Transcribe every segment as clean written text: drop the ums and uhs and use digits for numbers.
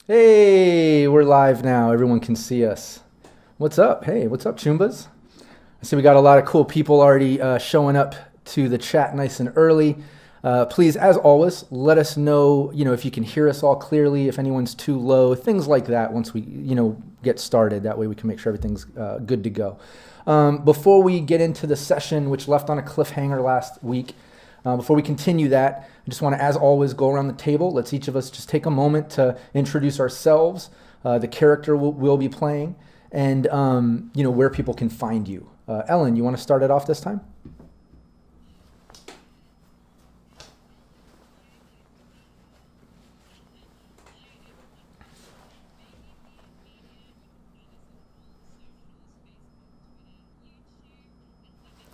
Hey, we're live now. Everyone can see us. What's up? Hey, what's up, Chumbas? I see we got a lot of cool people already showing up to the chat nice and early. Please, as always, let us know, if you can hear us all clearly, if anyone's too low, things like that once we, get started. That way we can make sure everything's good to go. Before we get into the session, which left on a cliffhanger last week, before we continue that, I just want to, as always, go around the table. Let's each of us just take a moment to introduce ourselves, the character we'll be playing, and where people can find you. Ellen, you want to start it off this time?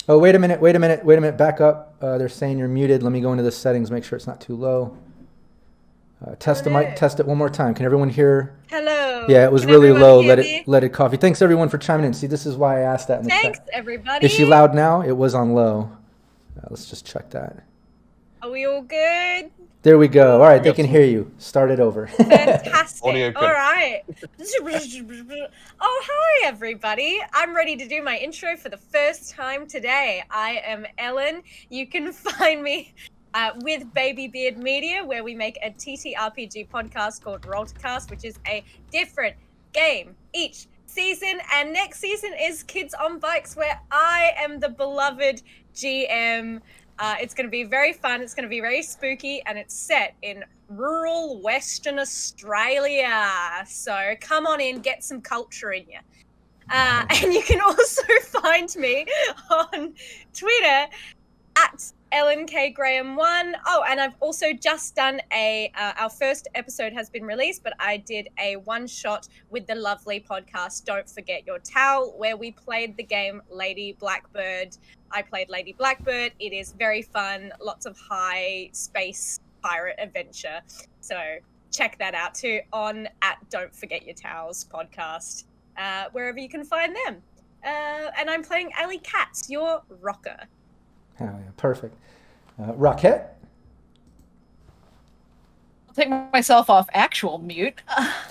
Oh, wait a minute, back up. They're saying you're muted. Let me go into the settings, make sure it's not too low. Test the mic, test it one more time. Can everyone hear? Hello. Yeah, it was really low. Let it coffee. Thanks everyone for chiming in. See, this is why I asked that in the chat. Thanks everybody. Is she loud now? It was on low. Let's just check that. Are we all good? There we go. All right, they can hear you. Start it over. Fantastic. All right. Oh, hi, everybody. I'm ready to do my intro for the first time today. I am Ellen. You can find me with Baby Beard Media, where we make a TTRPG podcast called Rockette, which is a different game each season. And next season is Kids on Bikes, where I am the beloved GM. It's going to be very fun. It's going to be very spooky, and it's set in rural Western Australia. So come on in, get some culture in you. And you can also find me on Twitter at LNKGraham1. Oh, and I've also just done our first episode has been released, but I did a one-shot with the lovely podcast Don't Forget Your Towel, where we played the game Lady Blackbird. I played Lady Blackbird. It is very fun, lots of high space pirate adventure. So check that out too on at Don't Forget Your Towels podcast, wherever you can find them. And I'm playing Alley Katz, your rocker. Oh, yeah, perfect. Rockette? I'll take myself off actual mute.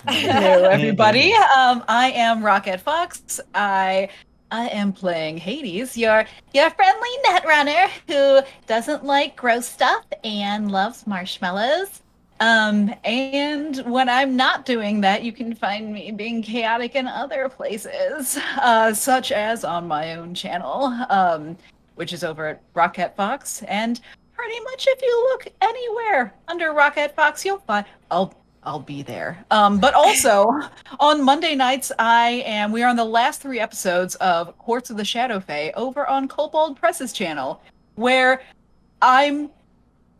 Hello, everybody. I am Rockette Fox. I am playing Hades, your friendly Netrunner who doesn't like gross stuff and loves marshmallows. And when I'm not doing that, you can find me being chaotic in other places, such as on my own channel, which is over at Rockette Fox. And pretty much if you look anywhere under Rockette Fox, you'll find I'll be there. But also on Monday nights, we are on the last 3 episodes of Courts of the Shadow Fae over on Kobold Press's channel, where I'm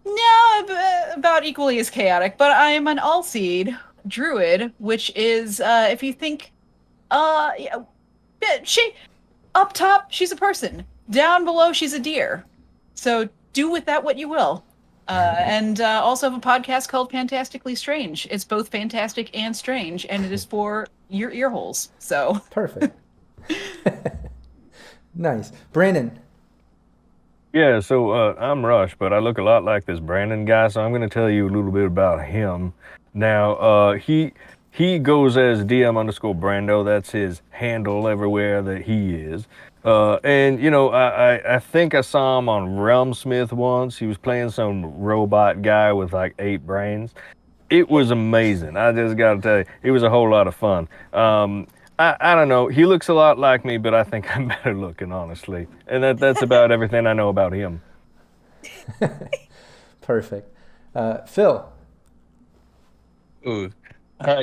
about equally as chaotic, but I'm an All-Seed druid, which is, if you think, she, up top, she's a person. Down below, she's a deer. So do with that what you will. And also have a podcast called Fantastically Strange. It's both fantastic and strange, and it is for your ear holes. So perfect. Nice. Brandon. Yeah, so I'm Rush, but I look a lot like this Brandon guy, so I'm going to tell you a little bit about him. Now, he he goes as DM_Brando. That's his handle everywhere that he is. And I think I saw him on Realm Smith once. He was playing some robot guy with like 8 brains. It was amazing. I just got to tell you, it was a whole lot of fun. I don't know. He looks a lot like me, but I think I'm better looking, honestly. And that's about everything I know about him. Perfect. Phil. Ooh.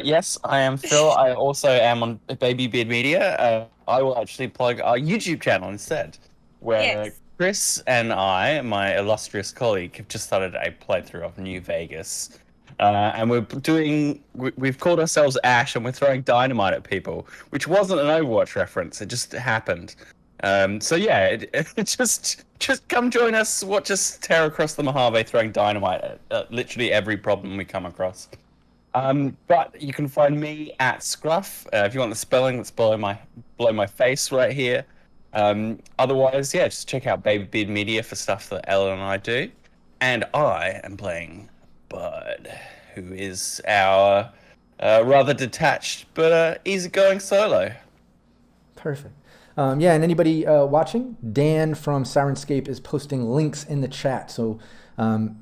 Yes, I am Phil. I also am on Baby Beard Media. I will actually plug our YouTube channel instead, where Chris and I, my illustrious colleague, have just started a playthrough of New Vegas. And we've called ourselves Ash, and we're throwing dynamite at people, which wasn't an Overwatch reference. It just happened. So yeah, just come join us. Watch us tear across the Mojave throwing dynamite at literally every problem we come across. But you can find me at Scruff. If you want the spelling, that's below my face right here. Otherwise, yeah, just check out Baby Beard Media for stuff that Ellen and I do. And I am playing Bud, who is our rather detached but easygoing solo. Perfect. And anybody watching, Dan from Syrinscape is posting links in the chat. So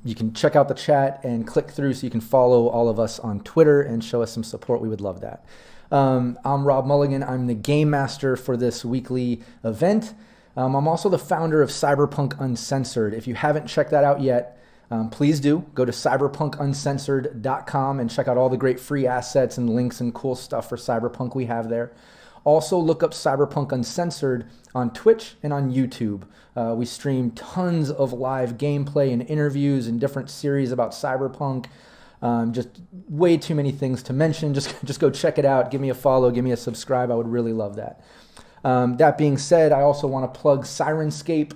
you can check out the chat and click through so you can follow all of us on Twitter and show us some support. We would love that. I'm Rob Mulligan. I'm the game master for this weekly event. I'm also the founder of Cyberpunk Uncensored. If you haven't checked that out yet, please do. Go to cyberpunkuncensored.com and check out all the great free assets and links and cool stuff for Cyberpunk we have there. Also, look up Cyberpunk Uncensored on Twitch and on YouTube. We stream tons of live gameplay and interviews and different series about Cyberpunk. Just way too many things to mention. Just go check it out. Give me a follow. Give me a subscribe. I would really love that. That being said, I also want to plug Syrinscape.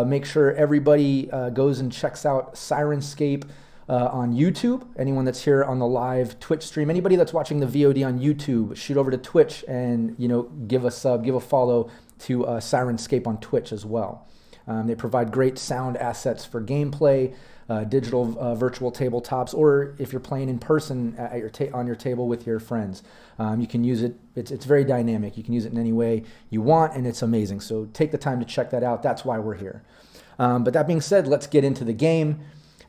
Make sure everybody goes and checks out Syrinscape on YouTube. Anyone that's here on the live Twitch stream, anybody that's watching the VOD on YouTube, shoot over to Twitch and give a sub, give a follow to Syrinscape on Twitch as well. They provide great sound assets for gameplay, digital virtual tabletops, or if you're playing in person at on your table with your friends. You can use it. It's very dynamic. You can use it in any way you want, and it's amazing. So take the time to check that out. That's why we're here. But that being said, let's get into the game.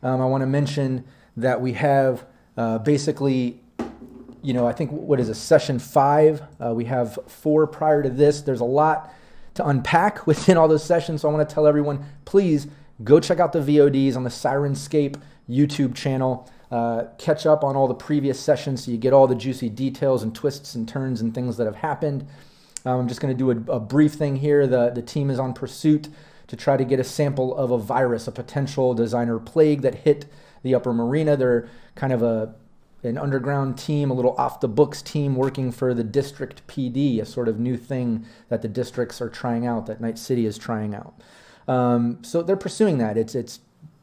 I want to mention that we have basically, I think, what is it, session 5? We have 4 prior to this. There's a lot to unpack within all those sessions. So I want to tell everyone, please go check out the VODs on the Syrinscape YouTube channel. Catch up on all the previous sessions so you get all the juicy details and twists and turns and things that have happened. I'm just going to do a brief thing here. The team is on pursuit to try to get a sample of a virus, a potential designer plague that hit the Upper Marina. They're kind of an underground team, a little off-the-books team working for the District PD, a sort of new thing that the districts are trying out, that Night City is trying out. So they're pursuing that. It's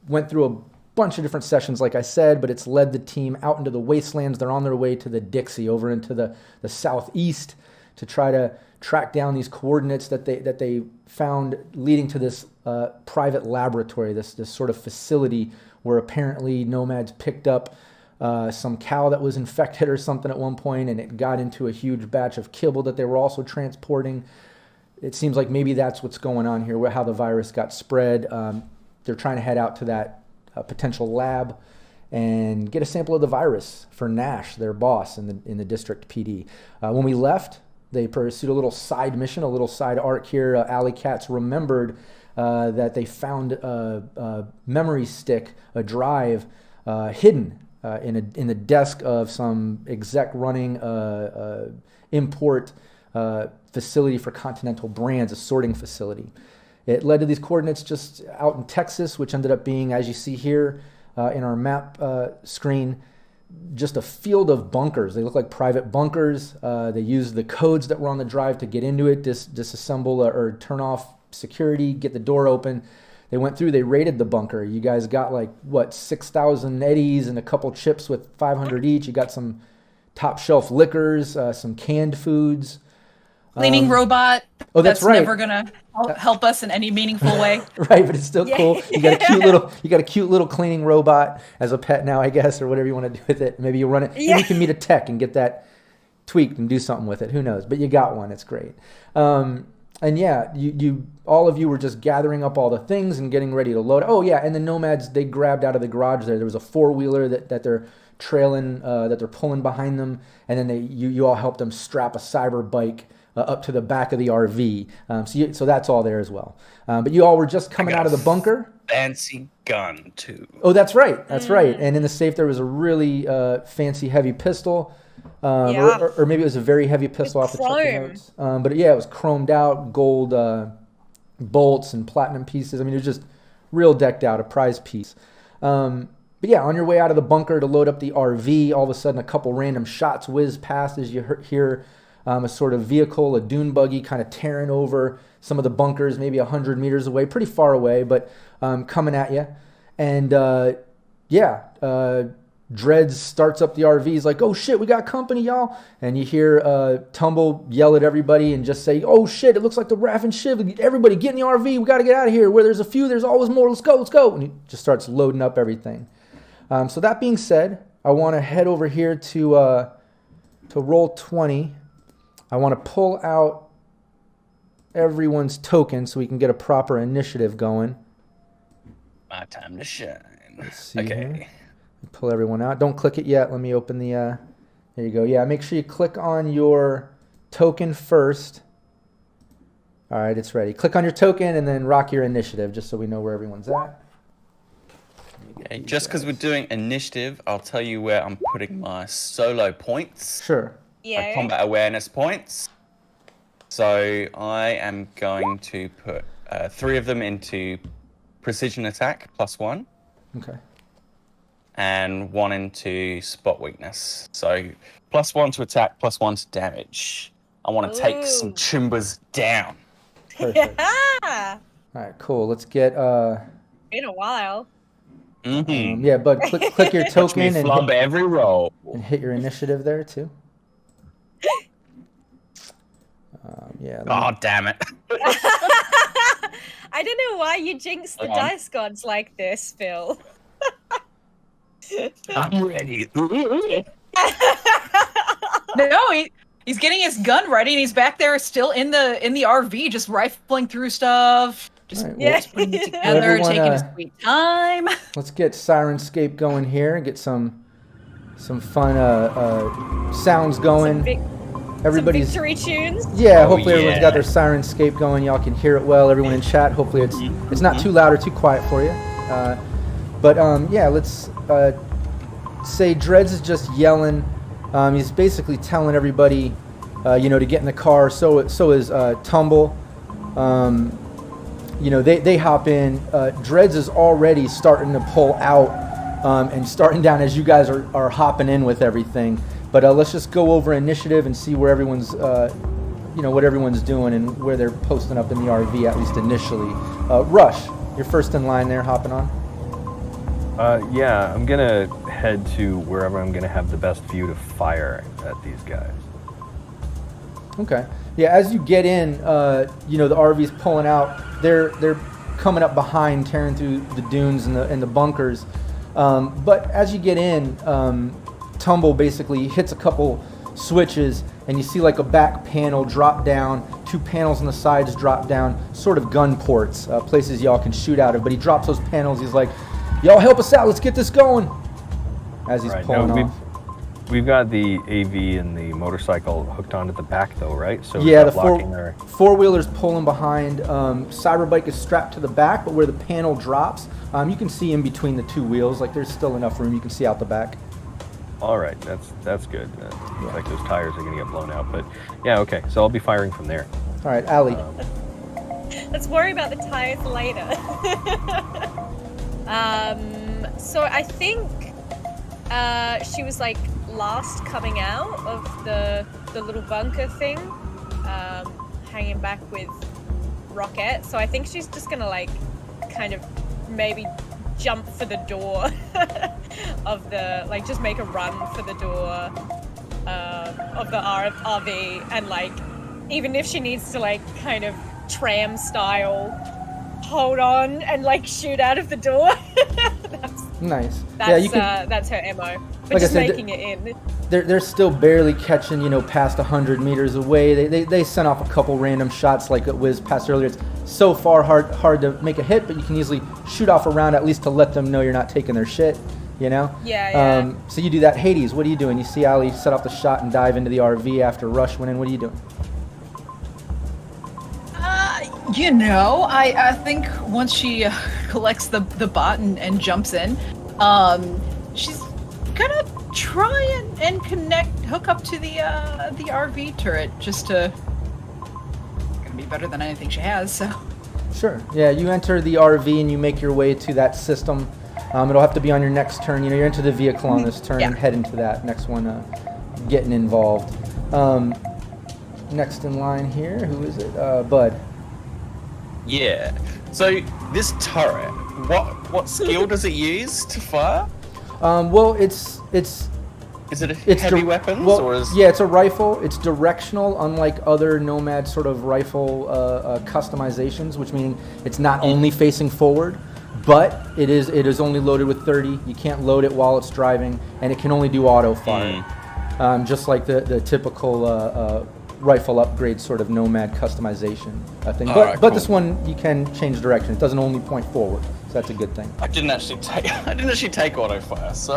went through a bunch of different sessions, like I said, but it's led the team out into the wastelands. They're on their way to the Dixie, over into the southeast, to try to track down these coordinates that they found leading to this private laboratory, this sort of facility where apparently nomads picked up some cow that was infected or something at one point, and it got into a huge batch of kibble that they were also transporting. It seems like maybe that's what's going on here, how the virus got spread. They're trying to head out to that potential lab and get a sample of the virus for Nash, their boss in the District PD. When we left, they pursued a little side mission, a little side arc here. Alley Cats remembered that they found a memory stick, a drive, hidden in the desk of some exec running import facility for Continental Brands, a sorting facility. It led to these coordinates just out in Texas, which ended up being, as you see here in our map screen, just a field of bunkers. They look like private bunkers. They used the codes that were on the drive to get into it, disassemble or turn off security, get the door open. They went through, they raided the bunker. You guys got 6,000 eddies and a couple chips with 500 each. You got some top shelf liquors, some canned foods. Cleaning robot. Oh, that's right. Never gonna help us in any meaningful way. Right, but it's still cool. You got a cute little cleaning robot as a pet now, I guess, or whatever you want to do with it. Maybe you run it. Maybe you can meet a tech and get that tweaked and do something with it. Who knows? But you got one. It's great. And yeah, you all of you were just gathering up all the things and getting ready to load. Oh yeah, and the nomads, they grabbed out of the garage there. There was a 4-wheeler that they're trailing, that they're pulling behind them, and then you all helped them strap a cyber bike up to the back of the RV. So that's all there as well. But you all were just coming out of the bunker. Fancy gun too. Oh, that's right. That's right. And in the safe there was a really fancy heavy pistol. Or maybe it was a very heavy pistol off the check the notes. But yeah, it was chromed out, gold bolts and platinum pieces. I mean, it was just real decked out, a prize piece. But yeah, on your way out of the bunker to load up the RV, all of a sudden a couple random shots whiz past as you hear a sort of vehicle, a dune buggy kind of tearing over some of the bunkers, maybe 100 meters away, pretty far away, but coming at you. And Dreads starts up the RV. He's like, oh shit, we got company, y'all. And you hear Tumble yell at everybody and just say, oh shit, it looks like the Raff and Shiv. Everybody get in the RV. We got to get out of here. Where there's a few, there's always more. Let's go. And he just starts loading up everything. So that being said, I want to head over here to roll 20. I want to pull out everyone's token so we can get a proper initiative going. My time to shine. Let's see here. Pull everyone out. Don't click it yet. Let me open the... there you go. Yeah, make sure you click on your token first. All right, it's ready. Click on your token and then rock your initiative just so we know where everyone's at. Okay, just because we're doing initiative, I'll tell you where I'm putting my solo points. Sure. Yeah. My combat awareness points. So I am going to put 3 of them into precision attack, +1. Okay. And 1 into spot weakness. So +1 to attack, +1 to damage. I want to take some Chumbas down. Perfect. Yeah. All right, cool. Let's get... Been a while. Mm-hmm. yeah, bud, click your token and flub every roll. And hit your initiative there, too. Yeah. God damn it. I don't know why you jinx the dice gods like this, Phil. I'm ready. No, he's getting his gun ready, and he's back there still in the RV, just rifling through stuff, just putting it together, taking his sweet time. Let's get Syrinscape going here and get some fun sounds going. Everybody's some victory tunes. Yeah, hopefully everyone's got their Syrinscape going. Y'all can hear it well. Everyone in chat, hopefully it's not too loud or too quiet for you. But let's say Dreads is just yelling. He's basically telling everybody, to get in the car. So is Tumble. They hop in. Dreads is already starting to pull out and starting down as you guys are hopping in with everything. But let's just go over initiative and see where everyone's, what everyone's doing and where they're posting up in the RV, at least initially. Rush, you're first in line there, hopping on. I'm gonna head to wherever I'm gonna have the best view to fire at these guys. Okay. Yeah, as you get in, the RV's pulling out. They're coming up behind, tearing through the dunes and the bunkers. But as you get in, Tumble basically hits a couple switches, and you see like a back panel drop down, 2 panels on the sides drop down, sort of gun ports, places y'all can shoot out of. But he drops those panels. He's like, y'all help us out. Let's get this going. As he's pulling off. We've got the AV and the motorcycle hooked onto the back, though, right? So yeah, the 4-wheeler's pulling behind. Cyberbike is strapped to the back, but where the panel drops, you can see in between the 2 wheels. Like there's still enough room. You can see out the back. All right, that's good. Like those tires are gonna get blown out, but yeah, okay. So I'll be firing from there. All right, Allie. Let's worry about the tires later. So I think she was like last coming out of the little bunker thing, hanging back with Rockette. So I think she's just gonna like kind of maybe jump for the door of the, like just make a run for the door of the RV and like even if she needs to like kind of tram style hold on and like shoot out of the door. Nice. That's her MO. But like just I said, making it in. They're still barely catching, past 100 meters away. They sent off a couple random shots like it whizzed past earlier. It's so far hard to make a hit, but you can easily shoot off a round at least to let them know you're not taking their shit, Yeah. So you do that. Hades, what are you doing? You see Ali set off the shot and dive into the RV after Rush went in. What are you doing? I think once she collects the bot and jumps in, she's gonna try and hook up to the RV turret just to gonna be better than anything she has. So Sure. Yeah, you enter the RV and you make your way to that system. It'll have to be on your next turn. You're into the vehicle on this turn and head into that next one, getting involved. Next in line here, who is it? Bud. Yeah. So this turret, what skill does it use to fire? Well, it's Is it heavy weapons or is? Yeah, it's a rifle. It's directional, unlike other Nomad sort of rifle customizations, which means it's not only facing forward, but it is only loaded with 30. You can't load it while it's driving, and it can only do auto fire, just like the typical rifle upgrade sort of Nomad customization thing. But cool. This one you can change direction. It doesn't only point forward, so that's a good thing. I didn't actually take auto fire, so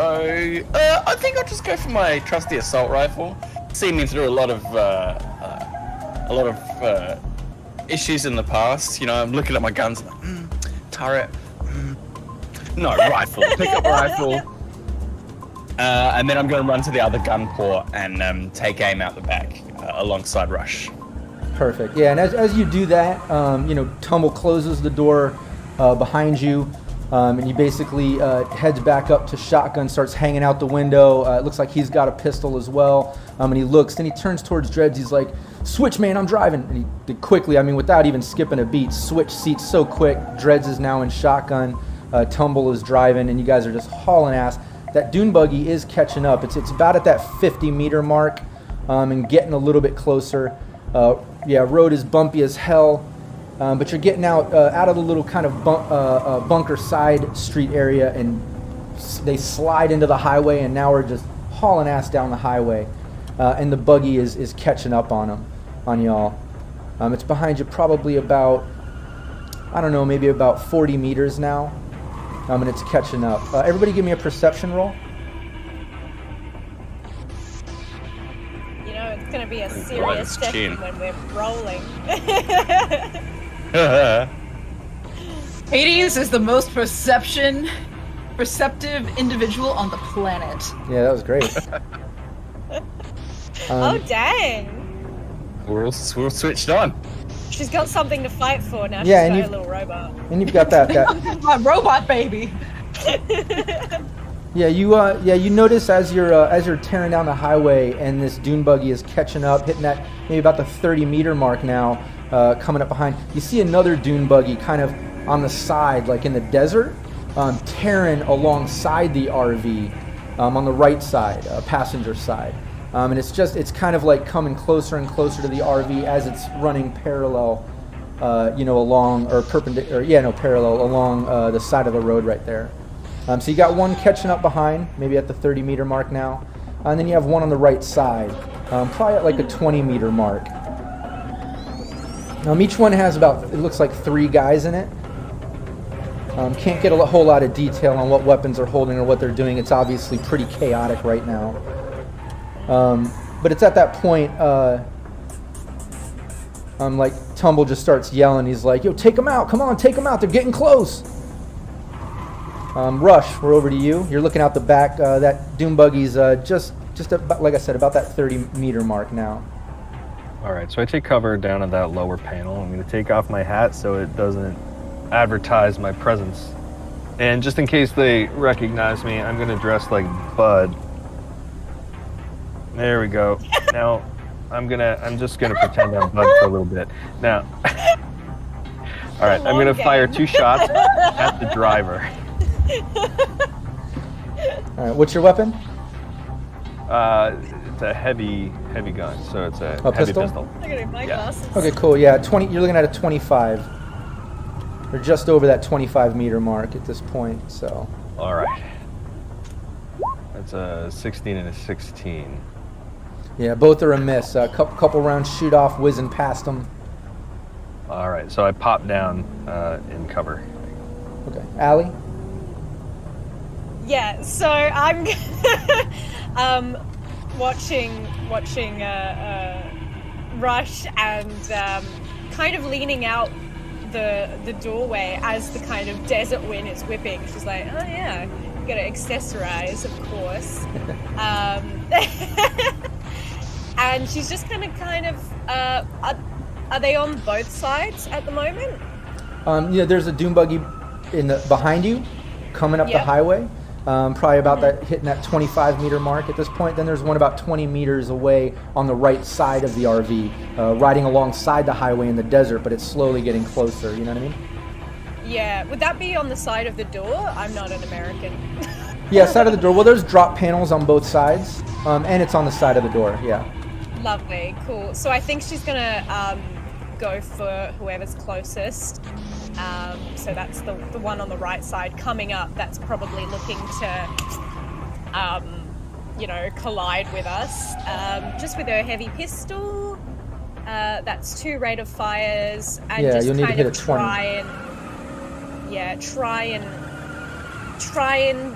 I think I'll just go for my trusty assault rifle. Seen me through a lot of issues in the past. I'm looking at my guns, like, turret, no, rifle. Pick up a rifle, and then I'm going to run to the other gun port and take aim out the back alongside Rush. Perfect. Yeah, and as you do that, Tumble closes the door behind you, and he basically heads back up to shotgun, starts hanging out the window. It looks like he's got a pistol as well, and he looks, then he turns towards Dreads. He's like, "Switch, man, I'm driving." And he quickly, without even skipping a beat, switch seats so quick. Dreads is now in shotgun, Tumble is driving, and you guys are just hauling ass. That dune buggy is catching up. It's about at that 50-meter mark, and getting a little bit closer. Road is bumpy as hell. But you're getting out of the little kind of bunker side street area, and they slide into the highway, and now we're just hauling ass down the highway, and the buggy is catching up on y'all. It's behind you probably about, maybe about 40 meters now, and it's catching up. Everybody give me a perception roll. It's going to be a serious session when we're rolling. Hades is the most perceptive individual on the planet. Yeah, that was great. Oh, dang. We're all switched on. She's got something to fight for now. Yeah, she's got a little robot. And you've got that. My robot baby. Yeah, you notice as you're tearing down the highway, and this dune buggy is catching up, hitting that maybe about the 30-meter mark now, coming up behind. You see another dune buggy kind of on the side, like in the desert, tearing alongside the RV, on the right side, passenger side, and it's kind of like coming closer and closer to the RV as it's running parallel, along or perpendicular, parallel along the side of the road right there. So you got one catching up behind, maybe at the 30-meter mark now, and then you have one on the right side, probably at like a 20-meter mark. Each one has it looks like 3 guys in it. Can't get a whole lot of detail on what weapons they're holding or what they're doing. It's obviously pretty chaotic right now. But it's at that point, like Tumble just starts yelling. He's like, "Yo, take them out! Come on, take them out! They're getting close!" Rush, we're over to you. You're looking out the back. That dune buggy's just about, like I said, about that 30-meter mark now. All right, so I take cover down in that lower panel. I'm going to take off my hat so it doesn't advertise my presence. And just in case they recognize me, I'm going to dress like Bud. There we go. Now, I'm just going to pretend I'm Bud for a little bit. Now, all right, I'm going to fire 2 shots at the driver. All right, what's your weapon? It's a heavy gun, so it's a Oh, heavy pistol? pistol. Look at my glasses. Okay, cool. Yeah, 20. You're looking at a 25. We're just over that 25 meter mark at this point. So. All right. That's a 16 and a 16. Yeah, both are a miss. A couple rounds shoot off, whizzing past them. All right, so I pop down in cover. Okay, Allie. Yeah, so I'm watching Rush and kind of leaning out the doorway as the kind of desert wind is whipping. She's like, oh yeah, gotta accessorize, of course. And she's just kind of are they on both sides at the moment? Yeah, there's a dune buggy behind you, coming up the highway. Probably about that hitting that 25 meter mark at this point. Then there's one about 20 meters away on the right side of the RV, riding alongside the highway in the desert, but it's slowly getting closer. You know what I mean? Yeah. Would that be on the side of the door? I'm not an American. Yeah, side of the door. Well, there's drop panels on both sides, and it's on the side of the door. Yeah. Lovely. Cool. So I think she's gonna go for whoever's closest. So that's the one on the right side coming up. That's probably looking to, collide with us. Just with her heavy pistol. That's 2 rate of fires, and just you'll need to kind hit of a 20. try and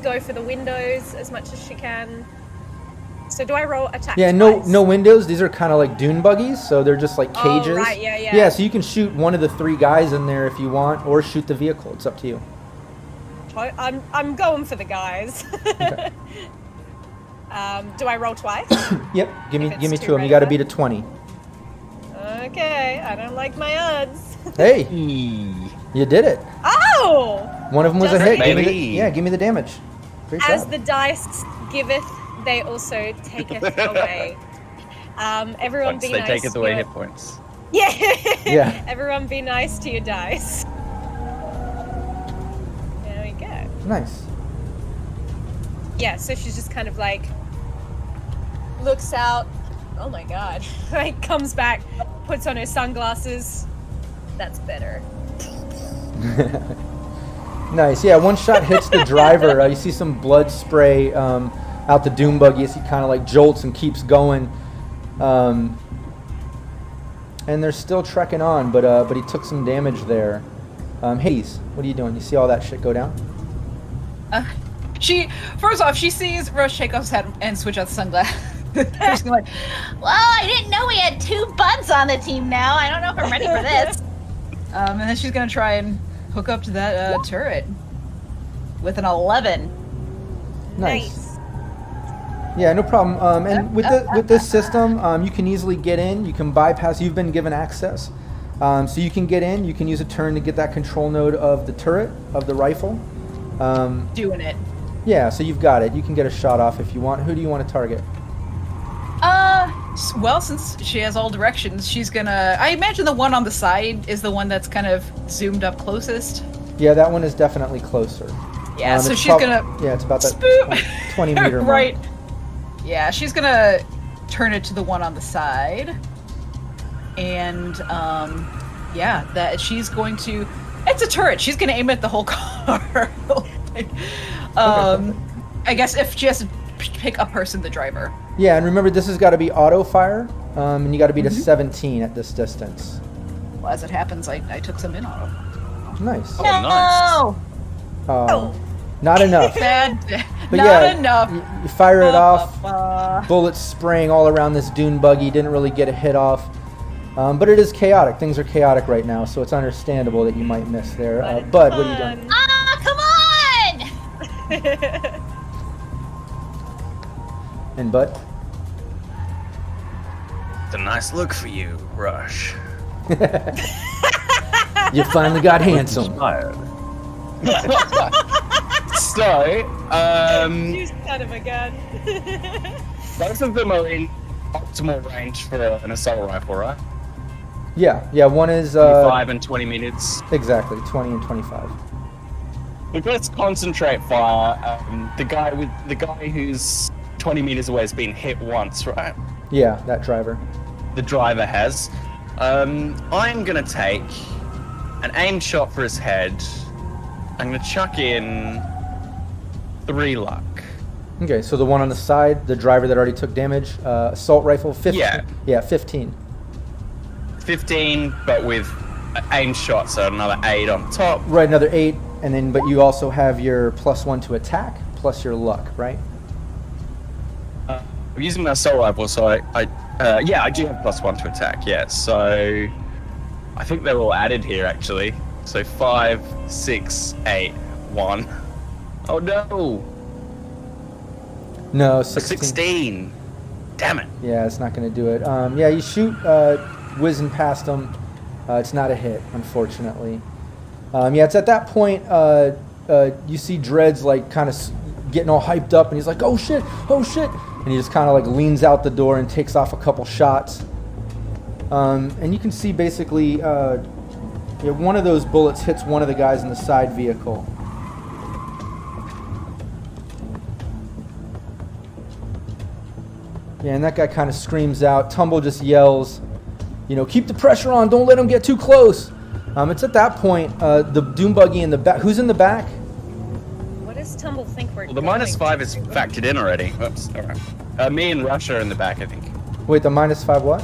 go for the windows as much as she can. So do I roll attack? Yeah, twice? no windows. These are kind of like dune buggies, so they're just like cages. Oh, right, yeah. Yeah, so you can shoot one of the 3 guys in there if you want, or shoot the vehicle. It's up to you. I'm going for the guys. Okay. Do I roll twice? Yep. Give me 2 of them. You rate got to of beat a 20. Okay, I don't like my odds. Hey, you did it. Oh! One of them was a Just hit. Give me maybe. give me the damage. Great As job. the dice giveth, they also taketh away. Everyone Once be they nice. take it to away your- hit points. Yeah. Yeah. Everyone be nice to your dice. There we go. Nice. Yeah, so she's just kind of like looks out. Oh my god. Like comes back, puts on her sunglasses. That's better. Nice. Yeah, one shot hits the driver. You see some blood spray out the dune buggy as he kind of like jolts and keeps going. And they're still trekking on, but he took some damage there. Hades, what are you doing? You see all that shit go down? She sees Rush shake off his head and switch out the sunglasses. She's like, well, I didn't know we had 2 buds on the team now. I don't know if I'm ready for this. And then she's gonna try and hook up to that turret with an 11. Nice. Yeah, no problem. And with this system, you can easily get in. You can bypass. You've been given access, so you can get in. You can use a turn to get that control node of the turret of the rifle. Doing it. Yeah, so you've got it. You can get a shot off if you want. Who do you want to target? Well, since she has all directions, she's gonna... I imagine the one on the side is the one that's kind of zoomed up closest. Yeah, that one is definitely closer. Yeah, so it's she's gonna... Yeah, it's about that Spoop! 20 meter mark. Right. Yeah, she's gonna turn it to the one on the side. And, that she's going to... It's a turret. She's gonna aim at the whole car. I guess if she has to pick a person, the driver. Yeah, and remember, this has got to be auto fire, and you got to beat a 17 at this distance. Well, as it happens, I took some in auto. Nice. Oh, nice. No! Not enough. Bad. But Not yeah, enough. You fire it off. Bullets spraying all around this dune buggy. Didn't really get a hit off. But it is chaotic. Things are chaotic right now, so it's understandable that you might miss there. Bud, what are you doing? Come on! And Bud? It's a nice look for you, Rush. You finally got handsome. Inspired. So, You son of a gun. both of them are in optimal range for an assault rifle, right? Yeah, one is 25 and 20 minutes. exactly 20 and 25. Look, let's concentrate fire. The guy who's 20 meters away has been hit once, right? Yeah, that driver. The driver has. I'm gonna take an aim shot for his head. I'm gonna chuck in 3 luck. Okay, so the one on the side, the driver that already took damage, assault rifle, 15. Yeah, 15. 15, but with aim shot, so another 8 on top. Right, another 8, and then but you also have your +1 to attack plus your luck, right? I'm using my assault rifle, so I do have +1 to attack. Yeah, so I think they're all added here actually. So 5, 6, 8, 1. Oh no! No, 16. 16. Damn it. Yeah, it's not going to do it. Yeah, you shoot, whizzing past him. It's not a hit, unfortunately. Yeah, it's at that point you see Dreads like kind of getting all hyped up, and he's like, "Oh shit! Oh shit!" And he just kind of like leans out the door and takes off a couple shots. And you can see basically one of those bullets hits one of the guys in the side vehicle. Yeah, and that guy kind of screams out. Tumble just yells, keep the pressure on. Don't let him get too close. It's at that point, the Doom Buggy in the back. Who's in the back? What does Tumble think we're Well, the -5 is factored in already. Oops, all right. Me and Rush are in the back, I think. Wait, the -5 what?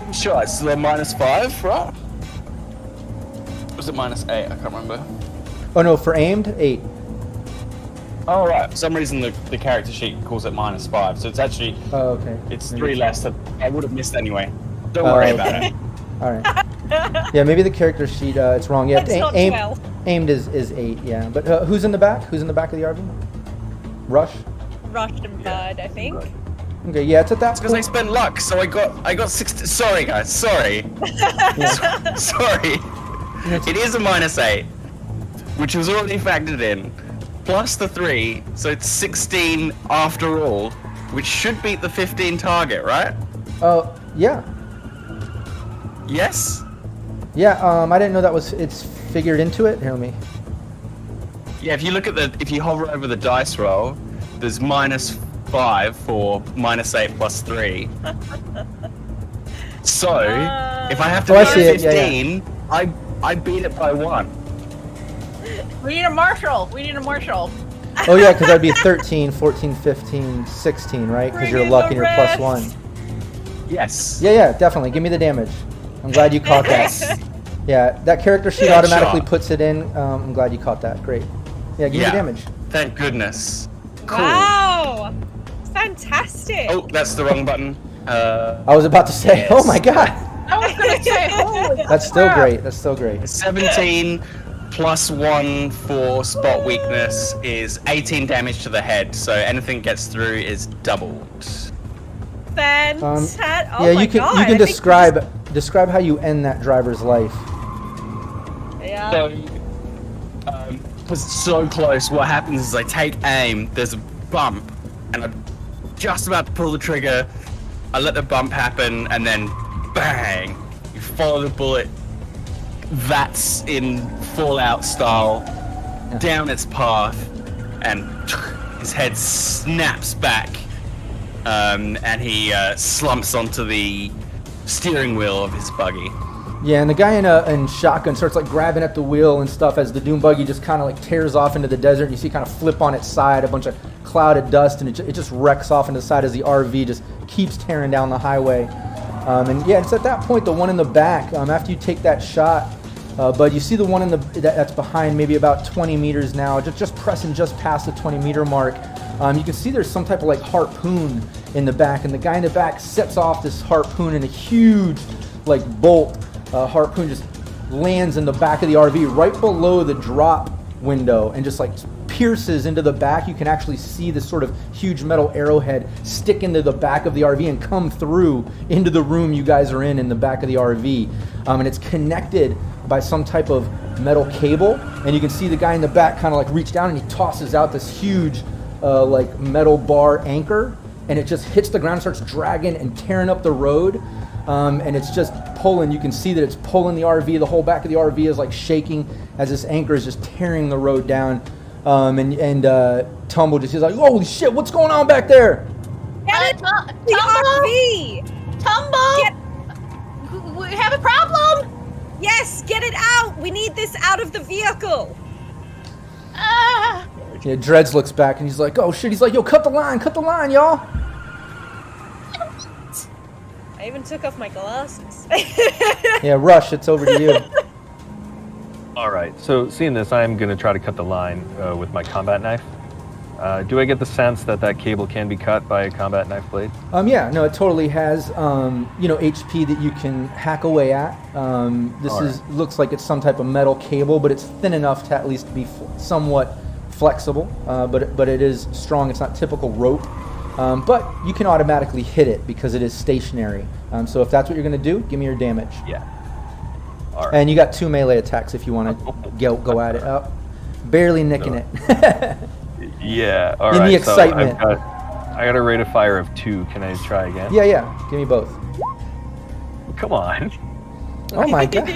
I'm sure it's the -5, right? Was it -8? I can't remember. Oh no, for aimed, 8. Oh, right. For some reason, the character sheet calls it -5, so it's actually... Oh, okay. It's 3 less that I would have missed anyway. Don't worry about it. All right. Yeah, maybe the character sheet, it's wrong. Yeah, It's not 12. aimed is 8, yeah. But who's in the back? Who's in the back of the RV? Rush? Rush and Bud, I think. Right. Okay, yeah, it's at that Because I spent luck, so I got 60... Sorry, guys. Sorry. Sorry. It is a -8, which was already factored in. Plus the 3, so it's 16 after all, which should beat the 15 target, right? Oh, yeah. Yes? Yeah, I didn't know it's figured into it. Here, let me... Yeah, if you look at if you hover over the dice roll, there's -5 for -8 plus 3. So, if I have to I beat see it, 15, I beat it by 1. We need a marshal. We need a marshal. Oh, yeah, because that'd be 13, 14, 15, 16, right? Because you're Bring in luck the and you're rest. +1. Yes. Yeah, definitely. Give me the damage. I'm glad you caught that. Yeah, that character sheet automatically shot. puts it in. I'm glad you caught that. Great. Yeah, give me the damage. Thank goodness. Cool. Wow! Fantastic! Oh, that's the wrong button. I was about to say, Yes. oh my god. I was gonna say, holy That's still crap. great. That's still great. 17 plus 1 for spot weakness is 18 damage to the head, so anything gets through is doubled. Fantastic! Oh Yeah, my you can God, you I can think describe how you end that driver's life. Yeah. So, because it's so close, what happens is I take aim, there's a bump, and I'm just about to pull the trigger, I let the bump happen, and then bang! You follow the bullet, that's in Fallout style, down its path, and his head snaps back, and he slumps onto the steering wheel of his buggy. Yeah, and the guy in shotgun starts like grabbing at the wheel and stuff as the Doom Buggy just kind of like tears off into the desert. And you see kind of flip on its side, a bunch of clouded dust, and it just wrecks off into the side as the RV just keeps tearing down the highway. And yeah, it's at that point, the one in the back, after you take that shot, but you see the one that's behind maybe about 20 meters now, just pressing just past the 20 meter mark. You can see there's some type of like harpoon in the back, and the guy in the back sets off this harpoon in a huge like bolt. Harpoon just lands in the back of the RV right below the drop window and just like pierces into the back. You can actually see this sort of huge metal arrowhead stick into the back of the RV and come through into the room you guys are in the back of the RV. And it's connected by some type of metal cable, and you can see the guy in the back kind of like reach down and he tosses out this huge like metal bar anchor, and it just hits the ground, starts dragging and tearing up the road. And it's just pulling. You can see that it's pulling the RV. The whole back of the RV is like shaking as this anchor is just tearing the road down. and Tumble just is like, holy shit, what's going on back there? Get it! The RV! Tumble! We have a problem! Yes, get it out! We need this out of the vehicle! Yeah, Dreads looks back and he's like, oh shit, he's like, yo, cut the line, y'all. I even took off my glasses. Yeah, Rush, it's over to you. All right. So seeing this, I'm going to try to cut the line with my combat knife. Do I get the sense that that cable can be cut by a combat knife blade? Yeah, no, it totally has, HP that you can hack away at. Looks like it's some type of metal cable, but it's thin enough to at least be somewhat flexible. But it is strong. It's not typical rope. But you can automatically hit it because it is stationary. So if that's what you're going to do, give me your damage. Yeah. All right. And you got 2 melee attacks if you want to go at it. Barely nicking it. Yeah. All In right. the excitement. So I got a rate of fire of 2. Can I try again? Yeah. Give me both. Come on. Oh my god.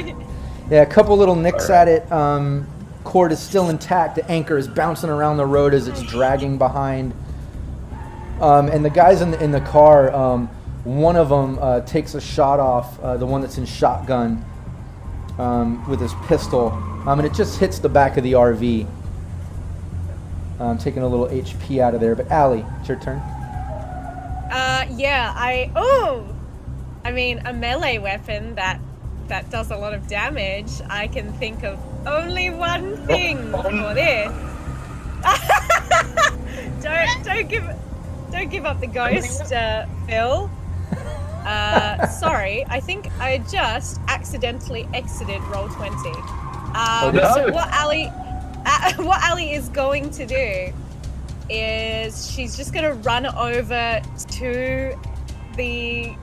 Yeah, a couple little nicks at it. Cord is still intact. The anchor is bouncing around the road as it's dragging behind. And the guys in the car, one of them takes a shot off, the one that's in shotgun, with his pistol, and it just hits the back of the RV, taking a little HP out of there. But Allie, it's your turn. Yeah, I mean, a melee weapon that does a lot of damage, I can think of only one thing for this. Don't give up the ghost, Phil. Sorry, I think I just accidentally exited Roll20. So what Allie is going to do is she's just going to run over to the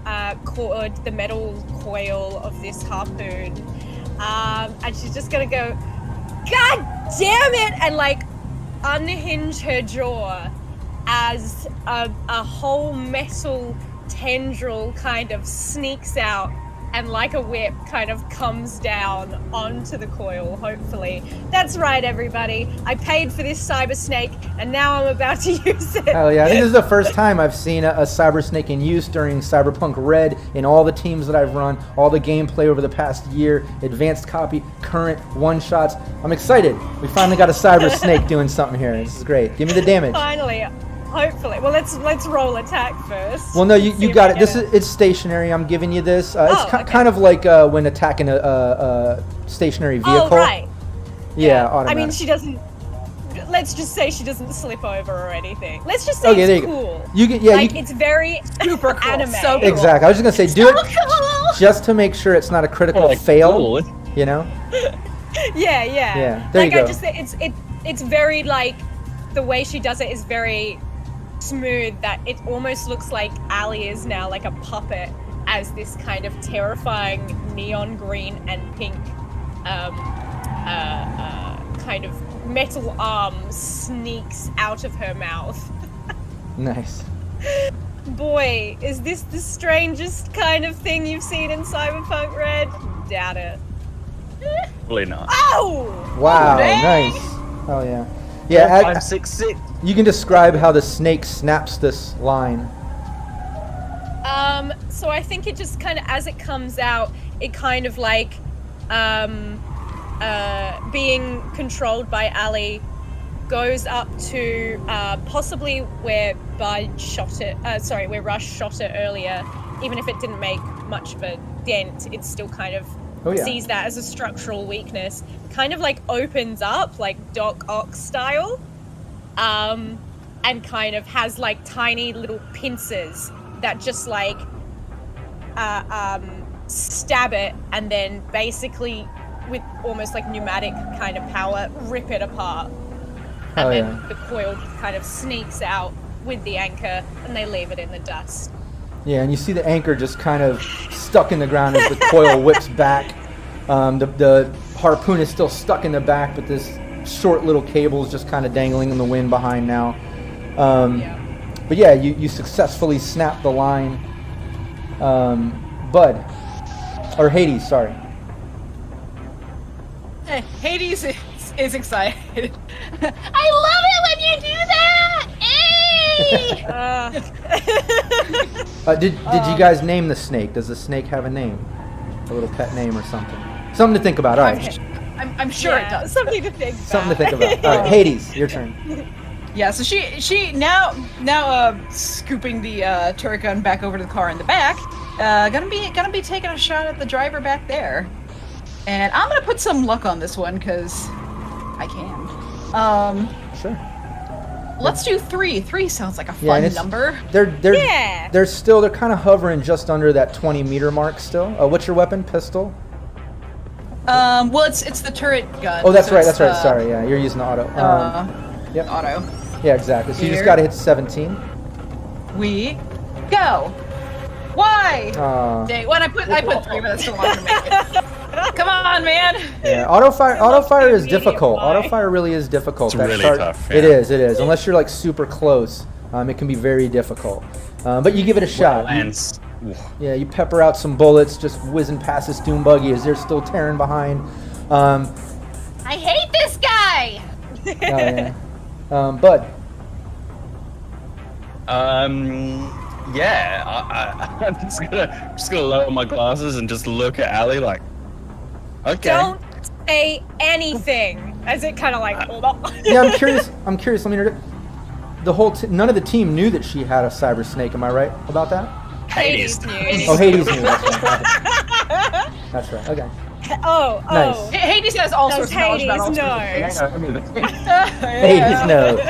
cord, the metal coil of this harpoon, and she's just going to go, God damn it, and like unhinge her jaw as a whole metal tendril kind of sneaks out and like a whip kind of comes down onto the coil, hopefully. That's right, everybody. I paid for this cyber snake and now I'm about to use it. Hell yeah, I think this is the first time I've seen a cyber snake in use during Cyberpunk RED in all the teams that I've run, all the gameplay over the past year, advanced copy, current one-shots. I'm excited. We finally got a cyber snake doing something here. This is great. Give me the damage. Finally. Hopefully. Well, let's roll attack first. Well, no, you got it. It's stationary. I'm giving you this. It's kind of like when attacking a stationary vehicle. Oh, right. Yeah, automatic. I mean, she doesn't. Let's just say she doesn't slip over or anything. Let's just say it's cool. It's very super cool. Anime. So cool. Exactly. I was just gonna say, do it cool. just to make sure it's not a critical fail. Cool. You know. Yeah. Yeah. There you go. I just it's very like the way she does it is very smooth that it almost looks like Allie is now like a puppet as this kind of terrifying neon green and pink kind of metal arm sneaks out of her mouth. Nice. Boy, is this the strangest kind of thing you've seen in Cyberpunk RED? Doubt it. Probably not. Oh! Wow, nice. Oh yeah. Yeah, 566. You can describe how the snake snaps this line. So I think it just kind of, as it comes out, it kind of like, being controlled by Allie, goes up to possibly where Rush shot it earlier. Even if it didn't make much of a dent, it still kind of sees that as a structural weakness. Kind of like opens up, like Doc Ock style, and kind of has like tiny little pincers that just like stab it, and then basically with almost like pneumatic kind of power rip it apart. And then the coil kind of sneaks out with the anchor, and they leave it in the dust. Yeah, and you see the anchor just kind of stuck in the ground as the coil whips back. The harpoon is still stuck in the back, but this short little cable is just kind of dangling in the wind behind now. But yeah, you successfully snap the line. Bud. Or Hades, sorry. Hades is is excited. I love it when you do that! Hey! Did you guys name the snake? Does the snake have a name? A little pet name or something? Something to think about. All right. I'm sure it does. Something to think about. Something to think about. All right, Hades, your turn. Yeah, so she now scooping the turret gun back over to the car in the back. Gonna be taking a shot at the driver back there, and I'm gonna put some luck on this one because I can. Sure. Let's do 3. 3 sounds like a fun number. They're kind of hovering just under that 20-meter mark still. What's your weapon? Pistol? Well, it's the turret gun. Oh, that's right. Sorry, yeah, you're using the auto. Yep. Auto. Yeah, exactly. So you just got to hit 17. We go. Why? Dang, when I put 3, but that's still not gonna make it. Come on, man. Yeah, auto fire is difficult. Auto fire really is difficult. It's really tough. Yeah. It is. Unless you're like super close, it can be very difficult. But you give it a shot. Yeah, you pepper out some bullets, just whizzing past this doom buggy as they're still tearing behind. I hate this guy. Oh yeah. Bud. Yeah, I'm just gonna lower my glasses and just look at Allie like, okay. Don't say anything, as it kind of like, hold on. Yeah, I'm curious. Let me interject. The whole none of the team knew that she had a cyber snake. Am I right about that? Hades knew. Oh, Hades knew. That's right. Okay. Oh. Nice. Hades has all sorts of knowledge about all Hades sorts of things. Hades knows.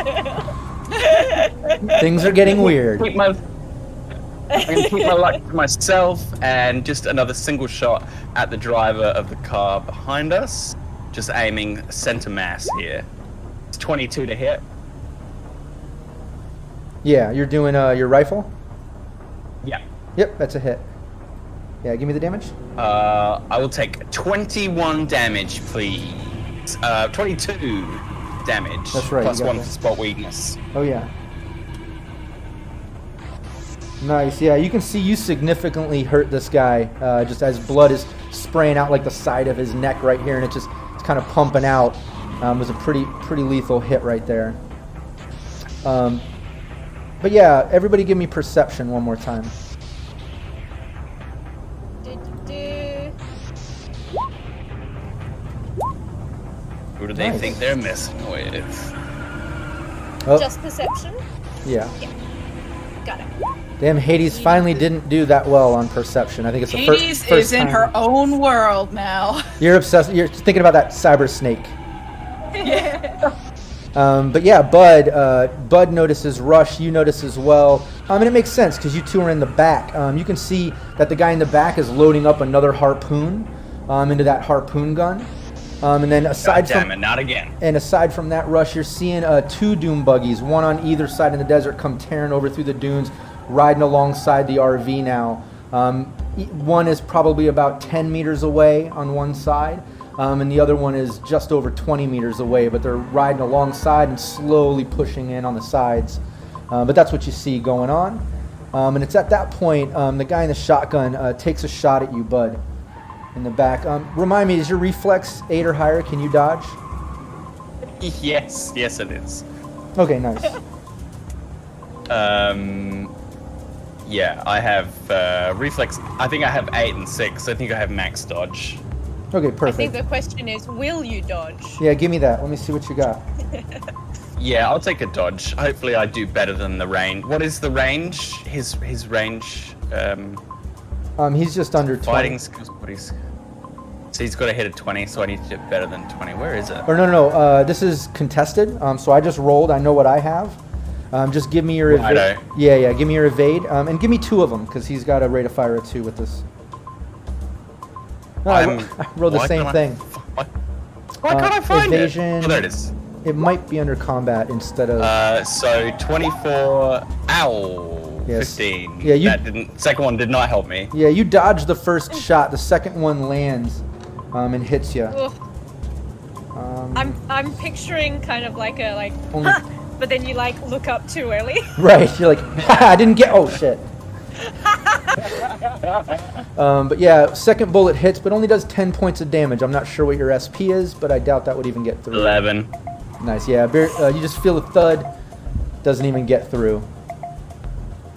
Things are getting weird. I'm gonna keep my luck to myself, and just another single shot at the driver of the car behind us. Just aiming center mass here. It's 22 to hit. Yeah, you're doing your rifle? Yeah. Yep, that's a hit. Yeah, give me the damage. I will take 21 damage, please. 22 damage. That's right. Plus you got 1 that. for spot weakness. Oh yeah. Nice. Yeah, you can see you significantly hurt this guy just as blood is spraying out like the side of his neck right here, and it's kind of pumping out. It was a pretty lethal hit right there. But yeah, everybody give me perception one more time. Who do they think they're messing with? Oh. Just perception? Yeah. Got it. Damn, Hades finally didn't do that well on perception. I think it's the Hades first is in time. her own world now. You're obsessed. You're thinking about that cyber snake. Yeah. But yeah, Bud notices Rush. You notice as well. And it makes sense because you two are in the back. You can see that the guy in the back is loading up another harpoon into that harpoon gun. And then aside from not again. And aside from that, Rush, you're seeing 2 doom buggies, one on either side in the desert, come tearing over through the dunes, riding alongside the RV now. One is probably about 10 meters away on one side, and the other one is just over 20 meters away, but they're riding alongside and slowly pushing in on the sides. But that's what you see going on. And it's at that point, the guy in the shotgun takes a shot at you, Bud, in the back. Remind me, is your reflex 8 or higher? Can you dodge? Yes, it is. Okay, nice. Yeah, I have reflex. I think I have 8 and 6. I think I have max dodge. Okay, I perfect. think the question is, will you dodge? Yeah, give me that. Let me see what you got. Yeah, I'll take a dodge. Hopefully, I do better than the range. What is the range? His range. He's just under 20. Fighting skills. So he's got to hit a 20, so I need to do better than 20. Where is it? Or no. This is contested. So I just rolled. I know what I have. Just give me your evade. Yeah. Give me your evade. And give me 2 of them because he's got a rate of fire of 2 with this. No, I rolled the same thing. Why can't I find evasion, it? Oh, there it is. It might be under combat instead of. So 24. Ow. Yes. 15. Yeah, Second one did not help me. Yeah, you dodged the first shot. The second one lands, and hits you. I'm picturing kind of like a Only- but then you look up too early. Right. You're like, I didn't get. Oh shit. But yeah, second bullet hits, but only does 10 points of damage. I'm not sure what your SP is, but I doubt that would even get through. 11. Nice, yeah. You just feel a thud. Doesn't even get through.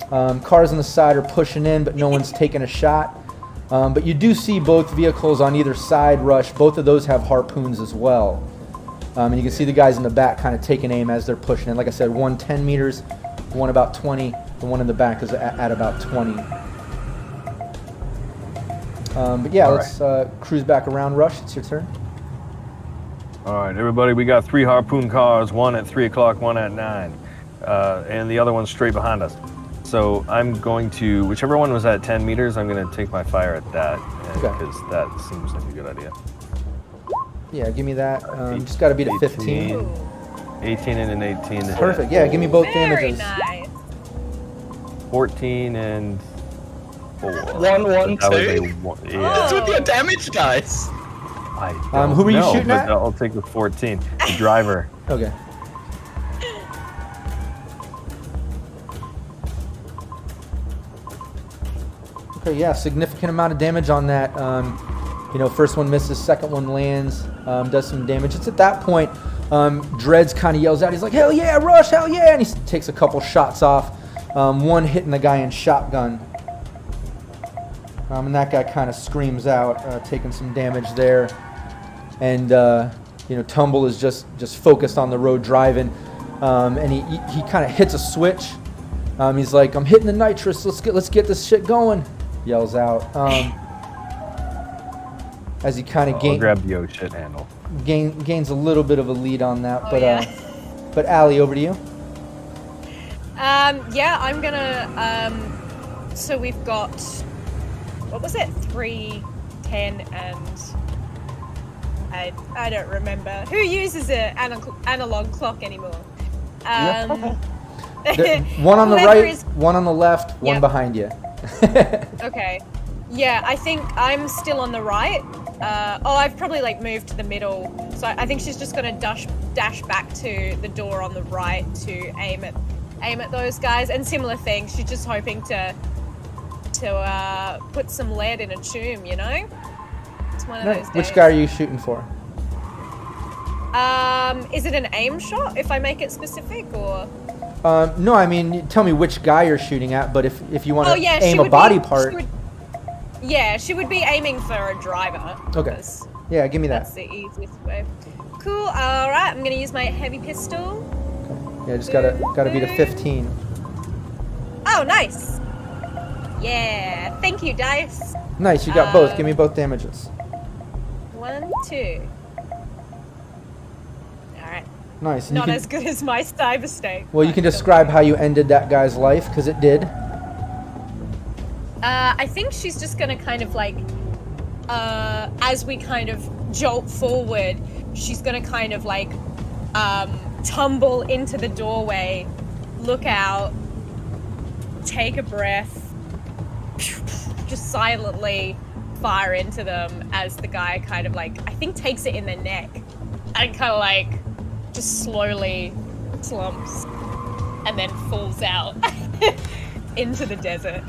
Cars on the side are pushing in, but no one's taking a shot. But you do see both vehicles on either side rush. Both of those have harpoons as well. And you can see the guys in the back kind of taking aim as they're pushing in. Like I said, one 10 meters, one about 20. The one in the back is at about 20. But yeah, let's cruise back around. Rush, it's your turn. All right, everybody, we got 3 harpoon cars, one at 3 o'clock, one at 9, and the other one's straight behind us. So I'm going to, whichever one was at 10 meters, I'm going to take my fire at that, because that seems like a good idea. Yeah, give me that. Just got to beat a 15. 18 and an 18. Perfect. Yeah, give me both damages. Nice. 14 and 4. 1, 1, 2. Yeah. What's with your damage dice? Who were you shooting at? I'll take the 14. The driver. Okay. Okay, yeah, significant amount of damage on that. First one misses, second one lands, does some damage. It's at that point, Dreads kind of yells out. He's like, "Hell yeah, Rush, hell yeah!" And he takes a couple shots off. One hitting the guy in shotgun. And that guy kind of screams out, taking some damage there. And, Tumble is just focused on the road driving. And he kind of hits a switch. He's like, "I'm hitting the nitrous. Let's get this shit going." Yells out. As he kind of grab the oh shit handle. Gains a little bit of a lead on that. But Allie, over to you. Yeah, I'm gonna. So we've got. What was it? 3, 10, and I don't remember who uses an analog clock anymore. One on the right, one on the left, one behind you. Okay. Yeah, I think I'm still on the right. I've probably moved to the middle. So I think she's just gonna dash back to the door on the right to aim at those guys. And similar thing, she's just hoping to put some lead in a tomb, you know? It's one of those days. Which guy are you shooting for? Is it an aim shot if I make it specific, or? No, I mean, tell me which guy you're shooting at, but if you want to aim a body part. She would be aiming for a driver. Okay. Yeah, give me that. That's the easiest way. Cool, alright, I'm gonna use my heavy pistol. Okay. Yeah, just gotta beat a 15. Oh, nice! Yeah, thank you, dice. Nice, you got both. Give me both damages. 1, 2. Alright. Nice. Not as good as my Cyberstake. Well, you can describe how you ended that guy's life, because it did. I think she's just gonna kind of as we kind of jolt forward, she's gonna kind of tumble into the doorway, look out, take a breath, just silently fire into them as the guy kind of I think takes it in the neck and kind of just slowly slumps and then falls out into the desert.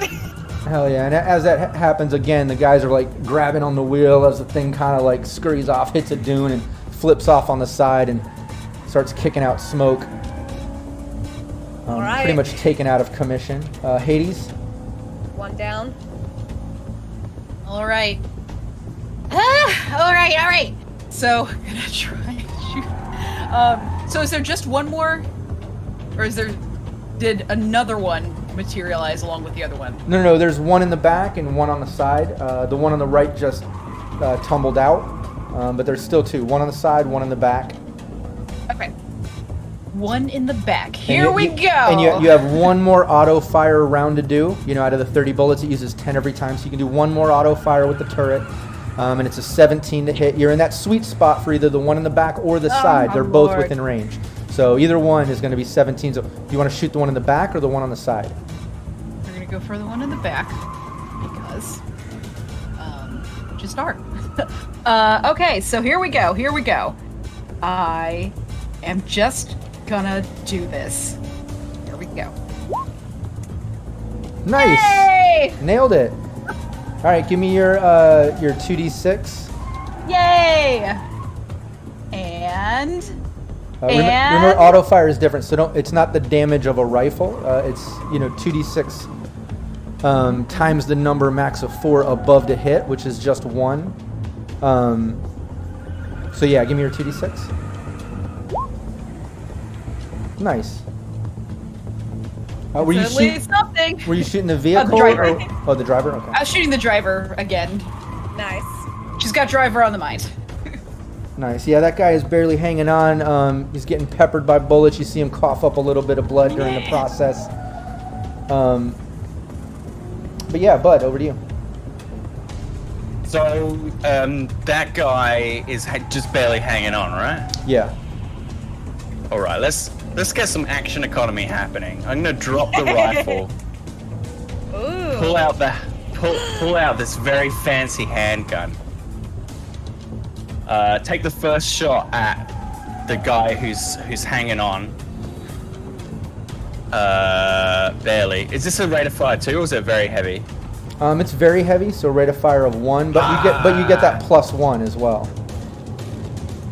Hell yeah, and as that happens again, the guys are grabbing on the wheel as the thing kind of scurries off, hits a dune and flips off on the side and starts kicking out smoke. Right. Pretty much taken out of commission. Hades? 1 down. All right. All right. So, I'm gonna try and shoot. So is there just one more? Or did another one materialize along with the other one? No, there's one in the back and one on the side. The one on the right just tumbled out, but there's still 2. One on the side, one in the back. Okay. One in the back. Here we go! And you have one more auto fire round to do. Out of the 30 bullets, it uses 10 every time, so you can do one more auto fire with the turret. And it's a 17 to hit. You're in that sweet spot for either the one in the back or the side. They're both within range. So either one is going to be 17. So do you want to shoot the one in the back or the one on the side? We're going to go for the one in the back because just art. Okay, so here we go. I am just gonna do this. Here we go. Nice. Yay! Nailed it. All right, give me your 2d6. Yay! And Remember, auto fire is different, so it's not the damage of a rifle. It's 2d6 times the number max of 4 above the hit, which is just 1. So yeah, give me your 2d6. Nice. Were you shooting the vehicle? The driver. The driver. Okay. I was shooting the driver again. Nice. She's got driver on the mind. Nice. Yeah, that guy is barely hanging on. He's getting peppered by bullets. You see him cough up a little bit of blood during the process. But yeah, Bud, over to you. So, that guy is just barely hanging on, right? Yeah. All right, let's get some action economy happening. I'm gonna drop the rifle. Ooh. Pull out this very fancy handgun. Take the first shot at the guy who's hanging on. Barely. Is this a rate of fire too, or is it very heavy? It's very heavy, so rate of fire of 1, but you get that +1 as well.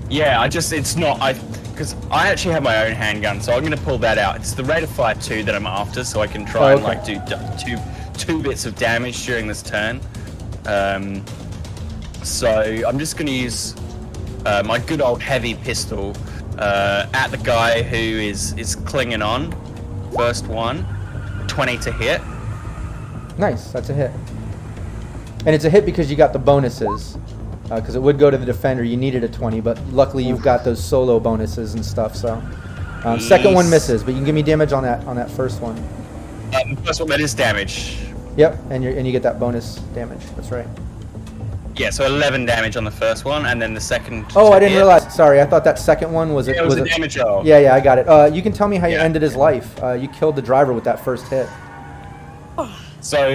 Yeah, because I actually have my own handgun, so I'm gonna pull that out. It's the rate of fire 2 that I'm after, so I can try and like do two bits of damage during this turn. So I'm just gonna use my good old heavy pistol at the guy who is clinging on. First one, 20 to hit. Nice, that's a hit. And it's a hit because you got the bonuses. Because it would go to the defender, you needed a 20, but luckily you've got those solo bonuses and stuff. So, second one misses, but you can give me damage on that first one. First one, that is damage. Yep, and you get that bonus damage. That's right. Yeah, so 11 damage on the first one, and then the second. Oh, I didn't realize. Sorry, I thought that second one was it was a damage roll. Yeah, I got it. You can tell me how you ended his life. You killed the driver with that first hit. So,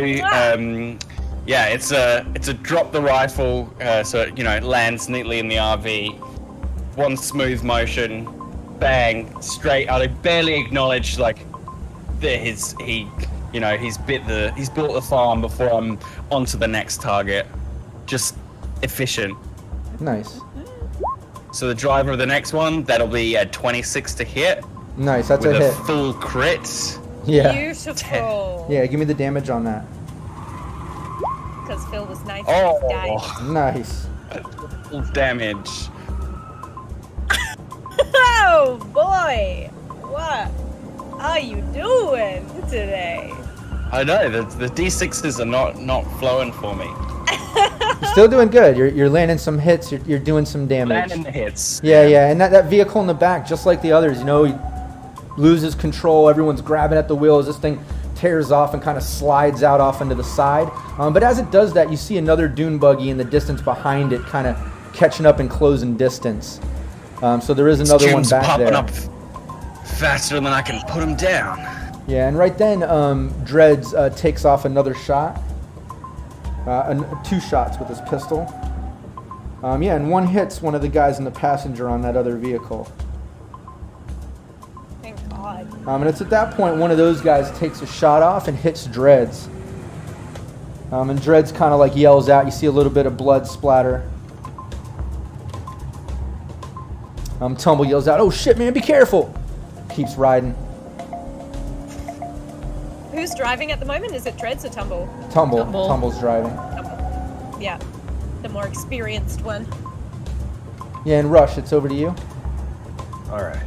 yeah, it's a drop the rifle, so it lands neatly in the RV. One smooth motion, bang, straight. I barely acknowledge he's built the farm before I'm onto the next target. Just efficient. Nice. So the driver of the next one, that'll be a 26 to hit. Nice, that's with a hit. Full crit. Yeah. Beautiful. Yeah, give me the damage on that. Because Phil was nice. Nice. Full damage. Oh boy, what are you doing today? I know the D6s are not flowing for me. You're still doing good. You're landing some hits. You're doing some damage. Landing the hits. Yeah, and that vehicle in the back, just like the others, he loses control. Everyone's grabbing at the wheels. This thing tears off and kind of slides out off into the side. But as it does that, you see another dune buggy in the distance behind it, kind of catching up and closing distance. So there is another one back popping there. Up faster than I can put him down. Yeah, and right then, Dreads takes off another shot. 2 shots with his pistol. And one hits one of the guys in the passenger on that other vehicle. Thank God. And it's at that point one of those guys takes a shot off and hits Dreads. And Dreads kind of yells out. You see a little bit of blood splatter. Tumble yells out, "Oh shit, man, be careful!" Keeps riding. Who's driving at the moment? Is it Dreads or Tumble? Tumble. Tumble's driving. Tumble. Yeah, the more experienced one. Yeah, and Rush, it's over to you. All right.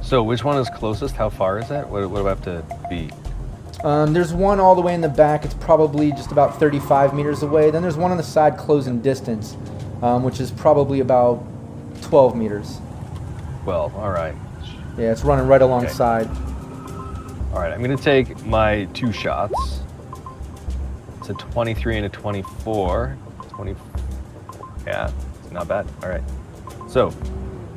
So which one is closest? How far is that? What do I have to be? There's one all the way in the back. It's probably just about 35 meters away. Then there's one on the side closing distance, which is probably about 12 meters. 12, all right. Yeah, it's running right alongside. All right, I'm going to take my 2 shots. It's a 23 and a 24. 20. Yeah, it's not bad. All right. So,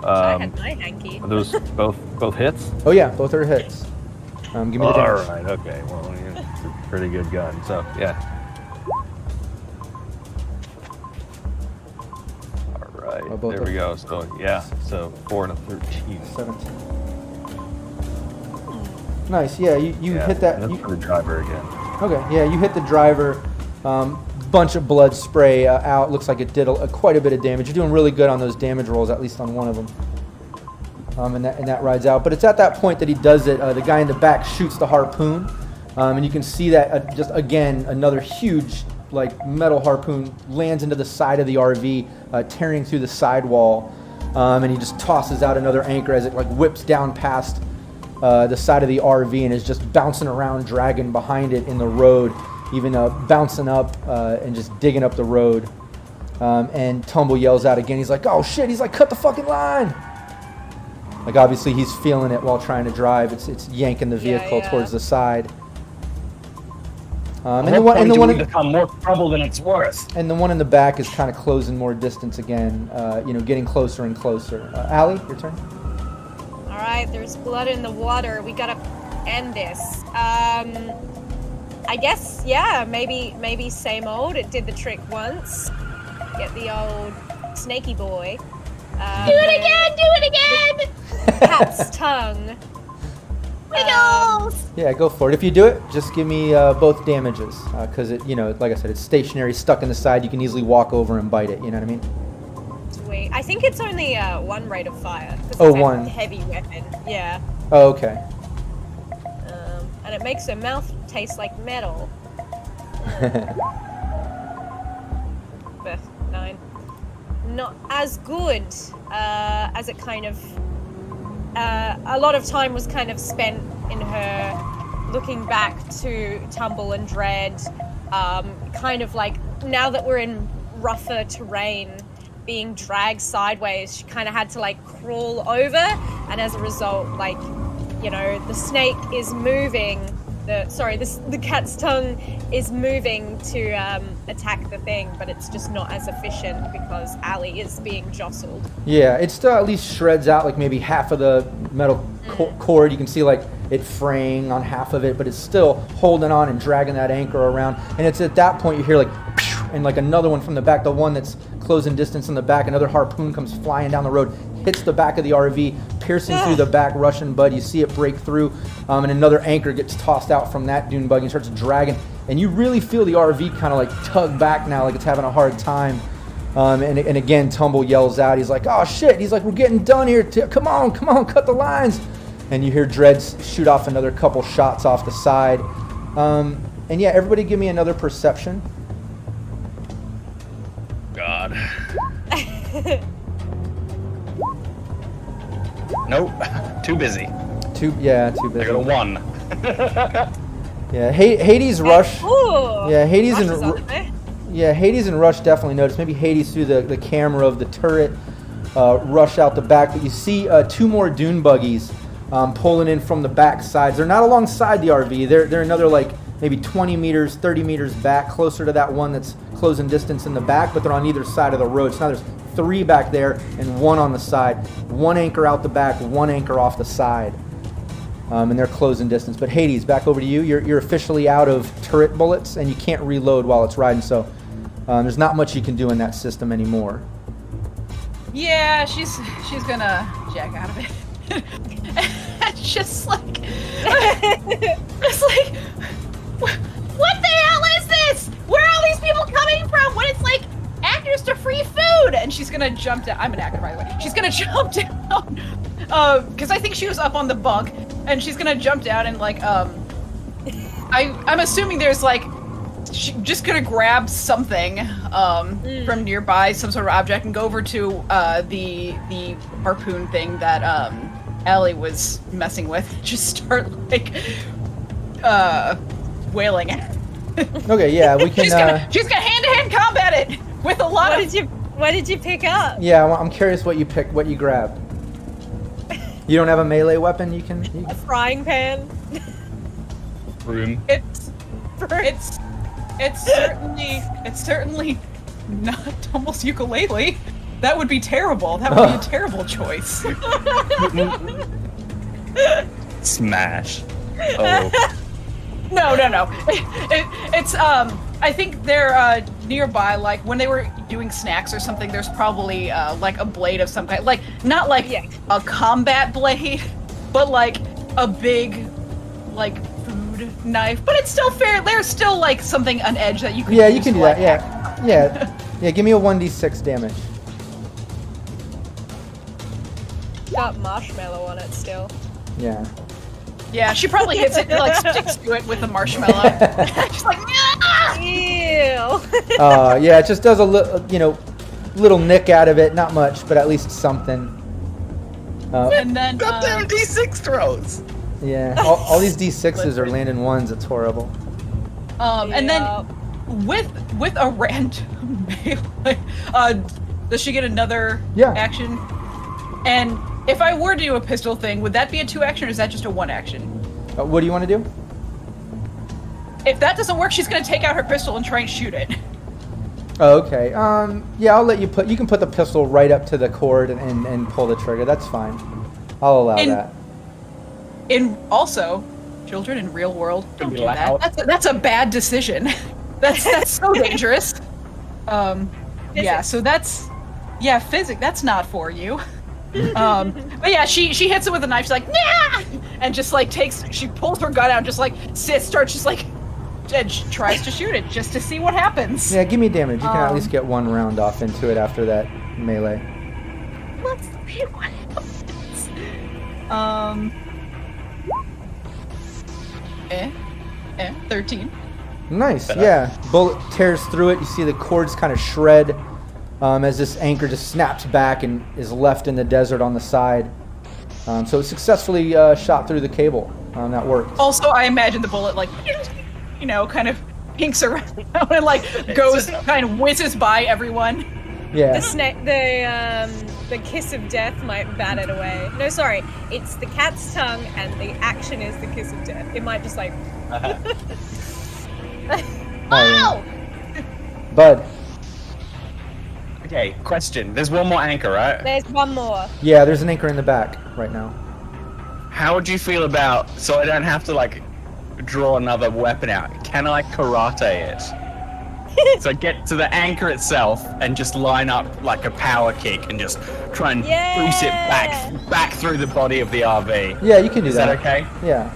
I had my hanky. are those both hits? Oh yeah, both are hits. Give me the damage. All right, okay. Well, it's a pretty good gun. So, yeah. All right, there we go. So, yeah, so 4 and a 13. 17. Nice. Yeah, you hit that. That's for the driver again. Okay. Yeah, you hit the driver. Bunch of blood spray out. Looks like it did quite a bit of damage. You're doing really good on those damage rolls, at least on one of them. And that rides out. But it's at that point that he does it. The guy in the back shoots the harpoon, and you can see that just again another huge like metal harpoon lands into the side of the RV, tearing through the sidewall, and he just tosses out another anchor as it like whips down past the side of the RV and is just bouncing around, dragging behind it in the road, even bouncing up and just digging up the road. And Tumble yells out again. He's like, "Oh shit!" He's like, "Cut the fucking line!" Like obviously he's feeling it while trying to drive. It's yanking the vehicle towards the side. And the one become more trouble than it's worth. And the one in the back is kind of closing more distance again. Getting closer and closer. Allie, your turn. All right, there's blood in the water. We gotta end this. I guess, yeah, maybe same old. It did the trick once. Get the old snaky boy. Do it again! Cat's tongue. Wiggles! Yeah, go for it. If you do it, just give me both damages, because it, like I said, it's stationary, stuck in the side. You can easily walk over and bite it. You know what I mean? Sweet. I think it's only one rate of fire. Oh, it's one. A heavy weapon. Yeah. Oh, okay. And it makes her mouth taste like metal. But 9. Not as good as it kind of. A lot of time was kind of spent in her looking back to Tumble and Dread, kind of like now that we're in rougher terrain, being dragged sideways, she kind of had to like crawl over, and as a result, like, the snake is moving. The cat's tongue is moving to attack the thing, but it's just not as efficient because Allie is being jostled. Yeah, it still at least shreds out like maybe half of the metal cord. You can see like it fraying on half of it, but it's still holding on and dragging that anchor around. And it's at that point you hear like, and like another one from the back, the one that's closing distance in the back, another harpoon comes flying down the road, hits the back of the RV, piercing through the back Russian bud. You see it break through, and another anchor gets tossed out from that dune buggy and starts dragging. And you really feel the RV kind of like tug back now, like it's having a hard time. And again, Tumble yells out. He's like, "Oh shit!" He's like, "We're getting done here. Come on, cut the lines." And you hear Dreads shoot off another couple shots off the side. And yeah, everybody give me another perception. God. Nope. Too busy. Too busy. I got a 1. Yeah, Hades rush. Ooh, Yeah, Hades Rush and is on there. yeah, Hades and Rush definitely notice. Maybe Hades through the camera of the turret, rush out the back. But you see 2 more dune buggies pulling in from the back sides. They're not alongside the RV. They're another like maybe 20 meters, 30 meters back, closer to that one that's closing distance in the back. But they're on either side of the road. So now there's 3 back there and 1 on the side. 1 anchor out the back, 1 anchor off the side. And they're closing distance. But Hades, back over to you. You're officially out of turret bullets, and you can't reload while it's riding. So there's not much you can do in that system anymore. Yeah, she's gonna jack out of it. It's just like, it's like, what the hell is this? Where are all these people coming from? When it's like actors to free food, and she's gonna jump down. I'm an actor, by the way. She's gonna jump down, because I think she was up on the bunk, and she's gonna jump down and like, I'm assuming there's like, she's just gonna grab something from nearby, some sort of object, and go over to the harpoon thing that Allie was messing with. Just start like wailing at. Okay, yeah, we can. She's gonna hand-to-hand combat it with a lot of. What did you pick up? Yeah, well, I'm curious what you picked, what you grabbed. You don't have a melee weapon you can. A frying pan. Broom. It's certainly not Tumble's ukulele. That would be terrible. That would be a terrible choice. Smash. Oh. No. It's I think they're nearby. Like when they were doing snacks or something, there's probably like a blade of some kind. Like not like a combat blade, but like a big like food knife, but it's still fair. There's still like something on edge that you can. Yeah, you can do that. Yeah. Give me a 1d6 damage. Got marshmallow on it still. Yeah. Yeah, she probably hits it and like sticks to it with a marshmallow. She's like, "Ah!" Ew. Yeah, it just does a little nick out of it. Not much, but at least something. And then Goddamn D6 throws. Yeah, all these D6s are landing ones. It's horrible. And then with a random melee, does she get another action? And if I were to do a pistol thing, would that be a 2 action or is that just a 1 action? What do you want to do? If that doesn't work, she's gonna take out her pistol and try and shoot it. Oh, okay. Yeah, I'll let you you can put the pistol right up to the cord and pull the trigger. That's fine. I'll allow that. Also, children in real world, don't do that. That's a bad decision. That's so dangerous. Yeah, so physics, that's not for you. But yeah, she hits it with a knife. She's like, nah! And just like she pulls her gun out, and just like starts just like, and she tries to shoot it just to see what happens. Yeah, give me damage. You can at least get 1 round off into it after that melee. Let's see what happens. 13. Nice. Yeah, bullet tears through it. You see the cords kind of shred. As this anchor just snaps back and is left in the desert on the side. So it successfully shot through the cable. That worked. Also, I imagine the bullet, like, kind of pinks around and, like, goes, kind of whizzes by everyone. Yeah. The kiss of death might bat it away. No, sorry. It's the cat's tongue and the action is the kiss of death. It might just, like... Oh! Bud. Okay, question. There's one more anchor, right? There's one more. Yeah, there's an anchor in the back right now. How would you feel about, so I don't have to, like, draw another weapon out, can I karate it? So get to the anchor itself and just line up like a power kick and just try and boost it back through the body of the RV. Yeah, you can do Is that. that okay? Yeah.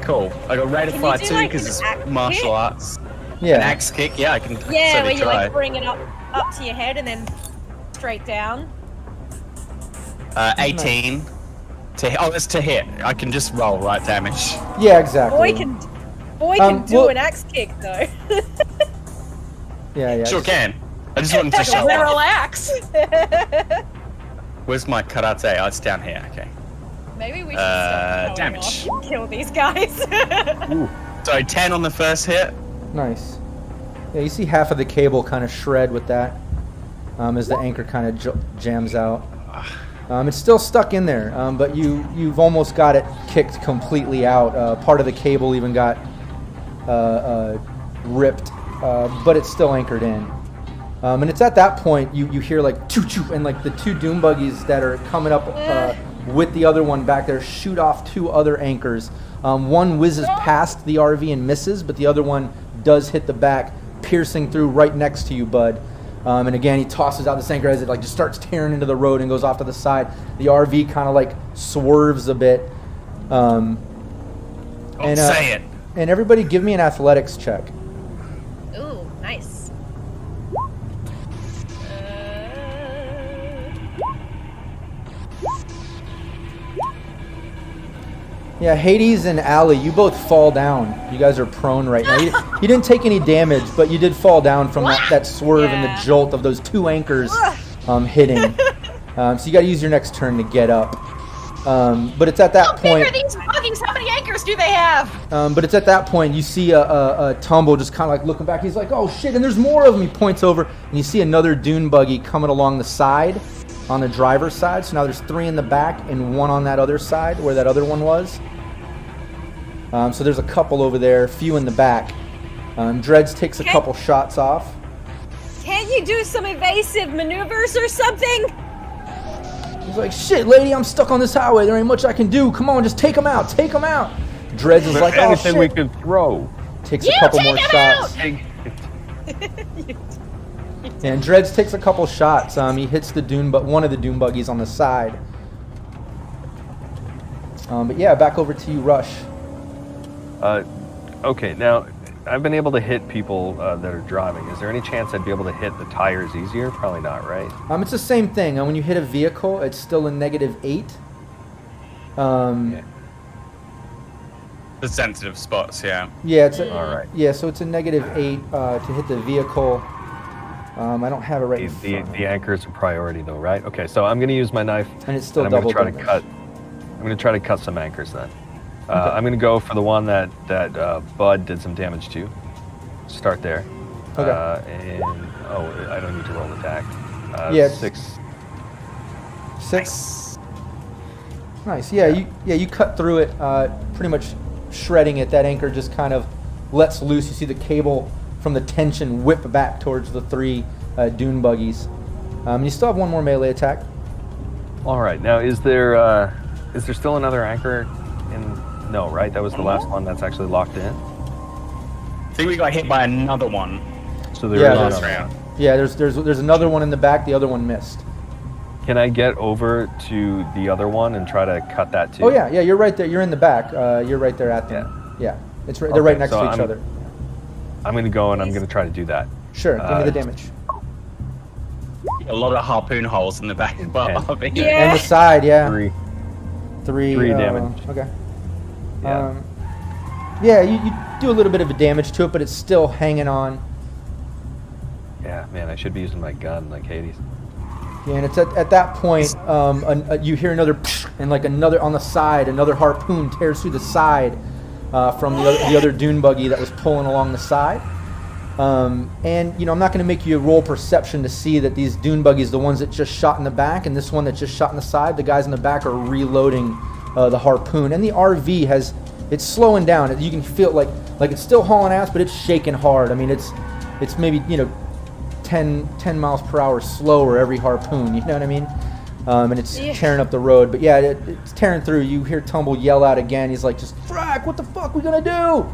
Cool. I got ready to Can fight you do, too like, because an it's axe martial kick? arts. Yeah. An axe kick? Yeah, I can Yeah, certainly where you try. like bring it up to your head and then straight down. 18. That's to hit. I can just roll, right, damage. Yeah, exactly. Boy can do an axe kick though. Yeah. Sure can. I just wanted to show Then off. relax. Where's my karate? Oh, it's down here. Okay. Maybe we should stop showing damage. off and kill these guys. So 10 on the first hit. Nice. Yeah, you see half of the cable kind of shred with that as the anchor kind of jams out. It's still stuck in there, but you've almost got it kicked completely out. Part of the cable even got ripped, but it's still anchored in. And it's at that point you hear like choo choo, and like the 2 doom buggies that are coming up with the other one back there shoot off 2 other anchors. One whizzes past the RV and misses, but the other one does hit the back, piercing through right next to you, Bud. And again, he tosses out this anchor as it like just starts tearing into the road and goes off to the side. The RV kind of like swerves a bit. Say it. And everybody, give me an athletics check. Ooh, nice. Yeah, Hades and Allie, you both fall down. You guys are prone right now. You didn't take any damage, but you did fall down from that swerve and the jolt of those 2 anchors hitting. So you got to use your next turn to get up. But it's at that point. How big are these buggies? How many anchors do they have? But it's at that point you see a Tumble just kind of like looking back. He's like, "Oh shit!" And there's more of them. He points over and you see another dune buggy coming along the side, on the driver's side. So now there's 3 in the back and 1 on that other side where that other one was. So there's a couple over there, few in the back. Dreads takes a couple shots off. Can't you do some evasive maneuvers or something? He's like, "Shit, lady, I'm stuck on this highway. There ain't much I can do. Come on, just take them out. Take them out." Dreads is like, "Oh Anything shit." we could throw. Takes a couple more shots. And Dreads takes a couple shots. He hits one of the dune buggies on the side. But yeah, back over to you, Rush. Okay, now I've been able to hit people that are driving. Is there any chance I'd be able to hit the tires easier? Probably not, right? It's the same thing. When you hit a vehicle, it's still a -8. Yeah. The sensitive spots, yeah. Yeah, it's a, All right. Yeah, so it's a -8 to hit the vehicle. I don't have it right in front. The anchor is a priority, though, right? Okay, so I'm going to use my knife. And it's still I'm double going to damage. I'm going to try to cut some anchors then. Okay. I'm going to go for the one that Bud did some damage to. Start there. Okay. And I don't need to roll attack. Yeah, 6. 6. Nice. Yeah, you cut through it, pretty much shredding it. That anchor just kind of lets loose. You see the cable from the tension whip back towards the 3 dune buggies. You still have one more melee attack. All right. Now, is there still another anchor in? No, right? That was the last one that's actually locked in. I think we got hit by another one. So there Yeah, is last another round. one. Yeah, there's another one in the back. The other one missed. Can I get over to the other one and try to cut that too? Oh yeah, you're right there. You're in the back. You're right there at them. Yeah, it's right. They're right next to each other. I'm going to go and I'm going to try to do that. Sure, give me the damage. A lot of harpoon holes in the back. But Yeah. And the side, yeah. 3. 3 damage. Okay. Yeah. Yeah, you do a little bit of a damage to it, but it's still hanging on. Yeah, man, I should be using my gun like Hades. Yeah, and it's at that point you hear another and like another on the side, another harpoon tears through the side from the other dune buggy that was pulling along the side. And I'm not going to make you roll perception to see that these dune buggies, the ones that just shot in the back, and this one that just shot in the side, the guys in the back are reloading the harpoon, and the RV it's slowing down. You can feel like it's still hauling ass, but it's shaking hard. I mean, it's maybe 10 miles per hour slower every harpoon. You know what I mean? And it's tearing up the road. But yeah, it's tearing through. You hear Tumble yell out again. He's like, "Just frack! What the fuck we gonna do?"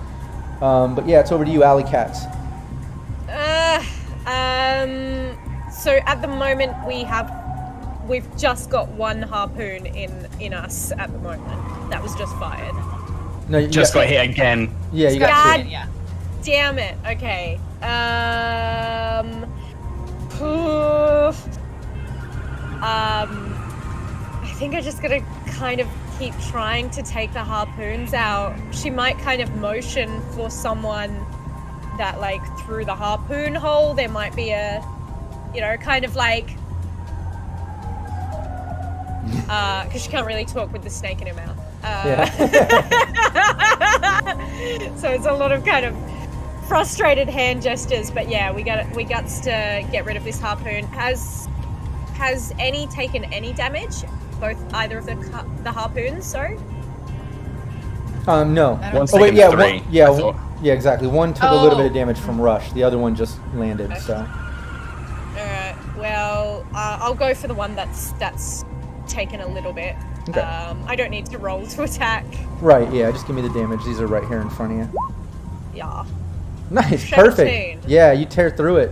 But yeah, it's over to you, Alley Cats. So at the moment we've just got one harpoon in us at the moment. That was just fired. No, you just got hit again. Yeah, you got God two. Yeah. damn it. Okay. I think I'm just gonna kind of keep trying to take the harpoons out. She might kind of motion for someone that like through the harpoon hole there might be a kind of like because she can't really talk with the snake in her mouth. So it's a lot of kind of frustrated hand gestures, but yeah, we got to get rid of this harpoon. Has any taken any damage? Either of the harpoons, sorry? No. One Oh wait, second, yeah, 3. yeah, exactly. One took a little bit of damage from rush. The other one just landed. Okay. So. Alright. Well, I'll go for the one that's taken a little bit. Okay. I don't need to roll to attack. Right. Yeah. Just give me the damage. These are right here in front of you. Yeah. Nice. 17. Perfect. Yeah, you tear through it.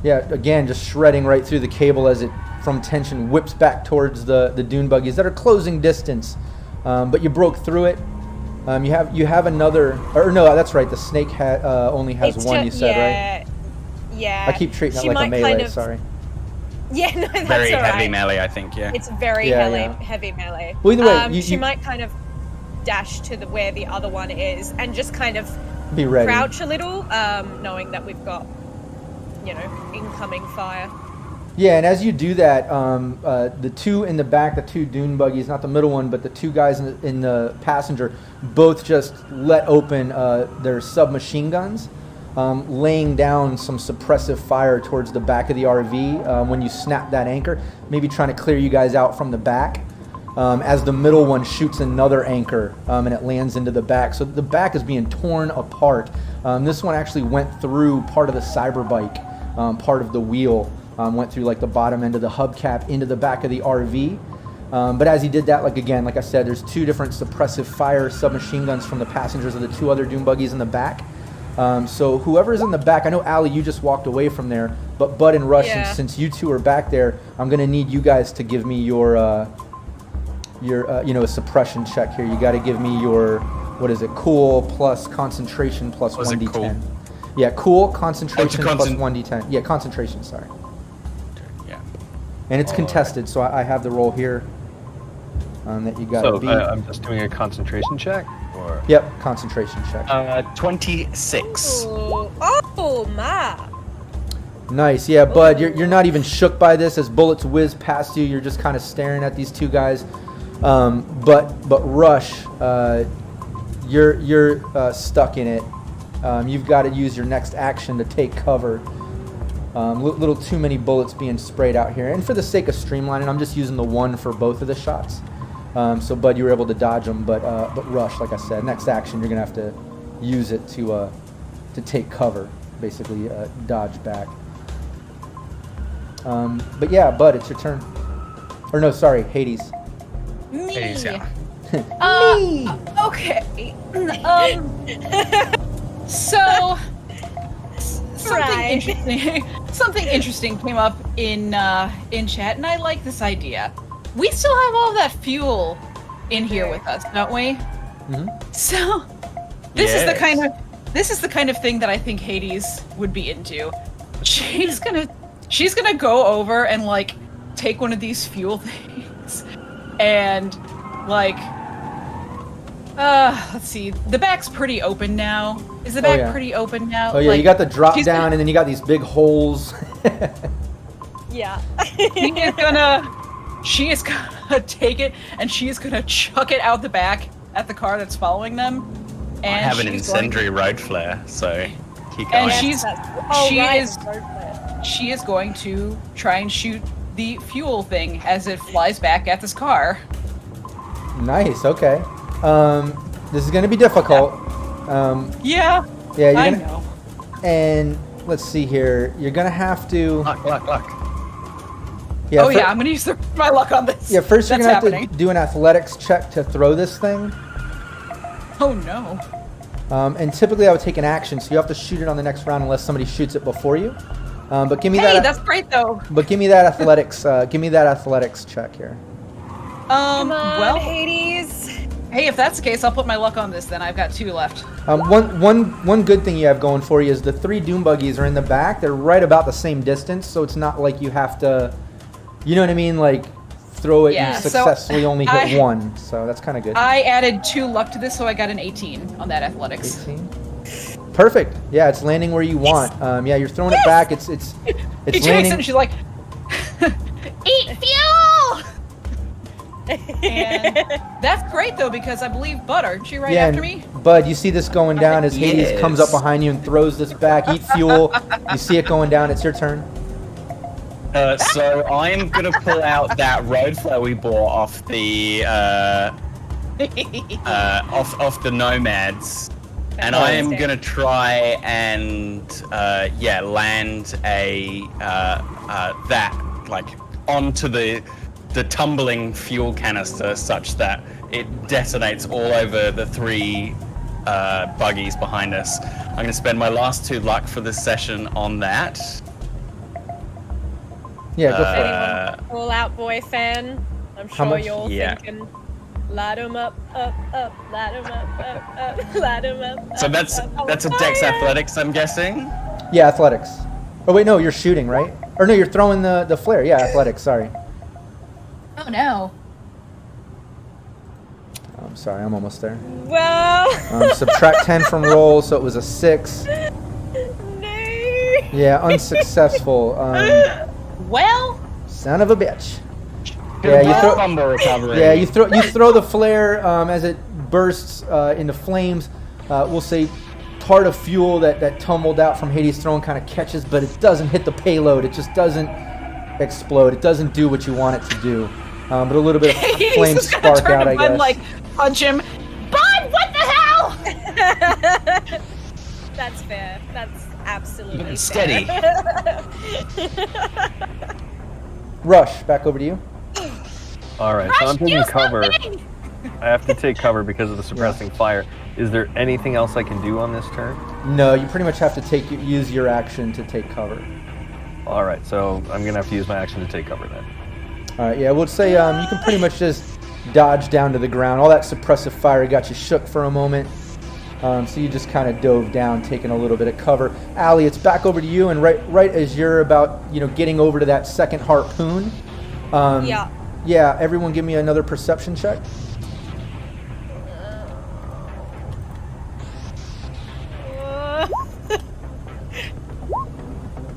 Yeah. Again, just shredding right through the cable as it from tension whips back towards the dune buggies that are closing distance. But you broke through it. You have another, or no, that's right. The snake only has It's one. You said right. Yeah. I keep treating it She like a might melee. kind of- Sorry. Yeah, no, that's Very all right. heavy melee, I think, yeah. It's very Yeah, heavy melee. Well, either way, she might kind of dash to where the other one is and just kind of Be ready. crouch a little, knowing that we've got, incoming fire. Yeah, and as you do that, the two in the back, the two dune buggies, not the middle one, but the two guys in the passenger, both just let open their submachine guns, laying down some suppressive fire towards the back of the RV when you snap that anchor, maybe trying to clear you guys out from the back. As the middle one shoots another anchor and it lands into the back. So the back is being torn apart. This one actually went through part of the cyberbike, part of the wheel. Went through like the bottom end of the hubcap into the back of the RV. But as he did that, like I said, there's two different suppressive fire submachine guns from the passengers of the two other dune buggies in the back. So whoever's in the back, I know Allie, you just walked away from there, but Bud and Rush, since you two are back there, I'm gonna need you guys to give me your a suppression check here. You got to give me your what is it? Cool plus concentration plus Was it 1d10. cool? Yeah, cool, concentration plus concent- 1d10. Yeah, concentration, sorry. Yeah. And it's contested, so I have the roll here that you got to So beat. I'm just doing a concentration check? Or? Yep, concentration check. 26. Oh my. Nice, yeah, Bud, you're not even shook by this as bullets whiz past you. You're just kind of staring at these two guys. But Rush, you're stuck in it. You've got to use your next action to take cover. Little too many bullets being sprayed out here. And for the sake of streamlining, I'm just using the one for both of the shots. So Bud, you were able to dodge them, but Rush, like I said, next action you're gonna have to use it to take cover, basically dodge back. But yeah, Bud, it's your turn. Or no, sorry, Hades. Me. Hades, yeah. Okay. So something interesting came up in chat, and I like this idea. We still have all that fuel in here with us, don't we? Mm-hmm. So this is the kind of thing that I think Hades would be into. She's gonna go over and like take one of these fuel things and like let's see, the back's pretty open now. Is the back pretty open now? Oh yeah, like, you got the drop down and then you got these big holes. Yeah. She is gonna take it and she is gonna chuck it out the back at the car that's following them. And I have an incendiary road flare, so keep going. And she is going to try and shoot the fuel thing as it flies back at this car. Nice. Okay. This is gonna be difficult. Yeah. Yeah. I know. And let's see here. You're gonna have to. Luck. Yeah. I'm gonna use my luck on this. Yeah. First, you're That's gonna have happening. to do an athletics check to throw this thing. Oh no. And typically, I would take an action, so you have to shoot it on the next round unless somebody shoots it before you. But give me that. That's great though. But give me that athletics. Give me that athletics check here. Come on, well, Hades. hey, if that's the case, I'll put my luck on this. Then I've got 2 left. One good thing you have going for you is the 3 doom buggies are in the back. They're right about the same distance, so it's not like you have to, you know what I mean, like throw it and successfully only hit 1. So that's kind of good. I added 2 luck to this, so I got an 18 on that athletics. 18. Perfect. Yeah, it's landing where you want. Yeah, you're throwing it back. It's He takes landing. it and she's like, eat fuel! And that's great though, because I believe Bud, aren't you right after me? Bud, you see this going down as Hades Yes. comes up behind you and throws this back. Eat fuel. You see it going down. It's your turn. So I'm gonna pull out that road flare we bought off the off the Nomads, and I am gonna try and land a that like onto the tumbling fuel canister such that it detonates all over the 3 buggies behind us. I'm gonna spend my last 2 luck for this session on that. Yeah, go for it. All Out Boy fan. I'm How sure much? you're all Yeah. thinking, light 'em up, light 'em up, light 'em up. So that's a Dex Athletics, I'm guessing. Yeah, athletics. Oh wait, no, you're shooting, right? Or no, you're throwing the flare. Yeah, athletics. Sorry. Oh no. I'm sorry, I'm almost there. Well, Subtract 10 from roll, so it was a 6. no. Yeah, unsuccessful. Well, Son of a bitch. Yeah, you throw. Fumble recovery. Yeah, you throw the flare as it bursts into flames. We'll say part of fuel that tumbled out from Hades' throwing kind of catches, but it doesn't hit the payload. It just doesn't explode. It doesn't do what you want it to do. But a little bit of flame he's gonna spark turn out, to I Bud, guess. like punch him. Bud, what the hell? That's fair. That's absolutely fair. Steady. Rush, back over to you. All right, so I'm taking cover. I have to take cover because of the suppressing fire. Is there anything else I can do on this turn? No, you pretty much have to use your action to take cover. All right, so I'm gonna have to use my action to take cover then. All right, yeah, we'll say you can pretty much just dodge down to the ground. All that suppressive fire got you shook for a moment. So you just kind of dove down, taking a little bit of cover. Allie, it's back over to you, and right as you're about, getting over to that second harpoon. Yeah, everyone give me another perception check.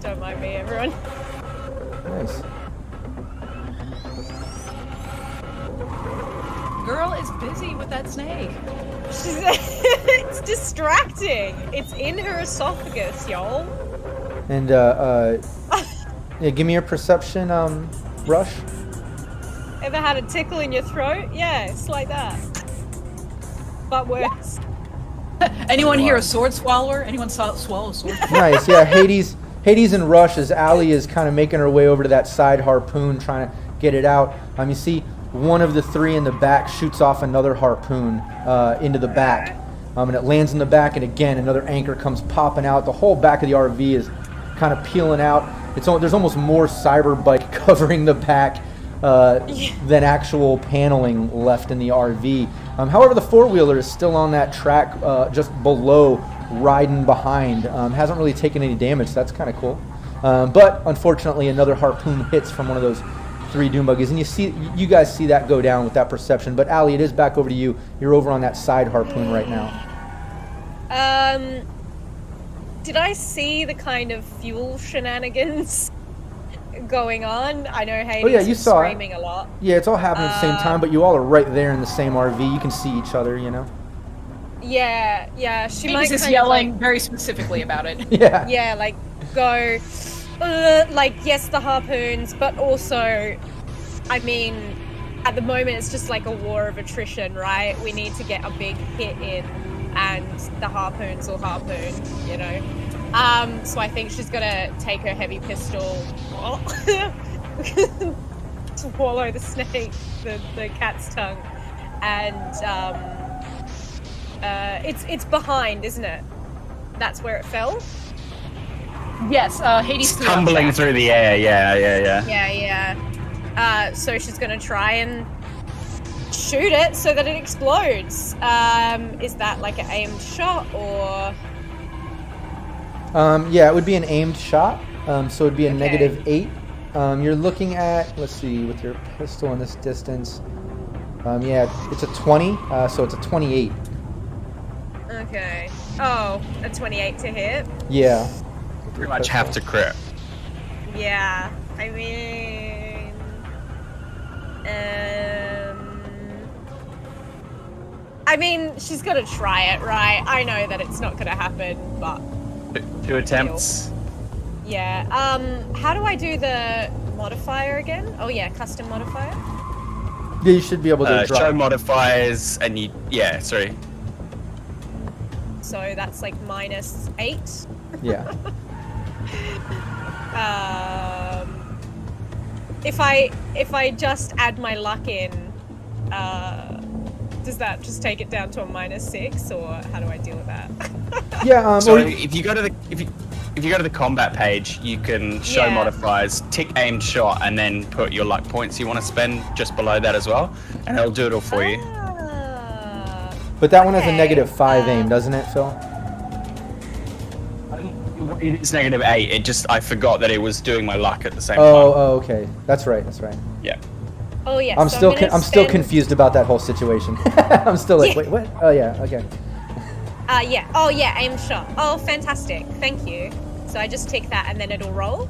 Don't mind me, everyone. Nice. Girl is busy with that snake. It's distracting. It's in her esophagus, y'all. And yeah, give me your perception, Rush. Ever had a tickle in your throat? Yeah, it's like that. But worse. Anyone here a sword swallower? Anyone swallow a sword? Nice, yeah. Hades and Rush, as Allie is kind of making her way over to that side harpoon, trying to get it out. You see one of the three in the back shoots off another harpoon into the back, and it lands in the back, and again another anchor comes popping out. The whole back of the RV is kind of peeling out. There's almost more Cyberbike covering the back than actual paneling left in the RV. However, the four-wheeler is still on that track just below, riding behind. Hasn't really taken any damage, so that's kind of cool. But unfortunately, another harpoon hits from one of those 3 doom buggies, and you guys see that go down with that perception. But Allie, it is back over to you. You're over on that side harpoon right now. Did I see the kind of fuel shenanigans going on? I know Hades was screaming a lot. Yeah, it's all happening at the same time, but you all are right there in the same RV. You can see each other, Yeah, she might Hades is yelling very specifically about it. Yeah. Yeah, like, go, yes, the harpoons, but also, I mean, at the moment it's just like a war of attrition, right? We need to get a big hit in, and the harpoons will harpoon, So I think she's gonna take her heavy pistol, swallow the snake, the cat's tongue, and it's behind, isn't it? That's where it fell. Yes, Hades threw tumbling up through the air. Yeah. So she's gonna try and shoot it so that it explodes. Is that like an aimed shot or? Yeah, it would be an aimed shot. So it'd be a -8. You're looking at, let's see, with your pistol in this distance. Yeah, it's a 20. So it's a 28. Okay. Oh, a 28 to hit. Yeah. Pretty much have to crit. Yeah, I mean, she's gonna try it, right? I know that it's not gonna happen, but 2 attempts. Yeah. How do I do the modifier again? Oh yeah, custom modifier. Yeah, you should be able to drop. Show modifiers, and sorry. So that's like -8. Yeah. If I just add my luck in, does that just take it down to a -6, or how do I deal with that? Yeah. So if you go to the combat page, you can show modifiers, tick aimed shot, and then put your luck points you want to spend just below that as well, and it'll do it all for you. But that one has a -5 aim, doesn't it, Phil? It's -8. I forgot that it was doing my luck at the same time. Oh, okay. That's right. Yeah. Oh yeah. I'm still confused about that whole situation. I'm still like, wait, what? Oh yeah, okay. Yeah. Oh yeah, aim shot. Oh, fantastic. Thank you. So I just tick that and then it'll roll?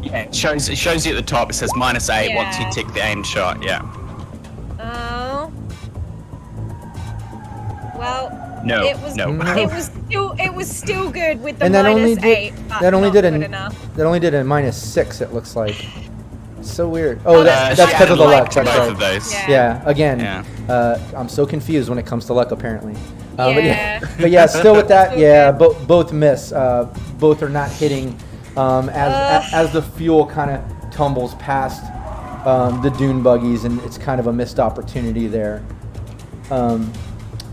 Yeah, it shows you at the top. It says -8 once you tick the aim shot. Yeah. Oh. Well. No. It was still good with the And that only -8. that only did a -6. It looks like. So weird. Oh, that's because of the luck. That's both right. of those. Yeah. Again, I'm so confused when it comes to luck. Apparently. Yeah. But yeah, still with that. Yeah, both miss. Both are not hitting. As the fuel kind of tumbles past the dune buggies, and it's kind of a missed opportunity there.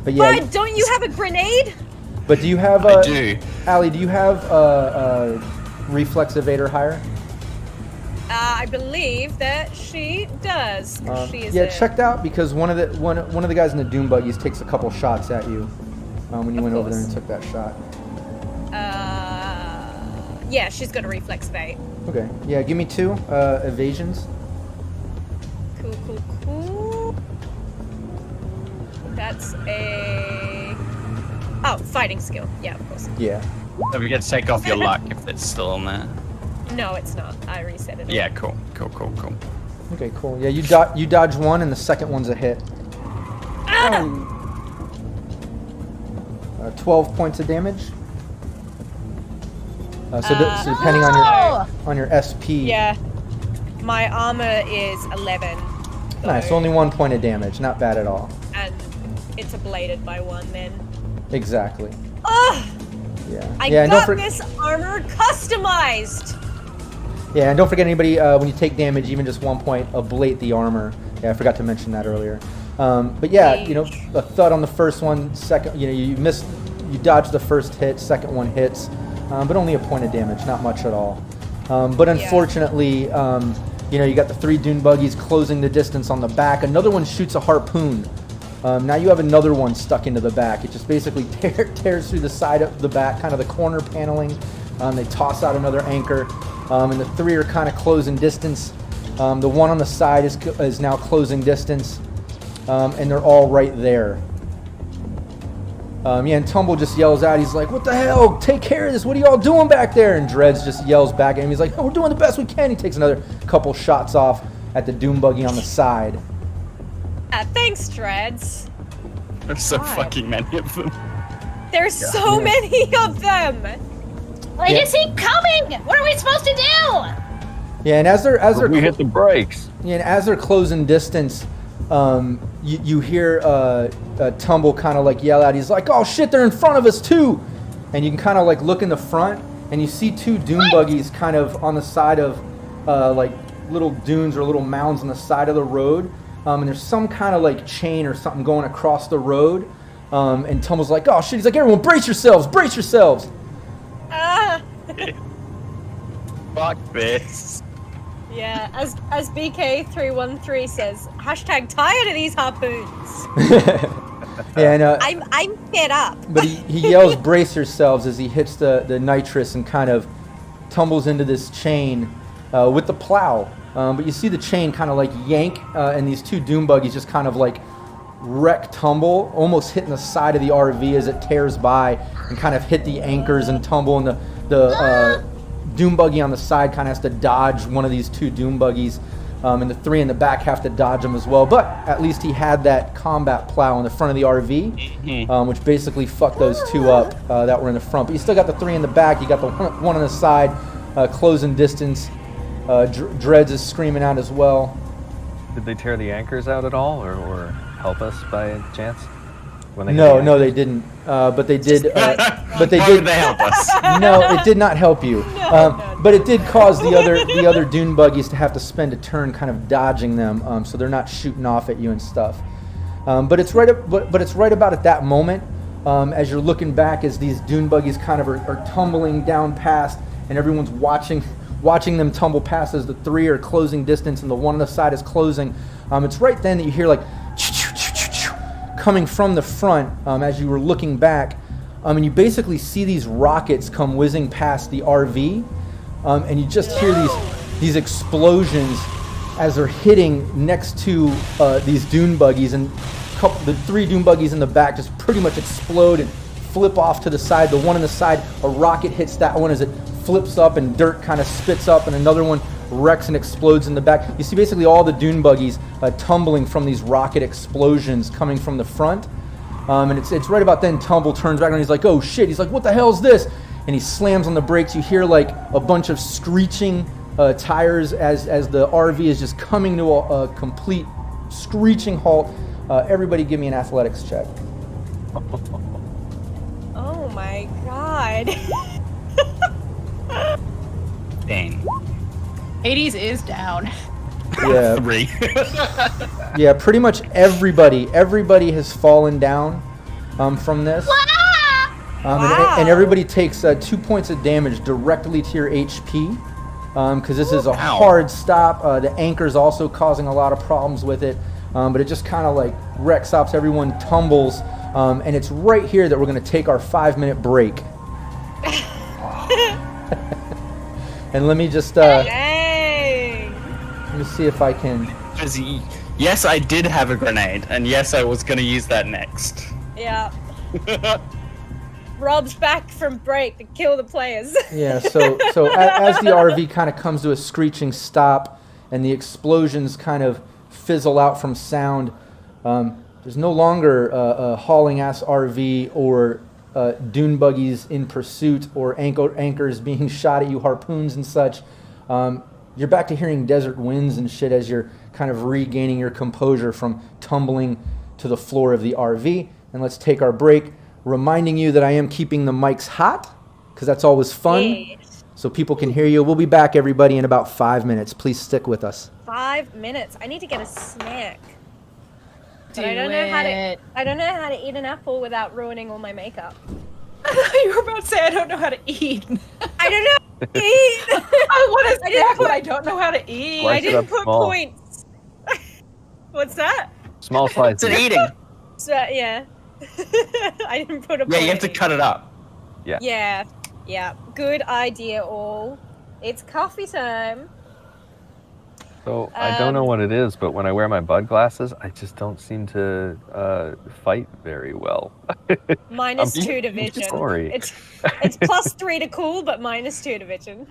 But yeah. But don't you have a grenade? But do you have I do. Allie, do you have reflex evader higher? I believe that she does. She is checked out because one of the guys in the doom buggies takes a couple shots at you. when you went over there and took that shot. Yeah, she's got a reflex bait. Okay. Yeah, give me 2 evasions. Cool. That's a... Oh, fighting skill. Yeah, of course. Yeah. Don't forget to take off your luck if it's still on there. No, it's not. I reset it. Yeah, cool. Okay, cool. Yeah, you dodge 1 and the second one's a hit. 12 points of damage. So depending on your SP. Yeah. My armor is 11. So Nice, only 1 point of damage. Not bad at all. And it's ablated by 1 then. Exactly. Ugh! Yeah. I Yeah, got this armor customized! Yeah, and don't forget anybody, when you take damage, even just 1 point, ablate the armor. Yeah, I forgot to mention that earlier. But yeah, you know, a thud on the first one, second, you know, you dodge the first hit, second one hits, but only a point of damage, not much at all. But unfortunately, you know, you got the 3 dune buggies closing the distance on the back. Another one shoots a harpoon. Now you have another one stuck into the back. It just basically tears through the side of the back, kind of the corner paneling. They toss out another anchor, and the 3 are kind of closing distance. The one on the side is now closing distance, and they're all right there. Yeah, and Tumble just yells out, he's like, "What the hell? Take care of this. What are y'all doing back there?" And Dreads just yells back at him. He's like, "Oh, we're doing the best we can." He takes another couple shots off at the Doom Buggy on the side. Thanks, Dreads. There's so fucking many of them. There's so many of them! They just keep coming! What are we supposed to do? Yeah, and as they're We hit the brakes. Yeah, and as they're closing distance, you hear Tumble kind of like yell out. He's like, "Oh shit, they're in front of us too!" And you can kind of like look in the front, and you see 2 Doom Buggies kind of on the side of like little dunes or little mounds on the side of the road. And there's some kind of like chain or something going across the road. And Tumble's like, "Oh shit!" He's like, "Everyone, brace yourselves! Brace yourselves!" Fuck this. Yeah, as BK313 says, # tired of these harpoons. Yeah, and, I'm fed up. but he yells, "Brace yourselves!" as he hits the nitrous and kind of tumbles into this chain with the plow. But you see the chain kind of like yank, and these 2 Doom Buggies just kind of like wreck Tumble, almost hitting the side of the RV as it tears by, and kind of hit the anchors and Tumble, and the Doom Buggy on the side kind of has to dodge one of these 2 Doom Buggies, and the 3 in the back have to dodge them as well. But at least he had that combat plow in the front of the RV, which basically fucked those 2 up that were in the front. But you still got the 3 in the back. You got the one on the side, closing distance. Dreads is screaming out as well. Did they tear the anchors out at all, or help us by chance? When they No, they didn't. But they did. But they Why did. would they help us? No, it did not help you. But it did cause the other Dune Buggies to have to spend a turn kind of dodging them, so they're not shooting off at you and stuff. But it's right. But it's right about at that moment, as you're looking back, as these Dune Buggies kind of are tumbling down past, and everyone's watching them tumble past as the 3 are closing distance and the one on the side is closing. It's right then that you hear like coming from the front as you were looking back, and you basically see these rockets come whizzing past the RV, and you just hear these explosions as they're hitting next to these Dune Buggies, and the 3 Dune Buggies in the back just pretty much explode and flip off to the side. The one on the side, a rocket hits that one as it flips up and dirt kind of spits up, and another one wrecks and explodes in the back. You see basically all the Dune Buggies tumbling from these rocket explosions coming from the front. And it's right about then Tumble turns back and he's like, "Oh shit." He's like, "What the hell's this?" And he slams on the brakes. You hear like a bunch of screeching tires as the RV is just coming to a complete screeching halt. Everybody give me an athletics check. Oh my god. Dang. Hades is down. Yeah. 3. Yeah, pretty much everybody has fallen down from this. And everybody takes 2 points of damage directly to your HP, because this is a hard stop. The anchor's also causing a lot of problems with it, but it just kind of like wreck stops. Everyone tumbles And it's right here that we're going to take our 5-minute break. And let me just let me see if I can. Yes, I did have a grenade, and yes, I was going to use that next. Yeah. Rob's back from break to kill the players. Yeah, so as the RV kind of comes to a screeching stop and the explosions kind of fizzle out from sound, there's no longer a hauling-ass RV or dune buggies in pursuit or anchors being shot at you, harpoons and such. You're back to hearing desert winds and shit as you're kind of regaining your composure from tumbling to the floor of the RV. And let's take our break, reminding you that I am keeping the mics hot, because that's always fun, Yes. so people can hear you. We'll be back, everybody, in about 5 minutes. Please stick with us. 5 minutes. I need to get a snack. But Do I don't know how to eat an apple without ruining all my makeup. You were about to say I don't know how to eat. I don't know how to eat. I want to I didn't snack, put- but I don't know how to eat. Slice I it didn't up put small. points. What's that? Small It's slices. an eating. So, yeah. I didn't put a Yeah, point. you have to cut it up. Yeah. Yeah. Good idea, all. It's coffee time. So I don't know what it is, but when I wear my bud glasses, I just don't seem to fight very well. Minus I'm 2 to vision. sorry. It's +3 to cool, but -2 to vision.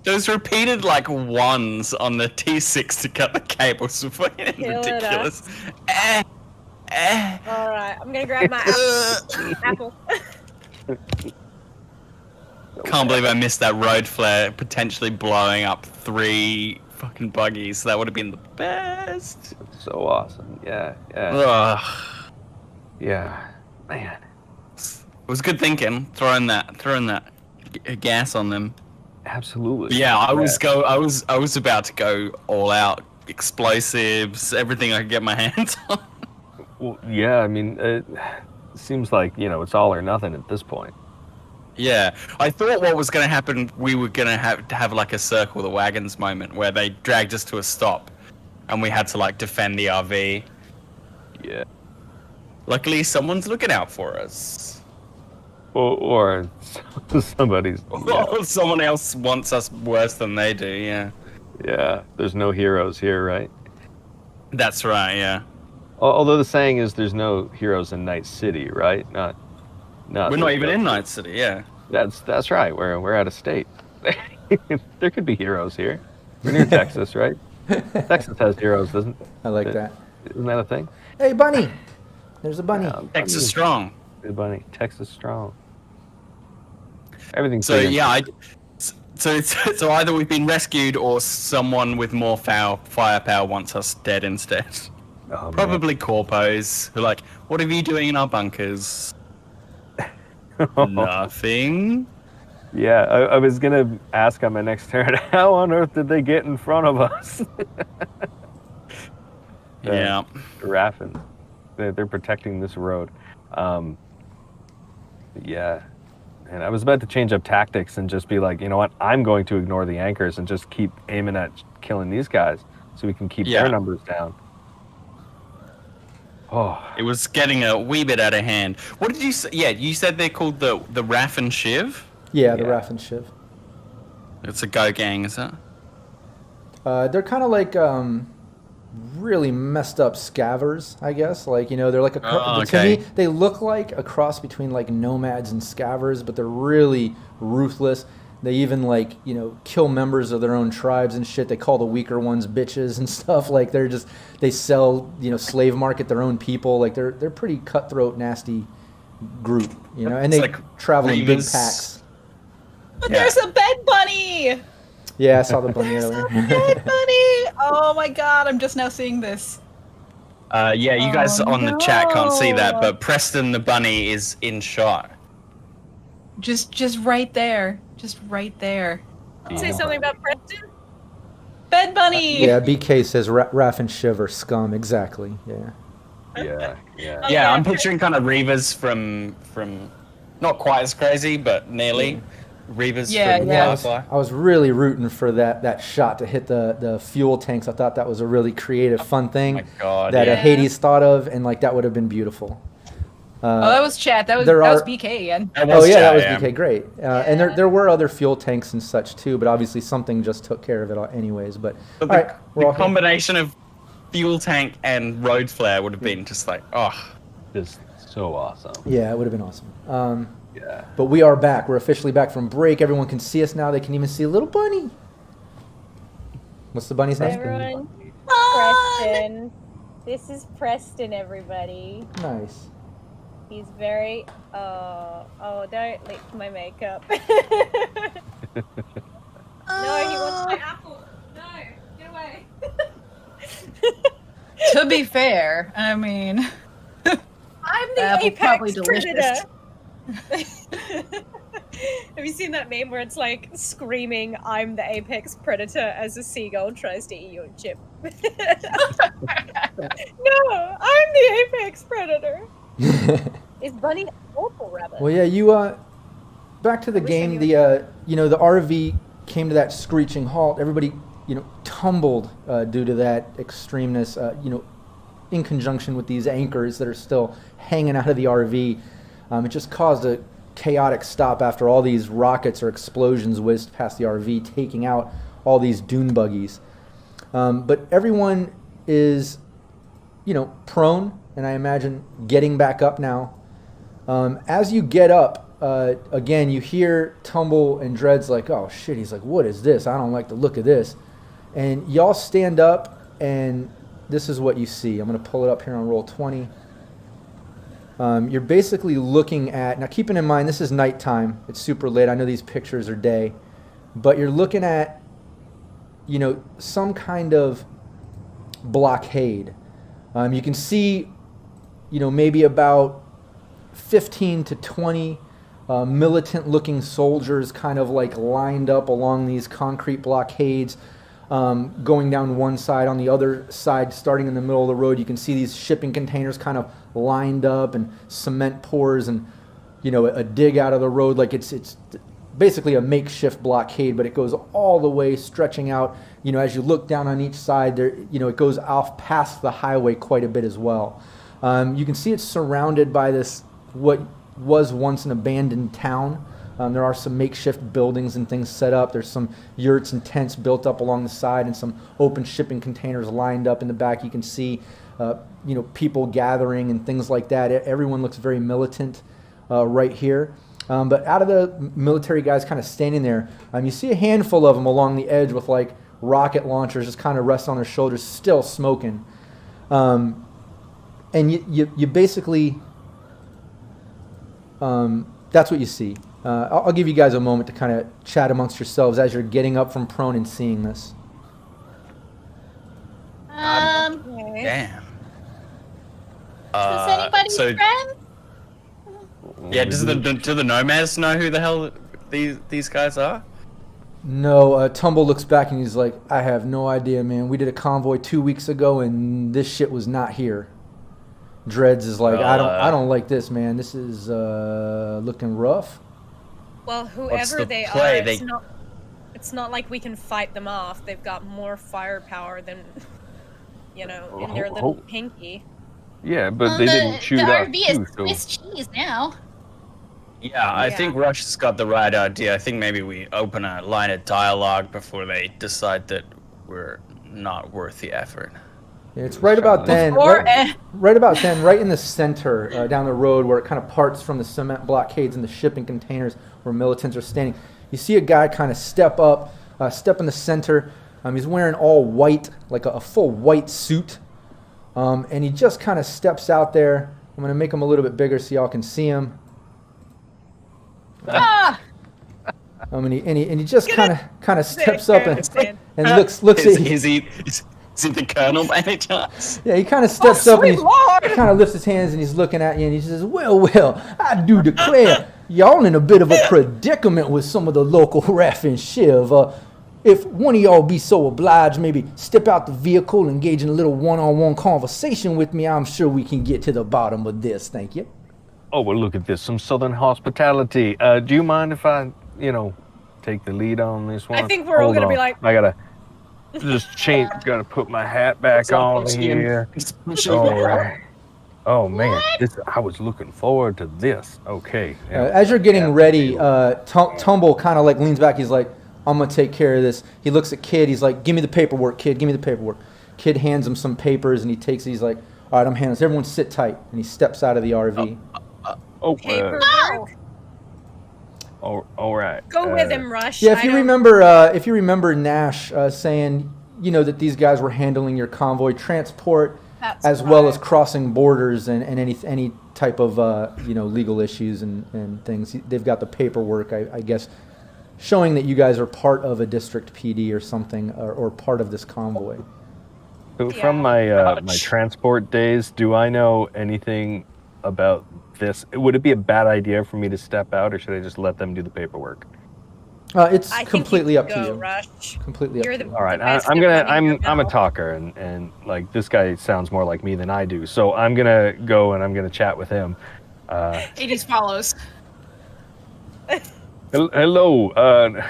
Those repeated like ones on the T6 to cut the cables were fucking Kill it, ridiculous. All right, I'm gonna grab my apple. Can't believe I missed that road flare potentially blowing up 3 fucking buggies. That would have been the best. So awesome. Yeah. Ugh. Yeah. Man. It was good thinking, throwing that gas on them. Absolutely. But yeah, I was about to go all out, explosives, everything I could get my hands on. Well, yeah, I mean, it seems like, it's all or nothing at this point. Yeah, I thought what was going to happen, we were going to have like a circle the wagons moment where they dragged us to a stop and we had to like defend the RV. Yeah. Luckily, someone's looking out for us. Or somebody's. Yeah. Or someone else wants us worse than they do, yeah. Yeah, there's no heroes here, right? That's right, yeah. Although the saying is there's no heroes in Night City, right? Not. We're not even in Night City, yeah. That's right. We're out of state. There could be heroes here. We're near Texas, right? Texas has heroes, doesn't it? I like that. Isn't that a thing? Hey, bunny. There's a bunny. Texas strong. Good bunny. Texas strong. Everything's So big. yeah, so either we've been rescued or someone with more firepower wants us dead instead. Oh, man. Probably corpos who are like, what are you doing in our bunkers? Nothing. Yeah, I was gonna ask on my next turn, how on earth did they get in front of us? Yeah. Raffin. They're protecting this road. Yeah. And I was about to change up tactics and just be like, you know what, I'm going to ignore the anchors and just keep aiming at killing these guys so we can keep their numbers down. Oh. It was getting a wee bit out of hand. What did you say? Yeah, you said they're called the Raffin Shiv? Yeah, the Raff and Shiv. It's a go gang, is it? They're kind of like really messed up scavers, I guess. Like, they're like to me, they look like a cross between like nomads and scavers, but they're really ruthless. They even like, kill members of their own tribes and shit. They call the weaker ones bitches and stuff. Like they sell, slave market their own people. Like they're pretty cutthroat, nasty group, and they travel in big packs. But there's a bed bunny! Yeah, I saw the bunny earlier. Bed bunny! Oh my god, I'm just now seeing this. Yeah, you guys on the chat can't see that, but Preston the bunny is in shot. Just right there. Just right there. Say something about Preston? Bed bunny! Yeah, BK says Raff and Shiv are scum. Exactly. Yeah. Yeah. Yeah, I'm picturing kind of Reavers from not quite as crazy, but nearly. Reavers from Firefly. I was really rooting for that shot to hit the fuel tanks. I thought that was a really creative, fun thing God, that Hades thought of, and like that would have been beautiful. That was chat. That was BK again. That was BK. Great. And there were other fuel tanks and such too, but obviously something just took care of it anyways. But all right, the combination of fuel tank and road flare would have been just like, just so awesome. Yeah, it would have been awesome. Yeah. But we are back. We're officially back from break. Everyone can see us now. They can even see a little bunny. What's the bunny's name? Everyone, Preston. This is Preston, everybody. Nice. He's very, don't lick my makeup. No, he wants my apple. No, get away. To be fair, I mean, I'm the apex predator. Have you seen that meme where it's like screaming, "I'm the apex predator" as a seagull tries to eat your chip? No, I'm the apex predator. Is Bunny an awful rabbit? Well, yeah, you back to the game. The the RV came to that screeching halt. Everybody tumbled due to that extremeness. In conjunction with these anchors that are still hanging out of the RV, it just caused a chaotic stop after all these rockets or explosions whizzed past the RV, taking out all these dune buggies. But everyone is, prone, and I imagine getting back up now. As you get up, again, you hear Tumble and Dread's like, "Oh shit!" He's like, "What is this? I don't like the look of this." And y'all stand up, and this is what you see. I'm going to pull it up here on roll 20. You're basically looking at, now keeping in mind this is nighttime, it's super late, I know these pictures are day, but you're looking at, some kind of blockade. You can see, maybe about 15 to 20 militant looking soldiers kind of like lined up along these concrete blockades, going down one side. On the other side, starting in the middle of the road, you can see these shipping containers kind of lined up, and cement pours, and a dig out of the road. Like it's basically a makeshift blockade, but it goes all the way, stretching out. As you look down on each side, there it goes off past the highway quite a bit as well. You can see it's surrounded by this what was once an abandoned town. There are some makeshift buildings and things set up. There's some yurts and tents built up along the side, and some open shipping containers lined up in the back. You can see, people gathering and things like that. Everyone looks very militant right here. But out of the military guys kind of standing there, you see a handful of them along the edge with like rocket launchers just kind of rest on their shoulders, still smoking. And you basically, that's what you see. I'll give you guys a moment to kind of chat amongst yourselves as you're getting up from prone and seeing this. Damn. Does anybody friend? Yeah, do the nomads know who the hell these guys are? No, Tumble looks back and he's like, "I have no idea, man. We did a convoy 2 weeks ago and this shit was not here." Dreads is like, I don't like this, man. This is looking rough. Well, whoever they are, it's not like we can fight them off. They've got more firepower than, in their little pinky. Yeah, but they didn't shoot out. The RV is Swiss cheese now. Yeah, I think Rush has got the right idea. I think maybe we open a line of dialogue before they decide that we're not worth the effort. It's right about then, right about then, right in the center, down the road where it kind of parts from the cement blockades and the shipping containers where militants are standing. You see a guy kind of step in the center. He's wearing all white, like a full white suit, and he just kind of steps out there. I'm going to make him a little bit bigger so y'all can see him. And he just kind of steps up and looks at you. Is he the colonel by any chance? Yeah, he kind of steps up and he kind of lifts his hands and he's looking at you and he says, well, I do declare y'all in a bit of a predicament with some of the local ref and shiv. If one of y'all be so obliged, maybe step out the vehicle, engage in a little one-on-one conversation with me, I'm sure we can get to the bottom of this. Thank you. Oh, well, look at this. Some southern hospitality. Do you mind if I, take the lead on this one? I think we're all going to be like... I got to... Just gotta put my hat back on here. All right. Oh man, I was looking forward to this. Okay. As you're getting ready, Tumble kind of like leans back. He's like, I'm going to take care of this. He looks at Kid. He's like, give me the paperwork, Kid. Give me the paperwork. Kid hands him some papers, and he takes it. He's like, all right, I'm handling this. Everyone sit tight. And he steps out of the RV. Paperwork. All right. Go with him, Rush. Yeah, if you remember Nash saying, that these guys were handling your convoy transport, as well as crossing borders and any type of legal issues and things. They've got the paperwork, I guess, showing that you guys are part of a district PD or something, or part of this convoy. So from my my transport days, do I know anything about this? Would it be a bad idea for me to step out, or should I just let them do the paperwork? It's completely up to you. Rush. Completely up to you. All right, I'm a talker, and like this guy sounds more like me than I do, so I'm gonna go and I'm gonna chat with him. He just follows. Hello.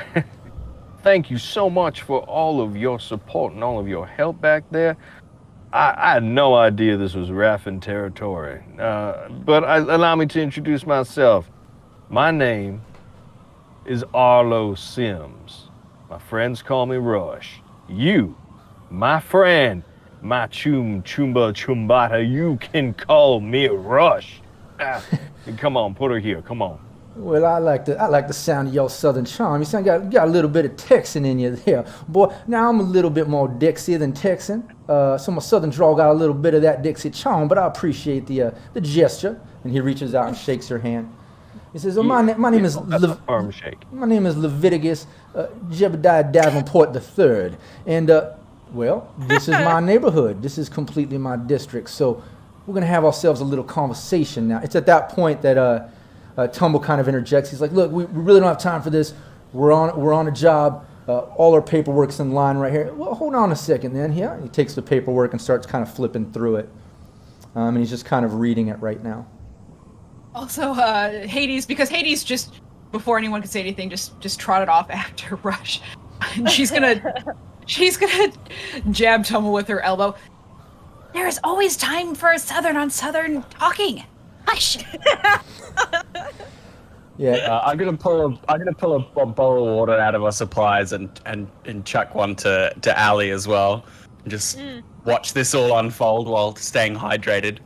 Thank you so much for all of your support and all of your help back there. I had no idea this was Raffin territory, but allow me to introduce myself. My name is Arlo Sims. My friends call me Rush. You, my friend, my chumba chumbata, you can call me Rush. Come on, put her here. Come on. Well, I like the sound of your southern charm. You sound got a little bit of Texan in you there, boy. Now I'm a little bit more Dixie than Texan, so my southern drawl got a little bit of that Dixie charm. But I appreciate the gesture. And he reaches out and shakes your hand. He says, "My name is arm shake. My name is Leviticus Jebediah Davenport III, and this is my neighborhood. This is completely my district. So we're gonna have ourselves a little conversation now." It's at that point that Tumble kind of interjects. He's like, "Look, we really don't have time for this. We're on a job. All our paperwork's in line right here." "Well, hold on a second then." Yeah, he takes the paperwork and starts kind of flipping through it, and he's just kind of reading it right now. Also, Hades, because Hades just, before anyone could say anything, just trotted off after Rush. And she's gonna jab Tumble with her elbow. There is always time for Southern on Southern talking. Hush. Yeah. I'm gonna pull a bowl of water out of our supplies and chuck one to Ali as well. And just watch this all unfold while staying hydrated.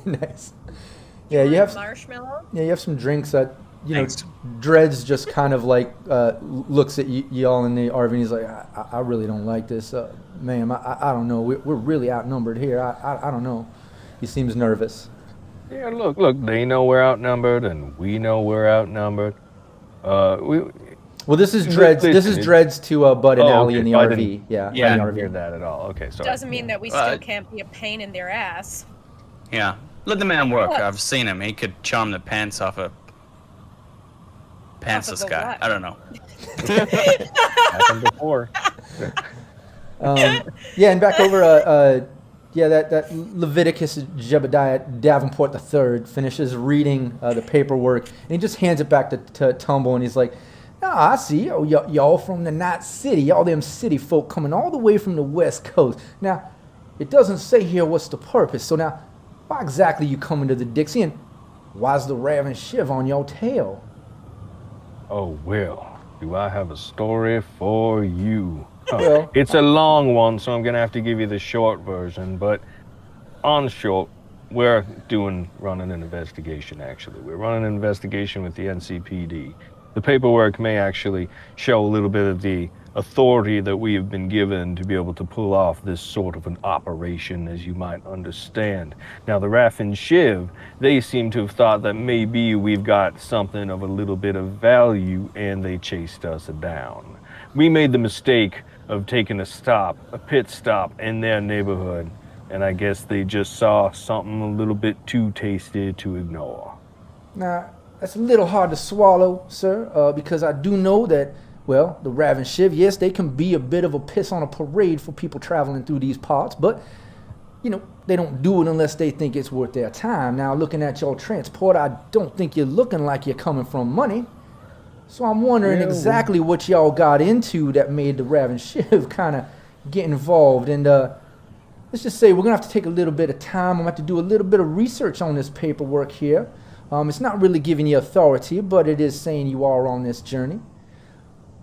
Nice. Yeah, you have marshmallow. Yeah, you have some drinks that Thanks. Dreads just kind of like looks at y'all in the RV and he's like, I really don't like this, ma'am. I don't know. We're really outnumbered here. I don't know. He seems nervous. Yeah, look, they know we're outnumbered, and we know we're outnumbered. Well, this is Dreads. This is Dreads to Bud and Allie in the I RV. didn't hear that at all. Okay, sorry. Doesn't mean that we still can't be a pain in their ass. Yeah, let the man work. I've seen him. He could charm the pants off a pantsless guy. What? I don't know. Happened before. Yeah, and back over. That Leviticus Jebediah Davenport III finishes reading the paperwork, and he just hands it back to Tumble, and he's like, I see. Oh, y'all from the Night City. Y'all them city folk coming all the way from the West Coast. Now, it doesn't say here what's the purpose. So now, why exactly you coming to the Dixie, and why's the Raven Shiv on your tail? Oh, well, do I have a story for you? Well, it's a long one, so I'm going to have to give you the short version, but on short, we're running an investigation, actually. We're running an investigation with the NCPD. The paperwork may actually show a little bit of the authority that we have been given to be able to pull off this sort of an operation, as you might understand. Now, the Raffin Shiv, they seem to have thought that maybe we've got something of a little bit of value, and they chased us down. We made the mistake of taking a pit stop in their neighborhood, and I guess they just saw something a little bit too tasty to ignore. Now, that's a little hard to swallow, sir, because I do know that, well, the Raven Shiv, yes, they can be a bit of a piss on a parade for people traveling through these parts, but, they don't do it unless they think it's worth their time. Now, looking at your transport, I don't think you're looking like you're coming from money. So I'm wondering exactly what y'all got into that made the Raven Shiv kind of get involved. And let's just say we're going to have to take a little bit of time. I'm going to have to do a little bit of research on this paperwork here. It's not really giving you authority, but it is saying you are on this journey.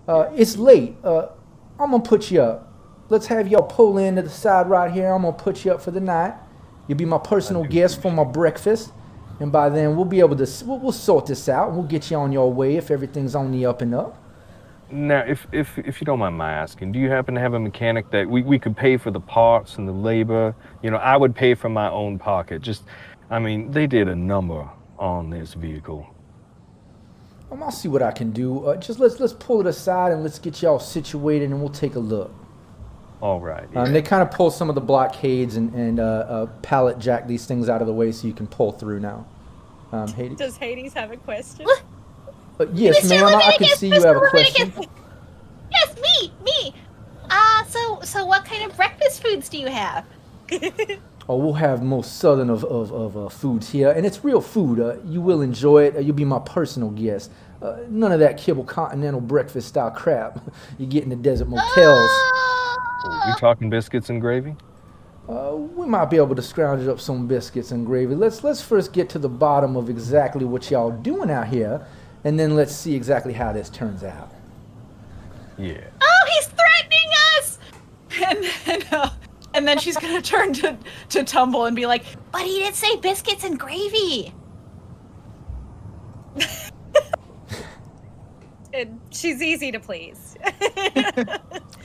It's late. I'm going to put you up. Let's have y'all pull in to the side right here. I'm going to put you up for the night. You'll be my personal guest for my breakfast. And by then, we'll be able to, we'll sort this out. We'll get you on your way if everything's on the up and up. Now, if you don't mind my asking, do you happen to have a mechanic that we could pay for the parts and the labor? You know, I would pay from my own pocket. Just, I mean, they did a number on this vehicle. I'll see what I can do. Just let's pull it aside and let's get y'all situated and we'll take a look. All right. Yeah. They kind of pull some of the blockades and pallet jack these things out of the way so you can pull through now. Hades? Does Hades have a question? Yes, Mr. ma'am. I can see you have a question. Yes, me. So what kind of breakfast foods do you have? Oh, we'll have most southern of foods here, and it's real food. You will enjoy it. You'll be my personal guest. None of that kibble continental breakfast style crap you get in the desert motels. We talking biscuits and gravy? We might be able to scrounge up some biscuits and gravy. Let's first get to the bottom of exactly what y'all doing out here, and then let's see exactly how this turns out. Yeah. Oh, he's threatening us! And then she's gonna turn to Tumble and be like, but he did say biscuits and gravy. She's easy to please.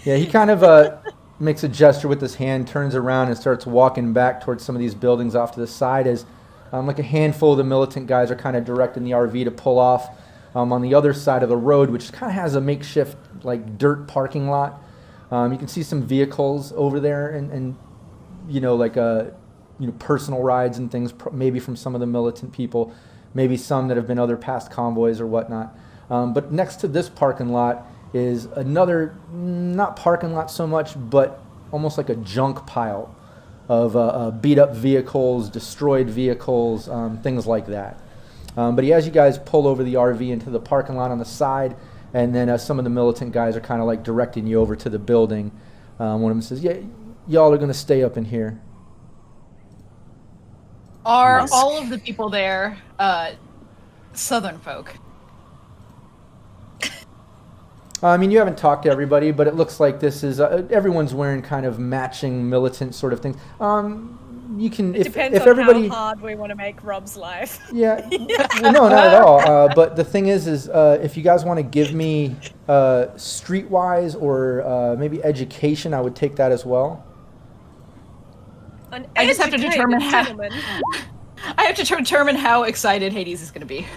Yeah, he kind of makes a gesture with his hand, turns around, and starts walking back towards some of these buildings off to the side as like a handful of the militant guys are kind of directing the RV to pull off on the other side of the road, which kind of has a makeshift like dirt parking lot. You can see some vehicles over there and you know, like personal rides and things, maybe from some of the militant people, maybe some that have been other past convoys or whatnot. But next to this parking lot is another, not parking lot so much, but almost like a junk pile of beat up vehicles, destroyed vehicles, things like that. But as you guys pull over the RV into the parking lot on the side, and then some of the militant guys are kind of like directing you over to the building. One of them says, yeah, y'all are going to stay up in here. Are Nice. all of the people there Southern folk? I mean, you haven't talked to everybody, but it looks like this is everyone's wearing kind of matching militant sort of things. You can Depends if on everybody. how hard we want to make Rob's life. Yeah, well, no, not at all. But the thing is if you guys want to give me streetwise or maybe education, I would take that as well. I just have to determine how. I have to determine how excited Hades is going to be.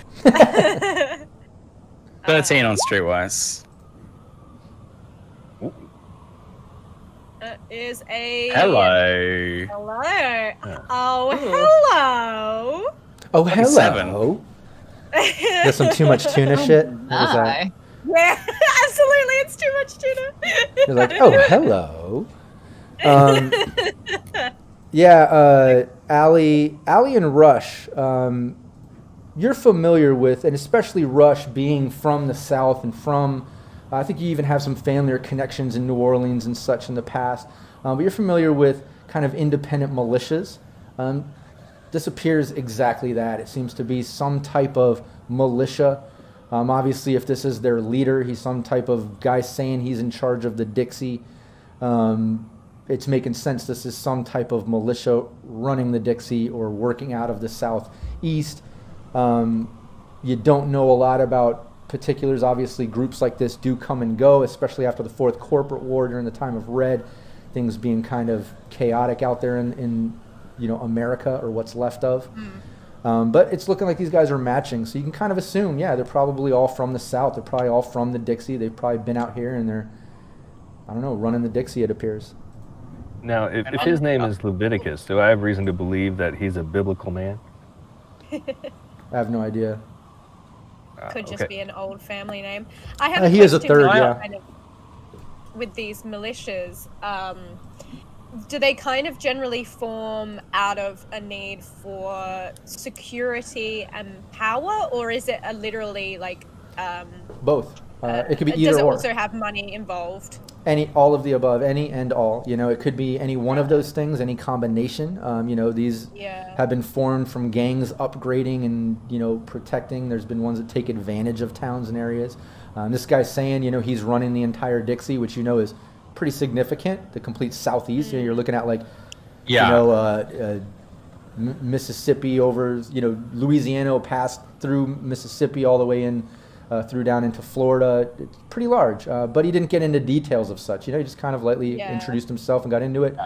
13 on Streetwise. Is a Hello. Hello. Oh, hello. Oh, hello. 27. That's some too much tuna shit. What was that? Hi. Yeah, absolutely. It's too much tuna. You're like, oh, hello. Yeah, Allie and Rush, you're familiar with, and especially Rush being from the South and from, I think you even have some family or connections in New Orleans and such in the past, but you're familiar with kind of independent militias. This appears exactly that. It seems to be some type of militia. Obviously, if this is their leader, he's some type of guy saying he's in charge of the Dixie. It's making sense this is some type of militia running the Dixie or working out of the Southeast. You don't know a lot about particulars. Obviously, groups like this do come and go, especially after the Fourth Corporate War during the time of Red, things being kind of chaotic out there in America, or what's left of. But it's looking like these guys are matching, so you can kind of assume, yeah, they're probably all from the South. They're probably all from the Dixie. They've probably been out here and they're, I don't know, running the Dixie, it appears. Now, if his name is Leviticus, do I have reason to believe that he's a biblical man? I have no idea. Could just Okay. be an old family name. I have He is a question third, with yeah. kind of- with these militias, do they kind of generally form out of a need for security and power, or is it a literally like Both. It could be does either it or. also have money involved? all of the above, any and all. It could be any one of those things, any combination. These have been formed from gangs upgrading and protecting. There's been ones that take advantage of towns and areas. This guy's saying he's running the entire Dixie, which is pretty significant. The complete southeast. You're looking at Mississippi over Louisiana, passed through Mississippi all the way in. Through down into Florida. It's pretty large, but he didn't get into details of such. He just kind of lightly introduced himself and got into it.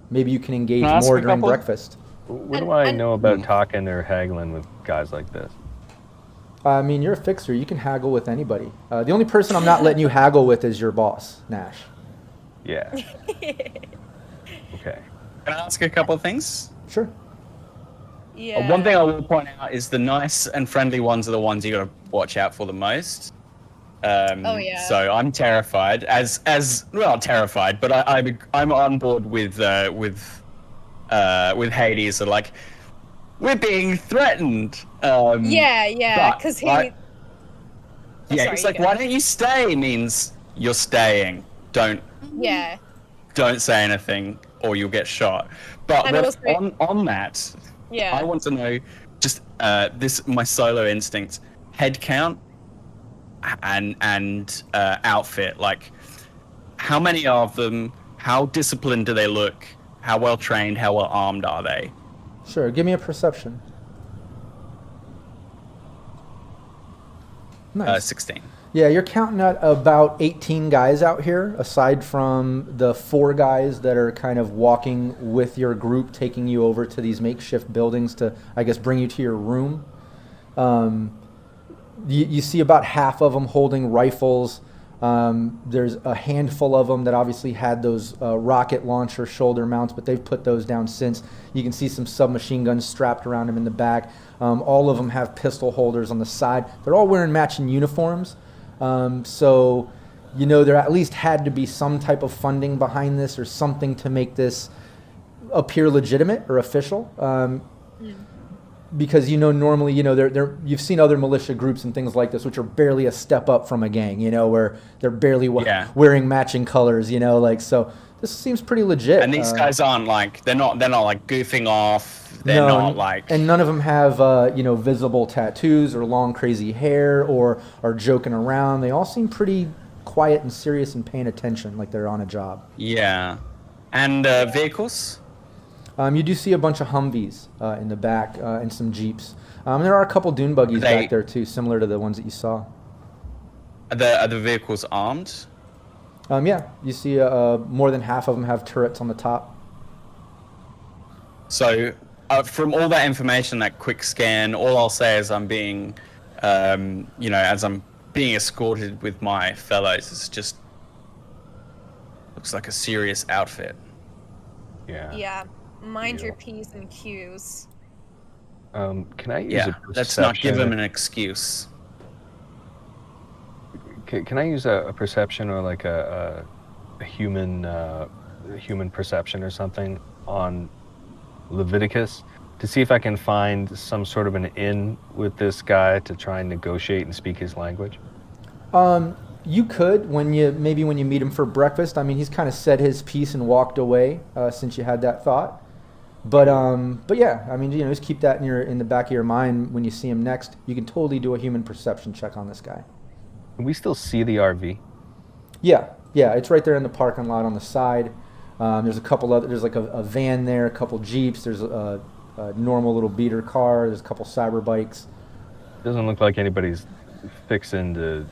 Maybe you can engage more during breakfast. What do I know about talking or haggling with guys like this? I mean, you're a fixer. You can haggle with anybody. The only person I'm not letting you haggle with is your boss, Nash. Yeah. Okay. Can I ask a couple of things? Sure. Yeah. One thing I will point out is the nice and friendly ones are the ones you got to watch out for the most. So I'm terrified, terrified, but I'm on board with Hades. So like, we're being threatened. Because he. It's like, why don't you stay? Means you're staying. Don't say anything, or you'll get shot. But on that. Yeah. I want to know just my solo instinct, head count and outfit. Like, how many of them? How disciplined do they look? How well trained? How well armed are they? Sure. Give me a perception. Nice. 16. Yeah, you're counting at about 18 guys out here, aside from the 4 guys that are kind of walking with your group, taking you over to these makeshift buildings to, I guess, bring you to your room. You see about half of them holding rifles. There's a handful of them that obviously had those rocket launcher shoulder mounts, but they've put those down since. You can see some submachine guns strapped around them in the back. All of them have pistol holders on the side. They're all wearing matching uniforms. So, there at least had to be some type of funding behind this or something to make this appear legitimate or official. Because, normally, you've seen other militia groups and things like this, which are barely a step up from a gang, where they're barely wearing matching colors, so this seems pretty legit. And these guys aren't like, they're not like goofing off. They're not like... And none of them have, visible tattoos or long crazy hair or are joking around. They all seem pretty quiet and serious and paying attention, like they're on a job. Yeah. And vehicles? You do see a bunch of Humvees in the back and some Jeeps. There are a couple dune buggies back there too, similar to the ones that you saw. Are the vehicles armed? Yeah, you see more than half of them have turrets on the top. So, from all that information, that quick scan, all I'll say is I'm being, as I'm being escorted with my fellows, it's just looks like a serious outfit. Yeah. Yeah. Mind your P's and Q's. Can I use a perception? Let's not give them an excuse. Can I use a perception or like a human perception or something on Leviticus to see if I can find some sort of an in with this guy to try and negotiate and speak his language? You could when you meet him for breakfast. I mean, he's kind of said his piece and walked away since you had that thought. But yeah, I mean, just keep that in the back of your mind when you see him next. You can totally do a human perception check on this guy. Can we still see the RV? Yeah, it's right there in the parking lot on the side. There's a couple other. There's like a van there, a couple Jeeps. There's a normal little beater car. There's a couple cyber bikes. Doesn't look like anybody's fixing to,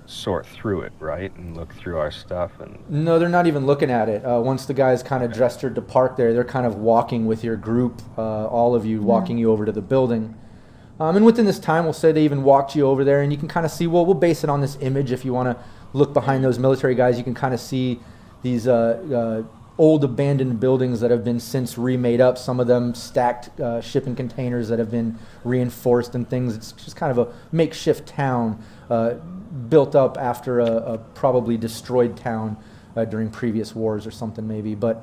sort through it, right? And look through our stuff. And no, they're not even looking at it. Once the guys kind of gestured to park there, they're kind of walking with your group, all of you, walking you over to the building. And within this time, we'll say they even walked you over there, and you can kind of see, well, we'll base it on this image. If you want to look behind those military guys, you can kind of see these old abandoned buildings that have been since remade up, some of them stacked shipping containers that have been reinforced and things. It's just kind of a makeshift town built up after a probably destroyed town during previous wars or something maybe. But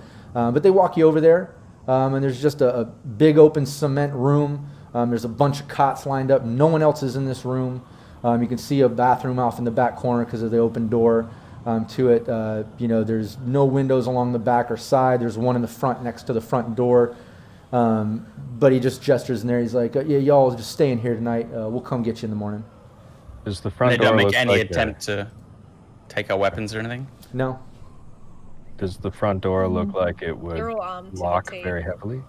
they walk you over there, and there's just a big open cement room. There's a bunch of cots lined up. No one else is in this room. You can see a bathroom off in the back corner because of the open door. to it. There's no windows along the back or side. There's one in the front next to the front door. But he just gestures in there. He's like, yeah, y'all just stay in here tonight. We'll come get you in the morning. Does the front They door don't make look any like attempt to take our weapons or anything? No. Does the front door look like it would You're all armed to the lock teeth. very heavily?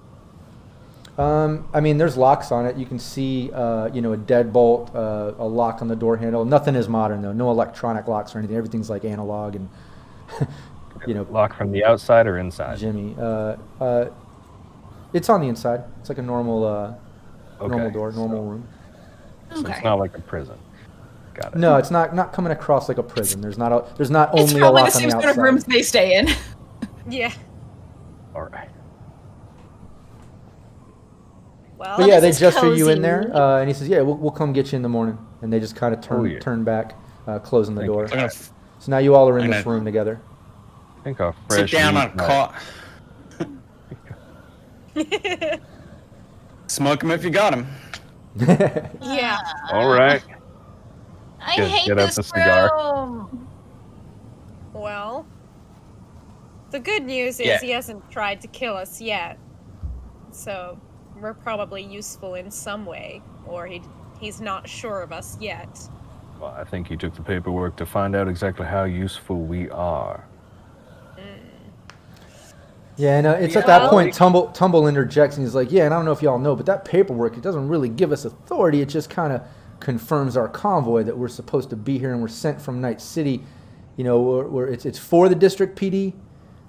There's locks on it. You can see, a deadbolt, a lock on the door handle. Nothing is modern, though. No electronic locks or anything. Everything's like analog and, Lock from the outside or inside? Jimmy. It's on the inside. It's like a normal door, normal room. So it's not like a prison. Got it. No, it's not coming across like a prison. There's not It's only a probably lock the on same the sort outside. of rooms they stay in. Yeah. All right. Well, But yeah, they this is gesture you in cozy. there, and he says, "Yeah, we'll come get you in the morning." And they just kind of turn back, closing the Thank door. you. I'm gonna So now you all are in I'm this gonna- room together. I think our sit fresh down meat on a might- cot. Smoke him if you got him. yeah. All right. I Get hate out this the cigar. room. Well, the good news is Yeah. he hasn't tried to kill us yet. So we're probably useful in some way, or he's not sure of us yet. Well, I think he took the paperwork to find out exactly how useful we are. Yeah, and it's at that point Tumble interjects and he's like, "Yeah, and I don't know if y'all know, but that paperwork, it doesn't really give us authority. It just kind of confirms our convoy that we're supposed to be here and we're sent from Night City. It's for the district PD,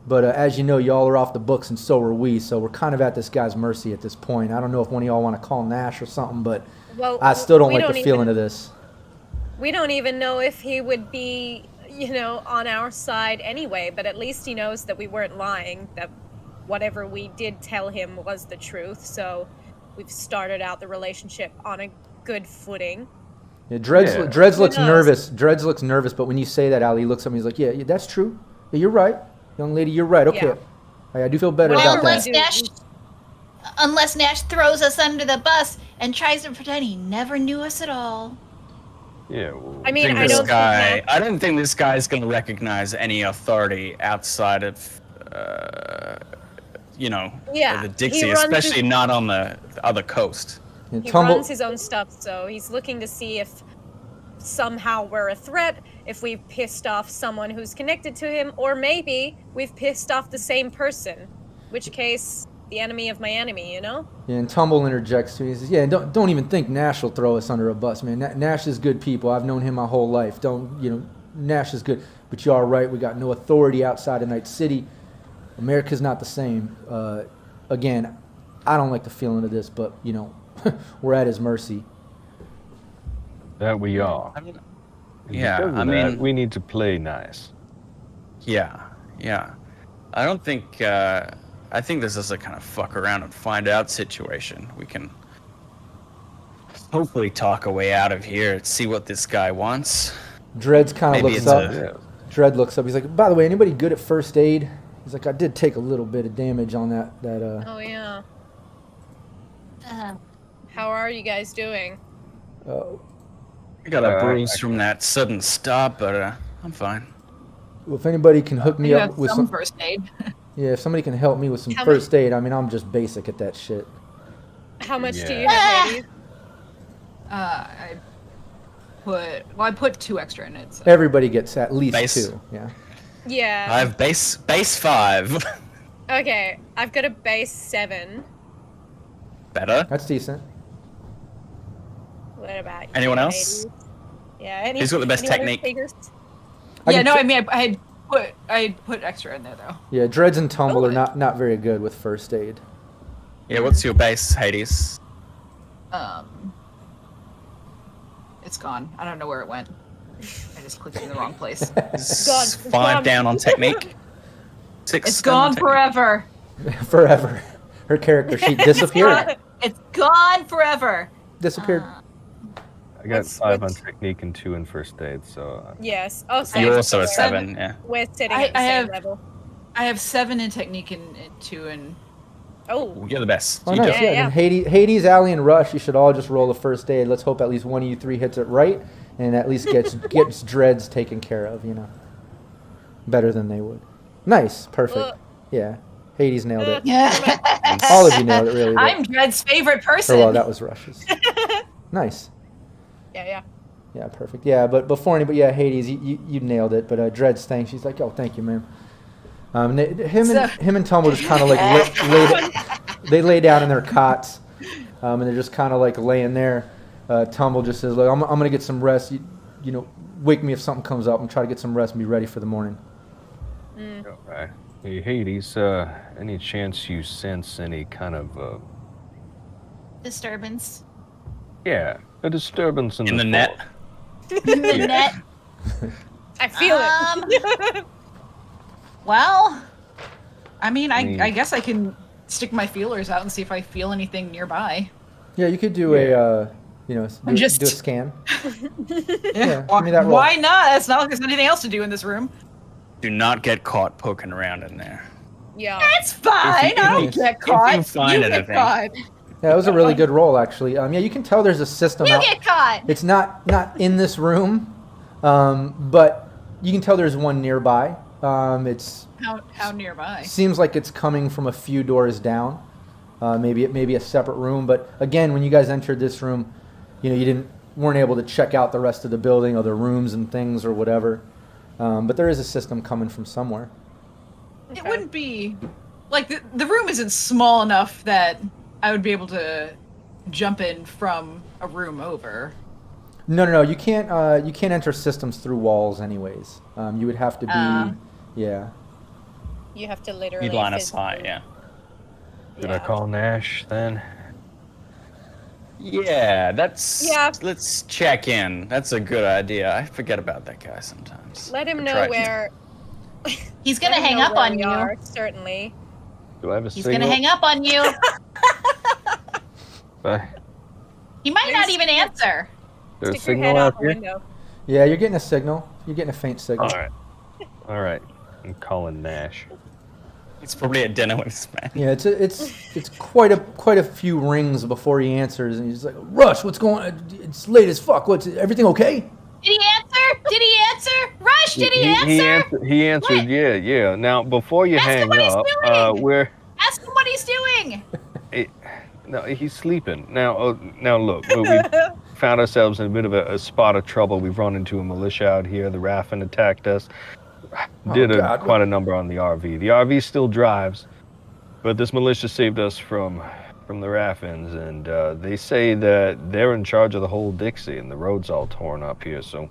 but as you know, y'all are off the books and so are we. So we're kind of at this guy's mercy at this point. I don't know if one of y'all want to call Nash or something, but Well, I still don't we like the feeling of this." We don't even know if he would be, on our side anyway, but at least he knows that we weren't lying, that whatever we did tell him was the truth, so we've started out the relationship on a good footing. Yeah, Dreads looks Who knows? nervous. Dreads looks nervous, but when you say that, Ali looks at me. He's like, "Yeah, that's true. Yeah, you're right, young lady. You're right. Okay, I do feel better Well, about Unless that." Unless Nash throws us under the bus and tries to pretend he never knew us at all. Yeah. Well, I mean, think I this don't think guy. that- I don't think this guy's going to recognize any authority outside of, Yeah, the he Dixie, runs especially not on the other coast. And He Tumble, runs his own stuff, so he's looking to see if somehow we're a threat, if we've pissed off someone who's connected to him, or maybe we've pissed off the same person, which case, the enemy of my enemy, and Tumble interjects to me. He says, "Yeah, don't even think Nash will throw us under a bus, man. Nash is good people. I've known him my whole life. Nash is good. But you are right. We got no authority outside of Night City. America's not the same. Again, I don't like the feeling of this, but we're at his mercy." that we are. I mean, And yeah, because of I that, mean- we need to play nice. yeah. I don't think. I think this is a kind of fuck around and find out situation. We can hopefully talk our way out of here and see what this guy wants. Dreads kind of Maybe looks it's up. Yeah. Dredd looks up. He's like, "By the way, anybody good at first aid?" He's like, "I did take a little bit of damage on that." Oh yeah. Uh, How are you guys doing? I got a I- bruise from that sudden stop, but I'm fine. If anybody can hook me You up have with some some, first aid. yeah, if somebody can help me with some How first aid. I mean, I'm just basic at that shit. How much do Yeah. you have, ladies? I put 2 extra in it. So. Everybody gets at least Base. 2. Yeah. Yeah. I have base 5. Okay, I've got a base 7. Better. That's decent. What about you, Anyone else? ladies? Yeah. Who's got the best any other technique? figures? I Yeah, can no, t- I mean, I had put extra in there though. Yeah, Dreads and Tumble are Oh. not very good with first aid. Yeah, what's your base, Hades? It's gone. I don't know where it went. I just clicked in the wrong place. Is gone. 5 Gone. down on technique. 6 It's down on gone technique. forever. Forever. Her character sheet disappeared. It's gone forever. Disappeared. I got What's- 5 on what's- technique and 2 in first aid, so Yes. Oh, same. You're also a So 7, yeah. We're sitting I- at the I same have- level. I have 7 in technique and 2 in. Oh. You're the best. Oh, You nice. do Yeah, it. Yeah, then Hades, Allie, and Rush, you should all just roll a first aid. Let's hope at least one of you 3 hits it right, and at least gets Dreads taken care of, better than they would. Nice, perfect. Yeah, Hades nailed it. Yeah. All of you nailed it, really. I'm Dred's favorite person. Or well, that was Rush's. Nice. Yeah. Yeah, perfect. Yeah, but before anybody, yeah, Hades, you nailed it. But Dred's thing, she's like, oh, thank you, man. Him and Tumble just kind of like they lay down in their cots, and they're just kind of like laying there. Tumble just says, "Look, I'm gonna get some rest. You know, wake me if something comes up, and try to get some rest and be ready for the morning." All right. Hey, Hades, any chance you sense any kind of Disturbance. yeah, a disturbance in the net? In the net. I feel it. Well, I mean, I guess I can stick my feelers out and see if I feel anything nearby. Yeah, you could do a do a scan. Yeah, give me that roll. Why not? It's not like there's anything else to do in this room. Do not get caught poking around in there. Yeah. That's fine. I don't get caught. you find get anything. caught. Yeah, that was a really good roll, actually. Yeah, you can tell there's a system You out. get caught. It's not in this room, but you can tell there's one nearby. It's How nearby? seems like it's coming from a few doors down. Maybe a separate room. But again, when you guys entered this room, you weren't able to check out the rest of the building, other rooms and things or whatever. But there is a system coming from somewhere. It wouldn't be like the room isn't small enough that I would be able to jump in from a room over. No. You can't enter systems through walls, anyways. You would have to be, yeah. You have to literally. You'd line of physically- sight, yeah. Did I call Nash then? Yeah, Yeah. let's check in. That's a good idea. I forget about that guy sometimes. Let him I know try to. where. He's gonna let him hang know up where on we you. are, certainly. Do I have a He's signal? gonna hang up on you. He might not even answer. There's a Stick your signal head out out the here? window. Yeah, you're getting a signal. You're getting a faint signal. All right. I'm calling Nash. It's probably at dinner with his man. Yeah, it's quite a few rings before he answers, and he's like, "Rush, what's going on? It's late as fuck. What's everything okay?" Did he answer? Did he answer? Rush, did he answer? He answered, What? yeah. Now, before you Ask him hang what he's up, doing. Ask him what he's doing. no, he's sleeping. Now look, we found ourselves in a bit of a spot of trouble. We've run into a militia out here. The Raffin attacked us. Did quite a number on the RV. The RV still drives, but this militia saved us from the Raffins, and they say that they're in charge of the whole Dixie, and the road's all torn up here. So,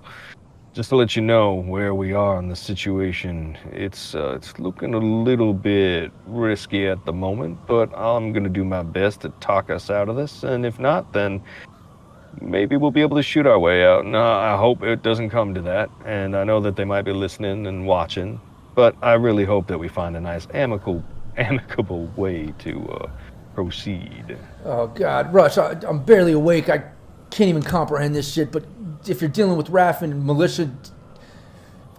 just to let you know where we are in the situation, it's looking a little bit risky at the moment, but I'm gonna do my best to talk us out of this, and if not, then maybe we'll be able to shoot our way out. And I hope it doesn't come to that, and I know that they might be listening and watching, but I really hope that we find a nice amicable way to proceed. Oh God, Rush, I'm barely awake. I can't even comprehend this shit. But if you're dealing with Raffin and militia,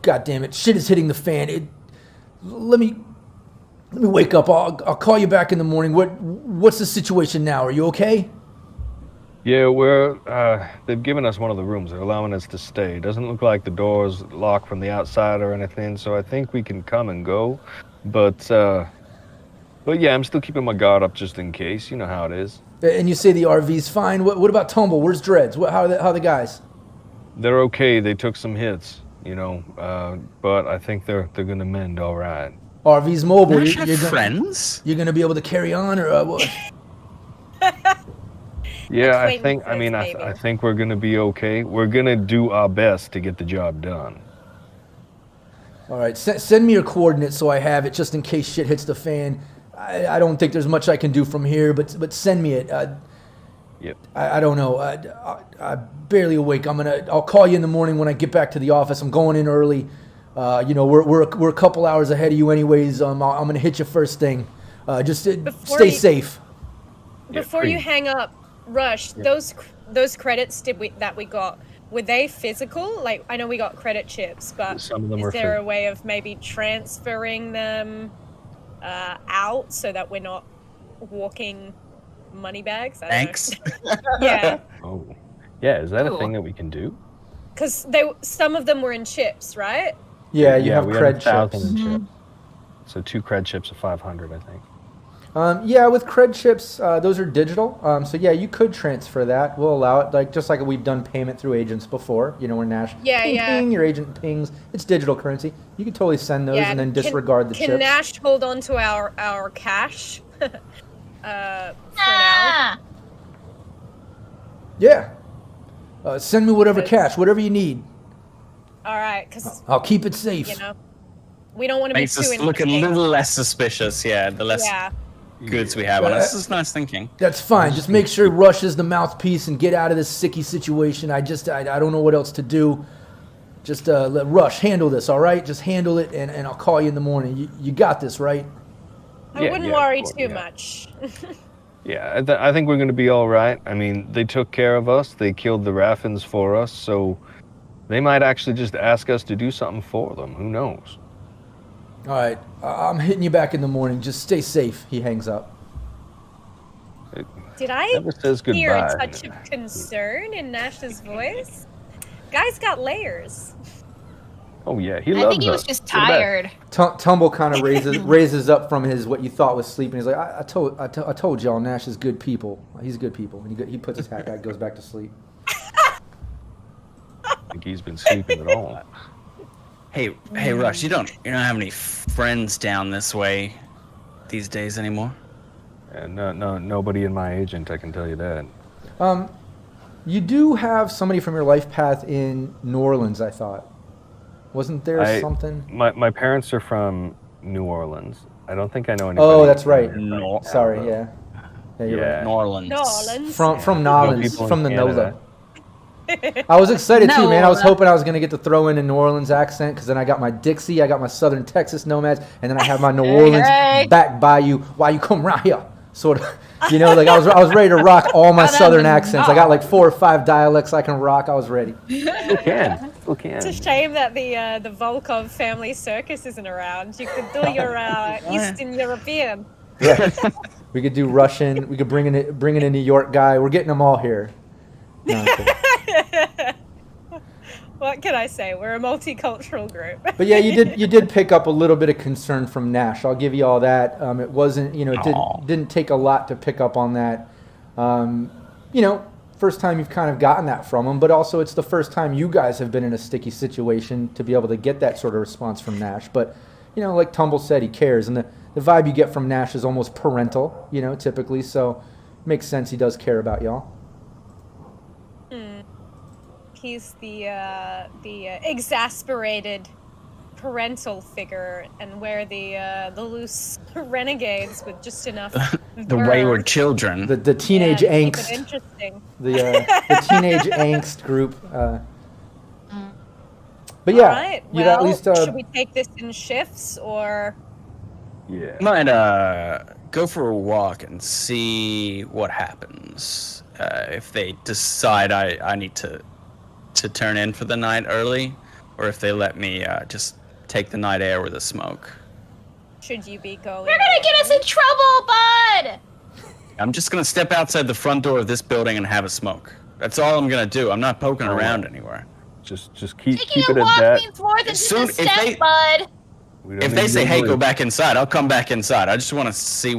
God damn it, shit is hitting the fan. Let me wake up. I'll call you back in the morning. What's the situation now? Are you okay? Yeah, they've given us one of the rooms. They're allowing us to stay. It doesn't look like the door's locked from the outside or anything, so I think we can come and go. But yeah, I'm still keeping my guard up just in case. You know how it is. And you say the RV's fine. What about Tumble? Where's Dreads? How are the guys? They're okay. They took some hits, but I think they're gonna mend all right. RV's mobile. Nash have friends? You're gonna be able to carry on, or what? Yeah, I think we're gonna be okay. We're gonna do our best to get the job done. All right, send me your coordinates so I have it just in case shit hits the fan. I don't think there's much I can do from here, but send me it. Yep. I don't know. I'm barely awake. I'll call you in the morning when I get back to the office. I'm going in early. We're a couple hours ahead of you anyways. I'm gonna hit you first thing. Just stay safe. Before you hang up, Rush, those credits that we got, were they physical? Like, I know we got credit chips, but Some of them is there a way of maybe transferring them out so that we're not walking money bags? Thanks. Yeah. Oh, yeah. Is that a thing that we can do? Because some of them were in chips, right? Yeah, you have we cred had 1,000 chips. in chips. So 2 cred chips of 500, I think. Yeah, with cred chips, those are digital. So yeah, you could transfer that. We'll allow it, like just like we've done payment through agents before. You know, where Nash, ping, your agent pings. It's digital currency. You can totally send those and then disregard the chips. Can Nash hold on to our cash for now? Yeah. Send me whatever cash, whatever you need. All right, because I'll keep it safe. You know, we don't want to be Makes too us look a little less suspicious. Yeah, the less goods we have on us. This is nice thinking. That's fine. Just make sure Rush is the mouthpiece and get out of this sicky situation. I don't know what else to do. Just let Rush handle this, all right? Just handle it, and I'll call you in the morning. You got this, right? I wouldn't worry too much. Yeah, I think we're going to be all right. I mean, they took care of us. They killed the Raffins for us, so they might actually just ask us to do something for them. Who knows? All right, I'm hitting you back in the morning. Just stay safe. He hangs up. Did I hear a touch of concern in Nash's voice? Guy's got layers. Oh yeah, he loves us. I think he was just tired. Tumble kind of raises up from his what you thought was sleeping. He's like, I told y'all, Nash is good people. He's good people. And he puts his hat back, goes back to sleep. I think he's been sleeping at all. Hey, Rush, you don't have any friends down this way these days anymore? And nobody in my agent, I can tell you that. You do have somebody from your life path in New Orleans, I thought. Wasn't there something? My parents are from New Orleans. I don't think I know anybody. Oh, that's right. Sorry, yeah. Yeah, you're right. New Orleans. From Nolans, from the NOLA. I was excited too, man. I was hoping I was going to get to throw in a New Orleans accent, because then I got my Dixie, I got my Southern Texas nomads, and then I have my New Orleans back bayou. Why you come around here? Sort of, like I was ready to rock all my Southern accents. I got like 4 or 5 dialects I can rock. I was ready. Still can. It's a shame that the Volkov family circus isn't around. You could do your Eastern European. Yeah. We could do Russian. We could bring in a New York guy. We're getting them all here. No, what can I say? We're a multicultural group. But yeah, you did pick up a little bit of concern from Nash. I'll give you all that. It wasn't, it didn't take a lot to pick up on that. First time you've kind of gotten that from him, but also it's the first time you guys have been in a sticky situation to be able to get that sort of response from Nash. But like Tumble said, he cares, and the vibe you get from Nash is almost parental, typically. So it makes sense he does care about y'all. He's the exasperated parental figure, and we're the loose renegades with just enough the wayward children. The teenage angst. Interesting. The teenage angst group. But yeah, right. you at least. Should we take this in shifts or? Yeah. Might go for a walk and see what happens. If they decide I need to turn in for the night early, or if they let me just take the night air with a smoke. Should you be going? You're gonna get us in trouble, bud! I'm just gonna step outside the front door of this building and have a smoke. That's all I'm gonna do. I'm not poking around anywhere. Just keep Taking it a at walk that. means more than just a step, bud. If they say, "Hey, go back inside," I'll come back inside. I just want to see see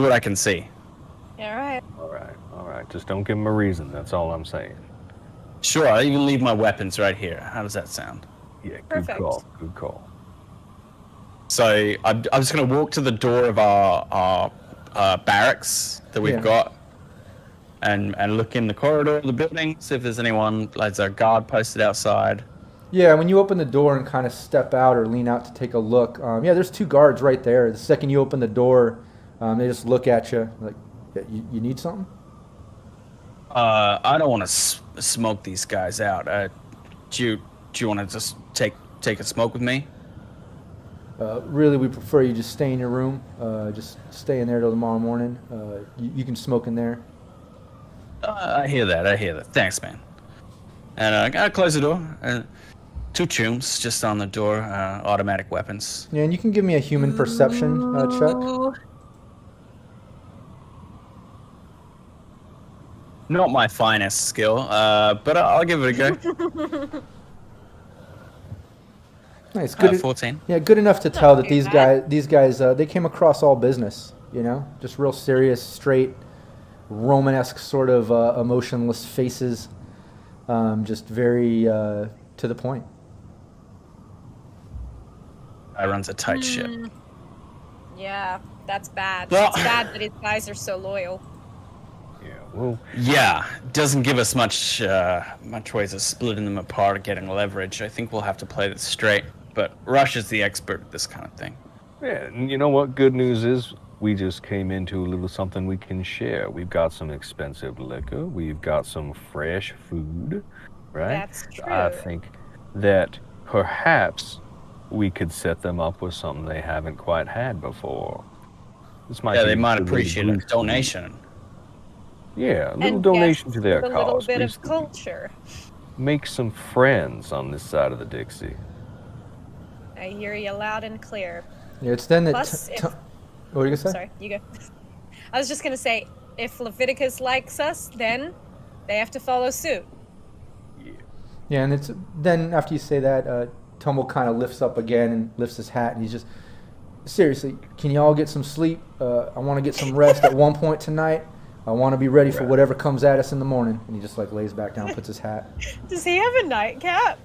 what I can see. All right. All right. Just don't give them a reason. That's all I'm saying. Sure, I'll even leave my weapons right here. How does that sound? Yeah, Perfect. Good call. So I'm just gonna walk to the door of our barracks that we've got, and look in the corridor of the building, see if there's anyone, like a guard posted outside. Yeah, when you open the door and kind of step out or lean out to take a look, there's 2 guards right there. The second you open the door, they just look at you like, you need something? I don't want to smoke these guys out. Do you want to just take a smoke with me? Really, we prefer you just stay in your room. Just stay in there till tomorrow morning. You can smoke in there. I hear that. Thanks, man. And I gotta close the door. 2 chooms just on the door, automatic weapons. Yeah, and you can give me a human perception check. Not my finest skill, but I'll give it a go. Nice. Good. 14. Yeah, good enough to tell that these guys, they came across all business. You know, just real serious, straight, Romanesque sort of emotionless faces. Just very to the point. I runs a tight ship. Yeah, that's bad. Well, it's bad that his guys are so loyal. Yeah, well, yeah, doesn't give us much ways of splitting them apart or getting leverage. I think we'll have to play this straight. But Rush is the expert at this kind of thing. yeah, and you know what? Good news is we just came into a little something we can share. We've got some expensive liquor. We've got some fresh food, right? That's true. I think that perhaps we could set them up with something they haven't quite had before. This might They might a little appreciate a boost. donation. Yeah, a little And donation yes, to their a cause. little bit of Basically, culture. make some friends on this side of the Dixie. I hear you loud and clear. Yeah, it's then that. Plus, if- what were you gonna say? Sorry, you go. I was just gonna say, if Leviticus likes us, then they have to follow suit. Yeah, and it's then after you say that, Tumble kind of lifts up again and lifts his hat, and he's just, seriously, can you all get some sleep? I want to get some rest at one point tonight. I want to be ready for whatever comes at us in the morning. And he just like lays back down, puts his hat. Does he have a nightcap?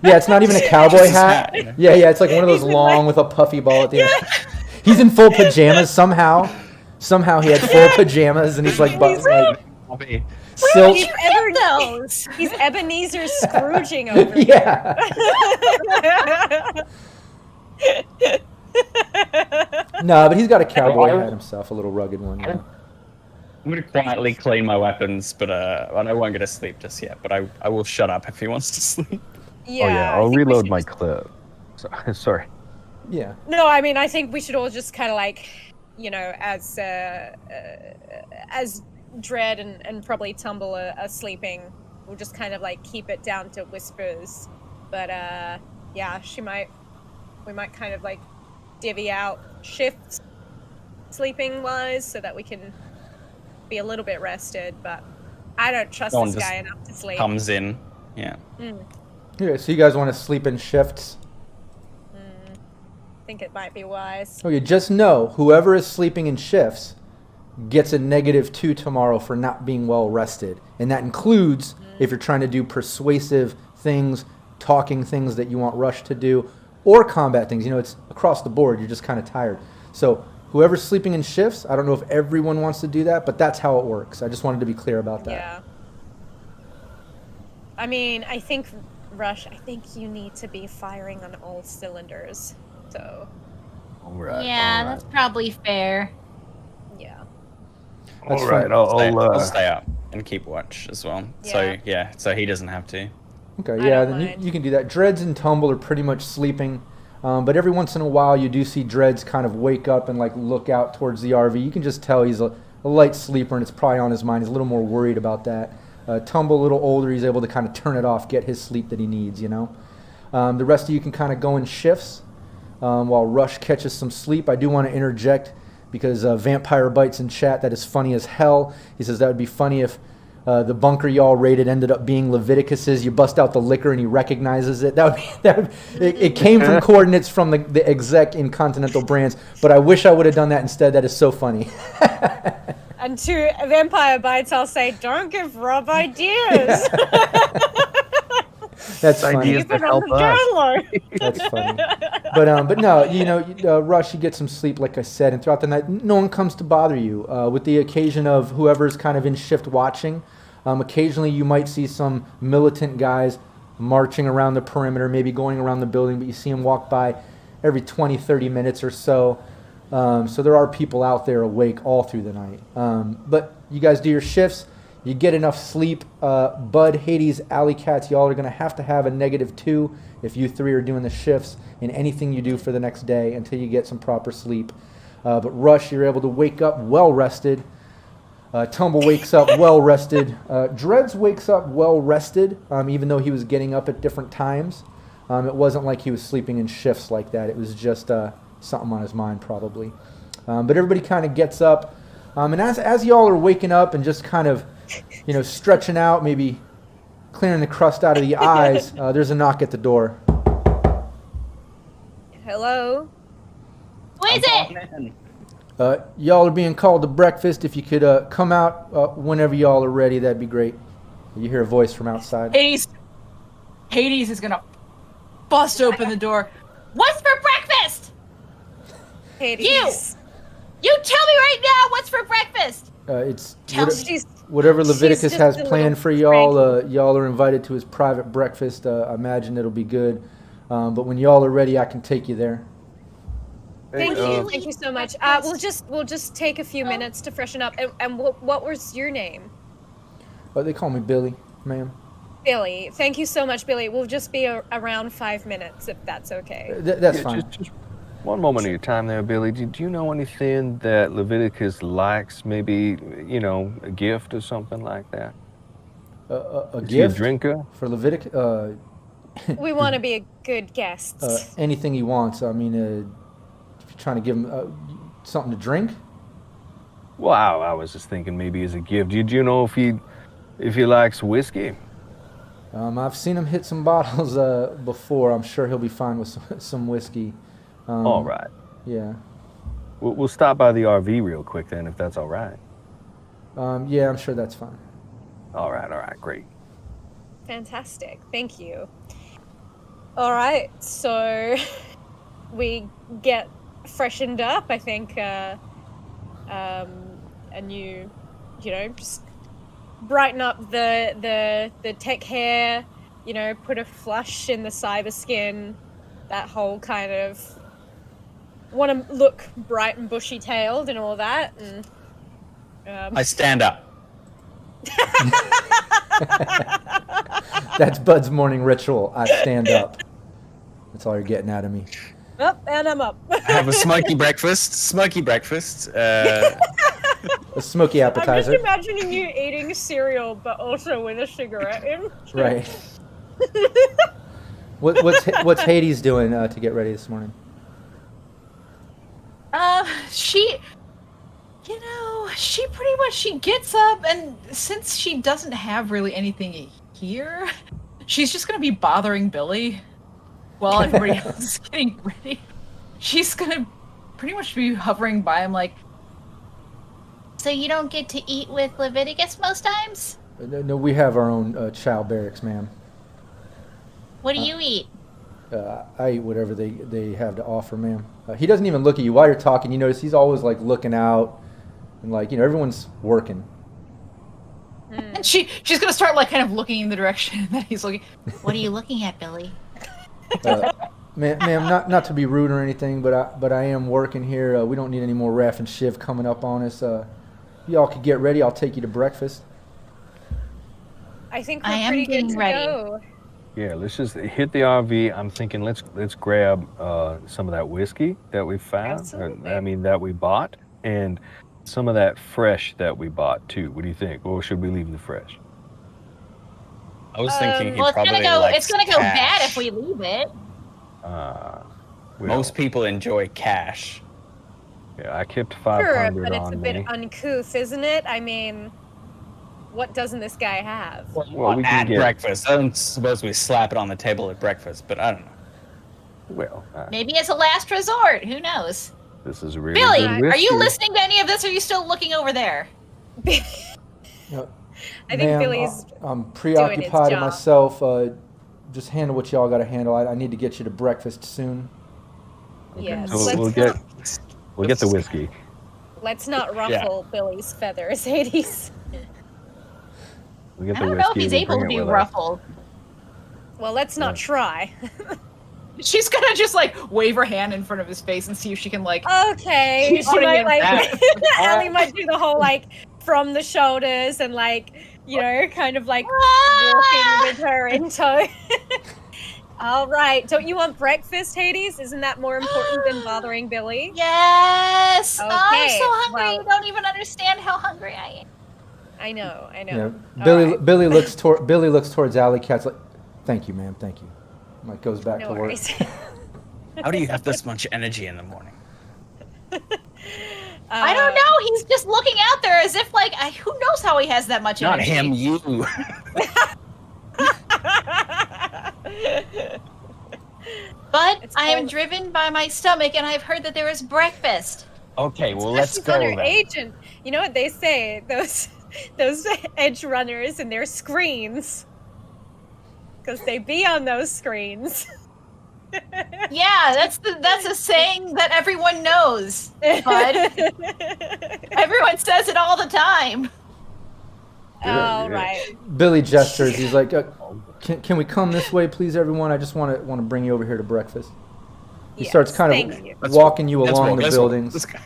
Yeah, it's not even a cowboy hat. Yeah, it's like one of those long with a puffy ball at the end. He's in full pajamas somehow. Somehow he had full pajamas, and he's like, silk. He's Ebenezer Scrooging over Yeah. No, but he's got a cowboy hat himself, a little rugged one. You know. I'm gonna quietly clean my weapons, but I won't get to sleep just yet. But I will shut up if he wants to sleep. Yeah, Oh yeah, I I'll think we reload should my just- clip. Sorry. Yeah. No, I mean, I think we should all just kind of like, you know, as Dread and probably Tumble are sleeping, we'll just kind of like keep it down to whispers. But yeah, we might kind of like divvy out shifts sleeping wise so that we can be a little bit rested. But I don't trust No one this just guy enough to sleep. Comes in, yeah. Yeah, so you guys want to sleep in shifts? I think it might be wise. Okay, just know whoever is sleeping in shifts gets a -2 tomorrow for not being well rested. And that includes if you're trying to do persuasive things, talking things that you want Rush to do, or combat things. You know, it's across the board. You're just kind of tired. So whoever's sleeping in shifts, I don't know if everyone wants to do that, but that's how it works. I just wanted to be clear about that. Yeah. I mean, I think, Rush, I think you need to be firing on all cylinders. So, All right. Yeah, that's probably fair. yeah. That's All right. fine. I'll stay up and keep watch as well. Yeah. So he doesn't have to. Okay, I yeah, don't then mind. you can do that. Dreads and Tumble are pretty much sleeping, but every once in a while you do see Dreads kind of wake up and like look out towards the RV. You can just tell he's a light sleeper and it's probably on his mind. He's a little more worried about that. Tumble, a little older, he's able to kind of turn it off, get his sleep that he needs, you know. The rest of you can kind of go in shifts while Rush catches some sleep. I do want to interject because Vampire Bites in chat, that is funny as hell. He says that would be funny if the bunker y'all raided ended up being Leviticus's. You bust out the liquor and he recognizes it. It came from coordinates from the exec in Continental Brands, but I wish I would have done that instead. That is so funny. And to Vampire Bites, I'll say, don't give Rob ideas. That's funny. Keep it on the down low. That's funny. But no, you know, Rush, you get some sleep, like I said, and throughout the night, no one comes to bother you. With the occasion of whoever's kind of in shift watching, occasionally you might see some militant guys marching around the perimeter, maybe going around the building, but you see them walk by every 20, 30 minutes or so. So there are people out there awake all through the night. But you guys do your shifts. You get enough sleep. Bud, Hades, Alley Cats, y'all are going to have a -2 if you three are doing the shifts in anything you do for the next day until you get some proper sleep. But Rush, you're able to wake up well-rested. Tumble wakes up well-rested. Dreads wakes up well-rested, even though he was getting up at different times. It wasn't like he was sleeping in shifts like that. It was just something on his mind probably. But everybody kind of gets up. And as y'all are waking up and just kind of, you know, stretching out, maybe clearing the crust out of the eyes, there's a knock at the door. hello? Who is it? Y'all are being called to breakfast. If you could come out whenever y'all are ready, that'd be great. You hear a voice from outside. Hades is gonna bust open the door. What's for breakfast? Hades. You tell me right now what's for breakfast. It's She's whatever Leviticus just has a planned little for y'all. Y'all are invited to his private breakfast. I imagine it'll be good. But when y'all are ready, I can take you there. Thank you so much. We'll just take a few minutes to freshen up. And what was your name? They call me Billy, ma'am. Billy. Thank you so much, Billy. We'll just be around 5 minutes, if that's okay. That's fine. Just one moment of your time there, Billy. Do you know anything that Leviticus likes? Maybe, a gift or something like that? A Is he a gift drinker? for Leviticus? We want to be a good guest. Anything he wants. I mean, if you're trying to give him something to drink. Well, I was just thinking maybe as a gift. Do you know if he likes whiskey? I've seen him hit some bottles before. I'm sure he'll be fine with some whiskey. All right. Yeah. We'll stop by the RV real quick then, if that's all right. Yeah, I'm sure that's fine. All right, great. Fantastic. Thank you. All right, so we get freshened up. I think a new, just brighten up the tech hair. Put a flush in the cyber skin. That whole kind of want to look bright and bushy-tailed and all that. And I stand up. That's Bud's morning ritual. I stand up. That's all you're getting out of me. Up and I'm up. I have a smoky breakfast. A smoky appetizer. I'm just imagining you eating cereal, but also with a cigarette in. Right. What's Hades doing to get ready this morning? She pretty much, she gets up, and since she doesn't have really anything here, she's just gonna be bothering Billy while everybody else is getting ready. She's gonna pretty much be hovering by him like, So you don't get to eat with Leviticus most times? No, we have our own chow barracks, ma'am. What do you eat? I eat whatever they have to offer, ma'am. He doesn't even look at you while you're talking. You notice he's always like looking out, and everyone's working. and she's gonna start like kind of looking in the direction that he's looking. What are you looking at, Billy? Ma'am, not to be rude or anything, but I am working here. We don't need any more Raph and Shiv coming up on us. If y'all could get ready, I'll take you to breakfast. I think we're pretty good to go. Yeah, let's just hit the RV. I'm thinking let's grab some of that whiskey that we found. That we bought, and some of that fresh that we bought too. What do you think? Or should we leave the fresh? I was thinking he well, probably it's gonna go cash. bad if we leave it. Most people enjoy cash. Yeah, I kept 500 Sure, on but it's a bit me. uncouth, isn't it? I mean, what doesn't this guy have? Well, we at can get breakfast. I don't suppose we slap it on the table at breakfast, but I don't know. Well, Maybe it's a last resort. Who knows? this is really Billy, good are you whiskey. listening to any of this? Or are you still looking over there? I think Ma'am, Billy's I'm preoccupied job. myself. Just handle what y'all got to handle. I need to get you to breakfast soon. yes. So we'll get the whiskey. Let's not ruffle Billy's feathers, Hades. We'll get I the don't know if whiskey, he's we'll able to bring be it with us. ruffled. Well, let's not try. She's gonna just like wave her hand in front of his face and see if she can like. Okay, She's she putting might it like. back. Allie might do the whole like from the shoulders and like kind of like walking with her in tow. All right, don't you want breakfast, Hades? Isn't that more important than bothering Billy? Yes. Okay, I'm so hungry. well- You don't even understand how hungry I am. I know. Yeah, All Billy right. Billy looks towards Alley Cat's like, thank you, ma'am, thank you. Like goes back No to work. worries. How do you have this much energy in the morning? I don't know. He's just looking out there as if like who knows how he has that much Not energy. him, you. But It's I am called- driven by my stomach, and I've heard that there is breakfast. Okay, well, let's She's go on her then. agent. You know what they say? Those edge runners and their screens. Because they be on those screens. Yeah, that's a saying that everyone knows, bud. Everyone says it all the time. All right. Billy gestures. He's like, can we come this way, please, everyone? I just want to bring you over here to breakfast. He starts kind thank you. of walking you along the buildings. Let's go.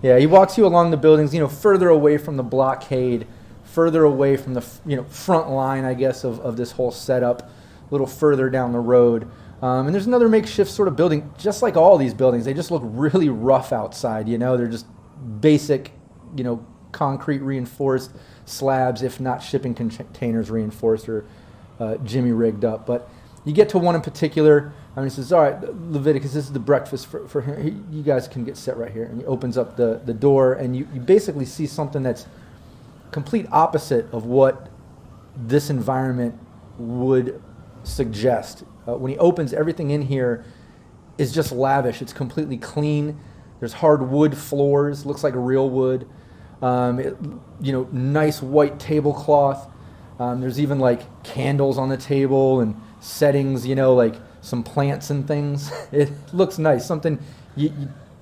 Yeah, he walks you along the buildings, further away from the blockade, further away from the, front line, I guess, of this whole setup, a little further down the road. And there's another makeshift sort of building, just like all these buildings. They just look really rough outside, They're just basic, concrete reinforced slabs, if not shipping containers reinforced or jimmy rigged up. But you get to one in particular. He says, all right, Leviticus, this is the breakfast for him. You guys can get set right here. And he opens up the door, and you basically see something that's complete opposite of what this environment would suggest. When he opens, everything in here is just lavish. It's completely clean. There's hard wood floors, looks like real wood. Nice white tablecloth. There's even like candles on the table and settings, like some plants and things. It looks nice. Something you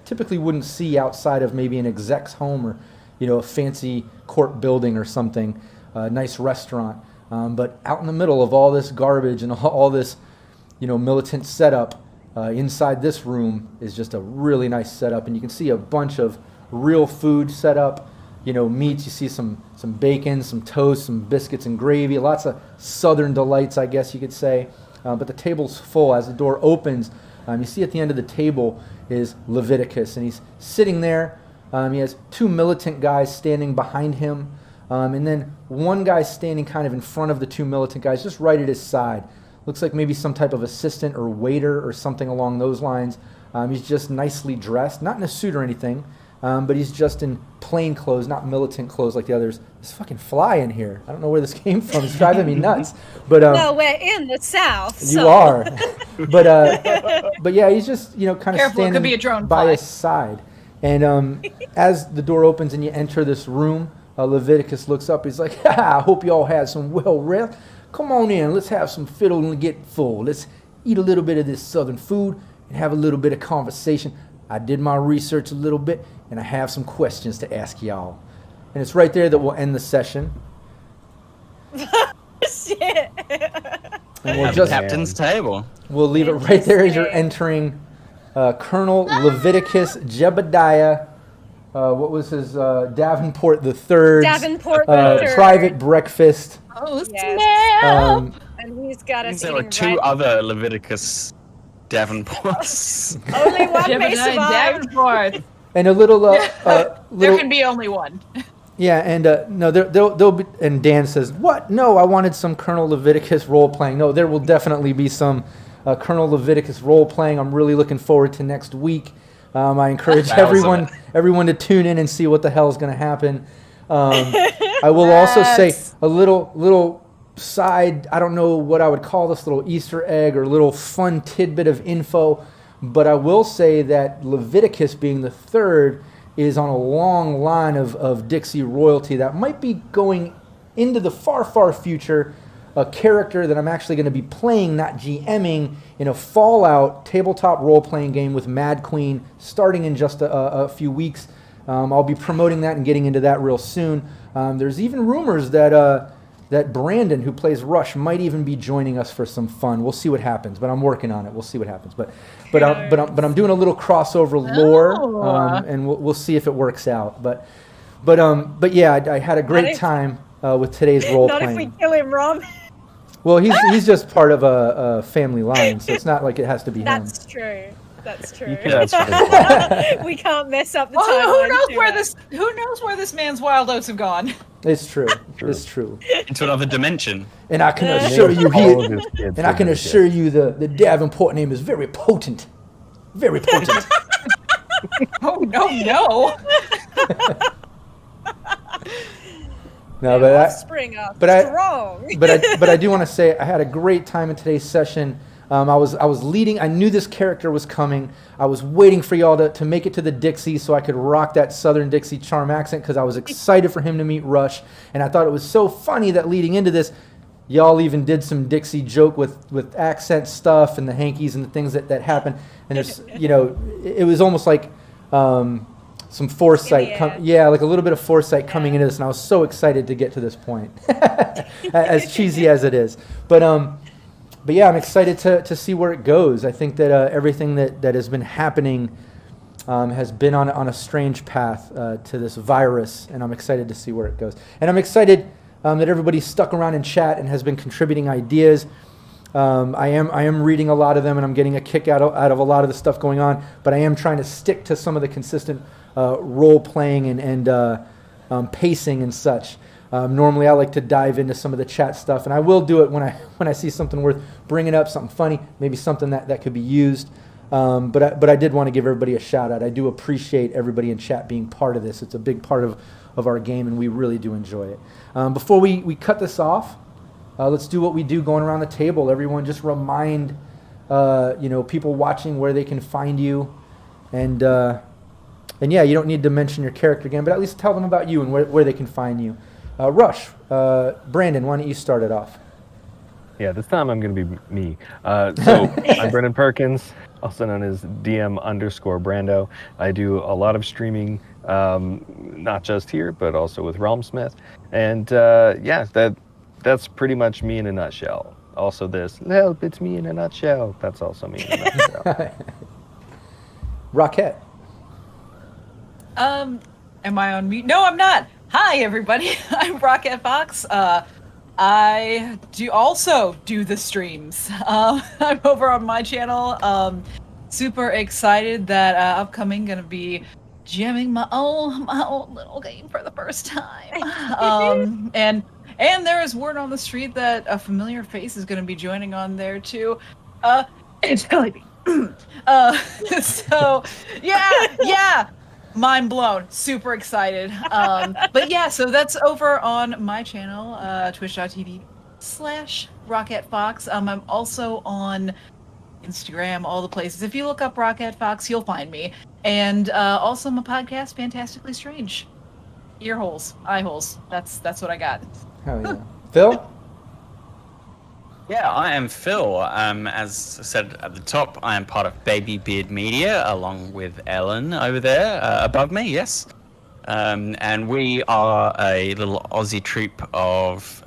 typically wouldn't see outside of maybe an exec's home or, a fancy court building or something. A nice restaurant. But out in the middle of all this garbage and all this, militant setup, inside this room is just a really nice setup. And you can see a bunch of real food set up. Meats, you see some bacon, some toast, some biscuits and gravy, lots of southern delights, I guess you could say. But the table's full. As the door opens, you see at the end of the table is Leviticus, and he's sitting there. He has two militant guys standing behind him, and then one guy standing kind of in front of the two militant guys, just right at his side. Looks like maybe some type of assistant or waiter or something along those lines. He's just nicely dressed, not in a suit or anything. But he's just in plain clothes, not militant clothes like the others. There's fucking fly in here. I don't know where this came from. It's driving me nuts. But well, we're in the South. You are. But yeah, he's just kind of Careful, it could be a standing drone by fly. his side. And as the door opens and you enter this room, Leviticus looks up. He's like, I hope you all had some well rest. Come on in. Let's have some fiddle and get full. Let's eat a little bit of this southern food and have a little bit of conversation. I did my research a little bit, and I have some questions to ask y'all. And it's right there that we'll end the session. Shit. And we'll just Captain's table. we'll leave it right there as you're entering Colonel Leviticus Jebediah. What was his Davenport the Third? Davenport the Third. Private breakfast. Oh, Yes. snap! And he's got us There eating were two right. other Leviticus Davenports. Only one may Jebediah survive. Davenport. And a little, There little can be only one. yeah, and no, there'll be. And Dan says, "What? No, I wanted some Colonel Leviticus role playing. No, there will definitely be some Colonel Leviticus role playing. I'm really looking forward to next week. I encourage everyone to tune in and see what the hell is going to happen. I will also say a little side. I don't know what I would call this, little Easter egg or little fun tidbit of info, but I will say that Leviticus, being the third, is on a long line of Dixie royalty that might be going into the far, far future. A character that I'm actually going to be playing, not GMing, in a Fallout tabletop role-playing game with Mad Queen, starting in just a few weeks. I'll be promoting that and getting into that real soon. There's even rumors that Brandon, who plays Rush, might even be joining us for some fun. We'll see what happens, but I'm working on it. We'll see what happens. But I'm doing a little crossover lore, and we'll see if it works out. But yeah, I had a great time with today's role Not playing. if we kill him, Rob. Well, he's just part of a family line, so it's not like it has to be him. That's true. That's true. That's pretty We can't mess up the Oh, timeline. who knows too where much. Who knows where this man's wild oats have gone? It's true. It's true. Into another dimension. And I can assure you, All of his kids and I are can gonna assure you, the Davenport name is very potent. Very potent. Oh no! No, but Spring up but I- strong. but I do want to say I had a great time in today's session. I was leading. I knew this character was coming. I was waiting for y'all to make it to the Dixie so I could rock that Southern Dixie charm accent because I was excited for him to meet Rush. And I thought it was so funny that leading into this, y'all even did some Dixie joke with accent stuff and the hankies and the things that happen. And there's, it was almost like some foresight. Like a little bit of foresight coming into this. And I was so excited to get to this point, as cheesy as it is. But yeah, I'm excited to see where it goes. I think that everything that has been happening has been on a strange path to this virus, and I'm excited to see where it goes. And I'm excited that everybody's stuck around in chat and has been contributing ideas. I am reading a lot of them, and I'm getting a kick out of a lot of the stuff going on. But I am trying to stick to some of the consistent role playing and pacing and such. Normally, I like to dive into some of the chat stuff, and I will do it when I see something worth bringing up, something funny, maybe something that could be used. But I did want to give everybody a shout out. I do appreciate everybody in chat being part of this. It's a big part of our game, and we really do enjoy it. Before we cut this off, let's do what we do going around the table. Everyone just remind people watching where they can find you, and yeah, you don't need to mention your character again, but at least tell them about you and where they can find you. Rush, Brandon, why don't you start it off? Yeah, this time I'm going to be me. So I'm Brendan Perkins, also known as DM_Brando. I do a lot of streaming, not just here, but also with Realmsmith. And that's pretty much me in a nutshell. Also this, help, it's me in a nutshell. That's also me in a nutshell. Rockette. Am I on mute? No, I'm not. Hi, everybody. I'm Rockette Fox. I also do the streams. I'm over on my channel. Super excited that upcoming gonna be jamming my own little game for the first time. And there is word on the street that a familiar face is gonna be joining on there too. It's Jellybean. So yeah. Mind blown. Super excited. But yeah, so that's over on my channel, twitch.tv/Rockette Fox. I'm also on Instagram, all the places. If you look up Rockette Fox, you'll find me. And also my podcast, Fantastically Strange. Ear holes, eye holes. That's what I got. Hell yeah. Phil? Yeah, I am Phil. As I said at the top, I am part of Baby Beard Media, along with Ellen over there, above me, yes. And we are a little Aussie troupe of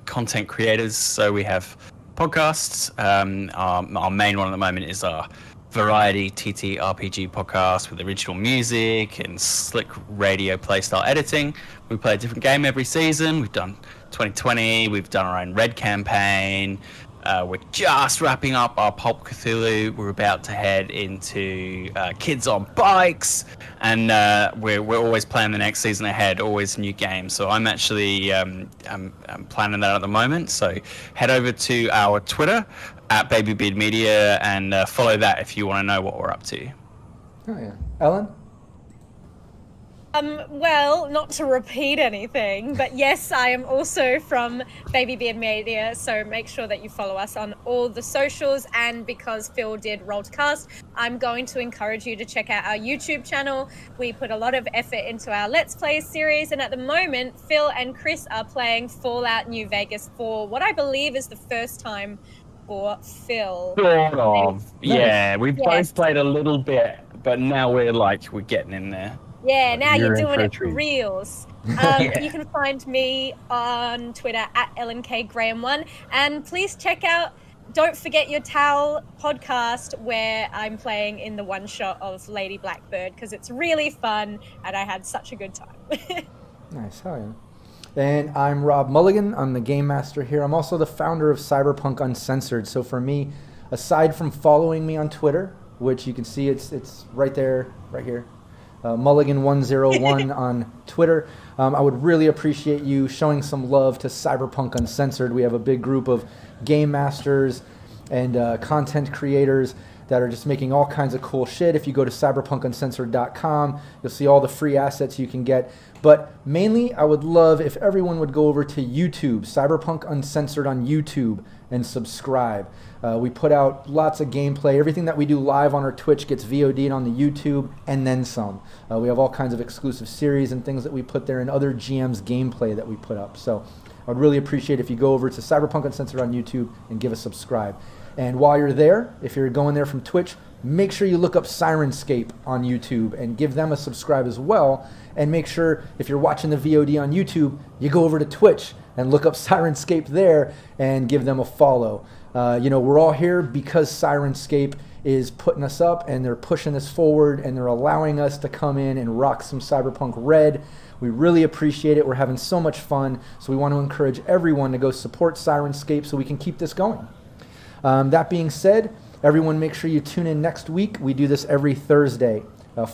content creators. So we have podcasts. Our main one at the moment is our variety TTRPG podcast with original music and slick radio playstyle editing. We play a different game every season. We've done 2020, we've done our own Red campaign. We're just wrapping up our Pulp Cthulhu. We're about to head into Kids on Bikes, and we're always planning the next season ahead, always new games. So I'm actually I'm planning that at the moment. So head over to our Twitter at Babybeard Media and follow that if you want to know what we're up to. Oh yeah, Ellen. Well, not to repeat anything, but yes, I am also from Baby Beard Media, so make sure that you follow us on all the socials. And because Phil did Roll to Cast, I'm going to encourage you to check out our YouTube channel. We put a lot of effort into our Let's Play series, and at the moment, Phil and Chris are playing Fallout New Vegas for what I believe is the first time for Phil. Sort of. Yeah, we've both played a little bit, but now we're getting in there. Yeah, now you're doing it for treat. reals. You can find me on Twitter at LNKGraham1. And please check out Don't Forget Your Towel podcast, where I'm playing in the one shot of Lady Blackbird, because it's really fun and I had such a good time. Nice, hell yeah. And I'm Rob Mulligan. I'm the game master here. I'm also the founder of Cyberpunk Uncensored. So for me, aside from following me on Twitter, which you can see it's right there, right here, Mulligan101 on Twitter. I would really appreciate you showing some love to Cyberpunk Uncensored. We have a big group of game masters and content creators that are just making all kinds of cool shit. If you go to cyberpunkuncensored.com, you'll see all the free assets you can get. But mainly, I would love if everyone would go over to YouTube, Cyberpunk Uncensored on YouTube, and subscribe. We put out lots of gameplay. Everything that we do live on our Twitch gets VOD'd on the YouTube and then some. We have all kinds of exclusive series and things that we put there and other GM's gameplay that we put up. So I'd really appreciate if you go over to Cyberpunk Uncensored on YouTube and give a subscribe. And while you're there, if you're going there from Twitch, make sure you look up Syrinscape on YouTube and give them a subscribe as well. And make sure if you're watching the VOD on YouTube, you go over to Twitch and look up Syrinscape there and give them a follow. We're all here because Syrinscape is putting us up and they're pushing us forward and they're allowing us to come in and rock some Cyberpunk RED. We really appreciate it. We're having so much fun. So we want to encourage everyone to go support Syrinscape so we can keep this going. That being said, everyone make sure you tune in next week. We do this every Thursday,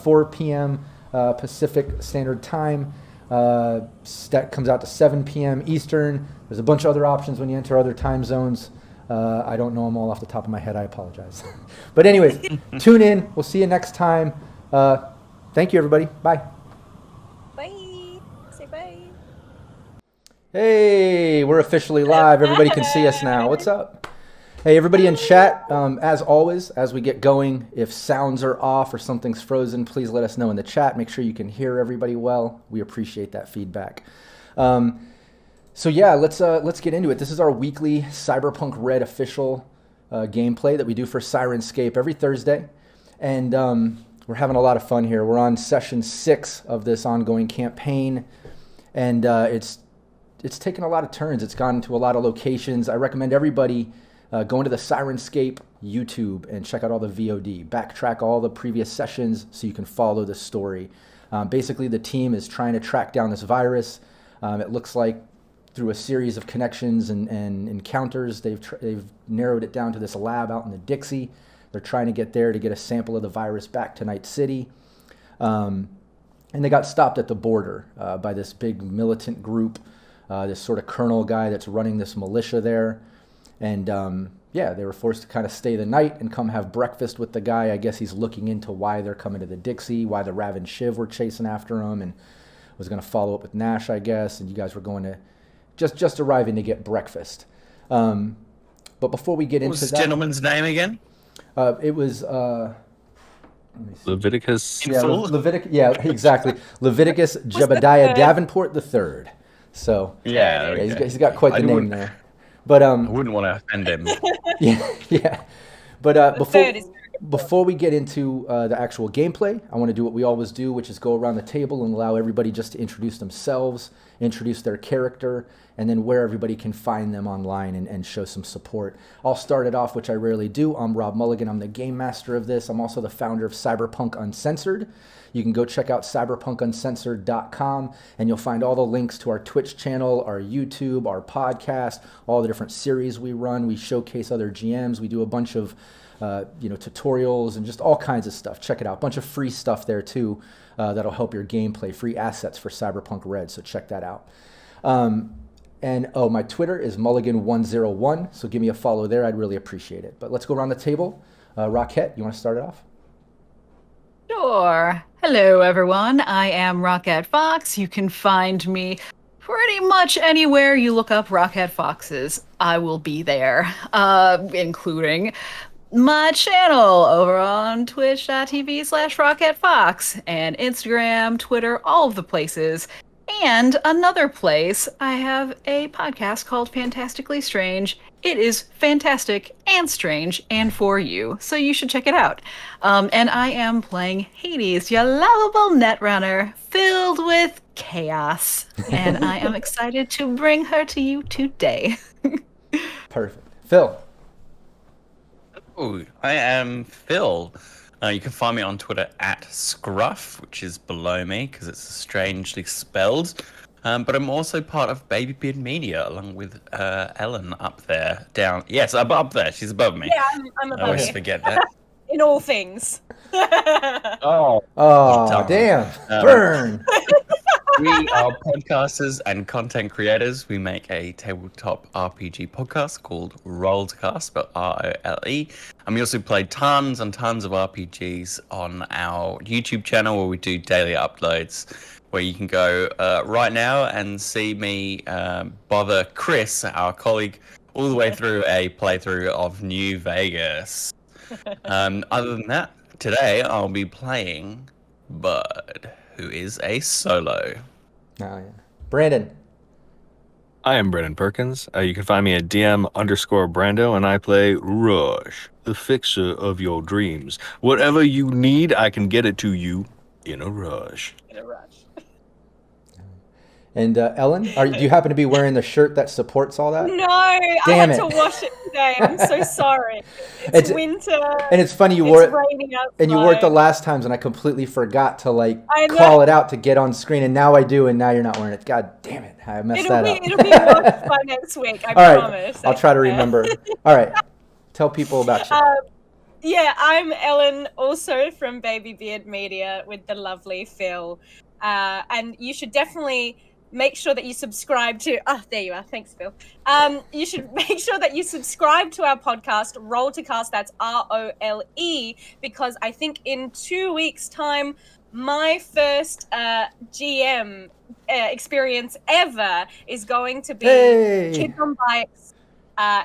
4 p.m. Pacific Standard Time. That comes out to 7 p.m. Eastern. There's a bunch of other options when you enter other time zones. I don't know them all off the top of my head. I apologize. But anyways, tune in. We'll see you next time. Thank you, everybody. Bye. Bye. Say bye. Hey, we're officially live. Everybody can see us now. What's up? Hey, everybody in chat, as always, as we get going, if sounds are off or something's frozen, please let us know in the chat. Make sure you can hear everybody well. We appreciate that feedback. So yeah, let's get into it. This is our weekly Cyberpunk RED official gameplay that we do for Syrinscape every Thursday. And we're having a lot of fun here. We're on session 6 of this ongoing campaign. And it's taken a lot of turns. It's gone to a lot of locations. I recommend everybody go into the Syrinscape YouTube and check out all the VOD. Backtrack all the previous sessions so you can follow the story. Basically, the team is trying to track down this virus. It looks like through a series of connections and encounters, they've narrowed it down to this lab out in the Dixie. They're trying to get there to get a sample of the virus back to Night City. And they got stopped at the border by this big militant group, this sort of colonel guy that's running this militia there. And they were forced to kind of stay the night and come have breakfast with the guy. I guess he's looking into why they're coming to the Dixie, why the Raven Shiv were chasing after him, and was going to follow up with Nash, I guess. And you guys were going to just arriving to get breakfast. But before we get into that... What was this gentleman's name again? It was... let me see. Leviticus. Yeah, exactly. Leviticus Jebediah Davenport III. So yeah, he's got quite the name there. But I wouldn't want to offend him. yeah. But before we get into the actual gameplay, I want to do what we always do, which is go around the table and allow everybody just to introduce themselves, introduce their character, and then where everybody can find them online and show some support. I'll start it off, which I rarely do. I'm Rob Mulligan. I'm the game master of this. I'm also the founder of Cyberpunk Uncensored. You can go check out cyberpunkuncensored.com, and you'll find all the links to our Twitch channel, our YouTube, our podcast, all the different series we run. We showcase other GMs. We do a bunch of tutorials and just all kinds of stuff. Check it out. A bunch of free stuff there too that'll help your gameplay. Free assets for Cyberpunk RED, so check that out. My Twitter is Mulligan101, so give me a follow there. I'd really appreciate it. But let's go around the table. Rockette, you want to start it off? Sure. Hello, everyone. I am Rockette Fox. You can find me pretty much anywhere you look up Rockette Foxes. I will be there, including my channel over on twitch.tv/RocketteFox and Instagram, Twitter, all of the places. And another place, I have a podcast called Fantastically Strange. It is fantastic and strange and for you, so you should check it out. And I am playing Hades, your lovable Netrunner, filled with chaos. And I am excited to bring her to you today. Perfect. Phil. Oh, I am Phil. You can find me on Twitter at Scruff, which is below me because it's strangely spelled. But I'm also part of Baby Beard Media, along with Ellen up there. Yes, up there. She's above me. Yeah, I'm above you. I always forget that. In all things. Oh, damn. Burn. We are podcasters and content creators. We make a tabletop RPG podcast called Rollcast, spelled R-O-L-E. And we also play tons and tons of RPGs on our YouTube channel where we do daily uploads, where you can go right now and see me bother Chris, our colleague, all the way through a playthrough of New Vegas. Other than that, today I'll be playing Bud, who is a solo. Oh, yeah. Brandon. I am Brennan Perkins. You can find me at DM_Brando, and I play Rush, the fixer of your dreams. Whatever you need, I can get it to you in a rush. In a rush. And Ellen, do you happen to be wearing the shirt that supports all that? No, I had to wash it today. I'm so sorry. It's winter. And it's funny you wore it, raining outside. and you wore it the last times, and I completely forgot to call it out to get on screen, and now I do, and now you're not wearing it. God damn it, I messed that up. It'll be washed by next week. I promise. I'll try to remember. All right, tell people about you. Yeah, I'm Ellen, also from Baby Beard Media with the lovely Phil, and you should definitely make sure that you subscribe to. There you are. Thanks, Phil. You should make sure that you subscribe to our podcast, Roll to Cast. That's ROLE, because I think in 2 weeks' time, my first GM experience ever is going to be Kids on Bikes.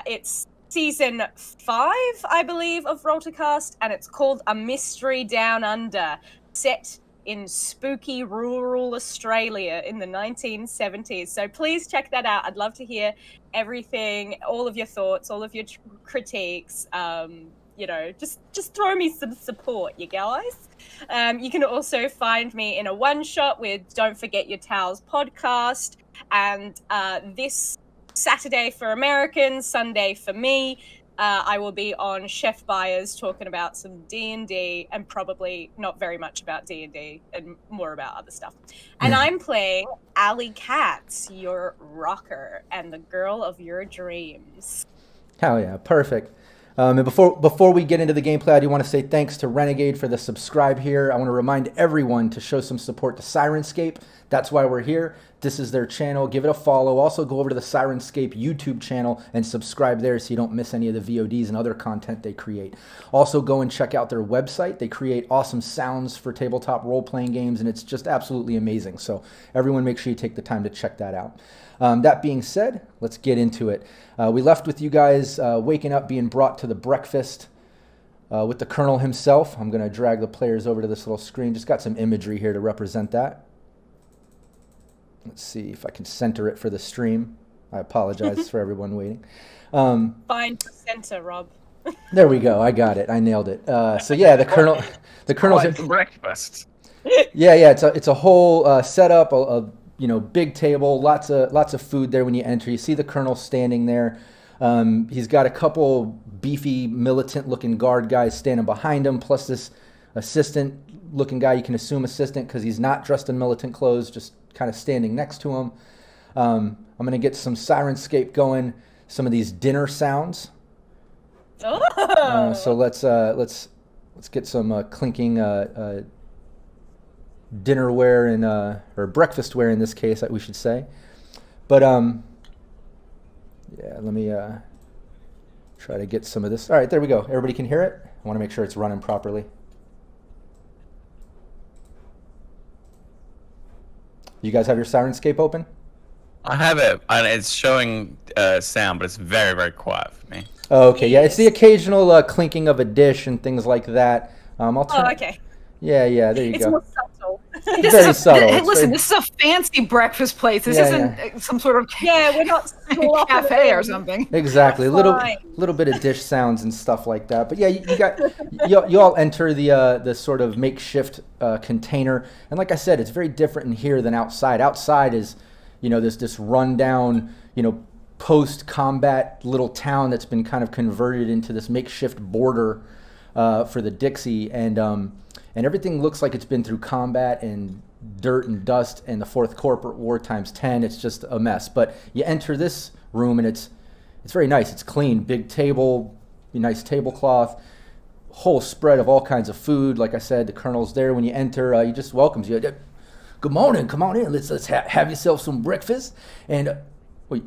It's season 5, I believe, of Roll to Cast, and it's called A Mystery Down Under, set in spooky rural Australia in the 1970s. So please check that out. I'd love to hear everything, all of your thoughts, all of your critiques. Just throw me some support, you guys. You can also find me in a one-shot with Don't Forget Your Towels podcast, and this Saturday for Americans, Sunday for me, I will be on Chef Byers talking about some D&D, and probably not very much about D&D and more about other stuff. And I'm playing Alley Katz, your rocker and the girl of your dreams. Hell yeah, perfect. And before we get into the gameplay, I do want to say thanks to Renegade for the subscribe here. I want to remind everyone to show some support to Syrinscape. That's why we're here. This is their channel. Give it a follow. Also, go over to the Syrinscape YouTube channel and subscribe there so you don't miss any of the VODs and other content they create. Also, go and check out their website. They create awesome sounds for tabletop role-playing games, and it's just absolutely amazing. So everyone make sure you take the time to check that out. That being said, let's get into it. We left with you guys waking up, being brought to the breakfast with the Colonel himself. I'm going to drag the players over to this little screen. Just got some imagery here to represent that. Let's see if I can center it for the stream. I apologize for everyone waiting. Find the center, Rob. There we go. I got it. I nailed it. So yeah, the Colonel's in breakfast. Yeah. It's a whole setup. A big table, lots of food there when you enter. You see the Colonel standing there. He's got a couple beefy, militant-looking guard guys standing behind him, plus this assistant-looking guy. You can assume assistant because he's not dressed in militant clothes, just kind of standing next to him. I'm going to get some Syrinscape going, some of these dinner sounds. Oh. So let's get some clinking dinnerware and or breakfastware in this case, we should say. But yeah, let me try to get some of this. All right, there we go. Everybody can hear it. I want to make sure it's running properly. You guys have your Syrinscape open? I have it, and it's showing sound, but it's very, very quiet for me. Oh, okay, yeah, it's the occasional clinking of a dish and things like that. I'll turn. Oh, okay. Yeah, there you go. It's more subtle. Very subtle. Hey, listen, this is a fancy breakfast place. This isn't some sort of we're not cafe or something. Exactly, a little bit of dish sounds and stuff like that. But yeah, you all enter the sort of makeshift container, and like I said, it's very different in here than outside. Outside is, this rundown, post-combat little town that's been kind of converted into this makeshift border for the Dixie, and everything looks like it's been through combat and dirt and dust and the Fourth Corporate War times 10. It's just a mess. But you enter this room and it's very nice. It's clean, big table, nice tablecloth, whole spread of all kinds of food. Like I said, the Colonel's there when you enter. He just welcomes you. Good morning, come on in. Let's have yourself some breakfast. And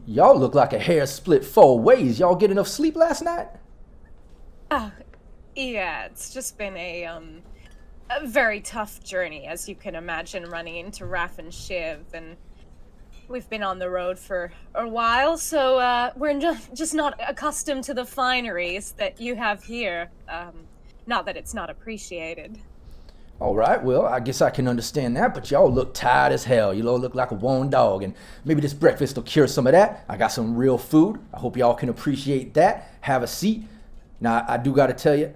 y'all look like a hair split 4 ways. Y'all get enough sleep last night? Yeah, it's just been a very tough journey, as you can imagine, running into Raph and Shiv, and we've been on the road for a while, so we're just not accustomed to the fineries that you have here. Not that it's not appreciated. All right, well, I guess I can understand that, but y'all look tired as hell. You all look like a worn dog, and maybe this breakfast will cure some of that. I got some real food. I hope y'all can appreciate that. Have a seat. Now, I do got to tell you,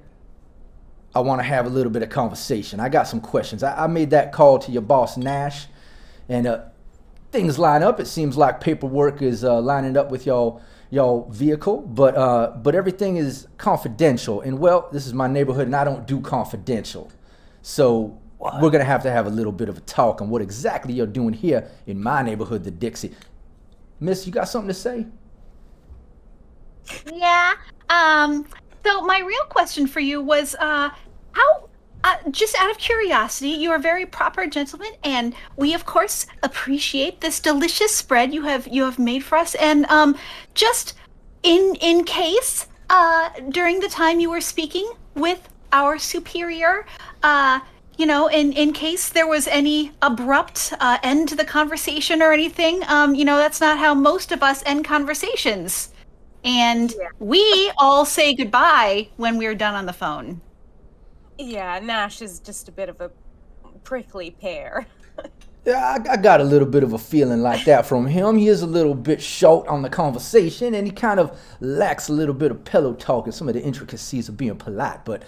I want to have a little bit of conversation. I got some questions. I made that call to your boss, Nash, and things line up. It seems like paperwork is lining up with y'all vehicle, but everything is confidential. And, well, this is my neighborhood, and I don't do confidential. So we're going to have a little bit of a talk on what exactly you're doing here in my neighborhood, the Dixie. Miss, you got something to say? Yeah. So my real question for you was, how, just out of curiosity, you are a very proper gentleman, and we of course appreciate this delicious spread you have made for us. And just in case, during the time you were speaking with our superior, in case there was any abrupt end to the conversation or anything, that's not how most of us end conversations. And we all say goodbye when we're done on the phone. Yeah, Nash is just a bit of a prickly pear. Yeah, I got a little bit of a feeling like that from him. He is a little bit short on the conversation, and he kind of lacks a little bit of pillow talk and some of the intricacies of being polite, but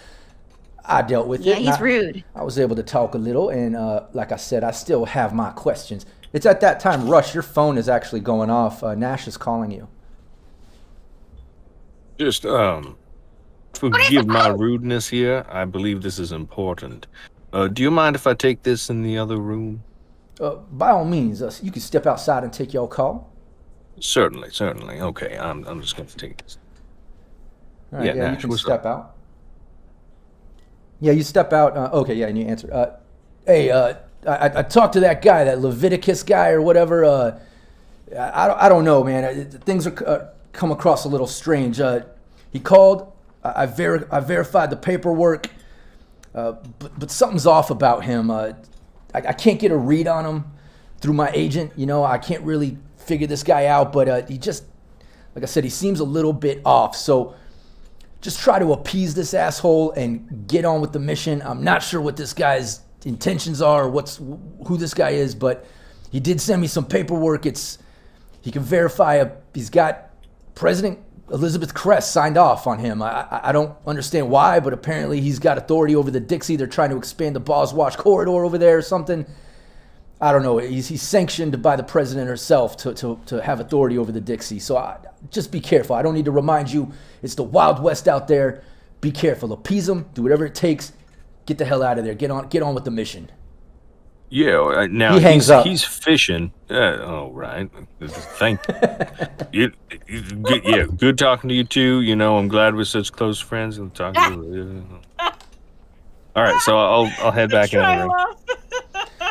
I dealt with it. Yeah, he's rude. I was able to talk a little, and like I said, I still have my questions. It's at that time, Rush, your phone is actually going off. Nash is calling you. Just, forgive my rudeness here. I believe this is important. Do you mind if I take this in the other room? By all means, you can step outside and take your call. Certainly. Okay, I'm just going to take this. All right, yeah, Nash, you can step out. Yeah, you step out. Okay, yeah, and you answer. Hey, I talked to that guy, that Leviticus guy or whatever. I don't know, man. Things are come across a little strange. He called. I verified the paperwork, but something's off about him. I can't get a read on him through my agent. I can't really figure this guy out, but he just, like I said, he seems a little bit off. So just try to appease this asshole and get on with the mission. I'm not sure what this guy's intentions are or who this guy is, but he did send me some paperwork. He can verify he's got President Elizabeth Crest signed off on him. I don't understand why, but apparently he's got authority over the Dixie. They're trying to expand the Boss Watch corridor over there or something. I don't know. He's sanctioned by the president herself to have authority over the Dixie. So just be careful. I don't need to remind you. It's the Wild West out there. Be careful. Appease him. Do whatever it takes. Get the hell out of there. Get on with the mission. Yeah. Now he hangs up. He's fishing. Oh, right. Thank you. Yeah. Good talking to you too. I'm glad we're such close friends. And talking to you. All right. So I'll head back in the room.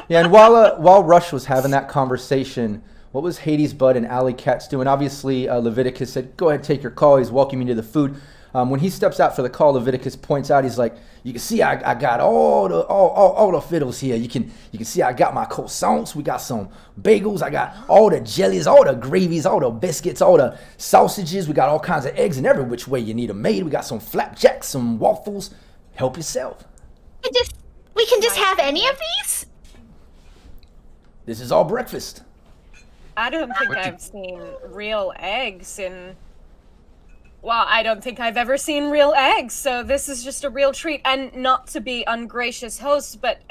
Yeah, and while Rush was having that conversation, what was Hades, Bud, and Alley Cats doing? Obviously, Leviticus said, "Go ahead, take your call." He's welcoming you to the food. When he steps out for the call, Leviticus points out, he's like, "You can see I got all the fiddles here. You can see I got my croissants. We got some bagels. I got all the jellies, all the gravies, all the biscuits, all the sausages. We got all kinds of eggs in every which way you need them made. We got some flapjacks, some waffles. Help yourself." We can just have any of these? This is all breakfast. I don't think I've seen real eggs I don't think I've ever seen real eggs, so this is just a real treat. And not to be ungracious hosts, but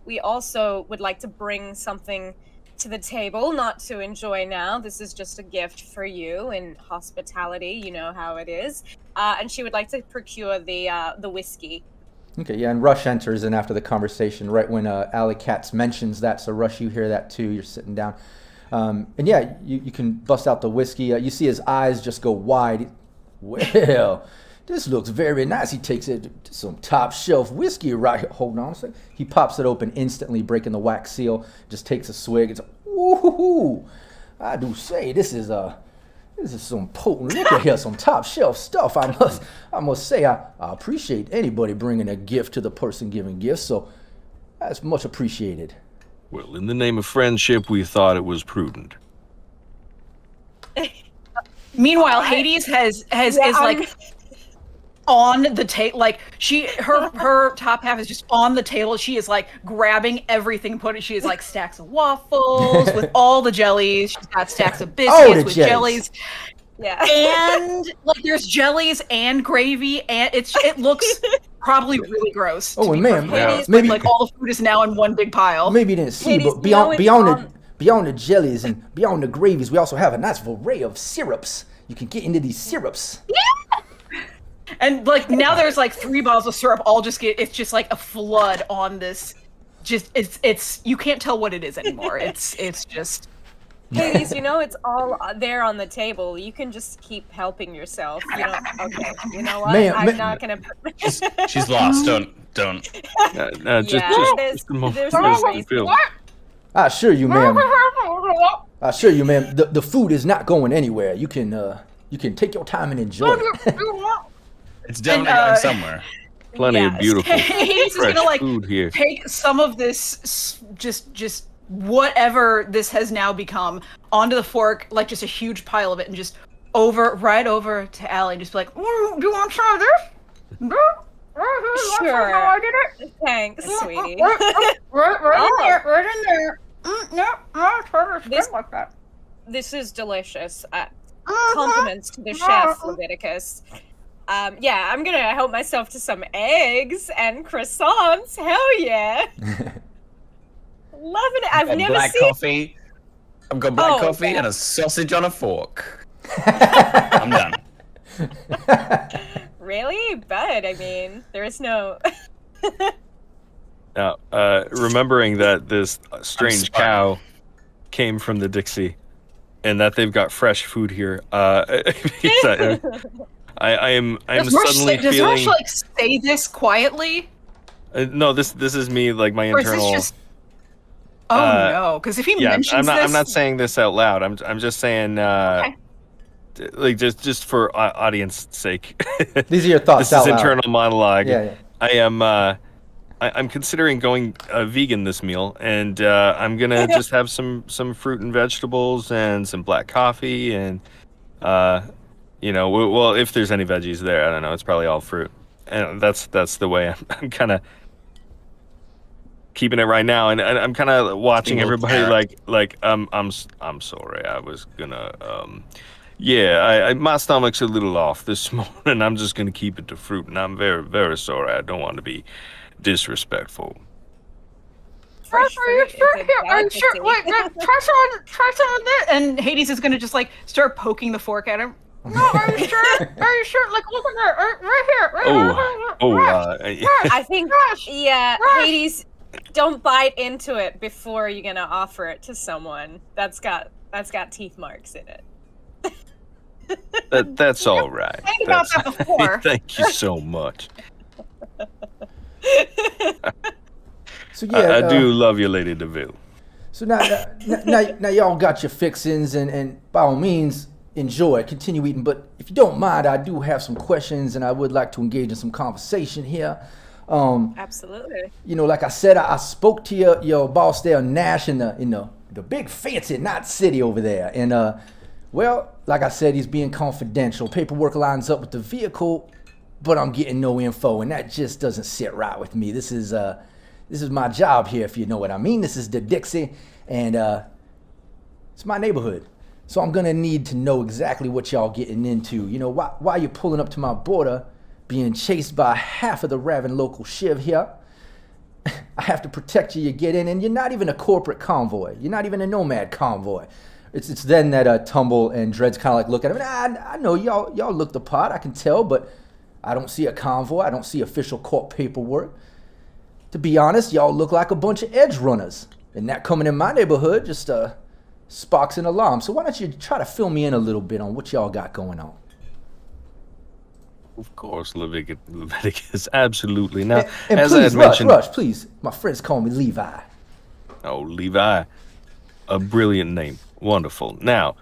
we also would like to bring something to the table, not to enjoy now. This is just a gift for you in hospitality, you know how it is. And she would like to procure the whiskey. Okay, yeah, and Rush enters in after the conversation, right when Alley Katz mentions that. So Rush, you hear that too. You're sitting down, and yeah, you can bust out the whiskey. You see his eyes just go wide. Well, this looks very nice. He takes it to some top shelf whiskey right here. Hold on a second. He pops it open instantly, breaking the wax seal. Just takes a swig. It's ooh, I do say this is some potent liquor here, some top shelf stuff. I must say I appreciate anybody bringing a gift to the person giving gifts. So that's much appreciated. Well, in the name of friendship, we thought it was prudent. Meanwhile, Hades is like on the table, like her top half is just on the table. She is like grabbing everything, she is like stacks of waffles with all the jellies. She's got stacks of biscuits with jellies. Yeah. And like there's jellies and gravy, and it looks probably really gross. Oh, and man, maybe like all the food is now in one big pile. Maybe you didn't see, but beyond the jellies and beyond the gravies, we also have a nice array of syrups. You can get into these syrups. Yeah. And like now there's like 3 bottles of syrup all it's just like a flood on this. Just it's you can't tell what it is anymore. It's just Hades, it's all there on the table. You can just keep helping yourself. Okay, you know what? I'm not gonna She's lost. Don't. There's no reason. I assure you, ma'am. The food is not going anywhere. You can take your time and enjoy it. It's definitely going somewhere. Plenty of beautiful Hades is gonna like food here. Take some of this just whatever this has now become onto the fork, like just a huge pile of it, and just right over to Allie, and just be like, do you want to try this? Sure. Thanks, sweetie. Right in there. This is delicious. Compliments to the chef, Leviticus. I'm gonna help myself to some eggs and croissants. Hell yeah! Loving it. I've never seen coffee. I've got black coffee and a sausage on a fork. I'm done. Really? But I mean, there is no. Now, remembering that this strange cow came from the Dixie, and that they've got fresh food here, I am suddenly feeling. Does Rush like say this quietly? No, this is me, like my internal. Is this just... no, because if he mentions I'm not saying this out loud. I'm just saying, okay. Like just for audience sake. These are your thoughts. This is out internal loud. monologue. Yeah. I'm considering going vegan this meal, and I'm gonna just have some fruit and vegetables and some black coffee, and well, if there's any veggies there, I don't know. It's probably all fruit, and that's the way I'm kind of keeping it right now, and I'm kind of watching everybody like I'm sorry, I was gonna my stomach's a little off this morning. I'm just gonna keep it to fruit, and I'm very, very sorry. I don't want to be disrespectful. Are you sure? Wait, try some of this. And Hades is gonna just like start poking the fork at him. No, are you sure? Are you sure? Like, look at that, right here. I think, Hades, don't bite into it before you're gonna offer it to someone. That's got teeth marks in it. That's all right. Think about that before. Thank you so much. So I do love you, Lady DeVille. So now y'all got your fixings, and by all means, enjoy, continue eating. But if you don't mind, I do have some questions, and I would like to engage in some conversation here. Absolutely. Like I said, I spoke to your boss there, Nash, in the big fancy Knot City over there, and well, like I said, he's being confidential. Paperwork lines up with the vehicle, but I'm getting no info, and that just doesn't sit right with me. This is my job here, if you know what I mean. This is the Dixie, and it's my neighborhood. So I'm gonna need to know exactly what y'all getting into. Why you pulling up to my border, being chased by half of the Raven local shiv here. I have to protect you. You get in, and you're not even a corporate convoy. You're not even a nomad convoy. It's then that Tumble and Dread's kind of like look at him. And I know y'all look the part. I can tell, but I don't see a convoy. I don't see official court paperwork. To be honest, y'all look like a bunch of edge runners, and that coming in my neighborhood just sparks an alarm. So why don't you try to fill me in a little bit on what y'all got going on? Of course, Leviticus, absolutely. Now, and as please, I had mentioned, Rush, please. My friends call me Levi. Oh, Levi, a brilliant name. Wonderful. Now,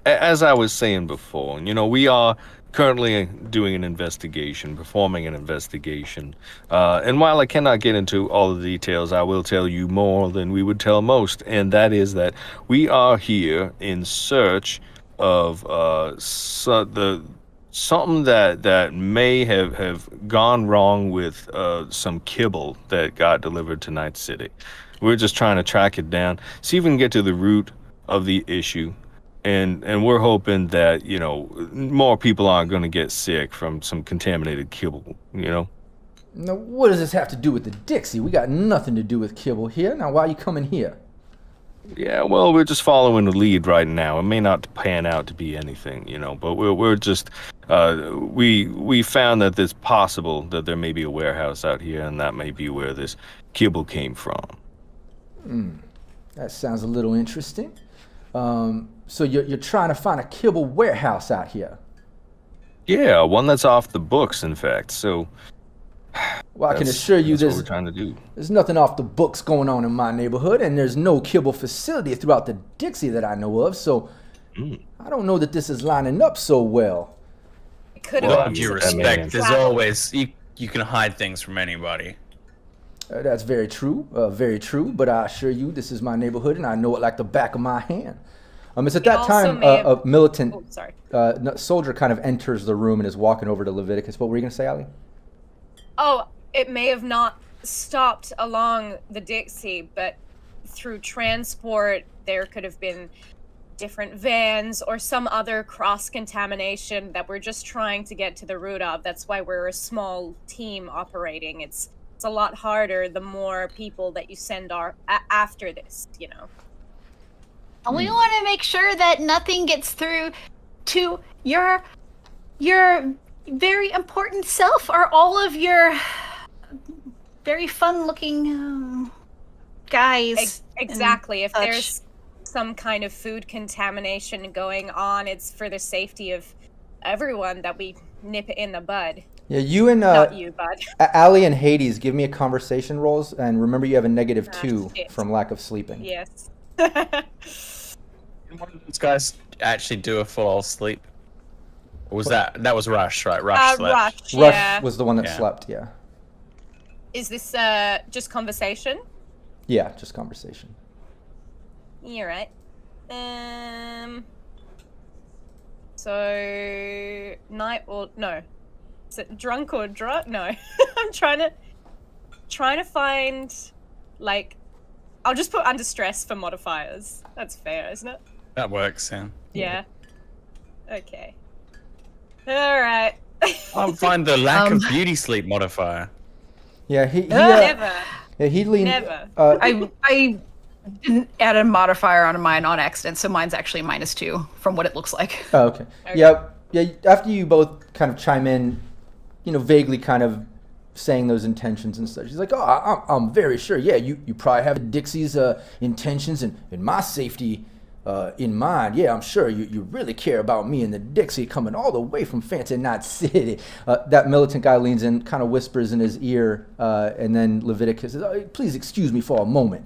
as I was saying before, we are currently doing an investigation, performing an investigation. And while I cannot get into all the details, I will tell you more than we would tell most. And that is that we are here in search of something that may have gone wrong with some kibble that got delivered to Night City. We're just trying to track it down, see if we can get to the root of the issue, and we're hoping that more people aren't going to get sick from some contaminated kibble. Now, what does this have to do with the Dixie? We got nothing to do with kibble here. Now, why are you coming here? Yeah, well, we're just following the lead right now. It may not pan out to be anything, but we're just we found that it's possible that there may be a warehouse out here, and that may be where this kibble came from. That sounds a little interesting. So you're trying to find a kibble warehouse out here? Yeah, one that's off the books, in fact. So, well, I can assure you that's what we're trying to do. There's nothing off the books going on in my neighborhood, and there's no kibble facility throughout the Dixie that I know of. So I don't know that this is lining up so well. Well, with due respect, there's always you can hide things from anybody. That's very true, but I assure you this is my neighborhood and I know it like the back of my hand. It's at that time a militant soldier kind of enters the room and is walking over to Leviticus. What were you going to say, Ali? Oh, it may have not stopped along the Dixie, but through transport there could have been different vans or some other cross-contamination that we're just trying to get to the root of. That's why we're a small team operating. It's a lot harder the more people that you send after this, We want to make sure that nothing gets through to your very important self or all of your very fun-looking guys. Exactly. If there's some kind of food contamination going on, it's for the safety of everyone that we nip it in the bud. Yeah, you and not you, bud. Ali and Hades, give me a conversation rolls, and remember you have a -2 from lack of sleeping. Yes. Did one of those guys actually do a full sleep? Or was that was Rush, right? Rush slept. Rush, yeah. Rush was the one that slept, yeah. Is this just conversation? Yeah, just conversation. You're right. So night or no? Is it drunk or drunk? No. I'm trying to find I'll just put under stress for modifiers. That's fair, isn't it? That works, yeah. Yeah. Okay. All right. I'll find the lack of beauty sleep modifier. Yeah, he never. Yeah, he leaned. Never. I didn't add a modifier on mine on accident, so mine's actually -2 from what it looks like. Oh, okay. Yeah. After you both kind of chime in, vaguely kind of saying those intentions and such. He's like, "Oh, I'm very sure. Yeah, you probably have Dixie's intentions and my safety in mind. Yeah, I'm sure you really care about me and the Dixie coming all the way from fancy Night City." That militant guy leans in, kind of whispers in his ear, and then Leviticus says, "Oh, please excuse me for a moment."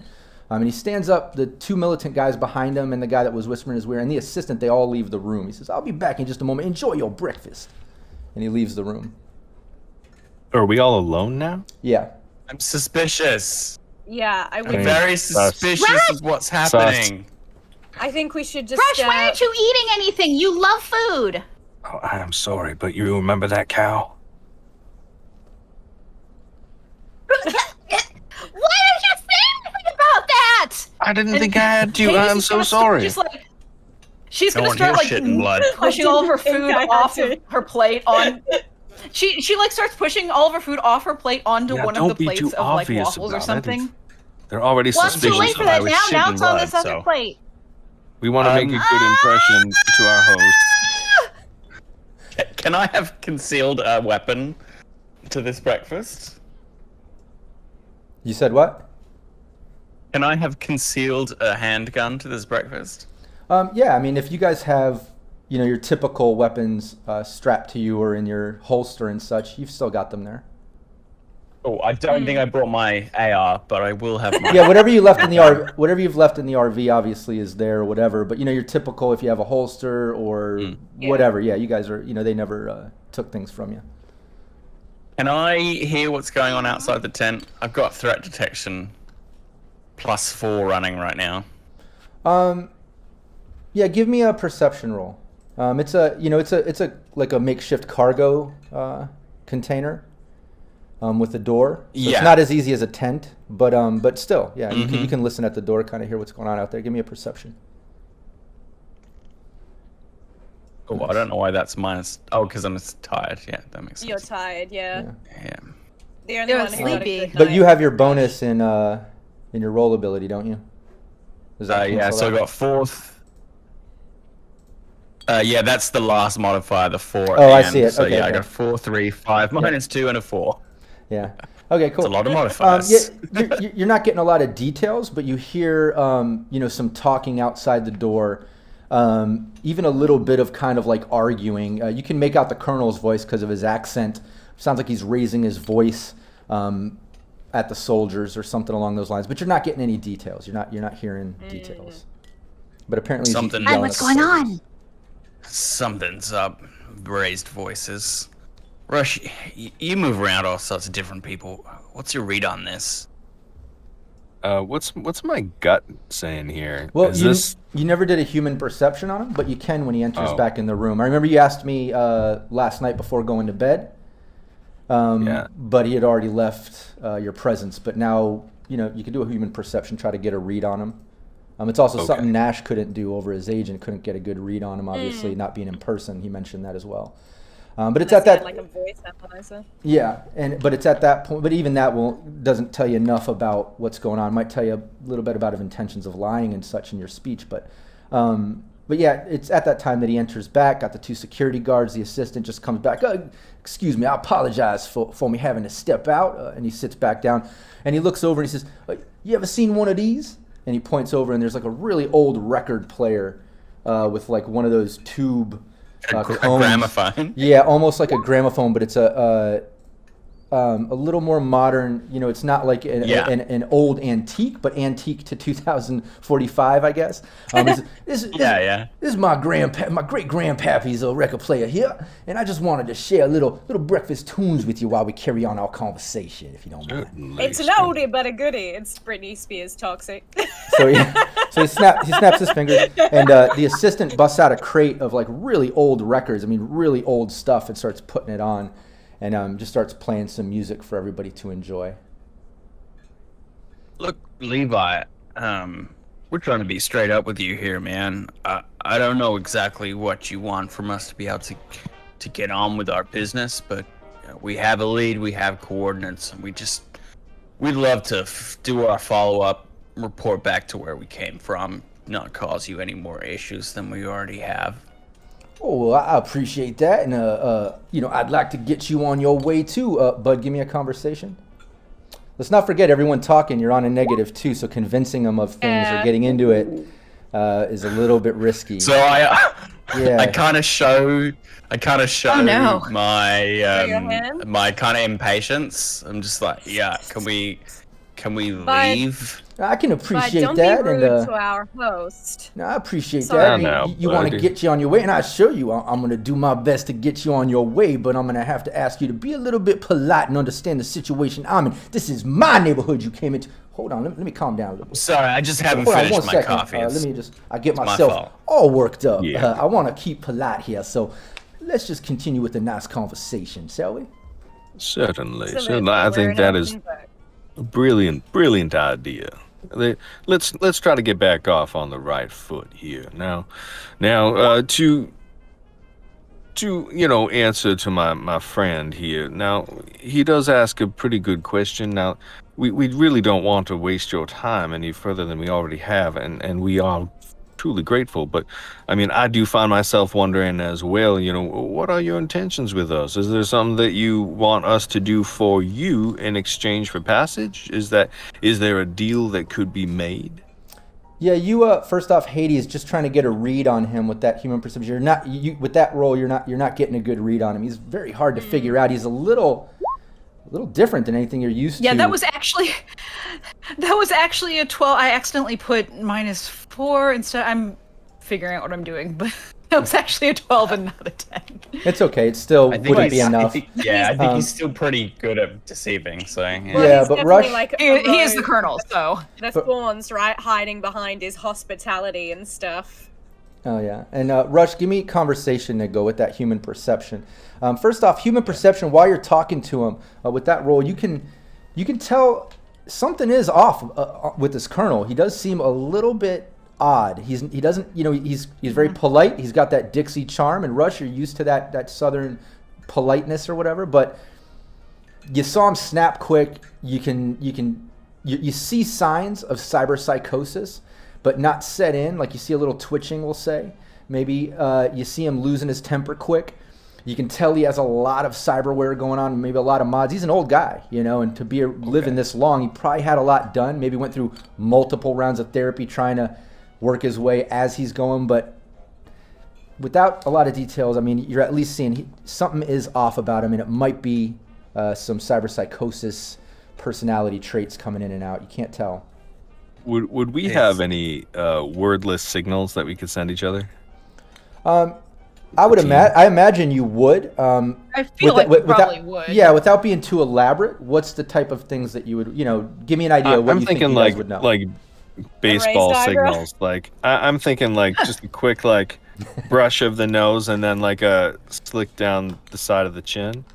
And he stands up, the 2 militant guys behind him and the guy that was whispering in his ear and the assistant, they all leave the room. He says, "I'll be back in just a moment. Enjoy your breakfast." And he leaves the room. Are we all alone now? Yeah. I'm suspicious. Yeah, I'm very suspicious of what's happening. I think we should just... Rush, why aren't you eating anything? You love food. Oh, I'm sorry, but you remember that cow? Why did you say anything about that? I didn't think I had to. I'm so sorry. She's gonna start pushing all of her food off of her plate on. She starts pushing all of her food off her plate onto one of the plates of waffles or something. They're already suspicious. Well, it's too late for that now. Now it's on this other plate. We want to make a good impression to our host. Can I have concealed a weapon to this breakfast? You said what? Can I have concealed a handgun to this breakfast? Yeah, if you guys have, your typical weapons strapped to you or in your holster and such, you've still got them there. Oh, I don't think I brought my AR, but I will have my... Yeah, whatever you've left in the RV obviously is there or whatever. But your typical, if you have a holster or whatever, yeah, you guys are, they never took things from you. Can I hear what's going on outside the tent? I've got threat detection +4 running right now. Yeah, give me a perception roll. It's a like a makeshift cargo container with a door. So it's not as easy as a tent, but still, yeah, you can listen at the door, kind of hear what's going on out there. Give me a perception. Oh, I don't know why that's minus. Oh, because I'm tired. Yeah, that makes sense. You're tired, yeah. The only You're one who got a sleepy. good But you night. have your bonus in your roll ability, don't you? Does that Yeah, cancel so I that? got 4th. Yeah, that's the last modifier, the 4. Oh, I see it. So Okay, yeah, I okay. got 4, 3, 5, minus 2, and a 4. Yeah. Okay, cool. It's a lot of modifiers. You're not getting a lot of details, but you hear, some talking outside the door. Even a little bit of kind of like arguing. You can make out the Colonel's voice because of his accent. Sounds like he's raising his voice at the soldiers or something along those lines. But you're not getting any details. You're not hearing details. But apparently, Something. Hi, what's going on? Something's up. Raised voices. Rush, you move around all sorts of different people. What's your read on this? What's my gut saying here? Well, Is this... you never did a human perception on him, but you can when he enters back in the room. I remember you asked me last night before going to bed. But he had already left your presence. But now, you can do a human perception, try to get a read on him. It's also something Nash couldn't do over his agent, couldn't get a good read on him, obviously, not being in person. He mentioned that as well. But it's at that... like a voice analyzer. Yeah, but it's at that point. But even that doesn't tell you enough about what's going on. It might tell you a little bit about his intentions of lying and such in your speech. But yeah, it's at that time that he enters back. Got the 2 security guards. The assistant just comes back. Excuse me, I apologize for me having to step out. And he sits back down, and he looks over and he says, "You ever seen one of these?" And he points over, and there's like a really old record player with like one of those tube. A gramophone. Yeah, almost like a gramophone, but it's a little more modern. It's not like an old antique, but antique to 2045, I guess. This is my great grandpappy's record player here, and I just wanted to share a little breakfast tunes with you while we carry on our conversation, if you don't mind. It's an oldie but a goodie. It's Britney Spears toxic. So he snaps his fingers, and the assistant busts out a crate of like really old records. I mean, really old stuff, and starts putting it on, and just starts playing some music for everybody to enjoy. Look, Levi, we're trying to be straight up with you here, man. I don't know exactly what you want from us to be able to get on with our business, but we have a lead, we have coordinates, and we'd love to do our follow-up, report back to where we came from, not cause you any more issues than we already have. Oh, well, I appreciate that, and I'd like to get you on your way too. Bud, give me a conversation. Let's not forget, everyone talking, you're on a negative too, so convincing them of things or getting into it is a little bit risky. So I kind of show my my kind of impatience. I'm just like, yeah, can we leave? I can appreciate don't that. Be rude to our host. No, I appreciate Sorry. that. I know, you want to get you on your way, and I assure you, I'm going to do my best to get you on your way, but I'm going to have to ask you to be a little bit polite and understand the situation I'm in. This is my neighborhood you came into. Hold on, let me calm down a little bit. Sorry, I just haven't finished my coffee. I get myself all worked up. Yeah. I want to keep polite here, so let's just continue with the nice conversation, shall we? Certainly. I think that is a brilliant idea. Let's try to get back off on the right foot here. Now, to answer to my friend here. Now, he does ask a pretty good question. Now, we really don't want to waste your time any further than we already have, and we are truly grateful. But I mean, I do find myself wondering as well, what are your intentions with us? Is there something that you want us to do for you in exchange for passage? Is there a deal that could be made? Yeah, you first off, Hades, just trying to get a read on him with that human perception. You're not with that role. You're not getting a good read on him. He's very hard to figure out. He's a little different than anything you're used to. Yeah, that was actually a 12. I accidentally put -4 instead. I'm figuring out what I'm doing, but that was actually a 12 and not a 10. It's okay. It still wouldn't be enough. I think he's still pretty good at deceiving. So but Rush, he is the colonel. So the thorns, right, hiding behind his hospitality and stuff. Oh yeah, and Rush, give me conversation to go with that human perception. First off, human perception. While you're talking to him with that roll, you can tell something is off with this colonel. He does seem a little bit odd. He doesn't, he's very polite. He's got that Dixie charm, and Rush, you're used to that Southern politeness or whatever. But you saw him snap quick. You see signs of cyber psychosis, but not set in. Like you see a little twitching, we'll say. Maybe you see him losing his temper quick. You can tell he has a lot of cyberware going on, maybe a lot of mods. He's an old guy, and to be living this long, he probably had a lot done. Maybe went through multiple rounds of therapy trying to work his way as he's going. But without a lot of details, I mean, you're at least seeing something is off about him, and it might be some cyber psychosis personality traits coming in and out. You can't tell. Would we have any wordless signals that we could send each other? I would I imagine you would. I feel like we probably would. Yeah, without being too elaborate, what's the type of things that you would, give me an idea of what you think you guys would know. Like baseball signals. Like I'm thinking like just a quick like brush of the nose and then like a slick down the side of the chin.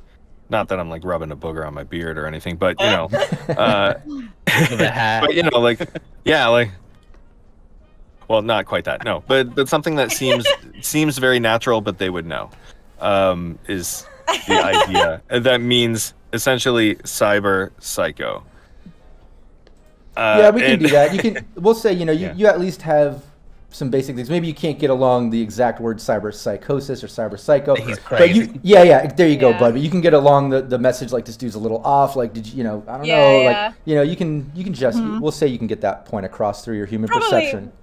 Not that I'm like rubbing a booger on my beard or anything, but The hat. but like yeah, like. Well, not quite that, no. But something that seems very natural, but they would know, is the idea. That means essentially cyber psycho. Yeah, we can do that. We'll say, you at least have some basic things. Maybe you can't get along the exact word cyber psychosis or cyber psycho. He's crazy. But there you go, bud. But you can get along the message like this dude's a little off. Like, I don't know. Yeah. Like, you can just, we'll say you can get that point across through your human perception.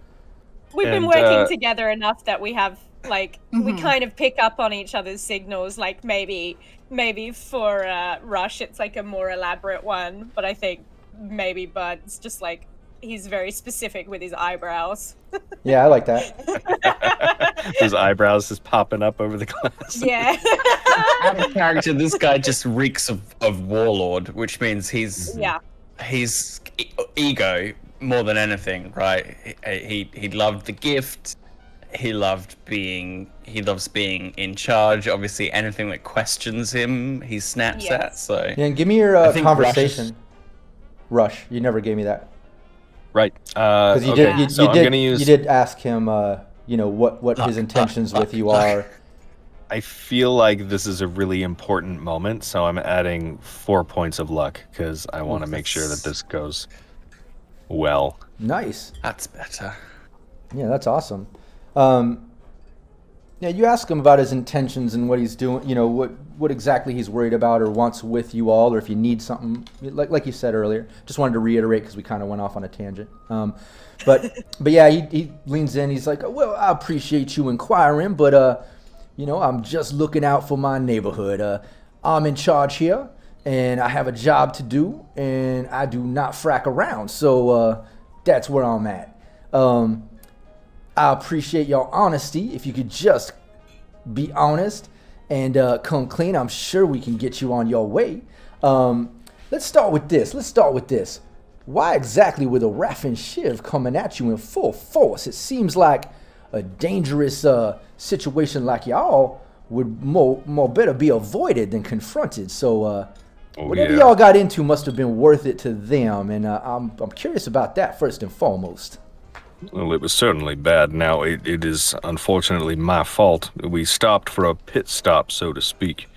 We've been working together enough that we have, we kind of pick up on each other's signals. Like, maybe for Rush, it's like a more elaborate one. But I think maybe Bud's just like, he's very specific with his eyebrows. Yeah, I like that. His eyebrows just popping up over the glass. Yeah. Out of character, this guy just reeks of warlord, which means he's ego more than anything, right? He loved the gift. He loves being in charge. Obviously, anything that questions him, he snaps at. So yeah, and give me your conversation. Rush, you never gave me that. Right. Because you did ask him, what his intentions with you are. I feel like this is a really important moment, so I'm adding 4 points of luck because I want to make sure that this goes well. Nice. That's better. Yeah, that's awesome. You ask him about his intentions and what he's doing, what exactly he's worried about or wants with you all, or if you need something, like you said earlier. Just wanted to reiterate because we kind of went off on a tangent. But yeah, he leans in. He's like, well, I appreciate you inquiring, but I'm just looking out for my neighborhood. I'm in charge here, and I have a job to do, and I do not frack around. So that's where I'm at. I appreciate your honesty. If you could just be honest and come clean, I'm sure we can get you on your way. Let's start with this. Why exactly were the Raff and Shiv coming at you in full force? It seems like a dangerous situation like y'all would more better be avoided than confronted. So whatever y'all got into must have been worth it to them, and I'm curious about that first and foremost. Well, it was certainly bad. Now, it is unfortunately my fault. We stopped for a pit stop, so to speak.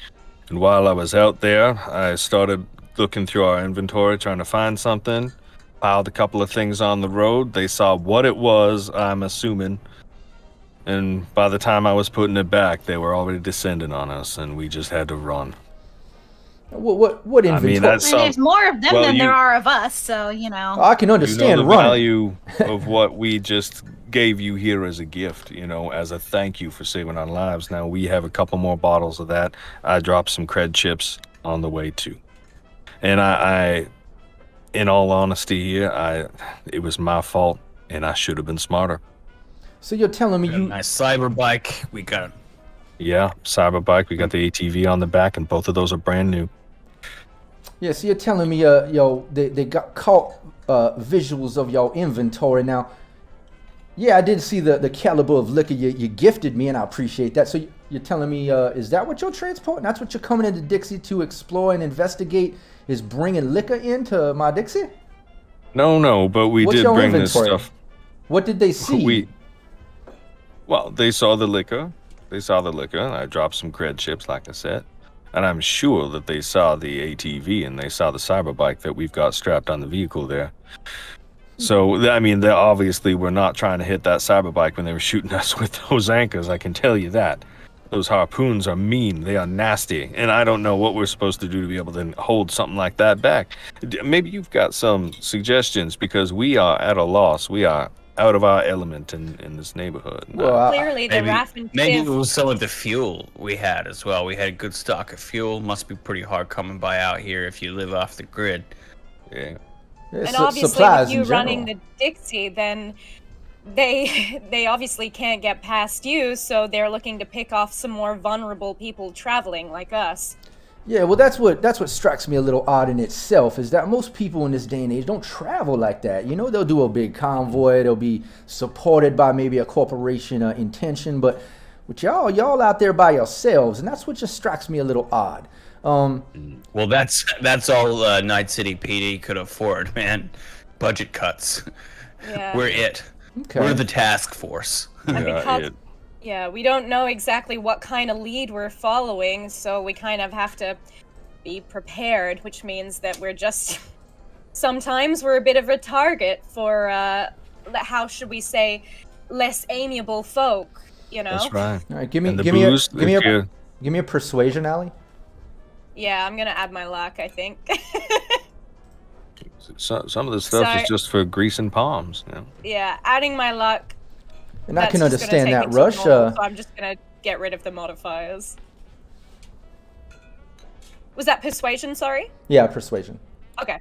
And while I was out there, I started looking through our inventory, trying to find something. Piled a couple of things on the road. They saw what it was, I'm assuming. And by the time I was putting it back, they were already descending on us, and we just had to run. What inventory? I mean, there's more of them than there are of us, so I can understand the running. value of what we just gave you here as a gift, as a thank you for saving our lives. Now we have a couple more bottles of that. I dropped some cred chips on the way too. And I in all honesty here, it was my fault, and I should have been smarter. So you're telling me Nice cyber bike we got. Yeah, Cyberbike. We got the ATV on the back, and both of those are brand new. Yeah, so you're telling me, they got caught visuals of your inventory. Now, Yeah, I did see the caliber of liquor you gifted me, and I appreciate that. So you're telling me, is that what you're transporting? That's what you're coming into Dixie to explore and investigate, is bringing liquor into my Dixie? No, but we What's did your bring this inventory? stuff. What did they see? Well, they saw the liquor. And I dropped some cred chips, like I said. And I'm sure that they saw the ATV and they saw the cyberbike that we've got strapped on the vehicle there. So, I mean, they obviously were not trying to hit that cyberbike when they were shooting us with those anchors, I can tell you that. Those harpoons are mean, they are nasty, and I don't know what we're supposed to do to be able to hold something like that back. Maybe you've got some suggestions, because we are at a loss. We are out of our element in this neighborhood. Well, Clearly, the RAF and Maybe it TIF. was some of the fuel we had as well. We had a good stock of fuel. Must be pretty hard coming by out here if you live off the grid. Yeah. And obviously, supplies with you in running general. the Dixie, then they obviously can't get past you, so they're looking to pick off some more vulnerable people traveling like us. Yeah, well, that's what strikes me a little odd in itself, is that most people in this day and age don't travel like that. You know, they'll do a big convoy, they'll be supported by maybe a corporation intention, but with y'all out there by yourselves, and that's what just strikes me a little odd. Well, that's all Night City PD could afford, man. Budget cuts. Yeah. We're it. Okay. We're the task force. And because, we don't know exactly what kind of lead we're following, so we kind of have to be prepared, which means that we're just... Sometimes we're a bit of a target for, how should we say, less amiable folk, you know? That's right. All right, give me a persuasion, Allie. Yeah, I'm gonna add my luck, I think. Some of the stuff is just for greasing palms. You know? Yeah, adding my luck. And I can understand that, Rush. Rush. So I'm just gonna get rid of the modifiers. Was that persuasion, sorry? Yeah, persuasion. Okay.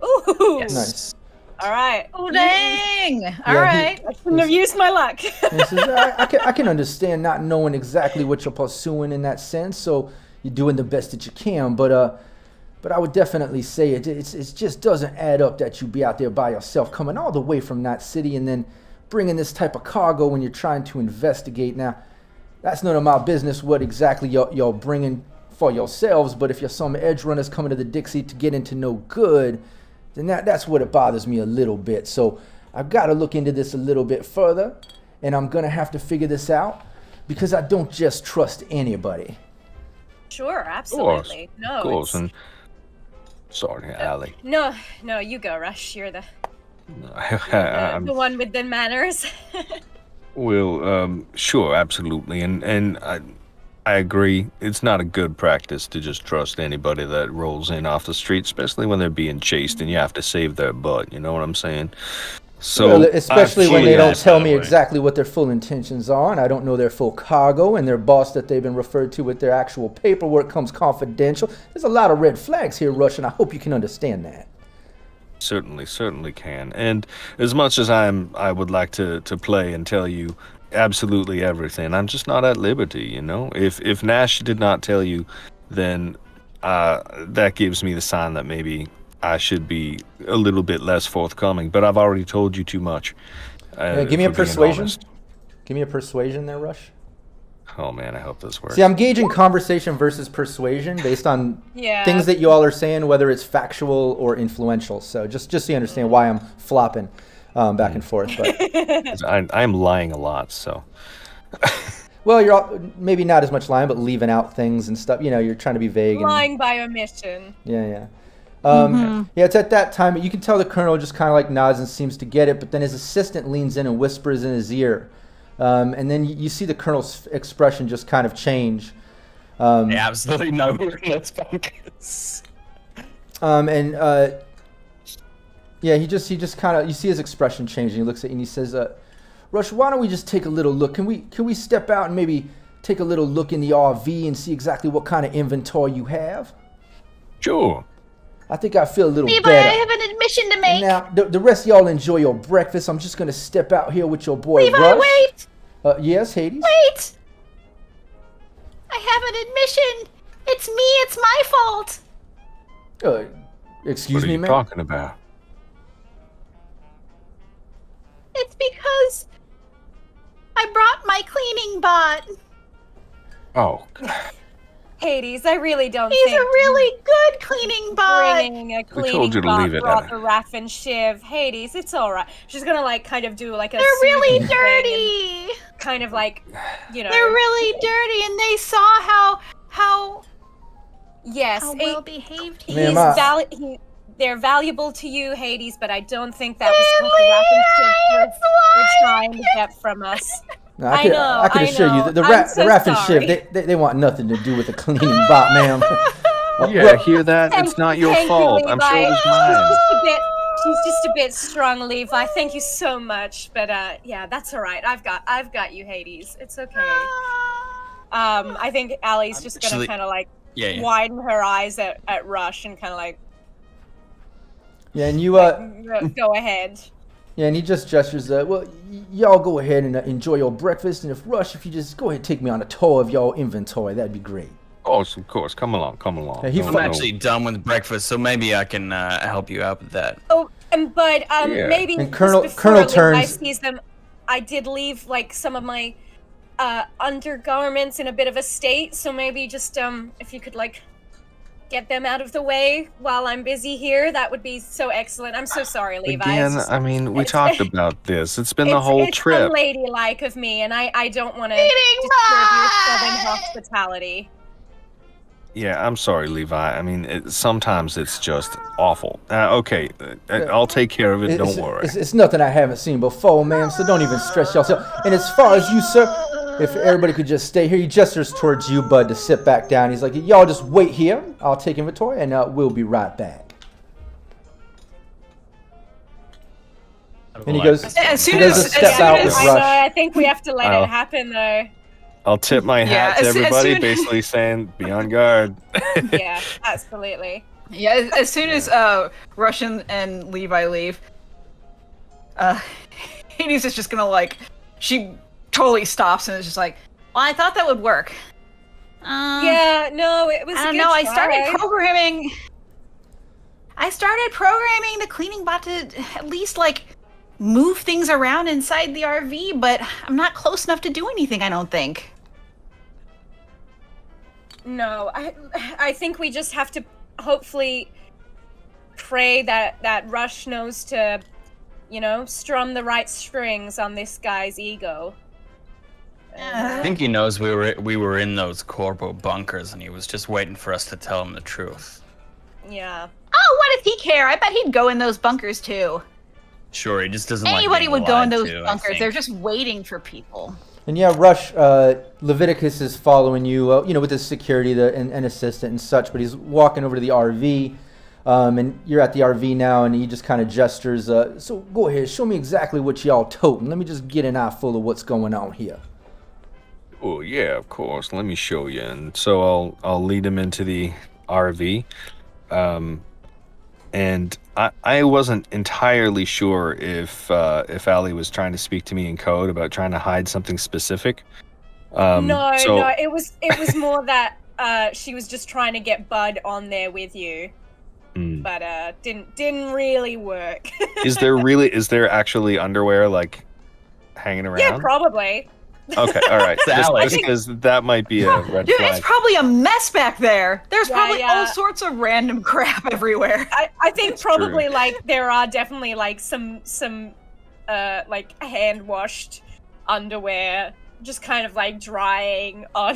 Ooh! Yes. Nice. Alright. Oh, dang! Yeah, Alright. I shouldn't have used my luck. He says, I can understand not knowing exactly what you're pursuing in that sense, so you're doing the best that you can, but I would definitely say it just doesn't add up that you be out there by yourself, coming all the way from that city and then bringing this type of cargo when you're trying to investigate. Now, that's none of my business what exactly you're bringing for yourselves, but if you're some edge runners coming to the Dixie to get into no good, then that's what it bothers me a little bit. So I've got to look into this a little bit further, and I'm going to have to figure this out, because I don't just trust anybody. Sure, absolutely. Of course. And sorry, Allie. No, you go, Rush. You're the one with the manners. Well, sure, absolutely, and I agree. It's not a good practice to just trust anybody that rolls in off the street, especially when they're being chased and you have to save their butt. You know what I'm saying? So, well, especially when they don't tell me way. exactly what their full intentions are, and I don't know their full cargo, and their boss that they've been referred to with their actual paperwork comes confidential. There's a lot of red flags here, Rush, and I hope you can understand that. Certainly can. And as much as I would like to play and tell you absolutely everything, I'm just not at liberty, you know? If Nash did not tell you, then that gives me the sign that maybe I should be a little bit less forthcoming, but I've already told you too much. Give me a persuasion. Give me a persuasion there, Rush. Oh man, I hope this works. See, I'm gauging conversation versus persuasion based on Yeah. things that you all are saying, whether it's factual or influential. So just so you understand why I'm flopping back and forth. But I'm lying a lot, so. well, you're all, maybe not as much lying, but leaving out things and stuff. You know, you're trying to be vague. Lying by omission. Yeah. Yeah, it's at that time, you can tell the colonel just kind of like nods and seems to get it, but then his assistant leans in and whispers in his ear. And then you see the colonel's expression just kind of change. Absolutely no. Let's focus. Yeah, he just kind of, you see his expression change, and he looks at you and he says, Rush, why don't we just take a little look? Can we step out and maybe take a little look in the RV and see exactly what kind of inventory you have? Sure. I think I feel a little Levi, better. I have an admission to make. Now, the rest of y'all enjoy your breakfast. I'm just going to step out here with your boy, Levi, Rush. wait! Yes, Hades? Wait! I have an admission. It's me. It's my fault. Excuse What are me, you man? talking about? It's because cleaning bot. Oh, Hades, I really don't He's think a really good cleaning bot. bringing a We cleaning told you to bot leave it brought at the Raph and Shiv. Hades, it's all right. She's gonna like kind of do like a. They're really soothing thing and dirty. kind of like, you know. They're really dirty, and they saw how Yes, well behaved he Man, is. they're valuable to you, Hades, but I don't think that was what the Raph and Shiv were trying to get from us. No, I could assure you, the Raph and Shiv, they want nothing to do with the cleaning bot, ma'am. yeah, hear that? It's not your Thank fault. you, I'm Levi. sure it was mine. She's just a bit strong, Levi. Thank you so much, but yeah, that's all right. I've got you, Hades. It's okay. I think Allie's just gonna kind of like widen her eyes at Rush and kind of like. Yeah, and you go ahead. Yeah, and he just gestures. Well, y'all go ahead and enjoy your breakfast, and if you just go ahead and take me on a tour of your inventory, that'd be great. Of course. Come along. Hey, I'm actually done with breakfast, so maybe I can help you out with that. Oh, but maybe and Colonel Levi turns. sees them. I did leave like some of my undergarments in a bit of a state, so maybe just if you could like get them out of the way while I'm busy here, that would be so excellent. I'm so sorry, Levi. Again, I mean, we talked about this. It's been the whole trip. It's unladylike of me, and I don't want to disturb your southern hospitality. Yeah, I'm sorry, Levi. I mean, sometimes it's just awful. Okay, I'll take care of it. Don't worry. It's nothing I haven't seen before, ma'am, so don't even stress yourself. And as far as you, sir, if everybody could just stay here, he gestures towards you, Bud, to sit back down. He's like, y'all just wait here. I'll take inventory, and we'll be right back. And he goes, as soon he does as- a step as out soon with as- Rush. I think we have to let it happen, though. I'll tip my hat to as everybody, soon- basically saying, be on guard. Yeah, absolutely. Yeah, as soon as Rush and Levi leave, Hades is just gonna like, she totally stops and is just like, well, I thought that would work. Yeah, no, it was. I don't know. I started programming the cleaning bot to at least like move things around inside the RV, but I'm not close enough to do anything, I don't think. No, I think we just have to hopefully pray that Rush knows to, strum the right strings on this guy's ego. I think he knows we were in those corpo bunkers, and he was just waiting for us to tell him the truth. Yeah. Oh, what does he care? I bet he'd go in those bunkers too. Sure, he just doesn't. Anybody like would go in lied those to, I bunkers. think. They're just waiting for people. And yeah, Rush, Leviticus is following you, with his security and assistant and such, but he's walking over to the RV, and you're at the RV now, and he just kind of gestures, so go ahead, show me exactly what y'all toting. Let me just get an eye full of what's going on here. Oh, yeah, of course. Let me show you. And so I'll lead him into the RV. And I wasn't entirely sure if Allie was trying to speak to me in code about trying to hide something specific. No, it was more that she was just trying to get Bud on there with you, but didn't really work. Is there actually underwear like hanging around? Yeah, probably. Okay, all right. Just because that might be a red Dude, flag. it's probly a mess back there. There's probably yeah. all sorts of random crap everywhere. I think That's probably true. like there are definitely like some like hand washed underwear just kind of like drying on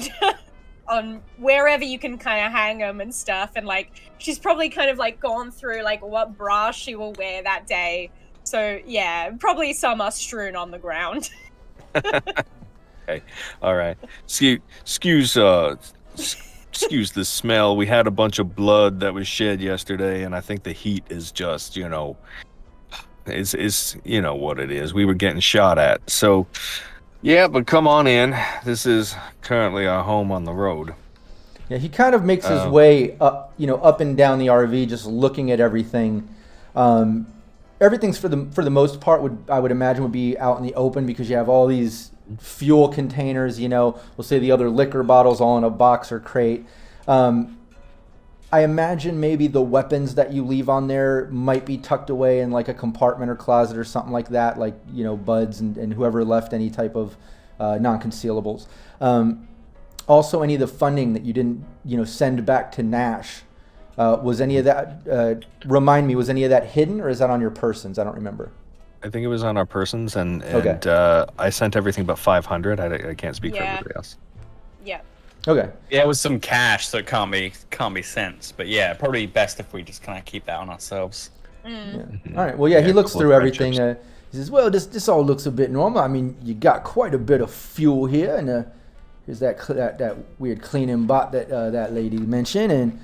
on wherever you can kind of hang them and stuff, and like she's probably kind of like gone through like what bra she will wear that day. So yeah, probably some are strewn on the ground. Okay, all right. Excuse the smell. We had a bunch of blood that was shed yesterday, and I think the heat is just, it's what it is. We were getting shot at. So, yeah, but come on in. This is currently our home on the road. Yeah, he kind of makes his way up, up and down the RV, just looking at everything. Everything's for the most part I would imagine would be out in the open because you have all these fuel containers, we'll say the other liquor bottles all in a box or crate. I imagine maybe the weapons that you leave on there might be tucked away in like a compartment or closet or something like that, like, Buds and whoever left any type of non-concealables. Also, any of the funding that you didn't, send back to Nash, was any of that, remind me, was any of that hidden, or is that on your persons? I don't remember. I think it was on our persons, and Okay. I sent everything but 500. I can't speak for everybody else. Yeah. Okay. Yeah, it was some cash, so it can't be sent. But yeah, probably best if we just kind of keep that on ourselves. Yeah. All right. Well, yeah, he looks cool through everything. friendships. He says, "Well, this all looks a bit normal. I mean, you got quite a bit of fuel here, and here's that weird cleaning bot that that lady mentioned, and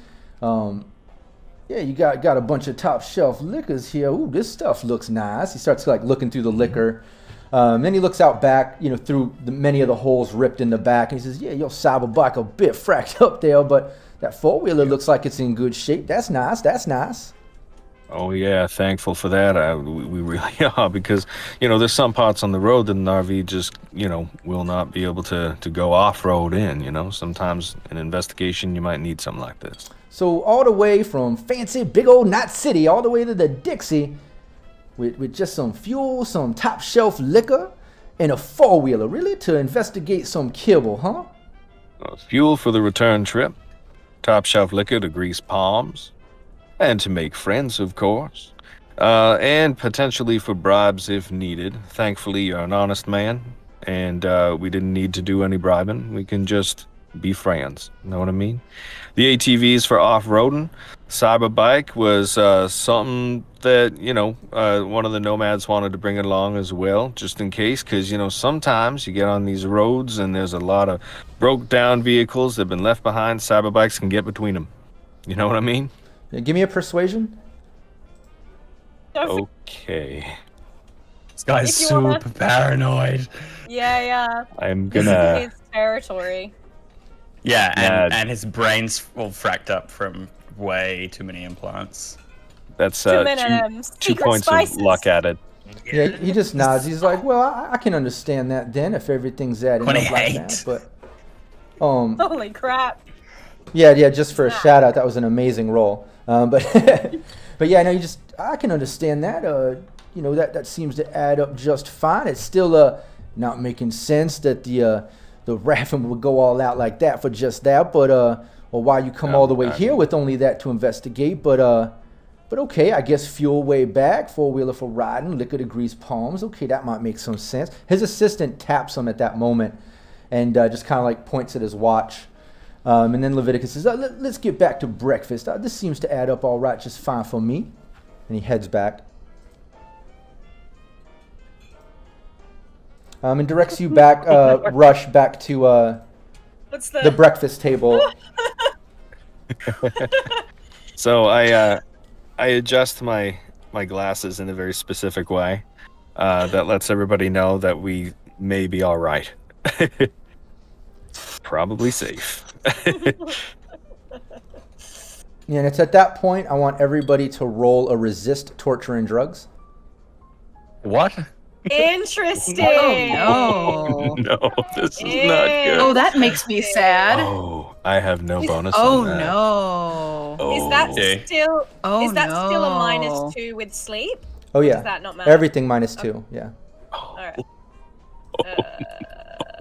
yeah, you got a bunch of top shelf liquors here. Ooh, this stuff looks nice." He starts like looking through the liquor. Then he looks out back, through many of the holes ripped in the back, and he says, "Yeah, your Cyberbike a bit fracked up there, but that four-wheeler looks like it's in good shape. That's nice. That's nice." Oh yeah, thankful for that. We really are, because there's some parts on the road that an RV just will not be able to go off-road in. Sometimes an investigation you might need something like this. So all the way from fancy big old Knot City all the way to the Dixie, with just some fuel, some top shelf liquor, and a four-wheeler, really, to investigate some kibble, huh? Fuel for the return trip, top shelf liquor to grease palms, and to make friends, of course, and potentially for bribes if needed. Thankfully, you're an honest man, and we didn't need to do any bribing. We can just be friends. Know what I mean? The ATVs for off-roading. Cyberbike was something that one of the nomads wanted to bring along as well, just in case, because sometimes you get on these roads and there's a lot of broke down vehicles that have been left behind. Cyberbikes can get between them. You know what I mean? Yeah, give me a persuasion. Okay. This guy's super paranoid. Yeah. I'm This gonna. is his territory. Yeah, and his brain's all fracked up from way too many implants. That's Too many two secret points spices. of luck added. Yeah, he just nods. He's like, "Well, I can understand that then, if everything's adding up like 28. that." But Holy crap. yeah, just for a shout out, that was an amazing roll. But but yeah, no, I can understand that. That seems to add up just fine. It's still not making sense that the Raffin would go all out like that for just that. But or why you come all the way here with only that to investigate. But okay, I guess fuel way back, four-wheeler for riding, liquor to grease palms. Okay, that might make some sense. His assistant taps him at that moment and just kind of like points at his watch. And then Leviticus says, let's get back to breakfast. This seems to add up all right, just fine for me. And he heads back. And directs you back, Rush, back to What's the breakfast table. So I adjust my glasses in a very specific way that lets everybody know that we may be all right. Probably safe. Yeah, and it's at that point I want everybody to roll a resist torture and drugs. What? Interesting. Oh, no. No, this is not good. Oh, that makes me sad. Oh, I have no bonus Oh, on that. no. Oh. Is that Okay. still? Oh, is that still a no. -2 with sleep? Oh yeah, Does that not matter? everything -2. Yeah. All right.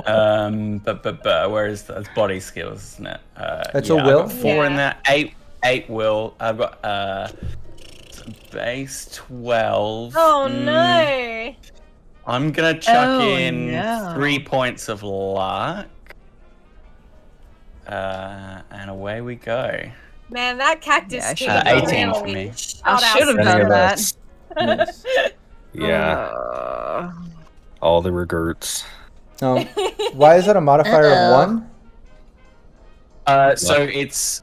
But where is that? It's body skills, isn't it? That's a I've will? got 4 in Yeah. there. 8 will. I've got base 12. Oh no. I'm gonna chuck Oh, in no. 3 points of luck. And away we go. Man, that cactus Yeah, I king should've done 18 really for me. shot I out should have some- done that. Nice. Yeah, all the regrets. Why is that a modifier of 1? So it's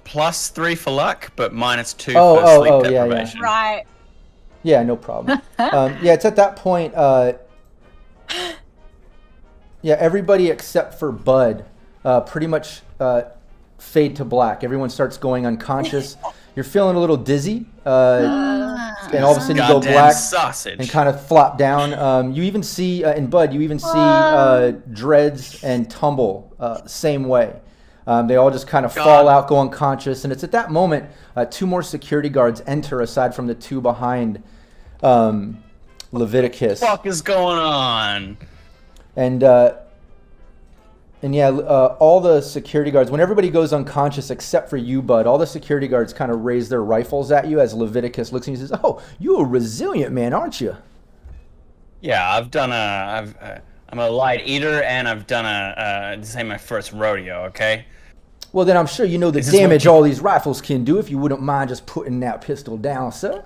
+3 for luck, but -2 Oh, for oh, sleep oh, yeah, yeah. deprivation. Right. Yeah, no problem. Yeah, it's at that point. Yeah, everybody except for Bud pretty much fade to black. Everyone starts going unconscious. You're feeling a little dizzy, and all of a sudden you go Goddamn black sausage. and kind of flop down. You even see, in Bud, you even see Dreads and Tumble same way. They all just kind of fall out, go unconscious, and it's at that moment 2 more security guards enter aside from the 2 behind Leviticus. What the fuck is going on? And And yeah, all the security guards, when everybody goes unconscious except for you, Bud, all the security guards kind of raise their rifles at you as Leviticus looks at you and says, "Oh, you're a resilient man, aren't you?" Yeah, I'm a light eater, and I've done this ain't my first rodeo, okay? Well, then I'm sure you know the damage all these rifles can do. If you wouldn't mind just putting that pistol down, sir.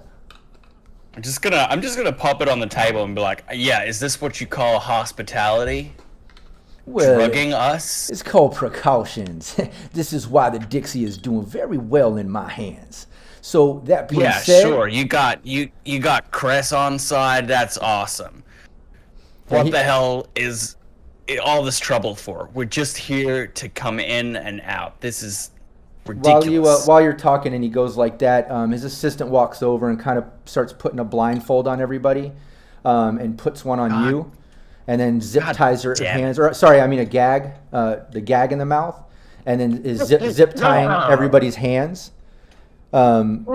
I'm just gonna pop it on the table and be like, yeah, is this what you call hospitality? Well, drugging us? It's called precautions. This is why the Dixie is doing very well in my hands. So that being said, sure. You got Cress on side. That's awesome. What the hell is all this trouble for? We're just here to come in and out. This is ridiculous. While you're talking and he goes like that, his assistant walks over and kind of starts putting a blindfold on everybody, and puts one on you. And then ties her hands, or sorry, I mean a gag, the gag in the mouth, and then is zip tying everybody's hands. And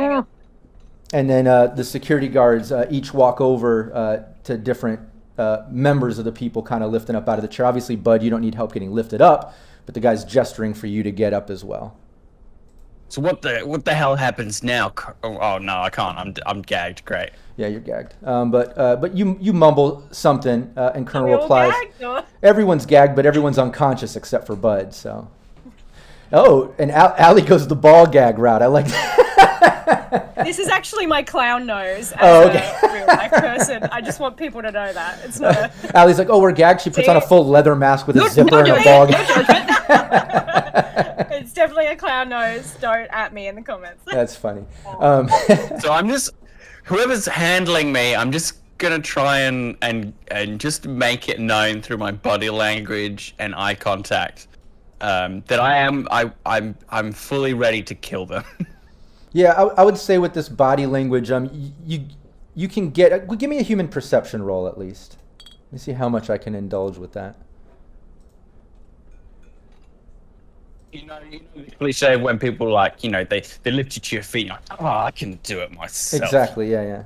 then the security guards each walk over to different members of the people kind of lifting up out of the chair. Obviously, Bud, you don't need help getting lifted up, but the guy's gesturing for you to get up as well. So what the hell happens now? Oh no, I can't. I'm gagged. Great. Yeah, you're gagged. But you mumble something, and Colonel replies, "Everyone's gagged, but everyone's unconscious except for Bud." So, oh, and Allie goes the ball gag route. I like that. This is actually my clown nose as okay. a real life person. I just want people to know that it's not. Allie's like, "Oh, we're gagged." She puts on a full leather mask with a zipper and a ball gag. It's definitely a clown nose. Don't at me in the comments. That's funny. So I'm just. Whoever's handling me, I'm just gonna try and just make it known through my body language and eye contact that I'm fully ready to kill them. Yeah, I would say with this body language, you can give me a human perception roll at least. Let me see how much I can indulge with that. You know the cliche when people they lift you to your feet. You're like, oh, I can do it myself. Exactly. Yeah.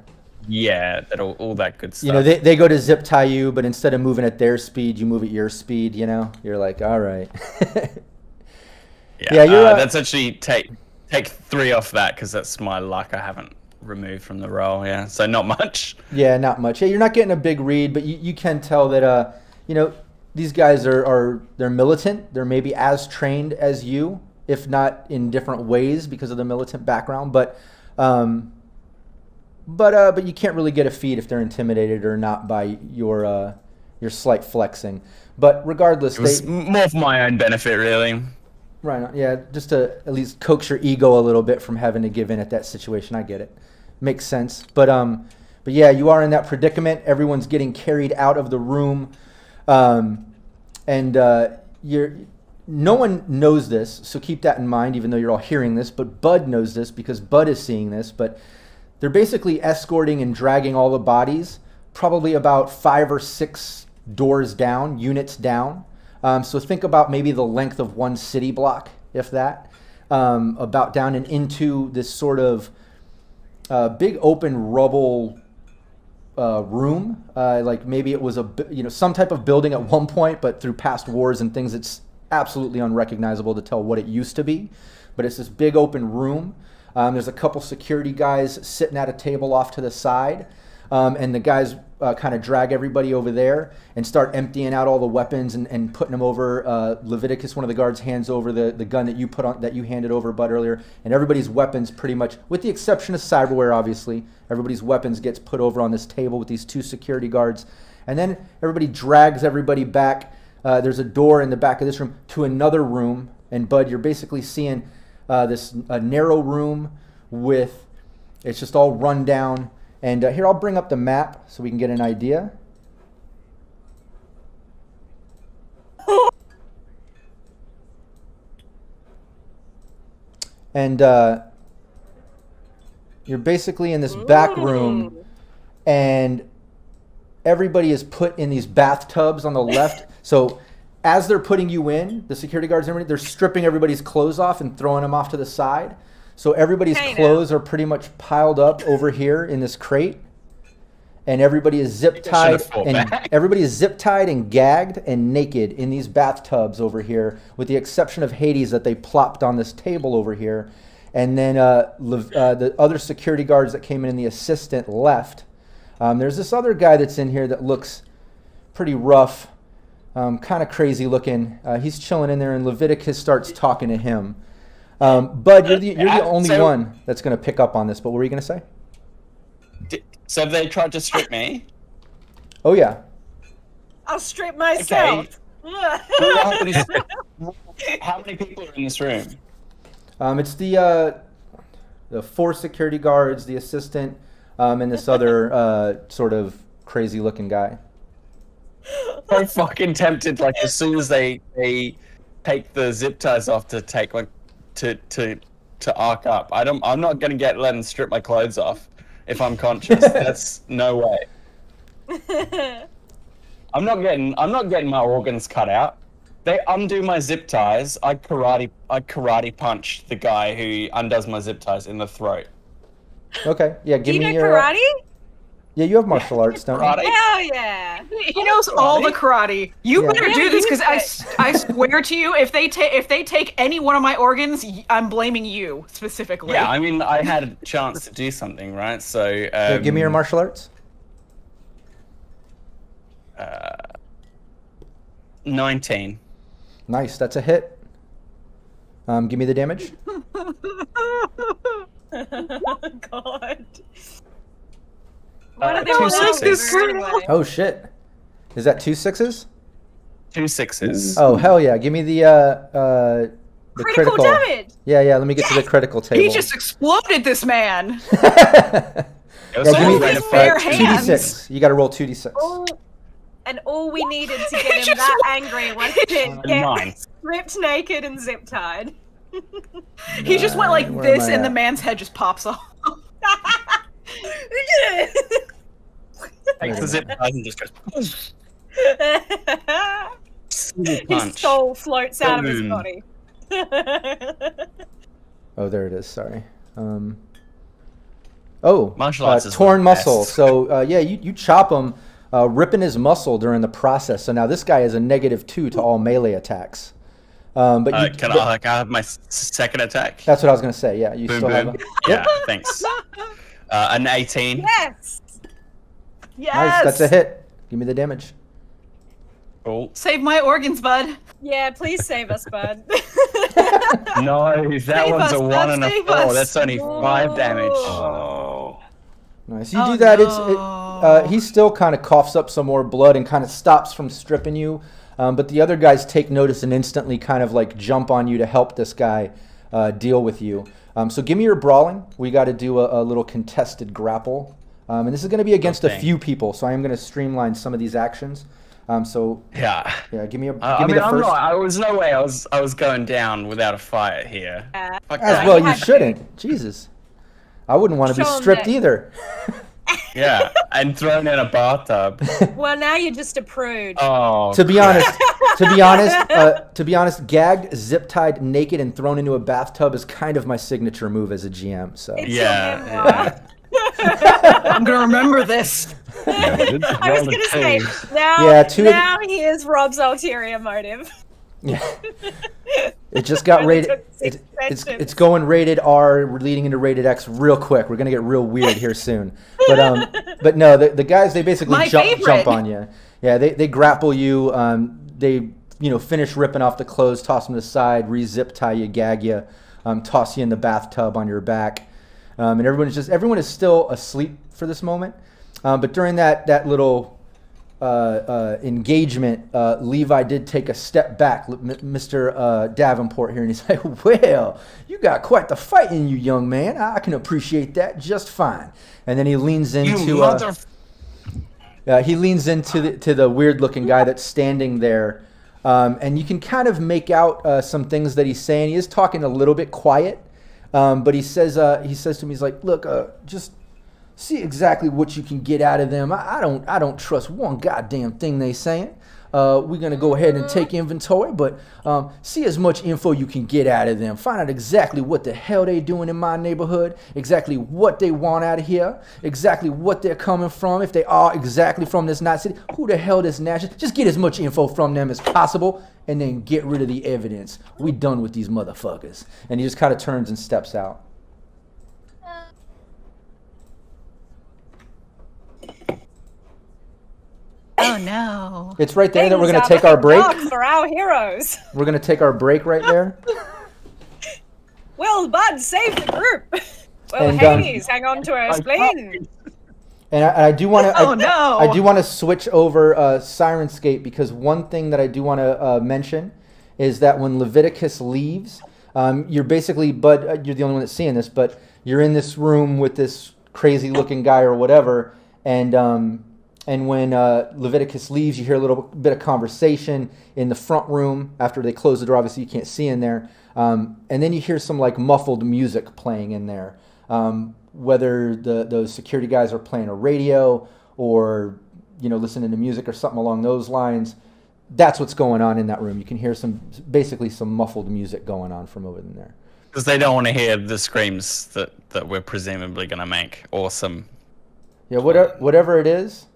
Yeah, that all that good stuff. You know, they go to zip tie you, but instead of moving at their speed, you move at your speed. You know, you're like, all right. Yeah, that's actually take 3 off that because that's my luck. I haven't removed from the roll. Yeah, so not much. Yeah, not much. Yeah, you're not getting a big read, but you can tell that these guys they're militant. They're maybe as trained as you, if not in different ways because of the militant background. But you can't really get a feed if they're intimidated or not by your slight flexing. But regardless, it was more for my own benefit, really. Right on. Yeah, just to at least coax your ego a little bit from having to give in at that situation. I get it. Makes sense. But yeah, you are in that predicament. Everyone's getting carried out of the room. No one knows this, so keep that in mind, even though you're all hearing this. But Bud knows this because Bud is seeing this. But they're basically escorting and dragging all the bodies, probably about 5 or 6 doors down, units down. So think about maybe the length of one city block, if that, about down and into this sort of big open rubble room, like maybe it was some type of building at one point, but through past wars and things, it's absolutely unrecognizable to tell what it used to be. But it's this big open room. There's a couple security guys sitting at a table off to the side, and the guys kind of drag everybody over there and start emptying out all the weapons and putting them over. Leviticus, one of the guards, hands over the gun that you handed over, Bud, earlier, and everybody's weapons, pretty much, with the exception of cyberware, obviously, everybody's weapons gets put over on this table with these 2 security guards, and then everybody drags everybody back. There's a door in the back of this room to another room, and Bud, you're basically seeing this narrow room with, it's just all run down. And here, I'll bring up the map so we can get an idea. And you're basically in this back room, and everybody is put in these bathtubs on the left. So as they're putting you in, the security guards and everybody, they're stripping everybody's clothes off and throwing them off to the side. So everybody's clothes are pretty much piled up over here in this crate. and everybody is zip tied and gagged and naked in these bathtubs over here, with the exception of Hades that they plopped on this table over here. And then the other security guards that came in and the assistant left. There's this other guy that's in here that looks pretty rough, kind of crazy looking. He's chilling in there, and Leviticus starts talking to him. Bud, you're the only one that's going to pick up on this, but what were you going to say? So they tried to strip me? Oh, yeah. I'll strip myself. Okay. How many people are in this room? It's the 4 security guards, the assistant, and this other sort of crazy-looking guy. I'm fucking tempted. Like as soon as they take the zip ties off to take to arc up, I'm not gonna let them strip my clothes off if I'm conscious. That's no way. I'm not getting my organs cut out. They undo my zip ties. I karate punch the guy who undoes my zip ties in the throat. Okay, yeah, give Do you me know your karate? Yeah, you have martial arts, don't Karate? you? Hell yeah! He knows all the karate. You Yeah. better do this, because I swear to you, if they take any one of my organs, I'm blaming you specifically. Yeah, I mean, I had a chance to do something, right? So Yeah, give me your martial arts. 19. Nice, that's a hit. Give me the damage. God. Two sixes. Oh shit, is that 2 6s? 2 6s. Oh hell yeah, give me the Critical damage. Yeah, let me get to the critical table. He just exploded this man. It was Yeah, give me like his bare hands. 2d6. You got to roll 2d6. All we needed to get him that angry was to get 9. stripped naked and zip tied. He just went like Where am this, I and the at? man's head just pops off. Takes the zip ties and just goes. His Punch. soul floats out of his Boom. body. Oh, there it is. Sorry. Oh, Martial arts is torn the muscle. best. So yeah, you chop him, ripping his muscle during the process. So now this guy is a -2 to all melee attacks. But you, Can I have my second attack? that's what I was gonna say. Yeah, you Boom, still boom. have. Yeah, thanks. An 18. Yes. Yes. Nice, that's a hit. Give me the damage. Cool. Save my organs, bud. Yeah, please save us, bud. No, that Save one's us, a 1 bud, and a save 4. us. That's only 5 damage. Oh. Nice. You Oh, do that. no. He still kind of coughs up some more blood and kind of stops from stripping you. But the other guys take notice and instantly kind of like jump on you to help this guy deal with you. So give me your brawling. We got to do a little contested grapple. And this is going to be against a few people. So I am going to streamline some of these actions. Yeah. Give me I the mean, I'm first. not. I was no way. I was going down without a fight here. Fuck As that. well, you you had to. shouldn't. Jesus. I wouldn't want to be Show 'em stripped that- either. Yeah, and thrown in a bathtub. Well, now you're just a prude. Oh. To be honest, gagged, zip tied, naked, and thrown into a bathtub is kind of my signature move as a GM. So It's Yeah, your memoir. I'm gonna remember this. I was gonna say now. Yeah, two of now here's Rob's ulterior motive. yeah, it just got Only rated. took 6 It's sessions. going rated R. We're leading into rated X real quick. We're gonna get real weird here soon. But no, the guys they basically My jump favorite. on you. Yeah, they grapple you. They finish ripping off the clothes, toss them to the side, re-zip tie you, gag you, toss you in the bathtub on your back, and everyone is still asleep for this moment. But during that little engagement, Levi did take a step back, Mr. Davenport here, and he's like, "Well, you got quite the fight in you, young man. I can appreciate that just fine." And then he leans into You mother. to the weird-looking guy that's standing there, and you can kind of make out some things that he's saying. He is talking a little bit quiet, but he says to me, he's like, "Look, just see exactly what you can get out of them. I don't trust one goddamn thing they saying. We're going to go ahead and take inventory, but see as much info you can get out of them. Find out exactly what the hell they doing in my neighborhood, exactly what they want out of here, exactly what they're coming from, if they are exactly from this night city, who the hell this national. Just get as much info from them as possible, and then get rid of the evidence. We done with these motherfuckers. And he just kind of turns and steps out. Oh no. It's right there that we're going to take our break. For our heroes. We're going to take our break right there. Well, Bud, save the group. Well, And, Hades, hang on to our spleen. And I do want to. Oh, no. I do want to switch over Syrinscape, because one thing that I do want to mention is that when Leviticus leaves, you're basically, Bud, you're the only one that's seeing this, but you're in this room with this crazy looking guy or whatever, and when Leviticus leaves, you hear a little bit of conversation in the front room after they close the door. Obviously, you can't see in there. And then you hear some like muffled music playing in there. Whether those security guys are playing a radio or, listening to music or something along those lines, that's what's going on in that room. You can hear basically some muffled music going on from over there. Because they don't want to hear the screams that we're presumably going to make. Awesome. Yeah, whatever it is.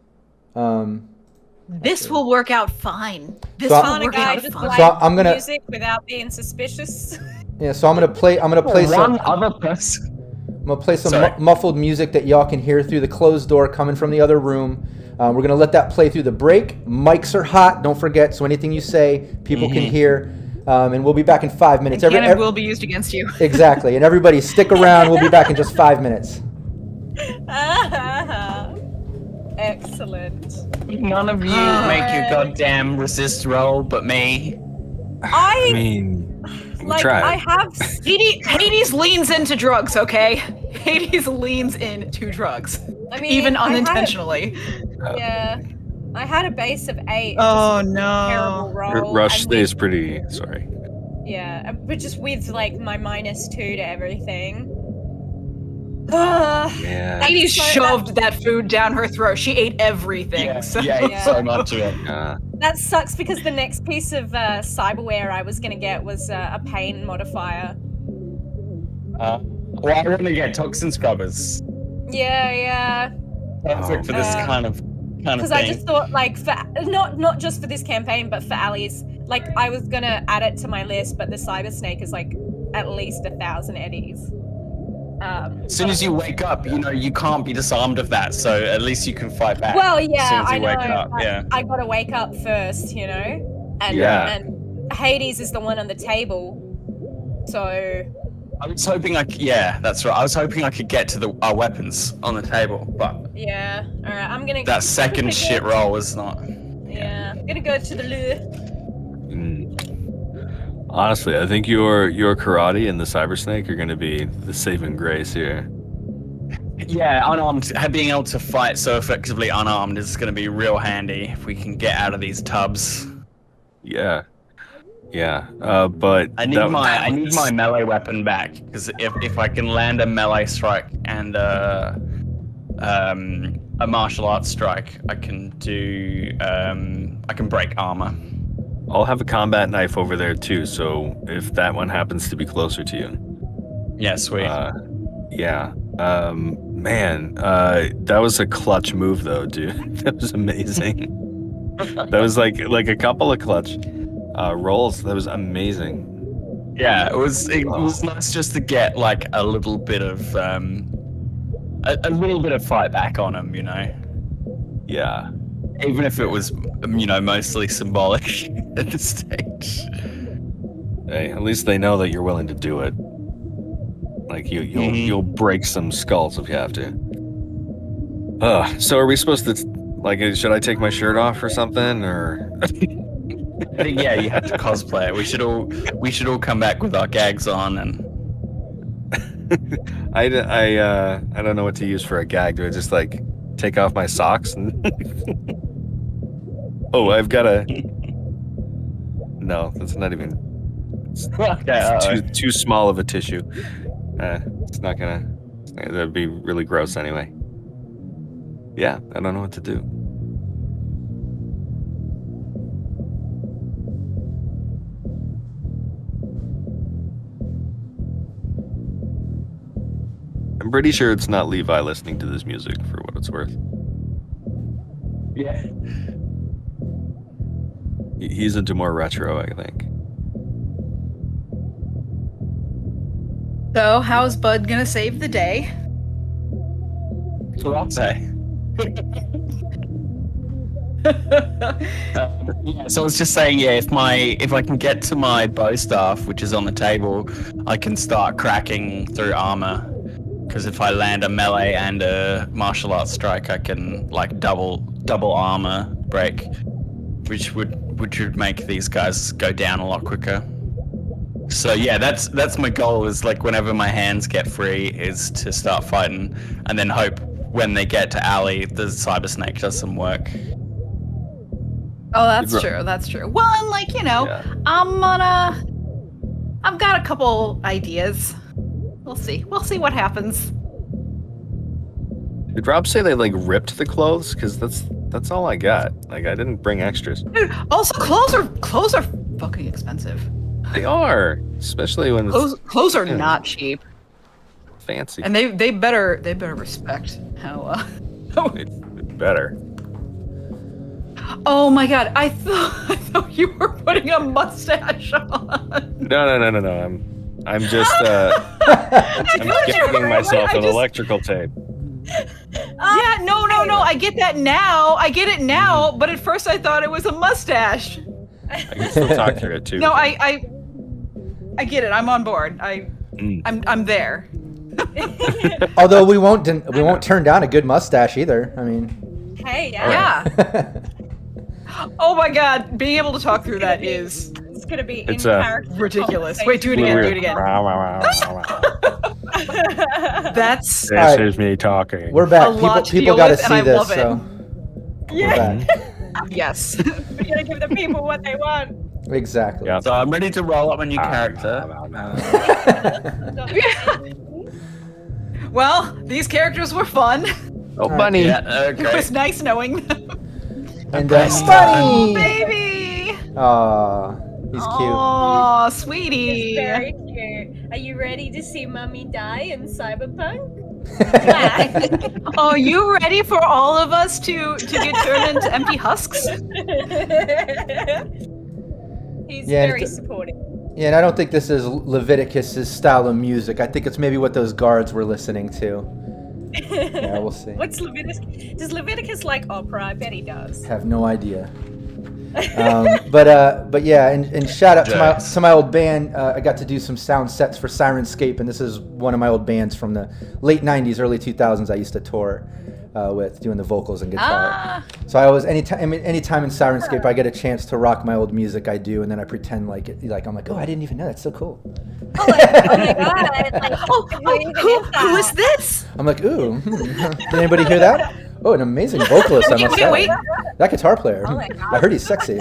This will work out fine. This So will work out just fine. like So I'm gonna- music without being suspicious. Yeah, so I'm gonna play some. One other person. I'm gonna play some Sorry. muffled music that y'all can hear through the closed door coming from the other room. We're gonna let that play through the break. Mics are hot, don't forget. So anything you say, people can hear. And we'll be back in 5 minutes. Cannon will be used against you. Exactly. And everybody, stick around. We'll be back in just 5 minutes. Excellent. None of you make your goddamn resist roll, but me. I mean, we tried. I have. Hades leans into drugs, okay? Hades leans into drugs. I mean, even I had- unintentionally. Yeah. I had a base of 8. Oh, just a no. Terrible roll. Rush and stays pretty. Sorry. Yeah, but just with like my -2 to everything. Yeah. Hades so shoved that food down her throat. She ate everything. Yeah, so. Yeah. so much of it. That sucks because the next piece of cyberware I was gonna get was a pain modifier. Well, I want to get toxin scrubbers. Yeah. Perfect for this kind of Because thing. I just thought, like, for not just for this campaign, but for Ali's, like, I was gonna add it to my list, but the cyber snake is like at least 1,000 eddies. As soon as you wake up, you can't be disarmed of that, so at least you can fight back. Well, as soon yeah, as you I know. wake up. but Yeah. I gotta wake up first, and Hades is the one on the table, so. I was hoping that's right. I was hoping I could get to our weapons on the table, but Yeah. All right. I'm gonna. that second shit roll was not. Yeah. I'm gonna go to the lure. Honestly, I think your karate and the cyber snake are going to be the saving grace here. Yeah, unarmed. Being able to fight so effectively unarmed is going to be real handy if we can get out of these tubs. Yeah. But I need my melee weapon back, because if I can land a melee strike and a martial arts strike, I can do I can break armor. I'll have a combat knife over there too, so if that one happens to be closer to you. Yeah, sweet. Man, that was a clutch move though, dude. That was amazing. That was like a couple of clutch rolls. That was amazing. Yeah, it was nice just to get like a little bit of a little bit of fight back on him, Yeah. Even if it was mostly symbolic at this stage. Hey, at least they know that you're willing to do it. Like you'll break some skulls if you have to. So are we supposed to should I take my shirt off or something, or? I think you have to cosplay it. We should all come back with our gags on and. I don't know what to use for a gag. Do I just take off my socks and? Oh, I've got a. No, that's not even. It's too small of a tissue. It's not gonna. That'd be really gross anyway. Yeah, I don't know what to do. pretty sure it's not Levi listening to this music, for what it's worth. Yeah. He's into more retro, I think. So, how's Bud gonna save the day? That's what I'll say. Yeah, so I was just saying, yeah, if I can get to my bow staff, which is on the table, I can start cracking through armor. Because if I land a melee and a martial arts strike, I can like double armor break, which would make these guys go down a lot quicker. So yeah, that's my goal. Is like whenever my hands get free, is to start fighting, and then hope when they get to alley, the cyber snake does some work. Oh, that's true. That's true. Well, and like, Yeah. I've got a couple ideas. We'll see. We'll see what happens. Did Rob say they like ripped the clothes? Because that's all I got. Like I didn't bring extras. Dude, also clothes are fucking expensive. They are, especially when it's Clothes are not cheap. fancy. And they better respect how It's better. Oh my god, I thought you were putting a mustache on. No. I'm just I'm giving myself an electrical tape. Yeah, no. I get that now. I get it now, but at first I thought it was a mustache. I can still talk through it too. No, I get it. I'm on board. I'm there. Although we won't turn down a good mustache either. I mean. Hey, Yeah. Oh my god, being able to talk through that is It's gonna be It's, in character. ridiculous. Wait, do it again. Do it again. That's This is me talking. We're back. A lot to People deal got to with, and see I this. love it. So Yeah, we're back. yes. we're gonna give the people what they want. Exactly. Yeah. So I'm ready to roll up my new character. Well, these characters were fun. Oh, bunny. Yeah, It okay. was nice knowing them. And Oh, Bunny. baby. Aw, he's cute. Oh, sweetie. It's very cute. Are you ready to see Mummy die in Cyberpunk? Oh, you ready for all of us to get turned into empty husks? He's Yeah, very it's- supportive. Yeah, and I don't think this is Leviticus's style of music. I think it's maybe what those guards were listening to. Yeah, we'll see. What's Leviticus? Does Leviticus like opera? I bet he does. Have no idea. But yeah, and shout out to my old band. I got to do some sound sets for Syrinscape, and this is one of my old bands from the late '90s, early 2000s. I used to tour with doing the vocals and guitar. So I always anytime in Syrinscape I get a chance to rock my old music, I do, and then I pretend like I'm like, oh, I didn't even know, that's so cool. Oh my god! Like, Who is this? I'm like, ooh, did anybody hear that? Oh, an amazing vocalist, I must say. Wait. That guitar player. Oh my God. I heard he's sexy.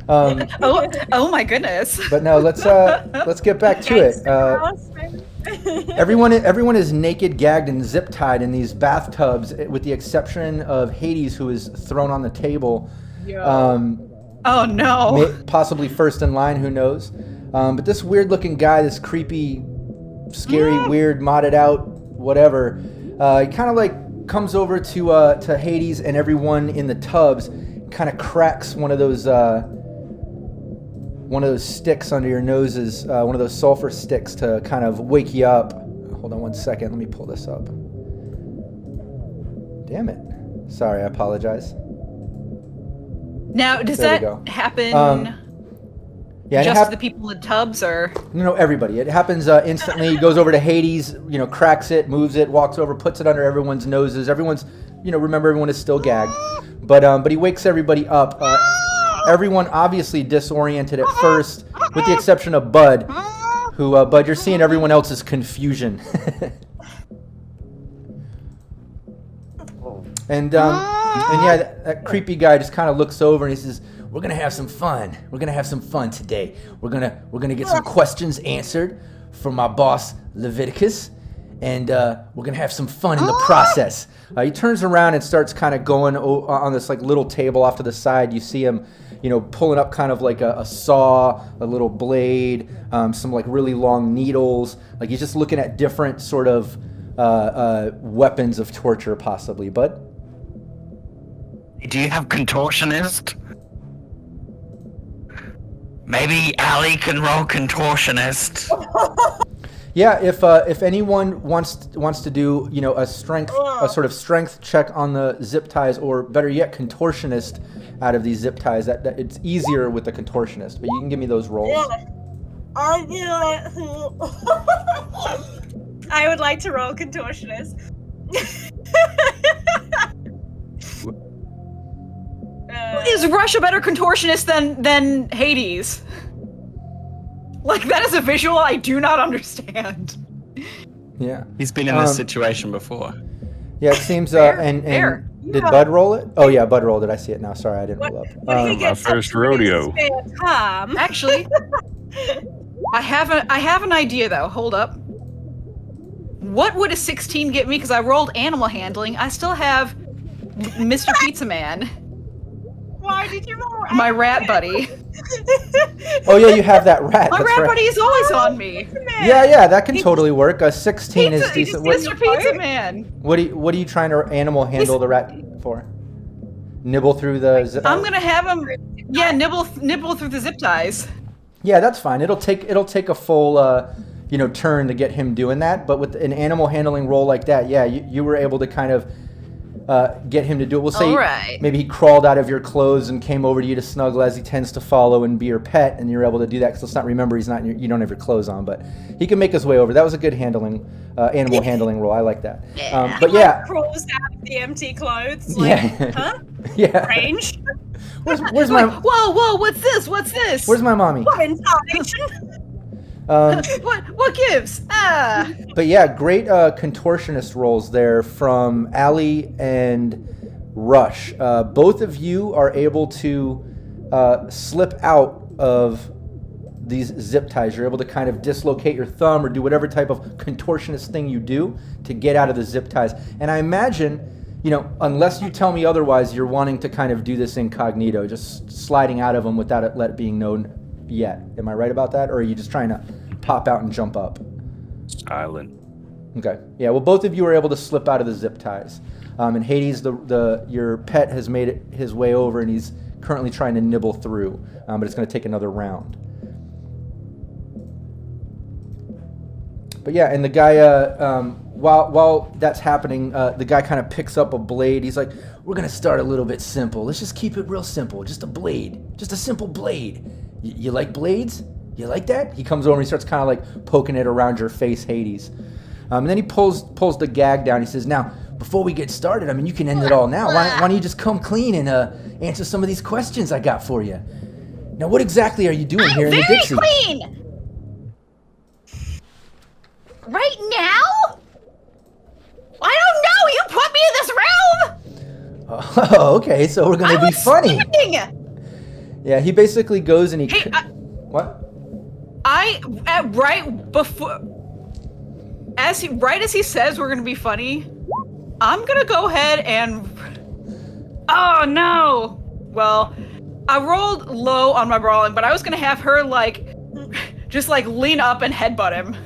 Oh my goodness. But no, let's get back to it. Everyone is naked, gagged, and zip tied in these bathtubs, with the exception of Hades, who is thrown on the table. Oh no. Possibly first in line, who knows? But this weird-looking guy, this creepy, scary, weird, modded out, whatever, he kind of like comes over to Hades and everyone in the tubs, kind of cracks one of those sticks under your noses, one of those sulfur sticks to kind of wake you up. Hold on one second, let me pull this up. Damn it. Sorry, I apologize. Now, does There we that go. happen Yeah, just to the people in tubs, or? No, everybody. It happens instantly. He goes over to Hades, cracks it, moves it, walks over, puts it under everyone's noses. Everyone's, remember, everyone is still gagged. But he wakes everybody up. Everyone obviously disoriented at first, with the exception of Bud, who, Bud, you're seeing everyone else's confusion. And yeah, that creepy guy just kind of looks over and he says, "We're gonna have some fun. We're gonna have some fun today. We're gonna get some questions answered from my boss Leviticus, and we're gonna have some fun in the process." He turns around and starts kind of going on this like little table off to the side. You see him, pulling up kind of like a saw, a little blade, some like really long needles. Like he's just looking at different sort of weapons of torture, possibly. But do you have contortionist? Maybe Allie can roll contortionist. Yeah, if anyone wants to do, you know, a sort of strength check on the zip ties, or better yet, contortionist out of these zip ties, that it's easier with the contortionist. But you can give me those rolls. Yeah. I would like to roll contortionist. Is Rush a better contortionist than Hades? Like, that is a visual I do not understand. Yeah. He's been in this situation before. Yeah, it seems. Fair. Did Bud roll it? Oh yeah, Bud rolled it. I see it now. Sorry, I didn't roll up. My first rodeo. Actually, I have an idea though. Hold up. What would a 16 get me? Because I rolled animal handling. I still have Mr. Pizza Man. Why did you roll? My rat buddy. Oh yeah, you have that rat. My That's rat right. buddy is always on me. Yeah, that can totally work. A 16 is decent. Mr. Pizza Man. What are you trying to animal handle the rat for? Nibble through the zip. I'm gonna have him. Yeah, nibble through the zip ties. Yeah, that's fine. It'll take a full turn to get him doing that. But with an animal handling roll like that, yeah, you were able to kind of get him to do it. We'll say maybe he crawled out of your clothes and came over to you to snuggle, as he tends to follow and be your pet, and you're able to do that because let's not remember you don't have your clothes on, but he can make his way over. That was a good animal handling roll. I like that. But yeah, crawls out of the empty clothes. Huh? Yeah. Range. Where's my? Whoa! What's this? Where's my mommy? What incarnation? What gives? But yeah, great contortionist rolls there from Allie and Rush. Both of you are able to slip out of these zip ties. You're able to kind of dislocate your thumb or do whatever type of contortionist thing you do to get out of the zip ties. And I imagine, unless you tell me otherwise, you're wanting to kind of do this incognito, just sliding out of them without it being known yet. Am I right about that? Or are you just trying to pop out and jump up? Silent. Okay. Yeah, well, both of you are able to slip out of the zip ties. And Hades, your pet, has made his way over, and he's currently trying to nibble through. But it's going to take another round. But yeah, and the guy, while that's happening, the guy kind of picks up a blade. He's like, we're going to start a little bit simple. Let's just keep it real simple. Just a blade. Just a simple blade. You like blades? You like that? He comes over and he starts kind of like poking it around your face, Hades. And then he pulls the gag down. He says, now, before we get started, you can end it all now. Why don't you just come clean and answer some of these questions I got for you? Now, what exactly are you doing here in the Dixie? Very clean! Right now? I don't know! You put me in this room! Oh, okay, so we're going to be funny. Sleeping. Yeah, he basically goes and he... Hey, what? As he says we're gonna be funny, I'm gonna go ahead and... Oh no! Well, I rolled low on my brawling, but I was gonna have her just lean up and headbutt him.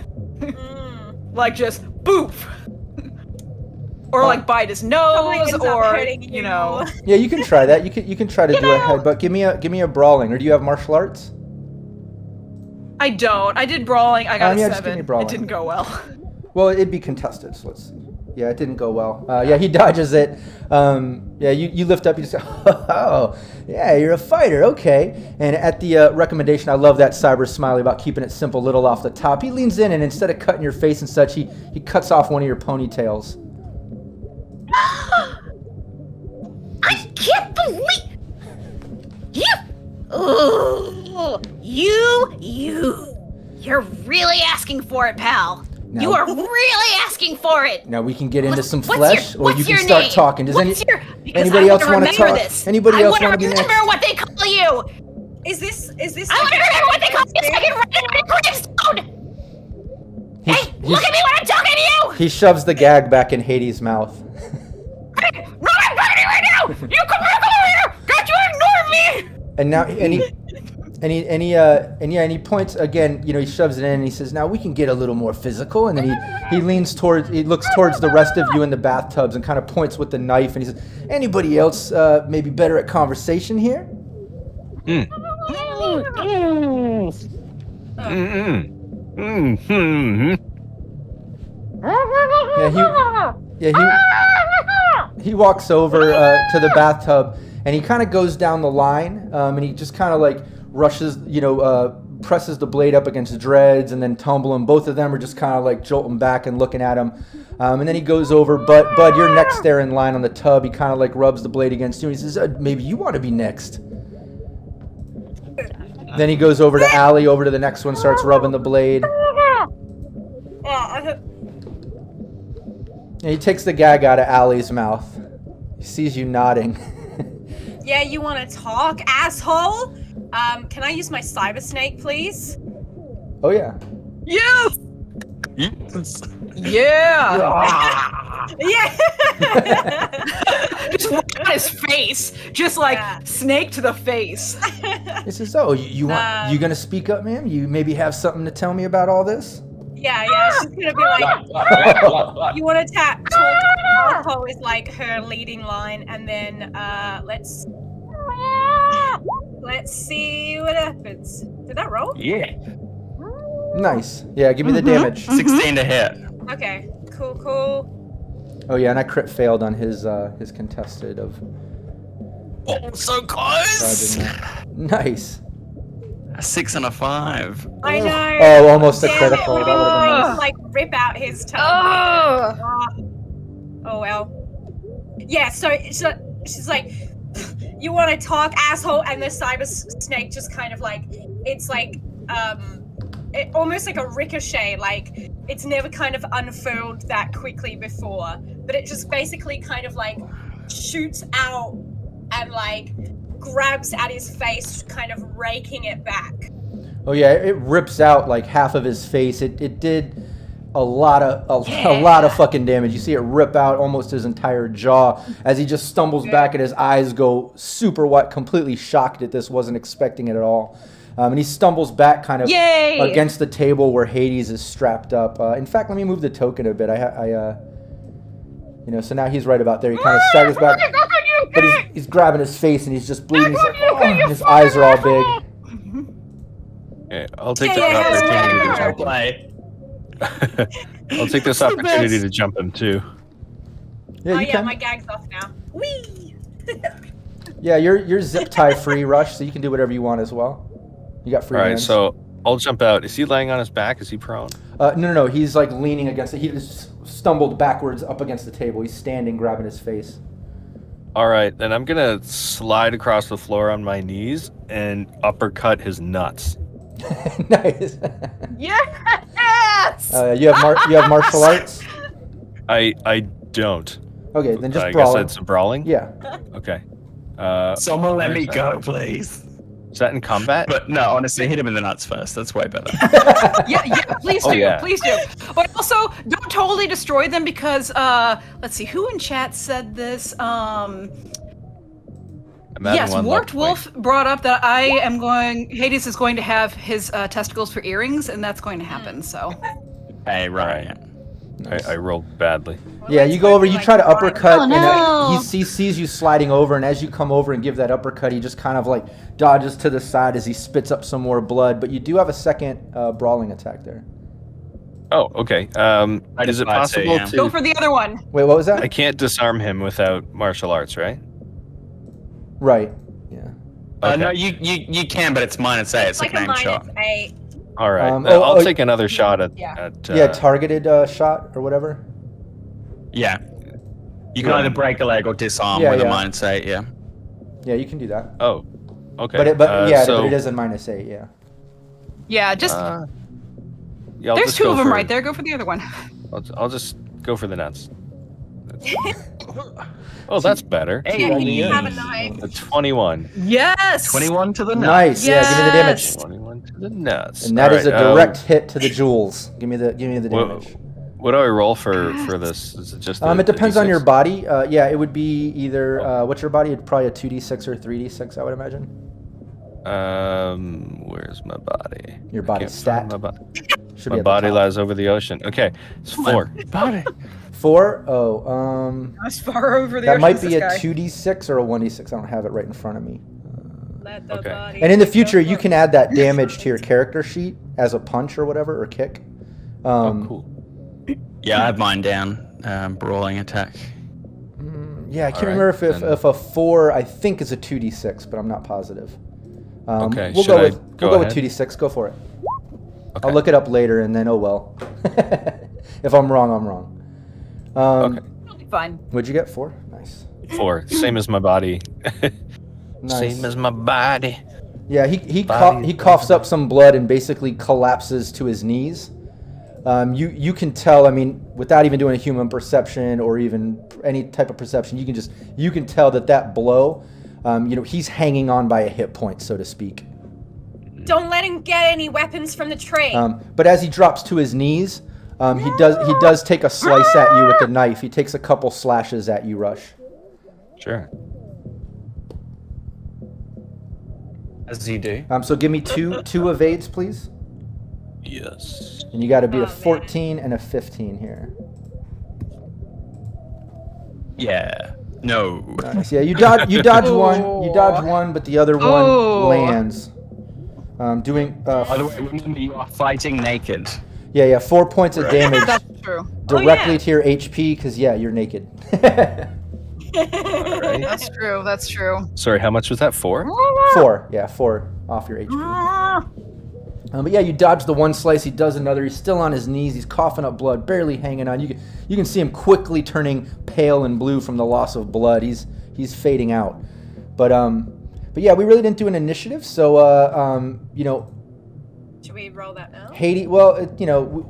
Just boof! Or bite his nose, or Yeah, you can try that. You can try to do a headbutt. Give me a brawling, or do you have martial arts? I don't. I did brawling. I got a 7. Just give me brawling. It didn't go well. Well, it'd be contested, so let's see. Yeah, it didn't go well. Yeah, he dodges it. Yeah, you lift up, you just say, oh, yeah, you're a fighter, okay. And at the recommendation, I love that cyber smiley about keeping it simple, little off the top. He leans in, and instead of cutting your face and such, he cuts off one of your ponytails. I can't believe you. Oh, you're really asking for it, pal. Now, you are really asking for it. Now we can get into some flesh, or you can start name? talking. Does anybody else want to talk? This. Anybody else want to be next? I want to remember what they call you. Is this? I want to remember what they call you so I can write it on your gravestone. Hey, look at me when I'm talking to you. He shoves the gag back in Hades' mouth. Hey, no, I'm talking to you right now. You come back over here. Don't you ignore me. And now, And he points again. He shoves it in and he says, "Now we can get a little more physical." And then he looks towards the rest of you in the bathtubs and kind of points with the knife and he says, "Anybody else maybe better at conversation here?" He walks over to the bathtub and he kind of goes down the line and he just kind of like rushes, presses the blade up against Dreads and then Tumble, and both of them are just kind of like jolting back and looking at him. And then he goes over, Bud, you're next there in line on the tub. He kind of like rubs the blade against you and he says, "Maybe you want to be next." Then he goes over to Allie, over to the next one, starts rubbing the blade. And he takes the gag out of Allie's mouth. He sees you nodding. Yeah, you want to talk, asshole? Can I use my cyber snake, please? Oh, yeah. Yes! Yes. Yeah! Yeah! Just right on his face. Just like snake to the face. He says, "Oh, you gonna speak up, ma'am? You maybe have something to tell me about all this?" Yeah, she's gonna be like, "You want to talk, asshole," is like her leading line, and then let's see what happens. Did that roll? Yeah. Nice. Yeah, give me the damage. 16 to hit. Okay, cool. Oh yeah, and I crit failed on his contested of. Oh, so close. Nice. A 6 and a 5. I know. Oh, almost a Damn critical. It. That would've been nice. Like rip out his tongue. Oh well. Yeah. So she's like, "You want to talk, asshole?" And the cyber snake just kind of like, it's like almost like a ricochet. Like it's never kind of unfurled that quickly before, but it just basically kind of like shoots out and like grabs at his face, kind of raking it back. Oh yeah, it rips out like half of his face. It did a lot of fucking damage. You see it rip out almost his entire jaw as he just stumbles back and his eyes go super wide, completely shocked at this, wasn't expecting it at all. And he stumbles back kind of against the table where Hades is strapped up. In fact, let me move the token a bit. So now he's right about there. He kind of staggers back, but he's grabbing his face and he's just bleeding. He's like, and his eyes are all big. Yeah, I'll take this opportunity to jump in. I'll take this opportunity to jump in too. Yeah, my gag's off now. Whee! Yeah, you're zip tie free, Rush, so you can do whatever you want as well. You got free hands. All right, so I'll jump out. Is he laying on his back? Is he prone? No. He's like leaning against it. He just stumbled backwards up against the table. He's standing, grabbing his face. All right, then I'm gonna slide across the floor on my knees and uppercut his nuts. Nice. Yes! You have martial arts? I don't. Okay, then just I brawl. guess it's brawling? Yeah. Okay. Someone let me go, please. Is that in combat? But no, honestly, hit him in the nuts first. That's way better. Yeah, please do. Oh, yeah. Please do. But also, don't totally destroy them because, let's see, who in chat said this? Yes, Warped Wolf brought up that Hades is going to have his testicles for earrings, and that's going to happen, so. Hey, right. Nice. I rolled badly. Yeah, you go over, you try to uppercut, and he sees you sliding over, and as you come over and give that uppercut, he just kind of like dodges to the side as he spits up some more blood, but you do have a second brawling attack there. Oh, okay. Is it possible to... Go for the other one. Wait, what was that? I can't disarm him without martial arts, right? Right, yeah. Okay. No, you can, but it's -8. It's like a named shot. -8. All right, I'll take another shot at... targeted shot or whatever. Yeah. You can either break a leg or disarm with a -8, yeah. Yeah, you can do that. Oh, okay. But it is a -8, yeah. Yeah, just... Yeah, there's two of them right there. Go for the other one. I'll just go for the nuts. Oh, that's better. Hey, you have a knife. A 21. Yes! 21 to the nuts. Nice, yeah, give me the damage. 21 to the nuts. And that is a direct hit to the jewels. Give me the damage. What do I roll for this? Is it just it depends on your body. Yeah, it would be either what's your body? Probably a 2d6 or 3d6, I would imagine. Where's my body? Your body Can't stat. find My body, Should my be at the body top. lies over the ocean. Okay, it's 4. Body. 4? Oh, As far over the that ocean might as be this a guy. 2d6 or a 1d6. I don't have it right in front of me. Let the Okay. body And in the go future, you for can it. add that damage to your character sheet as a punch or whatever, or kick. Oh, cool. Yeah, I have mine down. Brawling attack. Yeah, I can't Alright, remember if then- a 4, I think, is a 2d6, but I'm not positive. Okay, we'll should go I with go we'll go with ahead? 2d6. Go for it. Okay. I'll look it up later, and then oh well. If I'm wrong, I'm wrong. Okay. It'll be fine. What'd you get? 4? Nice. 4. Same as my body. Nice. Same as my body. Yeah, he Body- coughs up some blood and basically collapses to his knees. You can tell. I mean, without even doing a human perception or even any type of perception, you can tell that blow. He's hanging on by a hit point, so to speak. Don't let him get any weapons from the train. But as he drops to his knees, he does take a slice at you with the knife. He takes a couple slashes at you, Rush. Sure. As you do. So give me two evades, please. Yes. And you got to beat Oh, a man. 14 and a 15 here. Yeah. No. Nice. Yeah, you dodge one. You dodge one, but the other one Oh. lands. By the way, remember you are fighting naked. Yeah, 4 points of damage That's true. directly yeah. to your HP, because you're naked. That's true. That's true. Sorry, how much was that? 4? 4, 4 off your HP. But yeah, you dodge the one slice, he does another. He's still on his knees. He's coughing up blood, barely hanging on. You can see him quickly turning pale and blue from the loss of blood. He's fading out. But yeah, we really didn't do an initiative. So Should we roll that now? Hades. Well,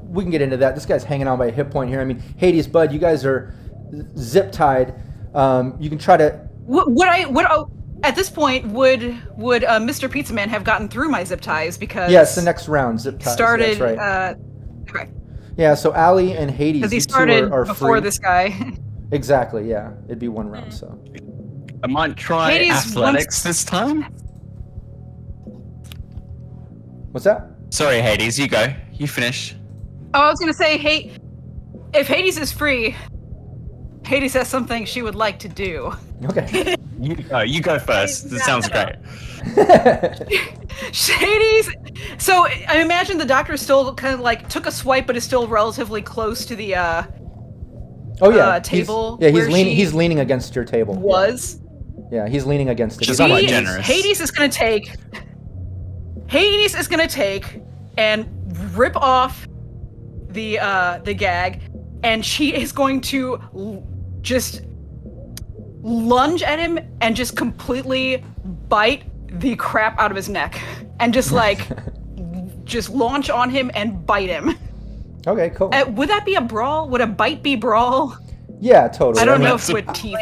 we can get into that. This guy's hanging on by a hit point here. I mean, Hades, Bud, you guys are zip tied. You can try to. At this point, would Mr. Pizza Man have gotten through my zip ties because Yes, the next round zip ties. started That's right. okay, Yeah, so Allie and Hades, because he you two started are before free. this guy. Exactly, yeah. It'd be one round, so. I might try Hades athletics this time. What's that? Sorry, Hades, you go. You finish. Oh, I was gonna say, hey, if Hades is free, Hades has something she would like to do. Okay. You go first. This sounds great. Hades. So I imagine the doctor still kind of like took a swipe, but is still relatively close to the Oh yeah. table. He's where leaning. she He's leaning against your table. Was. Yeah, he's leaning against it. She's He's on quite his knees. generous. Hades is gonna take and rip off the gag, and she is going to just lunge at him and just completely bite the crap out of his neck, and just like just launch on him and bite him. Okay, cool. Would that be a brawl? Would a bite be brawl? Yeah, totally. I don't mean, know if what teeth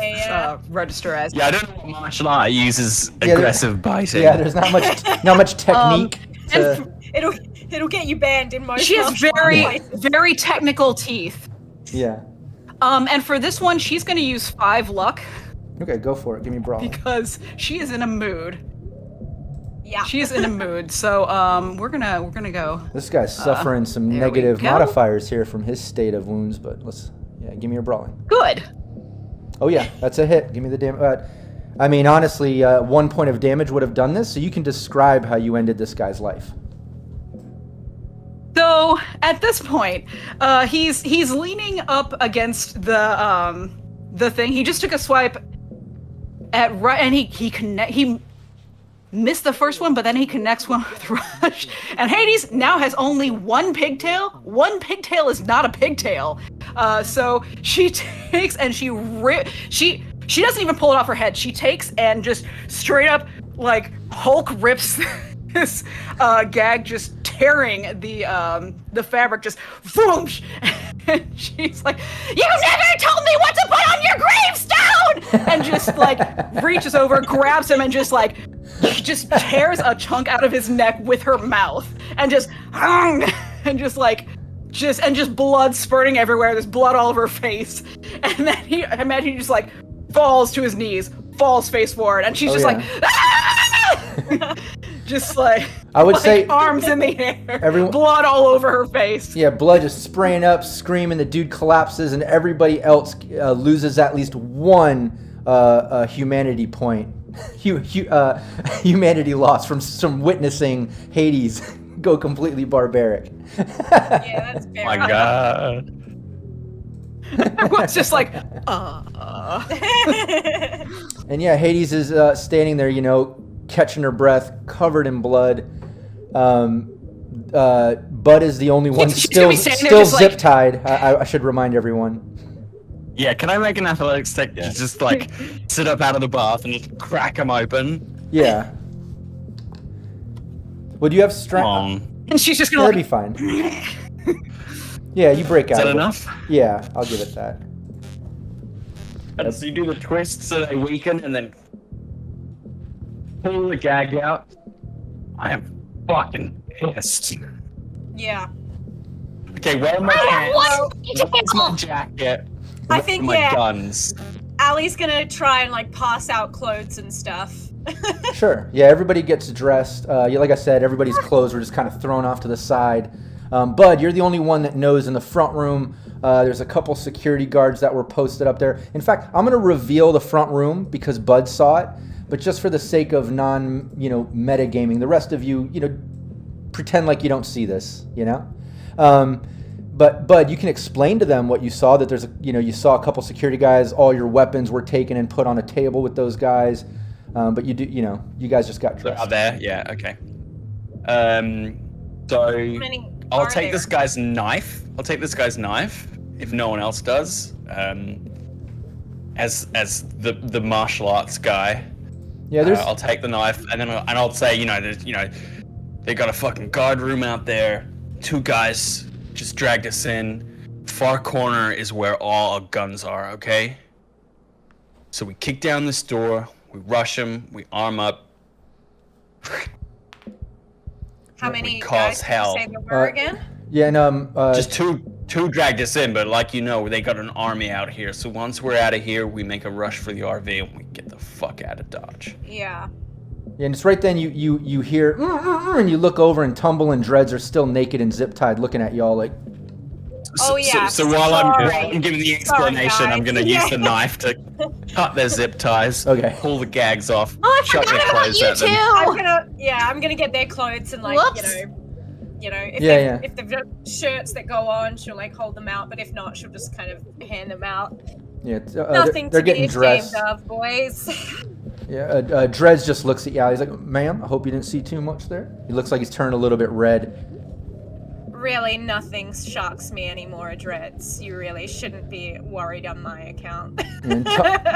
register as. Yeah, I don't know what martial art uses aggressive biting. Yeah, there's not much technique. to, It'll get you banned in most. She has martial very, arts. very technical teeth. yeah. And for this one, she's gonna use 5 luck Okay, go for it. Give me brawl. because she is in a mood. Yeah. She is in a mood. So we're gonna go. This guy's suffering some there we negative go. modifiers here from his state of wounds, but give me your brawling. Good. Oh yeah, that's a hit. Give me the damage. I mean, honestly, 1 point of damage would have done this. So you can describe how you ended this guy's life. So at this point, he's leaning up against the thing. He just took a swipe at right, and he missed the first one, but then he connects one with Rush. And Hades now has only 1 pigtail. 1 pigtail is not a pigtail. So she takes and she doesn't even pull it off her head. She takes and just straight up like Hulk rips this gag, just tearing the fabric, just whoosh. And she's like, "You never told me what to put on your gravestone!" And just like reaches over, grabs him, and just tears a chunk out of his neck with her mouth, and just blood spurting everywhere. There's blood all over her face, and then I imagine he just like falls to his knees, falls face forward, and she's just like, "Ah!" just like I would say arms in the air, everyone, blood all over her face. Yeah, blood just spraying up, screaming. The dude collapses, and everybody else loses at least one humanity point. Humanity loss from witnessing Hades go completely barbaric. Yeah, that's fair. My God. Everyone's just like, And yeah, Hades is standing there, catching her breath, covered in blood. Bud is the only one still zip tied. I should remind everyone. Yeah, can I make an athletics check to just like sit up out of the bath and just crack him open? Yeah. Would you have strength? and she's just gonna. That'd be fine. Yeah, you break out. Is that enough? Yeah, I'll give it that. And so you do the twist so they weaken and then pull the gag out. I am fucking pissed. Yeah. Okay, where are my pants? Where's my jacket? I think, my guns. Allie's gonna try and like pass out clothes and stuff. Sure. Yeah, everybody gets dressed. Like I said, everybody's clothes were just kind of thrown off to the side. Bud, you're the only one that knows in the front room. There's a couple security guards that were posted up there. In fact, I'm going to reveal the front room because Bud saw it. But just for the sake of metagaming, the rest of you, pretend like you don't see this, But Bud, you can explain to them what you saw, that there's you saw a couple security guys, all your weapons were taken and put on a table with those guys. But you do, you guys just got dressed. Are there? Yeah, okay. So I'll take this guy's knife. If no one else does. As the martial arts guy. Yeah, I'll take the knife and then I'll say, they got a fucking guard room out there. 2 guys just dragged us in. Far corner is where all our guns are, okay? So we kick down this door, we rush them, we arm up. How many cause guys hell. did you say there were again? Yeah, and just two dragged us in, but like they got an army out here. So once we're out of here, we make a rush for the RV and we get the fuck out of Dodge. Yeah. Yeah, and it's right then you hear and you look over and Tumble and Dreads are still naked and zip tied, looking at y'all like. Oh yeah. So while I'm giving the explanation, I'm gonna use the knife to cut their zip ties. Okay. Pull the gags off. Oh, I chuck their forgot about clothes you at them. too. I'm gonna get their clothes and like Whoops. if they've got shirts that go on, she'll like hold them out. But if not, she'll just kind of hand them out. Yeah, Nothing they're to getting be dressed. ashamed of, boys. Yeah, Dreads just looks at you. He's like, "Ma'am, I hope you didn't see too much there." He looks like he's turned a little bit red. Really, nothing shocks me anymore, Dreads. You really shouldn't be worried on my account. And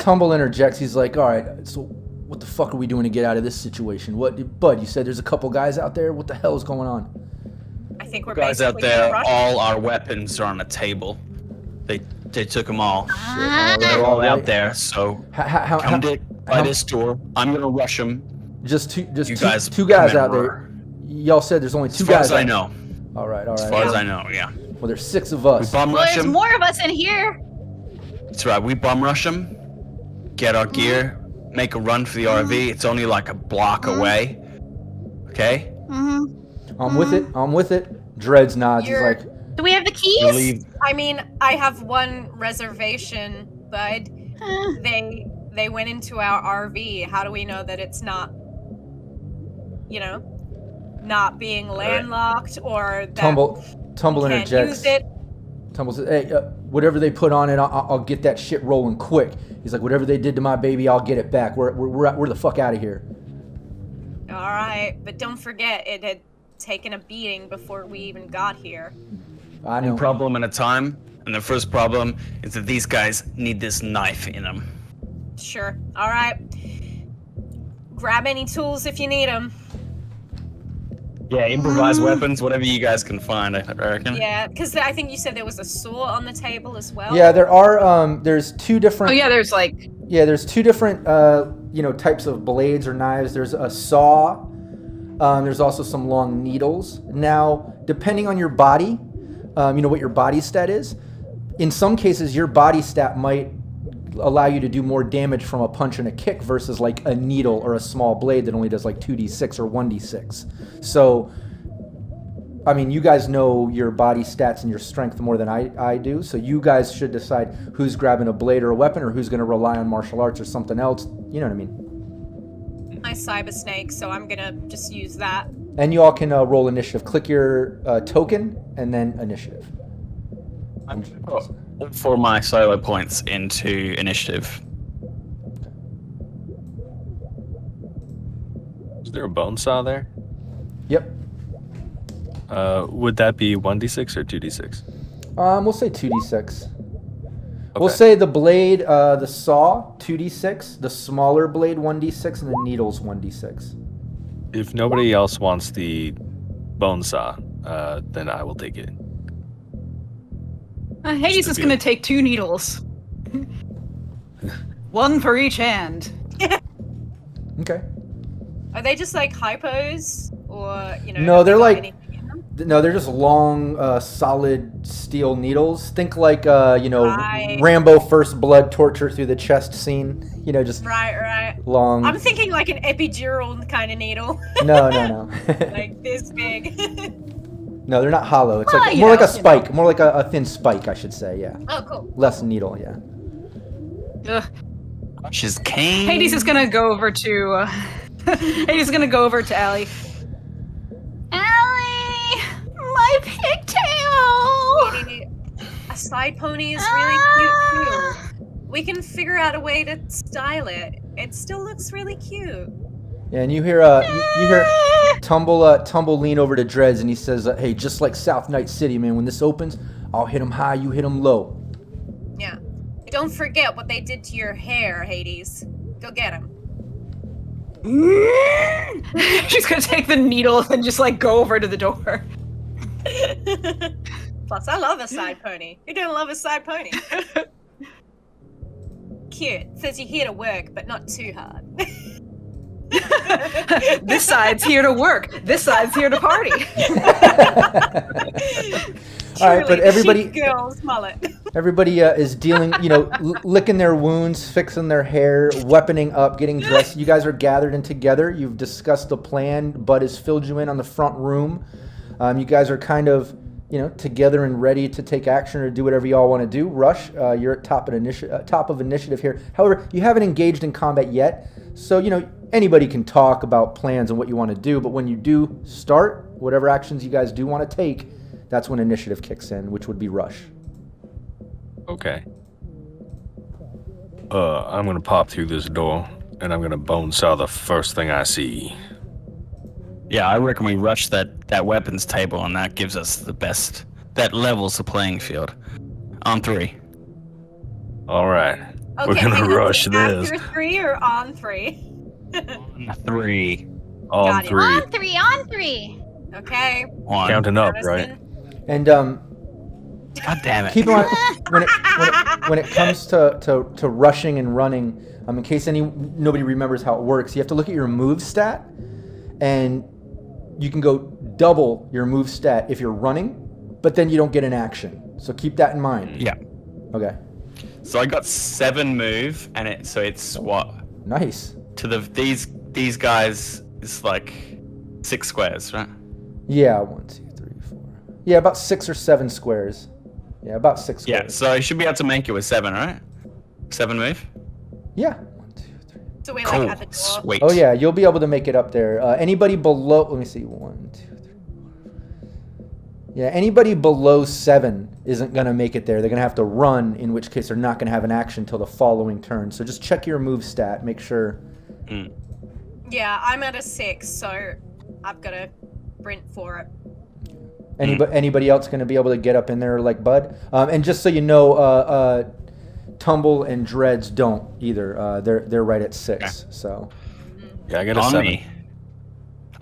Tumble interjects. He's like, "All right, so what the fuck are we doing to get out of this situation? Bud, you said there's a couple guys out there. What the hell is going on?" I think we're Guys out basically there, gonna rush. all our weapons are on a table. They took them all. They're all out there. So come by this door. I'm gonna rush them. Just two guys two guys come in out there. Y'all said there's only 2 As far guys. as I know. All right. As far as I know, yeah. Well, there's 6 of us. We bum Well, rush there's them. more of us in here. That's right. We bum rush them. Get our gear. Make a run for the RV. It's only like a block away. Okay. I'm with it. Dreads nods. He's like, Do we have the You keys? leave. I mean, I have one reservation, Bud. They went into our RV. How do we know that it's not, not being landlocked or that Tumble we can't interjects. use it? Tumble says, "Hey, whatever they put on it, I'll get that shit rolling quick." He's like, "Whatever they did to my baby, I'll get it back. We're the fuck out of here." All right, but don't forget, it had taken a beating before we even got here. I know. One problem at a time. And the first problem is that these guys need this knife in them. Sure. All right. Grab any tools if you need them. Yeah, improvised weapons, whatever you guys can find, I reckon. Yeah, because I think you said there was a saw on the table as well. Yeah, there are. There's 2 different. Oh yeah, there's like. Yeah, there's 2 different, types of blades or knives. There's a saw. There's also some long needles. Now, depending on your body, what your body stat is. In some cases, your body stat might allow you to do more damage from a punch and a kick versus like a needle or a small blade that only does like 2d6 or 1d6. So, I mean, you guys know your body stats and your strength more than I do, so you guys should decide who's grabbing a blade or a weapon or who's going to rely on martial arts or something else. You know what I mean? My cyber snake, so I'm going to just use that. And you all can roll initiative. Click your token and then initiative. I'm going to put all 4 of my solo points into initiative. Is there a bone saw there? Yep. Would that be 1d6 or 2d6? We'll say 2d6. Okay. We'll say the blade, the saw, 2d6, the smaller blade, 1d6, and the needles, 1d6. If nobody else wants the bone saw, then I will take it. Hades is going to take 2 needles. 1 for each hand. Okay. Are they just like hypos? Or, you know... No, they're like... anything in them? No, they're just long, solid steel needles. Think like, Right. Rambo First Blood torture through the chest scene. You know, just Right. long... I'm thinking like an epidural kind of needle. No. Like this big. No, they're not hollow. It's Well, like you more like know, a spike. More like a thin spike, I should say, yeah. Oh, cool. Less needle, yeah. Ugh. She's Kane. Hades is going to go over to... Hades is going to go over to Allie. Allie! My pigtail! A side pony is really cute too. We can figure out a way to style it. It still looks really cute. Yeah, and you hear Tumble lean over to Dreads, and he says, "Hey, just like South Night City, man. When this opens, I'll hit him high, you hit him low." Yeah. Don't forget what they did to your hair, Hades. Go get him. She's going to take the needle and just like go over to the door. Plus, I love a side pony. Who don't love a side pony? Cute. Says you're here to work, but not too hard. This side's here to work. This side's here to party. All right, but everybody, girl's mullet. everybody is dealing, licking their wounds, fixing their hair, weaponing up, getting dressed. You guys are gathered in together. You've discussed the plan. Bud has filled you in on the front room. You guys are kind of, together and ready to take action or do whatever you all want to do. Rush, you're at top of initiative here. However, you haven't engaged in combat yet, so anybody can talk about plans and what you want to do. But when you do start, whatever actions you guys do want to take, that's when initiative kicks in, which would be Rush. Okay. I'm gonna pop through this door, and I'm gonna bone saw the first thing I see. Yeah, I reckon we rush that weapons table, and that gives us the best. That levels the playing field. On 3. All right. Okay, We're gonna rush this. After 3 or on 3? On 3. On Got it. 3. On three. Okay. 1. Counting up, Madison. right? And God damn it. keep in mind when it comes to rushing and running, in case nobody remembers how it works, you have to look at your move stat, and you can go double your move stat if you're running, but then you don't get an action. So keep that in mind. Yeah. Okay. So I got 7 move, and it's what? Nice. To these guys, it's like 6 squares, right? Yeah, 1, 2, 3, 4. Yeah, about 6 or 7 squares. Yeah, about 6 squares. Yeah, so I should be able to make it with 7, right? 7 move? Yeah. 1, 2, 3. So we're Cool. like at the door. Sweet. Oh yeah, you'll be able to make it up there. Anybody below? Let me see. 1, 2, 3. Yeah, anybody below 7 isn't gonna make it there. They're gonna have to run, in which case they're not gonna have an action until the following turn. So just check your move stat. Make sure. Yeah, I'm at a 6, so I've got to sprint for it. Anybody else gonna be able to get up in there like Bud? And just so you know, Tumble and Dreads don't either. They're right at 6. Okay. So. Yeah, I got a On 7. me.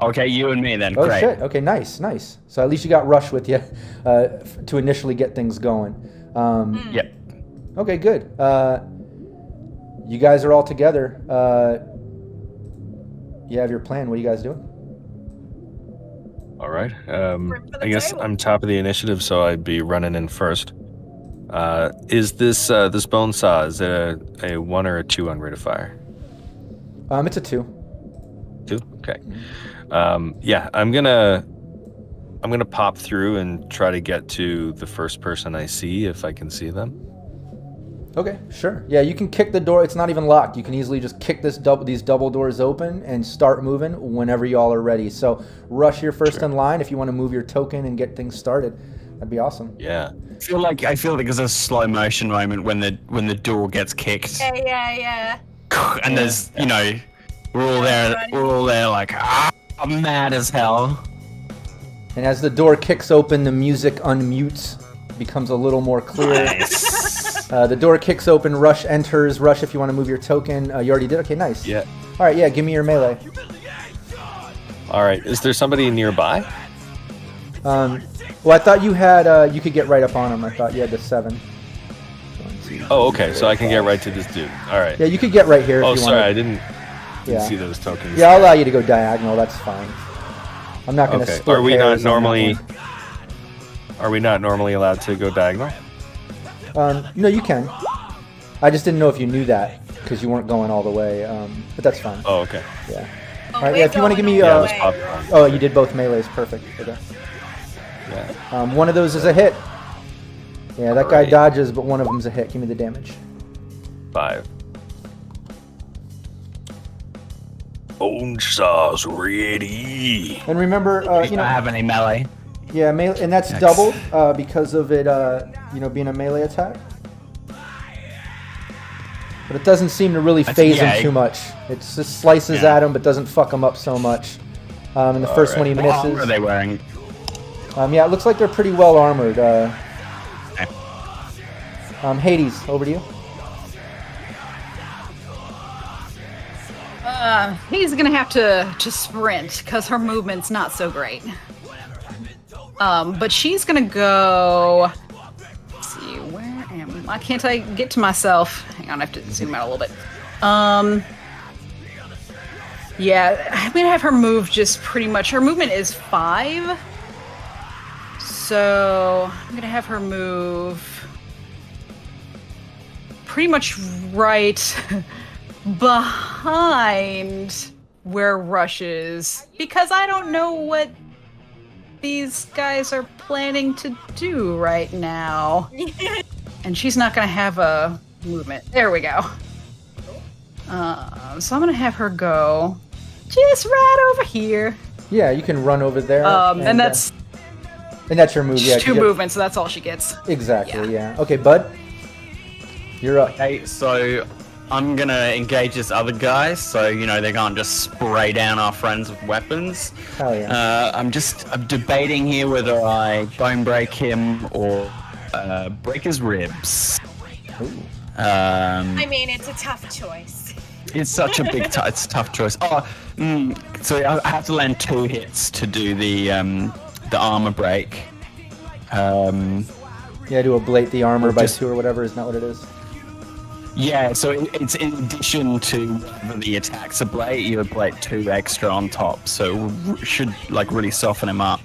Okay, you and me then. Oh Great. shit! Okay, nice. So at least you got Rush with you to initially get things going. Yep. Okay, good. You guys are all together. You have your plan. What are you guys doing? All right. For the I guess table. I'm top of the initiative, so I'd be running in first. Is this this bone saw, is it a 1 or a 2 on rate of fire? It's a 2. 2? Okay. Yeah, I'm gonna pop through and try to get to the first person I see if I can see them. Okay, sure. Yeah, you can kick the door. It's not even locked. You can easily just kick these double doors open and start moving whenever y'all are ready. So rush your first in line if you want to move your token and get things started. That'd be awesome. Yeah. I feel like there's a slow motion moment when the door gets kicked. Yeah. And there's we're all there like I'm mad as hell. And as the door kicks open, the music unmutes, becomes a little more clear. Nice. The door kicks open, Rush enters. Rush, if you want to move your token. You already did? Okay, nice. Yeah. All right, yeah, give me your melee. All right. Is there somebody nearby? Well, I thought you had, you could get right up on him. I thought you had the 7. 1, 2, Oh, okay. So I can get right to this dude. All right. Yeah, you could get right here if Oh, you sorry. want. I didn't Yeah. see those tokens. Yeah, I'll allow you to go diagonal. That's fine. I'm not going to Okay. split Are we not hairs on that normally? one. Are we not normally allowed to go diagonal? No, you can. I just didn't know if you knew that because you weren't going all the way. But that's fine. Oh, okay. Yeah. Oh, All right. Yeah. If you want to give me. Yeah, I was popcorn. Oh, you did both melees. Perfect. Okay. Yeah. One of those is a hit. Yeah, that guy Alright. dodges, but one of them's a hit. Give me the damage. 5. Bone saws ready. And remember, I don't have any melee. yeah, melee, and that's Yikes. doubled because of it, being a melee attack. But it doesn't seem to really phase him too much. It just slices at him, but doesn't fuck him up so much. And the first one he What armor misses. are they wearing? Yeah, it looks like they're pretty well armored. Hades, over to you. He's gonna have to sprint because her movement's not so great. But she's gonna go. Let's see, where am I? Can't I get to myself? Hang on, I have to zoom out a little bit. Yeah, I'm gonna have her move just pretty much. Her movement is 5, so I'm gonna have her move pretty much right behind where Rush is, because I don't know what these guys are planning to do right now. And she's not gonna have a movement. There we go. So I'm gonna have her go just right over here. Yeah, you can run over there. And that's your move. Yeah, 2 movements, so that's all she gets. Exactly. Yeah. Okay, bud. You're up. Okay, so I'm gonna engage this other guy, so they can't just spray down our friends with weapons. Hell yeah. I'm debating here whether I bone break him or break his ribs. I mean, it's a tough choice. It's such a big, it's a tough choice. So I have to land 2 hits to do the armor break. Yeah, to ablate the armor by 2 or whatever. Isn't that what it is? Yeah, so it's in addition to the attacks ablate, you ablate 2 extra on top, so it should really soften him up.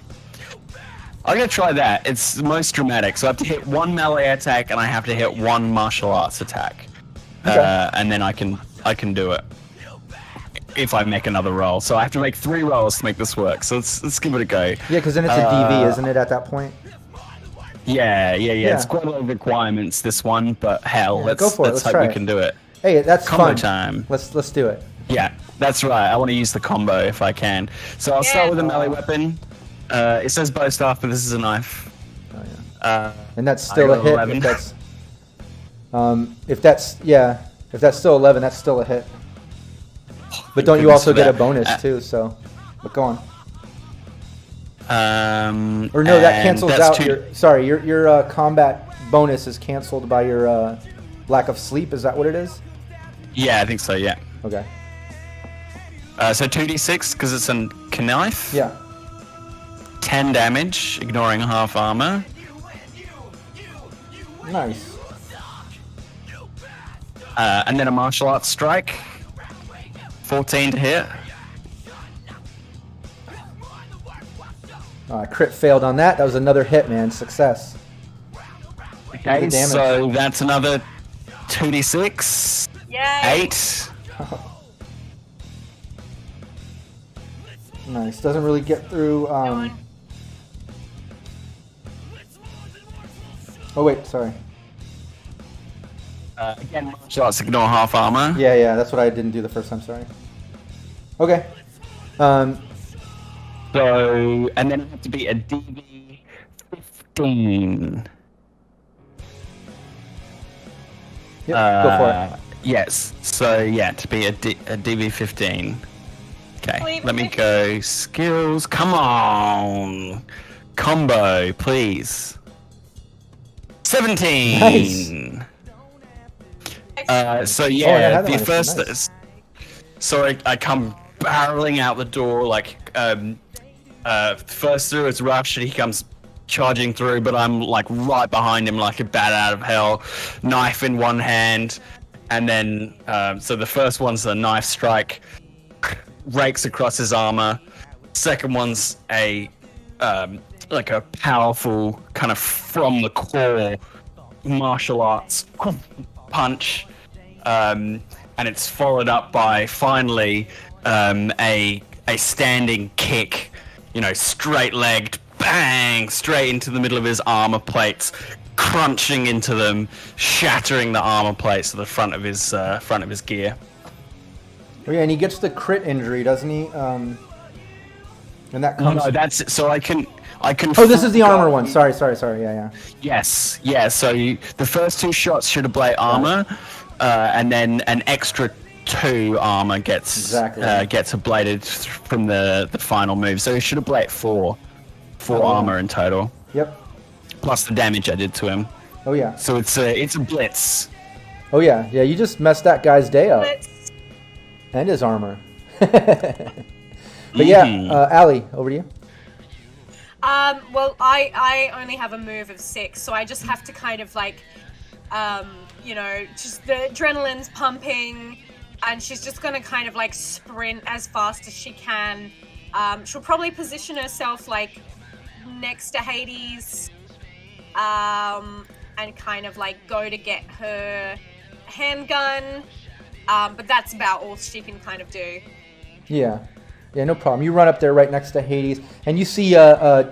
I'm gonna try that. It's the most dramatic. So I have to hit 1 melee attack and I have to hit 1 martial arts attack, and then I can do it if I make another roll. So I have to make 3 rolls to make this work. So let's give it a go. Yeah, because then it's a DV, isn't it? At that point. Yeah. It's quite a lot of requirements, this one, but hell, Yeah, go for it. let's Let's hope try we it. can do it. Hey, that's Combo fun. time. Let's do it. Yeah, that's right. I want to use the combo if I can. So I'll start with a melee weapon. It says bow staff, but this is a knife. Oh yeah. And that's I still a got hit. 11. If that's still 11, that's still a hit. But don't you also get a bonus too? So, but go on. Or no, that cancels out your combat bonus is canceled by your lack of sleep. Is that what it is? Yeah, I think so. Yeah. Okay. So 2d6 because it's a knife. Yeah. 10 damage, ignoring half armor. Nice. And then a martial arts strike. 14 to hit. Crit failed on that. That was another hit, man. Success. Okay, so that's another 2d6. Yay! 8. Nice. Doesn't really get through. Oh wait, sorry. Again, martial arts ignore half armor. Yeah, that's what I didn't do the first time. Sorry. Okay. So, and then it had to be a DV 15. Yep, go for it. Yes. So yeah, to be a DV 15. Okay. Let me go. Skills. Come on. Combo, please. 17. Nice. So yeah, the first. Nice. So I come barreling out the door like first through it's Rush and he comes charging through, but I'm like right behind him like a bat out of hell, knife in one hand, and then so the first one's a knife strike, rakes across his armor. Second one's a like a powerful kind of from the core martial arts punch, and it's followed up by finally a standing kick, straight-legged, bang, straight into the middle of his armor plates, crunching into them, shattering the armor plates at the front of his gear. Oh yeah, and he gets the crit injury, doesn't he? And that comes. No, that's so I can. Oh, this is the armor one. Sorry. Yeah. Yes. Yeah. So the first 2 shots should ablate armor, and then an extra 2 armor gets ablated from the final move. So he should ablate 4 armor in total. Yep. Plus the damage I did to him. Oh yeah. So it's a blitz. Oh yeah. You just messed that guy's day up. Blitz. And his armor. But yeah, Allie, over to you. Well, I only have a move of 6, so I just have to kind of like, just the adrenaline's pumping, and she's just gonna kind of like sprint as fast as she can. She'll probably position herself like next to Hades, and kind of like go to get her handgun. But that's about all she can kind of do. Yeah, no problem. You run up there right next to Hades, and you see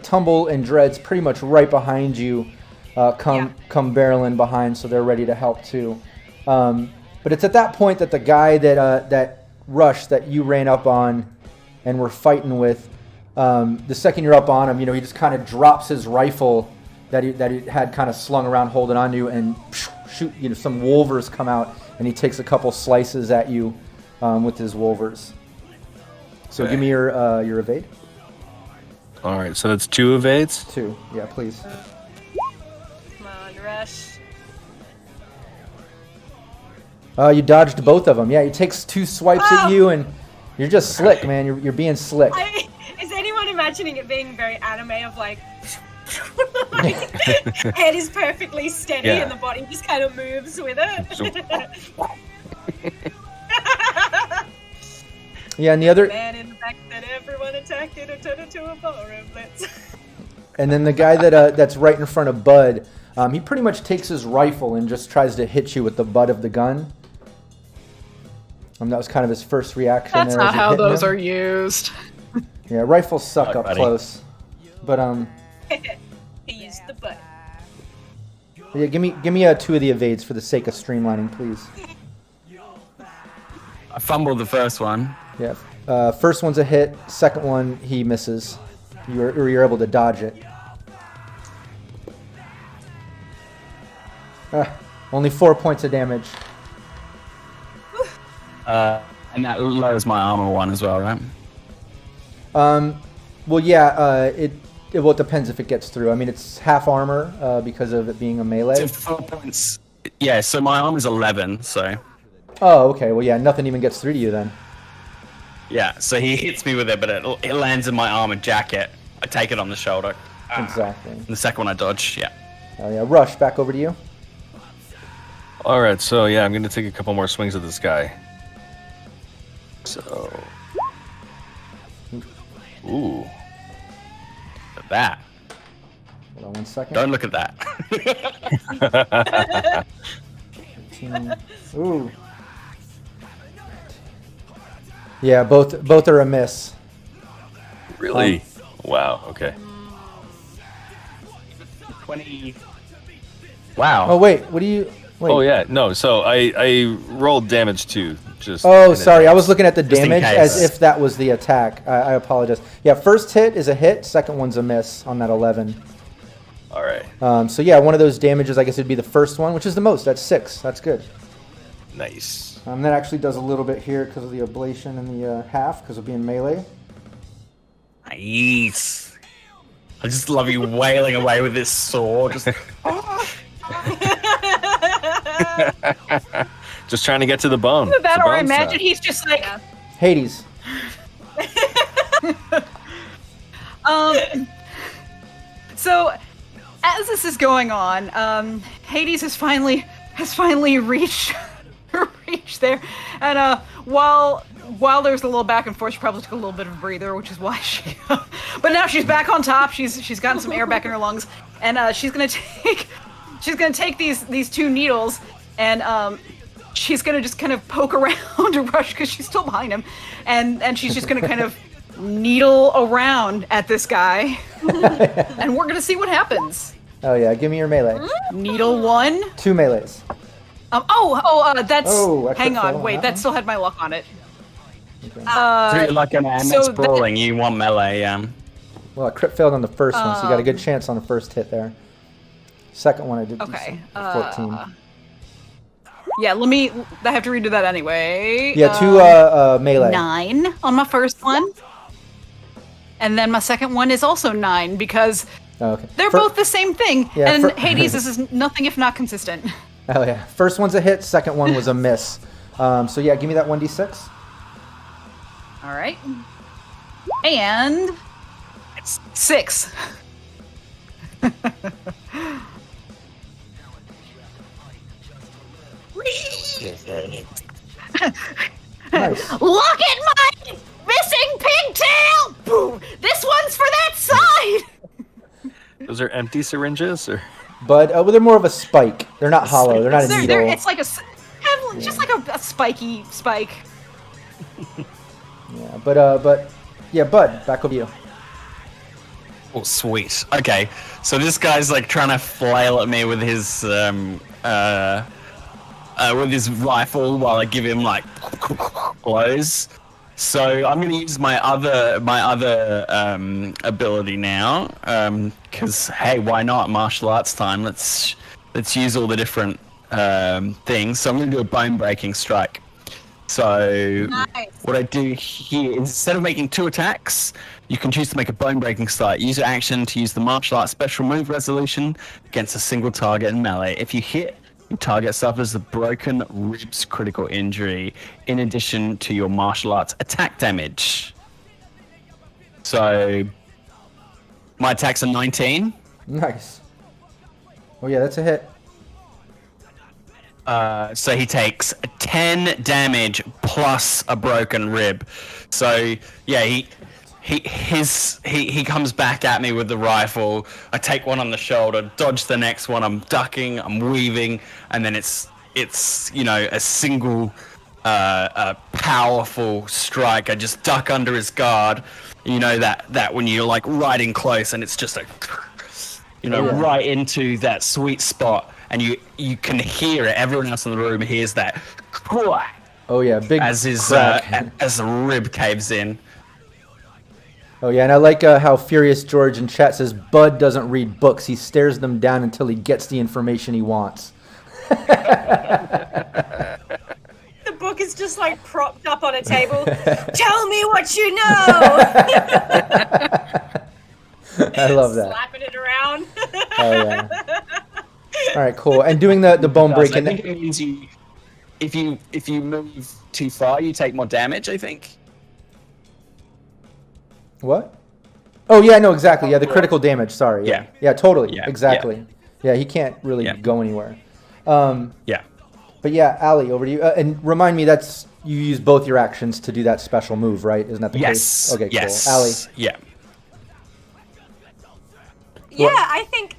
Tumble and Dreads pretty much right behind you, come barreling behind, so they're ready to help too. But it's at that point that the guy that Rush that you ran up on and were fighting with, the second you're up on him, he just kind of drops his rifle that he had kind of slung around holding on to, and shoot, some wolvers come out, and he takes a couple slices at you with his wolvers. So give me your evade. All right, so that's 2 evades? 2, yeah, please. Come on, Rush. You dodged both of them. Yeah, he takes 2 swipes at you, and you're just slick, man. You're being slick. Is anyone imagining it being very anime of like, head is perfectly steady and the body just kind of moves with it? Yeah, and the other man in the back that everyone attacked it and turned into a ballroom blitz. And then the guy that's right in front of Bud, he pretty much takes his rifle and just tries to hit you with the butt of the gun. That was kind of his first reaction. That's not how those are used. Yeah, rifles suck up close. But He used the butt. Yeah, give me 2 of the evades for the sake of streamlining, please. I fumbled the first one. Yeah. First one's a hit. Second one, he misses. You're able to dodge it. Only 4 points of damage. And that lowers my armor 1 as well, right? Well, yeah. It depends if it gets through. I mean, it's half armor because of it being a melee. So 4 points. Yeah. So my armor's 11. So. Oh, okay. Well, yeah. Nothing even gets through to you then. Yeah, so he hits me with it, but it lands in my armored jacket. I take it on the shoulder. Exactly. And the second one I dodge, yeah. Oh yeah, Rush, back over to you. All right, so yeah, I'm going to take a couple more swings at this guy. So... Ooh. Look at that. Hold on 1 second. Don't look at that. Ooh. Yeah, both are a miss. Really? Wow. Okay. 20. Wow. Oh wait, what do you? Wait. Oh yeah. No. So I rolled damage too. Just. Oh, in sorry. I advance. was looking at the Just in damage case. as if that was the attack. I apologize. Yeah, first hit is a hit. Second one's a miss on that 11. All right. So yeah, one of those damages, I guess, would be the first one, which is the most. That's 6. That's good. Nice. That actually does a little bit here because of the ablation and the half, because of being melee. Nice. I just love you wailing away with this sword. Just, Just trying to get to the bone. Either that, The or I bone imagine stuff. he's just like, Hades. So, as this is going on, Hades has finally reached there, and while there's a little back and forth, she probably took a little bit of a breather, which is why she. But now she's back on top. She's gotten some air back in her lungs, and she's gonna take these 2 needles, and she's gonna just kind of poke around to Rush because she's still behind him, and she's just gonna kind of needle around at this guy, and we're gonna see what happens. Oh yeah, give me your melee. Needle 1. 2 melees. That's. Oh, I hang crit fail on, on wait, that that one? still had my luck on it. Okay. so you're like an MS so brawling. You want melee. Well, I crit failed on the first one, so you got a good chance on the first hit there. Second one I did Okay. decent, 14. Yeah, I have to redo that anyway. Yeah, 2 melee. 9 on my first one. And then my second one is also 9 because Oh, okay. they're both the same thing. Yeah, and for- Hades is nothing if not consistent. Oh yeah, first one's a hit, second one was a miss. So yeah, give me that 1d6. All right. And 6. Nice. Look at my missing pigtail! Boom! This one's for that side! Those are empty syringes, or But well, they're more of a spike. They're not hollow. They're not a needle. It's like just like a spiky spike. Yeah, but yeah, Bud, back over you. Oh, sweet. Okay, so this guy's like trying to flail at me with his rifle while I give him like blows. So I'm gonna use my other ability now, because hey, why not? Martial arts time. Let's use all the different things. So I'm gonna do a bone breaking strike. So Nice. what I do here is instead of making 2 attacks, you can choose to make a bone breaking strike. Use your action to use the martial arts special move resolution against a single target in melee. If you hit, your target suffers a broken ribs critical injury in addition to your martial arts attack damage. So my attacks are 19. Nice. Oh yeah, that's a hit. So he takes 10 damage plus a broken rib. So yeah, he comes back at me with the rifle. I take one on the shoulder, dodge the next one. I'm ducking, I'm weaving, and then it's a single powerful strike. I just duck under his guard. You know that when you're like right in close, and it's just right into that sweet spot. And you can hear it. Everyone else in the room hears that. Oh yeah, big as his crack. as the rib caves in. Oh yeah, and I like how Furious George in chat says Bud doesn't read books. He stares them down until he gets the information he wants. The book is just like propped up on a table. Tell me what you know. I love that. Slapping it around. Oh yeah. All right, cool. And doing the bone I breaking. think it means if you move too far, you take more damage. I think. What? Oh yeah, no, exactly. Yeah, the critical damage. Sorry. Yeah. Yeah, totally. Yeah, Exactly. Yeah, he can't really go anywhere. Yeah. But yeah, Ali, over to you. And remind me, that's you use both your actions to do that special move, right? Isn't that the Yes. case? Okay, yes. cool. Ali. Yeah. Yeah, I think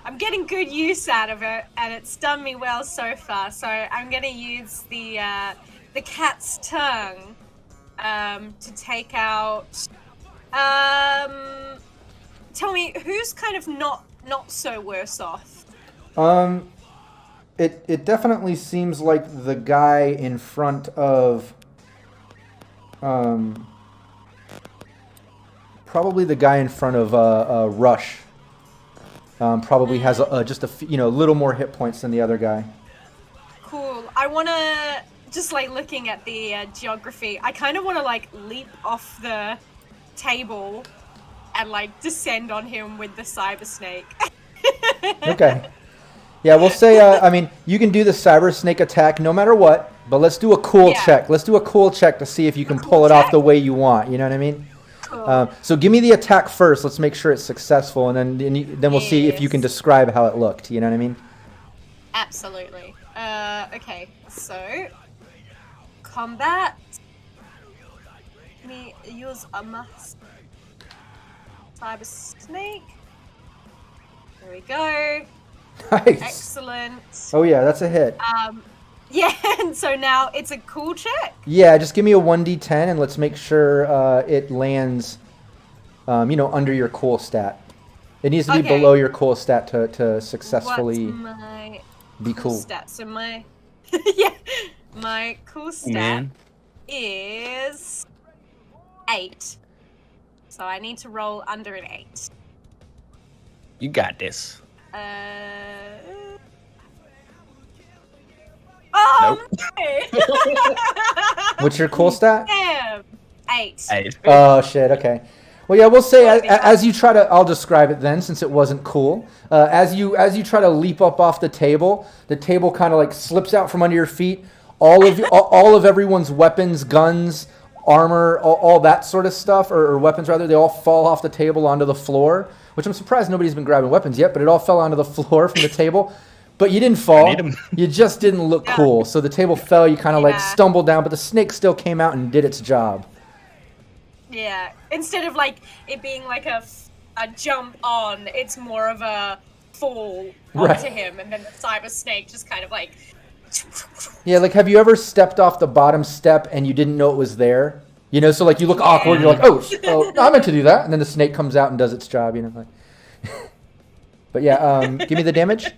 I'm getting good use out of it, and it's done me well so far. So I'm gonna use the cat's tongue to take out. Tell me, who's kind of not so worse off? It definitely seems like the guy in front of, probably the guy in front of Rush. Probably has just a little more hit points than the other guy. Cool. I wanna just like looking at the geography. I kind of want to like leap off the table and like descend on him with the cyber snake. Okay. Yeah, we'll say, I mean, you can do the cyber snake attack no matter what, but let's do a cool check. Let's do a cool check to see if you can pull it off the way you want. You know what I mean? Cool. So give me the attack first. Let's make sure it's successful, and then we'll see if you can describe how it looked. You know what I mean? Absolutely. Okay, so combat. Let me use a cyber snake. There we go. Nice. Excellent. Oh yeah, that's a hit. Yeah, and so now it's a cool check. Yeah, just give me a 1d10 and let's make sure it lands, under your cool stat. It needs to be below your cool stat to successfully be cool. Stat? So my my cool stat is 8. So I need to roll under an 8. You got this. Oh, nope. No. What's your cool stat? Damn. 8. Oh, shit, okay. Well, yeah, we'll say as you try to, I'll describe it then since it wasn't cool. As you try to leap up off the table kind of like slips out from under your feet. All of everyone's weapons, guns, armor, all that sort of stuff, or weapons rather, they all fall off the table onto the floor, which I'm surprised nobody's been grabbing weapons yet, but it all fell onto the floor from the table. But you didn't fall. You just didn't look cool. So the table fell, you kind of like stumbled down, but the snake still came out and did its job. Yeah. Instead of like it being like a jump on, it's more of a fall onto him, and then the cyber snake just kind of like... Yeah, like have you ever stepped off the bottom step and you didn't know it was there? You know, so like you look awkward, you're like, oh, I meant to do that, and then the snake comes out and does its job, you know. Like. But yeah, give me the damage.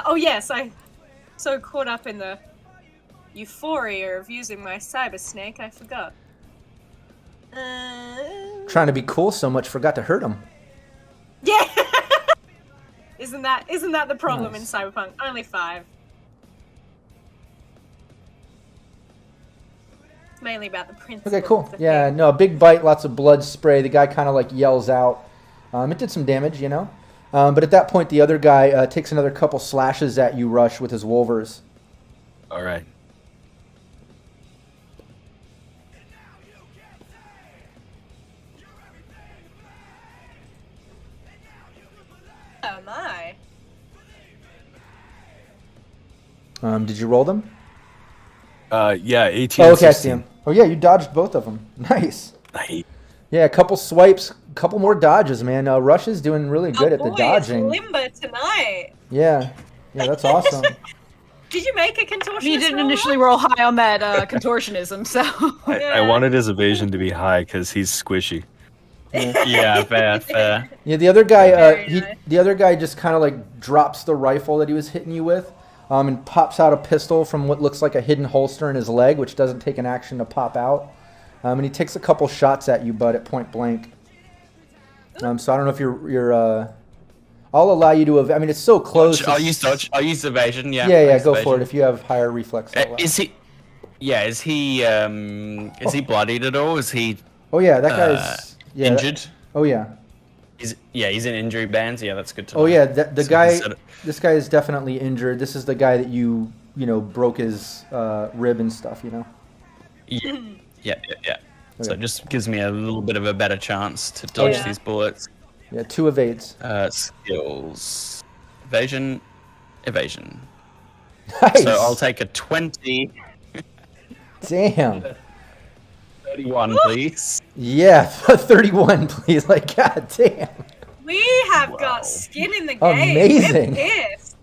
Oh yes, I so caught up in the euphoria of using my cyber snake, I forgot. Trying to be cool so much, forgot to hurt him. Yeah. Isn't that the problem in Cyberpunk? Only 5. It's mainly about the principle. Okay, cool. Yeah, no, a big bite, lots of blood spray. The guy kind of like yells out. It did some damage, you know. But at that point, the other guy takes another couple slashes at you, Rush, with his Wolvers. All right. Oh my. Did you roll them? Yeah, 18. Oh, okay, I see him. Oh yeah, you dodged both of them. Nice. Yeah, a couple swipes, a couple more dodges, man. Rush is doing really good at the dodging. It's limber tonight. Yeah, that's awesome. Did you make a contortionist? He didn't initially roll high on that contortionism, so. I wanted his evasion to be high because he's squishy. Yeah, fair. Yeah, the other guy, the other guy just kind of like drops the rifle that he was hitting you with, and pops out a pistol from what looks like a hidden holster in his leg, which doesn't take an action to pop out. And he takes a couple shots at you, bud, at point blank. So I don't know if you're. I'll allow you to. I mean, it's so close. I'll use dodge. I'll use evasion. Yeah. Yeah. Go for it if you have higher reflex. Is he? Yeah. Is he bloodied at all? Is he? Oh yeah, that guy's injured. Oh yeah. He's in injury bands. Yeah, that's good to know. Oh yeah, the guy. This guy is definitely injured. This is the guy that you broke his rib and stuff. You know. Yeah. Okay. So it just gives me a little bit of a better chance to dodge these bullets. Yeah, 2 evades. Skills. Evasion. Nice. So I'll take a 20. Damn. 31, please. Yeah, 31, please. Like, god damn. We have got skin in the game. Amazing. Yes.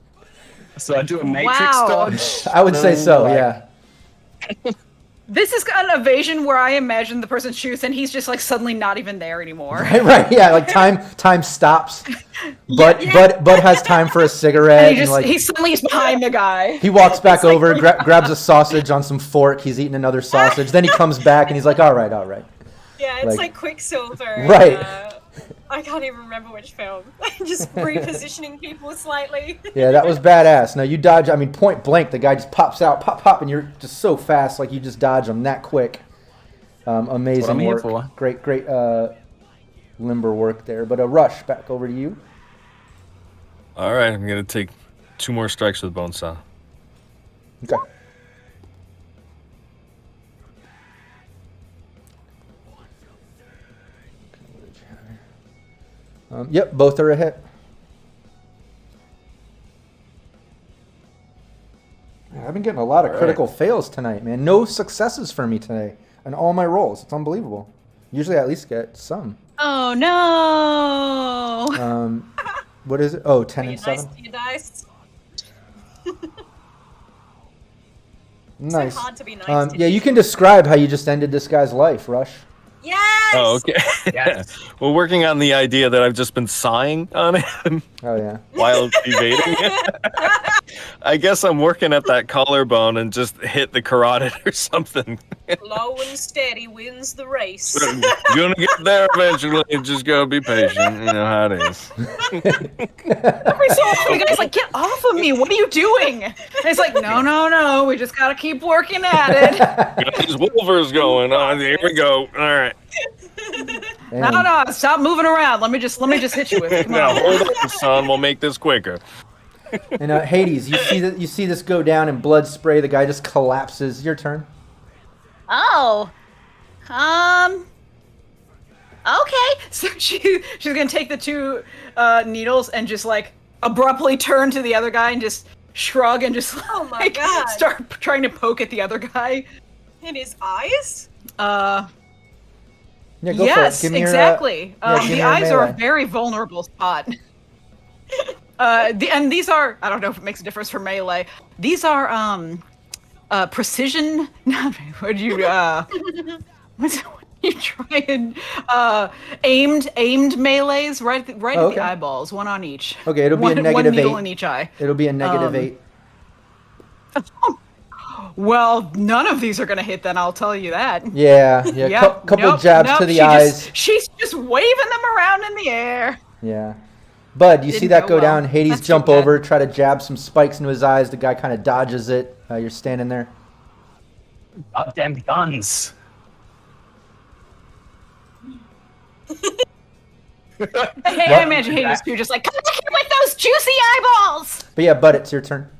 So I do a matrix dodge. I would say so, yeah. This is an evasion where I imagine the person shoots and he's just like suddenly not even there anymore. Right, yeah, like time stops. But has time for a cigarette. And he suddenly is behind the guy. He walks back over, grabs a sausage on some fork. He's eating another sausage. Then he comes back and he's like, all right. Yeah, it's like Quicksilver. Right. I can't even remember which film. Just repositioning people slightly. Yeah, that was badass. Now you dodge. I mean, point blank, the guy just pops out, pop, and you're just so fast, like you just dodge him that quick. Amazing work. Great, limber work there. But Rush, back over to you. All right, I'm gonna take 2 more strikes with bone saw. Okay. Yep, both are a hit. I've been getting a lot of critical fails tonight, man. No successes for me today on all my rolls. It's unbelievable. Usually I at least get some. Oh, no. What is it? Oh, 10 and 7. Nice to your dice. Nice. So hard to be nice to yeah, you can describe how you just ended this guy's life, Rush. Yes! Oh, okay. Yes. Well, working on the idea that I've just been sighing on him Oh, yeah. while evading it. I guess I'm working at that collarbone and just hit the carotid or something. Low and steady wins the race. Gonna get there eventually. Just gotta be patient. You know how it is. Every so often the guy's like, get off of me. What are you doing? And he's like, no. We just got to keep working at it. Got these wolvers going on. Here we go. All right. No. Stop moving around. Let me just hit you with it. Come Now on. hold on, son. We'll make this quicker. And Hades, you see this go down in blood spray. The guy just collapses. Your turn. Oh. Okay. So she's gonna take the 2 needles and just like abruptly turn to the other guy and just shrug and just Oh my God. start trying to poke at the other guy. In his eyes? Yeah, go Yes, for it. Give me exactly. give me The your eyes are a melee. very vulnerable spot. And these are, I don't know if it makes a difference for melee. These are precision. What you try and aimed melees right at the eyeballs, 1 on each. Okay, it'll be a negative 1 needle 8. in each eye. It'll be a negative 8. Well, none of these are gonna hit. Then I'll tell you that. Yeah. Yep, Couple jabs to the eyes. She's just waving them around in the air. Yeah. Bud, you see Didn't that go go well. down? Hades That's too jump bad. over, try to jab some spikes into his eyes. The guy kind of dodges it. You're standing there. Goddamn guns. I imagine Hades too, just like, come back here with those juicy eyeballs! But yeah, Bud, it's your turn.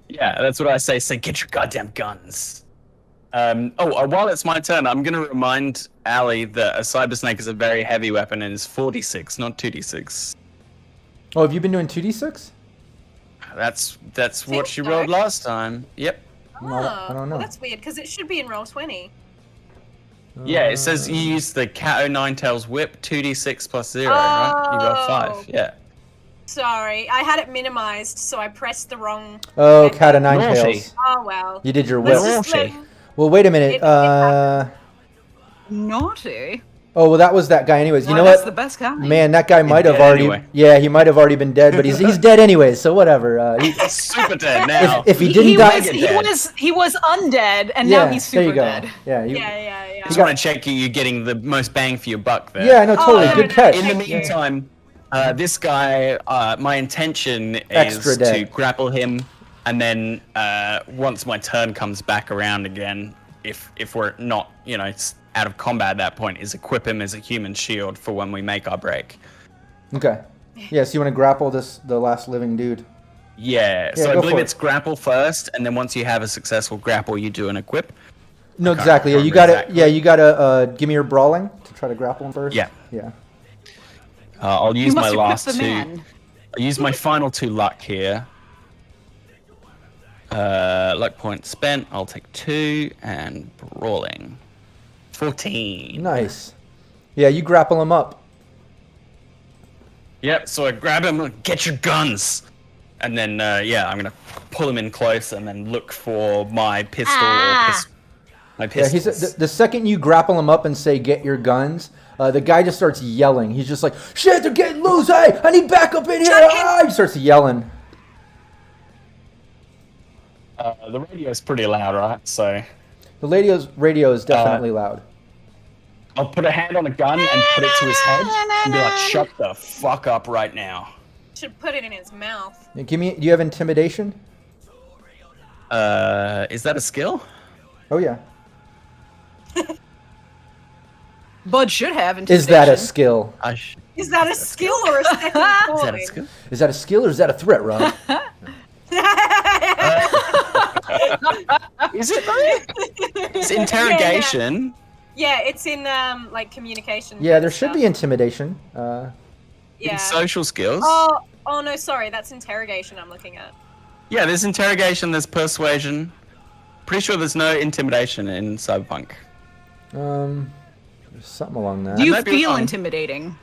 Yeah, that's what I say. Say, get your goddamn guns. While it's my turn, I'm going to remind Ali that a Cyber Snake is a very heavy weapon and is 4d6, not 2d6. Oh, have you been doing 2d6? That's what she rolled last time. Yep. Oh, I don't know. Well, that's weird, because it should be in roll 20. Yeah, it says you use the Cat O' Nine Tails whip, 2d6 plus 0, right? You got 5, yeah. Sorry, I had it minimized, so I pressed the wrong... Oh, Cat O' Nine Naughty. Tails. Oh, well. You did your Let's whip. just let- Well, wait a minute. Naughty. Oh, well, that was that guy anyways. You know That's what? the best guy. Man, that guy might have dead already... anyway. Yeah, he might have already been dead, but he's dead anyways, so whatever. He's super dead now. If he didn't die... He was undead, and now he's super there you go. dead. Yeah, Yeah. Just want to check you're getting the most bang for your buck there. Yeah, no, totally. Good catch. In the meantime, this guy, my intention Extra is dead. to grapple him, and then once my turn comes back around again, if we're not, it's out of combat at that point, is equip him as a human shield for when we make our break. Okay. Yeah, so you want to grapple the last living dude. Yeah, so I go believe for it's grapple first, and then once you have a successful grapple, you do an equip. No, exactly. Yeah, you gotta. Yeah, you gotta. Give me your brawling to try to grapple him first. Yeah. Yeah. I'll use my last the 2. man. I'll use my final 2 luck here. Luck point spent. I'll take 2 and brawling. 14. Nice. Yeah, you grapple him up. Yep. So I grab him. Get your guns. And then I'm gonna pull him in close and then look for my pistol or my pistol. Yeah, the second you grapple him up and say "get your guns," the guy just starts yelling. He's just like, "Shit, they're getting loose! Hey, I need backup in here!" Ah! He starts yelling. The radio's pretty loud, right? So the radio is definitely loud. I'll put a hand on a gun and put it to his head and be like, "Shut the fuck up right now." Should put it in his mouth. Do you have intimidation? Is that a skill? Oh yeah. Bud should have intimidation. Is that a skill? Is that a skill or a second point? Is that a skill? Is that a skill or is that a threat, Rob? Is it though? It's interrogation. Yeah, it's in like communication. Yeah, there should be intimidation. Yeah. Social skills. Oh no, sorry, that's interrogation I'm looking at. Yeah, there's interrogation, there's persuasion. Pretty sure there's no intimidation in Cyberpunk. There's something along that. Do you feel intimidating?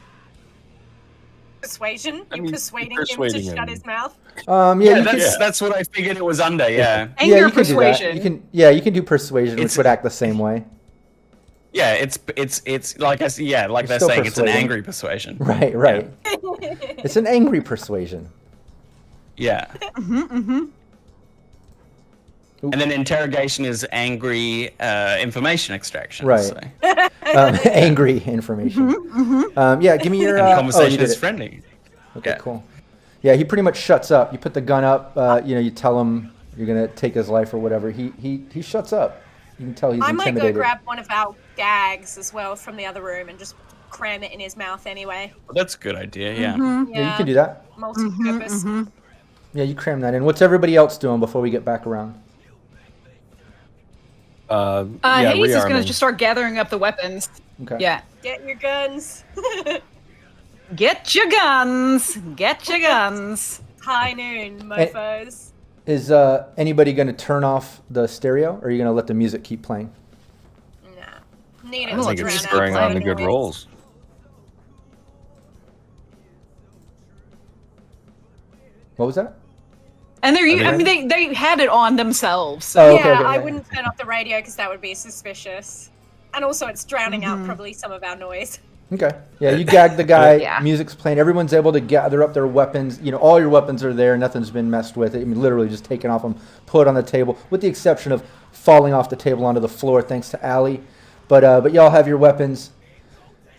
Persuasion? I You mean, persuading persuading him to him. shut his mouth? Yeah, that's what I figured it was under. Yeah. Anger you can persuasion. do that. You can do persuasion, which would act the same way. Yeah, it's like they're saying it's an persuading. angry persuasion. Right. Yeah. It's an angry persuasion. Yeah. And then interrogation is angry information extraction. Right. So. Angry information. Yeah, give me your And conversation you did is it. friendly. Okay, Yeah. cool. Yeah, he pretty much shuts up. You put the gun up. You tell him you're gonna take his life or whatever. He shuts up. You can tell he's I might intimidated. go grab one of our gags as well from the other room and just cram it in his mouth anyway. Well, that's a good idea. Yeah. Yeah, you can do that. Multi-purpose. Yeah, you cram that in. What's everybody else doing before we get back around? Hades is going to just start gathering up the weapons. Okay. Yeah. Get your guns. Get your guns. Get your guns. High noon, mofos. Is anybody going to turn off the stereo, or are you going to let the music keep playing? Nah. Need it I to think drown it's out spurring on the playing good noise. rolls. What was that? And they had it on themselves. So. Oh, okay, Yeah, okay, I yeah. wouldn't turn off the radio because that would be suspicious. And also, it's drowning out probably some of our noise. Okay. Yeah, you gag the guy. Yeah. Music's playing. Everyone's able to gather up their weapons. All your weapons are there. Nothing's been messed with. I mean, literally just taken off them, put on the table, with the exception of falling off the table onto the floor, thanks to Allie. But y'all have your weapons.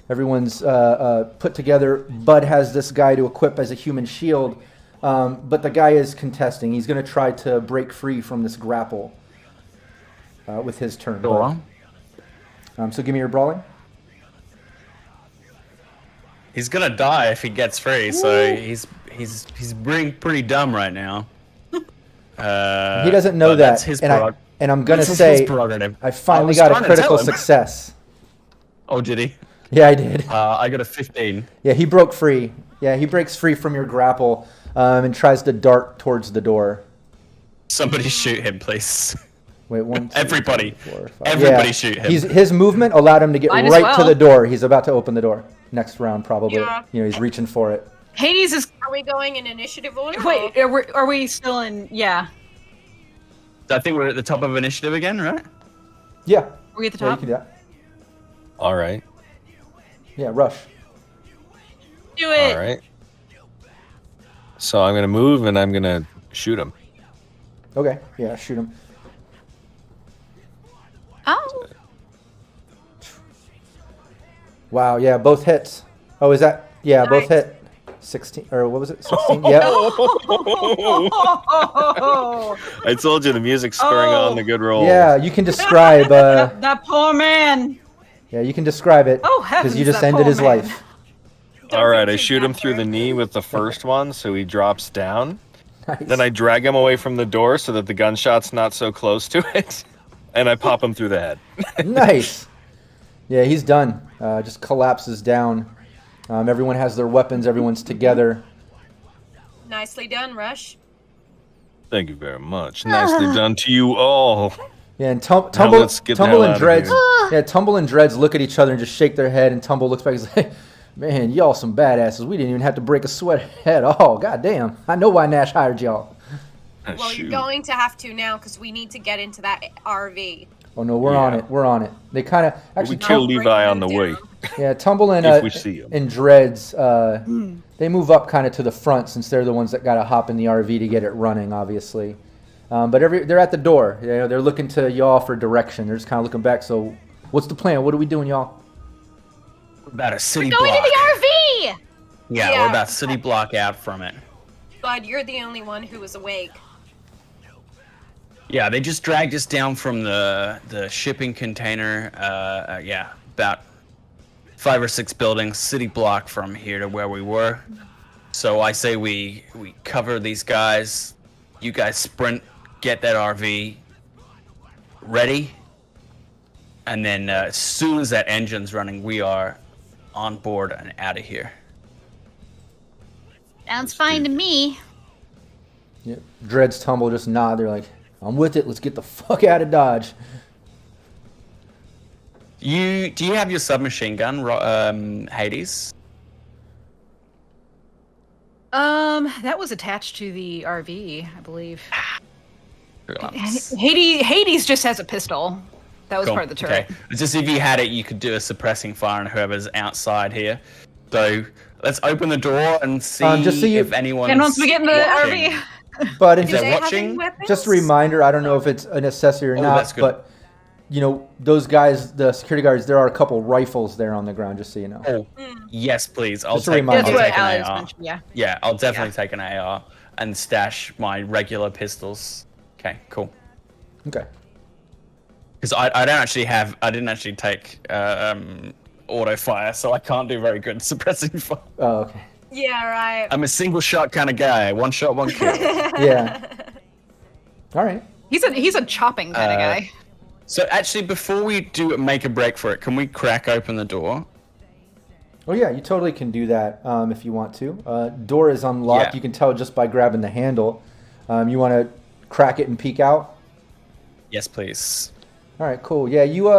Everyone's put together. Bud has this guy to equip as a human shield, but the guy is contesting. He's going to try to break free from this grapple with his turn. Sure. So give me your brawling. He's gonna die if he gets free. So he's pretty dumb right now. He doesn't know but that. That's his and I'm going to That's say his prerogative. I finally was got a trying to critical tell him. success. Oh, did he? Yeah, I did. I got a 15. Yeah, he broke free. Yeah, he breaks free from your grapple and tries to dart towards the door. Somebody shoot him, please. Wait, 1, 2, Everybody. 3, 4, 5. Everybody shoot him. His movement allowed him to get Might as right to well. the door. He's about to open the door. Next round, probably. Yeah. He's reaching for it. Hades is. Are we going in initiative order? Wait, are we still in? Yeah. I think we're at the top of initiative again, right? Yeah. Are we at the Yeah, you top? can do that. All right. Yeah, rush. Do it. All right. So I'm going to move and I'm going to shoot him. Okay. Yeah, shoot him. Oh. Wow, yeah, both hits. Oh, is that? Yeah, both Nice. hit. 16, or what was it? 16? Yeah. I told you the music's spurring on the good rolls. Yeah, you can describe. That poor man. Yeah, you can describe it. Oh, Because heavens, you just that ended poor his man. life. All right, I think shoot him that's through the right. knee with the first one, so he drops down. Nice. Then I drag him away from the door so that the gunshot's not so close to it, and I pop him through the head. Nice. Yeah, he's done. Just collapses down. Everyone has their weapons. Everyone's together. Nicely done, Rush. Thank you very much. Nicely done to you all. Yeah, and Now let's get the Tumble hell and out of Dreads. here. Yeah, Tumble and Dreads look at each other and just shake their head. And Tumble looks back and says, "Hey, Man, y'all some badasses. We didn't even have to break a sweat at all. God damn. I know why Nash hired y'all. Well, you're going to have to now because we need to get into that RV. Oh no, we're on it. We're on it. They kind of actually we kill Levi on the way. Yeah, Tumble and if we see him. and Dreads, they move up kind of to the front since they're the ones that got to hop in the RV to get it running, obviously. But they're at the door. You know, they're looking to y'all for direction. They're just kind of looking back. So, what's the plan? What are we doing, y'all? About a city Going block. to the RV! Yeah, we're about city block out from it. Bud, you're the only one who was awake. Yeah, they just dragged us down from the shipping container. Yeah, about 5 or 6 buildings, city block from here to where we were. So I say we cover these guys. You guys sprint, get that RV ready, and then as soon as that engine's running, we are on board and out of here. Sounds fine to me. Yep. Dreads, Tumble just nod. They're like, I'm with it. Let's get the fuck out of Dodge. Do you have your submachine gun, Hades? That was attached to the RV, I believe. Relax. Hades just has a pistol. That was Cool. part of the turret. Okay. Just if you had it, you could do a suppressing fire on whoever's outside here. So let's open the door and see just so if anyone's And once we get in the watching. RV. But and Is that just, watching? just a reminder, I don't know if it's a necessity or that's not, good. but you know, those guys, the security guards, there are a couple rifles there on the ground, just so you know. Oh, yes, please. I'll Just a take, reminder. I'll That's what take an Alex AR. mentioned, yeah. Yeah, I'll definitely take an AR and stash my regular pistols. Okay, cool. Okay. Because I didn't actually take auto fire, so I can't do very good suppressing fire. Oh, okay. Yeah, right. I'm a single shot kind of guy. One shot, one kill. Yeah. All right. He's a chopping kind of guy. So actually, before we make a break for it, can we crack open the door? Oh yeah, you totally can do that if you want to. Door is unlocked. Yeah. You can tell just by grabbing the handle. You want to crack it and peek out? Yes, please. All right, cool. Yeah, you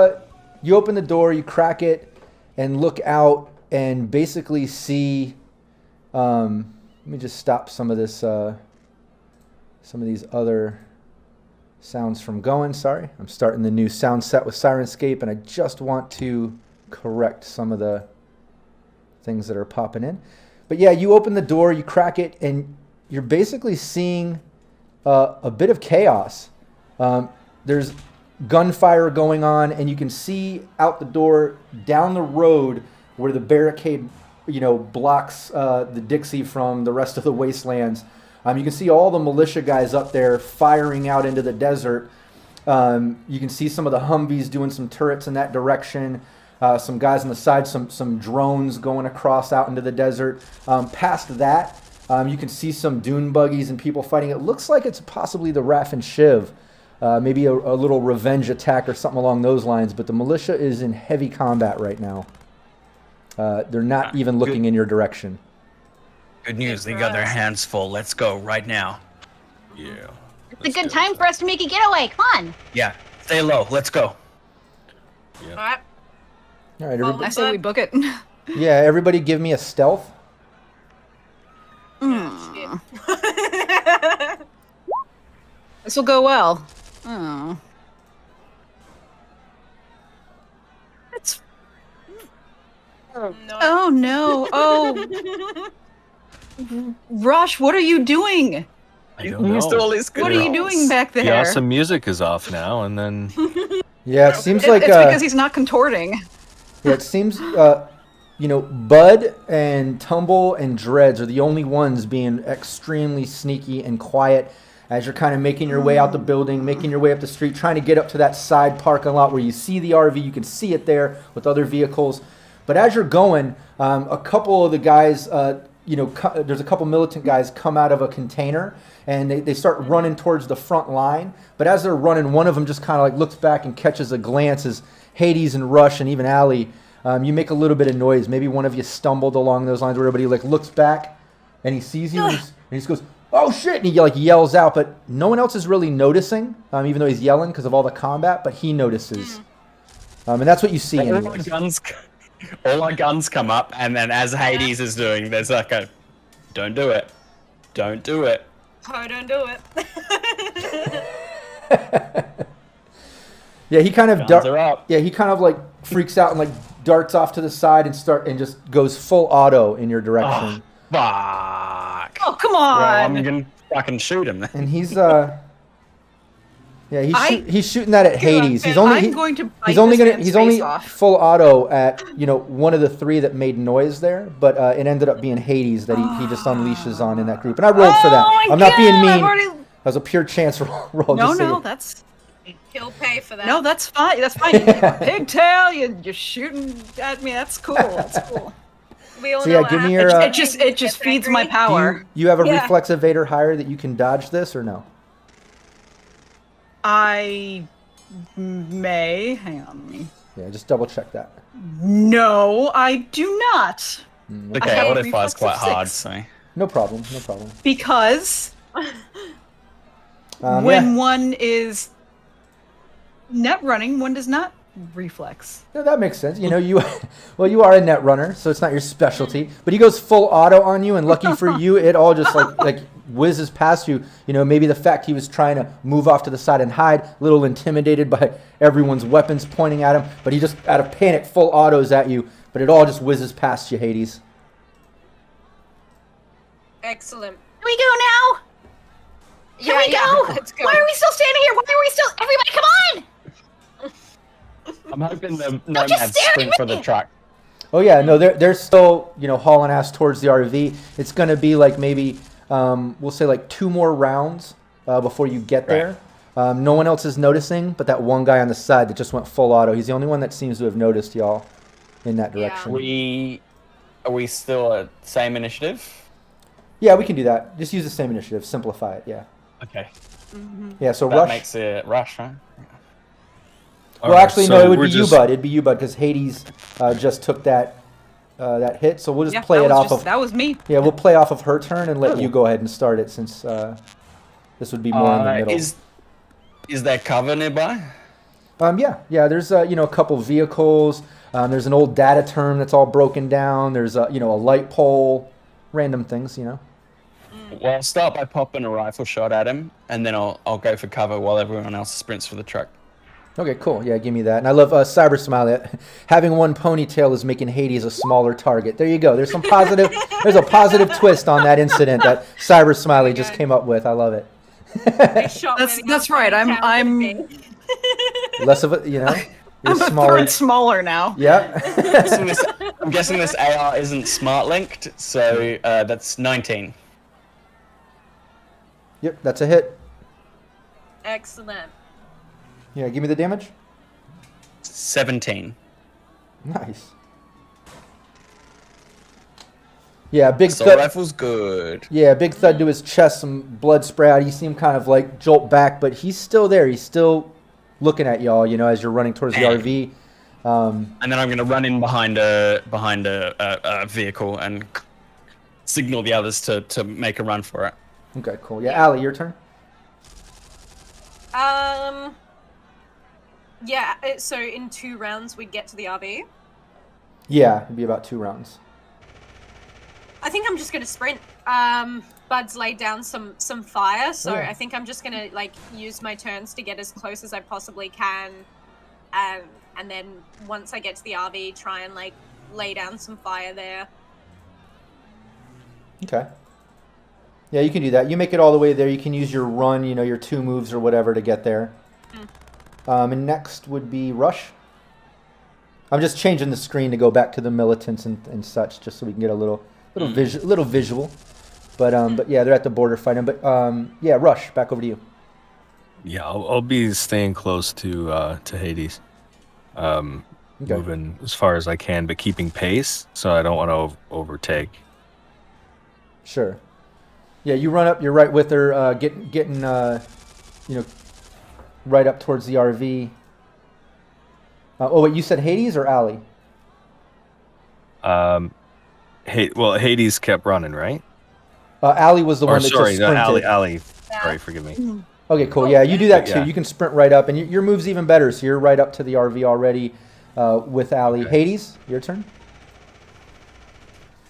open the door, you crack it, and look out, and basically see. Let me just stop some of this. Some of these other sounds from going. Sorry, I'm starting the new sound set with Syrinscape, and I just want to correct some of the things that are popping in. But yeah, you open the door, you crack it, and you're basically seeing a bit of chaos. There's gunfire going on, and you can see out the door down the road where the barricade, blocks the Dixie from the rest of the wastelands. You can see all the militia guys up there firing out into the desert. You can see some of the Humvees doing some turrets in that direction. Some guys on the side, some drones going across out into the desert. Past that, you can see some dune buggies and people fighting. It looks like it's possibly the Raf and Shiv. Maybe a little revenge attack or something along those lines. But the militia is in heavy combat right now. They're not even looking in your direction. Good news. They got their hands full. Let's go right now. Yeah. It's a good time for us to make a getaway. Come on. Yeah. Stay low. Let's go. All right. All right, everybody. I say we book it. Yeah, everybody give me a stealth. This will go well. Oh. It's. No. Oh no. Oh. Rush, what are you doing? I don't know. Missed all his good What are you rolls. doing back there? Yeah, some music is off now, and then Yeah, it seems like It's because he's not contorting. yeah, it seems Bud and Tumble and Dreads are the only ones being extremely sneaky and quiet as you're kind of making your way out the building, making your way up the street, trying to get up to that side parking lot where you see the RV. You can see it there with other vehicles. But as you're going, a couple of the guys, there's a couple militant guys come out of a container and they start running towards the front line. But as they're running, one of them just kind of like looks back and catches a glance as Hades and Rush and even Allie, you make a little bit of noise. Maybe one of you stumbled along those lines where everybody like looks back and he sees you and he just goes, "Oh shit!" and he like yells out. But no one else is really noticing, even though he's yelling because of all the combat. But he notices, and that's what you see. Anyways. All our guns come up, and then as Hades is doing, there's like a, don't do it. Don't do it. Oh, don't do it. Yeah, he kind of Guns are up. Yeah, he kind of like freaks out and like darts off to the side and just goes full auto in your direction. Fuck. Oh, come Well, on! I'm gonna fucking shoot him then. And he's he's shooting that at Hades. He's only I'm going to bite he's only this gonna man's he's only face off. full auto at one of the 3 that made noise there, but it ended up being Hades that he just unleashes on in that group. And I rolled for that. Oh my I'm not being God, mean. I've already- That was a pure chance roll. No, just so no, you- that's He'll pay for that. no, that's fine. That's fine. Pigtail, you're shooting at me. That's cool. That's cool. We all So know yeah, give me what your, happens It when you just get feeds my angry. power. You have a Yeah. reflex evader higher that you can dodge this or no? I may. Hang on. Yeah, just double check that. No, I do not. I Okay, have a auto fire's reflex quite of hard, 6. so. No problem. No problem. Because Yeah. when one is net running, one does not reflex. No, that makes sense. You you are a net runner, so it's not your specialty. But he goes full auto on you, and lucky for you, it all just like whizzes past you. Maybe the fact he was trying to move off to the side and hide, a little intimidated by everyone's weapons pointing at him, but he just out of panic full autos at you. But it all just whizzes past you, Hades. Excellent. Here we go now. Here we go. Let's go. Why are we still standing here? Why are we still? Everybody, come on! I'm hoping the just nomads stare at sprint for the me. truck. Oh yeah, no, they're still hauling ass towards the RV. It's gonna be like maybe we'll say like 2 more rounds before you get there. No one else is noticing, but that one guy on the side that just went full auto. He's the only one that seems to have noticed y'all in that Yeah. direction. Are we still at same initiative? Yeah, we can do that. Just use the same initiative. Simplify it. Yeah. Okay. Yeah. So That rush. makes it rush, right? Well, Alright, actually, so no. It would we're be just- you, Bud. It'd be you, Bud, because Hades just took that hit. So we'll just Yeah, play that it was off just- of. that was me. Yeah, we'll play off of her turn and let you go ahead and start it since this would be more in the middle. Is there cover nearby? Yeah. There's a couple vehicles. There's an old data term that's all broken down. There's a light pole, random things. Well, I'll start by popping a rifle shot at him, and then I'll go for cover while everyone else sprints for the truck. Okay, cool. Yeah, give me that. And I love Cyber Smiley. Having one ponytail is making Hades a smaller target. There you go. There's some positive. There's a positive twist on that incident that Cyber Smiley just came up with. I love it. That's right. I'm Less of a, you're I'm a smaller. third smaller now. Yeah. I'm guessing this AR isn't smart linked, so that's 19. Yep, that's a hit. Excellent. Yeah, give me the damage. 17. Nice. Yeah, big Assault thud. rifle's good. Yeah, big thud to his chest, some blood spray out. You see him kind of like jolt back, but he's still there. He's still looking at y'all, as you're running towards the RV. And then I'm gonna run in behind a vehicle and signal the others to make a run for it. Okay, cool. Yeah, Allie, your turn. Yeah. So in 2 rounds we get to the RV. Yeah, it'd be about 2 rounds. I think I'm just gonna sprint. Bud's laid down some fire, so Yeah. I think I'm just gonna use my turns to get as close as I possibly can, and then once I get to the RV, try and lay down some fire there. Okay. Yeah, you can do that. You make it all the way there. You can use your run, your 2 moves or whatever to get there. And next would be rush. I'm just changing the screen to go back to the militants and such, just so we can get a little visual. But yeah, they're at the border fighting. But yeah, rush. Back over to you. Yeah, I'll be staying close to Hades, moving as far as I can, but keeping pace, so I don't want to overtake. Sure. Yeah, you run up. You're right with her, getting right up towards the RV. Oh wait, you said Hades or Allie? Hades kept running, right? Allie was the one that sorry, just sprinted. Allie. Sorry, forgive me. Okay, cool. Yeah, you do that too. Yeah. You can sprint right up, and your move's even better. So you're right up to the RV already. with Allie. Hades, your turn.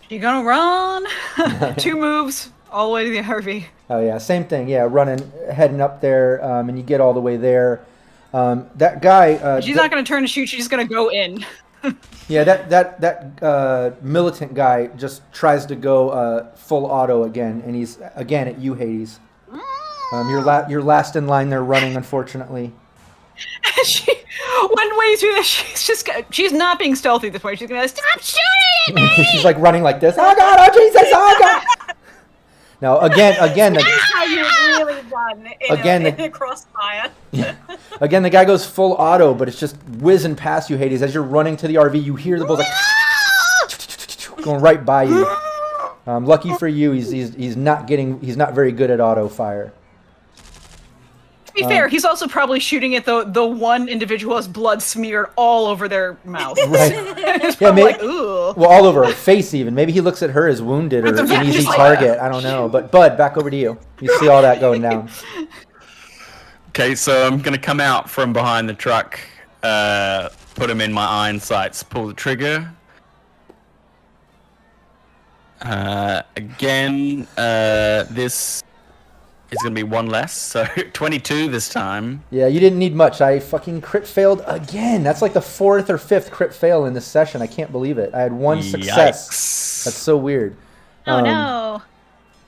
You gonna run? 2 moves all the way to the RV. Oh yeah, same thing. Yeah, heading up there, and you get all the way there. That guy. She's not gonna turn to shoot. She's just gonna go in. Yeah, that militant guy just tries to go full auto again, and he's again at you, Hades. You're last in line there, running, unfortunately. When way through this, she's not being stealthy at this point. She's gonna stop shooting at me. She's like running like this. Oh God! Oh Jesus! Oh God! Now again. That's how you really run in a crossfire. Again, the guy goes full auto, but it's just whizzing past you, Hades. As you're running to the RV, you hear the bullets like going right by you. Lucky for you, he's not very good at auto fire. To be fair, he's also probably shooting at the one individual who has blood smeared all over their mouth. Right. Yeah, maybe, like, ooh. Well, all over her face even. Maybe he looks at her as wounded or an easy target. I don't know. But Bud, back over to you. You see all that going down. Okay, so I'm gonna come out from behind the truck, put him in my iron sights, pull the trigger. Again, this is gonna be 1 less, so 22 this time. Yeah, you didn't need much. I fucking crit failed again. That's like the 4th or 5th crit fail in this session. I can't believe it. I had 1 success. Yikes. That's so weird. Oh no.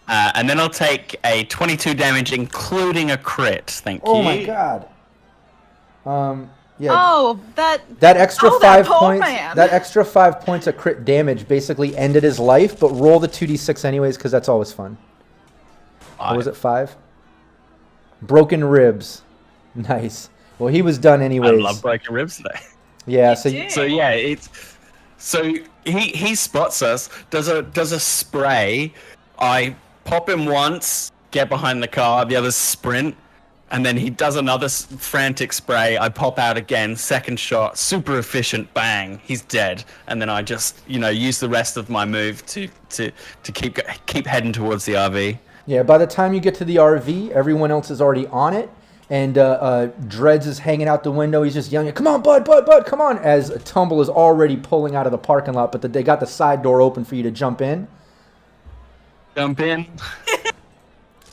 And then I'll take a 22 damage, including a crit. Thank you. Oh my God. Yeah. Oh, that extra 5 points. Man. That extra 5 points of crit damage basically ended his life. But roll the 2d6 anyways, because that's always fun. What was it, 5? Broken ribs. Nice. Well, he was done anyways. I love broken ribs today. Yeah. So he spots us. Does a spray. I pop him once, get behind the car. The others sprint. And then he does another frantic spray. I pop out again, second shot, super efficient, bang, he's dead. And then I just, use the rest of my move to keep heading towards the RV. Yeah, by the time you get to the RV, everyone else is already on it. And Dreads is hanging out the window. He's just yelling, "Come on, Bud, come on!" As Tumble is already pulling out of the parking lot, but they got the side door open for you to jump in. Jump in.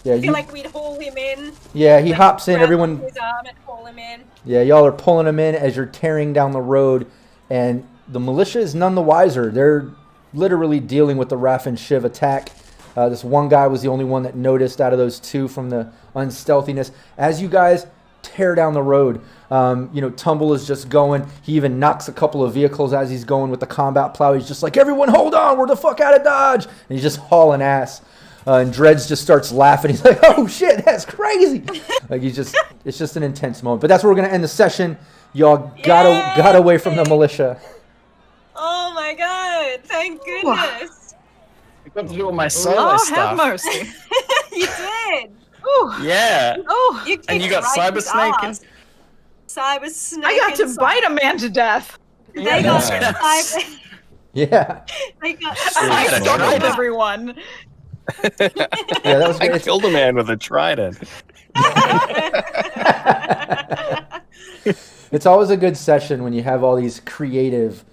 Yeah, I feel like we'd haul him in. Yeah, he hops in. Everyone. His arm and haul him in. Yeah, y'all are pulling him in as you're tearing down the road, and the militia is none the wiser. They're literally dealing with the Raff and Shiv attack. This one guy was the only one that noticed out of those 2 from the unstealthiness. As you guys tear down the road, Tumble is just going. He even knocks a couple of vehicles as he's going with the combat plow. He's just like, "Everyone hold on, we're the fuck out of Dodge." And he's just hauling ass. And Dreads just starts laughing. He's like, "Oh shit, that's crazy!" Like it's just an intense moment. But that's where we're gonna end the session. Y'all got away from the militia. Oh my God! Thank goodness. I got to do all my solo Lord stuff. have mercy. You did. Ooh. Yeah. Oh. And you got Cyber Snake and Cyber Snake. I got to bite a man to death. They got Cyber. Yeah. They got. I startled everyone. Yeah, that was I killed a man with a trident. It's always a good session when you have all these creative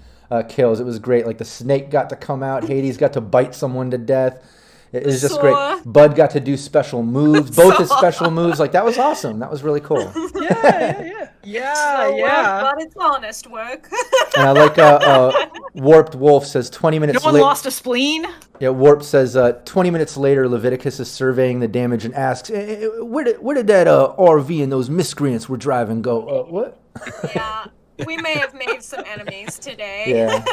kills. It was great. Like the snake got to come out. Hades got to bite someone to death. It was just great. Bud got to do special moves. Both his special moves. Like that was awesome. That was really cool. Yeah. But it's honest work. And I like Warped Wolf says 20 minutes No one lost a spleen? Yeah, Warp says 20 minutes later, Leviticus is surveying the damage and asks, where did that RV and those miscreants we're driving go? What? Yeah, we may have made some enemies today. Yeah.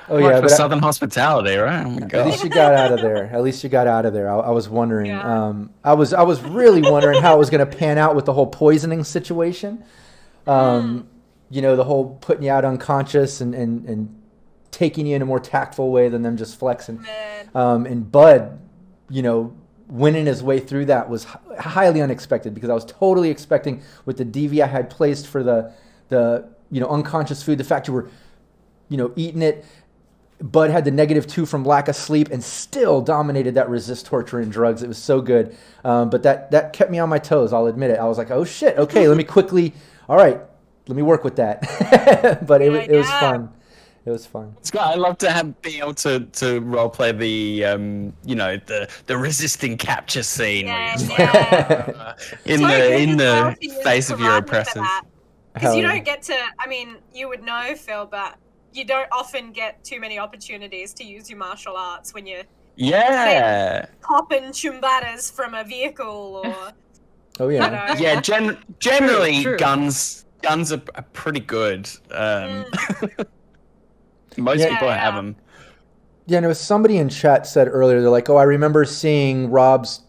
Oh yeah, yeah, for Southern hospitality, right? Oh my God. At least you got out of there. I was wondering. Yeah. I was really wondering how it was going to pan out with the whole poisoning situation. The whole putting you out unconscious and taking you in a more tactful way than them just flexing. And Bud, winning his way through that was highly unexpected because I was totally expecting with the DV I had placed for the unconscious food, the fact you were eating it. Bud had the -2 from lack of sleep and still dominated that resist torture and drugs. It was so good. But that kept me on my toes, I'll admit it. I was like, oh shit, okay, let me quickly, all right, work with that. But it was fun. It was fun. It's great. I love to be able to role play the the resisting capture scene in the face of your oppressors. Because you don't get to. I mean, you would know, Phil, but you don't often get too many opportunities to use your martial arts when you're popping chumbatas from a vehicle or. Oh yeah. Yeah. Generally, True. guns are pretty good. Most people have them. Yeah, and it was somebody in chat said earlier, they're like, oh, I remember seeing Rob's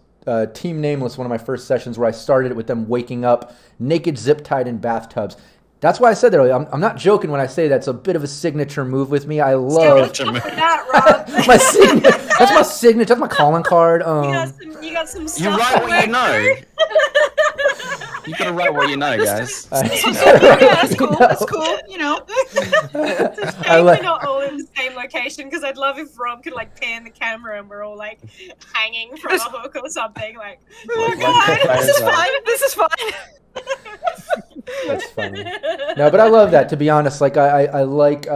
Team Nameless, one of my first sessions where I started it with them waking up naked, zip-tied in bathtubs. That's why I said that earlier. I'm not joking when I say that's a bit of a signature move with me. I love that, Rob. my signature. That's my signature. That's my calling card. You got some stuff. You write what you know. You gotta write what you know, guys. That's cool. That's cool. You know. It's a shame we're not all in the same location because I'd love if Rob could like pan the camera and we're all like hanging from a hook or something. Like, oh god, this is fine. This is fine. That's funny. No, but I love that. To be honest, like I like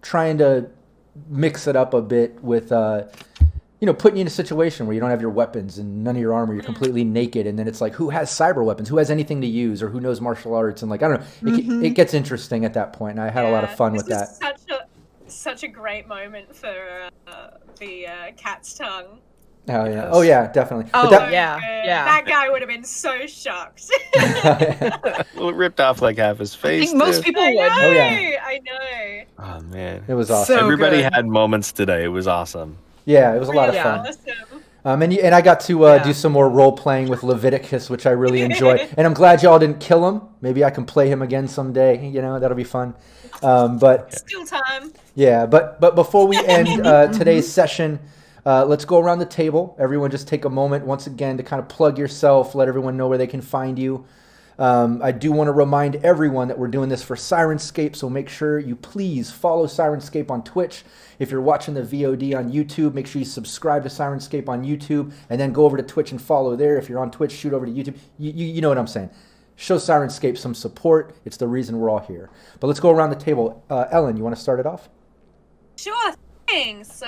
trying to mix it up a bit with putting you in a situation where you don't have your weapons and none of your armor, you're completely naked, and then it's like, who has cyber weapons? Who has anything to use, or who knows martial arts? And like, I don't know, it gets interesting at that point, and I had a lot of fun with that. Such a great moment for the cat's tongue. Oh yeah, oh yeah, definitely. Oh yeah. That guy would have been so shocked. Well, it ripped off like half his face. I think most people would. Oh yeah, I know. Oh man, it was awesome. So Everybody good. had moments today. It was awesome. Yeah, it was a lot of fun. Awesome. And I got to do some more role playing with Leviticus, which I really enjoy. And I'm glad y'all didn't kill him. Maybe I can play him again someday. That'll be fun. But still time. Yeah, but before we end today's session, let's go around the table. Everyone just take a moment once again to kind of plug yourself, let everyone know where they can find you. I do want to remind everyone that we're doing this for Syrinscape, so make sure you please follow Syrinscape on Twitch. If you're watching the VOD on YouTube, make sure you subscribe to Syrinscape on YouTube, and then go over to Twitch and follow there. If you're on Twitch, shoot over to YouTube. You know what I'm saying. Show Syrinscape some support. It's the reason we're all here. But let's go around the table. Ellen, you want to start it off? Sure thing. So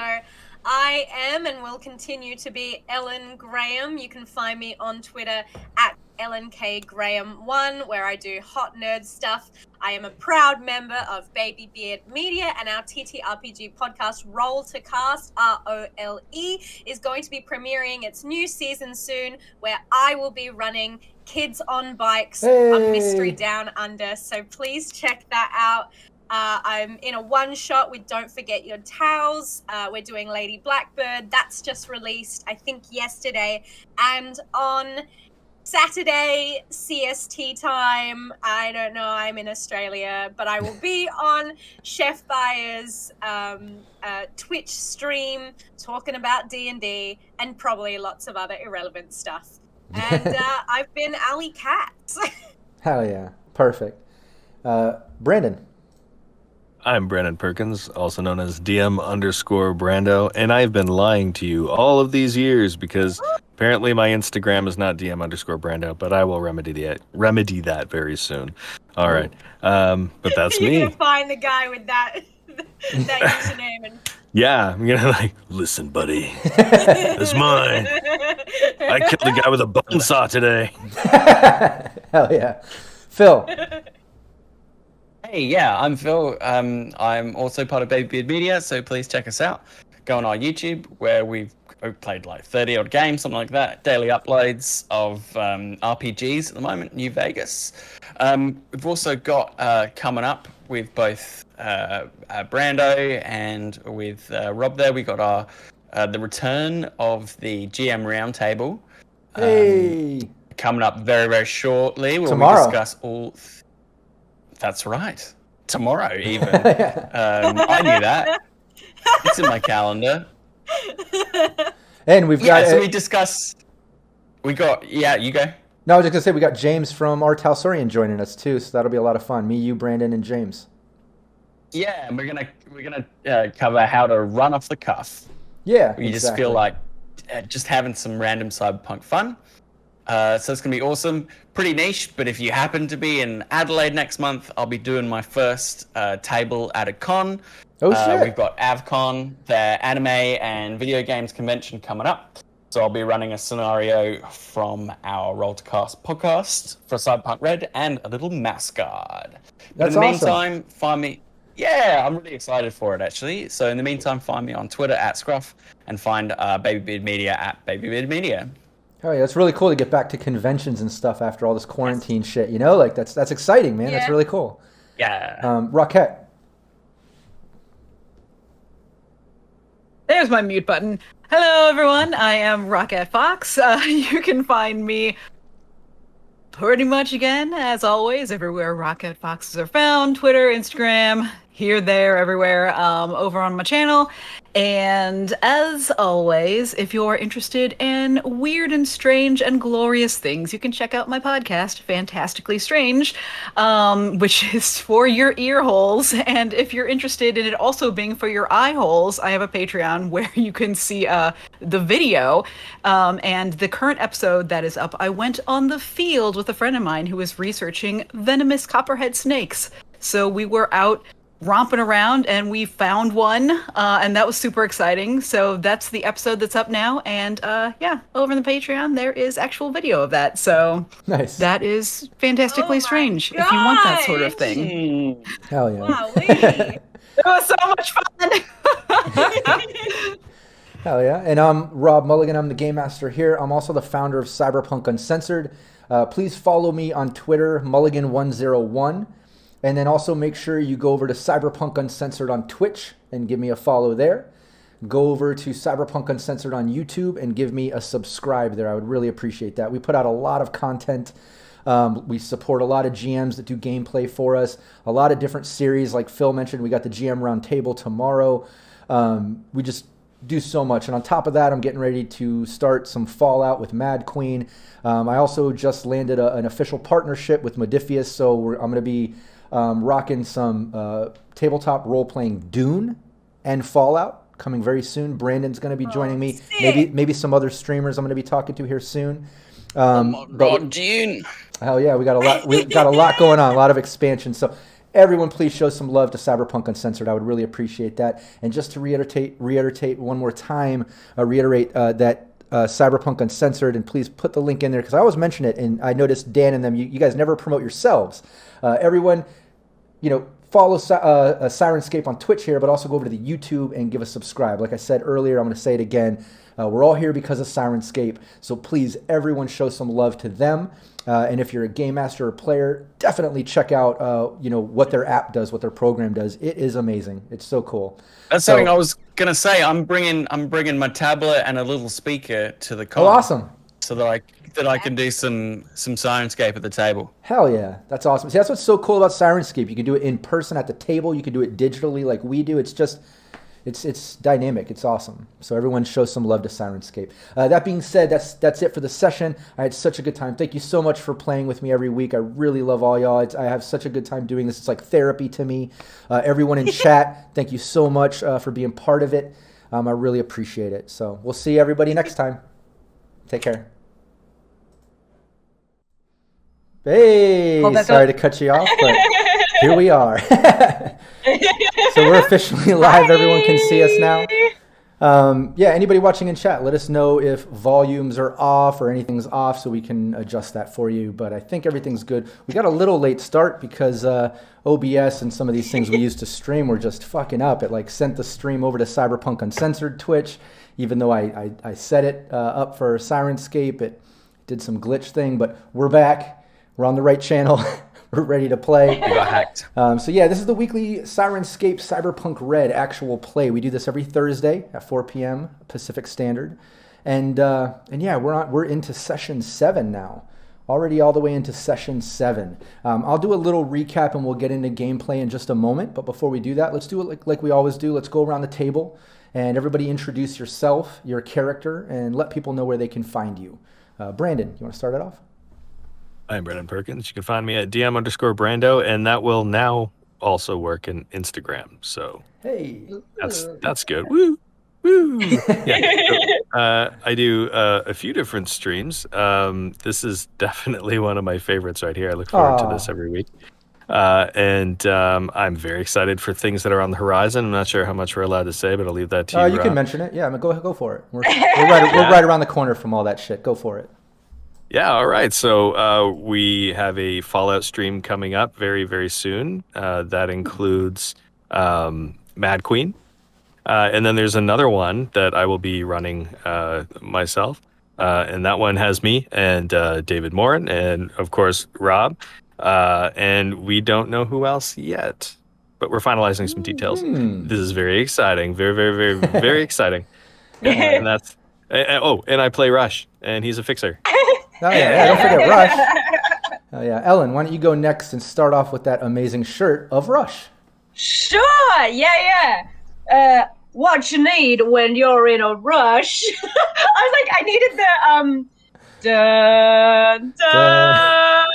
I am and will continue to be Ellen Graham. You can find me on Twitter at LNKGraham1, where I do hot nerd stuff. I am a proud member of Baby Beard Media, and our TTRPG podcast, Roll to Cast, ROLE, is going to be premiering its new season soon, where I will be running Kids on Bikes, a mystery down under. So please check that out. I'm in a one-shot with Don't Forget Your Towels. We're doing Lady Blackbird. That's just released, I think, yesterday. And on Saturday, CST time, I don't know, I'm in Australia, but I will be on Chef Bayer's Twitch stream talking about D&D and probably lots of other irrelevant stuff. And I've been Ali Katz. Hell yeah. Perfect. Brandon. I'm Brandon Perkins, also known as DM_Brando, and I've been lying to you all of these years because apparently my Instagram is not DM_Brando, but I will remedy that very soon. All right, but that's me. You're gonna find the guy with that username and. Yeah, I'm gonna listen, buddy. It's mine. I killed a guy with a bone saw today. Hell yeah. Phil. Hey, yeah, I'm Phil. I'm also part of Baby Beard Media, so please check us out. Go on our YouTube, where we've played like 30 odd games, something like that. Daily uploads of RPGs at the moment, New Vegas. We've also got coming up with both Brando and with Rob there, we got our the return of the GM Roundtable. Coming up very, very shortly, where Tomorrow. we discuss all... That's right. Tomorrow, even. I knew that. It's in my calendar. And we've got... so we discuss... you go. No, I was just going to say, we got James from Our Talsorian joining us, too, so that'll be a lot of fun. Me, you, Brandon, and James. Yeah, and we're gonna cover how to run off the cuff. Yeah, You just feel like just having some random cyberpunk fun. So it's going to be awesome. Pretty niche, but if you happen to be in Adelaide next month, I'll be doing my first table at a con. Oh, shit. We've got AvCon, their anime and video games convention coming up. So I'll be running a scenario from our Roll to Cast podcast for Cyberpunk RED and a little mascot. But in the meantime, find me. Yeah, I'm really excited for it, actually. So in the meantime, find me on Twitter at Scruff and find Babybeard Media at Babybeard Media. Oh yeah, it's really cool to get back to conventions and stuff after all this quarantine shit. You know, like that's exciting, man. Yeah. That's really cool. Yeah. Rockette. There's my mute button. Hello, everyone. I am Rockette Fox. You can find me pretty much again, as always, everywhere Rockette Foxes are found. Twitter, Instagram, here, there, everywhere, over on my channel. And as always, if you're interested in weird and strange and glorious things, you can check out my podcast, Fantastically Strange, which is for your ear holes. And if you're interested in it also being for your eye holes, I have a Patreon where you can see the video. And the current episode that is up, I went on the field with a friend of mine who was researching venomous copperhead snakes. So we were out romping around and we found one, and that was super exciting. So that's the episode that's up now, and yeah, over in the Patreon there is actual video of that. So nice. That is Fantastically Strange if you want that sort of thing. Hell yeah. Wow, it was so much fun. Hell yeah. And I'm Rob Mulligan. I'm the Game Master here. I'm also the founder of Cyberpunk Uncensored. Please follow me on Twitter, Mulligan101. And then also make sure you go over to Cyberpunk Uncensored on Twitch and give me a follow there. Go over to Cyberpunk Uncensored on YouTube and give me a subscribe there. I would really appreciate that. We put out a lot of content. We support a lot of GMs that do gameplay for us. A lot of different series, like Phil mentioned. We got the GM Roundtable tomorrow. We just do so much. And on top of that, I'm getting ready to start some Fallout with Mad Queen. I also just landed an official partnership with Modifius, so I'm going to be rocking some tabletop role-playing Dune and Fallout coming very soon. Brandon's going to be joining me. Maybe some other streamers I'm going to be talking to here soon. Dune. Hell yeah, we got a lot going on, a lot of expansion. So everyone, please show some love to Cyberpunk Uncensored. I would really appreciate that. And just to reiterate one more time, that Cyberpunk Uncensored, and please put the link in there because I always mention it, and I noticed Dan and them, you guys never promote yourselves. Everyone, follow Syrinscape on Twitch here, but also go over to the YouTube and give a subscribe. Like I said earlier, I'm going to say it again. We're all here because of Syrinscape, so please, everyone, show some love to them. And if you're a game master or player, definitely check out what their app does, what their program does. It is amazing. It's so cool. That's something I was gonna say. I'm bringing my tablet and a little speaker to the con. Oh, awesome! So that I can do some Syrinscape at the table. Hell yeah, that's awesome. See, that's what's so cool about Syrinscape. You can do it in person at the table. You can do it digitally like we do. It's just, it's dynamic. It's awesome. So everyone show some love to Syrinscape. That being said, that's it for the session. I had such a good time. Thank you so much for playing with me every week. I really love all y'all. I have such a good time doing this. It's like therapy to me. Everyone in chat, thank you so much for being part of it. I really appreciate it. So we'll see everybody next time. Take care. Hey, sorry to cut you off, but here we are. So we're officially live. Hi. Everyone can see us now. Yeah, anybody watching in chat, let us know if volumes are off or anything's off so we can adjust that for you. But I think everything's good. We got a little late start because OBS and some of these things we used to stream were just fucking up. It sent the stream over to Cyberpunk Uncensored Twitch, even though I set it up for Syrinscape. It did some glitch thing, but we're back. We're on the right channel. We're ready to play. We got hacked. So yeah, this is the weekly Syrinscape Cyberpunk RED actual play. We do this every Thursday at 4 p.m. Pacific Standard, and yeah, we're into session 7 now. Already all the way into session 7. I'll do a little recap and we'll get into gameplay in just a moment. But before we do that, let's do it like we always do. Let's go around the table and everybody introduce yourself, your character, and let people know where they can find you. Brandon, you want to start it off? I'm Brandon Perkins. You can find me at DM_Brando, and that will now also work in Instagram. So hey, that's good. Woo! Woo! Yeah, I do a few different streams. This is definitely one of my favorites right here. I look forward to this every week. And I'm very excited for things that are on the horizon. I'm not sure how much we're allowed to say, but I'll leave that to you. You can mention it. Yeah, go for it. We're right around the corner from all that shit. Go for it. Yeah, all right. So we have a Fallout stream coming up very, very soon. That includes Mad Queen. And then there's another one that I will be running myself. And that one has me and David Morin and, of course, Rob. And we don't know who else yet, but we're finalizing some details. This is very exciting. Very, very, very, very exciting. And that's... and I play Rush, and he's a fixer. Oh, yeah, don't forget Rush. Oh, yeah. Ellen, why don't you go next and start off with that amazing shirt of Rush? Sure, yeah. What you need when you're in a rush. I was like, I needed the dun dun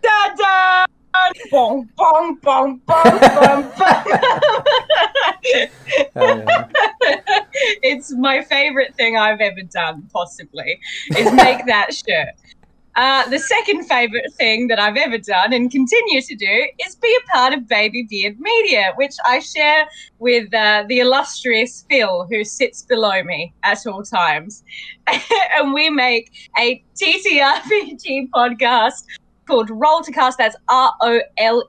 dun dun bong bong bong bong bong bong. It's my favorite thing I've ever done, possibly, is make that shirt. The second favorite thing that I've ever done and continue to do is be a part of Baby Beard Media, which I share with the illustrious Phil, who sits below me at all times. And we make a TTRPG podcast called Roll to Cast, that's ROLE.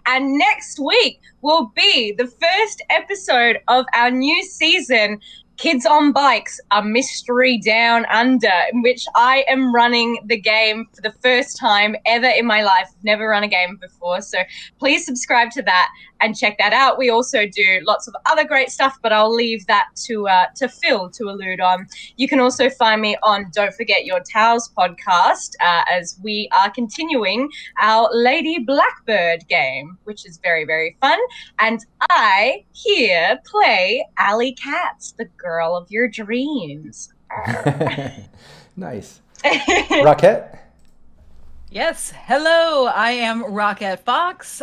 And next week will be the first episode of our new season, Kids on Bikes, A Mystery Down Under, in which I am running the game for the first time ever in my life. Never run a game before, so please subscribe to that and check that out. We also do lots of other great stuff, but I'll leave that to Phil to allude on. You can also find me on Don't Forget Your Towels podcast, as we are continuing our Lady Blackbird game, which is very, very fun. And I here play Alley Katz, the girl of your dreams. Nice. Rockette? Yes, hello, I am Rockette Fox.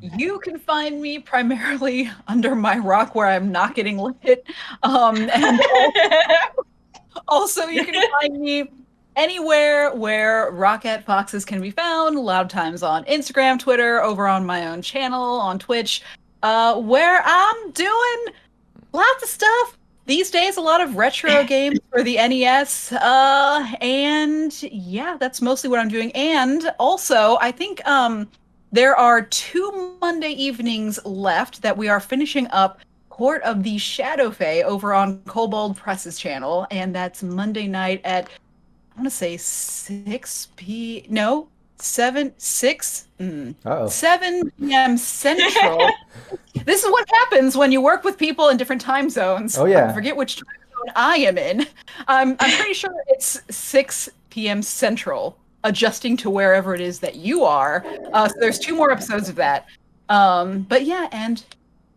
You can find me primarily under my rock where I'm not getting lit. And also you can find me anywhere where Rockette Foxes can be found, a lot of times on Instagram, Twitter, over on my own channel, on Twitch, where I'm doing lots of stuff. These days, a lot of retro games for the NES, and yeah, that's mostly what I'm doing. And also, I think there are 2 Monday evenings left that we are finishing up Court of the Shadow Fae over on Kobold Press's channel, and that's Monday night at, I want to say 7 p.m. Central. This is what happens when you work with people in different time zones. Oh, yeah. I forget which time zone I am in. I'm pretty sure it's 6 p.m. Central, adjusting to wherever it is that you are. So there's 2 more episodes of that. But yeah, and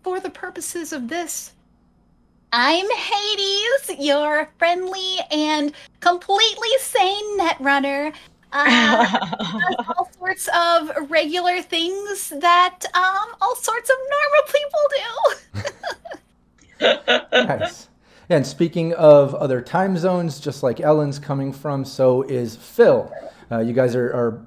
for the purposes of this, I'm Hades, your friendly and completely sane netrunner. All sorts of regular things that all sorts of normal people do. Nice. And speaking of other time zones, just like Ellen's coming from, so is Phil. You guys are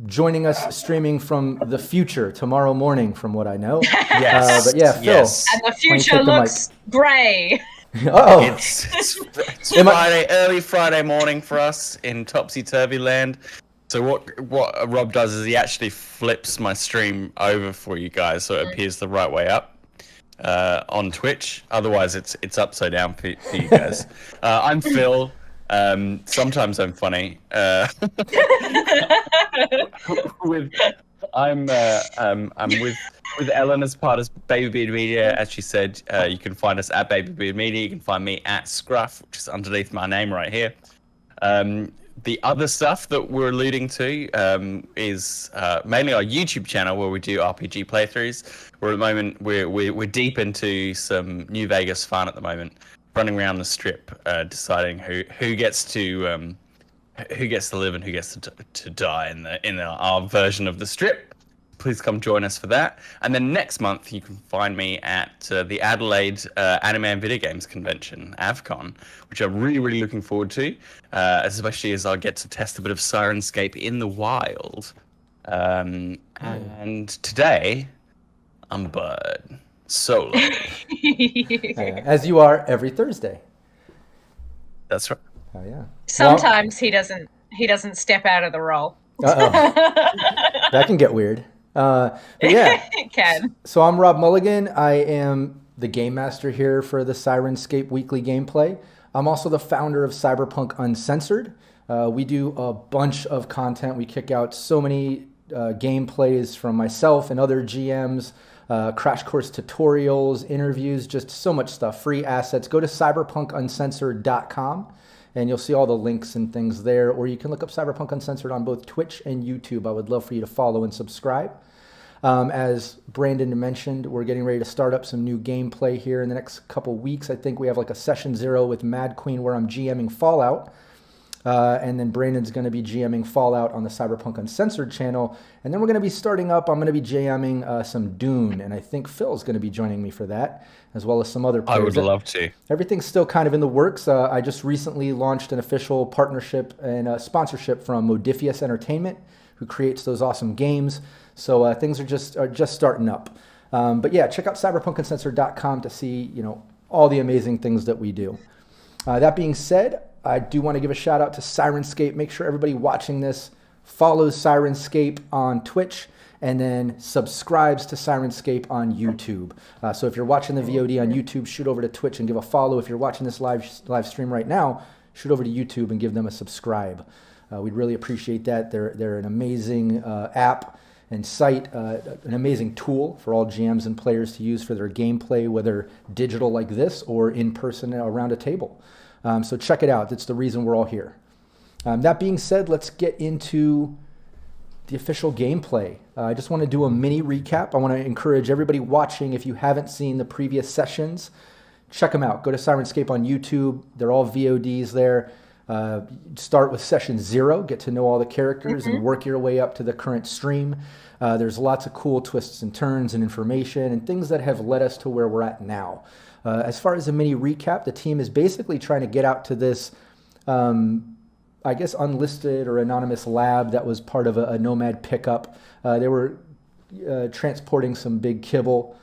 joining us streaming from the future tomorrow morning, from what I know. Yes. But yeah, Phil. Yes. And the future looks grey. Uh-oh. It's Friday, early Friday morning for us in Topsy-Turvy land. So what Rob does is he actually flips my stream over for you guys so it appears the right way up on Twitch. Otherwise, it's upside down for you guys. I'm Phil. Sometimes I'm funny. I'm with Ellen as part of Baby Beard Media. As she said, you can find us at Baby Beard Media. You can find me at Scruff, which is underneath my name right here. The other stuff that we're alluding to is mainly our YouTube channel where we do RPG playthroughs. Where at the moment we're deep into some New Vegas fun at the moment, running around the strip, deciding who gets to live and who gets to die in our version of the strip. please come join us for that. And then next month, you can find me at the Adelaide Anime and Video Games Convention, AvCon, which I'm really, really looking forward to, especially as I get to test a bit of Syrinscape in the wild. And today, I'm Bud, solo. As you are every Thursday. That's right. Oh, yeah. Sometimes he doesn't step out of the role. That can get weird. But yeah, it can. So I'm Rob Mulligan. I am the game master here for the Syrinscape weekly gameplay. I'm also the founder of Cyberpunk Uncensored. We do a bunch of content. We kick out so many gameplays from myself and other GMs, crash course tutorials, interviews, just so much stuff, free assets. Go to cyberpunkuncensored.com. and you'll see all the links and things there, or you can look up Cyberpunk Uncensored on both Twitch and YouTube. I would love for you to follow and subscribe. As Brandon mentioned, we're getting ready to start up some new gameplay here in the next couple weeks. I think we have like a session 0 with Mad Queen where I'm GMing Fallout. And then Brandon's going to be GMing Fallout on the Cyberpunk Uncensored channel. And then we're going to be starting up, I'm going to be GMing some Dune. And I think Phil's going to be joining me for that, as well as some other players. I would love to. Everything's still kind of in the works. I just recently launched an official partnership and sponsorship from Modifius Entertainment, who creates those awesome games. So things are just starting up. But yeah, check out cyberpunkuncensored.com to see, all the amazing things that we do. That being said, I do want to give a shout out to Syrinscape. Make sure everybody watching this follows Syrinscape on Twitch and then subscribes to Syrinscape on YouTube. So if you're watching the VOD on YouTube, shoot over to Twitch and give a follow. If you're watching this live stream right now, shoot over to YouTube and give them a subscribe. We'd really appreciate that. They're an amazing app and site, an amazing tool for all GMs and players to use for their gameplay, whether digital like this or in person around a table. So check it out. That's the reason we're all here. That being said, let's get into the official gameplay. I just want to do a mini recap. I want to encourage everybody watching, if you haven't seen the previous sessions, check them out. Go to Syrinscape on YouTube. They're all VODs there. Start with session 0, get to know all the characters and work your way up to the current stream. There's lots of cool twists and turns and information and things that have led us to where we're at now. As far as a mini recap, the team is basically trying to get out to this, I guess, unlisted or anonymous lab that was part of a Nomad pickup. They were transporting some big kibble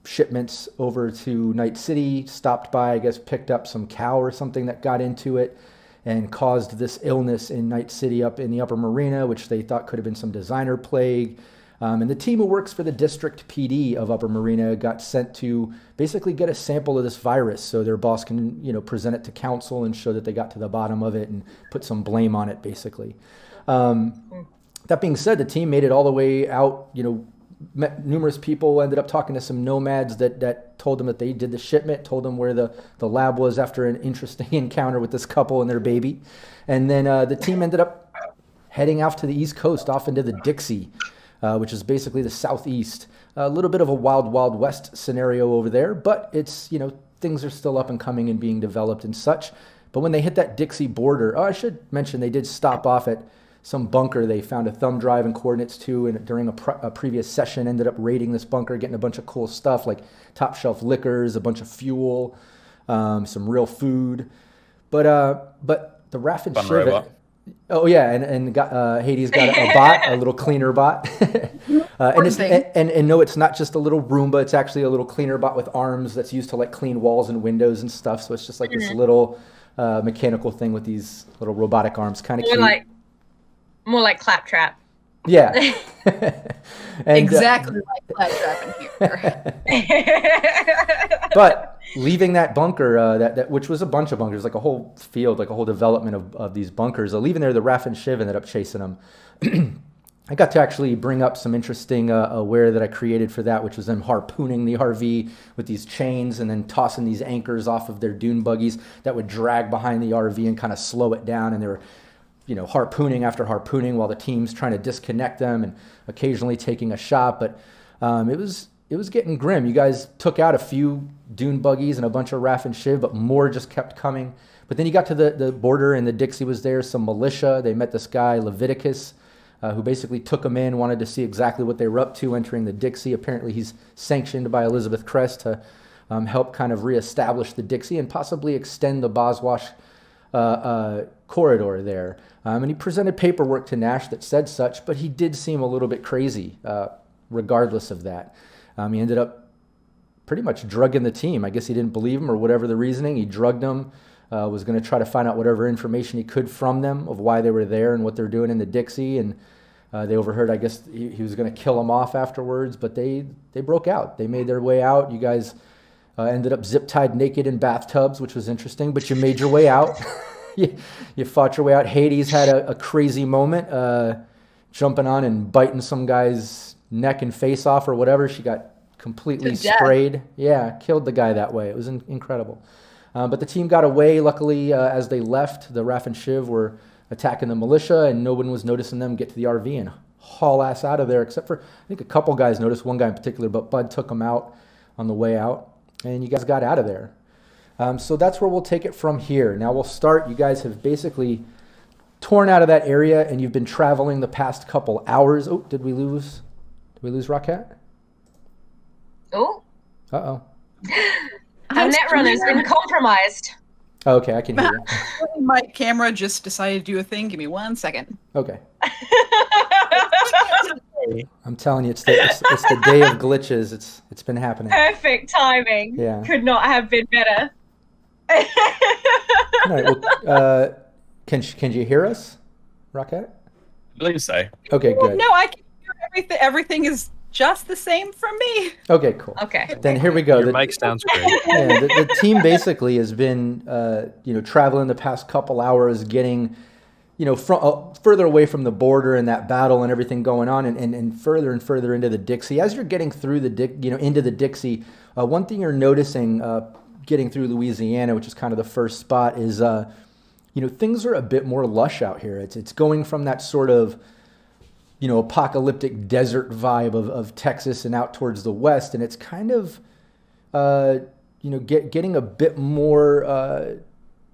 shipments over to Night City, stopped by, I guess, picked up some cow or something that got into it and caused this illness in Night City up in the Upper Marina, which they thought could have been some designer plague. And the team who works for the District PD of Upper Marina got sent to basically get a sample of this virus so their boss can, present it to council and show that they got to the bottom of it and put some blame on it, basically. That being said, the team made it all the way out, met numerous people, ended up talking to some nomads that told them that they did the shipment, told them where the lab was after an interesting encounter with this couple and their baby. And then the team ended up heading off to the East Coast, off into the Dixie, which is basically the southeast. A little bit of a wild, wild west scenario over there, but it's, things are still up and coming and being developed and such. But when they hit that Dixie border, I should mention they did stop off at some bunker they found a thumb drive and coordinates to, and during a previous session ended up raiding this bunker, getting a bunch of cool stuff like top shelf liquors, a bunch of fuel, some real food. But the Raff and Shivet, oh yeah, and Hades got a bot, a little cleaner bot. And no, it's not just a little Roomba, it's actually a little cleaner bot with arms that's used to like clean walls and windows and stuff. So it's just like this little mechanical thing with these little robotic arms, kind of cute. More like Claptrap. Yeah. And, exactly like Claptrap in here. But leaving that bunker, that which was a bunch of bunkers, like a whole field, like a whole development of these bunkers, leaving there, the Raff and Shiv ended up chasing them. I got to actually bring up some interesting aware that I created for that, which was them harpooning the RV with these chains and then tossing these anchors off of their dune buggies that would drag behind the RV and kind of slow it down. And they were harpooning after harpooning while the team's trying to disconnect them and occasionally taking a shot. But it was getting grim. You guys took out a few dune buggies and a bunch of Raff and Shiv, but more just kept coming. But then you got to the border and the Dixie was there, some militia. They met this guy, Leviticus, who basically took them in, wanted to see exactly what they were up to entering the Dixie. Apparently he's sanctioned by Elizabeth Crest to help kind of reestablish the Dixie and possibly extend the Boswash corridor there. And he presented paperwork to Nash that said such, but he did seem a little bit crazy regardless of that. He ended up pretty much drugging the team. I guess he didn't believe him or whatever the reasoning. He drugged them, was going to try to find out whatever information he could from them of why they were there and what they're doing in the Dixie. And they overheard, I guess he was going to kill them off afterwards, but they broke out. They made their way out. You guys ended up zip-tied naked in bathtubs, which was interesting, but you made your way out. you fought your way out. Hades had a crazy moment, jumping on and biting some guy's neck and face off or whatever. She got completely sprayed. Yeah, killed the guy that way. It was incredible. But the team got away. Luckily, as they left, the Raph and Shiv were attacking the militia, and no one was noticing them get to the RV and haul ass out of there, except for, I think a couple guys noticed, one guy in particular, but Bud took him out on the way out, and you guys got out of there. So that's where we'll take it from here. Now we'll start. You guys have basically torn out of that area, and you've been traveling the past couple hours. Oh, did we lose Rockette? Oh. Uh-oh. Our Netrunner's been compromised. Okay, I can hear you. My camera just decided to do a thing. Give me 1 second. Okay. I'm telling you, it's the day of glitches. It's been happening. Perfect timing. Yeah. Could not have been better. All right. Well, can you hear us, Rockette? I believe so. Okay, good. No, I can hear everything. Everything is just the same from me. Okay, cool. Okay. Then here we go. Your mic sounds great. Yeah, the team basically has been, traveling the past couple hours, getting, from further away from the border and that battle and everything going on, and further and further into the Dixie. As you're getting through into the Dixie, one thing you're noticing, getting through Louisiana, which is kind of the first spot, is, things are a bit more lush out here. It's going from that sort of apocalyptic desert vibe of Texas and out towards the west, and it's kind of, getting a bit more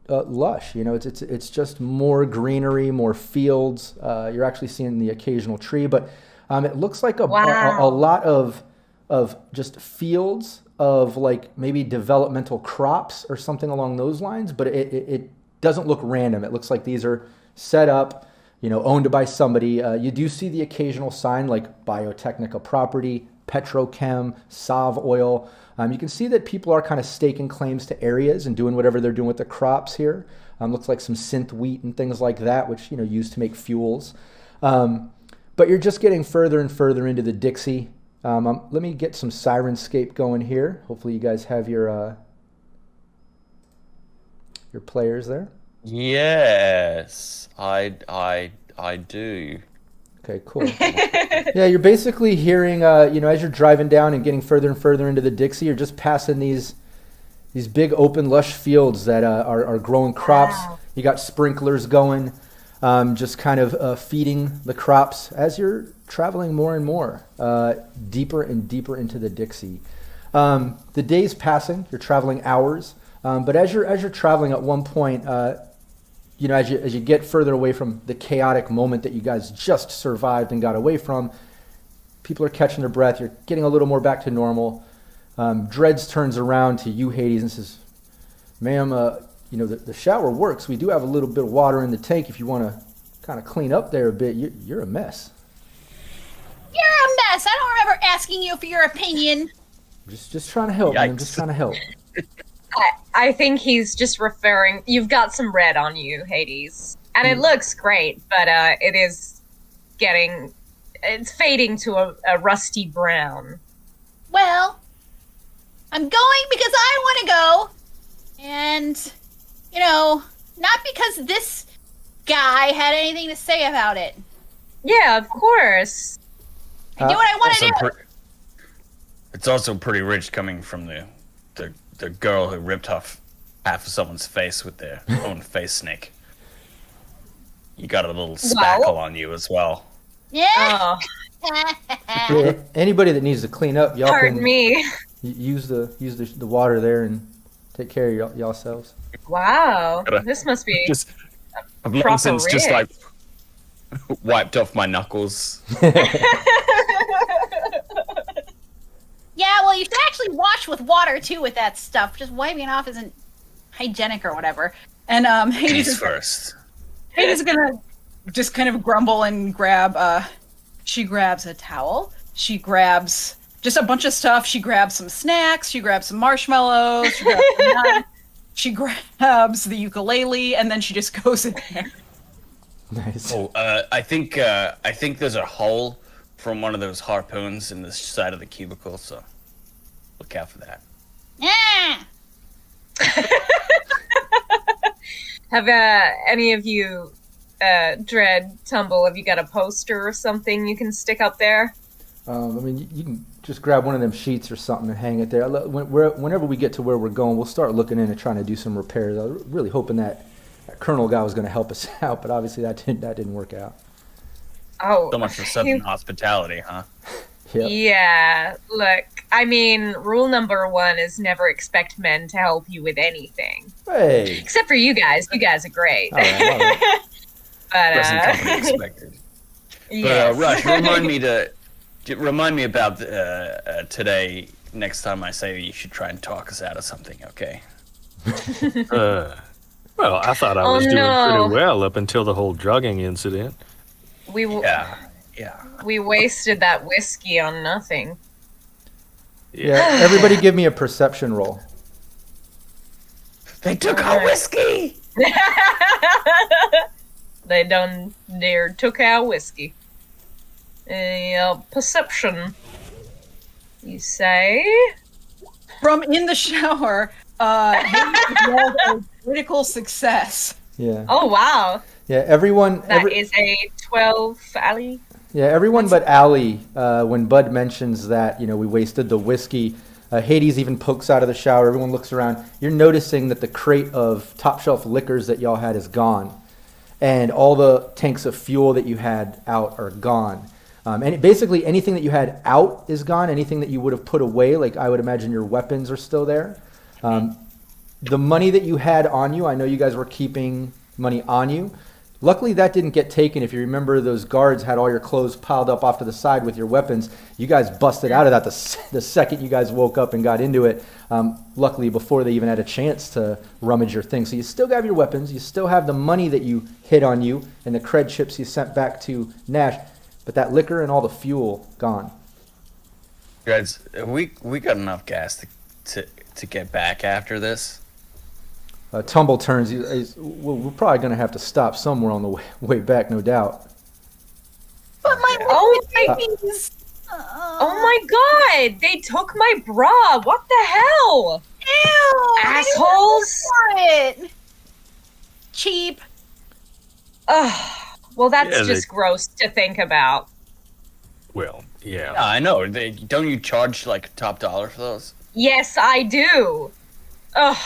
lush. It's just more greenery, more fields. You're actually seeing the occasional tree, but it looks like a lot of just fields of like maybe developmental crops or something along those lines. But it doesn't look random. It looks like these are set up, owned by somebody. You do see the occasional sign like Biotechnica Property, Petrochem, Sav Oil. You can see that people are kind of staking claims to areas and doing whatever they're doing with the crops here. Looks like some synth wheat and things like that, which, used to make fuels. But you're just getting further and further into the Dixie. Let me get some Syrinscape going here. Hopefully you guys have your players there. Yes, I do. Okay, cool. Yeah, you're basically hearing, as you're driving down and getting further and further into the Dixie, you're just passing these big open lush fields that are growing crops. Wow. You got sprinklers going, just kind of feeding the crops as you're traveling more and more, deeper and deeper into the Dixie. The day's passing, you're traveling hours, but as you're traveling at one point, as you get further away from the chaotic moment that you guys just survived and got away from, people are catching their breath. You're getting a little more back to normal. Dreads turns around to you, Hades, and says, "Ma'am, the shower works. We do have a little bit of water in the tank if you want to kind of clean up there a bit. You're a mess." You're a mess. I don't remember asking you for your opinion. Just trying to help, man. I'm just trying to help. I think he's just referring. You've got some red on you, Hades, and it looks great, but it's fading to a rusty brown. Well, I'm going because I want to go, and not because this guy had anything to say about it. Yeah, of course. I do what I want to do. It's also pretty rich coming from the girl who ripped off half of someone's face with their own face snake. You got a little spackle on you as well. Yeah. Yeah, anybody that needs to clean up, y'all Pardon can me. use the water there and take care of y'allselves. Wow, this must be I've long since just like wiped off my knuckles. Yeah, well, you should actually wash with water too with that stuff. Just wiping it off isn't hygienic or whatever. And Hades is first. Hades is gonna just kind of grumble and grab. She grabs a towel. She grabs just a bunch of stuff. She grabs some snacks. She grabs some marshmallows. She grabs a knife. She grabs the ukulele, and then she just goes in there. Nice. Oh, I think there's a hole from one of those harpoons in the side of the cubicle, so look out for that. Yeah. Have any of you, Dread, Tumble, have you got a poster or something you can stick up there? I mean, you can just grab one of them sheets or something and hang it there. Whenever we get to where we're going, we'll start looking in and trying to do some repairs. I was really hoping that Colonel guy was going to help us out, but obviously that didn't work out. Oh, So much for Southern hospitality, huh? Yep. Yeah, look, I mean, rule number 1 is never expect men to help you with anything. Hey. Except for you guys. You guys are great. All right. Present But, company expected. yes. Rush, remind me about today. Next time I say you should try and talk us out of something, okay? Well, I thought I was doing pretty well up until the whole drugging incident. Yeah. We wasted that whiskey on nothing. Yeah, everybody give me a perception roll. They took our whiskey! They took our whiskey. Perception, you say? From in the shower, Hades rolled a critical success. Yeah. Oh, wow. Yeah, everyone. That is a 12, Ali. Yeah, everyone but Allie, when Bud mentions that, we wasted the whiskey, Hades even pokes out of the shower. Everyone looks around. You're noticing that the crate of top shelf liquors that y'all had is gone. And all the tanks of fuel that you had out are gone. And basically anything that you had out is gone. Anything that you would have put away, like I would imagine your weapons are still there. The money that you had on you, I know you guys were keeping money on you. Luckily, that didn't get taken. If you remember, those guards had all your clothes piled up off to the side with your weapons. You guys busted out of that the second you guys woke up and got into it. Luckily, before they even had a chance to rummage your things. So you still have your weapons. You still have the money that you hid on you and the cred chips you sent back to Nash. But that liquor and all the fuel, gone. Guys, we got enough gas to get back after this. Tumble turns. We're probably going to have to stop somewhere on the way back, no doubt. But my babies. Oh my god! They took my bra! What the hell? Ew! Assholes! It. Cheap. Ugh. Well, that's Yeah, just gross to think about. Well, yeah. Yeah, I know. Don't you charge like top dollar for those? Yes, I do. Ugh.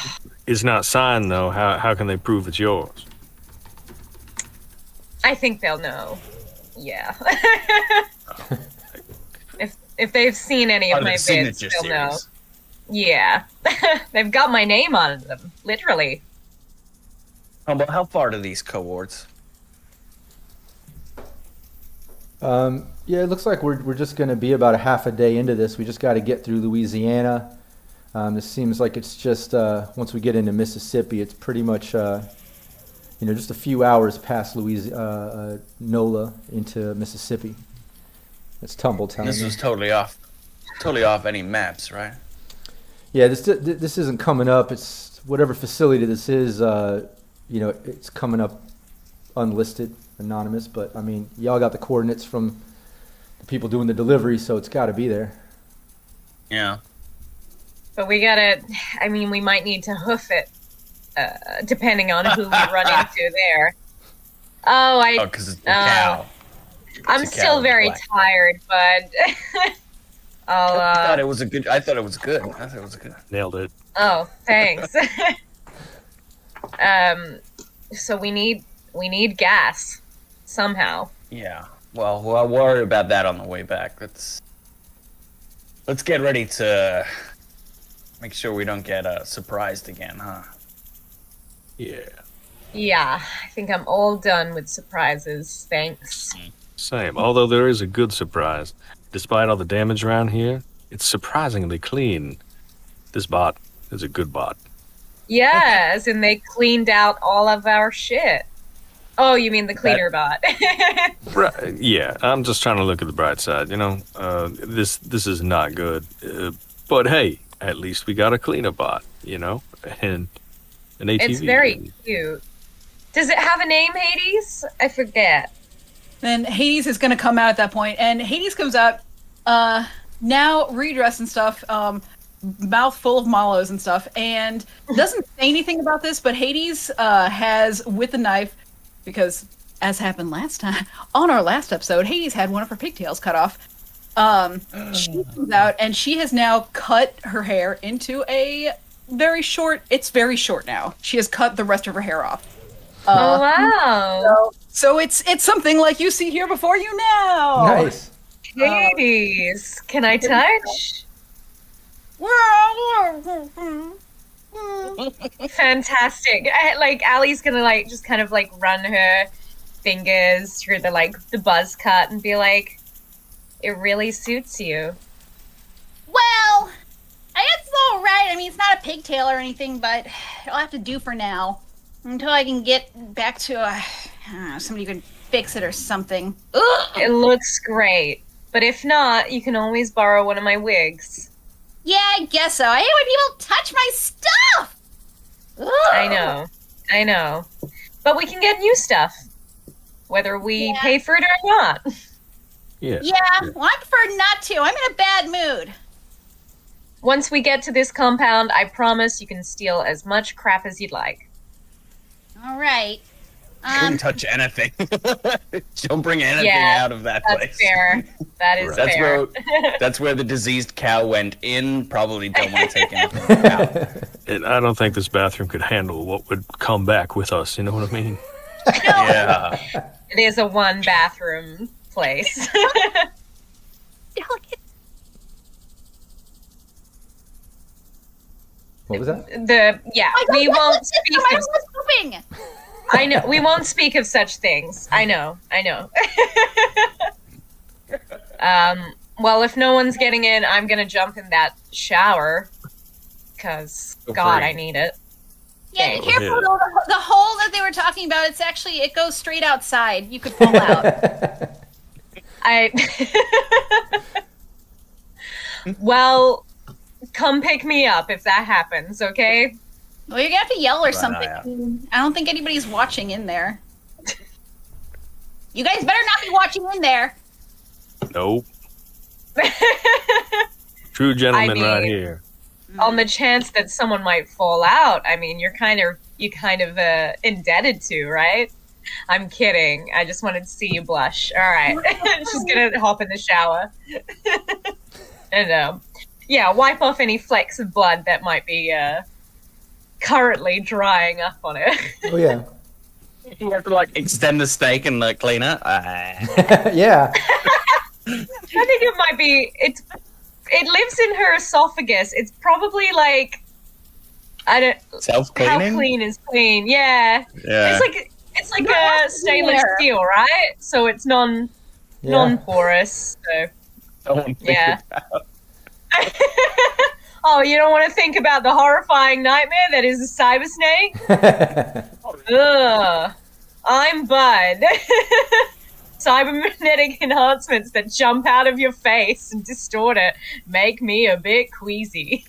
It's not signed, though. How can they prove it's yours? I think they'll know. Yeah. if they've seen any of my vids, they'll know. Yeah. They've got my name on them, literally. How far do these cohorts? Yeah, it looks like we're just going to be about a half a day into this. We just got to get through Louisiana. This seems like it's just once we get into Mississippi, it's pretty much just a few hours past NOLA into Mississippi. It's Tumbletown. This was totally off any maps, right? Yeah, this isn't coming up. It's whatever facility this is. It's coming up unlisted, anonymous. But I mean, y'all got the coordinates from the people doing the delivery, so it's got to be there. Yeah. But we might need to hoof it, depending on who we run into there. Because it's the cow. I'm still very tired, but I thought it was good. Nailed it. Oh, thanks. So we need gas somehow. Yeah. Well, I'll worry about that on the way back. Let's get ready to make sure we don't get surprised again, huh? Yeah. Yeah, I think I'm all done with surprises. Thanks. Same, although there is a good surprise. Despite all the damage around here, it's surprisingly clean. This bot is a good bot. Yeah, as in they cleaned out all of our shit. Oh, you mean the cleaner bot. Right, yeah, I'm just trying to look at the bright side, this is not good. But hey, at least we got a cleaner bot, and an ATV. It's very cute. Does it have a name, Hades? I forget. Then Hades is going to come out at that point, and Hades comes out, now redressed and stuff, mouth full of mallows and stuff, and doesn't say anything about this, but Hades has, with a knife, because as happened last time, on our last episode, Hades had one of her pigtails cut off. She comes out, and she has now cut her hair into a very short now. She has cut the rest of her hair off. Oh, wow. So it's something like you see here before you now. Nice. Hades, can I touch? Fantastic. Allie's gonna just kind of run her fingers through the buzz cut and be like, it really suits you. Well, I guess it's all right. I mean, it's not a pigtail or anything, but it'll have to do for now until I can get back to I don't know, somebody could fix it or something. Ugh. It looks great, but if not, you can always borrow one of my wigs. Yeah, I guess so. I hate when people touch my stuff! Ugh. I know. But we can get new stuff, whether we pay for it or not. Yeah, well, I prefer not to. I'm in a bad mood. Once we get to this compound, I promise you can steal as much crap as you'd like. All right. Couldn't touch anything. Don't bring anything out of that place. That's fair. That is fair. That's where the diseased cow went in. Probably don't want to take anything out. And I don't think this bathroom could handle what would come back with us, you know what I mean? Yeah. It is a one bathroom place. What was that? We won't speak of... I know, we won't speak of such things. I know. Well, if no one's getting in, I'm gonna jump in that shower. Because, God, I need it. Yeah, be careful though. The hole that they were talking about, it goes straight outside. You could fall out. Well, come pick me up if that happens, okay? Well, you're gonna have to yell or something. I don't think anybody's watching in there. You guys better not be watching in there. Nope. True gentleman right here. On the chance that someone might fall out, I mean, you're kind of indebted to, right? I'm kidding. I just wanted to see you blush. All right. She's gonna hop in the shower. And wipe off any flecks of blood that might be currently drying up on it. Oh yeah. You have to extend the steak and clean it. Yeah. I think it might be. It lives in her esophagus. It's probably self-cleaning. How clean is clean? Yeah. It's like a stainless steel, right? So it's non-porous. So yeah. Oh, you don't want to think about the horrifying nightmare that is a cyber snake? Ugh. I'm Bud. Cybernetic enhancements that jump out of your face and distort it make me a bit queasy.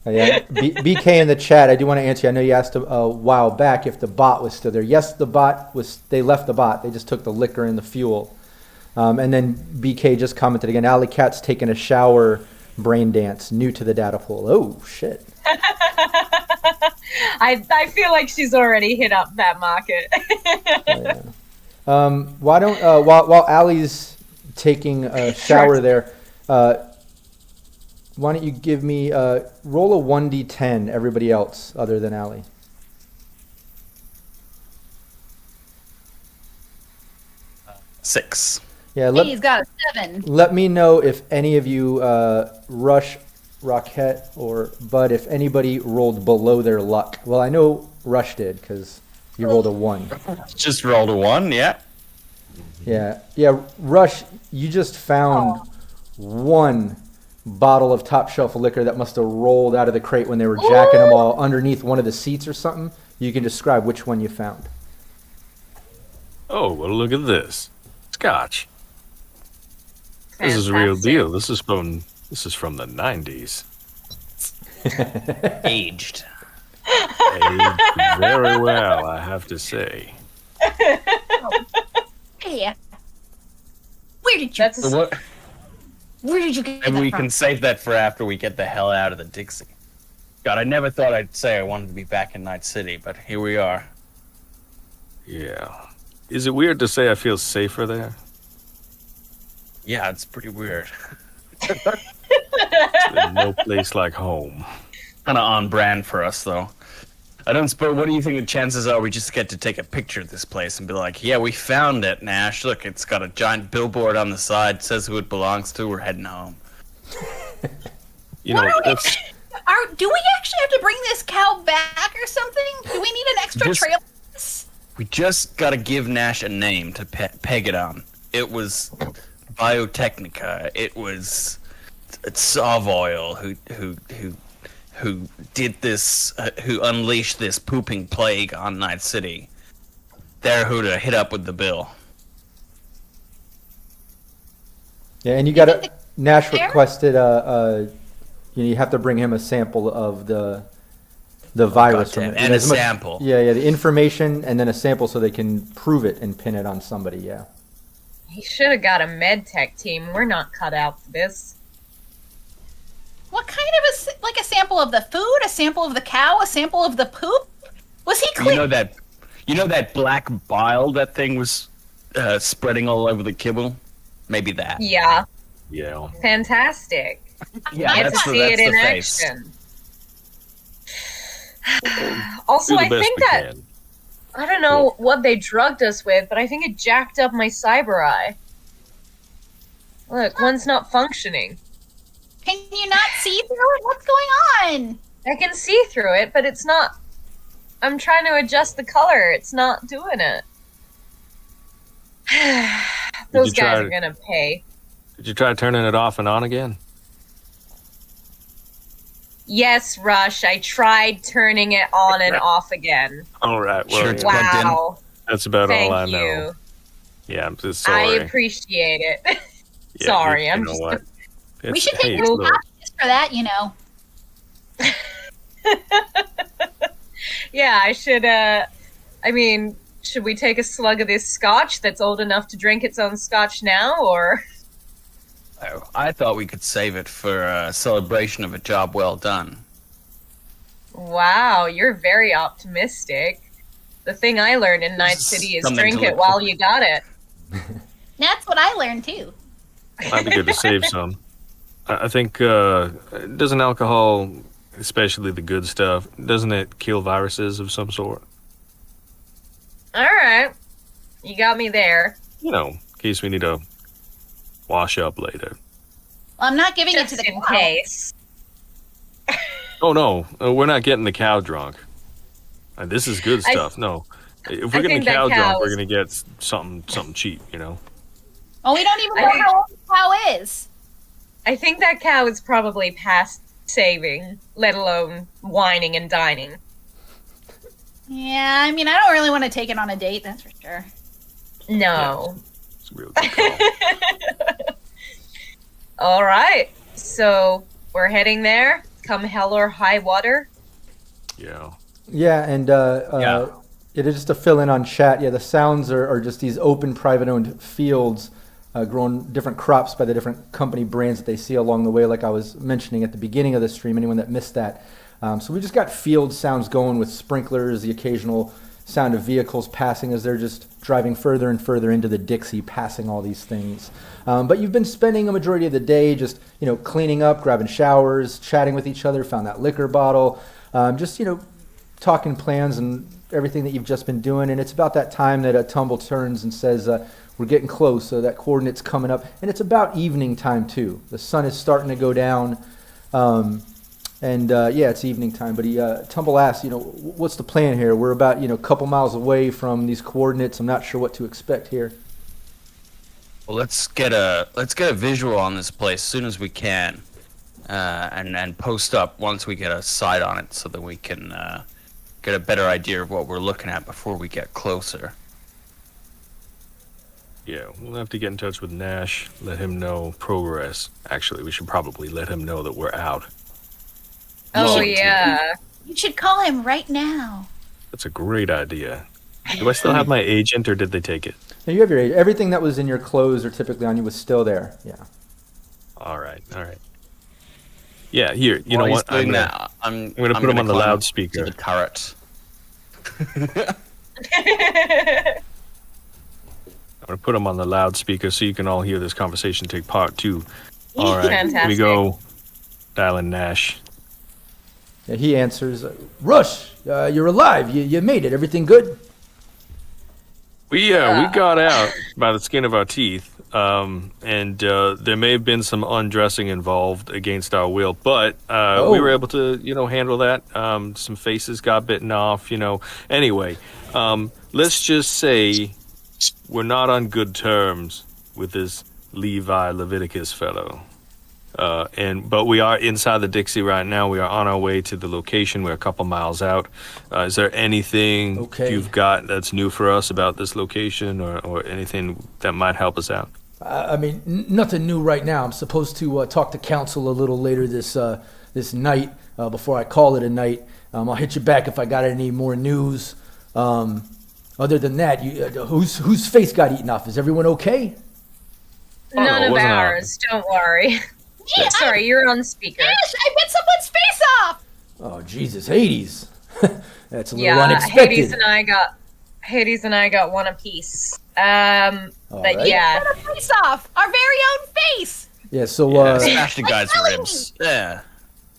Yeah, BK in the chat, I do want to answer you. I know you asked a while back if the bot was still there. Yes, they left the bot. They just took the liquor and the fuel. And then BK just commented again, Alley Cat's taking a shower brain dance, new to the data pool. Oh, shit. I feel like she's already hit up that market. Why don't while Allie's taking a shower there, why don't you give me roll a 1d10, everybody else other than Allie. Six. Yeah, He's got a 7. Let me know if any of you rush Rockette or Bud, if anybody rolled below their luck. Well, I know Rush did, because you rolled a 1. Just rolled a 1, yeah. Yeah, Rush, you just found 1 bottle of top shelf liquor that must have rolled out of the crate when they were jacking them all underneath one of the seats or something. You can describe which one you found. Oh, well, look at this. Scotch. Fantastic. This is a real deal. This is from the 90s. Aged. Aged very well, I have to say. Hey, where did you? That's So what? Where did you get Maybe that we from? can save that for after we get the hell out of the Dixie. God, I never thought I'd say I wanted to be back in Night City, but here we are. Yeah. Is it weird to say I feel safer there? Yeah, it's pretty weird. There's no place like home. Kind of on brand for us, though. I don't suppose. What do you think the chances are we just get to take a picture of this place and be like, "Yeah, we found it, Nash. Look, it's got a giant billboard on the side. Says who it belongs to. We're heading home." You know, that's Do we actually have to bring this cow back or something? Do we need an extra Just- trail? We just got to give Nash a name to peg it on. It was Biotechnica. It was Savoil who did this, who unleashed this pooping plague on Night City. They're who to hit up with the bill. Yeah, and you got to Nash requested you have to bring him a sample of the virus from it. And a sample. Yeah, the information and then a sample so they can prove it and pin it on somebody. Yeah. He should have got a med tech team. We're not cut out for this. What kind of a sample of the food? A sample of the cow? A sample of the poop? Was he clean? You know that black bile that thing was spreading all over the kibble? Maybe that. Yeah, yeah. fantastic. Yeah, Get to see it in face. action. Also, Do the I best think we that can. I don't know what they drugged us with, but I think it jacked up my cyber eye. Look, one's not functioning. Can you not see through it? What's going on? I can see through it, but it's not. I'm trying to adjust the color. It's not doing it. Those you try guys are to- gonna pay. Did you try turning it off and on again? Yes, Rush. I tried turning it on and off again. All right. Well, Sure, it's plugged in. Wow. that's about Thank all I you. know. Yeah, I'm just I sorry. appreciate it. Yeah, Sorry, you I'm know just. what? We should take hey, this look, for that, you know. Yeah, I should. I mean, should we take a slug of this scotch that's old enough to drink its own scotch now, or? Oh, I thought we could save it for a celebration of a job well done. Wow, you're very optimistic. The thing I learned in Night City is Something drink to it look while forward you got it. That's what I learned too. might be good to save some. I think doesn't alcohol, especially the good stuff, doesn't it kill viruses of some sort? All right, you got me there. You know, in case we need to wash up later. Well, I'm not giving Just it to the in cow. case. Oh no, we're not getting the cow drunk. This is good stuff. No, if we're I getting think the cow that drunk, cow we're is- gonna get something cheap. You know. Oh, we don't even I know think- how old the cow is. I think that cow is probably past saving, let alone whining and dining. Yeah, I mean, I don't really want to take it on a date, that's for sure. No. It's a real good call. All right, so we're heading there. Come hell or high water. Yeah. Yeah, and it is just to fill in on chat. Yeah, the sounds are just these open, private-owned fields growing different crops by the different company brands that they see along the way, like I was mentioning at the beginning of the stream, anyone that missed that. So we just got field sounds going with sprinklers, the occasional sound of vehicles passing as they're just driving further and further into the Dixie, passing all these things. But you've been spending a majority of the day just, cleaning up, grabbing showers, chatting with each other, found that liquor bottle, just, talking plans and everything that you've just been doing. And it's about that time that a tumble turns and says, we're getting close, so that coordinate's coming up. And it's about evening time, too. The sun is starting to go down. And yeah, it's evening time. But Tumble asks, what's the plan here? We're about a couple miles away from these coordinates. I'm not sure what to expect here. Well, let's get a visual on this place as soon as we can, and post up once we get a sight on it, so that we can get a better idea of what we're looking at before we get closer. Yeah, we'll have to get in touch with Nash, let him know progress. Actually, we should probably let him know that we're out. Oh, yeah. You should call him right now. That's a great idea. Do I still have my agent, or did they take it? No, you have your agent. Everything that was in your clothes or typically on you was still there. Yeah. All right. Yeah, here. You know what? I'm gonna put him on the loudspeaker. To the turret. I'm gonna put him on the loudspeaker so you can all hear this conversation take part two. All right, Fantastic. here we go. Dialing Nash. Yeah, he answers, Rush, you're alive. You made it. Everything good? We got out by the skin of our teeth, and there may have been some undressing involved against our will, but we were able to, handle that. Some faces got bitten off, Anyway, let's just say we're not on good terms with this Levi Leviticus fellow. But we are inside the Dixie right now. We are on our way to the location. We're a couple miles out. Is there anything you've got that's new for us about this location, or anything that might help us out? I mean, nothing new right now. I'm supposed to talk to council a little later this night before I call it a night. I'll hit you back if I got any more news. Other than that, whose face got eaten off? Is everyone okay? None of ours. Don't worry. Yeah, sorry, you're on speaker. Yes, I bit someone's face off. Oh, Jesus, Hades. That's a little unexpected. Hades and I got one apiece. But right. yeah. Cut a face off. Our very own face. Yeah, so smash the guy's ribs. Yeah.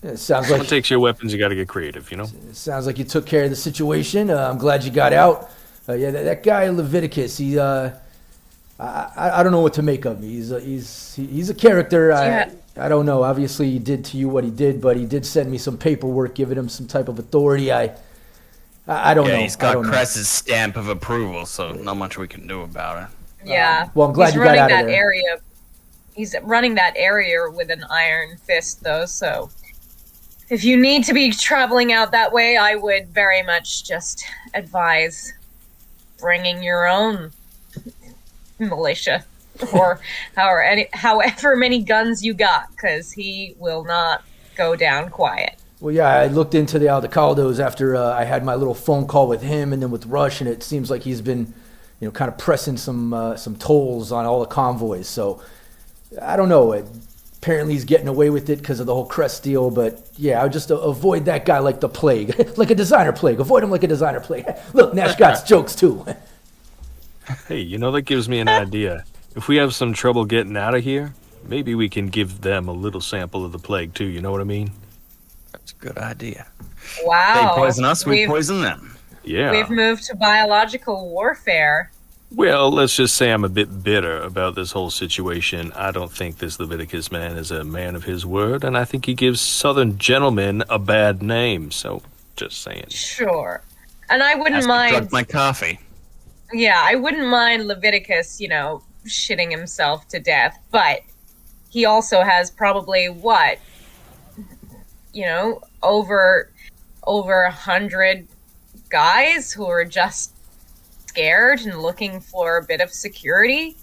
It sounds like Someone takes your weapons, you got to get creative, It sounds like you took care of the situation. I'm glad you got out. Yeah, that guy Leviticus, he I don't know what to make of him. He's a character. I don't know. Obviously, he did to you what he did, but he did send me some paperwork giving him some type of authority. I don't know. Yeah, he's got Cress's stamp of approval, so not much we can do about it. Yeah. Well, I'm glad you got out of there. He's running that area with an iron fist, though, so if you need to be traveling out that way, I would very much just advise bringing your own militia. Or however many guns you got, because he will not go down quiet. Well, yeah, I looked into the Aldecaldos after I had my little phone call with him and then with Rush, and it seems like he's been, kind of pressing some tolls on all the convoys. So I don't know. Apparently he's getting away with it because of the whole Crest deal. But yeah, I would just avoid that guy like the plague, like a designer plague. Avoid him like a designer plague. Look, Nash got jokes too. Hey, that gives me an idea. If we have some trouble getting out of here, maybe we can give them a little sample of the plague too, you know what I mean? That's a good idea. Wow. They poison us, we poison them. Yeah. We've moved to biological warfare. Well, let's just say I'm a bit bitter about this whole situation. I don't think this Leviticus man is a man of his word, and I think he gives Southern gentlemen a bad name, so just saying. Sure. And I wouldn't mind... drunk my coffee. Yeah, I wouldn't mind Leviticus, shitting himself to death, but he also has probably over 100 guys who are just scared and looking for a bit of security.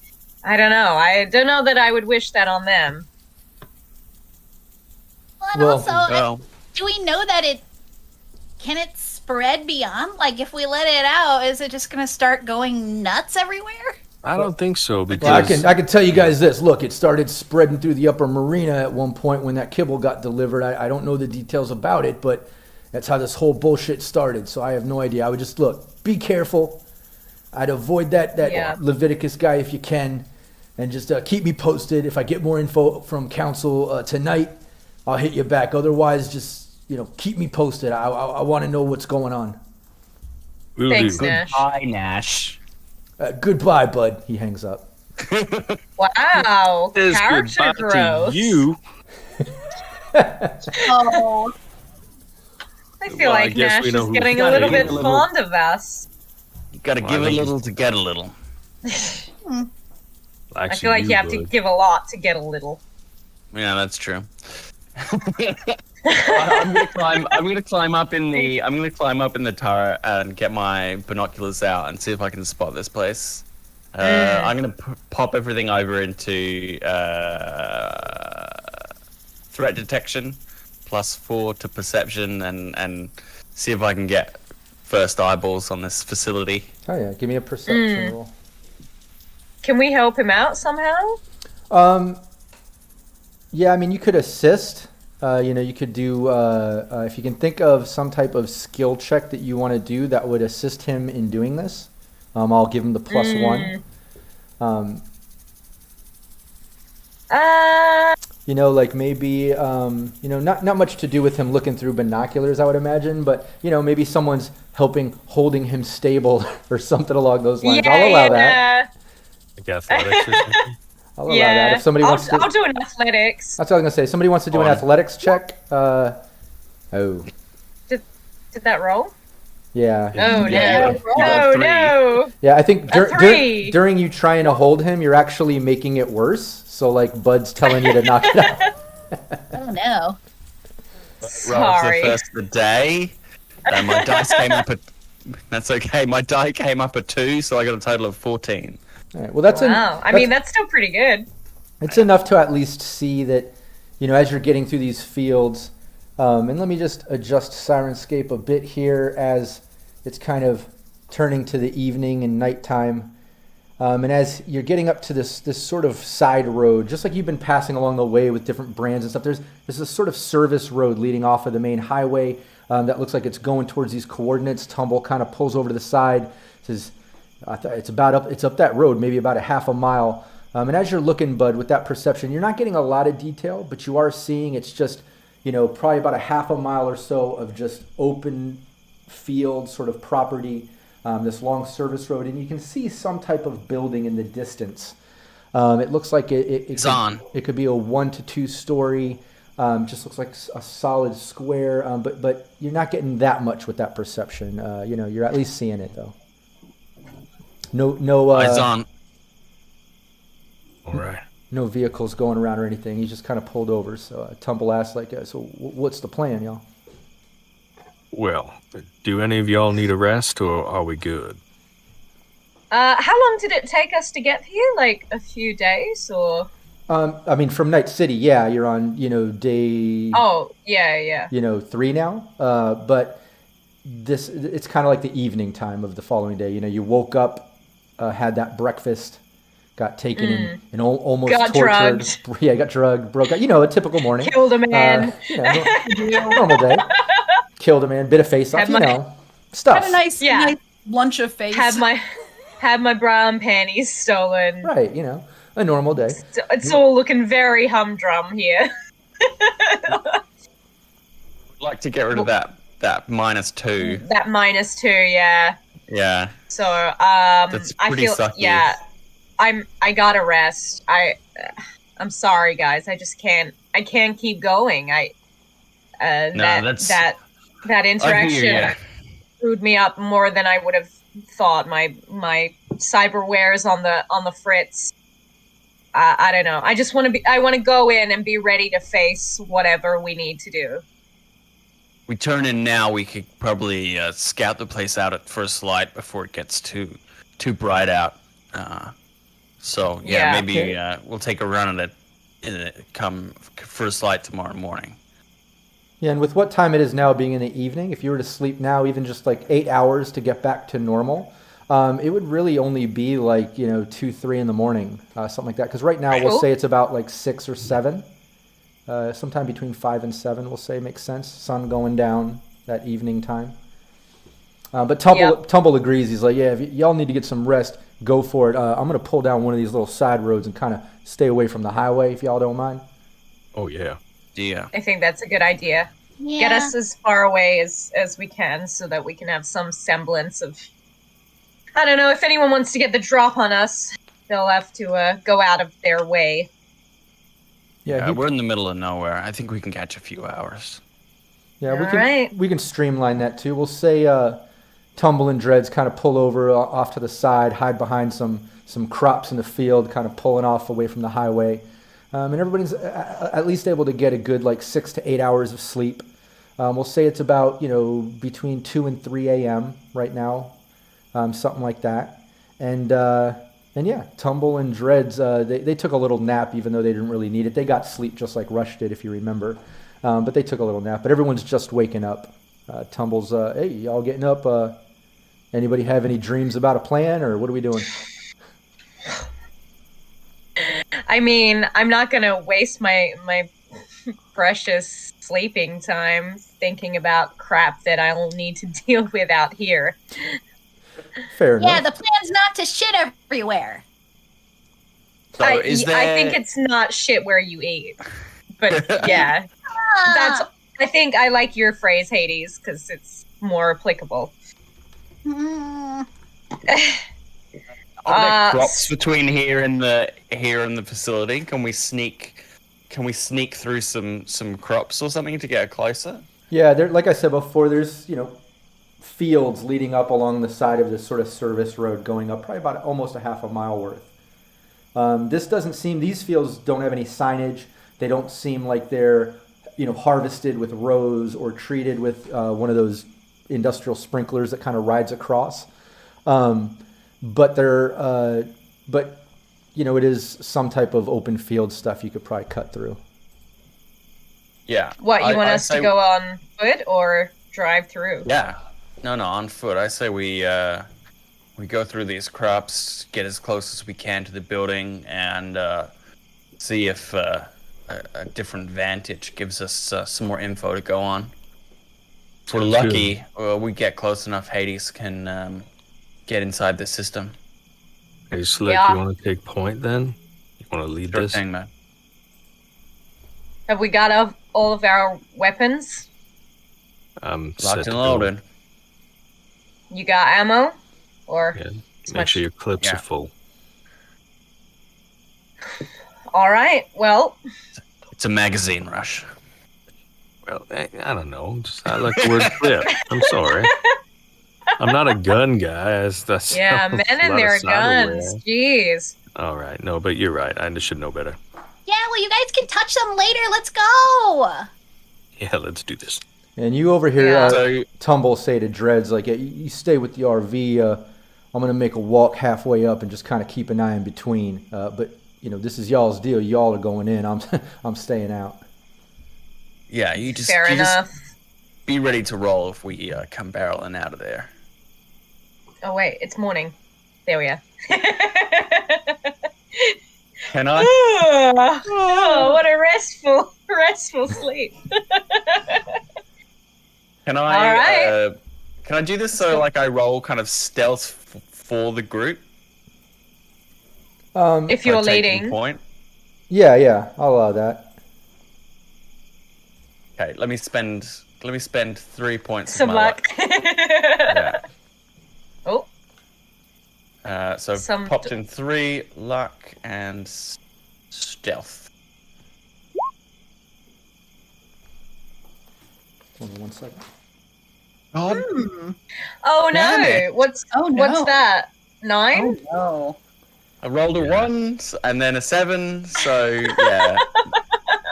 I don't know that I would wish that on them. Well, and also, do we know that can it spread beyond? Like, if we let it out, is it just going to start going nuts everywhere? I don't think so, because... Well, I can tell you guys this. Look, it started spreading through the upper marina at one point when that kibble got delivered. I don't know the details about it, but that's how this whole bullshit started, so I have no idea. I would just, be careful. I'd avoid that Leviticus guy if you can, and just keep me posted. If I get more info from council tonight, I'll hit you back. Otherwise, just, keep me posted. I want to know what's going on. Thanks, Nash. Goodbye, Nash. Goodbye, bud. He hangs up. Wow. Character goodbye growth. to you. Oh, I feel Well, I like guess Nash we know is who's getting a got little it. bit A little- fond of us. You gotta Well, give I a think little to get a little. I feel like you have to give a lot to get a little. Yeah, that's true. I'm gonna climb up in the turret and get my binoculars out and see if I can spot this place. I'm gonna pop everything over into threat detection, +4 to perception, and see if I can get first eyeballs on this facility. Oh yeah, give me a perception roll. Can we help him out somehow? Yeah, I mean, you could assist. You could do, if you can think of some type of skill check that you want to do that would assist him in doing this, I'll give him the +1. Like maybe, not much to do with him looking through binoculars, I would imagine, but, maybe someone's holding him stable or something along those lines. I'll allow that. Like athletics or something. I'll allow that. If somebody wants to... I'll do an athletics. That's what I was going to say. Somebody wants to do an athletics check. Did that roll? Yeah. Oh, Yeah. no. Oh, no. Yeah, I think A 3. during you trying to hold him, you're actually making it worse. So, like, Bud's telling you to knock it out. Oh no. Sorry. The first of the day. My dice came up at... That's okay. My die came up at 2, so I got a total of 14. All right. Well, that's Wow. I mean, that's still pretty good. it's enough to at least see that, as you're getting through these fields. And let me just adjust Syrinscape a bit here as it's kind of turning to the evening and nighttime. And as you're getting up to this sort of side road, just like you've been passing along the way with different brands and stuff, there's this sort of service road leading off of the main highway that looks like it's going towards these coordinates. Tumble kind of pulls over to the side. Says it's up that road, maybe about a half a mile. And as you're looking, Bud, with that perception, you're not getting a lot of detail, but you are seeing it's just, probably about a half a mile or so of just open field sort of property. This long service road, and you can see some type of building in the distance. It looks like it could be a 1 to 2 story. Just looks like a solid square, but you're not getting that much with that perception. You're at least seeing it though. No. Eyes on. All right. No vehicles going around or anything. He's just kind of pulled over. So Tumble asked, so what's the plan, y'all? Well, do any of y'all need a rest, or are we good? How long did it take us to get here? Like a few days, or? I mean, from Night City, yeah, you're on, day. Oh, yeah. 3 now. But it's kind of like the evening time of the following day. You woke up, had that breakfast, got taken in and almost got tortured. Drugged. Yeah, got drugged, broke out. A typical morning. Killed a man. Normal day. Killed a man, bit of face off, stuff. Had a nice lunch of face. Had my brown panties stolen. Right, a normal day. It's all looking very humdrum here. I'd like to get rid of that -2. That -2, yeah. Yeah. So That's I pretty feel sucky. I gotta rest. I'm sorry, guys. I just can't. I can't keep going. That interaction screwed me up more than I would have thought. My cyberware is on the fritz. I don't know. I just want to I want to go in and be ready to face whatever we need to do. We turn in now. We could probably scout the place out at first light before it gets too bright out. Maybe we'll take a run at it come first light tomorrow morning. Yeah, and with what time it is now being in the evening, if you were to sleep now, even just like 8 hours to get back to normal, it would really only be like, 2, 3 in the morning, something like that. Because right now we'll say it's about like 6 or 7. Sometime between 5 and 7, we'll say, makes sense. Sun going down that evening time. But Tumble agrees. He's like, yeah, if y'all need to get some rest, go for it. I'm going to pull down one of these little side roads and kind of stay away from the highway, if y'all don't mind. Oh, yeah. Yeah. I think that's a good idea. Yeah. Get us as far away as we can so that we can have some semblance of... I don't know, if anyone wants to get the drop on us, they'll have to go out of their way. Yeah, we're in the middle of nowhere. I think we can catch a few hours. Yeah, All we can streamline that too. We'll say Tumble and Dreads kind of pull over off to the side, hide behind some crops in the field, kind of pulling off away from the highway. And everybody's at least able to get a good 6 to 8 hours of sleep. We'll say it's about between 2 and 3 a.m. right now, something like that. And yeah, Tumble and Dreads, they took a little nap even though they didn't really need it. They got sleep just like Rush did, if you remember. But they took a little nap. But everyone's just waking up. Tumble's, hey, y'all getting up? Anybody have any dreams about a plan, or what are we doing? I mean, I'm not going to waste my precious sleeping time thinking about crap that I'll need to deal with out here. Fair enough. Yeah, the plan's not to shit everywhere. So I Ah. think it's not shit where you eat. But yeah, I think I like your phrase, Hades, because it's more applicable. Mm. Are there crops between here and the facility? Can we sneak through some crops or something to get closer? Yeah, like I said before, there's fields leading up along the side of this sort of service road, going up probably about almost a half a mile worth. This doesn't seem. These fields don't have any signage. They don't seem like they're harvested with rows or treated with one of those industrial sprinklers that kind of rides across. But they're it is some type of open field stuff you could probably cut through. Yeah. What, you want us to go on foot or drive through? Yeah. No, on foot. I say we go through these crops, get as close as we can to the building, and see if a different vantage gives us some more info to go on. If we're lucky, we get close enough, Hades can get inside the system. Hey, Slick, you want to take point then? You want to lead Sure this? thing, man. Have we got all of our weapons? I'm Locked and loaded. You got ammo? Or Yeah. Make sure your clips are full. All right, well. It's a magazine, Rush. Well, I don't know. I like the word clip. I'm sorry. I'm not a gun guy. Yeah, men and their guns. Jeez. All right. No, but you're right. I should know better. Yeah, well, you guys can touch them later. Let's go. Yeah, let's do this. And you over here, Tumble, say to Dreads, you stay with the RV. I'm going to make a walk halfway up and just kind of keep an eye in between. But, this is y'all's deal. Y'all are going in. I'm staying out. Yeah, you just be ready to roll if we come barreling out of there. Oh, wait, it's morning. There we are. Can I? Oh, what a restful sleep. Can I? Can I do this so I roll kind of stealth for the group? If you're leading. Point. Yeah, I'll allow that. Okay, let me spend 3 points. Some of my luck. Yeah. Oh. So popped in 3 luck and stealth. Hold on 1 second. Oh no! What's that? 9? Oh no! I rolled a 1 and then a 7, so yeah,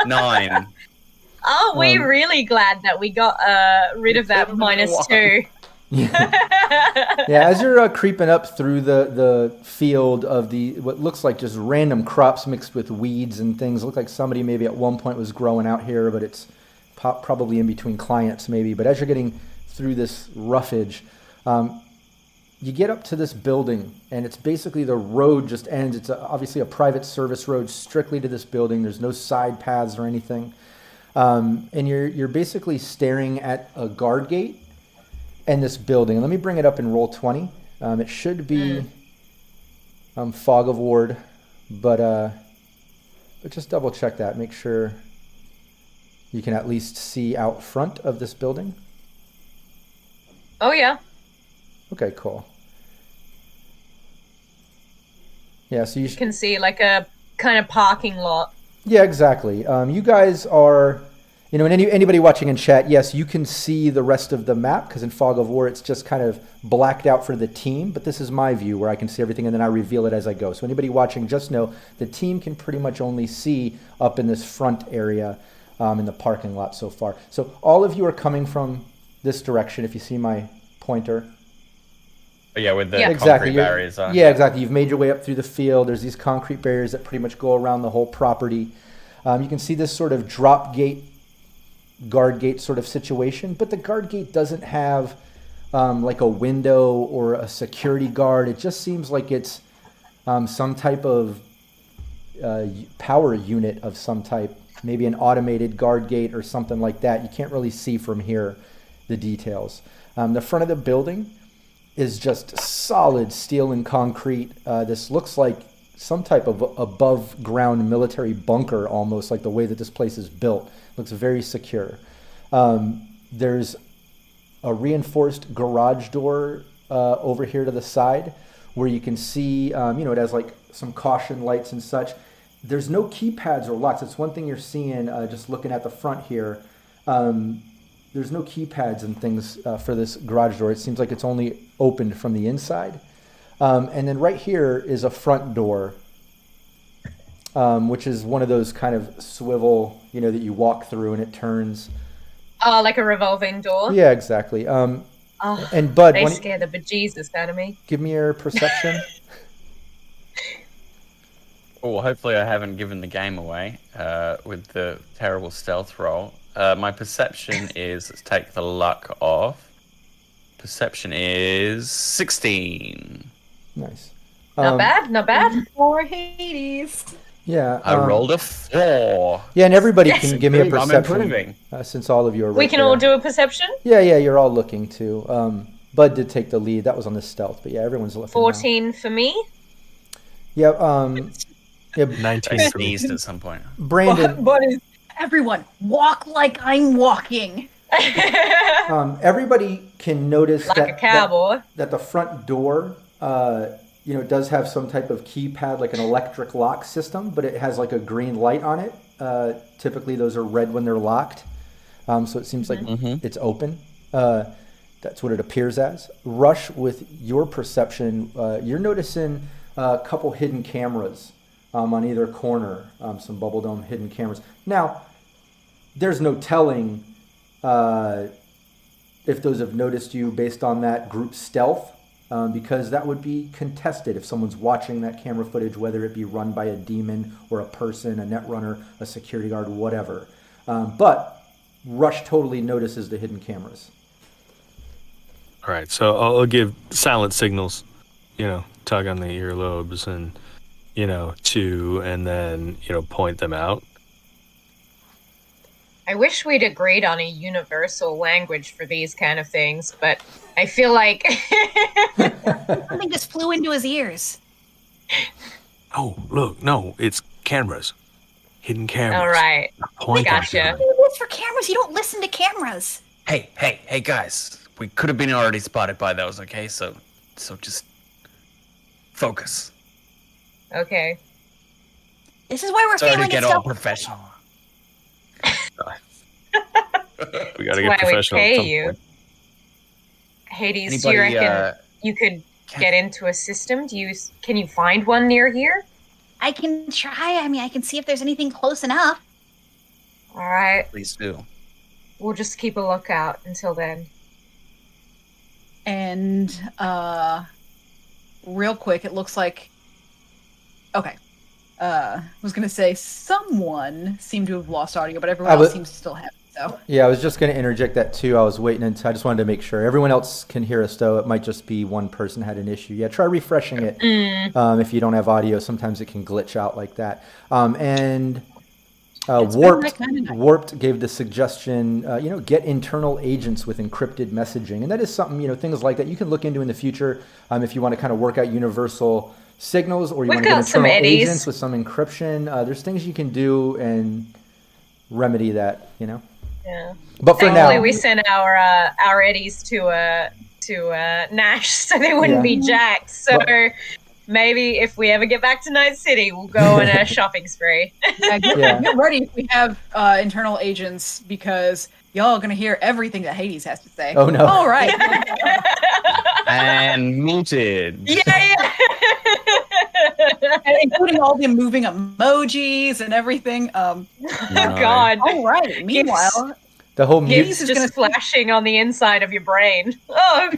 9. Oh, we're really glad that we got rid of that -2. Yeah, as you're creeping up through the field of what looks like just random crops mixed with weeds and things. Look like somebody maybe at one point was growing out here, but it's probably in between clients maybe. But as you're getting through this roughage, you get up to this building, and it's basically the road just ends. It's obviously a private service road strictly to this building. There's no side paths or anything. And you're basically staring at a guard gate and this building. Let me bring it up in roll 20. It should be Fog of Ward, but just double check that. Make sure you can at least see out front of this building. Oh yeah. Okay, cool. Yeah, so you can see a kind of parking lot. Yeah, exactly. You guys are you know, and anybody watching in chat, yes, you can see the rest of the map because in Fog of War it's just kind of blacked out for the team, but this is my view where I can see everything and then I reveal it as I go. So anybody watching, just know the team can pretty much only see up in this front area in the parking lot so far. So all of you are coming from this direction if you see my pointer. Yeah, with the exactly. concrete barriers on. Yeah, exactly. You've made your way up through the field. There's these concrete barriers that pretty much go around the whole property. You can see this sort of drop gate, guard gate sort of situation, but the guard gate doesn't have like a window or a security guard. It just seems like it's some type of power unit of some type, maybe an automated guard gate or something like that. You can't really see from here the details. The front of the building is just solid steel and concrete. This looks like some type of above ground military bunker, almost like the way that this place is built. Looks very secure. There's a reinforced garage door over here to the side where you can see, it has like some caution lights and such. There's no keypads or locks. It's one thing you're seeing just looking at the front here. There's no keypads and things for this garage door. It seems like it's only opened from the inside. And then right here is a front door, which is one of those kind of swivel, that you walk through and it turns. Oh, like a revolving door? Yeah, exactly. And Bud, they scare the bejesus out of me. Give me your perception. Oh, hopefully I haven't given the game away with the terrible stealth roll. My perception is, let's take the luck off. Perception is 16. Nice. Not bad, not bad. For Hades. Yeah. I rolled a 4. Yeah, and everybody can give me a perception. I'm improving. Since all of you are We can all do a perception? Yeah, you're all looking too. Bud did take the lead. That was on the stealth, but yeah, everyone's looking 14 now. For me? Yep. 19 I sneezed at some point. Brandon. Everyone, walk like I'm walking. Everybody can notice like a cowboy. That the front door, does have some type of keypad, like an electric lock system, but it has like a green light on it. Typically, those are red when they're locked, so it seems like it's open. That's what it appears as. Rush, with your perception, you're noticing a couple hidden cameras on either corner, some bubble dome hidden cameras. Now, there's no telling if those have noticed you based on that group stealth, because that would be contested if someone's watching that camera footage, whether it be run by a demon or a person, a netrunner, a security guard, whatever. But Rush totally notices the hidden cameras. All right, so I'll give silent signals, tug on the earlobes and, and then, point them out. I wish we'd agreed on a universal language for these kind of things, but I feel like something just flew into his ears. Oh, look, no, it's cameras. Hidden cameras. All right. Point gotcha. It's for cameras. You don't listen to cameras. Hey, guys. We could have been already spotted by those, okay? So just focus. Okay. This is why we're Sorry failing to get all professional. We gotta get professional. Why we pay you. Hades, do you reckon you could get into a system? Can you find one near here? I can try. I can see if there's anything close enough. All right. Please do. We'll just keep a lookout until then. And real quick, it looks like... Okay. I was going to say someone seemed to have lost audio, but everyone else seems to still have it. So. Yeah, I was just going to interject that too. I was waiting until I just wanted to make sure. Everyone else can hear us, though. It might just be one person had an issue. Yeah, try refreshing it. If you don't have audio, sometimes it can glitch out like that. Warped gave the suggestion, get internal agents with encrypted messaging. And that is something, things like that you can look into in the future if you want to kind of work out universal signals, or you want to get internal agents with some encryption. There's things you can do and remedy that, Yeah. But for now, we sent our eddies to Nash so they wouldn't be jacked. So maybe if we ever get back to Night City, we'll go on a shopping spree. Get ready if we have internal agents, because y'all are going to hear everything that Hades has to say. Oh, no. All right. And muted. Yeah. And including all the moving emojis and everything. Oh, God. All right. Meanwhile, the whole mute is just flashing on the inside of your brain. Oh.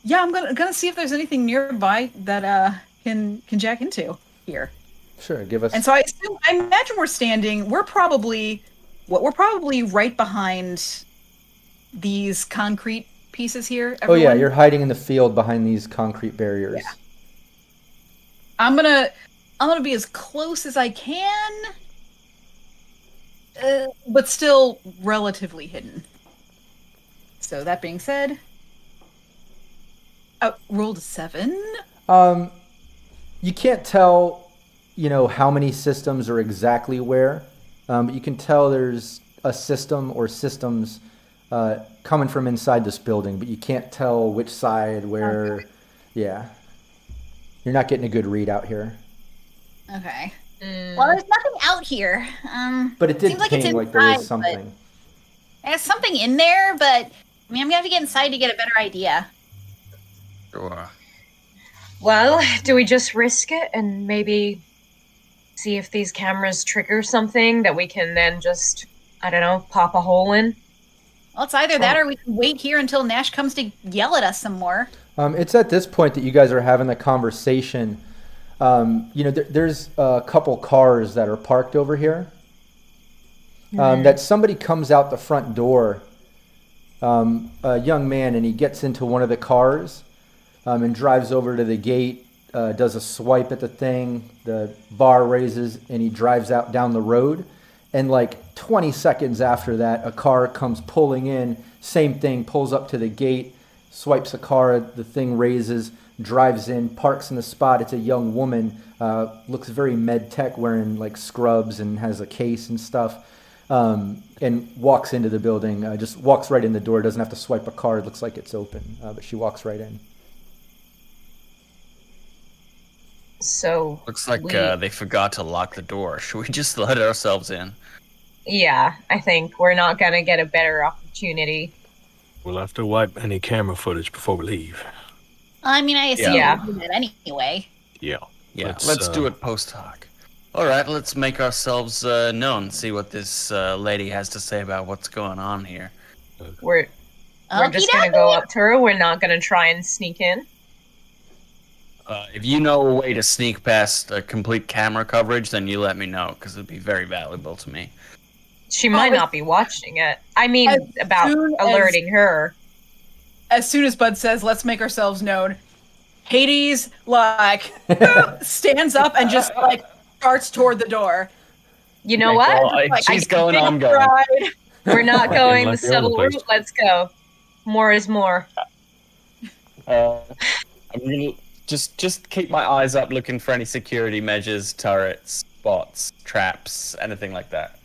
Yeah, I'm gonna see if there's anything nearby that can jack into here. Sure, give us. And so I imagine we're probably right behind these concrete pieces here. Everyone. Oh yeah, you're hiding in the field behind these concrete barriers. Yeah. I'm gonna be as close as I can, but still relatively hidden. So that being said, rolled a 7. You can't tell, how many systems are exactly where, but you can tell there's a system or systems coming from inside this building, but you can't tell which side, where. Okay. Yeah, you're not getting a good read out here. Okay. Well, there's nothing out here. But it did seem like there is something. There's something in there, but I'm gonna have to get inside to get a better idea. Sure. Well, do we just risk it and maybe see if these cameras trigger something that we can then just, I don't know, pop a hole in? Well, it's either that or we can wait here until Nash comes to yell at us some more. It's at this point that you guys are having the conversation. There's a couple cars that are parked over here. That somebody comes out the front door, a young man, and he gets into one of the cars and drives over to the gate, does a swipe at the thing, the bar raises, and he drives out down the road. And like 20 seconds after that, a car comes pulling in, same thing, pulls up to the gate, swipes a car, the thing raises, drives in, parks in the spot. It's a young woman, looks very med tech, wearing like scrubs and has a case and stuff, and walks into the building, just walks right in the door, doesn't have to swipe a card, looks like it's open, but she walks right in. So looks like they forgot to lock the door. Should we just let ourselves in? Yeah, I think we're not gonna get a better opportunity. We'll have to wipe any camera footage before we leave. I mean, I assume we'll do that anyway. Yeah, let's do it post hoc. All right, let's make ourselves known. See what this lady has to say about what's going on here. We're just gonna go up to her. We're not gonna try and sneak in. If you know a way to sneak past complete camera coverage, then you let me know, because it'd be very valuable to me. She might not be watching it. I mean, about alerting her. As soon as Bud says, let's make ourselves known, Hades, stands up and just, starts toward the door. You know what? She's going, I'm going. We're not going the subtle route. Let's go. More is more. I'm gonna just keep my eyes up, looking for any security measures, turrets, bots, traps, anything like that.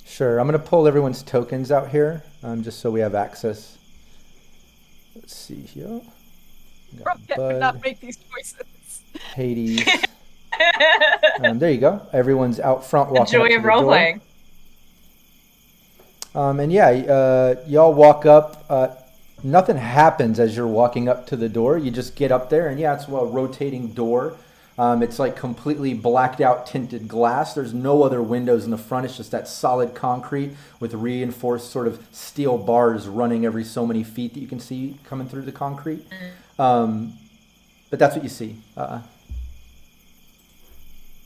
Sure. I'm going to pull everyone's tokens out here, just so we have access. Let's see here. Rockette would not make these choices. Hades. There you go. Everyone's out front walking up to the door. Joy of role-playing. And y'all walk up. Nothing happens as you're walking up to the door. You just get up there, and it's a rotating door. It's like completely blacked out tinted glass. There's no other windows in the front. It's just that solid concrete with reinforced sort of steel bars running every so many feet that you can see coming through the concrete. But that's what you see.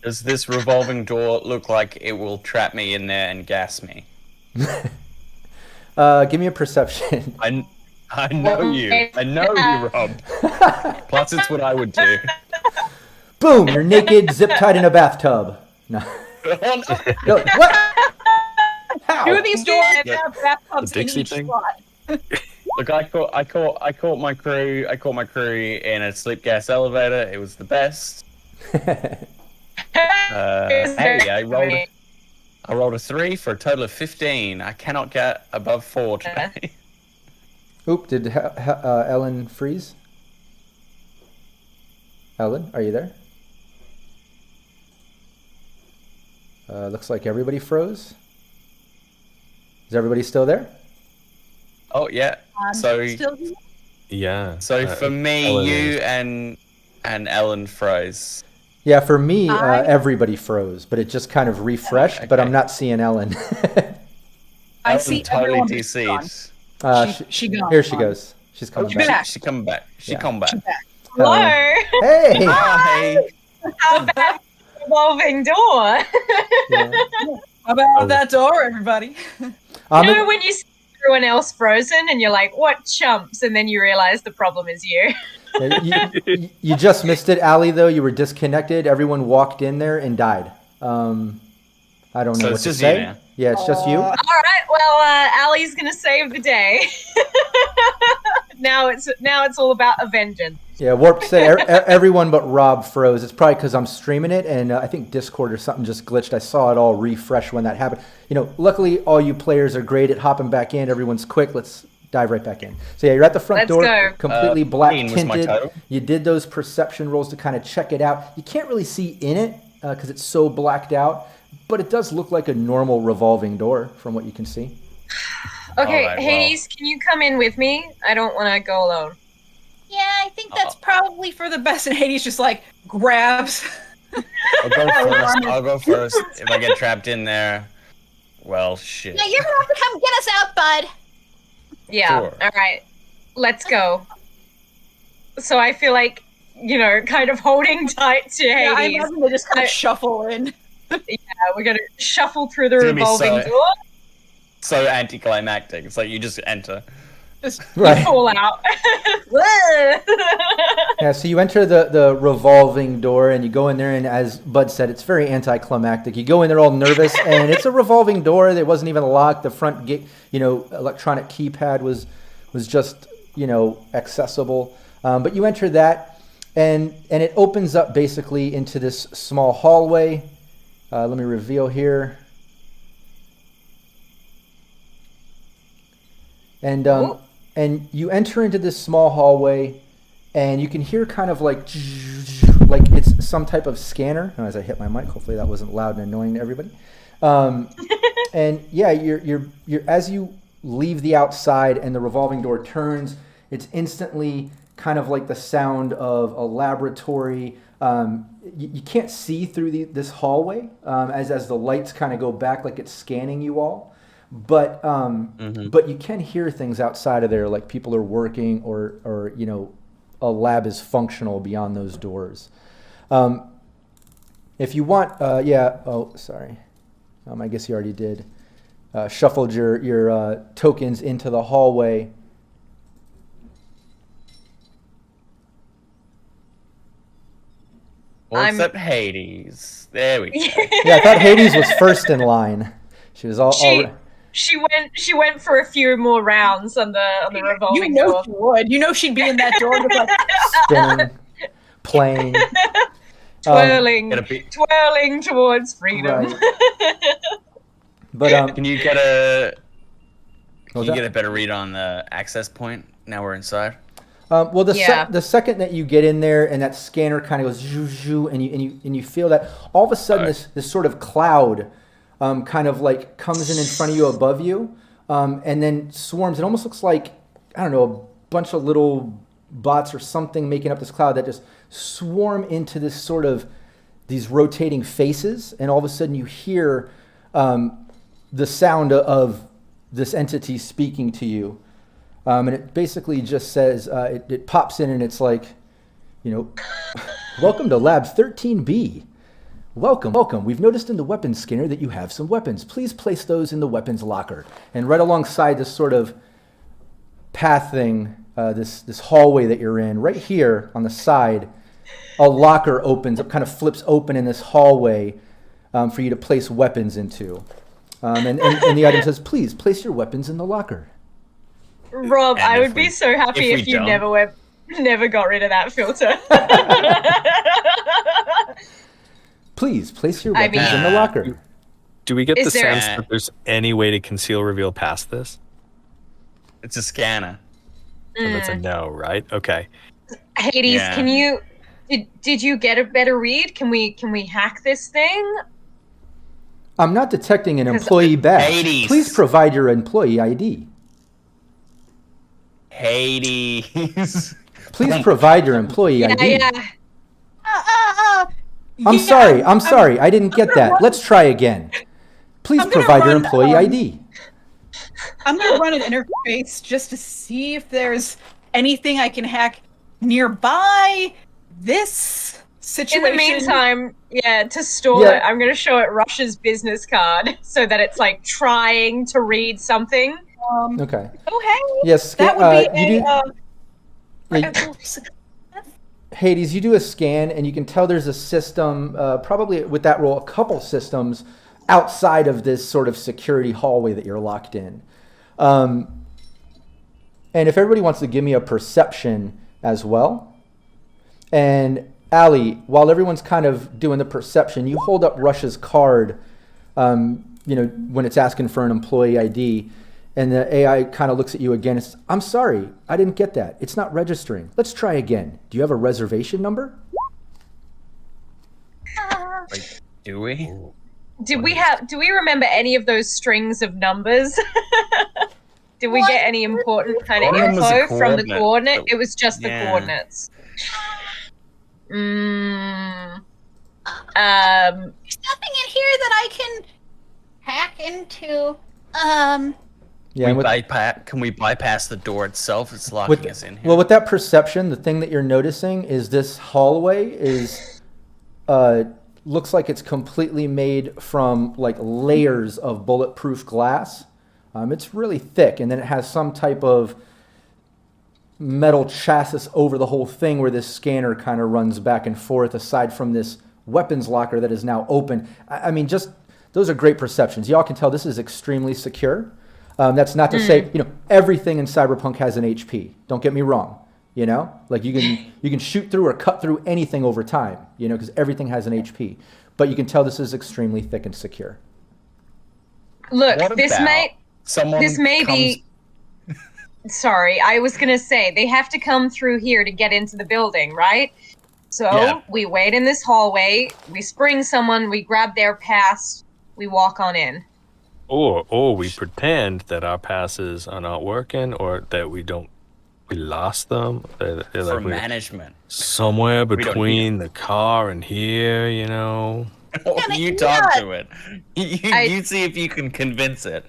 Does this revolving door look like it will trap me in there and gas me? Give me a perception. I know you. I know you, Rob. Plus, it's what I would do. Boom! You're naked, zip-tied in a bathtub. No. No, what? How? Two of these doors have bathtubs in each spot. Look, I caught my crew. I caught my crew in a sleep gas elevator. It was the best. I rolled a 3 for a total of 15. I cannot get above 4 today. Oop, did Ellen freeze? Ellen, are you there? Looks like everybody froze. Is everybody still there? Oh yeah. So Yeah. So for me, Ellen you is. and Ellen froze. Yeah, for me, everybody froze, but it just kind of refreshed. But I'm not seeing Ellen. I Ellen see totally everyone DC'd. She gone. Here she goes. She's coming back. She come back. She Yeah. come back. Hello. Hey. Hi. How about the revolving door? Yeah. How about that door, everybody? You know when you see everyone else frozen and you're like, what chumps? And then you realize the problem is you. You just missed it, Allie, though. You were disconnected. Everyone walked in there and died. I don't know So what it's to just say. you now. Yeah, it's just you. All right. Well, Allie's gonna save the day. Now it's all about a vengeance. Yeah, Warp said everyone but Rob froze. It's probably because I'm streaming it, and I think Discord or something just glitched. I saw it all refresh when that happened. Luckily, all you players are great at hopping back in. Everyone's quick. Let's dive right back in. So yeah, you're at the front door, go. completely black Green was my tinted. title. You did those perception rolls to kind of check it out. You can't really see in it because it's so blacked out, but it does look like a normal revolving door from what you can see. Okay, All right, Hades, can you come in with me? I don't want to go alone. Yeah, I think that's probably for the best. And Hades just like grabs. I'll go first. If I get trapped in there, well, shit. Now you're gonna have to come get us out, bud. Yeah. Sure. All right. Let's go. So I feel like, kind of holding tight to Yeah, I Hades. imagine they just kind of shuffle in. Yeah, we're gonna shuffle through the It's gonna be revolving so- door, So anticlimactic. It's like you just enter. Just Right. fall out. Yeah, so you enter the revolving door and you go in there, and as Bud said, it's very anticlimactic. You go in there all nervous, and it's a revolving door that wasn't even locked. The front gate, electronic keypad was just accessible. But you enter that, and it opens up basically into this small hallway. Let me reveal here. And you enter into this small hallway, and you can hear kind of like it's some type of scanner. As I hit my mic, hopefully that wasn't loud and annoying to everybody. And yeah, you're as you leave the outside and the revolving door turns, it's instantly kind of like the sound of a laboratory. You can't see through this hallway as the lights kind of go back, like it's scanning you all. But you can hear things outside of there, like people are working or a lab is functional beyond those doors. If you want, sorry. I guess you already did. Shuffled your tokens into the hallway. Well, except Hades. There we go. Yeah, I thought Hades was first in line. She was all. She went for a few more rounds on the revolving door. She would. She'd be in that door with like spinning, playing, twirling towards freedom. Right. But can you get a better read on the access point now we're inside? Well, the second that you get in there and that scanner kind of goes zhoo, zhoo, and you feel that all of a sudden this sort of cloud kind of like comes in front of you, above you, and then swarms. It almost looks like, I don't know, a bunch of little bots or something making up this cloud that just swarm into this sort of these rotating faces, and all of a sudden you hear the sound of this entity speaking to you. And it basically just says, it pops in and it's like, welcome to Lab 13B. Welcome. We've noticed in the weapons scanner that you have some weapons. Please place those in the weapons locker. And right alongside this sort of path thing, this hallway that you're in, right here on the side, a locker opens up, kind of flips open in this hallway for you to place weapons into. And the item says, please place your weapons in the locker. Rob, I would be so happy if you never got rid of that filter. Please place your weapons in the locker. Do we get the sense that there's any way to conceal reveal past this? It's a scanner. And that's a no, right? Okay. Hades, can you did you get a better read? Can we hack this thing? I'm not detecting an employee badge. Hades. Please provide your employee ID. Hades. Please provide your employee ID. Yeah. I'm sorry. I didn't get that. Let's try again. Please provide your employee ID. I'm going to run an interface just to see if there's anything I can hack nearby this situation. In the meantime, to stall it, I'm going to show it Rush's business card so that it's like trying to read something. Okay. Oh, hey. Yes. That would be Hades, you do a scan, and you can tell there's a system, probably with that roll, a couple systems outside of this sort of security hallway that you're locked in. And if everybody wants to give me a perception as well. And Allie, while everyone's kind of doing the perception, you hold up Rush's card, when it's asking for an employee ID. And the AI kind of looks at you again and says, I'm sorry, I didn't get that. It's not registering. Let's try again. Do you have a reservation number? Wait, do we? Do we remember any of those strings of numbers? Did we get any important kind of info from the coordinate? It was just the coordinates. There's nothing in here that I can hack into. Can we bypass the door itself? It's locking us in here. Well, with that perception, the thing that you're noticing is this hallway is looks like it's completely made from like layers of bulletproof glass. It's really thick, and then it has some type of metal chassis over the whole thing where this scanner kind of runs back and forth, aside from this weapons locker that is now open. I mean, just those are great perceptions. Y'all can tell this is extremely secure. That's not to say, everything in Cyberpunk has an HP. Don't get me wrong. Like you can shoot through or cut through anything over time, because everything has an HP. But you can tell this is extremely thick and secure. Look, this may be. Sorry, I was gonna say they have to come through here to get into the building, right? So we wait in this hallway. We spring someone. We grab their pass. We walk on in. Or we pretend that our passes are not working, or that we lost them. They're For management. Somewhere between the car and here, You talk to it. You see if you can convince it.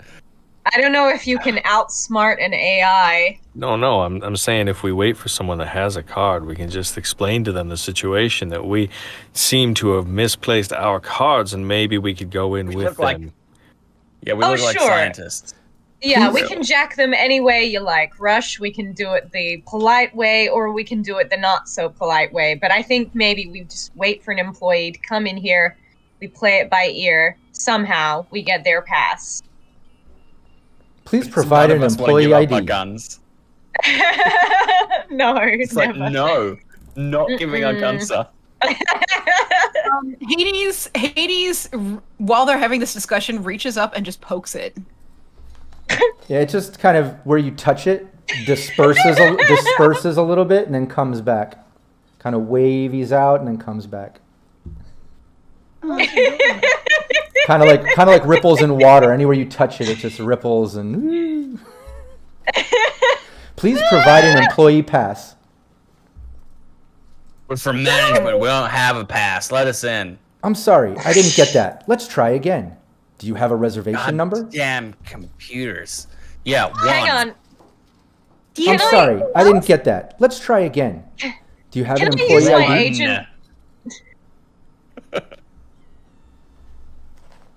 I don't know if you can outsmart an AI. No, I'm saying if we wait for someone that has a card, we can just explain to them the situation, that we seem to have misplaced our cards, and maybe we could go in with them. Yeah, we look like scientists. Yeah, we can jack them any way you like. Rush, we can do it the polite way, or we can do it the not so polite way. But I think maybe we just wait for an employee to come in here. We play it by ear. Somehow, we get their pass. Please provide an employee ID. Our guns. No, it's never. Like no, not giving our guns up. Hades, while they're having this discussion, reaches up and just pokes it. Yeah, it just kind of where you touch it disperses a little bit and then comes back. Kind of wavies out and then comes back. kind of like ripples in water. Anywhere you touch it, it just ripples and. Please provide an employee pass. But for management, we don't have a pass. Let us in. I'm sorry, I didn't get that. Let's try again. Do you have a reservation number? Damn computers. Yeah, one. Hang on. I'm sorry, I didn't get that. Let's try again. Do you have an employee ID? Agent?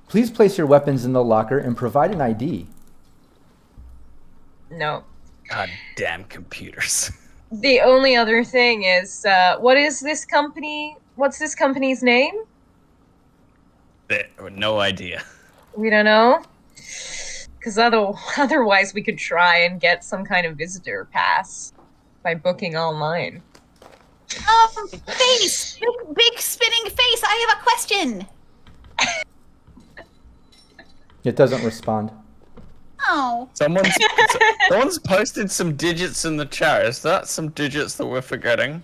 Please place your weapons in the locker and provide an ID. No. God damn computers. The only other thing is, what is this company? What's this company's name? No idea. We don't know? Because otherwise we could try and get some kind of visitor pass by booking online. Face! Big spinning face, I have a question! It doesn't respond. Oh. Someone's posted some digits in the chat. Is that some digits that we're forgetting?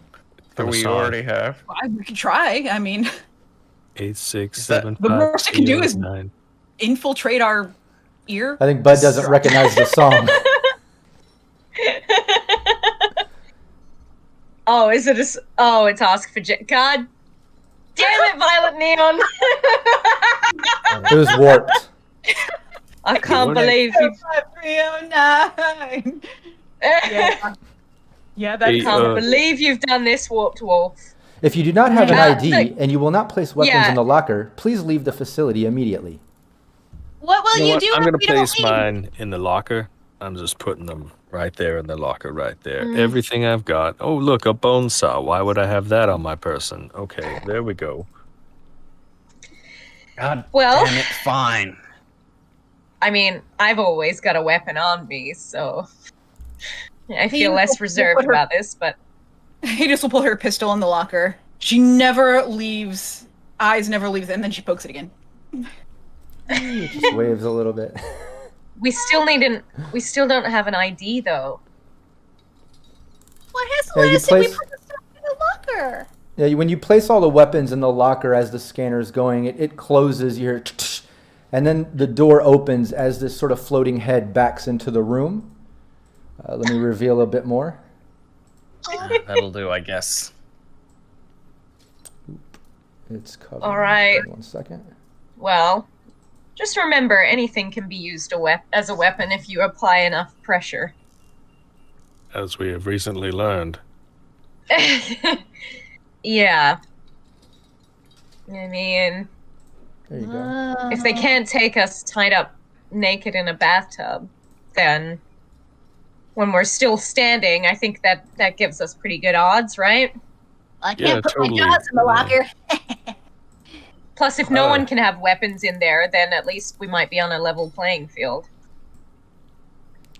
That we already have? We can try. I mean, 8, 6, Is that- 7, the 5, worst it can do 8, is 9. infiltrate our ear. I think Bud doesn't recognize the song. Oh, is it it's Ask for God damn it, Violet Neon. It was warped. I can't believe you. 309. Yeah, that I can't believe you've done this, Warped Wolf. If you do not have an ID look, and you will not place weapons in the locker, please leave the facility immediately. What will you do I'm if gonna we don't place leave? mine in the locker. I'm just putting them right there in the locker, right there. Everything I've got. Oh, look, a bone saw. Why would I have that on my person? Okay, there we go. God Well- damn it, fine. I mean, I've always got a weapon on me, so I feel less reserved about this, but Hades will pull her pistol in the locker. She never leaves. Eyes never leaves, and then she pokes it again. It just waves a little bit. we still don't have an ID though. What has Yeah, you lettuce if we place- put the stuff in the locker? Yeah, when you place all the weapons in the locker as the scanner's going, it closes. You hear, and then the door opens as this sort of floating head backs into the room. Let me reveal a bit more. That'll do, I guess. It's covered. All right. 1 second. Well, just remember anything can be used as a weapon if you apply enough pressure. As we have recently learned. Yeah. I mean, There you go. if they can't take us tied up naked in a bathtub, then when we're still standing, I think that gives us pretty good odds, right? I Yeah, can't put totally. my jaws in the locker. Plus, if no one can have weapons in there, then at least we might be on a level playing field.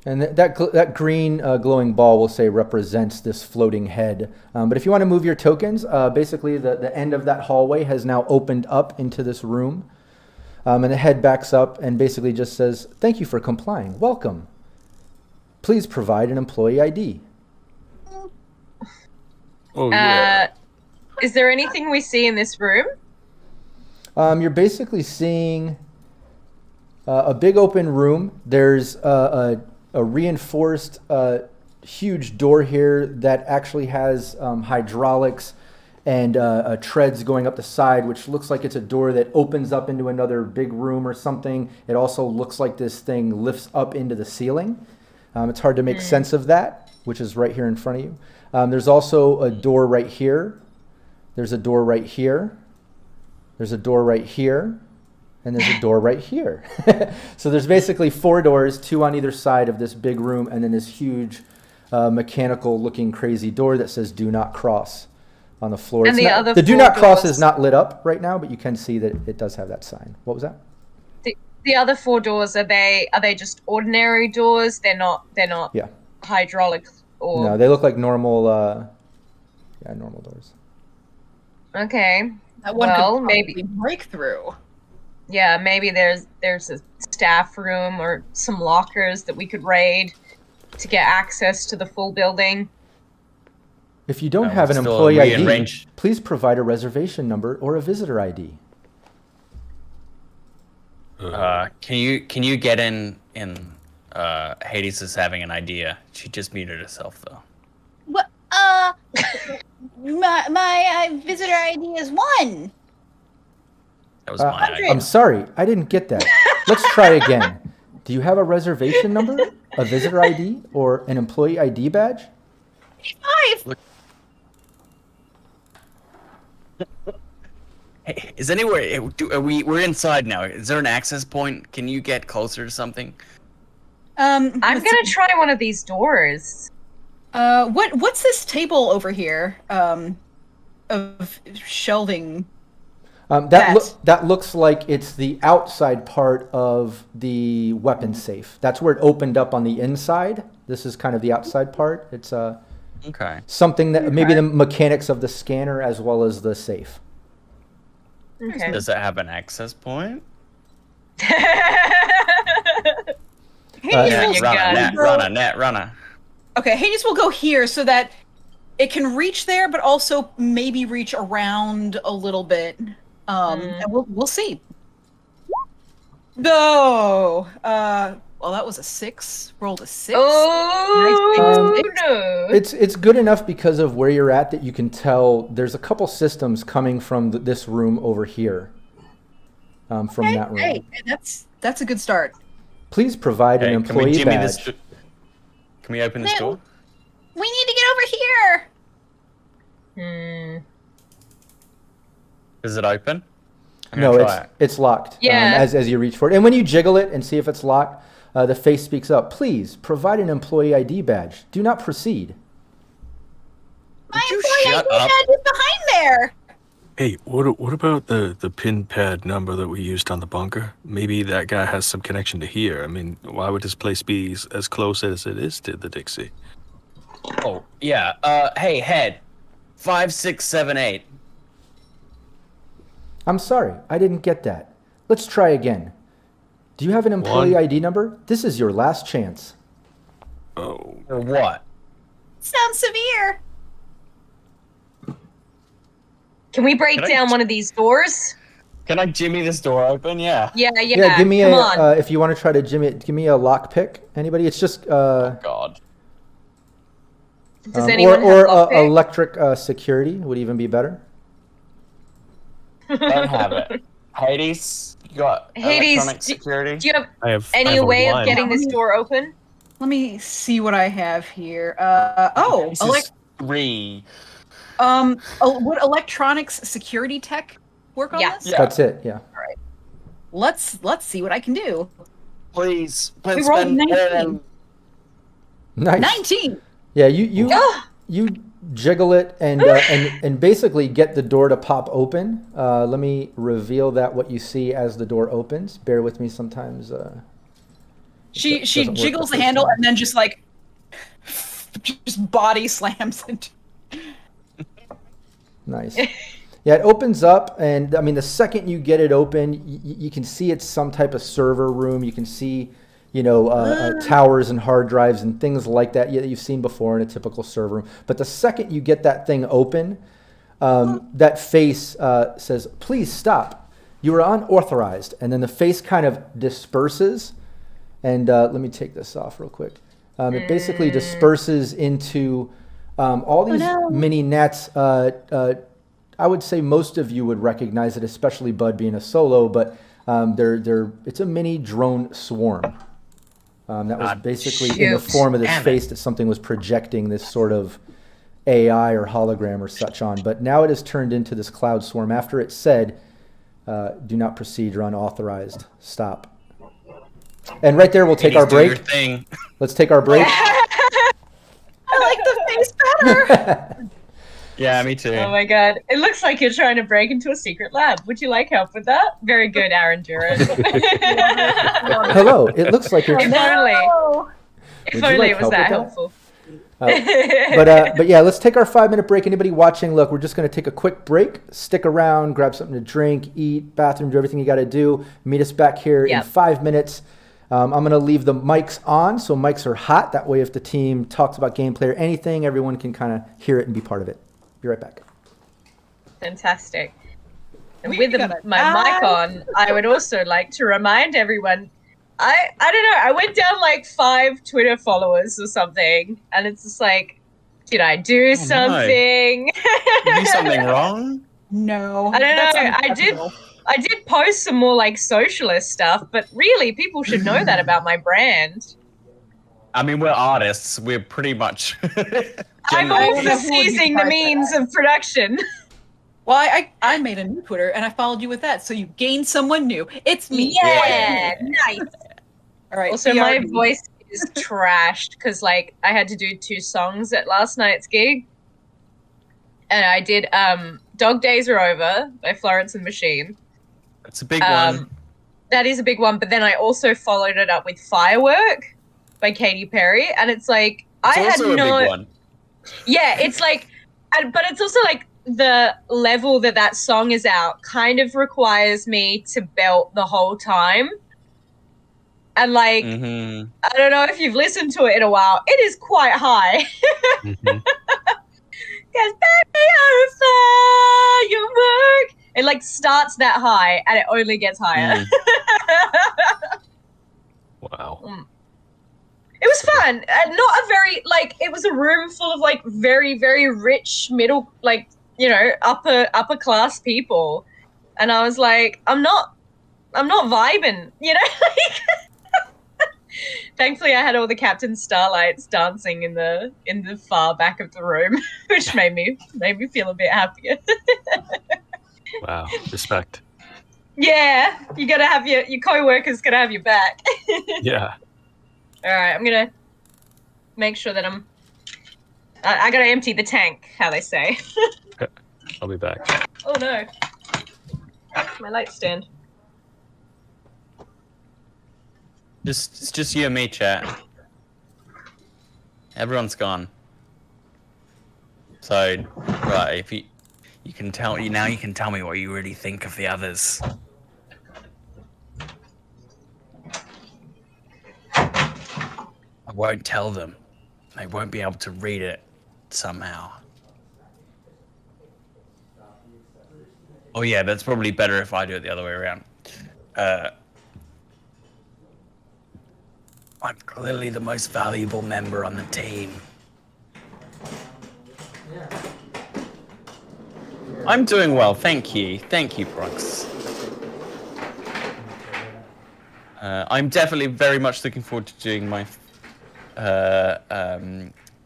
And that green glowing ball will say represents this floating head. But if you want to move your tokens, basically the end of that hallway has now opened up into this room. And the head backs up and basically just says, "Thank you for complying. Welcome. Please provide an employee ID." Oh, yeah. Is there anything we see in this room? You're basically seeing a big open room. There's a reinforced huge door here that actually has hydraulics and treads going up the side, which looks like it's a door that opens up into another big room or something. It also looks like this thing lifts up into the ceiling. It's hard to make sense of that, which is right here in front of you. There's also a door right here. There's a door right here. There's a door right here. And there's a door right here. So there's basically 4 doors, 2 on either side of this big room, and then this huge mechanical looking crazy door that says "Do not cross" on the floor. And The "Do not cross" is not lit up right now, but you can see that it does have that sign. What was that? The other 4 doors, are they just ordinary doors? They're not Yeah. hydraulic or No, they look like normal normal doors. Okay. That one Well, could maybe- maybe break through. Yeah, maybe there's a staff room or some lockers that we could raid to get access to the full building. If you don't No, have an still employee ID, rearrange. please provide a reservation number or a visitor ID. Can you get in? Hades is having an idea. She just muted herself though. What? My visitor ID is 1. That was my idea. I'm sorry, I didn't get that. Let's try again. Do you have a reservation number, a visitor ID, or an employee ID badge? 5. Hey, is anywhere? We're inside now. Is there an access point? Can you get closer to something? I'm gonna try one of these doors. What's this table over here? Of shelving. That looks like it's the outside part of the weapon safe. That's where it opened up on the inside. This is kind of the outside part. It's Okay. something that maybe the mechanics of the scanner as well as the safe. Okay. Does it have an access point? Netrunner. Okay, Hades will go here so that it can reach there, but also maybe reach around a little bit. And we'll see. Go. Well, that was a 6. Rolled a 6. Oh, no. It's good enough because of where you're at that you can tell there's a couple systems coming from this room over here. From that room. Hey, that's a good start. Please provide an employee badge. Can we open this door? We need to get over here. Is it open? No, it's locked. Yeah. As you reach for it, and when you jiggle it and see if it's locked, the face speaks up. Please provide an employee ID badge. Do not proceed. My employee ID badge is behind there. Hey, what about the pin pad number that we used on the bunker? Maybe that guy has some connection to here. I mean, why would this place be as close as it is to the Dixie? Oh, yeah. Hey, head. 5678. I'm sorry, I didn't get that. Let's try again. Do you have an employee ID number? This is your last chance. Oh. Or what? Sounds severe. Can we break down one of these doors? Can I jimmy this door open? Yeah. Yeah. Give me Come on. if you want to try to jimmy it, give me a lock pick. Anybody? It's just Oh, God. Does anyone or have lockpick? electric security would even be better. Don't have it. Hades, you got electronic security? Do you have I have any way one. of getting this door open? Let me see what I have here. This is 3. Would electronics security tech work on this? Yeah. That's it. Yeah. All right. Let's see what I can do. Please We rolled 19. Nice. 19. Yeah, you jiggle it and basically get the door to pop open. Let me reveal what you see as the door opens. Bear with me sometimes. She jiggles the handle and then just body slams into. Nice. Yeah, it opens up, and I mean, the second you get it open, you can see it's some type of server room. You can see, towers and hard drives and things like that you've seen before in a typical server room. But the second you get that thing open, that face says, "Please stop. You are unauthorized." And then the face kind of disperses. And let me take this off real quick. It basically disperses into all these mini nets. I would say most of you would recognize it, especially Bud being a solo, but it's a mini drone swarm. That was basically in the form of this face that something was projecting this sort of AI or hologram or such on. But now it has turned into this cloud swarm after it said, "Do not proceed, you're unauthorized. Stop." And right there, we'll take our break. Let's take our break. I like the face better. Yeah, me too. Oh my god. It looks like you're trying to break into a secret lab. Would you like help with that? Very good, Aaron Duran. Hello, it looks like you're... If only like it was that helpful. But yeah, let's take our 5-minute break. Anybody watching, look, we're just going to take a quick break. Stick around, grab something to drink, eat, bathroom, do everything you got to do. Meet us back here in 5 minutes. I'm going to leave the mics on, so mics are hot. That way if the team talks about gameplay or anything, everyone can kind of hear it and be part of it. Be right back. Fantastic. And with my mic on, I would also like to remind everyone, I don't know, I went down like 5 Twitter followers or something, and it's just like, did I do something? No. Did you do something wrong? No. I don't know. I did post some more like socialist stuff, but really people should know that about my brand. I mean, we're artists. We're pretty much... I'm all for seizing the means of production. Well, I made a new Twitter, and I followed you with that, so you gained someone new. It's me. Yeah, nice. All right. Also, my voice is trashed, because, like, I had to do 2 songs at last night's gig. And I did Dog Days Are Over by Florence and the Machine. It's a big one. That is a big one, but then I also followed it up with Firework by Katy Perry, and it's like, It's also a big one. Yeah, it's like, but it's also like the level that song is out kind of requires me to belt the whole time. And like, I don't know if you've listened to it in a while. It is quite high. Because baby, you're a firework. It like starts that high and it only gets higher. Wow. It was fun. Not a very, like, it was a room full of like very, very rich middle, like, you know, upper class people. And I was like, I'm not vibing, you know? Thankfully, I had all the Captain Starlights dancing in the far back of the room, which made me feel a bit happier. Wow, respect. Yeah, you gotta have your co-workers gotta have your back. Yeah. All right, I'm gonna make sure that I gotta empty the tank, how they say. Okay. I'll be back. Oh no, my light stand. It's just you and me, chat. Everyone's gone. So, right, if you can tell me now, you can tell me what you really think of the others. I won't tell them. They won't be able to read it somehow. Oh yeah, that's probably better if I do it the other way around. I'm clearly the most valuable member on the team. I'm doing well, thank you. Thank you, Brooks. I'm definitely very much looking forward to doing my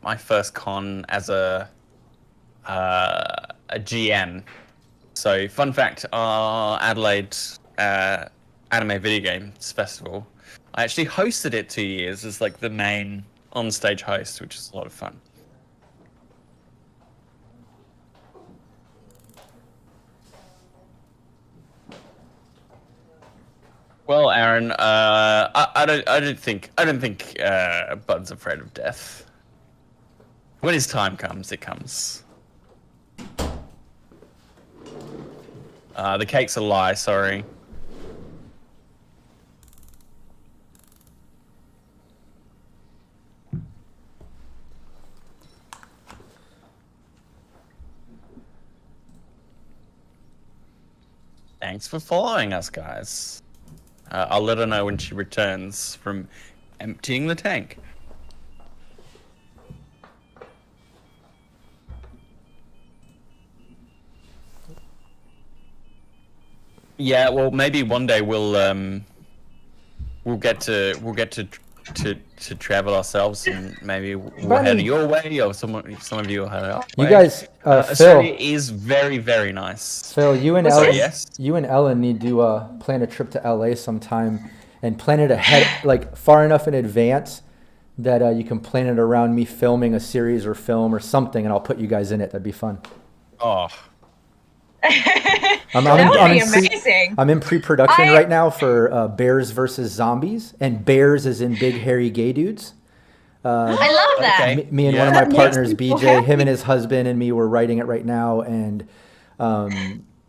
my first con as a GM. So, fun fact, our Adelaide Anime Video Games Festival, I actually hosted it 2 years as like the main on-stage host, which is a lot of fun. Well, Aaron, I don't think Bud's afraid of death. When his time comes, it comes. The cake's a lie. Sorry. Thanks for following us, guys. I'll let her know when she returns from emptying the tank. Yeah, well, maybe one day we'll get to travel ourselves, and maybe we'll head your way, or some of you will head our way. You guys, Australia Phil, is very, very nice. Phil, you and Sorry, Ellen, yes? you and Ellen need to plan a trip to LA sometime, and plan it ahead, like far enough in advance that you can plan it around me filming a series or film or something, and I'll put you guys in it. That'd be fun. Oh. That would be amazing. I'm in pre-production right now for Bears versus Zombies, and Bears is in big hairy gay dudes. I love that. Okay. Me and one of my partners, BJ, him and his husband and me, were writing it right now, and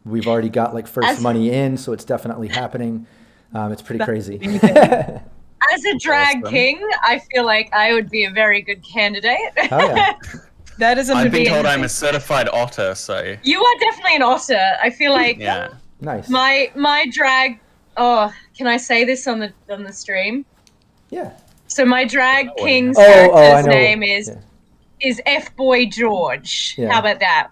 we've already got like first money in, so it's definitely happening. It's pretty crazy. As a drag king, I feel like I would be a very good candidate. Oh, yeah. That is I've been told I'm a certified otter, so... You are definitely an otter. I feel like Nice. My drag... Oh, can I say this on the stream? Yeah. So my drag king's character's name is F-Boy George. Yeah. How about that?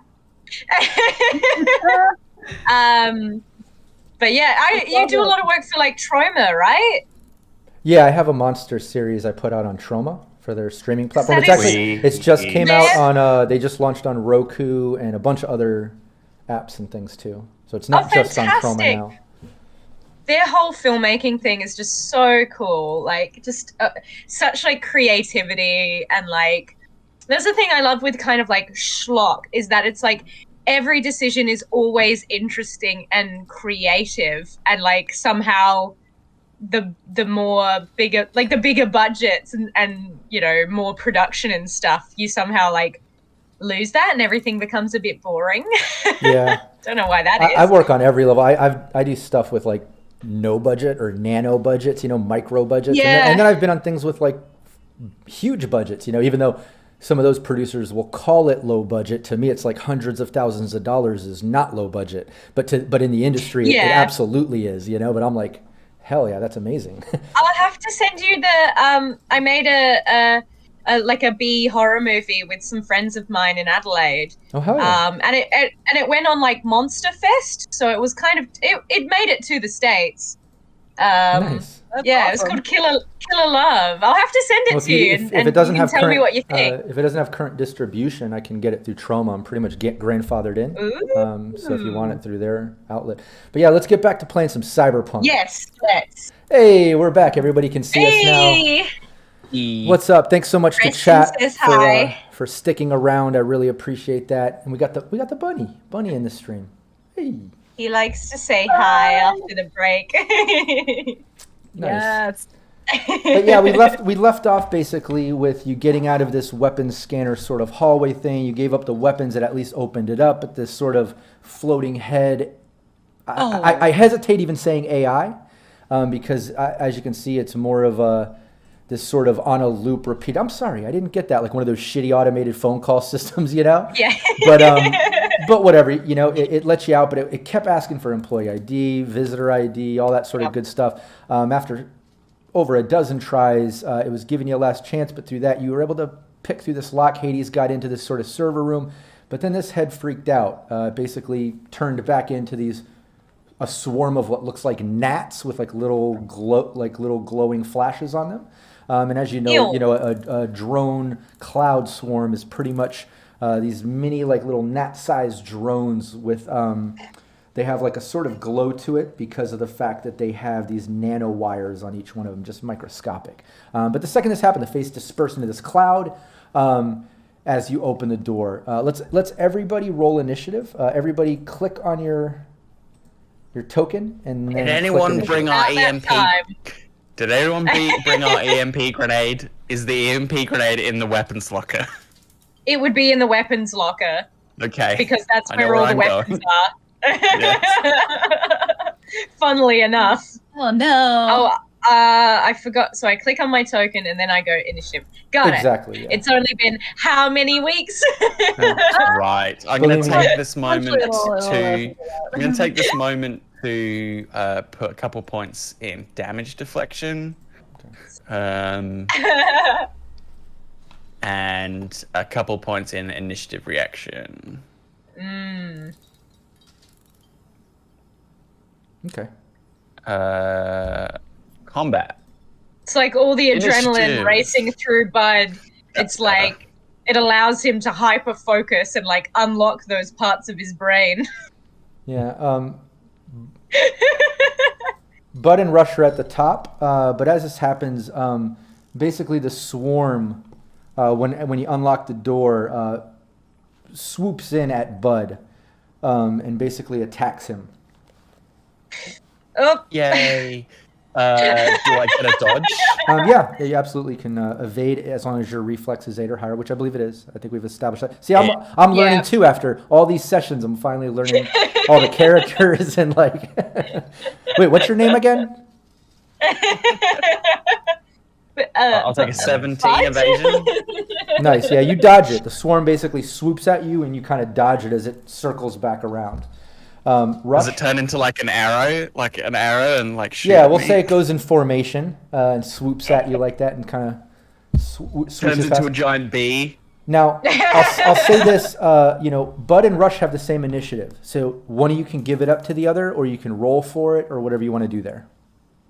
But yeah, you do a lot of work for like Trauma, right? Yeah, I have a monster series I put out on Trauma for their streaming platform. That It's just came out on they just launched on Roku and a bunch of other apps and things too. So it's not just on Trauma now. Their whole filmmaking thing is just so cool. Like just such like creativity, and like that's the thing I love with kind of like schlock, is that it's like every decision is always interesting and creative, and like somehow the bigger budgets and you know, more production and stuff, you somehow like lose that and everything becomes a bit boring. Yeah. Don't know why that is. I work on every level. I do stuff with like no budget or nano budgets, micro budgets. Yeah. And then I've been on things with like huge budgets, even though some of those producers will call it low budget. To me, it's like hundreds of thousands of dollars is not low budget, but in the industry, it absolutely is, but I'm like, hell yeah, that's amazing. I'll have to send you the, I made a B horror movie with some friends of mine in Adelaide. Oh, hell yeah. And it went on like Monster Fest, so it was kind of, it made it to the States. Nice. That's awesome. It's called Killer Love. I'll have to send it to you, and it doesn't you can tell me what you think. If it doesn't have current distribution, I can get it through Troma. I'm pretty much grandfathered in. So if you want it through their outlet. But yeah, let's get back to playing some Cyberpunk. Yes, let's. Hey, we're back. Everybody can see us now. What's up? Thanks so much to chat for sticking around. I really appreciate that. And we got the bunny in the stream. Hey. He likes to say hi after the break. Nice. Yes. But yeah, we left off basically with you getting out of this weapons scanner sort of hallway thing. You gave up the weapons that at least opened it up, but this sort of floating head. I hesitate even saying AI because as you can see, it's more of this sort of on a loop repeat. I'm sorry, I didn't get that, like one of those shitty automated phone call systems, Yeah. But whatever, it lets you out, but it kept asking for employee ID, visitor ID, all that sort of good stuff. After over a dozen tries, it was giving you a last chance, but through that, you were able to pick through this lock. Hades got into this sort of server room, but then this head freaked out, basically turned back into a swarm of what looks like gnats with like little glowing flashes on them. And as you know, a drone cloud swarm is pretty much these mini like little gnat-sized drones with they have like a sort of glow to it because of the fact that they have these nano wires on each one of them, just microscopic. But the second this happened, the face dispersed into this cloud as you open the door. Let's everybody roll initiative. Everybody click on your token and then Did anyone bring our EMP? Did anyone bring our EMP grenade? Is the EMP grenade in the weapons locker? It would be in the weapons locker. Okay. Because that's where all the weapons are. Funnily enough. Oh no. I forgot. So I click on my token and then I go initiative. Got it. Exactly. Yeah. It's only been how many weeks? Right. I'm going to take this moment to put a couple points in damage deflection. And a couple points in initiative reaction. Okay. Combat. It's like all the adrenaline racing through Bud. It's like it allows him to hyper focus and like unlock those parts of his brain. Yeah. Bud and Rush are at the top, but as this happens, basically the swarm, when you unlock the door, swoops in at Bud and basically attacks him. Oh! Yay! Do I get a dodge? Yeah, you absolutely can evade as long as your reflex is 8 or higher, which I believe it is. I think we've established that. See, I'm learning too after all these sessions. I'm finally learning all the characters and like. Wait, what's your name again? I'll take a 17 evasion. Nice. Yeah, you dodge it. The swarm basically swoops at you, and you kind of dodge it as it circles back around. Does it turn into like an arrow, and like shoot? Yeah, we'll say it goes in formation and swoops at you like that, and kind of turns into a giant bee. Now, I'll say this: Bud and Rush have the same initiative, so one of you can give it up to the other, or you can roll for it, or whatever you want to do there.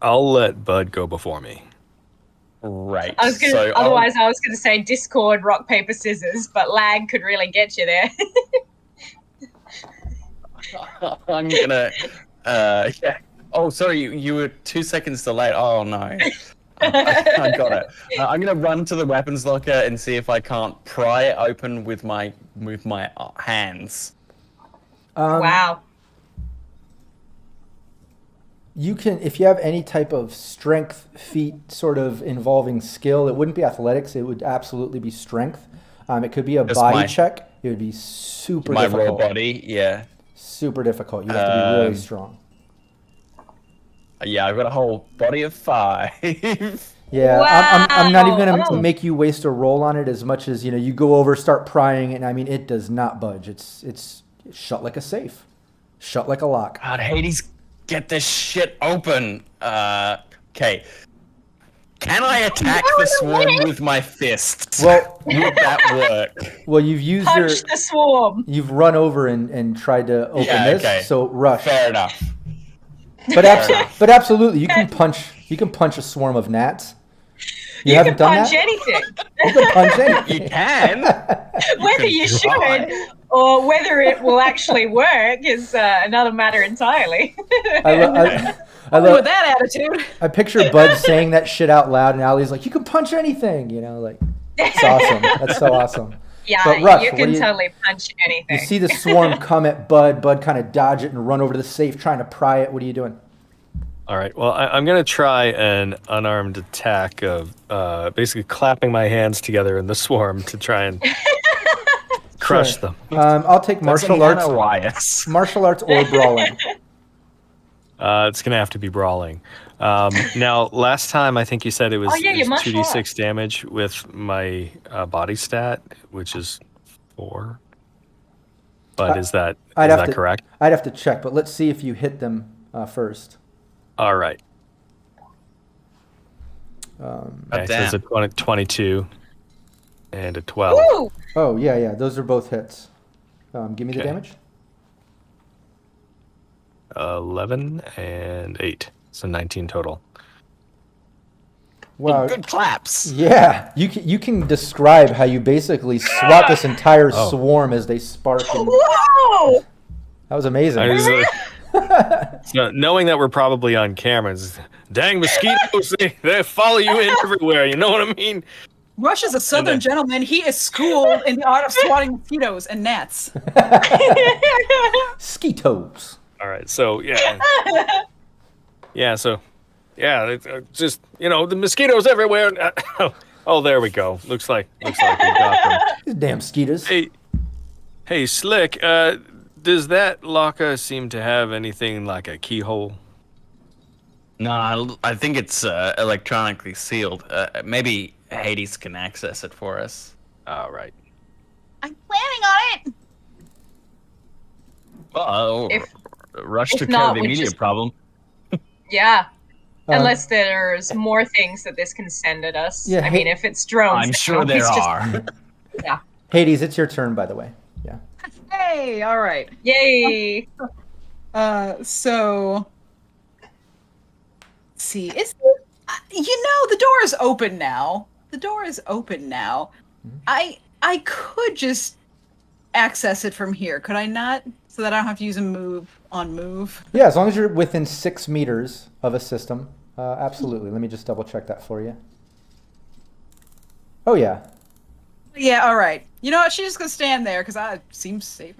I'll let Bud go before me. Right. I was gonna say Discord, rock, paper, scissors, but lag could really get you there. I'm gonna, yeah. Oh, sorry, you were 2 seconds delayed. Oh no, I got it. I'm gonna run to the weapons locker and see if I can't pry it open with my hands. Wow. You can, if you have any type of strength feat sort of involving skill, it wouldn't be athletics. It would absolutely be strength. It could be a body check. It would be super difficult. My raw body, yeah. Super difficult. You have to be really strong. Yeah, I've got a whole body of 5. Yeah, Wow. I'm not even gonna Oh. make you waste a roll on it as much as you go over, start prying, and I mean it does not budge. It's shut like a safe, shut like a lock. God, Hades, get this shit open. Okay. Can I attack the swarm with my fists? Well, would that work? well, you've used Punch the swarm. you've run over and tried to open Yeah, this. okay. So rush. Fair enough. But but absolutely, you can punch a swarm of gnats. You haven't done punch that. anything. You can punch anything. You can. Whether you should or whether it will actually work is another matter entirely. I With that attitude. I picture Bud saying that shit out loud, and Ali's like, "You can punch anything," like it's awesome. That's so awesome. Yeah, But Rush, you what can do you- totally punch You anything. see the swarm come at Bud. Bud kind of dodge it and run over to the safe, trying to pry it. What are you doing? All right. Well, I'm going to try an unarmed attack of basically clapping my hands together in the swarm to try and crush them. I'll take martial arts. Wires. Martial arts or brawling. It's going to have to be brawling. Now, last time I think you said it was, Oh, yeah, your martial 2d6 damage with my body stat, which is 4. But is that correct? I'd have to check, but let's see if you hit them first. All right. damn. Okay, so it's a 22 and a 12. Ooh, Oh yeah, those are both hits. Give me the Okay. damage. 11 and 8. So 19 total. Wow. Good claps. Yeah, you can describe how you basically swat this entire swarm as they spark. And whoa! that was amazing. I was like, so knowing that we're probably on cameras, dang mosquitoes, they follow you in everywhere. You know what I mean? Rush is a southern gentleman. He is schooled in the art of swatting mosquitoes and gnats. Skeetos. All right, so yeah, it's just the mosquitoes everywhere. Oh, there we go. Looks like we got them. These damn skeeters. Hey, Slick. Does that locker seem to have anything like a keyhole? No, I think it's electronically sealed. Maybe Hades can access it for us. All right. I'm planning on it. Well, If- Rush if took not, care of the we immediate just- problem. Yeah. Um, Unless there's more things that this can send at us. Yeah, I mean, if it's drones. I'm sure there it's just- are. Yeah. Hades, it's your turn, by the way. Yeah. Hey, all right. Yay! So let's see, the door is open now. The door is open now. I could just access it from here, could I not? So that I don't have to use a move on move. Yeah, as long as you're within 6 meters of a system, absolutely. Let me just double check that for you. Oh yeah. Yeah, all right. You know what? She's just gonna stand there because I seems safe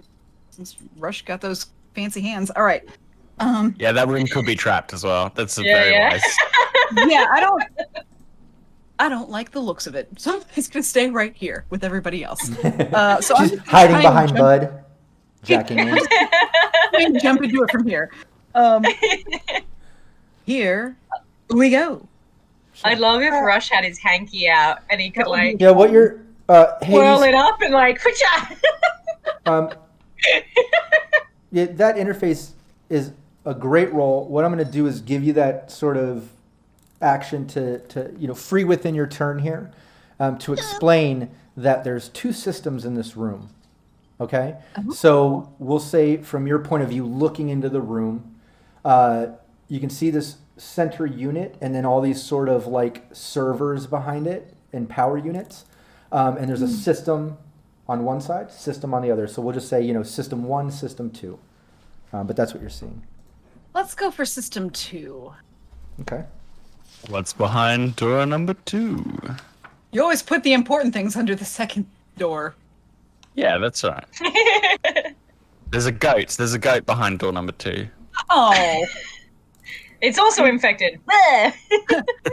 since Rush got those fancy hands. All right. Yeah, that room could be trapped as well. That's Yeah, very yeah. wise. Yeah, I don't like the looks of it. So it's gonna stay right here with everybody else. So I'm She's just hiding trying to behind jump- Bud, jacking in. trying to jump into it from here. Here we go. I'd love if Rush had his hanky out and he could like Yeah, what you're whirl Hades, it up and like yeah, that interface is a great role. What I'm going to do is give you that sort of action to free within your turn here, to explain that there's 2 systems in this room. Okay, so we'll say from your point of view, looking into the room, you can see this center unit and then all these sort of like servers behind it and power units, and there's a system on one side, system on the other. So we'll just say system 1, system 2, but that's what you're seeing. Let's go for system 2. Okay. What's behind door number 2? You always put the important things under the second door. Yeah, that's right. There's a goat. There's a goat behind door number 2. Oh, it's also infected.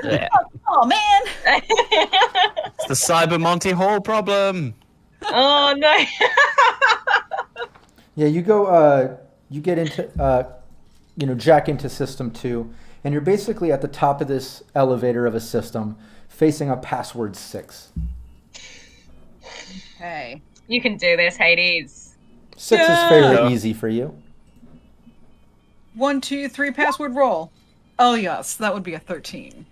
Yeah. oh man. It's the Cyber Monty Hall problem. Oh no! Yeah, you go. You get into. Jack into system 2, and you're basically at the top of this elevator of a system facing a password 6. Okay. You can do this, Hades. 6 is fairly easy for you. 1, 2, 3, password roll. Oh yes, that would be a 13.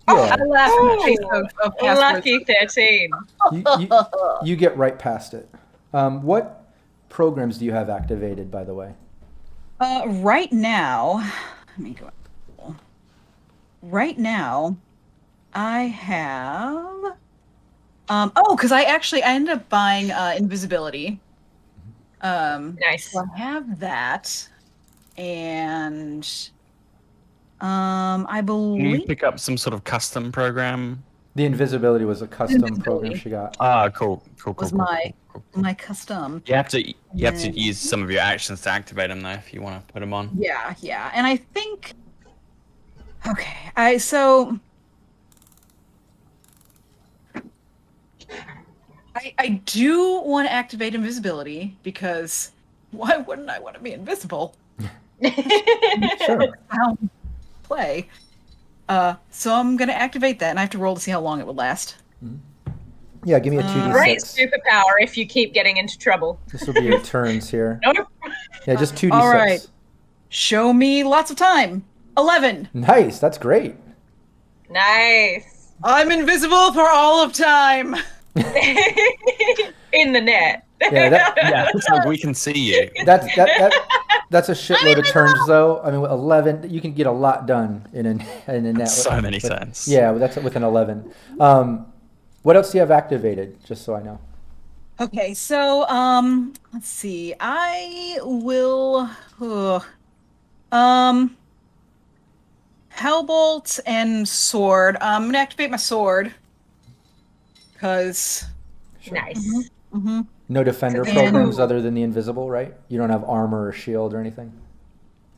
Yeah. I laugh in the face of passwords. Lucky 13. You get right past it. What programs do you have activated, by the way? Right now, let me go. Right now, I have. Because I ended up buying invisibility. Nice. So I have that, and I believe. Can you pick up some sort of custom program? The invisibility was a custom program she got. Ah, cool. Was my custom. You have to use some of your actions to activate them though, if you want to put them on. Yeah, and I think. Okay, I do want to activate invisibility because why wouldn't I want to be invisible? Sure. Play. So I'm gonna activate that, and I have to roll to see how long it would last. Yeah, give me a 2d6. Great superpower if you keep getting into trouble. This will be your turns here. Nope. Yeah, just 2d6. All right. Show me lots of time. 11. Nice, that's great. Nice. I'm invisible for all of time. In the net. Yeah, it's like we can see you. That's a shitload of turns, though. I mean, with 11, you can get a lot done in a net. So many turns. Yeah, that's with an 11. What else do you have activated? Just so I know. Okay, so let's see. I will Hellbolt and sword. I'm gonna activate my sword because Nice. No defender programs other than the invisible, right? You don't have armor or shield or anything?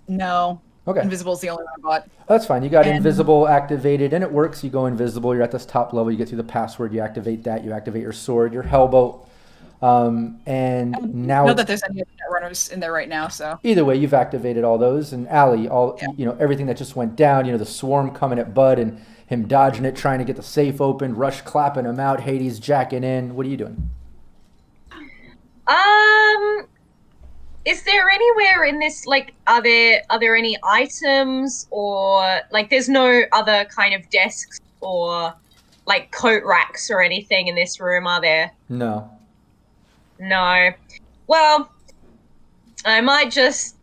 No. Okay. Invisible's the only one I bought. That's fine. You got invisible activated, and it works. You go invisible. You're at this top level. You get through the password. You activate that. You activate your sword, your Hellbolt. And now Not that there's any runners in there right now, so. Either way, you've activated all those. And Allie, everything that just went down, the swarm coming at Bud and him dodging it, trying to get the safe open, Rush clapping him out, Hades jacking in. What are you doing? Is there anywhere in this, are there any items or, there's no other kind of desks or, coat racks or anything in this room, are there? No. No. Well, I might just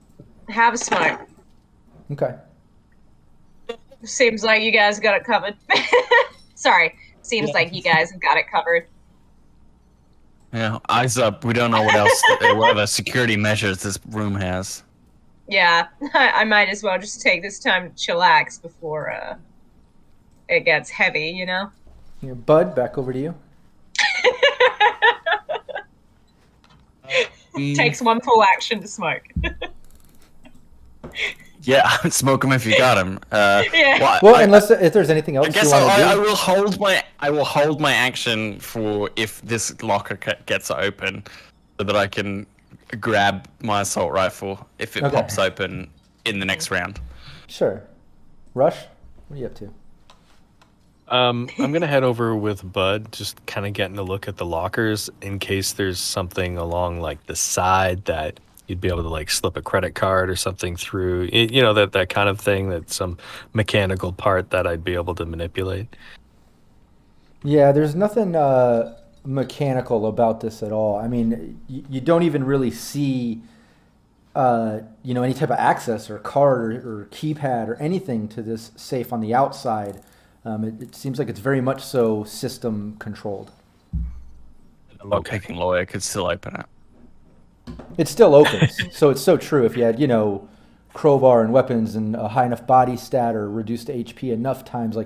have a smoke. Okay. Seems like you guys got it covered. Sorry. Seems like you guys have got it covered. Yeah, eyes up. We don't know what else, what other security measures this room has. Yeah, I might as well just take this time to chillax before it gets heavy, Yeah, Bud, back over to you. Takes one full action to smoke. Yeah, smoke him if you got him. Yeah. Well, unless if there's anything else I guess you want to do. I will hold my action for if this locker gets open, so that I can grab my assault rifle if it pops open in the next round. Sure. Rush, what are you up to? I'm gonna head over with Bud, just kind of getting a look at the lockers in case there's something along the side that you'd be able to slip a credit card or something through, that kind of thing, that some mechanical part that I'd be able to manipulate. Yeah, there's nothing mechanical about this at all. I mean, you don't even really see, any type of access or card or keypad or anything to this safe on the outside. It seems like it's very much so system controlled. A lock-picking lawyer could still open it. It still opens, so it's so true. If you had, crowbar and weapons and a high enough body stat or reduced HP enough times,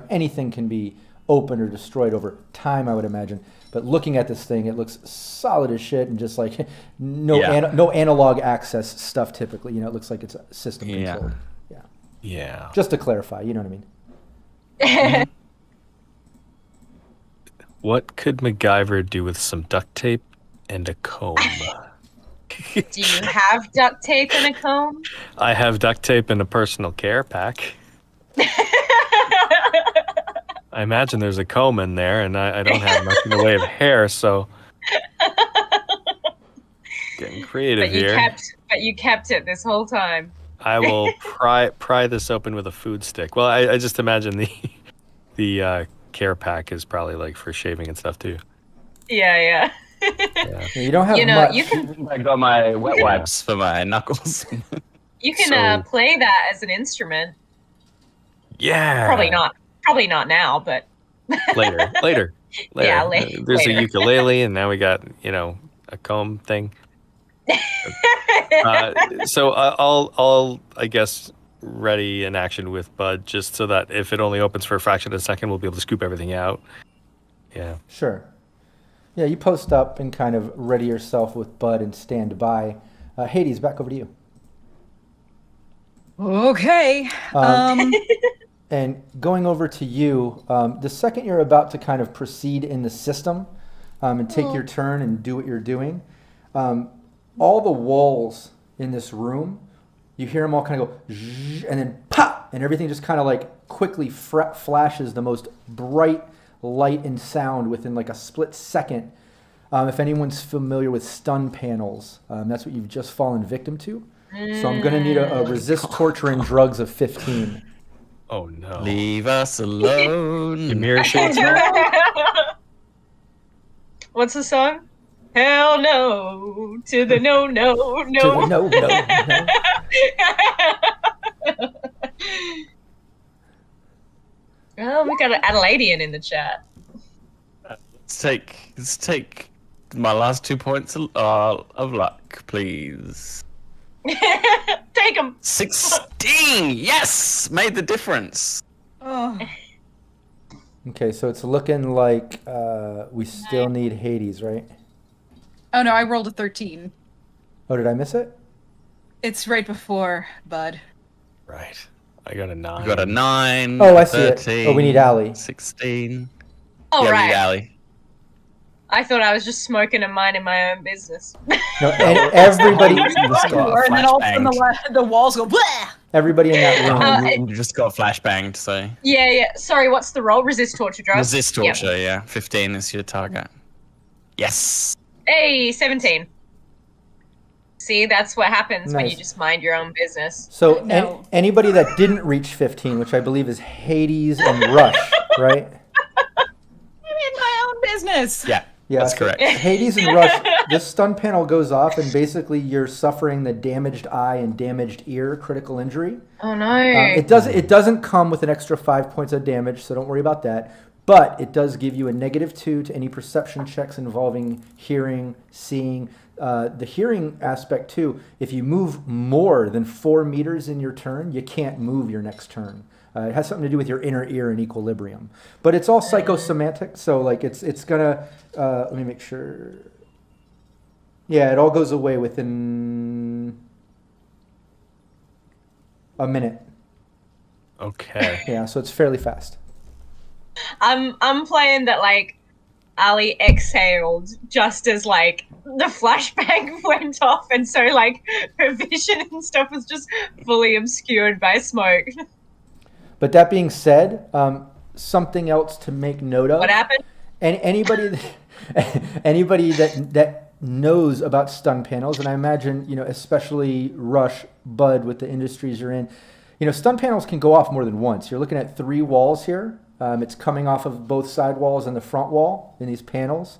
anything can be opened or destroyed over time, I would imagine. But looking at this thing, it looks solid as shit and just no analog access stuff typically. It looks like it's system controlled. Yeah. Just to clarify, you know what I mean? What could MacGyver do with some duct tape and a comb? Do you have duct tape and a comb? I have duct tape and a personal care pack. I imagine there's a comb in there, and I don't have much in the way of hair, so getting creative here. But you kept it this whole time. I will pry this open with a food stick. Well, I just imagine the care pack is probably like for shaving and stuff too. Yeah. You don't have much. You can. I got my wet wipes for my knuckles. You can play that as an instrument. Yeah. Probably not now, but later. Yeah, There's later. a ukulele, and now we got a comb thing. So I'll I guess ready in action with Bud, just so that if it only opens for a fraction of a second, we'll be able to scoop everything out. Yeah. Sure. Yeah, you post up and kind of ready yourself with Bud and stand by. Hades, back over to you. Okay. And going over to you, the second you're about to kind of proceed in the system and take your turn and do what you're doing, all the walls in this room, you hear them all kind of go zzz, and then pop, and everything just kind of like quickly flashes the most bright light and sound within like a split second. If anyone's familiar with stun panels, that's what you've just fallen victim to. So I'm going to need a resist torture and drugs of 15. Oh no. Leave us alone. Your mirror shades. What's the song? Hell no to the no. To the no. Oh, we got an Adelaidean in the chat. Let's take my last 2 points of luck, please. Take them. 16. Yes, made the difference. Oh. Okay, so it's looking like we still need Hades, right? Oh no, I rolled a 13. Oh, did I miss it? It's right before Bud. Right. I got a 9. We got a 9. Oh, I see 13, it. Oh, we need Allie. 16. Oh, yeah, right. we need Allie. I thought I was just smoking and minding my own business. No, and everybody, And then all of a sudden the walls go, bleh! everybody in that room. You just got flashbanged, so. Yeah. Sorry, what's the roll? Resist torture drugs? Resist torture, yeah. 15 is your target. Yes. Hey, 17. See, that's what happens when you Nice. just mind your own business. So No. anybody that didn't reach 15, which I believe is Hades and Rush, right? I'm in my own business. Yeah, Yeah, that's so correct. Hades and Rush, this stun panel goes off, and basically you're suffering the damaged eye and damaged ear critical injury. Oh no. It doesn't come with an extra 5 points of damage, so don't worry about that. But it does give you a -2 to any perception checks involving hearing, seeing. The hearing aspect too, if you move more than 4 meters in your turn, you can't move your next turn. It has something to do with your inner ear and equilibrium. But it's all psychosomatic, so like it's gonna, let me make sure. Yeah, it all goes away within a minute. Okay. Yeah, so it's fairly fast. I'm playing that like Ali exhaled just as like the flashbang went off, and so like her vision and stuff was just fully obscured by smoke. But that being said, something else to make note of. What happened? And anybody that knows about stun panels, and I imagine, especially Rush, Bud, with the industries you're in, stun panels can go off more than once. You're looking at 3 walls here. It's coming off of both side walls and the front wall in these panels.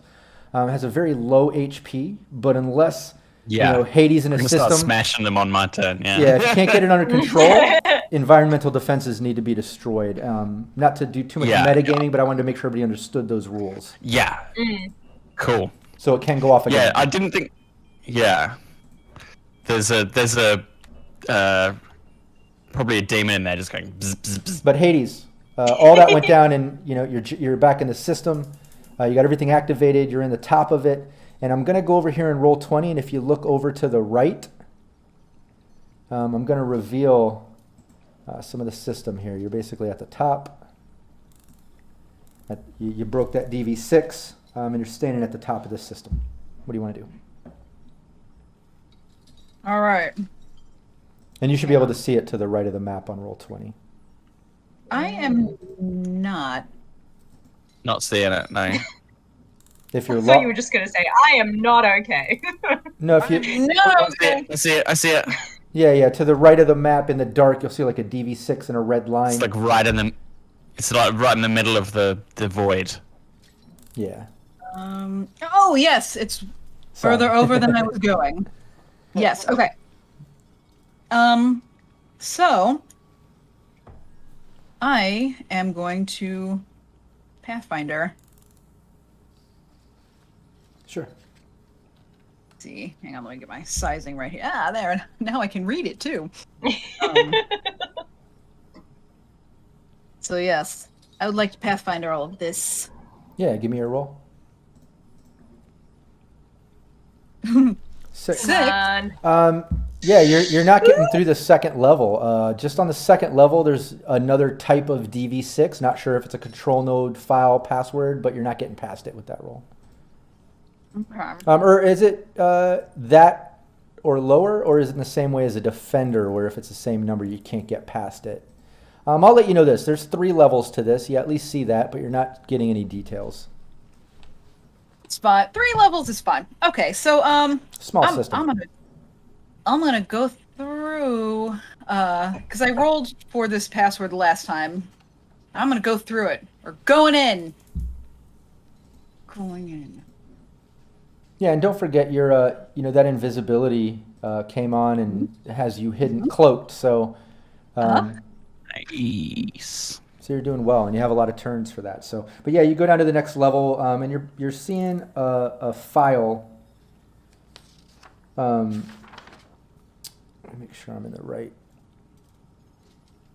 It has a very low HP, but unless Hades in a system, start smashing them on my turn. Yeah. Yeah, if you can't get it under control, environmental defenses need to be destroyed. Not to do too much metagaming, but I wanted to make sure everybody understood those rules. Yeah. Cool. So it can go off again. Yeah, I didn't think. Yeah. There's a probably a demon in there just going. Bzz, bzz, bzz. But Hades, all that went down, and you're back in the system. You got everything activated. You're in the top of it, and I'm gonna go over here and roll 20. And if you look over to the right, I'm gonna reveal some of the system here. You're basically at the top. You broke that DV6, and you're standing at the top of this system. What do you want to do? All right. And you should be able to see it to the right of the map on roll 20. I am not. Not seeing it, no. If you're I thought you were just going to say, I am not okay. No, if you... No. I see it. Yeah, to the right of the map in the dark, you'll see like a DV6 and a red line. It's like right in the middle of the void. Yeah. Oh, yes, it's further over than I was going. Yes, okay. So I am going to Pathfinder. Sure. Let's see, hang on, let me get my sizing right here. Ah, there. Now I can read it too. So yes, I would like to Pathfinder all of this. Yeah, give me a roll. 6. Yeah, you're not getting through the second level. Just on the second level, there's another type of DV6. Not sure if it's a control node file password, but you're not getting past it with that roll. Okay. Or is it that or lower, or is it in the same way as a defender, where if it's the same number, you can't get past it? I'll let you know this. There's 3 levels to this. You at least see that, but you're not getting any details. It's fine. 3 levels is fine. Okay, so Small system. I'm gonna go through because I rolled for this password last time. I'm gonna go through it. We're going in. Going in. Yeah, and don't forget your that invisibility came on and has you hidden cloaked. So Nice. So you're doing well, and you have a lot of turns for that. So, but yeah, you go down to the next level, and you're seeing a file. Let me make sure I'm in the right.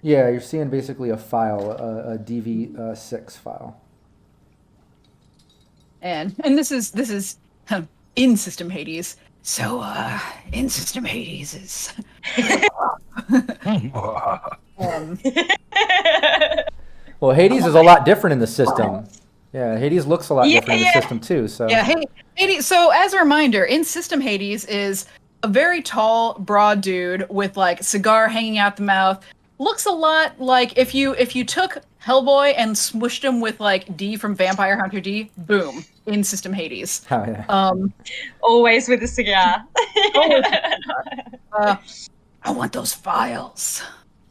Yeah, you're seeing basically a file, a DV6 file. And this is in System Hades. So in System Hades is Well, Hades is a lot different in the system. Yeah, Hades looks a lot different in the system too. So yeah, Hades. So as a reminder, in System Hades is a very tall, broad dude with like cigar hanging out the mouth. Looks a lot like if you took Hellboy and smushed him with like D from Vampire Hunter D, boom, in System Hades. Oh, yeah. Always with a cigar. I want those files.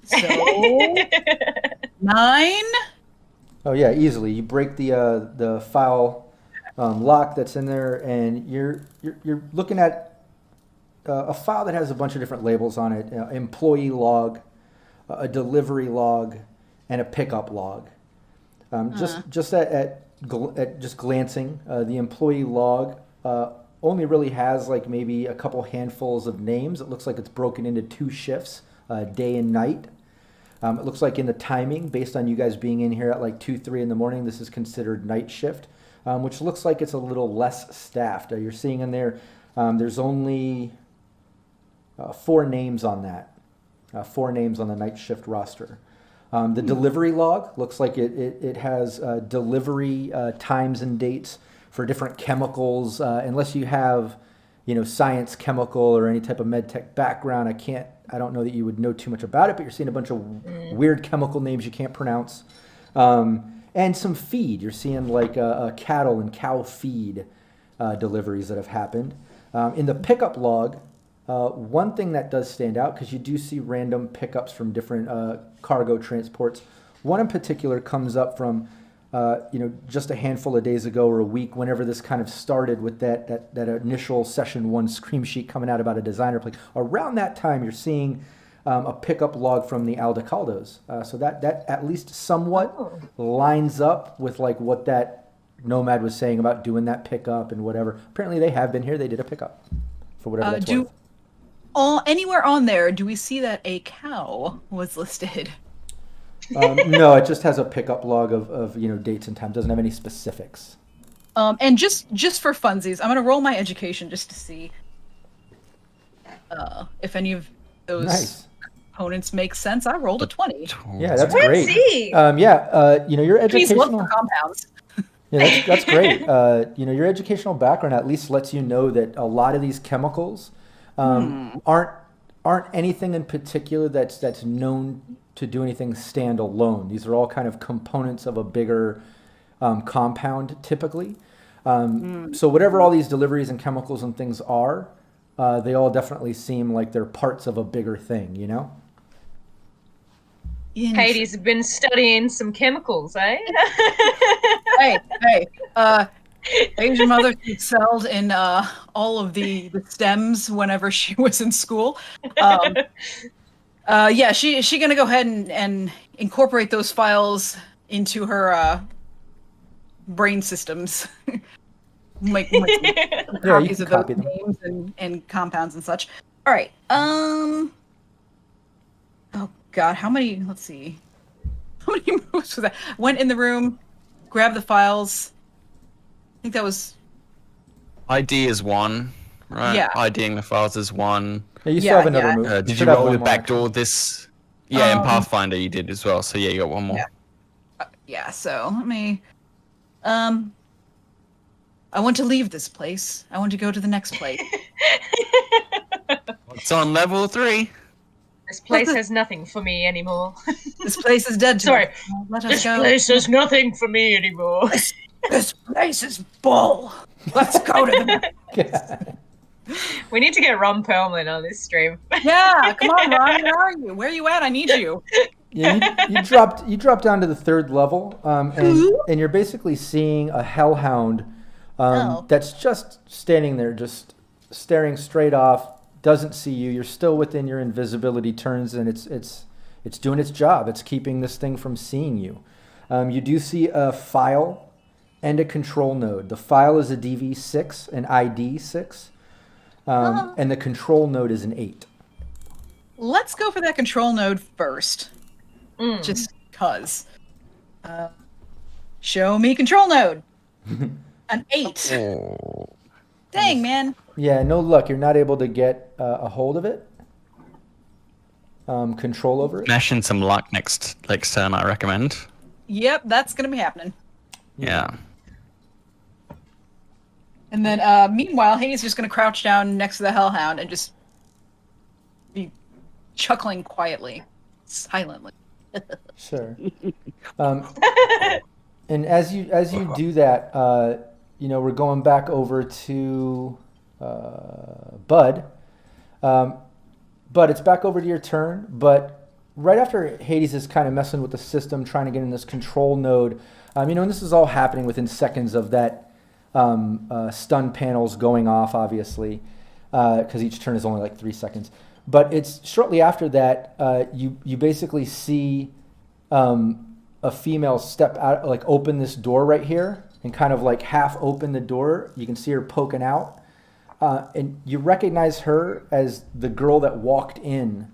So 9. Oh yeah, easily. You break the file lock that's in there, and you're looking at a file that has a bunch of different labels on it: employee log, a delivery log, and a pickup log. Just at glancing, the employee log only really has like maybe a couple handfuls of names. It looks like it's broken into 2 shifts, day and night. It looks like in the timing, based on you guys being in here at like 2, 3 in the morning, this is considered night shift, which looks like it's a little less staffed. You're seeing in there, there's only 4 names on that, 4 names on the night shift roster. The delivery log looks like it has delivery times and dates for different chemicals. Unless you have, science, chemical, or any type of med tech background, I don't know that you would know too much about it, but you're seeing a bunch of weird chemical names you can't pronounce. And some feed. You're seeing like a cattle and cow feed deliveries that have happened. In the pickup log, one thing that does stand out, because you do see random pickups from different cargo transports. One in particular comes up from just a handful of days ago or a week, whenever this kind of started with that initial session 1 scream sheet coming out about a designer play. Around that time, you're seeing a pickup log from the Aldecaldos. So that at least somewhat lines up with like what that Nomad was saying about doing that pickup and whatever. Apparently they have been here. They did a pickup for whatever that's worth. Anywhere on there, do we see that a cow was listed? No, it just has a pickup log of dates and time. Doesn't have any specifics. And just for funsies, I'm gonna roll my education just to see if any of those components make sense. I rolled a 20. Yeah, that's great. Your educational compounds. Yeah, that's great. Your educational background at least lets you know that a lot of these chemicals aren't anything in particular that's known to do anything stand alone. These are all kind of components of a bigger compound, typically. So whatever all these deliveries and chemicals and things are, they all definitely seem like they're parts of a bigger thing, you know? Hades has been studying some chemicals, eh? Hey, Asian mother excelled in all of the STEMs whenever she was in school. Yeah, she gonna go ahead and incorporate those files into her brain systems. make some copies of those names and compounds and such. All right. Oh God, how many? Let's see. How many moves was that? Went in the room, grabbed the files. I think that was. ID is 1, right? Yeah. IDing the files is 1. Yeah, you still have another move. Did you roll the backdoor this? Yeah, in Pathfinder you did as well. So yeah, you got one more. Yeah. So let me. I want to leave this place. I want to go to the next place. It's on level 3. This place has nothing for me anymore. This place is dead. Sorry. Let us This go. place has nothing for me anymore. This place is full. Let's go to the next. We need to get Ron Perlman on this stream. Yeah, come on, Ron. Where are you? Where are you at? I need you. Yeah, you dropped down to the 3rd level, and you're basically seeing a hellhound that's just standing there, just staring straight off. Doesn't see you. You're still within your invisibility turns, and it's doing its job. It's keeping this thing from seeing you. You do see a file and a control node. The file is a DV6, an ID 6, and the control node is an 8. Let's go for that control node first, just cause. Show me control node. An 8. Oh. Dang, man. Yeah, no luck. You're not able to get a hold of it. Control over it. Mash in some luck next turn, I recommend. Yep, that's gonna be happening. Yeah. And then, meanwhile, Hades just gonna crouch down next to the Hellhound and just be chuckling quietly, silently. Sure. And as you do that, we're going back over to Bud. Bud, it's back over to your turn, but right after Hades is kind of messing with the system, trying to get in this control node, and this is all happening within seconds of that stun panels going off, obviously, because each turn is only like 3 seconds. But it's shortly after that, you basically see a female step out, like open this door right here, and kind of like half open the door. You can see her poking out. And you recognize her as the girl that walked in,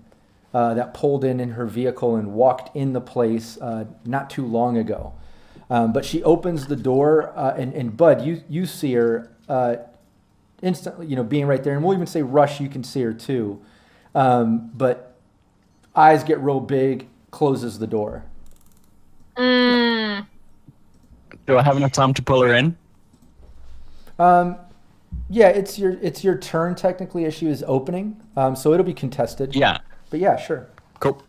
that pulled in her vehicle and walked in the place not too long ago. But she opens the door, and Bud, you see her instantly, being right there. And we'll even say Rush, you can see her too. But eyes get real big, closes the door. Do I have enough time to pull her in? Yeah, it's your turn technically as she is opening, so it'll be contested. Yeah. But yeah, sure. Cool.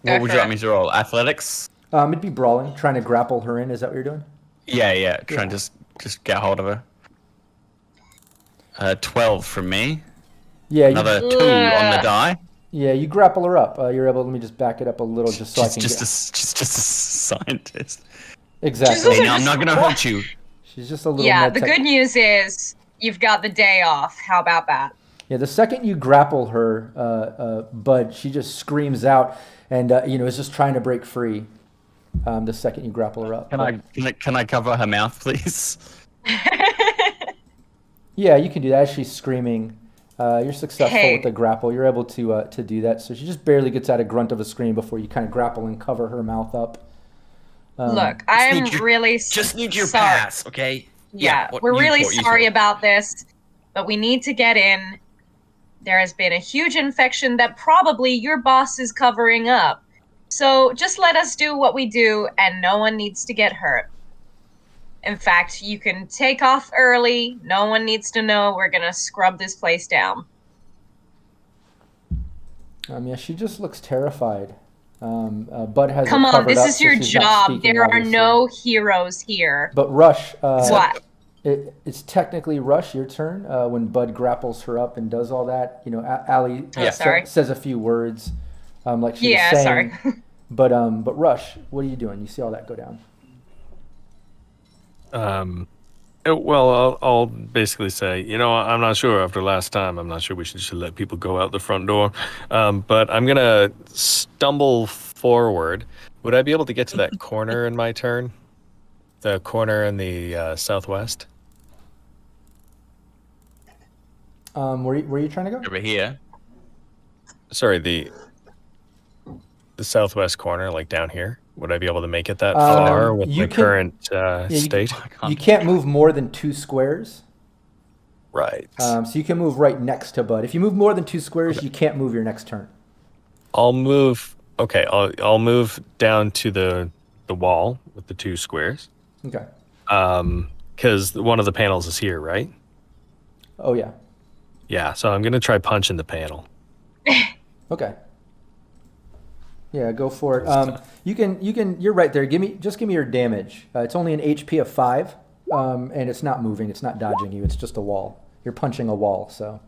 What would you like me to roll? Athletics? It'd be brawling, trying to grapple her in. Is that what you're doing? Yeah. Trying to just get hold of her. 12 from me. Yeah. Another 2 on the die. Yeah, you grapple her up. You're able. Let me just back it up a little, just so I can. Just a scientist. Exactly. Hey, no, I'm not gonna hurt you. She's just a little. Yeah. The good news is you've got the day off. How about that? Yeah. The second you grapple her, Bud, she just screams out and is just trying to break free. The second you grapple her up. Can I cover her mouth, please? Yeah, you can do that. As she's screaming, you're successful with the grapple. You're able to do that. So she just barely gets out a grunt of a scream before you kind of grapple and cover her mouth up. Look, I'm really just need your sorry. pass, okay? Yeah, we're really sorry about this, but we need to get in. There has been a huge infection that probably your boss is covering up. So just let us do what we do, and no one needs to get hurt. In fact, you can take off early. No one needs to know. We're going to scrub this place down. Yeah, she just looks terrified. Bud has Come it on, covered this up, is so your she's not job. speaking, There are obviously. no heroes here. But Rush, What? it's technically Rush, your turn. When Bud grapples her up and does all that, you know, Allie says a few words, like she was saying. Sorry. But Rush, what are you doing? You see all that go down. Well, I'll basically say, you know, I'm not sure after last time. I'm not sure we should let people go out the front door. But I'm going to stumble forward. Would I be able to get to that corner in my turn? The corner in the southwest? Where are you trying to go? Over here. Sorry, the southwest corner, like down here. Would I be able to make it that far with my current state? You can't move more than 2 squares. Right. So you can move right next to Bud. If you move more than 2 squares, you can't move your next turn. I'll move. Okay, I'll move down to the wall with the 2 squares. Okay. Because one of the panels is here, right? Oh yeah. Yeah. So I'm gonna try punching the panel. Okay. Yeah, go for it. You can. You're right there. Give me your damage. It's only an HP of 5, and it's not moving. It's not dodging you. It's just a wall. You're punching a wall. So.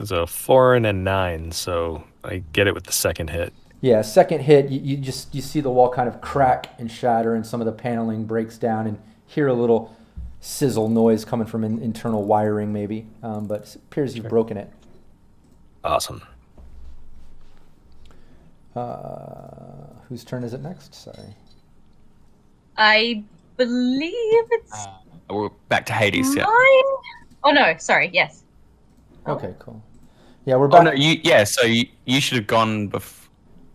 It's a 4 and a 9, so I get it with the second hit. Yeah, second hit. You see the wall kind of crack and shatter, and some of the paneling breaks down, and hear a little sizzle noise coming from internal wiring, maybe. But it appears you've broken it. Awesome. Whose turn is it next? Sorry. I believe it's We're back to Hades. mine. Yeah. Oh no, sorry. Yes. Okay, cool. Yeah, we're back. Oh no, so you should have gone before.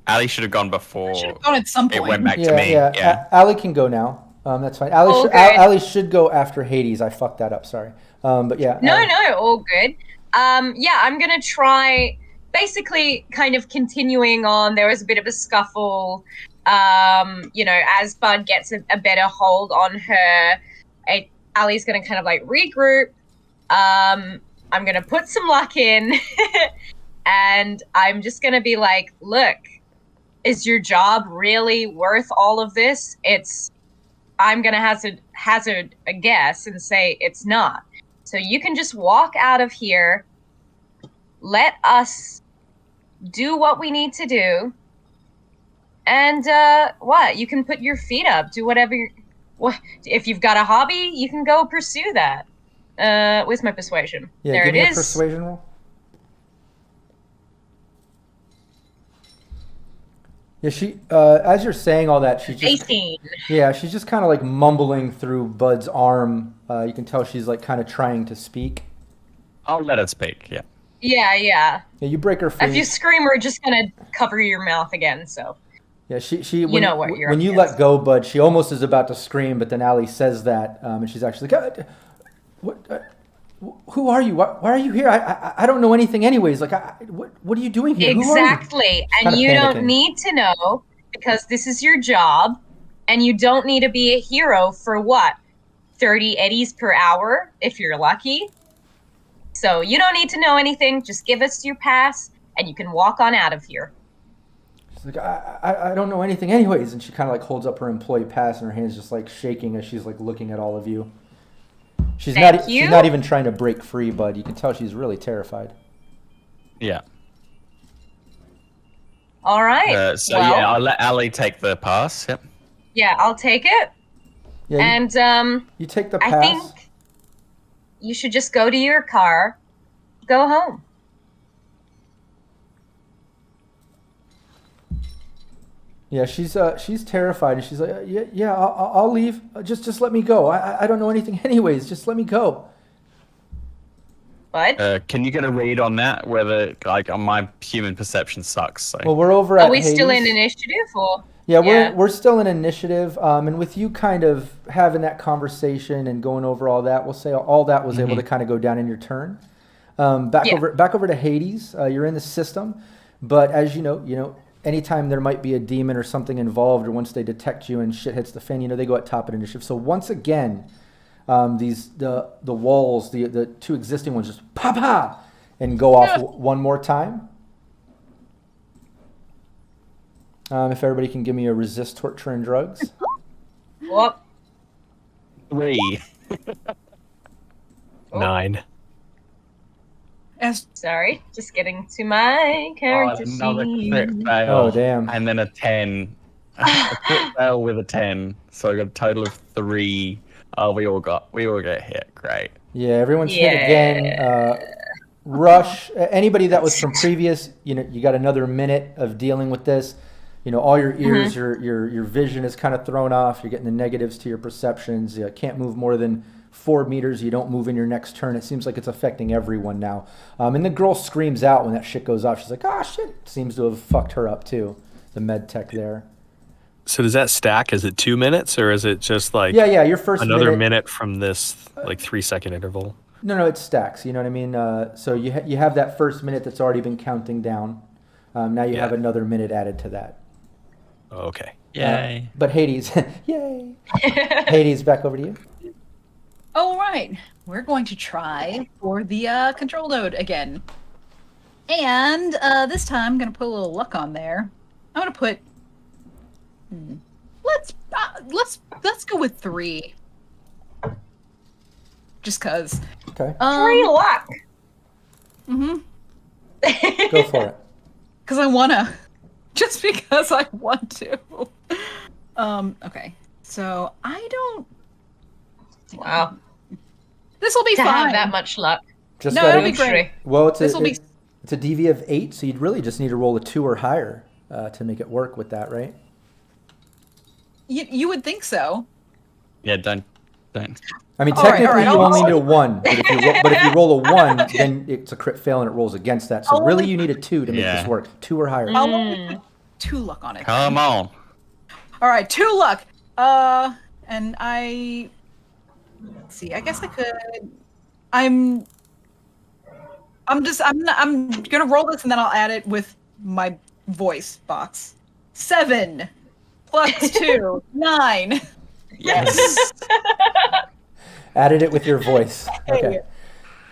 Ali should have gone before. Should have gone at some point. It went back to me. Yeah. Allie can go now. That's fine. Allie should go after Hades. I fucked that up. Sorry. But yeah. No, all good. Yeah, I'm gonna try. Basically, kind of continuing on. There was a bit of a scuffle. You know, as Bud gets a better hold on her, Allie's gonna kind of like regroup. I'm gonna put some luck in, and I'm just gonna be like, "Look, is your job really worth all of this?" I'm gonna hazard a guess and say it's not. So you can just walk out of here. Let us do what we need to do. And you can put your feet up, do whatever if you've got a hobby, you can go pursue that. Where's my persuasion? Yeah, there give it me is. a persuasion roll. Yeah, she as you're saying all that, she's just 18. Yeah, she's just kind of like mumbling through Bud's arm. You can tell she's like kind of trying to speak. I'll let her speak. Yeah. Yeah. Yeah, you break her free. If you scream, we're just gonna cover your mouth again. So. Yeah, she. You know what you're when up you against. let go, Bud, she almost is about to scream, but then Allie says that, and she's actually like, "What? Who are you? Why are you here? I don't know anything, anyways. Like, what are you doing here? Exactly, and you don't need to know because this is your job, and you don't need to be a hero for what, 30 eddies per hour if you're lucky. So you don't need to know anything. Just give us your pass, and you can walk on out of here. She's like, I don't know anything, anyways, and she kind of like holds up her employee pass, and her hands just like shaking as she's like looking at all of you. She's not even trying to break free, Bud. You can tell she's really terrified. Yeah. All right. I'll let Ali take the pass. Yep. Yeah, I'll take it. Yeah, and you take the pass. I think you should just go to your car, go home. Yeah, she's terrified, and she's like, yeah, I'll leave. Just let me go. I don't know anything, anyways. Just let me go. What? Can you get a read on that? Whether my human perception sucks. So. Well, we're over at. Are we Hades. still in initiative or? Yeah, we're still in initiative, and with you kind of having that conversation and going over all that, we'll say all that was able to kind of go down in your turn. Back over to Hades. You're in the system, but as you know, anytime there might be a demon or something involved, or once they detect you and shit hits the fan, they go at top of initiative. So once again, the walls, the 2 existing ones, just pa and go off one more time. If everybody can give me a resist torture and drugs. Whoop. 3. 9. Sorry, just getting to my character Another sheet. crit fail. Oh, damn. And then a 10. A crit fail with a 10. So I got a total of 3. We all get hit. Great. Yeah, everyone's hit again. Rush, anybody that was from previous, you got another minute of dealing with this. All your ears, your vision is kind of thrown off. You're getting the negatives to your perceptions. You can't move more than 4 meters. You don't move in your next turn. It seems like it's affecting everyone now. And the girl screams out when that shit goes off. She's like, "Ah, shit!" Seems to have fucked her up too. The med tech there. So does that stack? Is it 2 minutes, or is it just like Yeah, your first another minute from this 3-second interval? No, it stacks. You know what I mean? So you have that first minute that's already been counting down. Now you have another minute added to that. Okay. Yay. But Hades, yay. Hades, back over to you. All right. We're going to try for the control node again. And this time I'm going to put a little luck on there. I'm going to put... Let's go with 3. Just cause. Okay. 3 luck. Go for it. Because I wanna. Just because I want to. Okay. So I don't. Wow. This will be To fine. have that much luck. Just No, gotta- it'll be great. Well, it's This'll be- a DV of 8, so you'd really just need to roll a 2 or higher to make it work with that, right? You would think so. Yeah, don't. I mean, All right, technically all you right, only I'll- need a 1, but if you roll a 1, then it's a crit fail and it rolls against that. So really you need a 2 to make this work. 2 or higher. I'll only put 2 luck on it. Come on. All right, 2 luck. And I. Let's see. I guess I could. I'm gonna roll this and then I'll add it with my voice box. 7 plus 2, 9. Yes. Added it with your voice. Okay.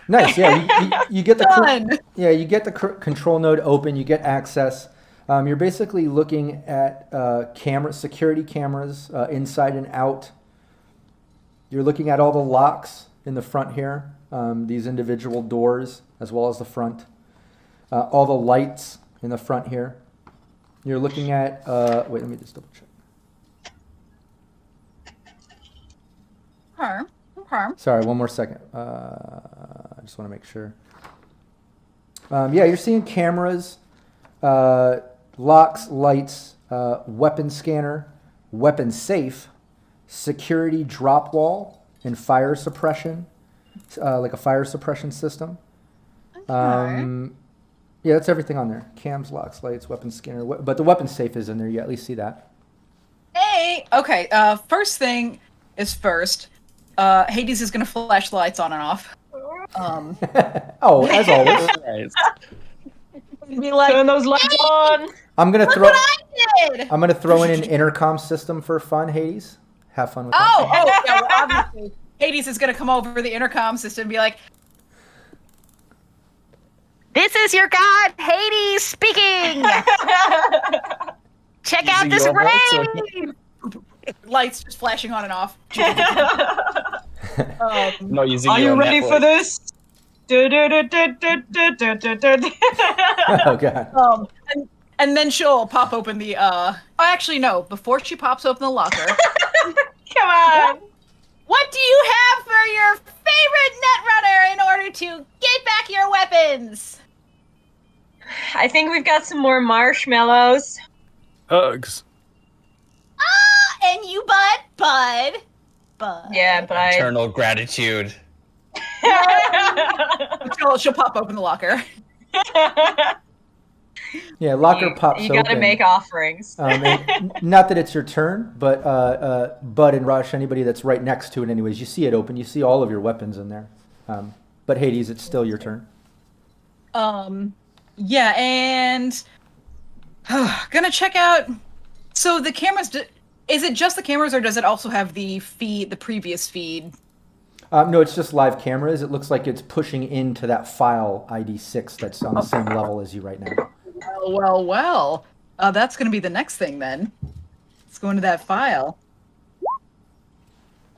Nice. Yeah, you get the Done. you get the control node open. You get access. You're basically looking at security cameras inside and out. You're looking at all the locks in the front here. These individual doors as well as the front. All the lights in the front here. You're looking at. Wait, let me just double check. Okay. Sorry, one more second. I just want to make sure. Yeah, you're seeing cameras, locks, lights, weapon scanner, weapon safe, security drop wall, and fire suppression, like a fire suppression system. Yeah, that's everything on there. Cams, locks, lights, weapon scanner. But the weapon safe is in there. You at least see that. Hey. Okay. First thing is first. Hades is gonna flash the lights on and off. Oh, as always. Be like, Turn those lights on. I'm gonna look throw. what I did. I'm gonna throw in an intercom system for fun, Hades. Have fun with that. Oh, yeah. Well, obviously, Hades is gonna come over the intercom system and be like, "This is your god, Hades, speaking. Check out Using this your voice or- raid." Lights just flashing on and off. Not using Are you your ready Netflix. for this? Oh god. And then she'll pop open the Oh, actually no. Before she pops open the locker, Come on. what do you have for your favorite Netrunner in order to get back your weapons? I think we've got some more marshmallows. Hugs. And you, Bud. Yeah, but I. Eternal gratitude. She'll pop open the locker. Yeah, locker pops You open. gotta make offerings. And not that it's your turn, but Bud and Rush, anybody that's right next to it anyways, you see it open. You see all of your weapons in there. But Hades, it's still your turn. Yeah, and gonna check out. So the cameras. Is it just the cameras, or does it also have the feed, the previous feed? No, it's just live cameras. It looks like it's pushing into that file ID6 that's on the same level as you right now. Well. That's going to be the next thing then. Let's go into that file.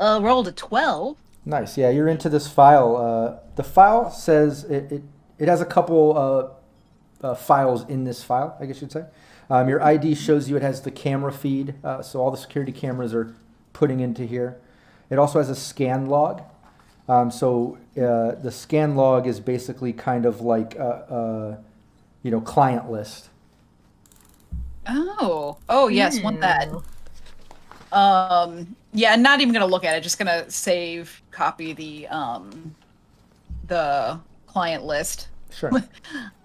Rolled a 12. Nice. Yeah, you're into this file. The file says it has a couple files in this file, I guess you'd say. Your ID shows you it has the camera feed, so all the security cameras are putting into here. It also has a scan log. The scan log is basically kind of like client list. Oh yes, want that. Yeah, not even gonna look at it. Just gonna save, copy the client list. Sure.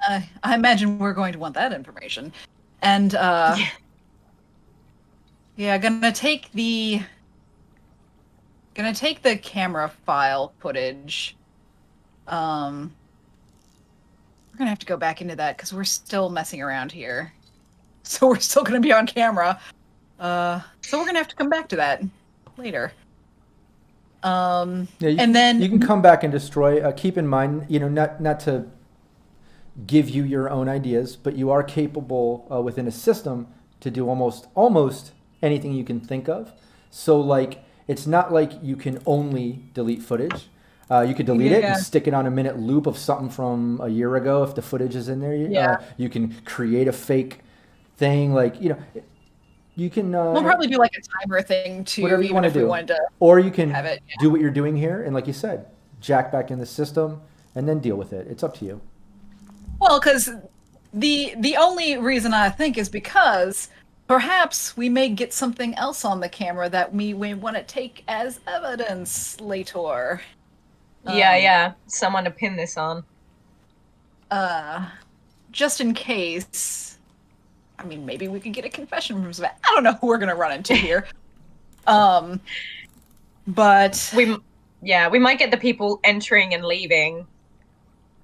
I imagine we're going to want that information, and gonna take the camera file footage. We're gonna have to go back into that because we're still messing around here. So we're still gonna be on camera. So we're gonna have to come back to that later. And then you can come back and destroy. Keep in mind, not to give you your own ideas, but you are capable within a system to do almost anything you can think of. So like, it's not like you can only delete footage. You could delete it and stick it on a minute loop of something from a year ago if the footage is in there. You can create a fake thing, you can. We'll probably do like a timer thing too. Whatever you want to do, or you can do what you're doing here, and like you said, jack back in the system and then deal with it. It's up to you. Well, because the only reason I think is because perhaps we may get something else on the camera that we want to take as evidence later. Someone to pin this on. Just in case. I mean, maybe we could get a confession from Sven. I don't know who we're gonna run into here. But we might get the people entering and leaving.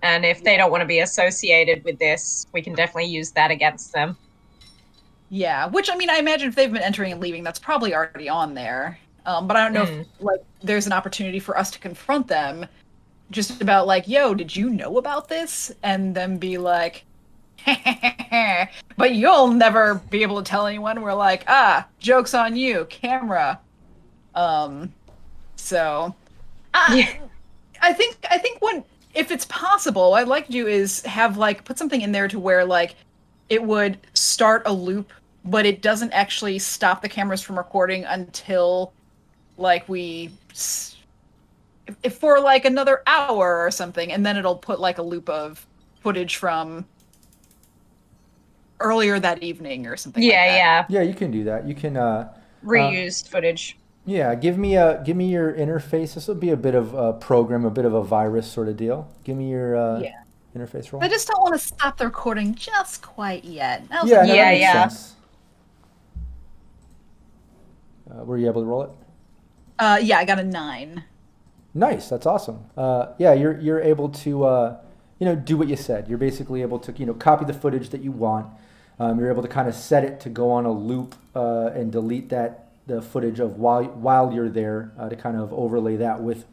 And if they don't want to be associated with this, we can definitely use that against them. Yeah, which, I mean, I imagine if they've been entering and leaving, that's probably already on there. But I don't know if, there's an opportunity for us to confront them just about, yo, did you know about this? And then be like, but you'll never be able to tell anyone. We're like, joke's on you, camera. I think if it's possible, what I'd like to do is have put something in there to where it would start a loop, but it doesn't actually stop the cameras from recording until if for another hour or something, and then it'll put a loop of footage from earlier that evening or something. Yeah, you can do that. You can reused footage. Yeah, give me your interface. This will be a bit of a program, a bit of a virus sort of deal. Give me your interface roll. I just don't want to stop the recording just quite yet. That makes sense. Were you able to roll it? I got a 9. Nice, that's awesome. You're able to do what you said. You're basically able to copy the footage that you want. You're able to kind of set it to go on a loop and delete the footage of while you're there to kind of overlay that with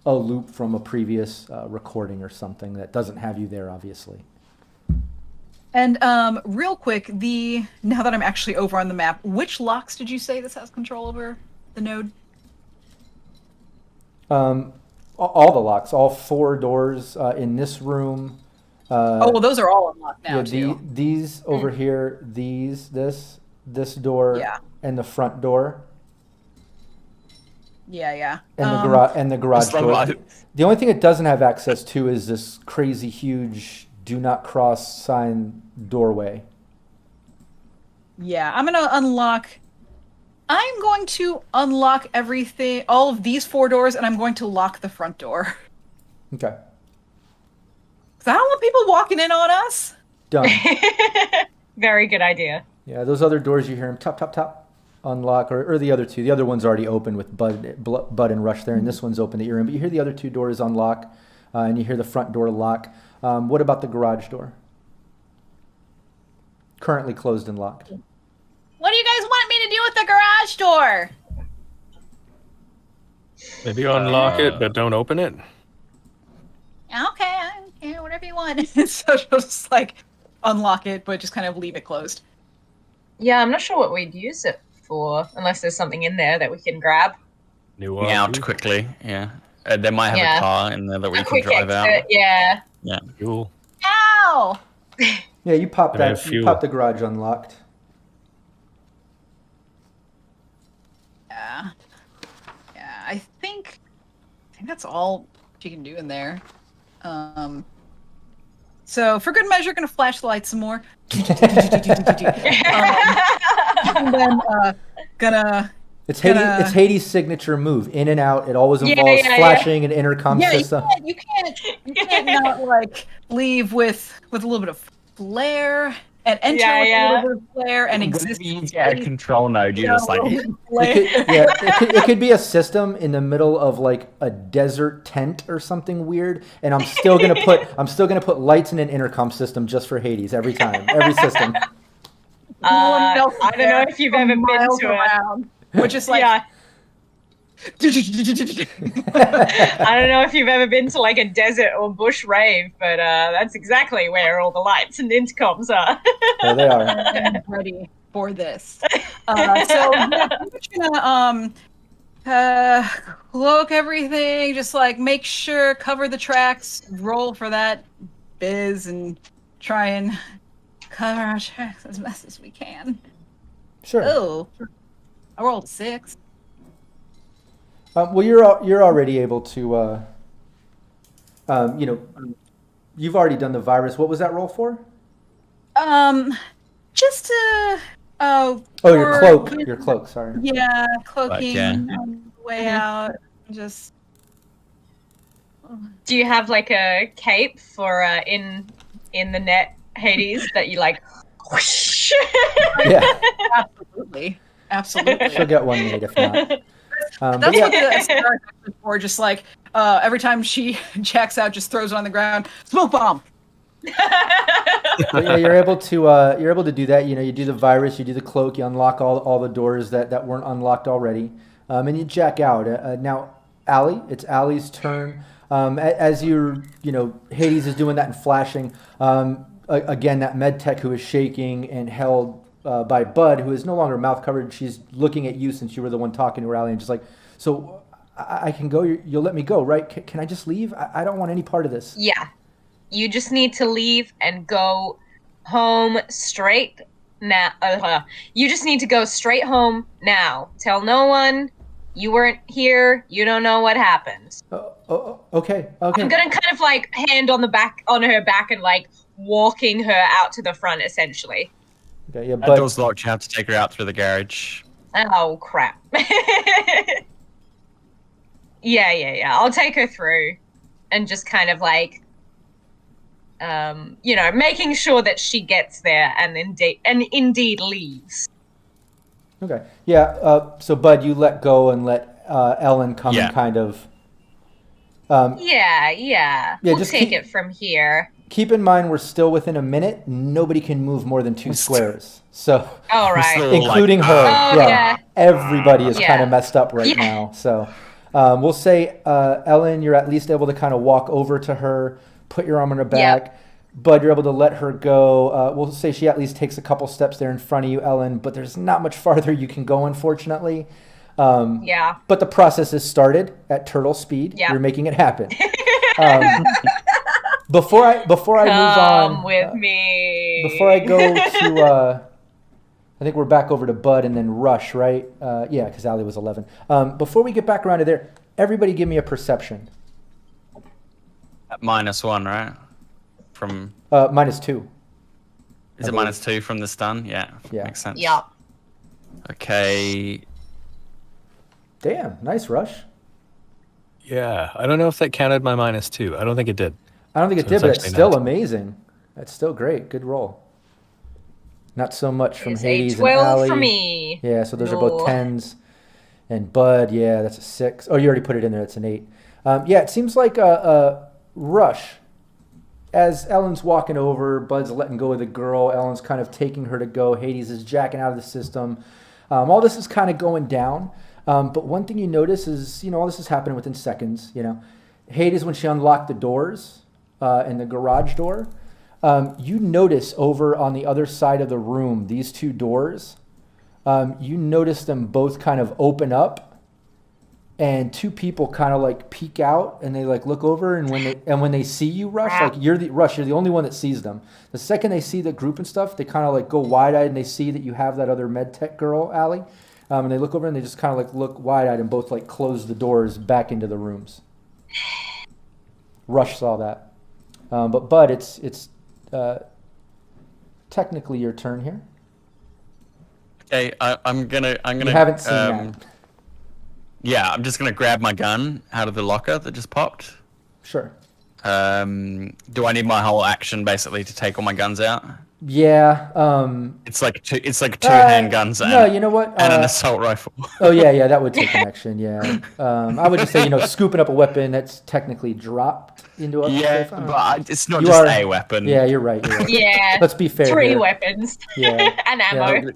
a loop from a previous recording or something that doesn't have you there, obviously. And real quick, now that I'm actually over on the map, which locks did you say this has control over the node? All the locks, all 4 doors in this room. Those are all unlocked now too. These over here, this door, and the front door. Yeah. And the garage door. The only thing it doesn't have access to is this crazy huge "Do Not Cross" sign doorway. Yeah, I'm going to unlock everything, all of these 4 doors, and I'm going to lock the front door. Okay. Because I don't want people walking in on us. Done. Very good idea. Yeah, those other doors you hear them tap, tap, tap, unlock, or the other two. The other one's already open with Bud and Rush there, and this one's open that you're in. But you hear the other 2 doors unlock, and you hear the front door lock. What about the garage door? Currently closed and locked. What do you guys want me to do with the garage door? Maybe unlock it, but don't open it. Okay, whatever you want. So she'll just unlock it, but just kind of leave it closed. Yeah, I'm not sure what we'd use it for, unless there's something in there that we can grab. Out quickly, yeah. They might have a car in there that we can drive out. Yeah. Yeah. Cool. Ow! Yeah, you popped And I have that. You fuel. popped the garage unlocked. Yeah. I think that's all she can do in there. So for good measure, gonna flash the lights some more. And then gonna. It's Hades' signature move, in and out. It always involves flashing an intercom system. You can't not like leave with a little bit of flair and enter with a little bit of flair and exist. You get out of control mode. You're just like. It could be a system in the middle of like a desert tent or something weird, and I'm still gonna put lights in an intercom system just for Hades every time, every system. I don't know if you've ever been to around. Which is like, I don't know if you've ever been to like a desert or bush rave, but that's exactly where all the lights and intercoms are. There they are. I'm ready for this. So yeah, I'm just gonna cloak everything, just like make sure, cover the tracks, roll for that biz, and try and cover our tracks as best as we can. Sure. Oh. I rolled 6. Well, you're already able to. You've already done the virus. What was that roll for? Just to. Your cloak. Your cloak. Sorry. Yeah, cloaking on the way out. Just. Do you have like a cape for in the net, Hades, that you like? Whoosh? Yeah. Absolutely. She'll get one made if not. That's what the SDR is for. Just like every time she checks out, just throws it on the ground. Smoke bomb. But yeah, you're able to do that. You do the virus, you do the cloak, you unlock all the doors that weren't unlocked already, and you jack out. Now, Allie, it's Allie's turn. As Hades is doing that and flashing. Again, that med tech who is shaking and held by Bud, who is no longer mouth covered. She's looking at you since you were the one talking to her, Allie, and just like, so I can go. You'll let me go, right? Can I just leave? I don't want any part of this. Yeah. You just need to leave and go home straight now. You just need to go straight home now. Tell no one you weren't here. You don't know what happened. Okay. I'm gonna kind of like hand on her back and like walking her out to the front, essentially. Okay, yeah, That door's locked. You have to take her out through the garage. Oh crap. Yeah. I'll take her through, and just kind of like. Making sure that she gets there and indeed leaves. Okay. Yeah. So, Bud, you let go and let Ellen come and kind of. Yeah. We'll just take it from here. Keep in mind, we're still within a minute. Nobody can move more than 2 squares. So. All right. Including her. Yeah. Everybody is kind of messed up right now. So, we'll say, Ellen, you're at least able to kind of walk over to her. Put your arm on her back, Bud, you're able to let her go. We'll say she at least takes a couple steps there in front of you, Ellen, but there's not much farther you can go, unfortunately. But the process is started at turtle speed. Yeah. You're making it happen. Before I move on, come with me. Before I go to, I think we're back over to Bud and then Rush, right? Yeah, because Allie was 11. Before we get back around to there, everybody give me a perception. At -1, right? From -2. Is it -2 from the stun? Yeah. Makes sense. Yeah. Okay. Damn, nice Rush. Yeah, I don't know if that counted my -2. I don't think it did. I don't think it did, but it's still amazing. That's still great. Good roll. Not so much from Hades and Allie. For me. Yeah, so those are both 10s. And Bud, yeah, that's a 6. Oh, you already put it in there. That's an 8. Yeah, it seems like Rush. As Ellen's walking over, Bud's letting go of the girl. Ellen's kind of taking her to go. Hades is jacking out of the system. All this is kind of going down. But one thing you notice is, all this is happening within seconds. Hades, when she unlocked the doors in the garage door, You notice over on the other side of the room, these two doors, you notice them both kind of open up, and two people kind of like peek out, and they like look over, and when they see you, Rush, like you're the only one that sees them. The second they see the group and stuff, they kind of like go wide-eyed, and they see that you have that other med tech girl, Allie, and they look over and they just kind of like look wide-eyed and both like close the doors back into the rooms. Rush saw that, but Bud, it's technically your turn here. Okay, I'm gonna. You haven't seen that. Yeah, I'm just gonna grab my gun out of the locker that just popped. Sure. Do I need my whole action basically to take all my guns out? Yeah. It's like two handguns. No, you know what? And an assault rifle. Oh yeah, that would take an action. Yeah. I would just say, scooping up a weapon that's technically dropped into a. Yeah, but it's not just a weapon. Yeah, you're right. Yeah. Let's be fair. 3 here. weapons. Yeah. And ammo.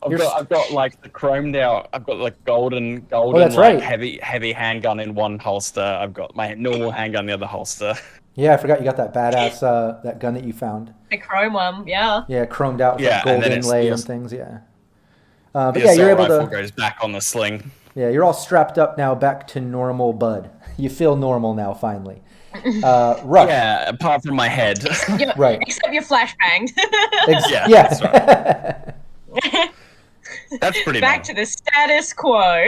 I've got like the chromed out. I've got like golden. Oh, that's right. Heavy handgun in one holster. I've got my normal handgun in the other holster. Yeah, I forgot you got that badass that gun that you found. The chrome one, yeah. Yeah, chromed out with like gold inlay and things. Yeah. But the you're able rifle to. Goes back on the sling. Yeah, you're all strapped up now, back to normal, Bud. You feel normal now, finally. Rush. Yeah, apart from my head. Right. Except you're flashbanged. Yeah. That's right. That's pretty back to the status quo.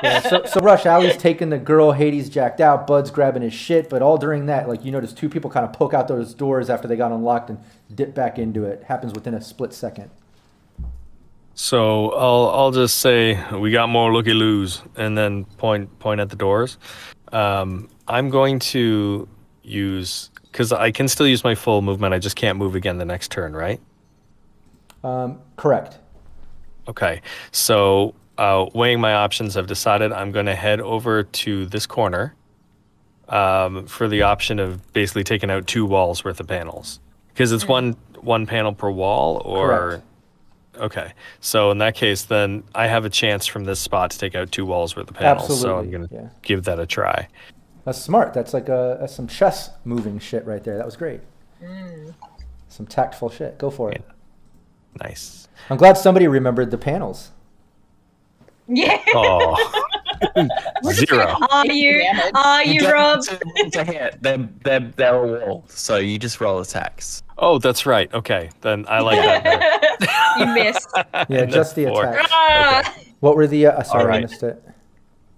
Yeah, so Rush, Allie's taking the girl, Hades jacked out, Bud's grabbing his shit, but all during that, like, you notice two people kind of poke out those doors after they got unlocked and dip back into it. Happens within a split second. So I'll just say we got more looky-loos, and then point at the doors. I'm going to use, because I can still use my full movement, I just can't move again the next turn, right? Correct. Okay, so weighing my options, I've decided I'm going to head over to this corner for the option of basically taking out 2 walls worth of panels. Because it's one panel per wall, or... Correct. Okay, so in that case, then I have a chance from this spot to take out 2 walls worth of panels. Absolutely, so I'm going to give that a try. That's smart. That's like that's some chess moving shit right there. That was great. Some tactful shit. Go for it. Nice. I'm glad somebody remembered the panels. Yeah. Oh. 0. Are you Rob? To hit. They're a wall, so you just roll attacks. Oh, that's right. Okay, then I like that better. You missed. Yeah, just the 4. attack. Okay. What were the... sorry, right. I missed it.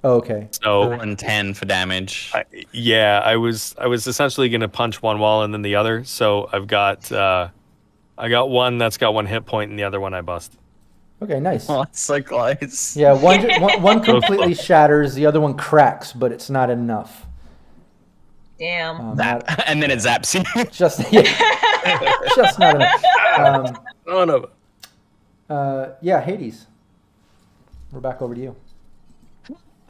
Oh, okay. So 4 and 10 for damage. I was essentially going to punch one wall and then the other. So I've got I got one that's got 1 hit point, and the other one I bust. Okay, nice. Oh, it's so close. Yeah, one completely shatters, the other one cracks, but it's not enough. Damn. And then it zaps you. Just not enough. None of it. Yeah, Hades. We're back over to you.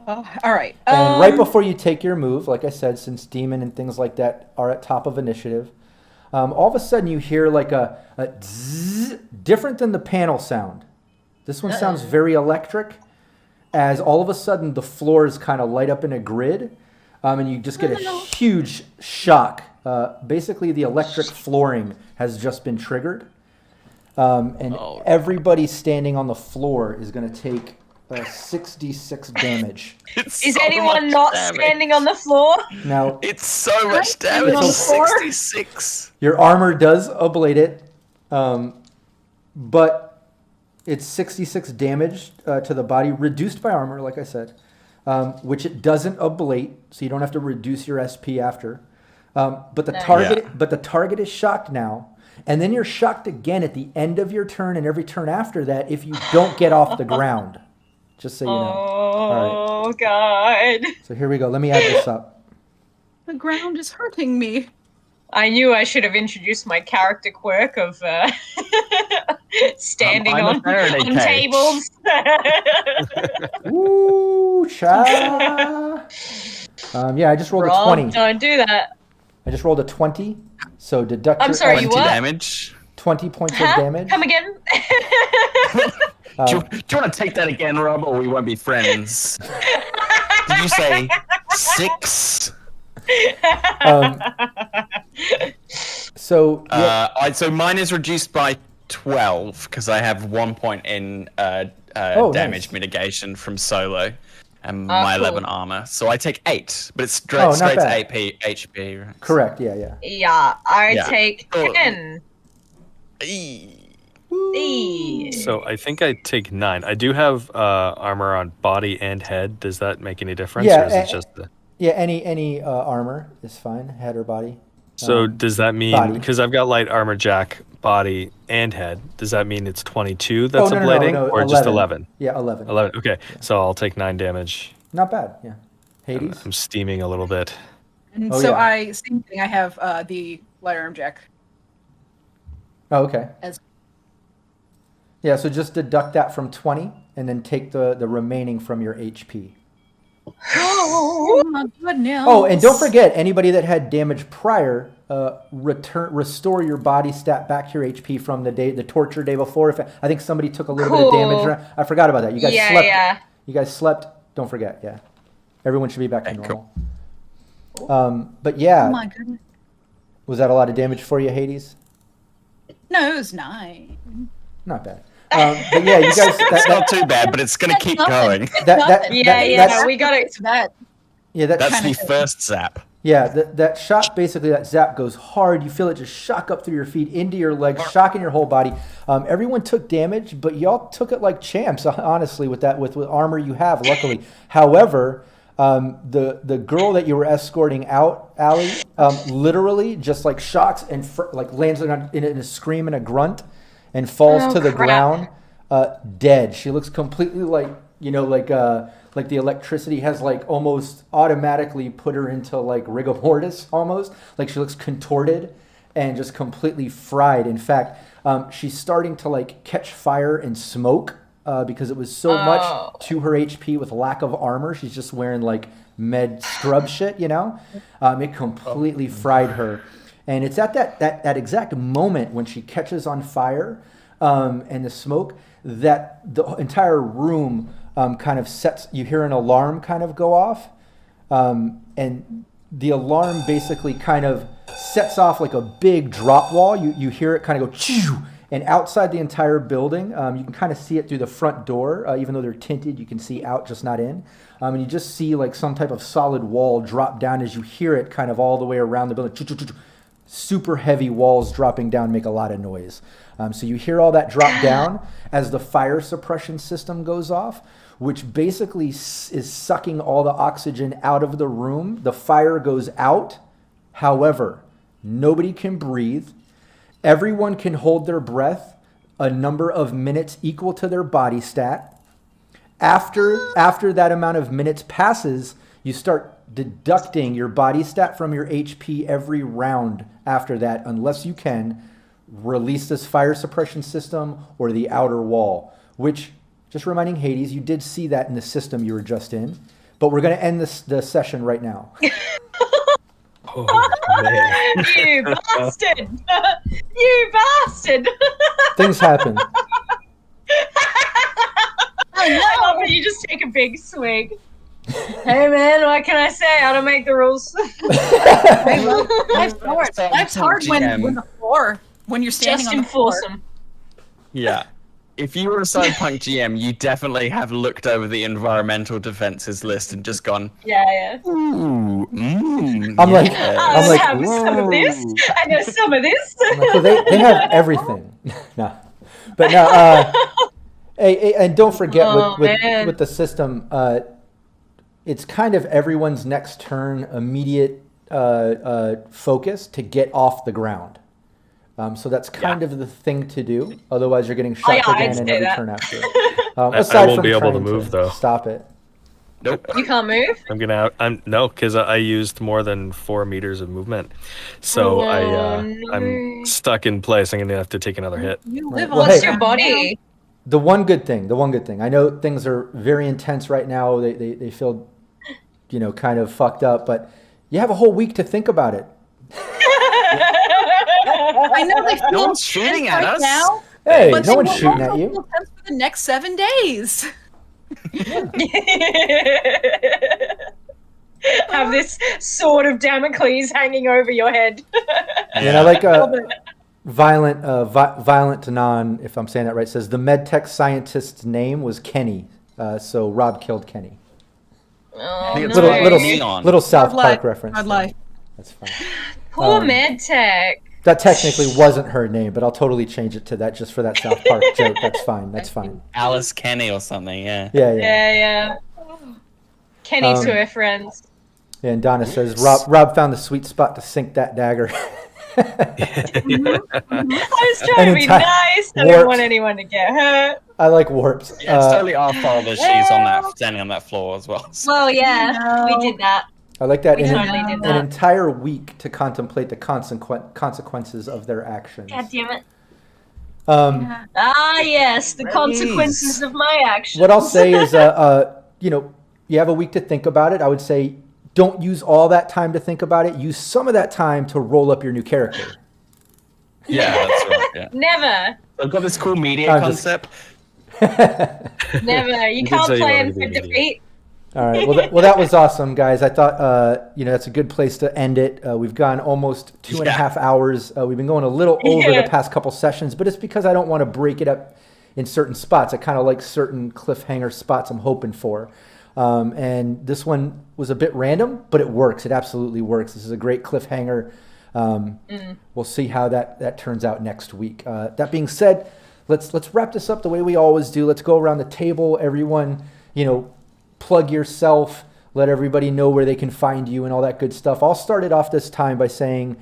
All right. And right before you take your move, like I said, since demon and things like that are at top of initiative, all of a sudden you hear like a zzz, different than the panel sound. This one sounds very electric, as all of a sudden the floors kind of light up in a grid, and you just get a huge shock. Basically, the electric flooring has just been triggered, and everybody standing on the floor is going to take 66 damage. Is anyone not standing on the floor? Now it's so much damage. 66. Your armor does ablate it, but it's 66 damage to the body, reduced by armor, like I said, which it doesn't ablate, so you don't have to reduce your SP after. But the target is shocked now, and then you're shocked again at the end of your turn and every turn after that if you don't get off the ground. Just so you know. Oh, God. So here we go. Let me add this up. The ground is hurting me. I knew I should have introduced my character quirk of standing on tables. Woo, cha. Yeah, I just rolled a 20. Don't do that. I just rolled a 20, so deduct I'm your sorry, you what? Damage. 20 points of damage. Come again? Do you want to take that again, Rob, or we won't be friends? Did you say 6? So so mine is reduced by 12 because I have 1 point in damage mitigation from solo and my 11 armor. So I take 8, but it's straight to 8 HP. Right? Correct. Yeah. Yeah, I take 10. So I think I take 9. I do have armor on body and head. Does that make any difference? Yeah, or is it just any armor is fine, head or body. So does that mean, because I've got light armor jack, body, and head, does that mean it's 22 that's ablating, or 11. Just 11? Yeah, 11. 11, okay. So I'll take 9 damage. Not bad, yeah. Hades? I'm steaming a little bit. And same thing, I have the light armor jack. Oh, okay. Yeah, so just deduct that from 20, and then take the remaining from your HP. Oh my goodness! Oh, and don't forget, anybody that had damage prior, restore your body stat back to your HP from the torture day before. I think somebody took a little bit of damage. I forgot about that. You guys slept. Yeah. You guys slept. Don't forget. Yeah, everyone should be back to normal. But yeah. Oh my goodness. Was that a lot of damage for you, Hades? No, it was 9. Not bad. But yeah, you guys. It's not too bad, but it's going to keep going. We got it to that. Yeah, that's the first zap. Yeah, that shot, basically, that zap goes hard. You feel it just shock up through your feet, into your legs, shocking your whole body. Everyone took damage, but y'all took it like champs, honestly, with armor you have, luckily. However, the girl that you were escorting out, Allie, literally just like shocks and lands in a scream and a grunt. And falls to the ground, dead. She looks completely like the electricity has like almost automatically put her into like rigor mortis almost. Like she looks contorted and just completely fried. In fact, she's starting to like catch fire and smoke because it was so much to her HP with lack of armor. She's just wearing like med scrub shit, It completely fried her. And it's at that exact moment when she catches on fire and the smoke that the entire room kind of you hear an alarm kind of go off. And the alarm basically kind of sets off like a big drop wall. You hear it kind of go choo, and outside the entire building, you can kind of see it through the front door. Even though they're tinted, you can see out, just not in. And you just see like some type of solid wall drop down as you hear it kind of all the way around the building. Super heavy walls dropping down make a lot of noise. So you hear all that drop down as the fire suppression system goes off, which basically is sucking all the oxygen out of the room. The fire goes out. However, nobody can breathe. Everyone can hold their breath a number of minutes equal to their body stat. After that amount of minutes passes, you start deducting your body stat from your HP every round after that, unless you can release this fire suppression system or the outer wall, which, just reminding Hades, you did see that in the system you were just in, but we're going to end the session right now. Oh, man. You bastard! You bastard! Things happen. I love that you just take a big swig. Hey man, what can I say? I don't make the rules. Life's hard when you're standing just on the floor. Enforce them. Yeah. If you were a Cyberpunk GM, you definitely have looked over the environmental defenses list and just gone, yeah. Ooh, I'm like, have some of this. I know some of this. Like, well, they have everything. No, but no. Hey, and don't forget with the system, it's kind of everyone's next turn immediate focus to get off the ground. So that's kind of the thing to do. Otherwise, you're getting shot again in every turn after. I won't be able to move though. Stop it. Nope. You can't move? No, because I used more than 4 meters of movement, so I'm stuck in place. I'm gonna have to take another hit. You live on your body. The one good thing. I know things are very intense right now. They feel, kind of fucked up, but you have a whole week to think about it. I know they feel no one's shooting at us now. Hey, no one's shooting at you. For the next 7 days. have this sword of Damocles hanging over your head. And I like Violent to Non, if I'm saying that right, says the medtech scientist's name was Kenny. So Rob killed Kenny. Oh, little South Park reference. Hard life. That's fine. Poor medtech. That technically wasn't her name, but I'll totally change it to that just for that South Park joke. That's fine. That's fine. Alice Kenny or something, yeah. Yeah. Kenny to her friends. Yeah, and Donna says, Rob found the sweet spot to sink that dagger. I was trying to be nice. I didn't want anyone to get hurt. I like warps. Yeah, it's totally our fault that she's standing on that floor as well. So. Well, yeah, we did that. I like that. An entire week to contemplate the consequences of their actions. God damn it. Yes, the consequences of my actions. What I'll say is, you have a week to think about it. I would say don't use all that time to think about it. Use some of that time to roll up your new character. Yeah, that's right. Yeah. Never. I've got this cool media concept. Never. You can't plan for defeat. All right. Well, that was awesome, guys. I thought, that's a good place to end it. We've gone almost 2.5 hours. We've been going a little over the past couple sessions, but it's because I don't want to break it up in certain spots. I kind of like certain cliffhanger spots I'm hoping for. And this one was a bit random, but it works. It absolutely works. This is a great cliffhanger. We'll see how that turns out next week. That being said, let's wrap this up the way we always do. Let's go around the table. Everyone, plug yourself, let everybody know where they can find you and all that good stuff. I'll start it off this time by saying,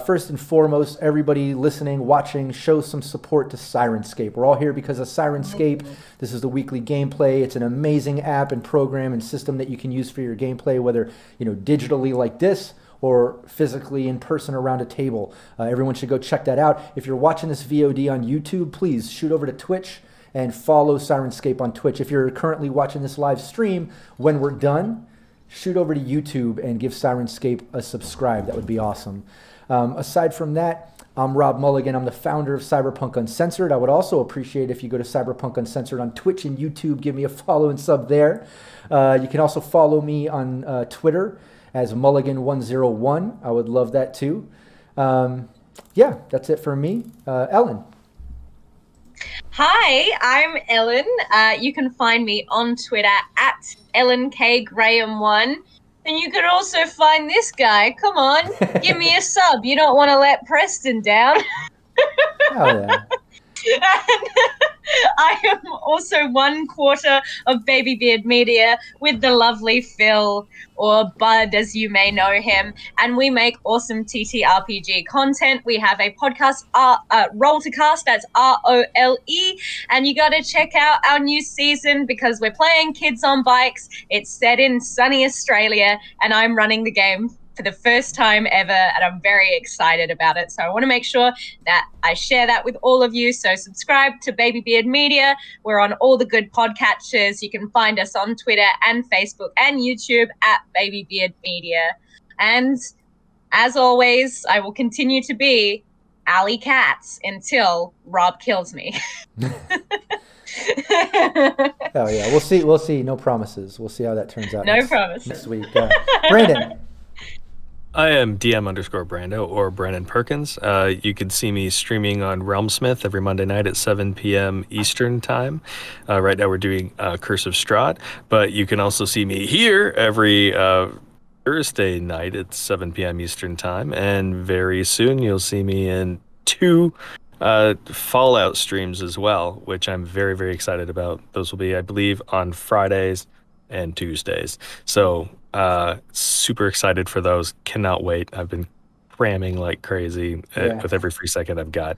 first and foremost, everybody listening, watching, show some support to Syrinscape. We're all here because of Syrinscape. This is the weekly gameplay. It's an amazing app and program and system that you can use for your gameplay, whether, digitally like this or physically in person around a table. Everyone should go check that out. If you're watching this VOD on YouTube, please shoot over to Twitch and follow Syrinscape on Twitch. If you're currently watching this live stream, when we're done, shoot over to YouTube and give Syrinscape a subscribe. That would be awesome. Aside from that, I'm Rob Mulligan. I'm the founder of Cyberpunk Uncensored. I would also appreciate if you go to Cyberpunk Uncensored on Twitch and YouTube. Give me a follow and sub there. You can also follow me on Twitter as Mulligan101. I would love that too. That's it for me. Ellen. Hi, I'm Ellen. You can find me on Twitter at EllenKGraham1. And you could also find this guy. Come on, give me a sub. You don't want to let Preston down. Oh, yeah. And I am also 1/4 of Baby Beard Media with the lovely Phil, or Bud as you may know him, and we make awesome TTRPG content. We have a podcast, Roll to Cast, that's ROLE, and you got to check out our new season because we're playing Kids on Bikes. It's set in sunny Australia, and I'm running the game for the first time ever, and I'm very excited about it. So I want to make sure that I share that with all of you. So subscribe to Baby Beard Media. We're on all the good podcatchers. You can find us on Twitter and Facebook and YouTube at Baby Beard Media. And as always, I will continue to be Alley Katz until Rob kills me. Oh yeah, we'll see. No promises. We'll see how that turns out. No promises. Next week. Brandon. I am DM_Brando or Brandon Perkins. You can see me streaming on Realmsmith every Monday night at 7 p.m. Eastern time. Right now we're doing Curse of Strahd, but you can also see me here every Thursday night at 7 p.m. Eastern time. And very soon you'll see me in 2 Fallout streams as well, which I'm very, very excited about. Those will be, I believe, on Fridays and Tuesdays. So super excited for those. Cannot wait. I've been cramming like crazy with every free second I've got.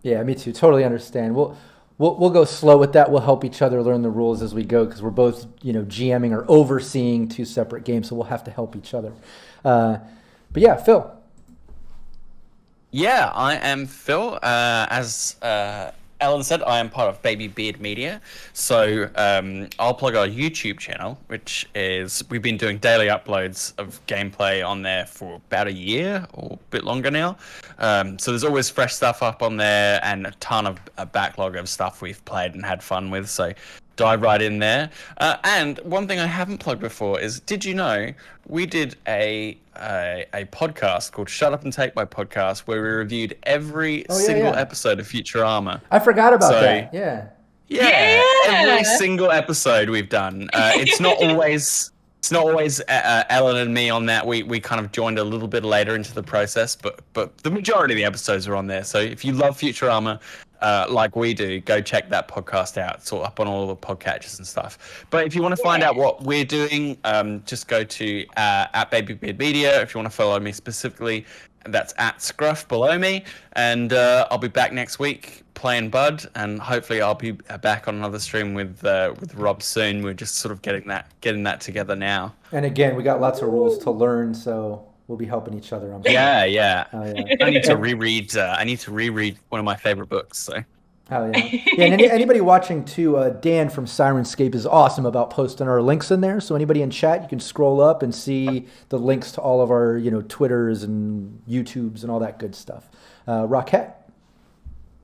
Yeah, me too. Totally understand. We'll go slow with that. We'll help each other learn the rules as we go because we're both GMing or overseeing 2 separate games, so we'll have to help each other. But yeah, Phil. Yeah, I am Phil. As Ellen said, I am part of Baby Beard Media. So I'll plug our YouTube channel, which is, we've been doing daily uploads of gameplay on there for about a year or a bit longer now. So there's always fresh stuff up on there and a ton of a backlog of stuff we've played and had fun with. So dive right in there. And one thing I haven't plugged before is, did you know we did a podcast called Shut Up and Take My Podcast, where we reviewed every single episode of Futurama. I forgot about that. Yeah, every single episode we've done. It's not always Ellen and me on that. We kind of joined a little bit later into the process, but the majority of the episodes are on there. So if you love Futurama, like we do, go check that podcast out. It's all up on all the podcatchers and stuff. But if you want to find out what we're doing, just go to at BabyBeard Media. If you want to follow me specifically, that's at Scruff below me. And I'll be back next week playing Bud, and hopefully I'll be back on another stream with Rob soon. We're just sort of getting that together now. And again, we got lots of rules to learn, so we'll be helping each other. Yeah. I need to reread. I need to reread one of my favorite books. So. Hell yeah. And anybody watching too, Dan from Syrinscape is awesome about posting our links in there. So anybody in chat, you can scroll up and see the links to all of our, Twitters and YouTubes and all that good stuff. Rockette.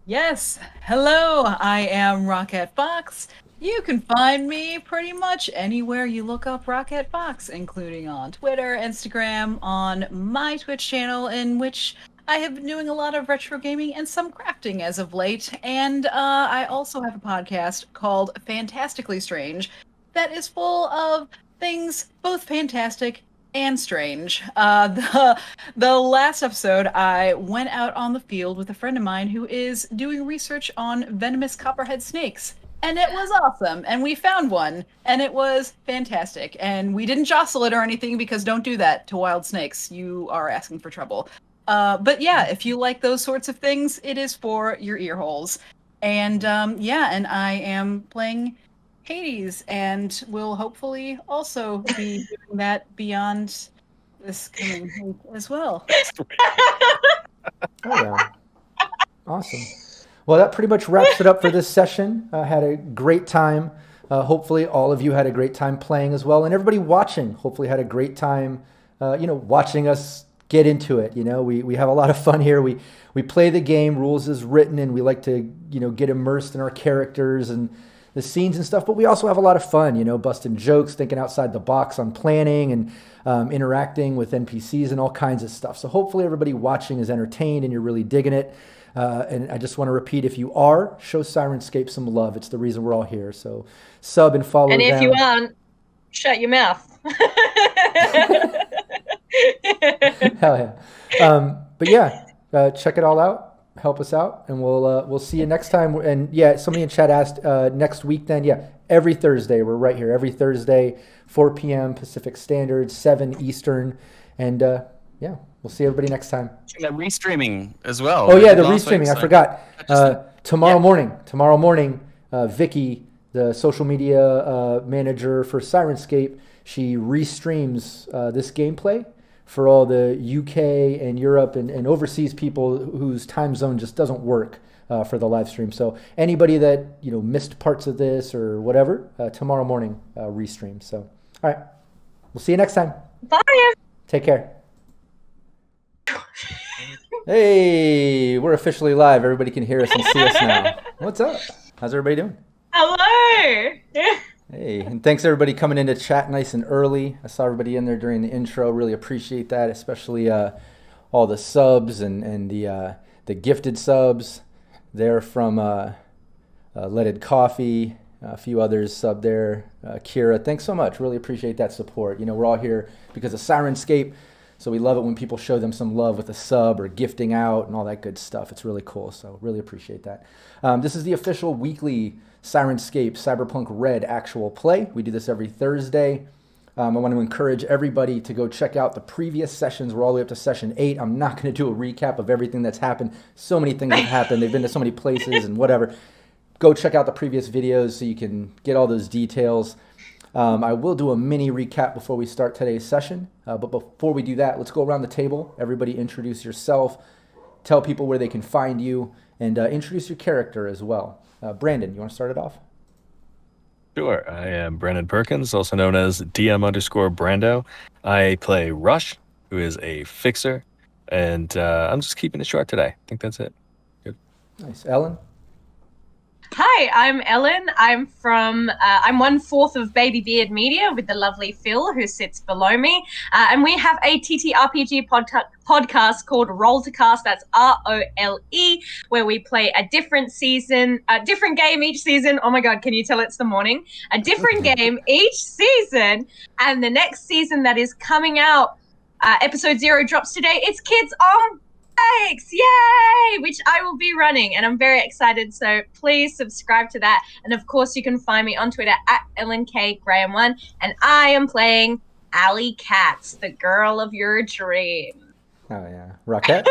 Yes. Hello, I am Rockette Fox. You can find me pretty much anywhere you look up Rockette Fox, including on Twitter, Instagram, on my Twitch channel, in which I have been doing a lot of retro gaming and some crafting as of late. And I also have a podcast called Fantastically Strange that is full of things both fantastic and strange. The last episode, I went out on the field with a friend of mine who is doing research on venomous copperhead snakes. And it was awesome. And we found one. And it was fantastic. And we didn't jostle it or anything, because don't do that to wild snakes. You are asking for trouble. But yeah, if you like those sorts of things, it is for your ear holes. And and I am playing Hades, and will hopefully also be doing that beyond this coming week as well. Oh, yeah. Awesome. Well, that pretty much wraps it up for this session. Had a great time. Hopefully all of you had a great time playing as well. And everybody watching hopefully had a great time, watching us get into it. We have a lot of fun here. We play the game, rules as written, and we like to, get immersed in our characters and the scenes and stuff, but we also have a lot of fun, busting jokes, thinking outside the box on planning, and interacting with NPCs and all kinds of stuff. So hopefully everybody watching is entertained and you're really digging it. And I just want to repeat, if you are, show Syrinscape some love. It's the reason we're all here. So sub and follow. And if you aren't, shut your mouth. Hell yeah. But yeah, check it all out. Help us out, and we'll see you next time. And yeah, somebody in chat asked next week. Then every Thursday we're right here. Every Thursday, 4 p.m. Pacific Standard, 7 Eastern, and we'll see everybody next time. They're restreaming as well. Oh yeah, the restreaming. I forgot. Tomorrow morning, Vicky, the social media manager for Syrinscape, she restreams this gameplay for all the UK and Europe and overseas people whose time zone just doesn't work for the live stream. So anybody that missed parts of this or whatever, tomorrow morning restream. So all right, we'll see you next time. Bye. Take care. Hey, we're officially live. Everybody can hear us and see us now. What's up? How's everybody doing? Hello. Hey, and thanks everybody coming into chat nice and early. I saw everybody in there during the intro. Really appreciate that, especially all the subs and the gifted subs. They're from Leaded Coffee, a few others sub there. Kira, thanks so much. Really appreciate that support. We're all here because of Syrinscape, so we love it when people show them some love with a sub or gifting out and all that good stuff. It's really cool, so really appreciate that. This is the official weekly Syrinscape Cyberpunk RED actual play. We do this every Thursday. I want to encourage everybody to go check out the previous sessions. We're all the way up to session 8. I'm not going to do a recap of everything that's happened. So many things have happened. They've been to so many places and whatever. Go check out the previous videos so you can get all those details. I will do a mini recap before we start today's session. But before we do that, let's go around the table. Everybody introduce yourself. Tell people where they can find you. And introduce your character as well. Brandon, you want to start it off? Sure. I am Brandon Perkins, also known as DM_Brando. I play Rush, who is a fixer, and I'm just keeping it short today. I think that's it. Good. Nice. Ellen? Hi, I'm Ellen. I'm from, I'm 1/4 of Baby Beard Media with the lovely Phil, who sits below me. And we have a TTRPG podcast called Roll to Cast, that's ROLE, where we play a different game each season. Oh my God, can you tell it's the morning? A different game each season. And the next season that is coming out, episode 0 drops today. It's Kids on Bikes, yay! Which I will be running, and I'm very excited. So please subscribe to that. And of course, you can find me on Twitter at EllenKGraham1, and I am playing Alley Katz, the girl of your dream. Oh yeah, Rockette.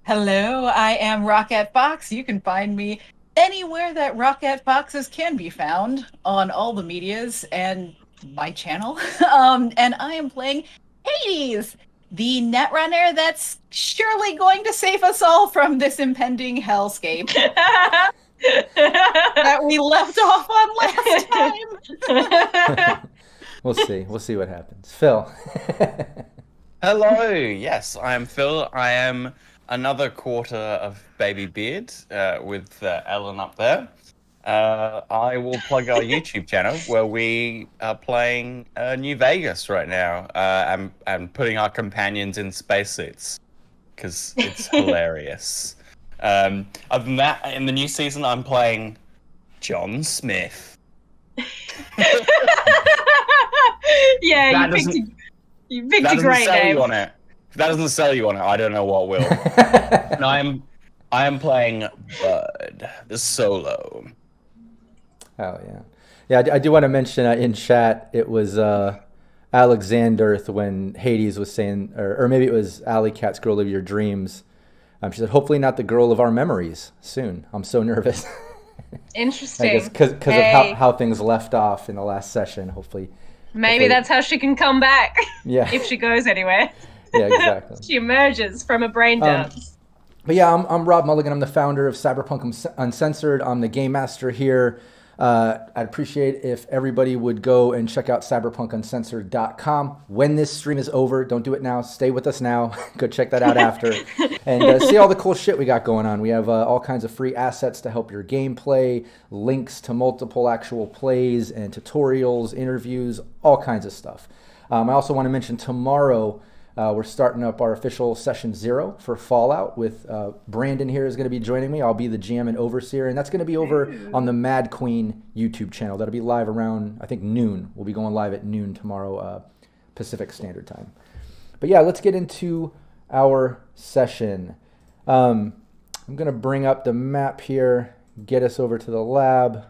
Hello, I am Rockette Fox. You can find me anywhere that Rockette Foxes can be found on all the medias and my channel. And I am playing Hades, the Netrunner that's surely going to save us all from this impending hellscape that we left off on last time. We'll see. We'll see what happens. Phil. Hello. Yes, I am Phil. I am another quarter of Baby Beard with Ellen up there. I will plug our YouTube channel where we are playing New Vegas right now and putting our companions in spacesuits because it's hilarious. Other than that, in the new season, I'm playing John Smith. Yeah, you picked a great name. If that doesn't sell you on it, I don't know what will. And I am playing Bud, the solo. Oh yeah, yeah. I do want to mention in chat it was Alexander when Hades was saying, or maybe it was Alley Cat's girl of your dreams. She said, "Hopefully not the girl of our memories soon." I'm so nervous. Interesting. I guess because of how things left off in the last session. Hopefully that's how she can come back. Yeah. If she goes anywhere. Yeah, exactly. She emerges from a brain dance. But yeah, I'm Rob Mulligan. I'm the founder of Cyberpunk Uncensored. I'm the game master here. I'd appreciate if everybody would go and check out cyberpunkuncensored.com when this stream is over. Don't do it now. Stay with us now. Go check that out after. And see all the cool shit we got going on. We have all kinds of free assets to help your gameplay, links to multiple actual plays and tutorials, interviews, all kinds of stuff. I also want to mention tomorrow, we're starting up our official session 0 for Fallout with Brandon here is going to be joining me. I'll be the GM and overseer, and that's going to be over on the Mad Queen YouTube channel. That'll be live around, I think, noon. We'll be going live at noon tomorrow, Pacific Standard Time. But yeah, let's get into our session. I'm going to bring up the map here, get us over to the lab.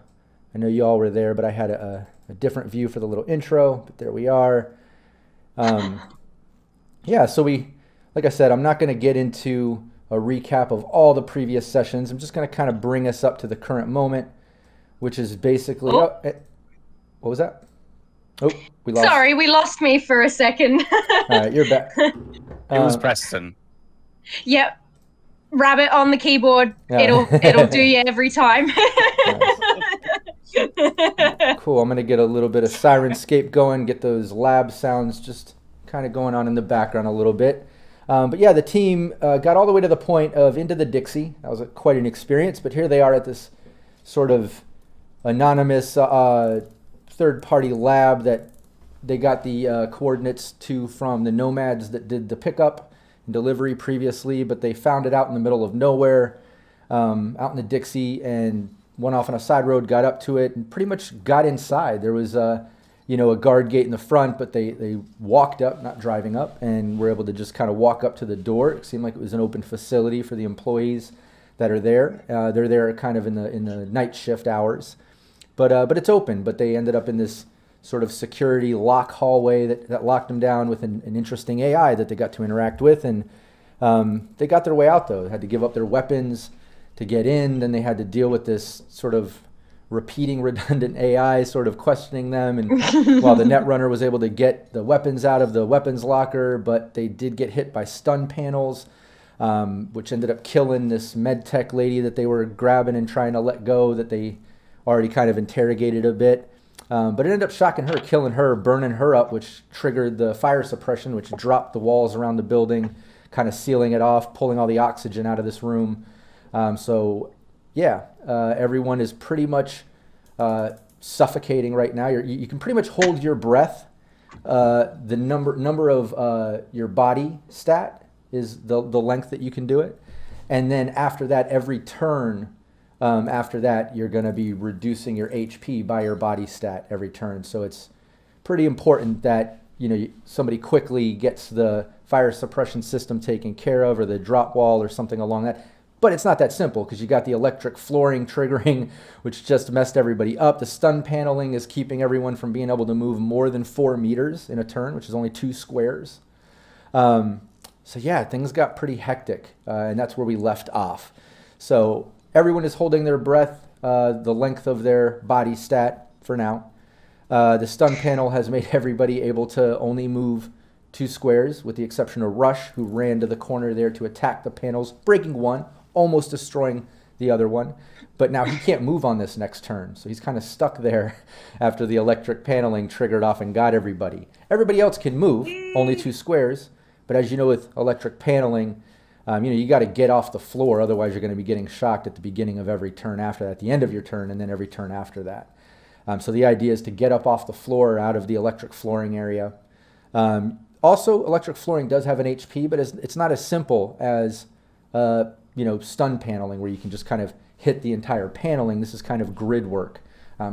I know you all were there, but I had a different view for the little intro, but there we are. Yeah, so like I said, I'm not going to get into a recap of all the previous sessions. I'm just going to kind of bring us up to the current moment, which is basically... what was that? Oh, we lost. Sorry, we lost me for a second. All right, you're back. It was Preston. Yep. Rabbit on the keyboard. Yeah. It'll do you every time. Cool. I'm going to get a little bit of Syrinscape going, get those lab sounds just kind of going on in the background a little bit. But yeah, the team got all the way to the point of into the Dixie. That was quite an experience, but here they are at this sort of anonymous third-party lab that they got the coordinates to from the nomads that did the pickup and delivery previously, but they found it out in the middle of nowhere, out in the Dixie, and went off on a side road, got up to it, and pretty much got inside. There was a guard gate in the front, but they walked up, not driving up, and were able to just kind of walk up to the door. It seemed like it was an open facility for the employees that are there. They're there kind of in the night shift hours, but it's open. But they ended up in this sort of security lock hallway that locked them down with an interesting AI that they got to interact with, and they got their way out though. They had to give up their weapons to get in. Then they had to deal with this sort of repeating redundant AI sort of questioning them, and while the Netrunner was able to get the weapons out of the weapons locker, but they did get hit by stun panels, which ended up killing this med tech lady that they were grabbing and trying to let go, that they already kind of interrogated a bit. But it ended up shocking her, killing her, burning her up, which triggered the fire suppression, which dropped the walls around the building, kind of sealing it off, pulling all the oxygen out of this room. So yeah, everyone is pretty much suffocating right now. You can pretty much hold your breath. The number of your body stat is the length that you can do it, and then after that, every turn after that, you're going to be reducing your HP by your body stat every turn. So it's pretty important that somebody quickly gets the fire suppression system taken care of, or the drop wall, or something along that. But it's not that simple, because you got the electric flooring triggering, which just messed everybody up. The stun paneling is keeping everyone from being able to move more than 4 meters in a turn, which is only 2 squares. So yeah, things got pretty hectic, and that's where we left off. So everyone is holding their breath, the length of their body stat for now. The stun panel has made everybody able to only move 2 squares, with the exception of Rush, who ran to the corner there to attack the panels, breaking one, almost destroying the other one. But now he can't move on this next turn, so he's kind of stuck there after the electric paneling triggered off and got everybody. Everybody else can move, only 2 squares, but as you know, with electric paneling, you got to get off the floor, otherwise you're going to be getting shocked at the beginning of every turn after that, at the end of your turn, and then every turn after that. So the idea is to get up off the floor, out of the electric flooring area. Also, electric flooring does have an HP, but it's not as simple as stun paneling, where you can just kind of hit the entire paneling. This is kind of grid work.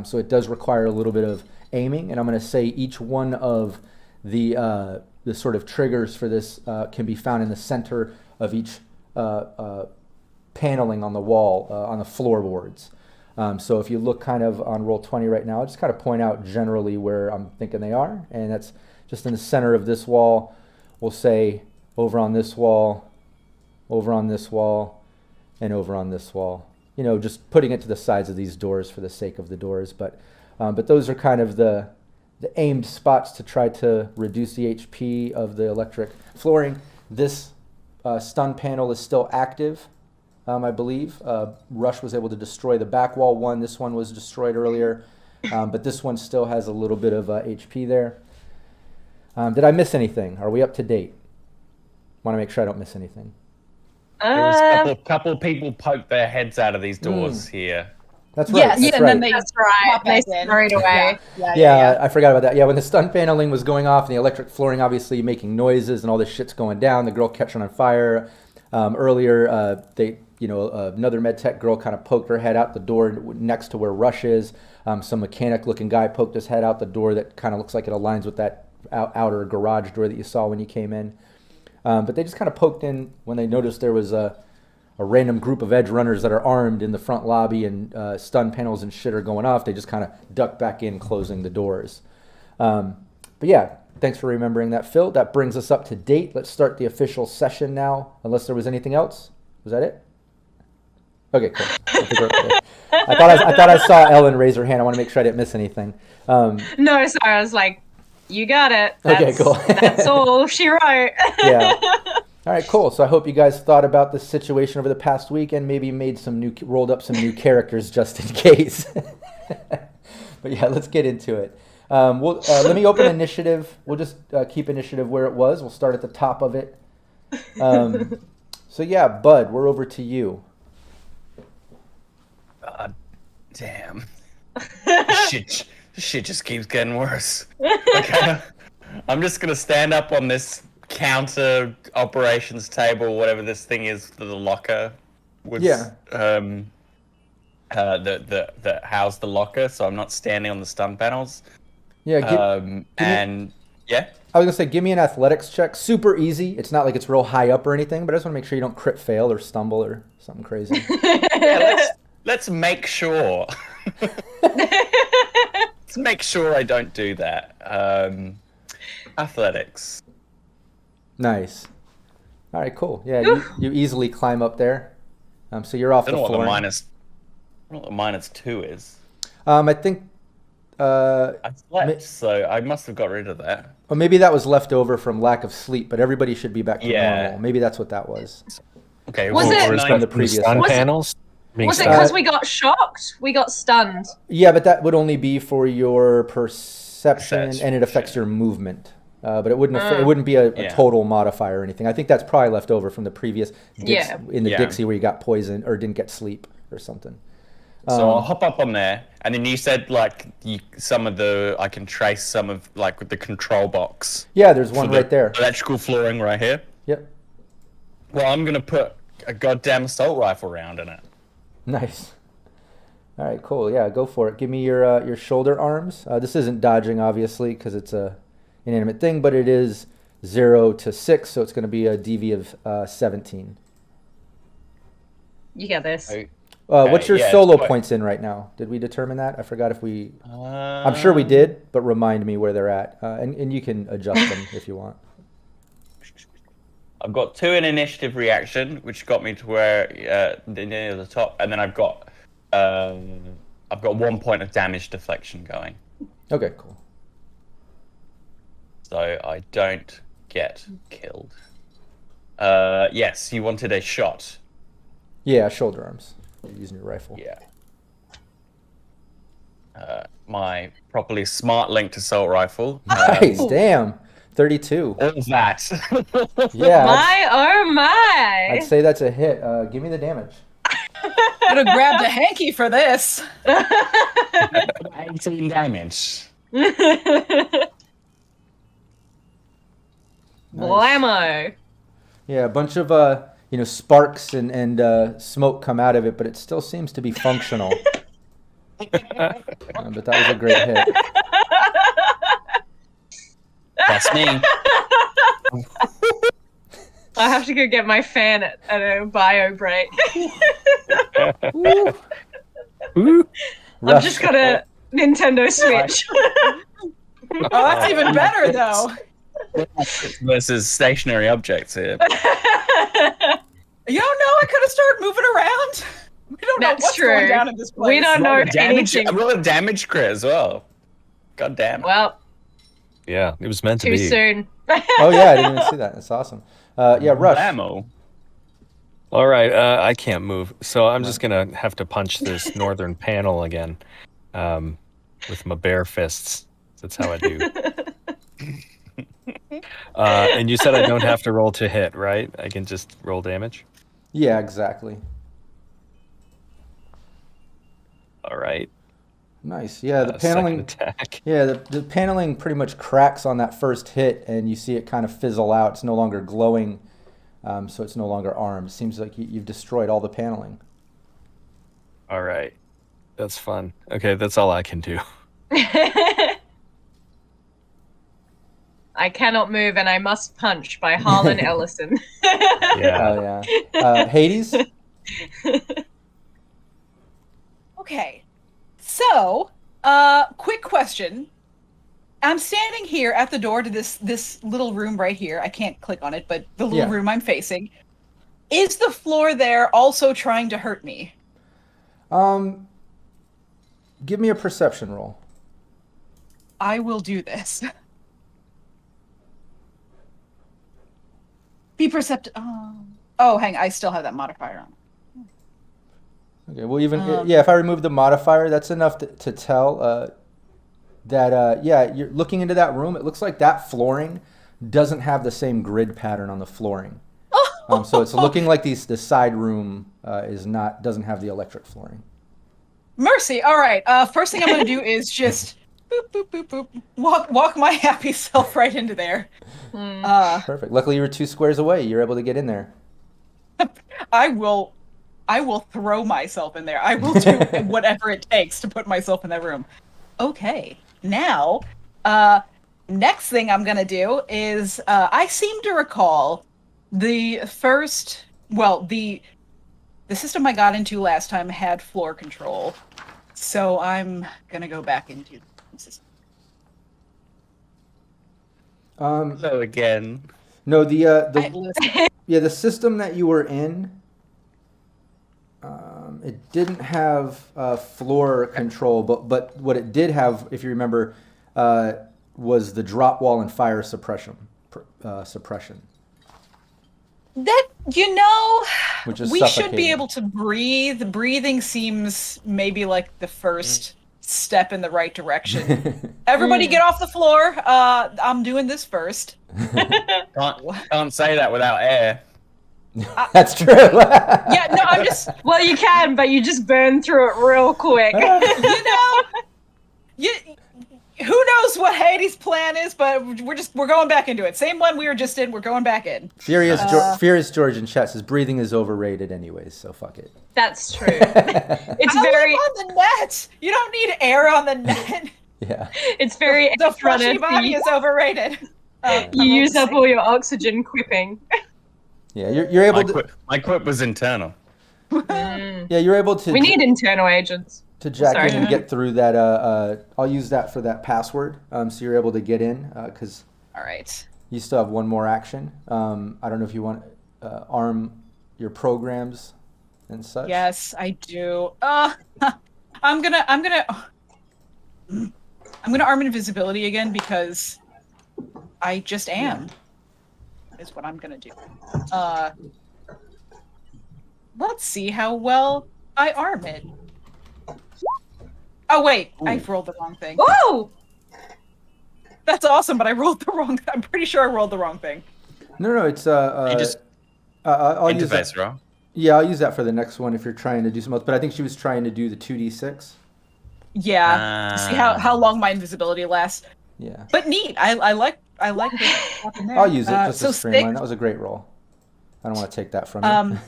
So it does require a little bit of aiming, and I'm going to say each one of the sort of triggers for this can be found in the center of each paneling on the wall, on the floorboards. So if you look kind of on Roll20 right now, I'll just kind of point out generally where I'm thinking they are, and that's just in the center of this wall. We'll say over on this wall, over on this wall, and over on this wall. Just putting it to the sides of these doors for the sake of the doors, but those are kind of the aimed spots to try to reduce the HP of the electric flooring. This stun panel is still active, I believe. Rush was able to destroy the back wall one. This one was destroyed earlier, but this one still has a little bit of HP there. Did I miss anything? Are we up to date? Want to make sure I don't miss anything. There was a couple people poked their heads out of these doors here. That's right. Yes, and then they They scurried away. Yeah, I forgot about that. Yeah, when the stun paneling was going off and the electric flooring obviously making noises and all this shit's going down, the girl catching on fire. Earlier, another medtech girl kind of poked her head out the door next to where Rush is. Some mechanic-looking guy poked his head out the door that kind of looks like it aligns with that outer garage door that you saw when you came in. But they just kind of poked in when they noticed there was a random group of edge runners that are armed in the front lobby, and stun panels and shit are going off. They just kind of duck back in, closing the doors. But yeah, thanks for remembering that, Phil. That brings us up to date. Let's start the official session now, unless there was anything else. Was that it? Okay, cool. I thought I saw Ellen raise her hand. I want to make sure I didn't miss anything. No, sorry. I was like, you got it. Okay, cool. That's all she wrote. Yeah. All right, cool. So I hope you guys thought about this situation over the past week and maybe rolled up some new characters just in case. But yeah, let's get into it. Let me open initiative. We'll just keep initiative where it was. We'll start at the top of it. So yeah, Bud, we're over to you. Damn. Shit just keeps getting worse. Okay. I'm just gonna stand up on this counter operations table, whatever this thing is, for the locker. That house the locker, so I'm not standing on the stun panels. Yeah. Yeah. I was gonna say, give me an athletics check. Super easy. It's not like it's real high up or anything, but I just want to make sure you don't crit fail or stumble or something crazy. Yeah, let's make sure. Let's make sure I don't do that. Athletics. Nice. All right, cool. Yeah, you easily climb up there. So you're off the floor. I don't know what the -2 is. I think. I slept, so I must have got rid of that. Or maybe that was left over from lack of sleep, but everybody should be back to normal. Maybe that's what that was. Okay. Was it from the previous stun panels? Was it because we got shocked? We got stunned. Yeah, but that would only be for your perception, and it affects your movement. But it wouldn't be a total modifier or anything. I think that's probably left over from the previous Dixie where you got poisoned or didn't get sleep or something. So I'll hop up on there, and then you said like I can trace some of like the control box. Yeah, there's one right there. Electrical flooring right here. Yep. Well, I'm gonna put a goddamn assault rifle round in it. Nice. All right, cool. Yeah, go for it. Give me your shoulder arms. This isn't dodging, obviously, because it's a inanimate thing, but it is 0 to 6, so it's going to be a DV of 17. You got this. What's your solo points in right now? Did we determine that? I forgot if we... I'm sure we did, but remind me where they're at. And you can adjust them if you want. I've got 2 in initiative reaction, which got me to where near the top, and then I've got 1 point of damage deflection going. Okay, cool. So I don't get killed. Yes, you wanted a shot. Yeah, shoulder arms. You're using your rifle. Yeah. My properly smart linked assault rifle. Nice, damn. 32. All of that. Yeah. My. I'd say that's a hit. Give me the damage. Could have grabbed a hanky for this. 18 damage. Blammo. Yeah, a bunch of sparks and smoke come out of it, but it still seems to be functional. But that was a great hit. That's me. I have to go get my fan at a bio break. I've just got a Nintendo Switch. Oh, that's even better, though. Versus stationary objects here. You don't know I could have started moving around? We don't know what's going down in this place. We don't know anything. I rolled a damage crit as well. God damn it. Well. Yeah, it was meant to be. Too soon. Oh yeah, I didn't even see that. That's awesome. Yeah, Rush. Ammo. All right, I can't move, so I'm just gonna have to punch this northern panel again with my bare fists. That's how I do. And you said I don't have to roll to hit, right? I can just roll damage? Yeah, exactly. All right. Nice. Yeah, the paneling. Attack. Yeah, the paneling pretty much cracks on that first hit, and you see it kind of fizzle out. It's no longer glowing, so it's no longer armed. It seems like you've destroyed all the paneling. All right. That's fun. Okay, that's all I can do. I cannot move and I must punch by Harlan Ellison. Yeah. Oh, yeah. Hades? Okay. So, quick question. I'm standing here at the door to this little room right here. I can't click on it, but the little room I'm facing. Is the floor there also trying to hurt me? Give me a perception roll. I will do this. Be perceptive. Oh, hang on. I still have that modifier on. Okay, well, even if I remove the modifier, that's enough to tell that you're looking into that room. It looks like that flooring doesn't have the same grid pattern on the flooring. So it's looking like the side room doesn't have the electric flooring. Mercy. All right. First thing I'm going to do is just boop boop boop boop walk my happy self right into there. Perfect. Luckily, you were 2 squares away. You're able to get in there. I will throw myself in there. I will do whatever it takes to put myself in that room. Okay. Now, next thing I'm going to do is I seem to recall the system I got into last time had floor control. So I'm going to go back into the system. So again. No, the system that you were in, it didn't have floor control, but what it did have, if you remember, was the drop wall and fire suppression. That, which is we should be able to breathe. Breathing seems maybe like the first step in the right direction. Everybody get off the floor. I'm doing this first. Can't say that without air. That's true. Yeah, no, I'm just. Well, you can, but you just burn through it real quick. Who knows what Hades' plan is, but we're going back into it. Same one we were just in. We're going back in. Furious George in chat says breathing is overrated, anyways. So fuck it. That's true. It's very on the net. You don't need air on the net. Yeah. It's very the fleshy body is overrated. You use up all your oxygen quipping. Yeah, you're able to. My quip was internal. Yeah, you're able to. We need internal agents. To jack in and get through that. I'll use that for that password. So you're able to get in because. All right. You still have one more action. I don't know if you want arm your programs and such. Yes, I do. I'm gonna arm invisibility again because I just am. Is what I'm gonna do. Let's see how well I arm it. Oh wait, I rolled the wrong thing. Whoa! That's awesome, but I rolled the wrong. I'm pretty sure I rolled the wrong thing. No, it's you just I'll use that. Interface, right? Yeah, I'll use that for the next one if you're trying to do some else. But I think she was trying to do the 2d6. Yeah. See how long my invisibility lasts. Yeah. But neat. I like what's happening there. I'll use it just to 6. streamline. That was a great roll. I don't want to take that from you.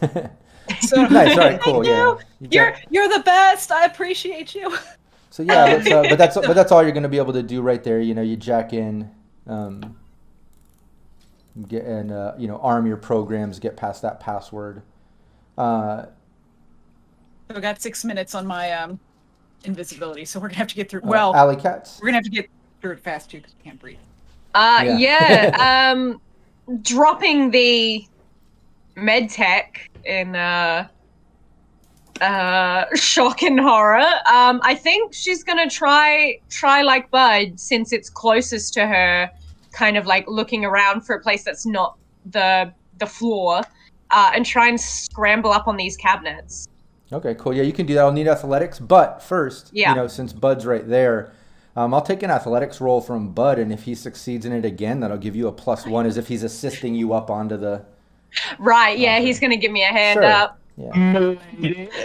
So nice. All right. Cool. Yeah. You're the best. I appreciate you. So yeah, let's, but that's all you're going to be able to do right there. You know, you jack in, get and arm your programs, get past that password. I've got 6 minutes on my invisibility, so we're gonna have to get through. Well, Alley Cats. We're gonna have to get through it fast too because you can't breathe. Dropping the med tech in shock and horror. I think she's gonna try like Bud, since it's closest to her, kind of like looking around for a place that's not the floor, and try and scramble up on these cabinets. Okay, cool. Yeah, you can do that. I'll need athletics, but first, since Bud's right there, I'll take an athletics roll from Bud, and if he succeeds in it again, that'll give you a +1 as if he's assisting you up onto the... Right, yeah, he's going to give me a hand up. Yeah.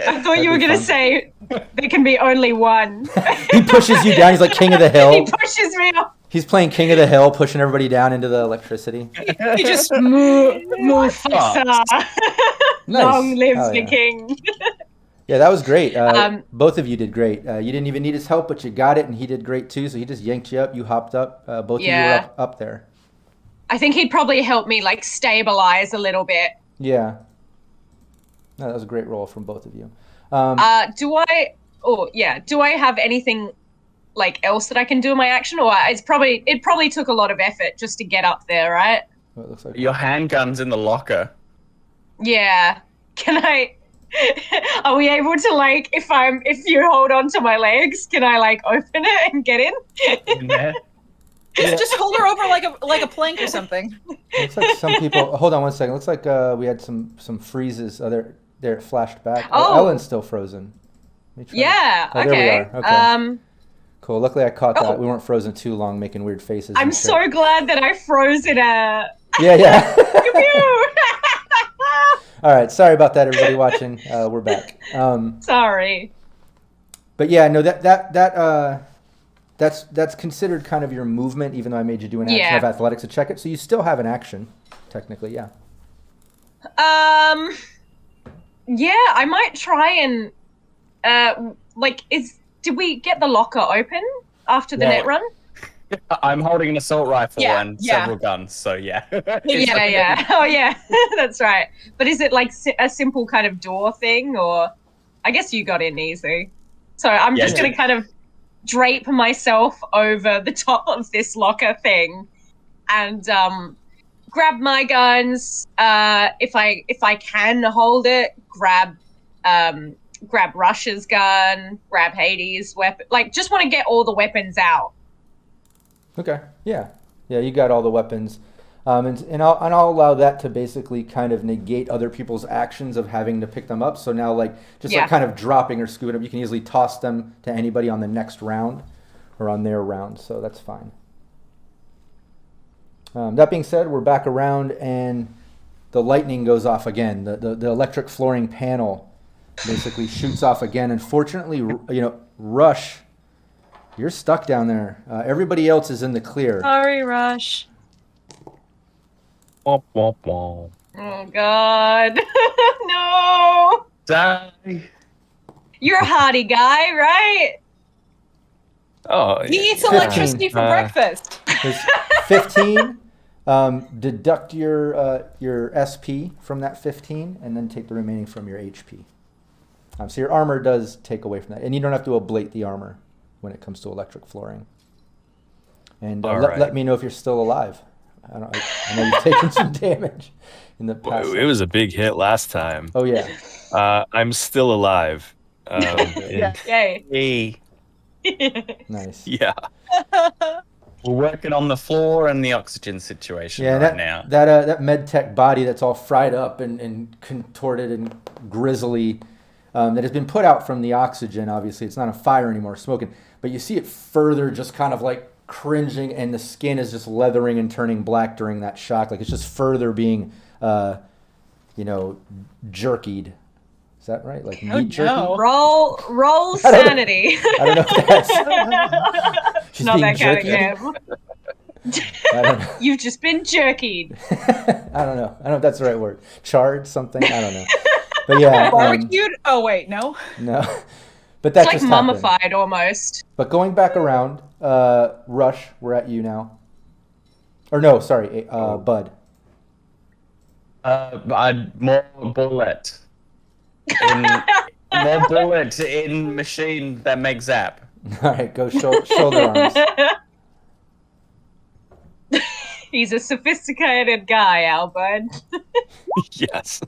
I thought you were going to say there can be only one. He pushes you down. He's like King of the Hill. He pushes me up. He's playing King of the Hill, pushing everybody down into the electricity. He just Mufasa. Nice. Long lives the king. Yeah, that was great. Both of you did great. You didn't even need his help, but you got it, and he did great too. So he just yanked you up. You hopped up. Both of you were up there. I think he'd probably help me like stabilize a little bit. Yeah. No, that was a great roll from both of you. Do I have anything like else that I can do in my action, or it probably took a lot of effort just to get up there, right? Well, it looks like your handgun's in the locker. Yeah. Can I? Are we able to like if you hold on to my legs, can I like open it and get in? Just hold her over like a plank or something. Looks like some people. Hold on one second. Looks like we had some freezes. There it flashed back. Oh, Ellen's still frozen. Yeah. Oh, okay. There we are. Okay. Cool. Luckily, I caught that. We weren't frozen too long, making weird faces. I'm so glad that I froze in a. Yeah. All right. Sorry about that, everybody watching. We're back. Sorry. But yeah, no, that's considered kind of your movement, even though I made you do an action of athletics to check it. So you still have an action, technically. Yeah. Yeah, I might try and did we get the locker open after the net run? I'm holding an assault rifle and several guns, so yeah. Yeah. Oh yeah, that's right. But is it like a simple kind of door thing, or I guess you got in easy. So I'm just gonna kind of drape myself over the top of this locker thing, and grab my guns. If I can hold it, grab Rush's gun, grab Hades' weapon. Like, just want to get all the weapons out. Okay. Yeah. You got all the weapons. And I'll allow that to basically kind of negate other people's actions of having to pick them up. So now, like kind of dropping or scooting up, you can easily toss them to anybody on the next round or on their round. So that's fine. That being said, we're back around and the lightning goes off again. The electric flooring panel basically shoots off again. Unfortunately, Rush, you're stuck down there. Everybody else is in the clear. Sorry, Rush. Womp, womp, womp. Oh, God. No. Die. You're a hardy guy, right? Oh, He eats electricity for breakfast. 15. Deduct your SP from that 15, and then take the remaining from your HP. So your armor does take away from that, and you don't have to ablate the armor when it comes to electric flooring. And let me know if you're still alive. I know you've taken some damage in the past. It was a big hit last time. Oh yeah. I'm still alive. Yay. Nice. Yeah. We're working on the floor and the oxygen situation now. That med tech body that's all fried up and contorted and grizzly, that has been put out from the oxygen. Obviously, it's not on fire anymore, smoking. But you see it further, just kind of like cringing, and the skin is just leathering and turning black during that shock. Like it's just further being, jerkied. Is that right? Like meat jerky? Roll sanity. I don't know if that's... She's not being that kind jerkied? of game. I don't know. You've just been jerkied. I don't know. I don't know if that's the right word. Charred something? I don't know. But yeah. Barbecued? Oh, wait, no? No. But that's like mummified almost. But going back around, Rush, we're at you now. Or no, sorry, Bud. More bullet. More bullet in machine that makes zap. All right, go shoulder arms. He's a sophisticated guy, Albert. Yes.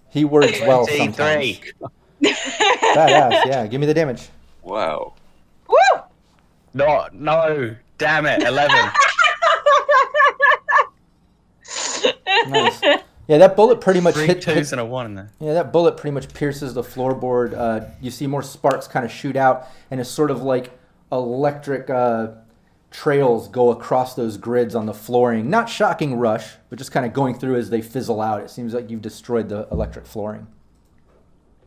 He works well sometimes. Badass, yeah. Give me the damage. Wow. Woo! No, damn it, 11. Nice. Yeah, that bullet pretty much 3 twos and a 1 in there. Yeah, that bullet pretty much pierces the floorboard. You see more sparks kind of shoot out, and it's sort of like electric trails go across those grids on the flooring. Not shocking Rush, but just kind of going through as they fizzle out. It seems like you've destroyed the electric flooring.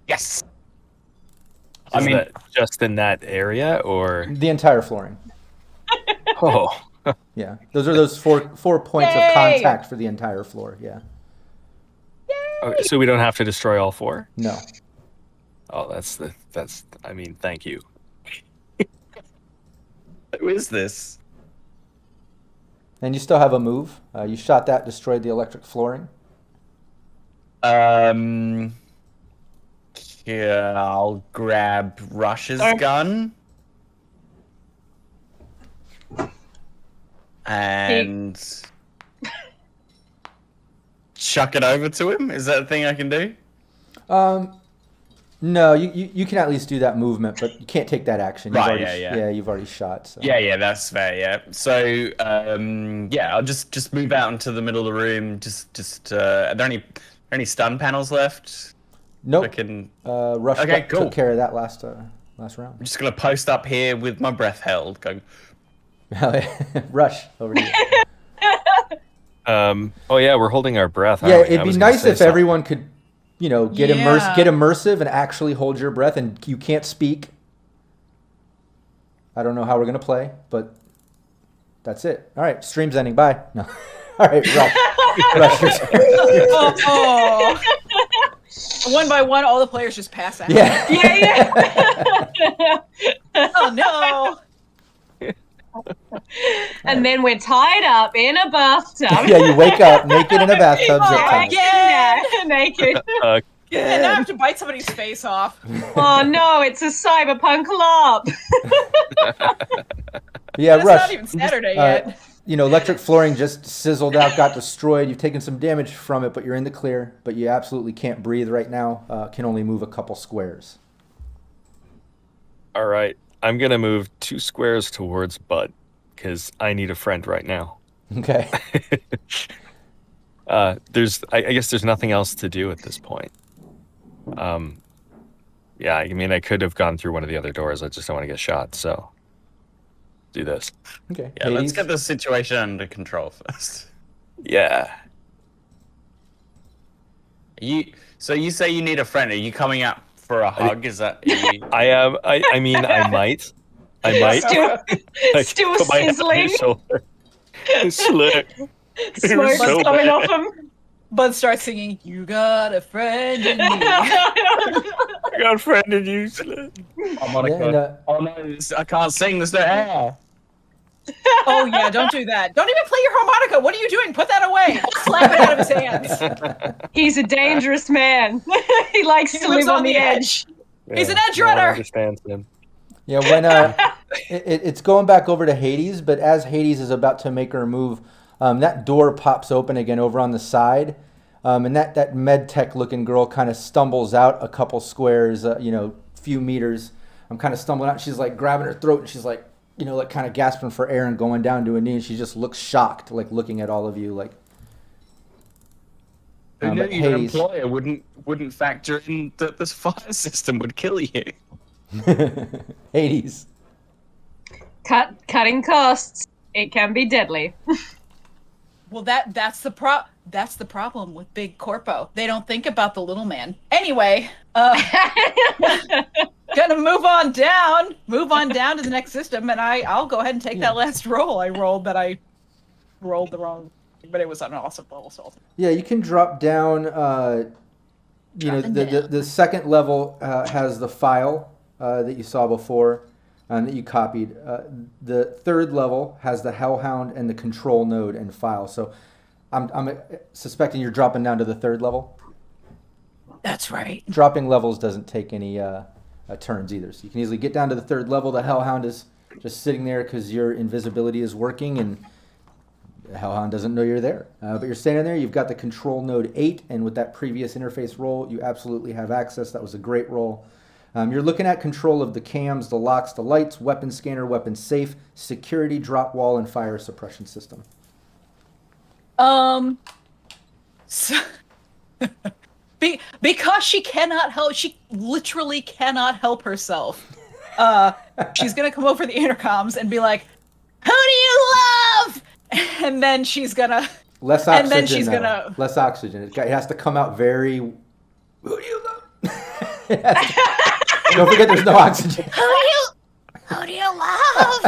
Yes. Is that just in that area, or the entire flooring? Oh. Yeah, those are those four points of contact for the entire floor. Yeah. Okay, so we don't have to destroy all 4? No. Oh, that's thank you. Who is this? And you still have a move. You shot that, destroyed the electric flooring. Yeah, I'll grab Rush's gun. And chuck it over to him? Is that a thing I can do? No, you can at least do that movement, but you can't take that action. You've already shot. So. Yeah, that's fair. Yeah. So, I'll just move out into the middle of the room. Are there any stun panels left? Nope. I can. Rush took care of that last round. I'm just gonna post up here with my breath held, going. Rush over to you. Oh yeah, we're holding our breath. Yeah, it'd be nice if everyone could, get immersive and actually hold your breath, and you can't speak. I don't know how we're gonna play, but that's it. All right, stream's ending. Bye. No. All right, Rush. Oh. One by one, all the players just pass out. Yeah. Oh no. And then we're tied up in a bathtub. Yeah, you wake up naked in a bathtub. Naked. And now I have to bite somebody's face off. Oh no, it's a Cyberpunk LARP. Yeah, It's Rush. not even Saturday yet. Electric flooring just sizzled out, got destroyed. You've taken some damage from it, but you're in the clear. But you absolutely can't breathe right now. Can only move a couple squares. All right. I'm going to move 2 squares towards Bud, because I need a friend right now. Okay. I guess there's nothing else to do at this point. Yeah, I mean, I could have gone through one of the other doors. I just don't want to get shot, so do this. Okay. Yeah, let's get the situation under control first. Yeah. So you say you need a friend. Are you coming out for a hug? Is that? I am. I mean, I might. Still sizzling. Slick. Smoke's so coming bad. off him. Bud starts singing, "You got a friend in me." I got a friend in you, Slick. Oh no, I can't sing. There's no air. Oh yeah, don't do that. Don't even play your harmonica. What are you doing? Put that away. Slap it out of his hands. He's a dangerous man. He likes to live on the edge. He's an edge no one runner. understands him. Yeah, when it's going back over to Hades, but as Hades is about to make her move, that door pops open again over on the side, and that med tech looking girl kind of stumbles out a couple squares, few meters. I'm kind of stumbling out. She's like grabbing her throat, and she's like, like kind of gasping for air and going down to a knee. And she just looks shocked, like looking at all of you, like. Your Hades. employer wouldn't factor in that this fire system would kill you. Hades. Cutting costs. It can be deadly. Well, that's the problem with big corpo. They don't think about the little man. Anyway, gonna move on down to the next system, and I'll go ahead and take that last roll. I rolled the wrong, but it was on an awesome level. So Yeah, you can drop down. The second level has the file that you saw before, that you copied. The third level has the Hellhound and the control node and file. So I'm suspecting you're dropping down to the third level. that's right. Dropping levels doesn't take any turns either. So you can easily get down to the third level. The Hellhound is just sitting there because your invisibility is working, and the Hellhound doesn't know you're there. But you're standing there. You've got the control node 8, and with that previous interface roll, you absolutely have access. That was a great roll. You're looking at control of the cams, the locks, the lights, weapon scanner, weapon safe, security, drop wall, and fire suppression system. So, because she literally cannot help herself. She's gonna come over the intercoms and be like, "Who do you love?" And then she's gonna less oxygen. And then she's gonna less oxygen. It has to come out very. Who do you love? Don't forget, there's no oxygen. Who do you love?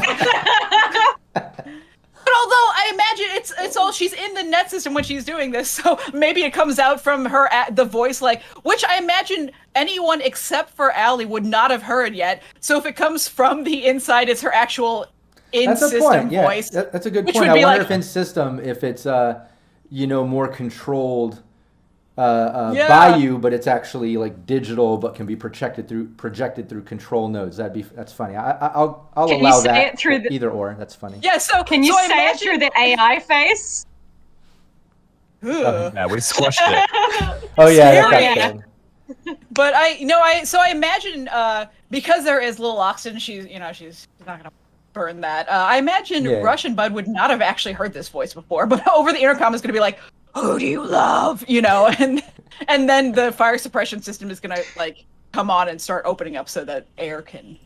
But although I imagine it's all she's in the net system when she's doing this, so maybe it comes out from her the voice, which I imagine anyone except for Allie would not have heard yet. So if it comes from the inside, it's her actual in-system voice. That's a good point. I wonder if in system, if it's more controlled by you, but it's actually like digital, but can be projected through control nodes. That's funny. I'll allow that. Either or. That's funny. Yeah. So can you say it through the AI face? Yeah, we squashed it. Oh yeah. That's But I imagine because there is little oxygen, she's not gonna burn that. I imagine Rush and Bud would not have actually heard this voice before, but over the intercom is gonna be like, "Who do you love?" And then the fire suppression system is gonna come on and start opening up so that air can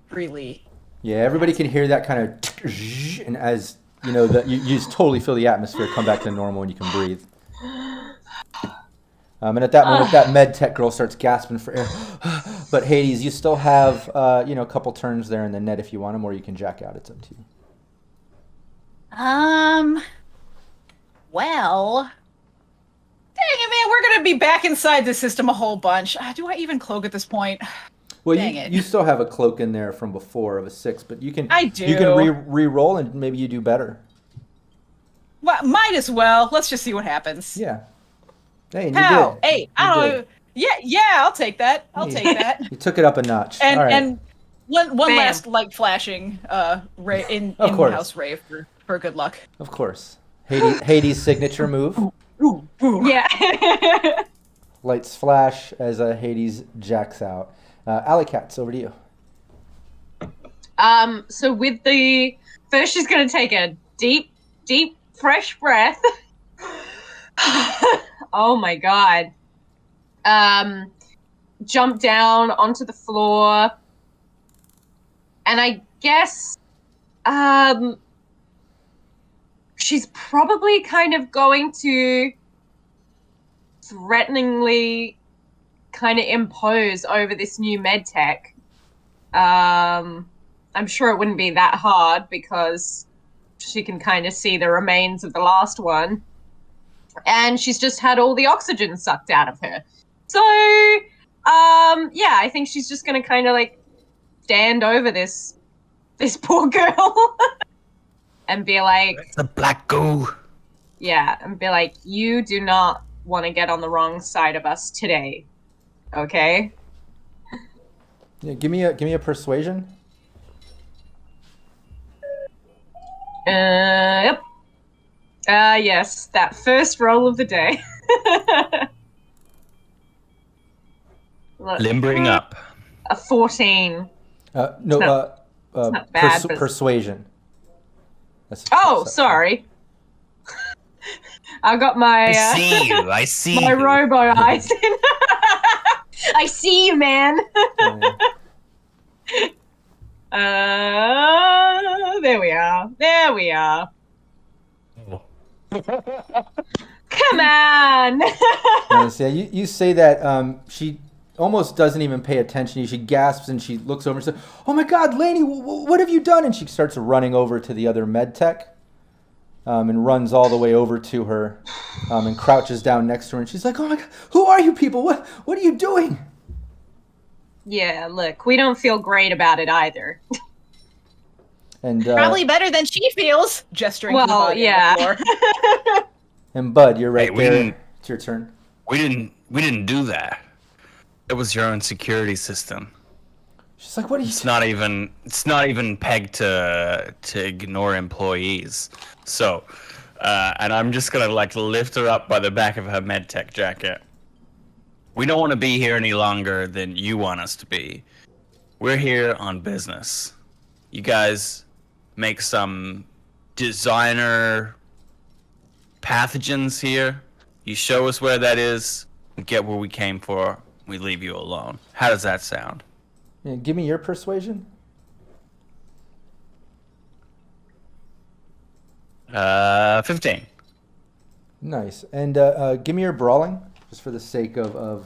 freely. Yeah, everybody can hear that kind of, and as you just totally feel the atmosphere come back to normal and you can breathe. And at that moment, that med tech girl starts gasping for air. But Hades, you still have a couple turns there in the net if you want them, or you can jack out. It's up to you. Well. Dang it, man! We're gonna be back inside the system a whole bunch. Do I even cloak at this point? Well, you still have a cloak in there from before of a 6, but you can. I do. You can re-roll and maybe you do better. Well, might as well. Let's just see what happens. Yeah. Hey, and How? you did. Hey, I don't know. Yeah, I'll take that. Take that. You took it up a notch. And all right. and one last light flashing in-house rave for good luck. Of course. Hades' signature move. Ooh. Yeah. Lights flash as Hades jacks out. Alley Cats, over to you. So with first she's going to take a deep, fresh breath. Oh my god. Jump down onto the floor. And I guess she's probably kind of going to threateningly kind of impose over this new med tech. I'm sure it wouldn't be that hard because she can kind of see the remains of the last one. And she's just had all the oxygen sucked out of her. So, yeah, I think she's just going to kind of like stand over this poor girl and be like, It's the black goo. yeah, and be like, you do not want to get on the wrong side of us today. Okay? Yeah, give me a persuasion. Yep. Yes, that first roll of the day. Look, Limbering up. a 14. No, not bad, but- persuasion. That's Oh, sorry. I got my I see you. I see my you. robo eyes in. I see you, man. There we are. There we are. Come on. Nice. Yeah, you say that she almost doesn't even pay attention to you. She gasps and she looks over and says, "Oh my God, Lainey, what have you done?" And she starts running over to the other med tech and runs all the way over to her and crouches down next to her. And she's like, "Oh my God, who are you people? What are you doing?" Yeah, look, we don't feel great about it either. And Probably better than she feels. Gesturing to the Well, body yeah. on the floor. and Bud, you're right Hey, we there. didn't- It's your turn. We didn't do that. It was your own security system. She's like, "What are you?" It's not even pegged to ignore employees. So, and I'm just gonna like lift her up by the back of her medtech jacket. We don't want to be here any longer than you want us to be. We're here on business. You guys make some designer pathogens here. You show us where that is. We get what we came for. We leave you alone. How does that sound? Yeah, give me your persuasion. 15. Nice. And give me your brawling, just for the sake of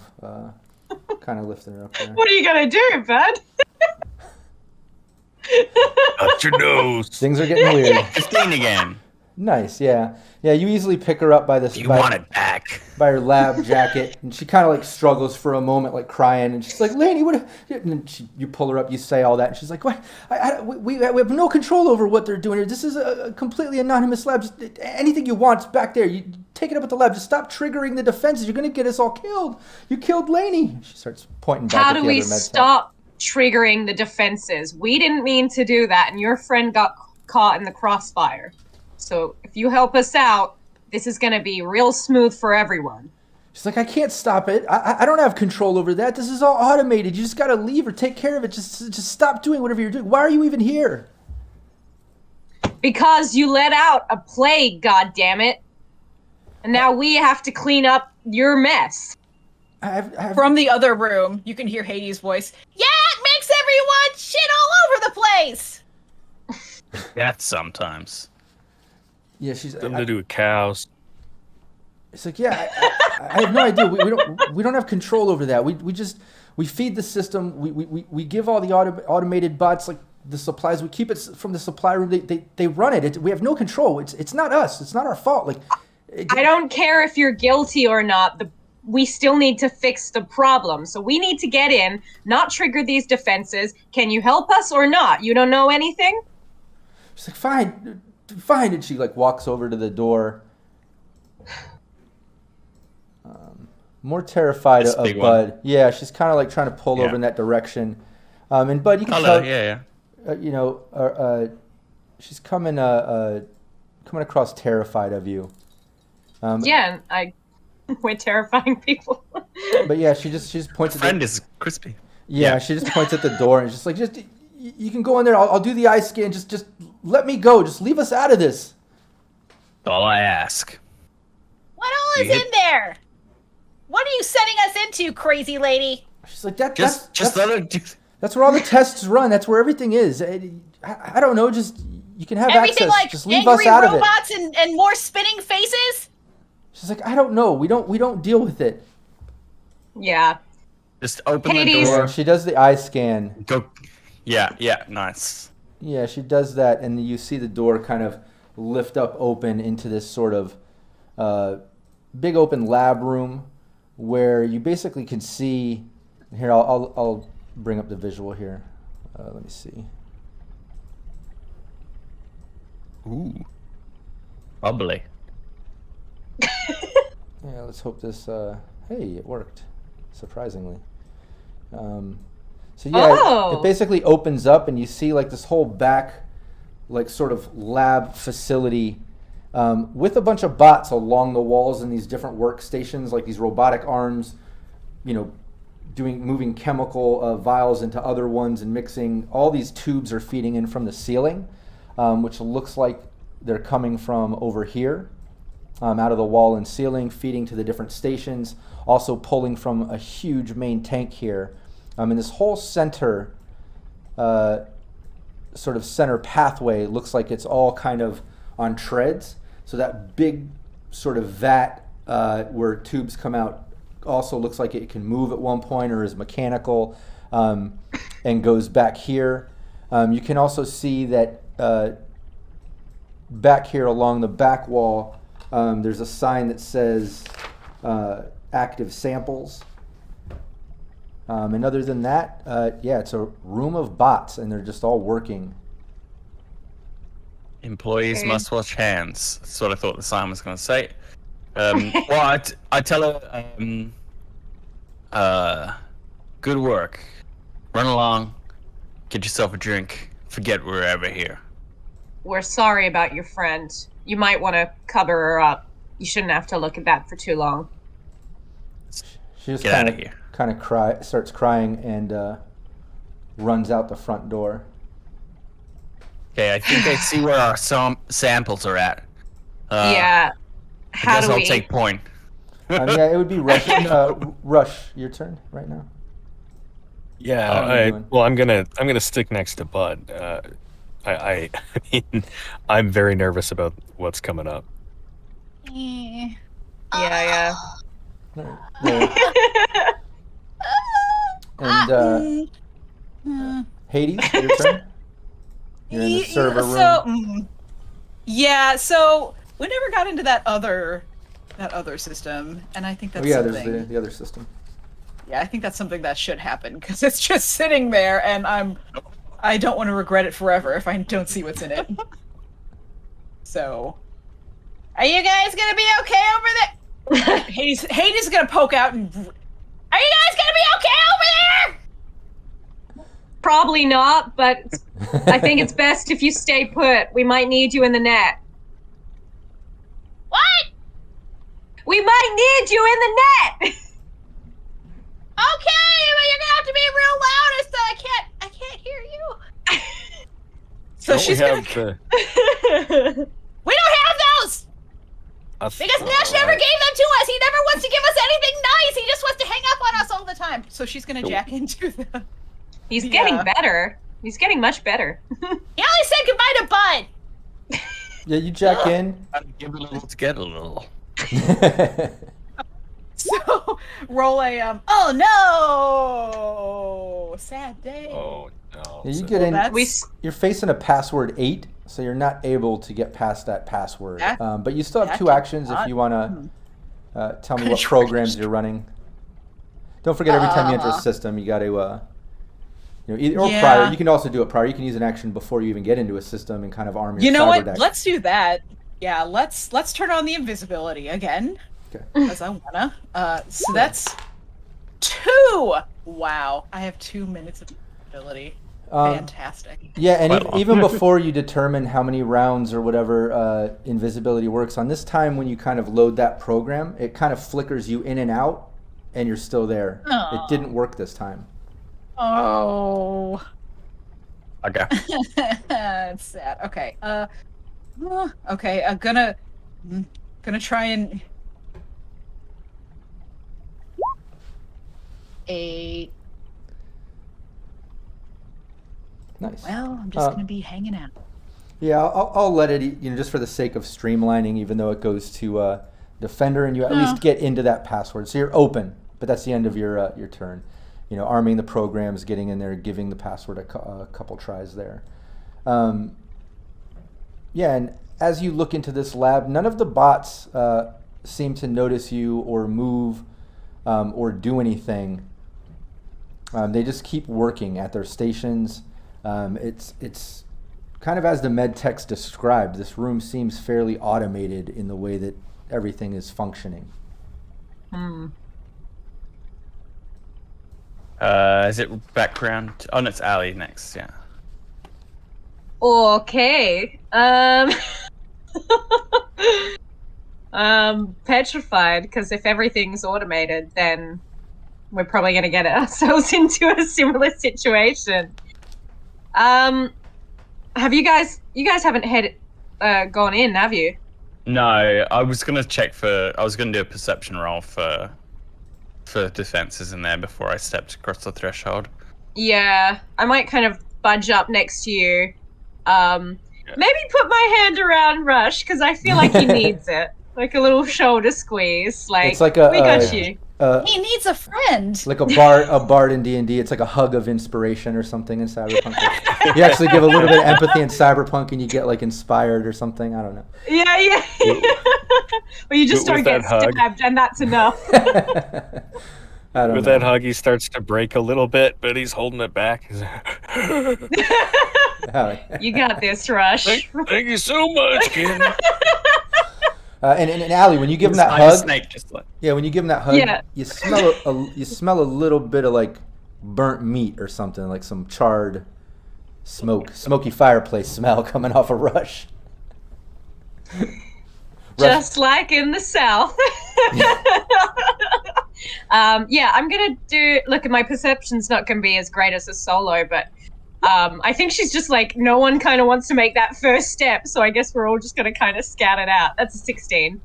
kind of lifting her up there. What are you gonna do, bud? Out your nose. Things are getting weird. 15 again. Nice, yeah. Yeah, you easily pick her up by the You want it back. by her lab jacket, and she kind of like struggles for a moment, like crying, and she's like, "Lainey, what?" And you pull her up, you say all that, and she's like, "What? We have no control over what they're doing here. This is a completely anonymous lab. Just anything you want is back there. You take it up at the lab. Just stop triggering the defenses. You're gonna get us all killed. You killed Lainey." She starts pointing back How at do the we other med tech. stop triggering the defenses? We didn't mean to do that, and your friend got caught in the crossfire. So if you help us out, this is going to be real smooth for everyone. She's like, "I can't stop it. I don't have control over that. This is all automated. You just gotta leave or take care of it. Just stop doing whatever you're doing. Why are you even here?" Because you let out a plague, goddammit. And now we have to clean up your mess. I've From the other room, you can hear Hades' voice. Yeah, it makes everyone shit all over the place. Death sometimes. yeah, she's. Something to do with cows. It's like, yeah, I have no idea. We don't have control over that. We feed the system. We give all the automated bots like the supplies. We keep it from the supply room. They run it. We have no control. It's not us. It's not our fault. Like, I don't care if you're guilty or not. We still need to fix the problem. So we need to get in, not trigger these defenses. Can you help us or not? You don't know anything? She's like, fine. And she like walks over to the door. More terrified This of big Bud. one. Yeah, she's kind of like trying to pull Yeah. over in that direction. And Bud, you can Hello, tell, yeah. she's coming across terrified of you. Yeah, we're terrifying people. But yeah, she just points at Friend is crispy. Yeah, she just points at the door and just like, you can go in there. I'll do the eye scan. Just let me go. Just leave us out of this. All I ask. What all is in there? What are you setting us into, crazy lady? She's like, that's where all the tests run. That's where everything is. I don't know. Just you can have everything access. Like just leave us out of it. Angry robots and more spinning faces. She's like, I don't know. We don't deal with it. Yeah. Just open Hades. the door. Yeah, she does the eye scan. Go. Yeah, nice. Yeah, she does that, and you see the door kind of lift up open into this sort of big open lab room where you basically can see. Here, I'll bring up the visual here. Let me see. Ooh. Bubbly. Yeah, let's hope this. Hey, it worked, surprisingly. So yeah, it basically opens up, and you see like this whole back, like sort of lab facility, with a bunch of bots along the walls and these different workstations, like these robotic arms, moving chemical vials into other ones and mixing. All these tubes are feeding in from the ceiling, which looks like they're coming from over here, out of the wall and ceiling, feeding to the different stations, also pulling from a huge main tank here. And this whole center, sort of center pathway looks like it's all kind of on treads. So that big sort of vat where tubes come out also looks like it can move at one point or is mechanical, and goes back here. You can also see that back here along the back wall, there's a sign that says active samples. And other than that, yeah, it's a room of bots, and they're just all working. Employees must wash hands. That's what I thought the sign was going to say. Well, I tell her, good work. Run along, get yourself a drink. Forget we're ever here. We're sorry about your friend. You might want to cover her up. You shouldn't have to look at that for too long. She just Get out of here. Kind of starts crying and runs out the front door. Okay, I think I see where our samples are at. Yeah. I guess I'll take point. Yeah, it would be Rush. Rush, your turn right now. Yeah, I'm gonna stick next to Bud. I mean, I'm very nervous about what's coming up. Yeah. And Hades, your turn. You're in the server room. So we never got into that other system, and I think that's something. There's the other system. Yeah, I think that's something that should happen because it's just sitting there, and I don't want to regret it forever if I don't see what's in it. So, are you guys gonna be okay over there? Hades is gonna poke out and. Are you guys gonna be okay over there? Probably not, but I think it's best if you stay put. We might need you in the net. What? We might need you in the net. Okay, but you're gonna have to be real loud, so I can't hear you. So she's gonna. We don't have those. Because Nash never gave them to us. He never wants to give us anything nice. He just wants to hang up on us all the time. So she's gonna jack into the. He's getting better. He's getting much better. He only said goodbye to Bud. Yeah, you jack in. Give a little to get a little. So roll a oh no, sad day. Oh no. Yeah, you get in. You're facing a password 8, so you're not able to get past that password. But you still have 2 actions if you want to tell me what programs you're running. Don't forget, every time you enter a system, you got to, prior. You can also do it prior. You can use an action before you even get into a system and kind of arm your. You know what? deck. Let's do that. Yeah, let's turn on the invisibility again. Okay. Because I wanna. So that's 2. Wow, I have 2 minutes of invisibility. Fantastic. Yeah, and even before you determine how many rounds or whatever invisibility works, on this time when you kind of load that program, it kind of flickers you in and out, and you're still there. Aww. It didn't work this time. Oh. Okay. It's sad. Okay. Okay. I'm gonna try and. a... Nice. Well, I'm just going to be hanging out. Yeah, I'll let it, just for the sake of streamlining, even though it goes to Defender, and you at least get into that password. So you're open, but that's the end of your turn. Arming the programs, getting in there, giving the password a couple tries there. Yeah, and as you look into this lab, none of the bots seem to notice you or move or do anything. They just keep working at their stations. It's kind of as the med techs described. This room seems fairly automated in the way that everything is functioning. Is it background? Oh, no, it's Ali next. Yeah. Okay. Petrified, because if everything's automated, then we're probably going to get ourselves into a similar situation. Have you guys haven't gone in, have you? No, I was gonna do a perception roll for defenses in there before I stepped across the threshold. Yeah, I might kind of budge up next to you. Maybe put my hand around Rush, because I feel like he needs it. Like a little shoulder squeeze. It's like we got you. He needs a friend. Like a bard in D&D. It's like a hug of inspiration or something in Cyberpunk. You actually give a little bit of empathy in Cyberpunk, and you get like inspired or something. I don't know. Yeah. Well, you just don't get stabbed, and that's enough. With that hug, he starts to break a little bit, but he's holding it back. You got this, Rush. Thank you so much, kid. And Allie, when you give him that hug, when you give him that hug, you smell a little bit of like burnt meat or something, like some charred smoky fireplace smell coming off of Rush. Just like in the South. I'm gonna look, my perception's not gonna be as great as a solo, but I think she's just like, no one kind of wants to make that first step, so I guess we're all just gonna kind of scout it out. That's a 16.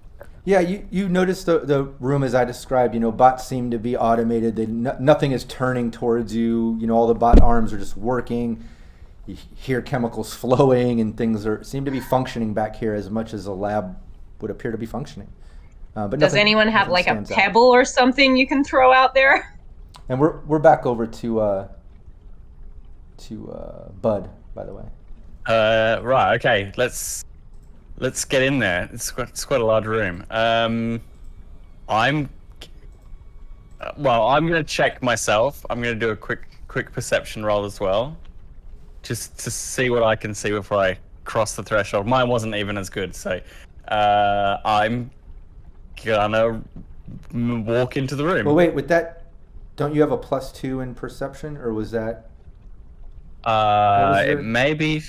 Yeah, you notice the room as I described. Bots seem to be automated. Nothing is turning towards you. All the bot arms are just working. You hear chemicals flowing, and things seem to be functioning back here as much as a lab would appear to be functioning. But does anyone have like a pebble or something you can throw out there? And we're back over to Bud, by the way. Right. Okay. Let's get in there. It's quite a large room. I'm gonna check myself. I'm gonna do a quick perception roll as well, just to see what I can see before I cross the threshold. Mine wasn't even as good, so I'm gonna walk into the room. Well, wait. With that, don't you have a +2 in perception, or was that? It may be.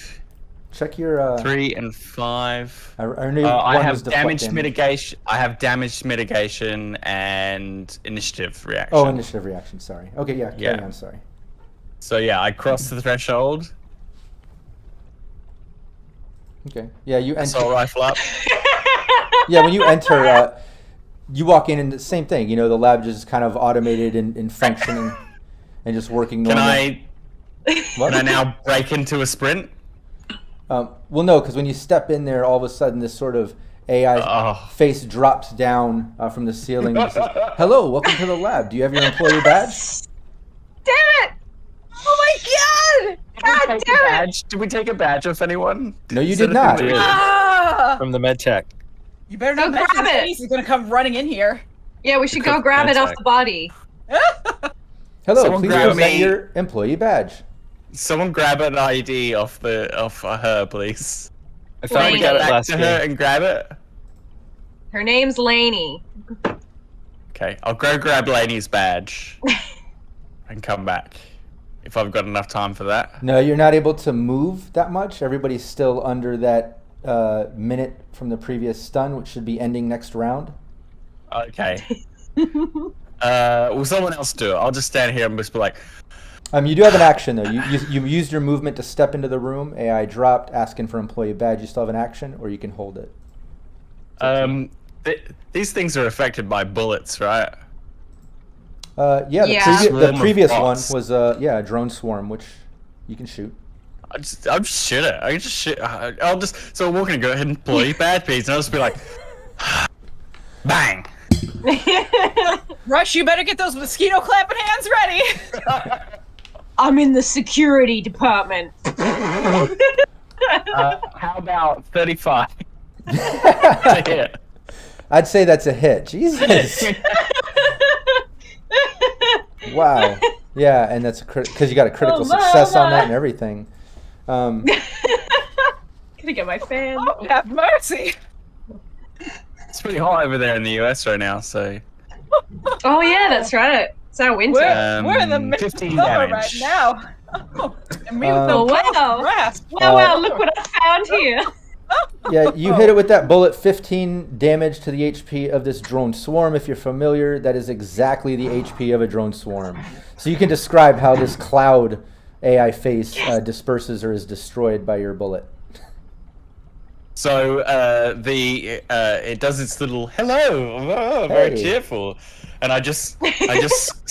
Check your 3 and 5. I knew I have damage mitigation. I have damage mitigation and initiative reaction. Oh, initiative reaction. Sorry. Okay, yeah. Carry on. Sorry. So yeah, I crossed the threshold. Okay. Yeah, you enter. Assault rifle up. Yeah, when you enter, you walk in and the same thing. The lab just kind of automated and functioning and just working normally. Can I now break into a sprint? Well, no, because when you step in there, all of a sudden this sort of AI face drops down from the ceiling and says, "Hello, welcome to the lab. Do you have your employee badge?" Damn it! Oh my god! God damn it! Did we take a badge off anyone? No, you did not. From the med tech. You better not grab it. He's gonna come running in here. Yeah, we should go grab it off the body. Hello, please present your employee badge. Someone grab an ID off her, please. I thought we got it last to her and grab it. Her name's Lainey. Okay, I'll go grab Lainey's badge and come back if I've got enough time for that. No, you're not able to move that much. Everybody's still under that minute from the previous stun, which should be ending next round. Okay. Will someone else do it? I'll just stand here and just be like. You do have an action though. You used your movement to step into the room. AI dropped, asking for employee badge. You still have an action, or you can hold it. These things are affected by bullets, right? Yeah, Yeah. the Swarm of previous one bots. was a drone swarm, which you can shoot. I'm just shit it. I can just shit. I'll just. So we're gonna go ahead and play bad piece, and I'll just be like, bang. Rush, you better get those mosquito clapping hands ready. I'm in the security department. How about 35? Yeah. I'd say that's a hit. Jesus. Wow. Yeah, and that's because you got a critical success on that and everything. Gonna get my fan. Oh, have mercy. It's pretty hot over there in the US right now, so. Oh yeah, that's right. It's our winter. We're in the middle of 15 summer right damage. now. Oh, and me with Oh, the wow. grass. Wow, look what I found here. Yeah, you hit it with that bullet, 15 damage to the HP of this drone swarm. If you're familiar, that is exactly the HP of a drone swarm. So you can describe how this cloud AI face disperses or is destroyed by your bullet. So it does its little hello, oh, very Hey. cheerful, and I just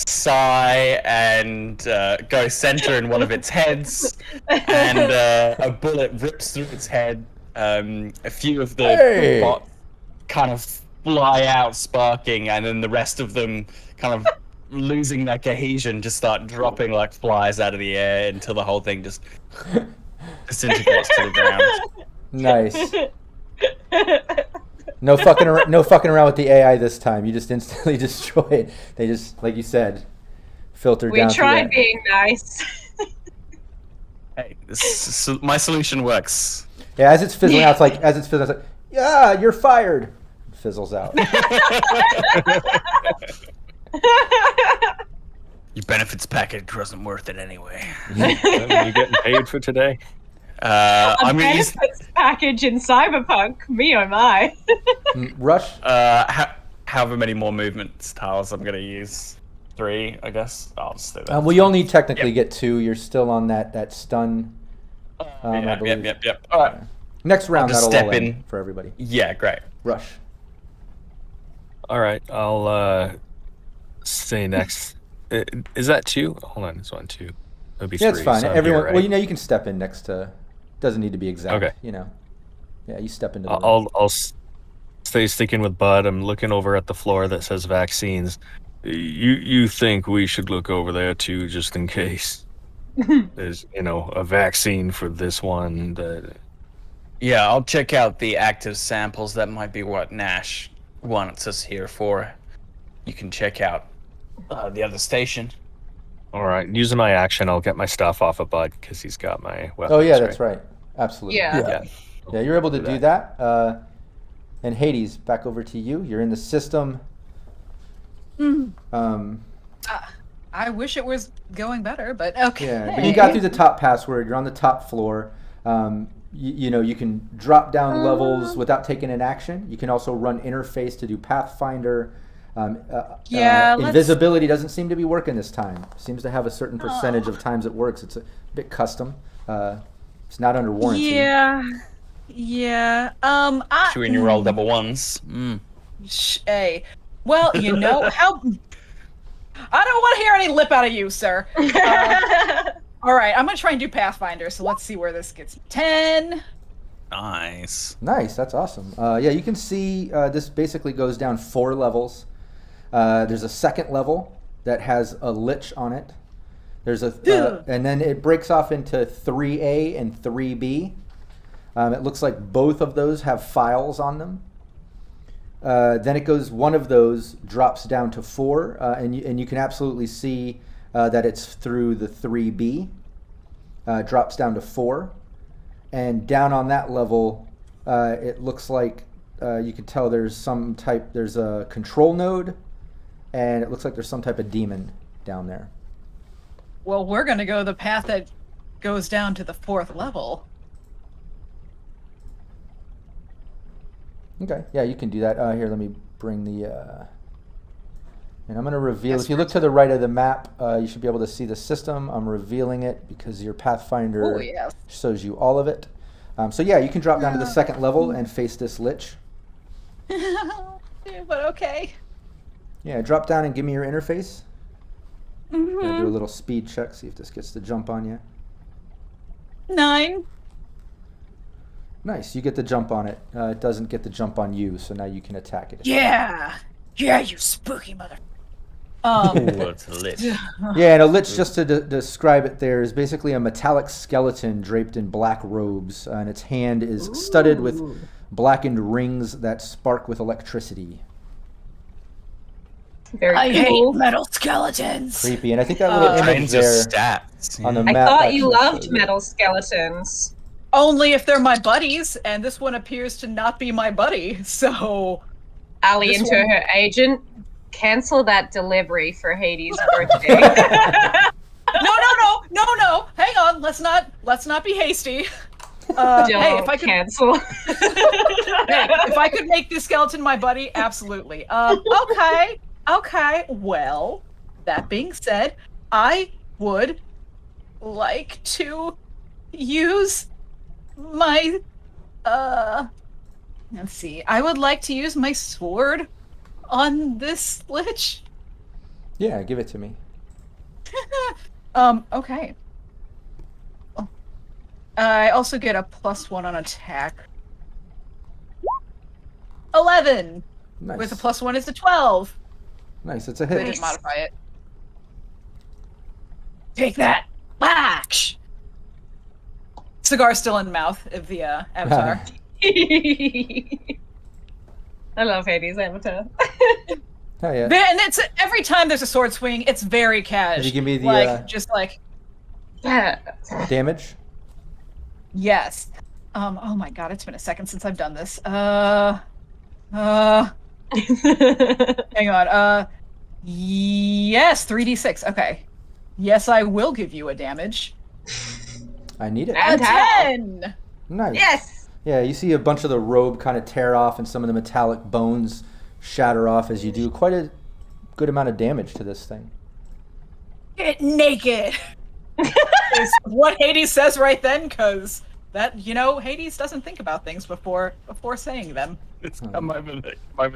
sigh and go center in one of its heads, and a bullet rips through its head. A few of the Hey. bots kind of fly out sparking, and then the rest of them kind of losing their cohesion just start dropping like flies out of the air until the whole thing just disintegrates to the ground. Nice. No fucking around with the AI this time. You just instantly destroy it. They just, like you said, filter We down. through tried that. being nice. Hey, my solution works. Yeah, as it's fizzling out, it's like, yeah, you're fired. It fizzles out. Your benefits package wasn't worth it anyway. You getting paid for today? I'm gonna use Benefits package in Cyberpunk. Me oh my. Rush. however many more movement tiles I'm gonna use. 3, I guess. I'll just do that. Well, you only technically get 2. You're still on that stun. I believe. Yep. All right. Next round, just that'll step all in. in for everybody. Yeah, great. Rush. All right, I'll say next. Is that 2? Hold on, it's 1, 2. That'd be 3. Yeah, it's fine. so I'm Everyone. here, right? Well, you can step in next to. Doesn't need to be exact. Okay. Yeah, you step into the room. I'll stay sticking with Bud. I'm looking over at the floor that says vaccines. You think we should look over there too, just in case there's a vaccine for this one that. Yeah, I'll check out the active samples. That might be what Nash wants us here for. You can check out the other station. All right, using my action, I'll get my stuff off of Bud because he's got my weapons. Oh yeah, that's right. Absolutely. Yeah. Yeah, you're able to do that. And Hades, back over to you. You're in the system. I wish it was going better, but okay. Yeah, but you got through the top password. You're on the top floor. You can drop down levels without taking an action. You can also run interface to do Pathfinder. Invisibility doesn't seem to be working this time. Seems to have a certain percentage of times it works. It's a bit custom. It's not under warranty. Yeah. Should we roll double ones? Hey. Well, how. I don't want to hear any lip out of you, sir. All right, I'm gonna try and do Pathfinder. So let's see where this gets. 10. Nice. Nice, that's awesome. Yeah, you can see this basically goes down 4 levels. There's a second level that has a lich on it. There's and then it breaks off into 3A and 3B. It looks like both of those have files on them. Then it goes, one of those drops down to 4, and you can absolutely see that it's through the 3B. Drops down to 4. And down on that level, it looks like you can tell there's a control node, and it looks like there's some type of demon down there. Well, we're gonna go the path that goes down to the 4th level. Okay, yeah, you can do that. Here, let me bring the... and I'm going to reveal... If you look to the right of the map, you should be able to see the system. I'm revealing it because your Pathfinder shows you all of it. So yeah, you can drop down to the 2nd level and face this lich. But okay. Yeah, drop down and give me your interface. Gonna do a little speed check, see if this gets the jump on you. 9. Nice, you get the jump on it. It doesn't get the jump on you, so now you can attack it. Yeah, you spooky mother. It's a lich. Yeah, and a lich, just to describe it there, is basically a metallic skeleton draped in black robes, and its hand is studded with blackened rings that spark with electricity. Very I cool. hate metal skeletons. Creepy, and I think that little image Kinds of there stats. on the I map. thought you actually loved shows it. metal skeletons. Only if they're my buddies, and this one appears to not be my buddy. So, Ali This into one- her agent. Cancel that delivery for Hades' birthday. No. Hang on. Let's not be hasty. Hey, if I could cancel. if I could make this skeleton my buddy, absolutely. Okay. Well, that being said, I would like to use my let's see. I would like to use my sword on this lich. Yeah, give it to me. Okay. I also get a +1 on attack. 11! Nice. With a +1 is a 12. Nice, it's a I hit. didn't modify it. Take that! Whack! Cigar still in mouth of the avatar. I love Hades' avatar. Hell yeah. And it's every time there's a sword swing, it's very cash. Did you give me the like just like Yeah. damage? yes. Oh my god, it's been a second since I've done this. Hang on. Yes, 3d6. Okay. Yes, I will give you a damage. I need it. A 10. Nice. Yes. Yeah, you see a bunch of the robe kind of tear off and some of the metallic bones shatter off as you do quite a good amount of damage to this thing. Get naked. Is what Hades says right then, because that Hades doesn't think about things before saying them. It's come over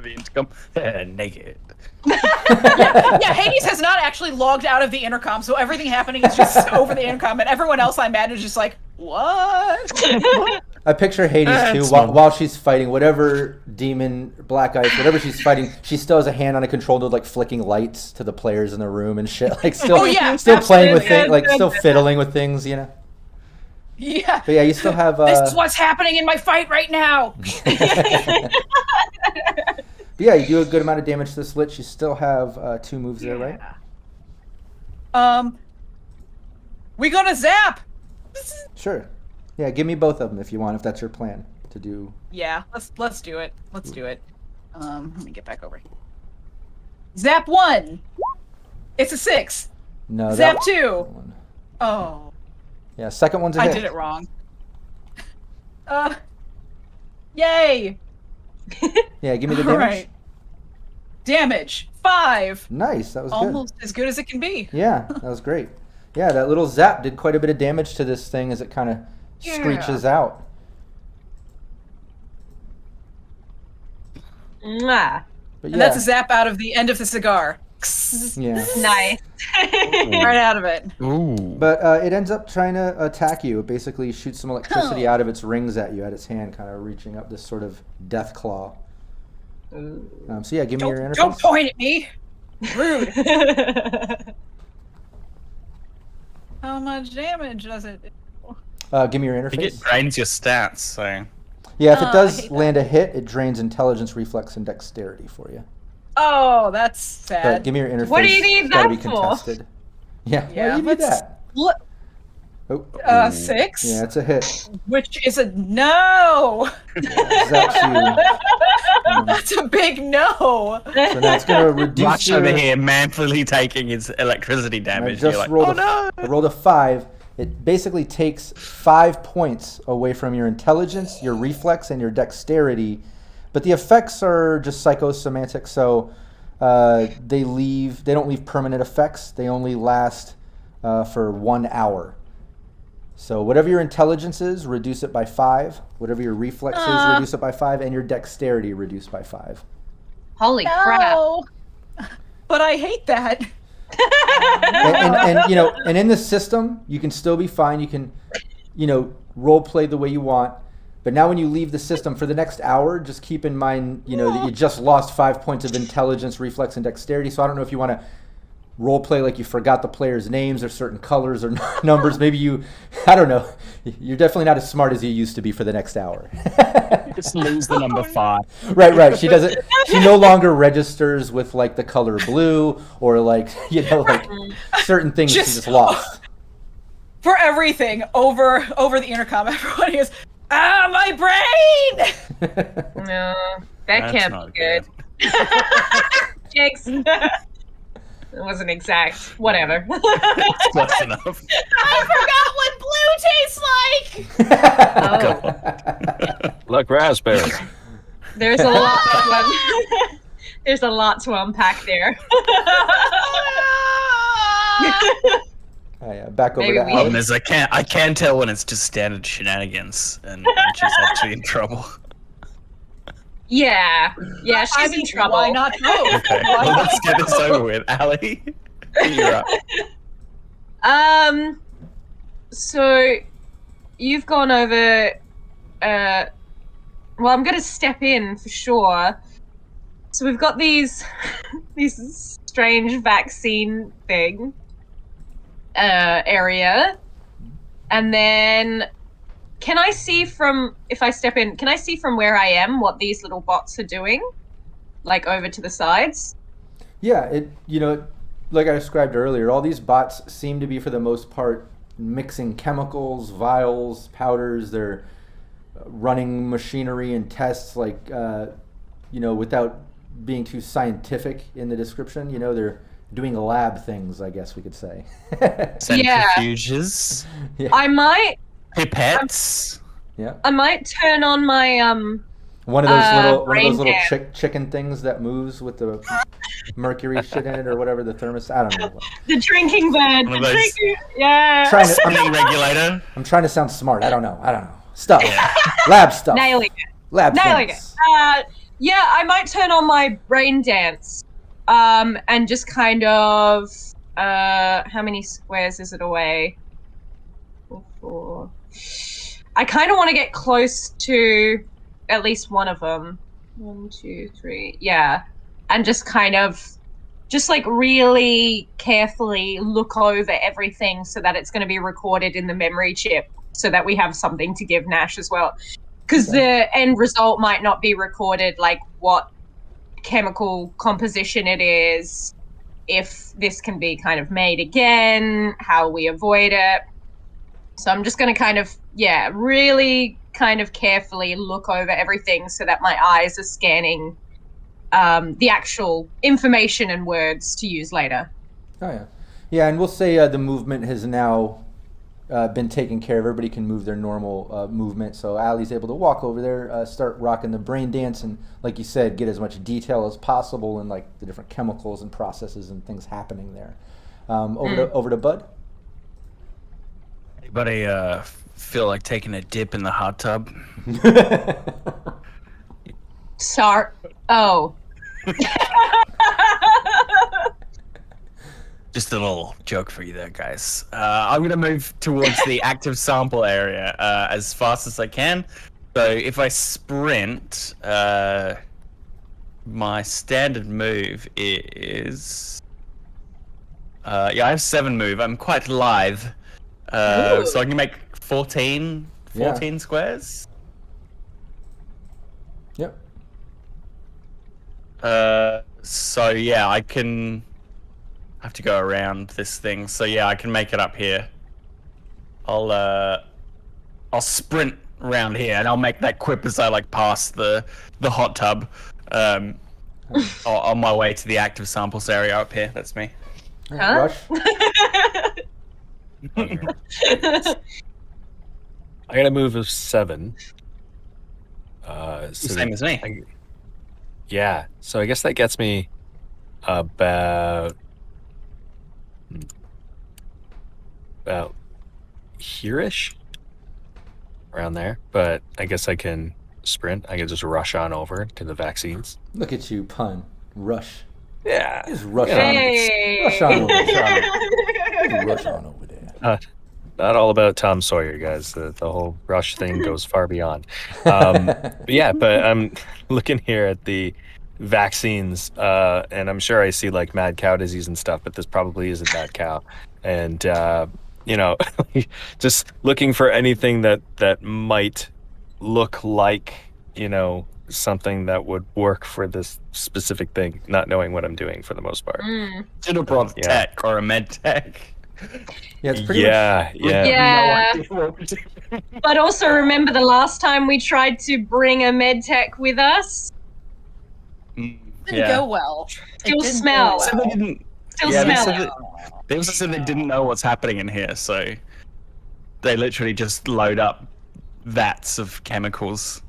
the intercom. Naked. Yeah, Hades has not actually logged out of the intercom, so everything happening is just over the intercom, and everyone else I imagine is just like, what? I picture Hades too while she's fighting whatever demon, black ice, whatever she's fighting. She still has a hand on a control node, like flicking lights to the players in the room and shit. Like still playing with things, like still fiddling with things, you know. Yeah. But yeah, you still have. This is what's happening in my fight right now. But yeah, you do a good amount of damage to this lich. You still have 2 moves there, right? We gonna zap. Sure. Yeah, give me both of them if you want, if that's your plan to do. Yeah, let's do it. Let's do it. Let me get back over here. Zap 1. It's a 6. No. Zap that 2. one. Oh, Yeah, second one's a I hit. did it wrong. Yay! Yeah, give me the All damage. right. Damage 5. Nice, that was good. Almost as good as it can be. Yeah, that was great. Yeah, that little zap did quite a bit of damage to this thing as it kind of screeches out. Mwah. But And yeah, that's a zap out of the end of the cigar. yeah. Nice. Right out of it. Ooh. But it ends up trying to attack you. It basically shoots some electricity out of its rings at you, at its hand, kind of reaching up this sort of death claw. So yeah, give me your interface. Don't point at me. Rude. How much damage does it do? Give me your I think it interface. drains your stats, so. Yeah, if it I does hate land a hit, it drains intelligence, reflex, and dexterity for you. Oh, that's But sad. give me your interface. What do you need It's gotta that be for? contested. Yeah, Yeah, why do you need let's- that? Look, Oh, 6, yeah, it's a hit. which is a no. Zaps you. That's a big no. So now it's gonna reduce Rush your. over here, manfully taking its electricity I damage. just You're like, rolled oh no! I rolled a 5. It basically takes 5 points away from your intelligence, your reflex, and your dexterity. But the effects are just psychosemantic, so they don't leave permanent effects. They only last for 1 hour. So whatever your intelligence is, reduce it by 5. Whatever your reflex is, reduce it by 5, and your dexterity reduce by 5. Holy crap. No. But I hate that. and you know, and in the system, you can still be fine. You can, you know, role play the way you want. But now when you leave the system for the next hour, just keep in mind, you know, that you just lost 5 points of intelligence, reflex, and dexterity. So I don't know if you want to role play like you forgot the players' names or certain colors or numbers. Maybe you, I don't know. You're definitely not as smart as you used to be for the next hour. Just lose the number 5. Right. She doesn't. She no longer registers with like the color blue or like, you know, like certain things she just lost. For everything over the intercom, everyone is, my brain. No, that can't be good. Jakes. It wasn't exact. Whatever. Close enough. I forgot what blue tastes like. Like raspberry. There's a lot. There's a lot to unpack there. Oh, yeah. Back over Maybe to we- Alex. Problem is, I can't tell when it's just standard shenanigans and she's actually in trouble. Yeah, she's in trouble. Why not both? Okay, well, let's get this over with. Allie, you're up. So you've gone over. Well, I'm gonna step in for sure. So we've got these strange vaccine thing area, and then. Can I see if I step in, can I see from where I am what these little bots are doing? Like over to the sides? Yeah, you know, like I described earlier, all these bots seem to be, for the most part, mixing chemicals, vials, powders. They're running machinery and tests, like, you know, without being too scientific in the description. You know, they're doing lab things, I guess we could say. Centrifuges. Yeah. I might Pipettes. Yeah. I might turn on my One of those brain little cam. chicken things that moves with the mercury shit in it or whatever, the thermos. I don't know. The drinking bed. One of those- Yeah. Spinning regulator. I'm trying to sound smart. I don't know. Stuff. Lab stuff. Nailing it. Lab Nailing things. it. Yeah, I might turn on my brain dance. And just kind of how many squares is it away? 4. I kind of want to get close to at least one of them. 1, 2, 3. Yeah. And just kind of, just like really carefully look over everything so that it's going to be recorded in the memory chip so that we have something to give Nash as well. Because the end result might not be recorded, like what chemical composition it is, if this can be kind of made again, how we avoid it. So I'm just going to kind of, really kind of carefully look over everything so that my eyes are scanning the actual information and words to use later. Oh, yeah. Yeah, and we'll say the movement has now been taken care of. Everybody can move their normal movement. So Allie's able to walk over there, start rocking the brain dance, and like you said, get as much detail as possible in like the different chemicals and processes and things happening there. Over to Bud. Anybody feel like taking a dip in the hot tub? Sorry. Oh. Just a little joke for you there, guys. I'm going to move towards the active sample area as fast as I can. So if I sprint, my standard move is... I have 7 move. I'm quite lithe. So I can make 14 squares. Yep. So yeah, I can have to go around this thing. So yeah, I can make it up here. I'll sprint around here and I'll make that quip as I like pass the hot tub. On my way to the active samples area up here. That's me. Huh? Rush. I got a move of 7. So Same as me. Yeah, so I guess that gets me about here-ish, around there. But I guess I can sprint. I can just rush on over to the vaccines. Look at you, pun. Rush. Yeah. Just rush Hey. Rush on over there. Rush on over there. Not all about Tom Sawyer, guys. The whole rush thing goes far beyond. But I'm looking here at the vaccines, and I'm sure I see like mad cow disease and stuff, but this probably isn't mad cow. And just looking for anything that might look like something that would work for this specific thing, not knowing what I'm doing for the most part. Should have brought tech or a med tech. Yeah, it's pretty Yeah. But also remember the last time we tried to bring a med tech with us? Didn't go well. Still smell. So they didn't. Still smell. They also said they didn't know what's happening in here, so they literally just load up vats of chemicals.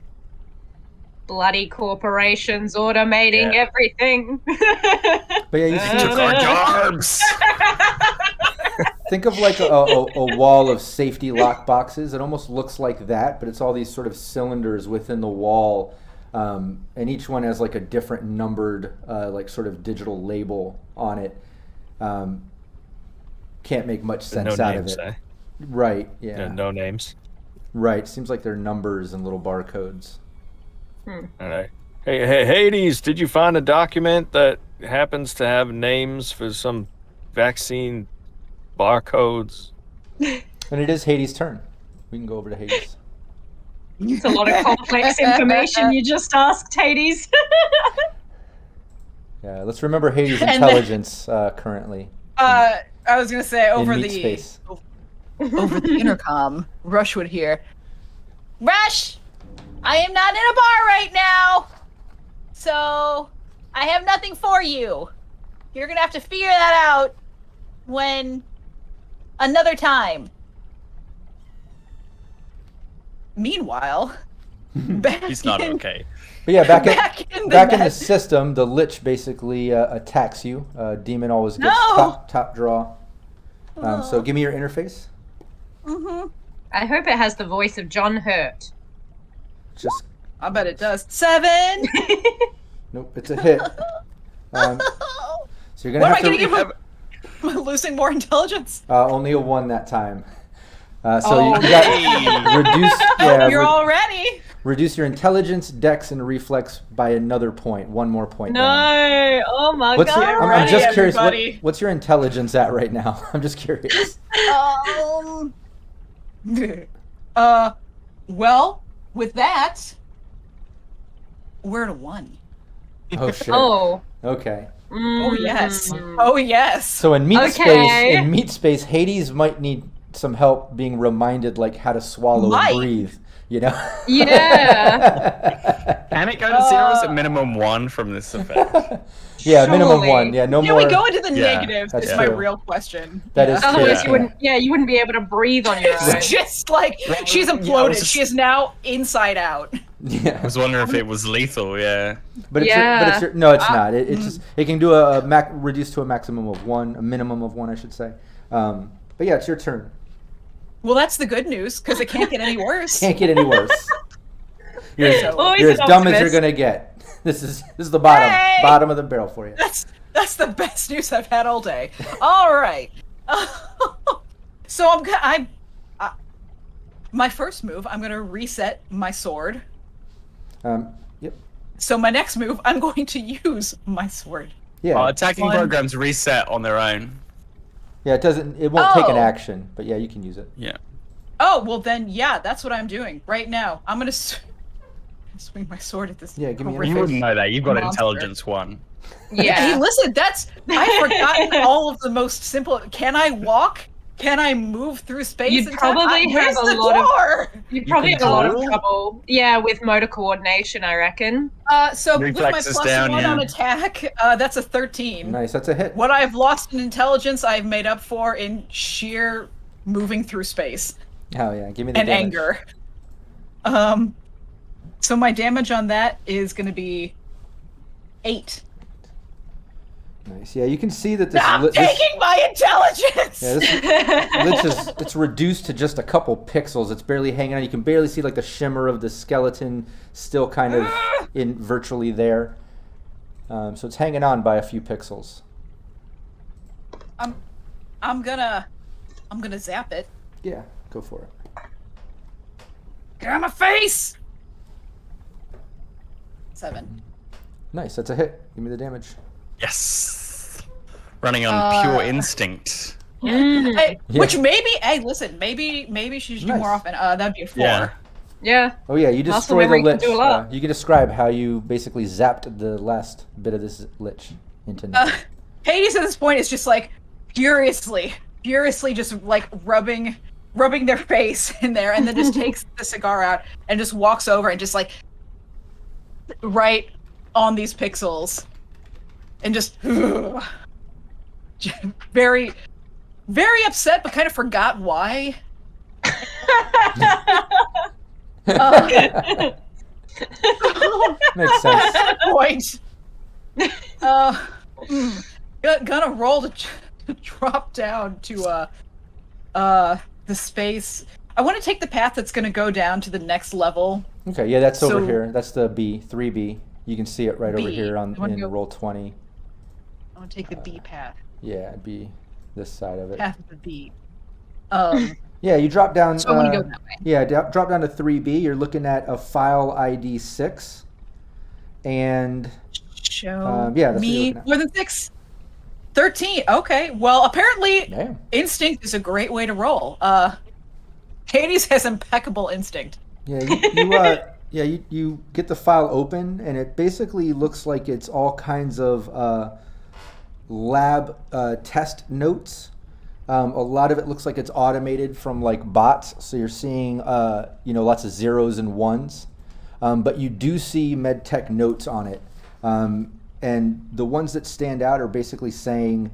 Bloody corporations automating everything. But yeah, you Took our jobs. think of like a wall of safety lock boxes. It almost looks like that, but it's all these sort of cylinders within the wall, and each one has like a different numbered, like sort of digital label on it. Can't make much sense out names, of it. Eh? Right. Yeah. No names. Right. Seems like they're numbers and little barcodes. All right. Hey, Hades, did you find a document that happens to have names for some vaccine barcodes? And it is Hades' turn. We can go over to Hades. It's a lot of complex information you just asked, Hades. Yeah, let's remember Hades' intelligence currently. I was gonna say over in the meat space. over the intercom, Rush would hear, "Rush, I am not in a bar right now, so I have nothing for you. You're gonna have to figure that out when another time." Meanwhile, He's not okay. But yeah, back in in the system, the Lich basically attacks you. Demon always gets top draw. So give me your interface. I hope it has the voice of John Hurt. Just I bet it does. 7. nope, it's a hit. So you're gonna What have am I to gonna give him? Am I losing more intelligence? only a 1 that time. So you got reduce. Yeah, You're all ready. reduce your intelligence, dex, and reflex by another point. 1 more point. down. No! Oh my What's god! your, I'm ready, just curious. everybody. What's your intelligence at right now? I'm just curious. Well, with that, we're at a 1. Oh shit. Oh. Okay. Oh yes. Oh yes. So in meat Okay. space, Hades might need some help being reminded like how to swallow Might. and breathe. You know? Yeah. Can it go to 0? Is it minimum 1 from this effect? Yeah, minimum Surely. 1. Yeah, no Can more. we go into the Yeah, negative? that's Is my true. real question. That is Otherwise, true. you wouldn't be able to breathe on your own. It's just like she's Yeah, I imploded. was just- She is now inside out. Yeah. I was wondering if it was lethal, yeah. But it's Yeah. no, it's not. It's just it can do a reduce to a maximum of 1, a minimum of 1, I should say. But yeah, it's your turn. Well, that's the good news because it can't get any worse. Can't get any worse. You're, Always you're as an dumb as you're optimist. gonna get. This is the bottom Hey! bottom of the barrel for you. That's the best news I've had all day. All right. So my first move, I'm gonna reset my sword. Yep. So my next move, I'm going to use my sword. Yeah. Attacking One. programs reset on their own. Yeah. It won't take an Oh. action, but yeah, you can use it. Yeah. Oh well, then yeah, that's what I'm doing right now. I'm gonna swing my sword at this. Yeah, give me your You face. wouldn't know that. You've got Monster. intelligence 1. Hey, Yeah. listen, I've forgotten all of the most simple. Can I walk? Can I move through space? You'd in time? probably Where's have a the lot of- door? You'd probably can have a lot of do. trouble. Yeah, with motor coordination, I reckon. So with my Reflexes plus down, 1 yeah. on attack, that's a 13. Nice. That's a hit. What I've lost in intelligence, I've made up for in sheer moving through space Oh yeah. Give me the and damage. anger. So my damage on that is going to be 8. Nice. Yeah, you can see that this I'm this, taking my intelligence. yeah, this Lich it's reduced to just a couple pixels. It's barely hanging on. You can barely see like the shimmer of the skeleton still kind of in virtually there. So it's hanging on by a few pixels. I'm gonna zap it. Yeah, go for it. Get on my face! 7. Nice, that's a hit. Give me the damage. Yes. Running on pure instinct. Hey, Yeah. Which maybe, listen, maybe she should do Nice. more often. That'd be a 4. Yeah. Yeah. Oh yeah, you Muscle destroy the memory can lich. do a lot. You can describe how you basically zapped the last bit of this lich into nothing. Hades at this point is just like furiously just like rubbing their face in there, and then just takes the cigar out and just walks over and just like right on these pixels and just very, very upset, but kind of forgot why. Makes sense. Point. Gonna roll to drop down to the space. I want to take the path that's gonna go down to the next level. Okay, yeah, that's over So- here. That's the B, 3B. You can see it right over B. here I wanna in go- roll 20. I want to take the B path. Yeah, it'd be this side of it. Path of the B. Yeah, you drop down. So I want to go that way. Yeah, drop down to 3B. You're looking at a file ID 6. And Show yeah, that's what you're me looking at. more than 6. 13. Okay. Well, apparently damn. instinct is a great way to roll. Hades has impeccable instinct. Yeah, you get the file open, and it basically looks like it's all kinds of lab test notes. A lot of it looks like it's automated from like bots, so you're seeing lots of zeros and ones, but you do see medtech notes on it, and the ones that stand out are basically saying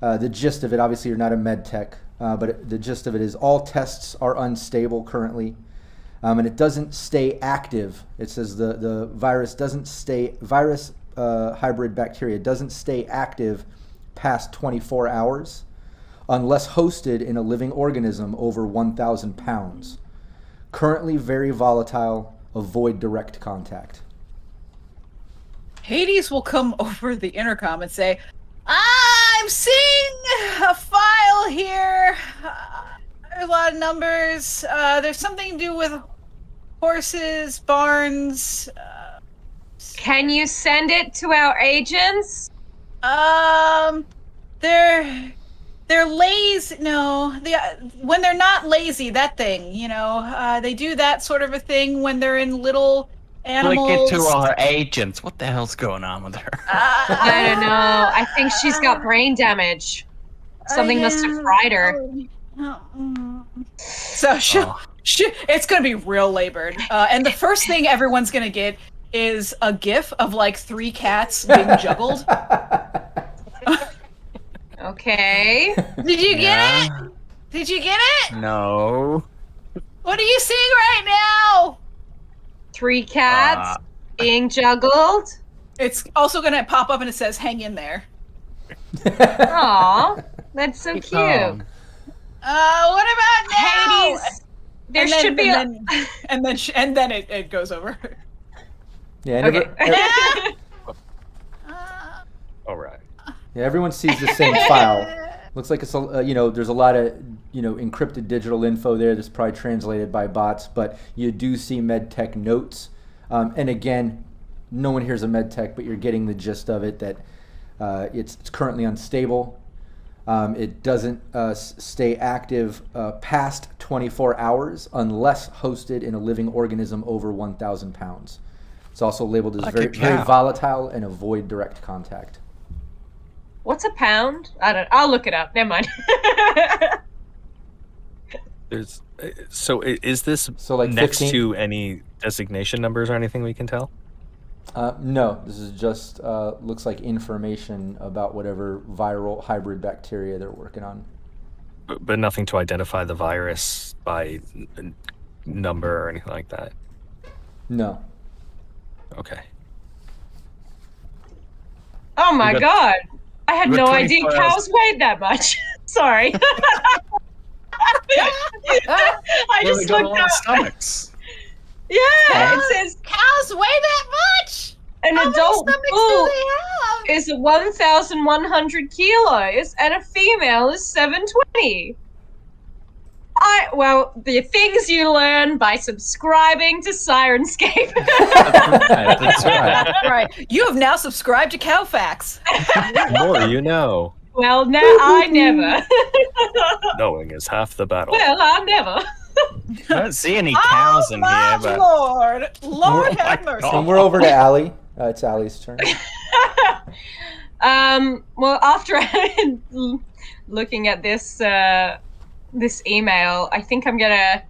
the gist of it. Obviously, you're not a medtech, but the gist of it is all tests are unstable currently. And it doesn't stay active. It says the virus hybrid bacteria doesn't stay active past 24 hours unless hosted in a living organism over 1,000 pounds. Currently very volatile, avoid direct contact. Hades will come over the intercom and say, I'm seeing a file here. A lot of numbers. There's something to do with horses, barns. Can you send it to our agents? They're lazy. No, when they're not lazy, that thing, they do that sort of a thing when they're in little animals. Like it to our agents. What the hell's going on with her? I don't know. I think she's got brain damage. Something must have fried her. So it's gonna be real labored. And the first thing everyone's gonna get is a GIF of like 3 cats being juggled. Okay. Did you get it? Did you get it? No. What are you seeing right now? 3 cats being juggled. It's also gonna pop up and it says "Hang in there." Aw, that's so cute. What about now? Hades, there should be and then it goes over. Yeah, Okay. All right. Yeah, everyone sees the same file. Looks like it's there's a lot of encrypted digital info there that's probably translated by bots, but you do see medtech notes. And again, no one here's a medtech, but you're getting the gist of it that it's currently unstable. It doesn't stay active past 24 hours unless hosted in a living organism over 1,000 pounds. It's also labeled as very volatile and avoid direct contact. What's a pound? I'll look it up. Never mind. Is this like next 15? to any designation numbers or anything we can tell? No, this is just looks like information about whatever viral hybrid bacteria they're working on. But nothing to identify the virus by number or anything like that? No. Okay. Oh my god. I had you got no idea 24 cows hours. weighed that much. Sorry. I Well, just they got a looked lot of up. stomachs. Yeah, it says Cows weigh that much? An How adult many stomachs bull do they have? is 1,100 kilos, and a female is 720. Well, the things you learn by subscribing to Syrinscape. That's right. Right. You have now subscribed to Cowfax. The more you know. Well, no, I never. Knowing is half the battle. Well, I never. I don't see any cows in here, but Lord have mercy. And we're over to Allie. It's Allie's turn. Well, after looking at this this email, I think I'm gonna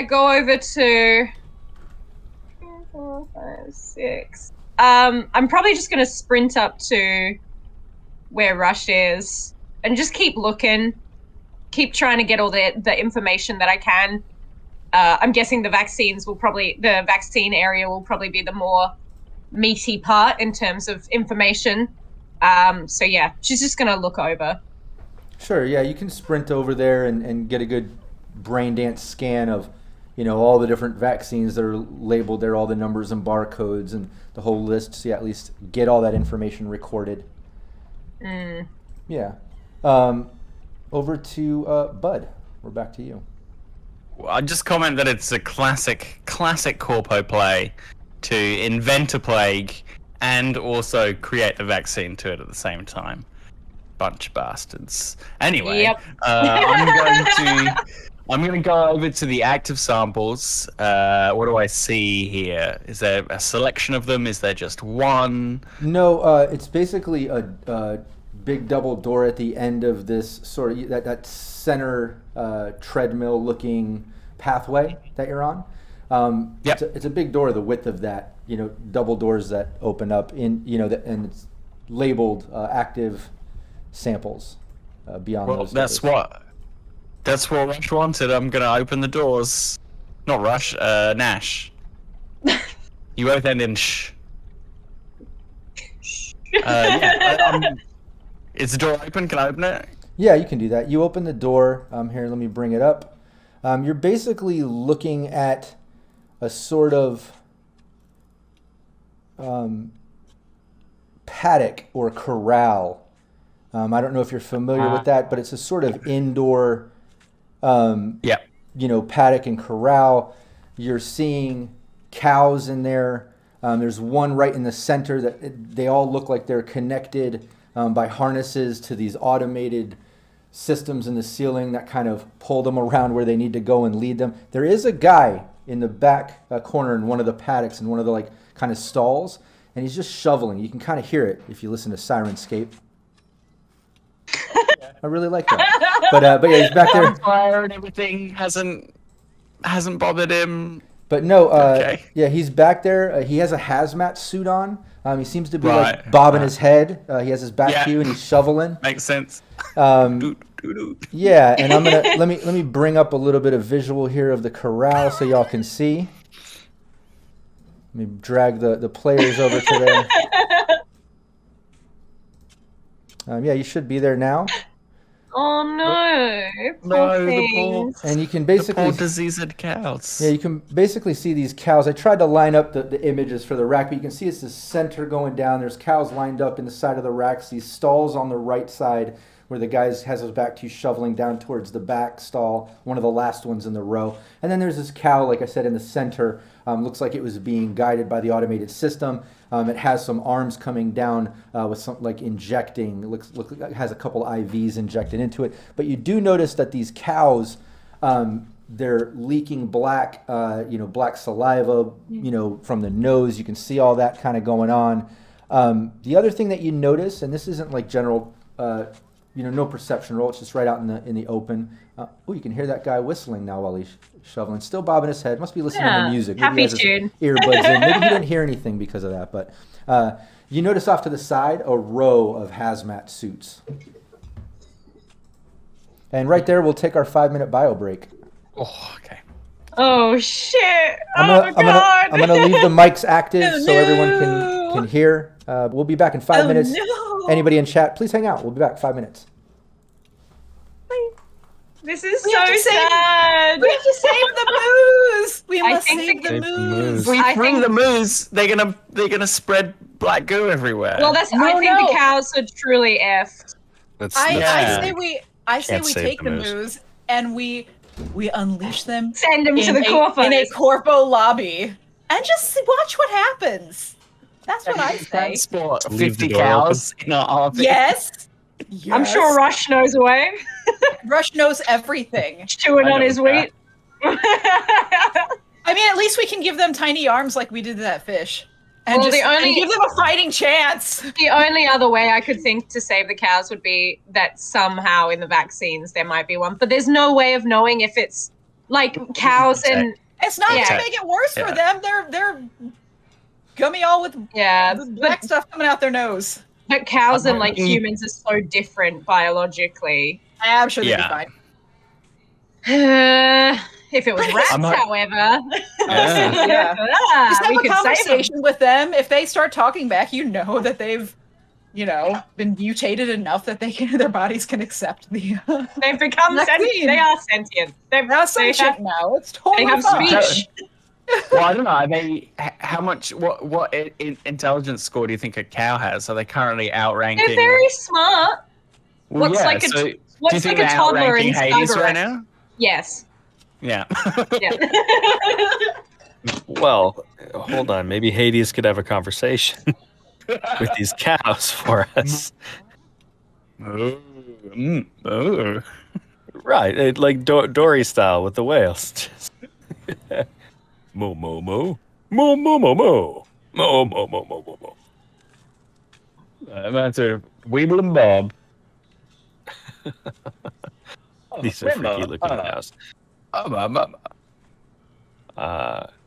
go over to 4, 5, 6. I'm probably just gonna sprint up to where Rush is and just keep looking, keep trying to get all the information that I can. I'm guessing the vaccine area will probably be the more meaty part in terms of information. So yeah, she's just gonna look over. Sure, yeah, you can sprint over there and get a good brain dance scan of, all the different vaccines that are labeled there, all the numbers and barcodes and the whole list, so you at least get all that information recorded. Yeah. Over to Bud. We're back to you. I'd just comment that it's a classic corpo play to invent a plague and also create the vaccine to it at the same time. Bunch of bastards. Anyway, Yep. I'm going to go over to the active samples. What do I see here? Is there a selection of them? Is there just one? No, it's basically a big double door at the end of this sort of that center treadmill-looking pathway that you're on. Yep. It's a big door, the width of that. Double doors that open up and it's labeled active samples beyond Well, those. that's what Rush wanted. I'm going to open the doors. Not Rush, Nash. You both end in sh. Is the door open? Can I open it? Yeah, you can do that. You open the door. Here, let me bring it up. You're basically looking at a sort of paddock or corral. I don't know if you're familiar with that, but it's a sort of indoor, paddock and corral. You're seeing cows in there. There's one right in the center that they all look like they're connected by harnesses to these automated systems in the ceiling that kind of pull them around where they need to go and lead them. There is a guy in the back corner in one of the paddocks in one of the kind of stalls, and he's just shoveling. You can kind of hear it if you listen to Syrinscape. I really like that. But yeah, he's back there. Fire and everything hasn't bothered him. But no, Okay. yeah, he's back there. He has a hazmat suit on. He seems to be bobbing his head. He has his back to you and he's shoveling. Makes sense. Yeah, and I'm gonna let me bring up a little bit of visual here of the corral so y'all can see. Let me drag the players over to there. Yeah, you should be there now. Oh no! Poor things. And you can basically the poor diseased cows. Yeah, you can basically see these cows. I tried to line up the images for the rack, but you can see it's the center going down. There's cows lined up in the side of the racks. These stalls on the right side where the guy has his back to you shoveling down towards the back stall, one of the last ones in the row. And then there's this cow, like I said, in the center. Looks like it was being guided by the automated system. It has some arms coming down with some injecting. It has a couple IVs injected into it. But you do notice that these cows, they're leaking black, black saliva, from the nose. You can see all that kind of going on. The other thing that you notice, and this isn't like general, no perception roll. It's just right out in the open. You can hear that guy whistling now while he's shoveling. Still bobbing his head. Must be listening to music. Maybe Happy he has his tune. earbuds in. Maybe he didn't hear anything because of that. But you notice off to the side a row of hazmat suits. And right there, we'll take our 5-minute bio break. Oh, okay. Oh shit! I'm gonna leave the mics active so everyone can hear. We'll be back in 5 minutes. No. Anybody in chat, please hang out. We'll be back in 5 minutes. This is We so have to save- sad. We have to save the moose. We I must think save the Save the moose. moose. If we I bring think- the moose, they're gonna spread black goo everywhere. Well, I think No. the cows are truly effed. That's, I Yeah. say we save take the the moose. moose and we unleash them Send them to in the corpos. a corpo lobby and just watch what happens. That's what I say. Transport Leave the 50 door cows in our RV. Yes. I'm sure Rush knows a way. Rush knows everything. Chewing I on know his that. wheat. I mean, at least we can give them tiny arms like we did to that fish. And Well, just the only- and give them a fighting chance. The only other way I could think to save the cows would be that somehow in the vaccines there might be one, but there's no way of knowing if it's like cows and It's not Yeah. to make it worse for Yeah. them. They're gummy all with yeah, black stuff coming out their nose. but cows and like Mm. humans are so different biologically. I'm sure they'd Yeah. be fine. If it was rats, I'm not- however, Yeah. Just have we a could save them. conversation with them. If they start talking back, you know that they've, been mutated enough that their bodies can accept the. They've become Vaccine. sentient. They are sentient. They're They sentient have, now. It's totally they have fine. speech. Well, I don't know. Maybe how much? What intelligence score do you think a cow has? Are they currently outranking? They're very smart. Well, what's yeah, like a- so do you What's think like a they're toddler in outranking Hades right Cyberpunk? now? Yes. Yeah. Yeah. Well, hold on. Maybe Hades could have a conversation with these cows for us. Oh. Right, like Dory style with the whales. Just moo moo moo moo moo moo moo moo moo moo moo moo moo. That's a Weeble and Bob. These are freaky looking cows. Oh,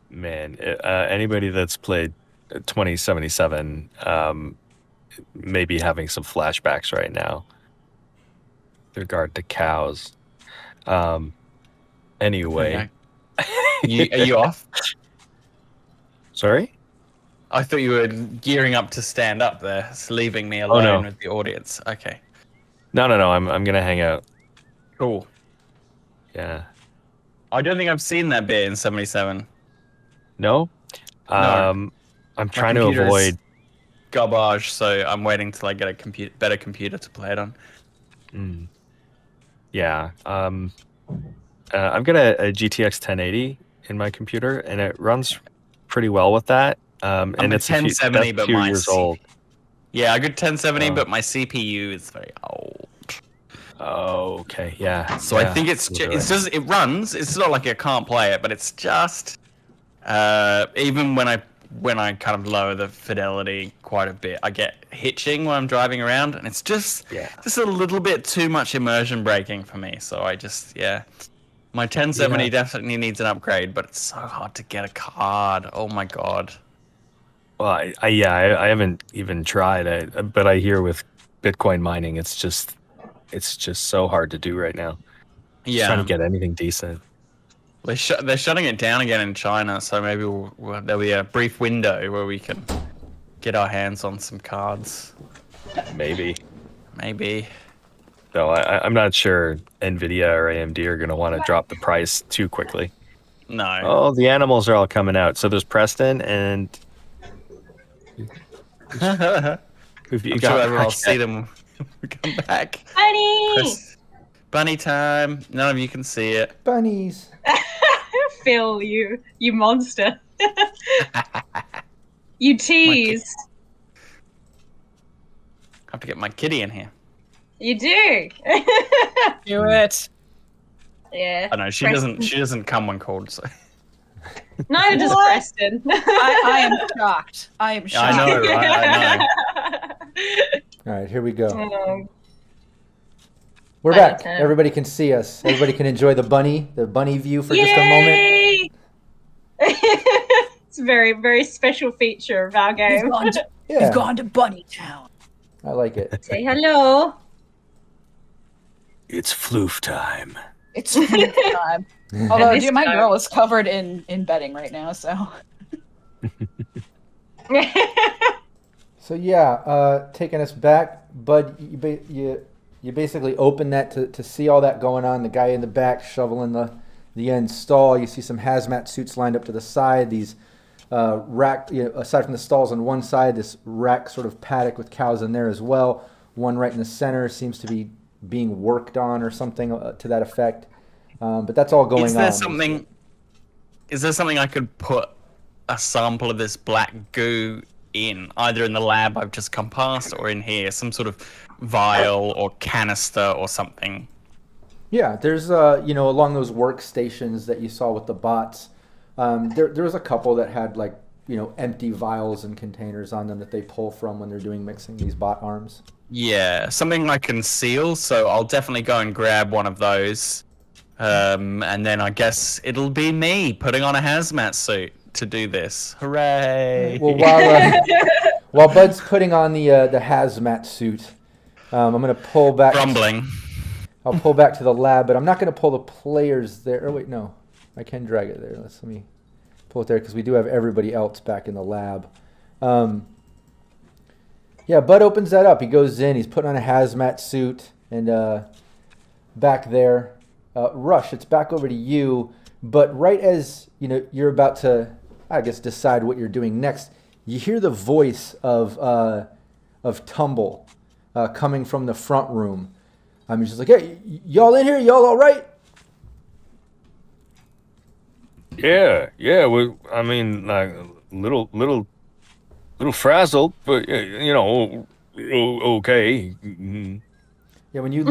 Man, anybody that's played 2077 may be having some flashbacks right now with regard to cows. Anyway. Okay. Are you off? Sorry? I thought you were gearing up to stand up there, so leaving me alone no. with the audience. Okay. No. I'm gonna hang out. Cool. Yeah. I don't think I've seen that bit in 77. No? I'm trying to computer is- avoid. Garbage, so I'm waiting till I get a better computer to play it on. Yeah. I've got a GTX 1080 in my computer, and it runs pretty well with that. And I'm a it's a few, 1070, that's a but few my years CPU old. Yeah, I got 1070, Oh. but my CPU is very old. Oh, okay. Yeah. So I yeah, think it's those are it's just it runs. It's not like I can't play it, but it's just even when I kind of lower the fidelity quite a bit, I get hitching when I'm driving around, and it's just a little bit too much immersion breaking for me. So I just my 1070 definitely needs an upgrade, but it's so hard to get a card. Oh my god. Well, I haven't even tried it, but I hear with Bitcoin mining, it's just so hard to do right now. Just trying to get anything decent. They're shutting it down again in China, so maybe there'll be a brief window where we can get our hands on some cards. Maybe. So I'm not sure NVIDIA or AMD are going to want to drop the price too quickly. No. Oh, the animals are all coming out. So there's Preston and... I'm sure everyone will see them when we come back. Bunny! Bunny time. None of you can see it. Bunnies. Phil, you monster. You tease. I have to get my kitty in here. You do. Do it. Yeah. I know she doesn't come when called. So Neither does What? Preston. I am shocked. I am shocked. I know, right? I know. All right, here we go. Oh, We're Bunny back. time. Everybody can see us. Everybody can enjoy the bunny view for just a moment. yay! It's a very, very special feature of our We've game. gone to, Yeah, we've gone to Bunny Town. I like it. Say hello. It's floof time. It's time. Although This my time. girl is covered in bedding right now, so So yeah, taking us back, Bud. You you basically open that to see all that going on. The guy in the back shoveling the end stall. You see some hazmat suits lined up to the side. These rack, aside from the stalls on one side, this rack sort of paddock with cows in there as well. One right in the center seems to be being worked on or something to that effect. But that's all going on. Is there something I could put a sample of this black goo in, either in the lab I've just come past or in here, some sort of vial or canister or something? Yeah, there's along those workstations that you saw with the bots, there was a couple that had like empty vials and containers on them that they pull from when they're doing mixing these bot arms. Yeah, something I can seal, so I'll definitely go and grab one of those. And then I guess it'll be me putting on a hazmat suit to do this. Hooray! Well, while Bud's putting on the hazmat suit, I'm going to pull back. Grumbling. I'll pull back to the lab, but I'm not going to pull the players there. Oh, wait, no. I can drag it there. Let me pull it there because we do have everybody else back in the lab. Yeah, Bud opens that up. He goes in. He's putting on a hazmat suit. And back there, Rush, it's back over to you. But right as you're about to, I guess, decide what you're doing next, you hear the voice of Tumble coming from the front room. He's just like, "Hey, y'all in here? Y'all all right?" Yeah. Well, I mean, like little frazzled, but okay. Mm-hmm. Yeah, when you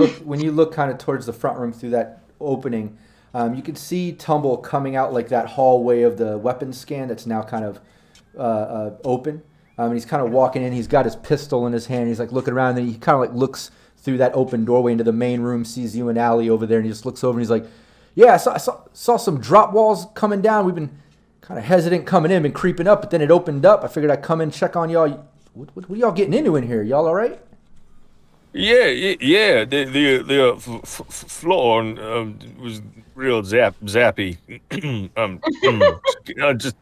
look kind of towards the front room through that opening, you can see Tumble coming out like that hallway of the weapons scan that's now kind of open. And he's kind of walking in. He's got his pistol in his hand. He's like looking around, and then he kind of like looks through that open doorway into the main room, sees you and Allie over there, and he just looks over and he's like, "Yeah, I saw some drop walls coming down. We've been kind of hesitant coming in, been creeping up, but then it opened up. I figured I'd come in, check on y'all. What are y'all getting into in here? Y'all all right?" Yeah. The floor was real zappy. Just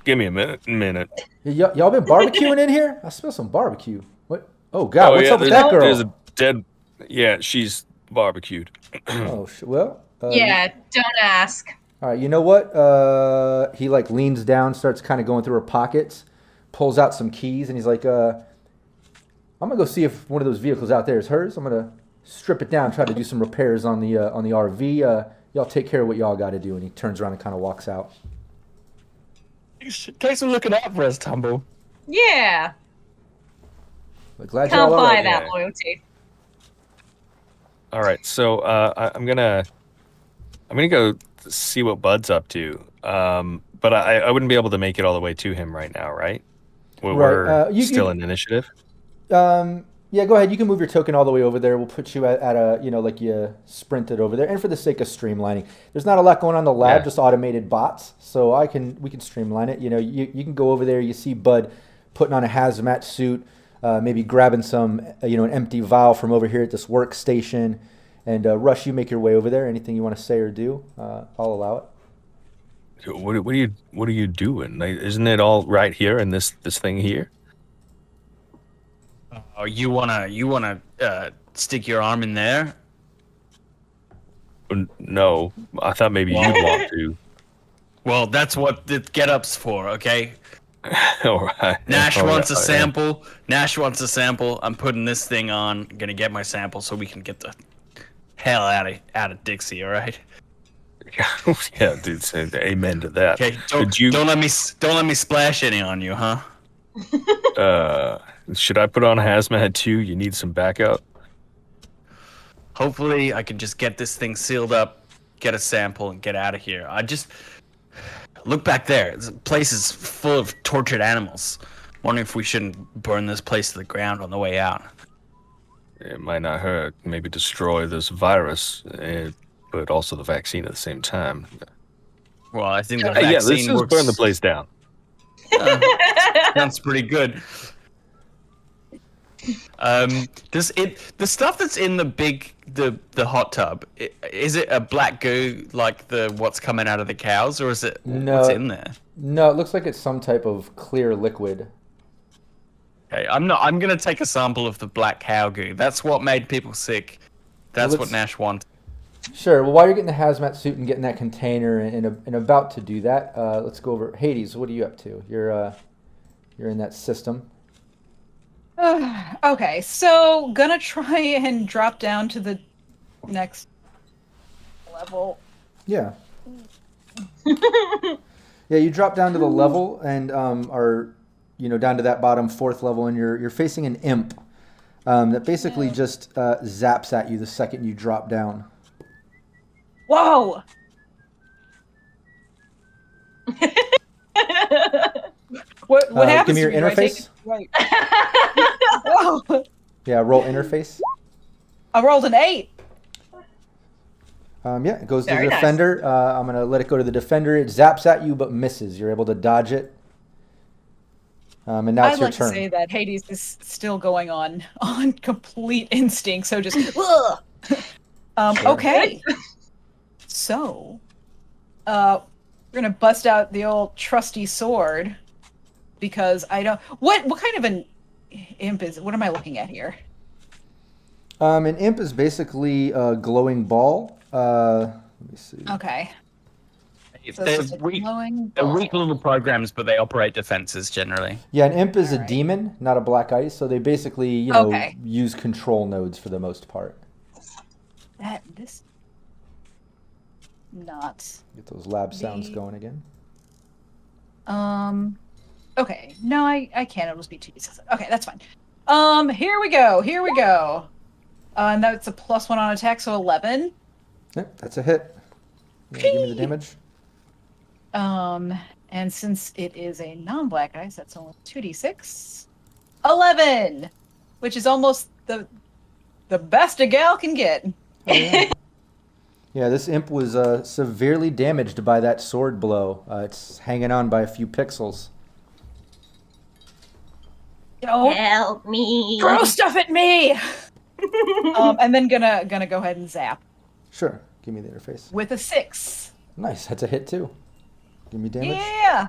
give me a minute. Y'all been barbecuing in here? I smell some barbecue. What? Oh God, what's up with that girl? There's a dead. Yeah, she's barbecued. Oh, well. Yeah, don't ask. All right, you know what? He like leans down, starts kind of going through her pockets, pulls out some keys, and he's like, "I'm gonna go see if one of those vehicles out there is hers. I'm gonna strip it down, try to do some repairs on the RV. Y'all take care of what y'all got to do." And he turns around and kind of walks out. Thanks for looking out for us, Tumble. Yeah. But glad Can't y'all buy right. that loyalty. All right, so I'm gonna go see what Bud's up to. But I wouldn't be able to make it all the way to him right now, right? We're still in initiative. Yeah, go ahead. You can move your token all the way over there. We'll put you at a, like you sprinted over there. And for the sake of streamlining, there's not a lot going on in the lab, just automated bots. So we can streamline it. You can go over there. You see Bud putting on a hazmat suit, maybe grabbing some, an empty vial from over here at this workstation. And Rush, you make your way over there. Anything you want to say or do, I'll allow it. What are you doing? Isn't it all right here in this thing here? Oh, you wanna stick your arm in there? No, I thought maybe you'd want to. Well, that's what the get-up's for, okay? All right. Nash wants a sample. Nash wants a sample. I'm putting this thing on. I'm gonna get my sample so we can get the hell out of Dixie. All right. Yeah, dude. Say amen to that. Okay. Don't let me splash any on you, huh? Should I put on a hazmat too? You need some backup. Hopefully, I can just get this thing sealed up, get a sample, and get out of here. I just look back there. This place is full of tortured animals. Wondering if we shouldn't burn this place to the ground on the way out. It might not hurt. Maybe destroy this virus, but also the vaccine at the same time. Well, I think the vaccine let's just burn the place down. Sounds pretty good. The stuff that's in the hot tub, is it a black goo like what's coming out of the cows, or is it what's in there? No, it looks like it's some type of clear liquid. Okay, I'm gonna take a sample of the black cow goo. That's what made people sick. That's what Nash wanted. Sure. Well, while you're getting the hazmat suit and getting that container and about to do that, let's go over. Hades, what are you up to? You're in that system. Okay, so gonna try and drop down to the next level. Yeah. Yeah, you drop down to the level and are, down to that bottom 4th level, and you're facing an imp that basically just zaps at you the second you drop down. Whoa! What happens? Give me your to me? interface. Right. Whoa! Yeah, roll interface. I rolled an 8. Yeah, it goes to Very the nice. defender. I'm going to let it go to the defender. It zaps at you but misses. You're able to dodge it. And now it's I'd your like turn. to say that Hades is still going on complete instinct, so just ugh. Sure. Okay. So, we're gonna bust out the old trusty sword because I don't. What kind of an imp is it? What am I looking at here? An imp is basically a glowing ball. Let me see. Okay. So They're it's a weak, glowing they're ball. weak little programs, but they operate defenses generally. Yeah, an imp is a Alright. demon, not a black ice. So they basically, Okay. use control nodes for the most part. This not. Get those lab sounds The- going again. Okay. No, I can't. It'll just be 2d6. Okay, that's fine. Here we go. And that's a +1 on attack, so 11. Yep, that's a hit. You wanna give me the damage. And since it is a non-black ice, that's only 2d6. 11! Which is almost the best a gal can get. Oh, yeah. Yeah, this imp was severely damaged by that sword blow. It's hanging on by a few pixels. Don't Help me. throw stuff at me! And then gonna go ahead and zap Sure, give me the interface. with a 6. Nice, that's a hit too. Give me damage. Yeah.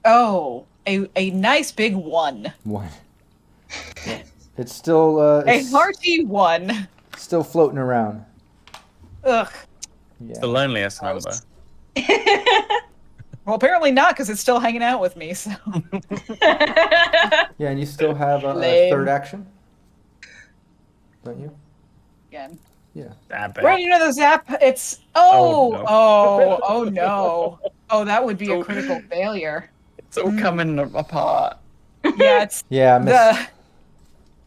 Oh, a nice big 1. 1. It's still A hearty 1. still floating around. Ugh. Yeah. The loneliest number. Well, apparently not, because it's still hanging out with me. So Yeah, and you still have a Lame. third action, don't you? again, Yeah. right? You know the zap. It's Oh, no. oh no. Oh, that would be a critical failure. It's all coming apart. Yeah, it's Yeah, miss. the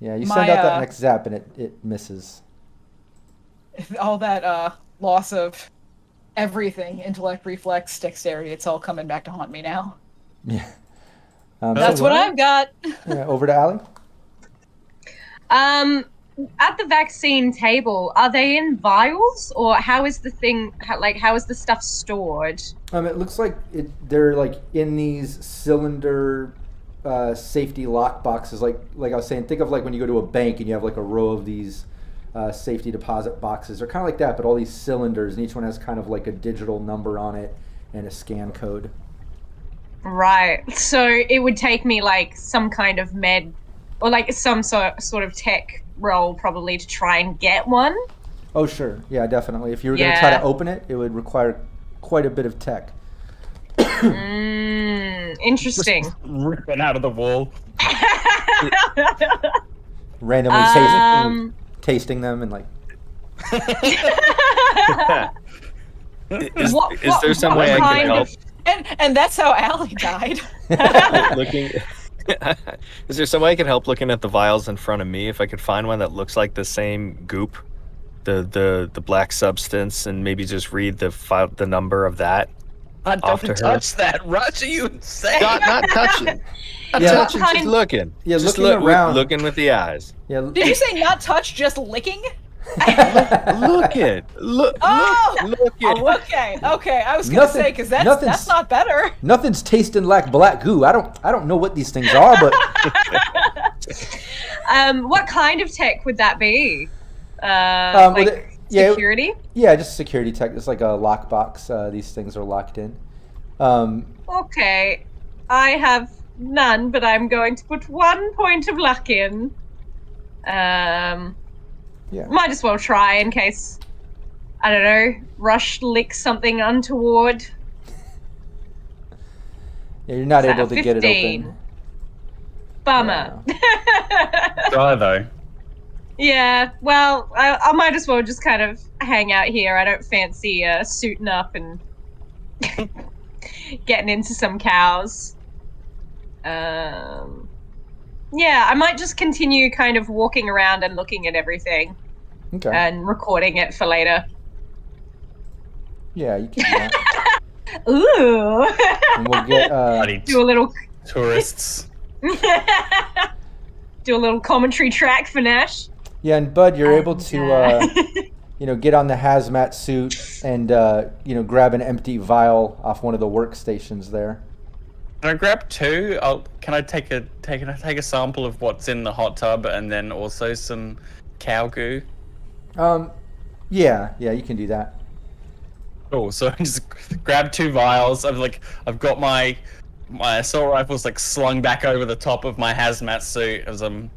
Yeah, you my, send out that next zap and it misses. all that loss of everything, intellect, reflex, dexterity. It's all coming back to haunt me now. Yeah. That's so what I've got. Yeah, over to Allie. At the vaccine table, are they in vials, or how is the thing? How is the stuff stored? It looks like they're like in these cylinder safety lock boxes. Like I was saying, think of like when you go to a bank and you have like a row of these safety deposit boxes. They're kind of like that, but all these cylinders, and each one has kind of like a digital number on it and a scan code. Right. So it would take me like some kind of med, or like some sort of tech roll probably to try and get one. Oh, sure. Yeah, definitely. If you were going to try Yeah. to open it, it would require quite a bit of tech. Interesting. Ripping out of the wall. Randomly tasting them and like. Is there some way I can help And that's how Allie died. looking? Is there some way I can help looking at the vials in front of me? If I could find one that looks like the same goop, the black substance, and maybe just read the number of that off Don't to her. touch that. Rush, are you insane? Not touching. Not Yeah. touching, just looking. Yeah, just looking around. looking with the eyes. Yeah. Did you say not touch, just licking? Look it. Look. Oh! Look it. Okay. I was gonna Nothing- say because that's nothing's- not better. Nothing's tasting like black goo. I don't know what these things are, but What kind of tech would that be? well, Security? yeah, just security tech. It's like a lockbox. These things are locked in. Okay. I have none, but I'm going to put 1 point of luck in. Yeah. Might as well try in case, I don't know, Rush licks something untoward. Yeah, you're not Is that able a to get it 15? open. Bummer. Try though. Yeah, well, I might as well just kind of hang out here. I don't fancy suiting up and getting into some cows. Yeah, I might just continue kind of walking around and looking at everything. Okay. And recording it for later. Yeah, you can do that. Ooh. And we'll get do a little tourists. Do a little commentary track for Nash. Yeah, and Bud, you're able to get on the hazmat suit and grab an empty vial off one of the workstations there. Can I grab 2? Can I take a sample of what's in the hot tub and then also some cow goo? Yeah, you can do that. Cool. So I just grab 2 vials. I've got my assault rifles slung back over the top of my hazmat suit as I'm,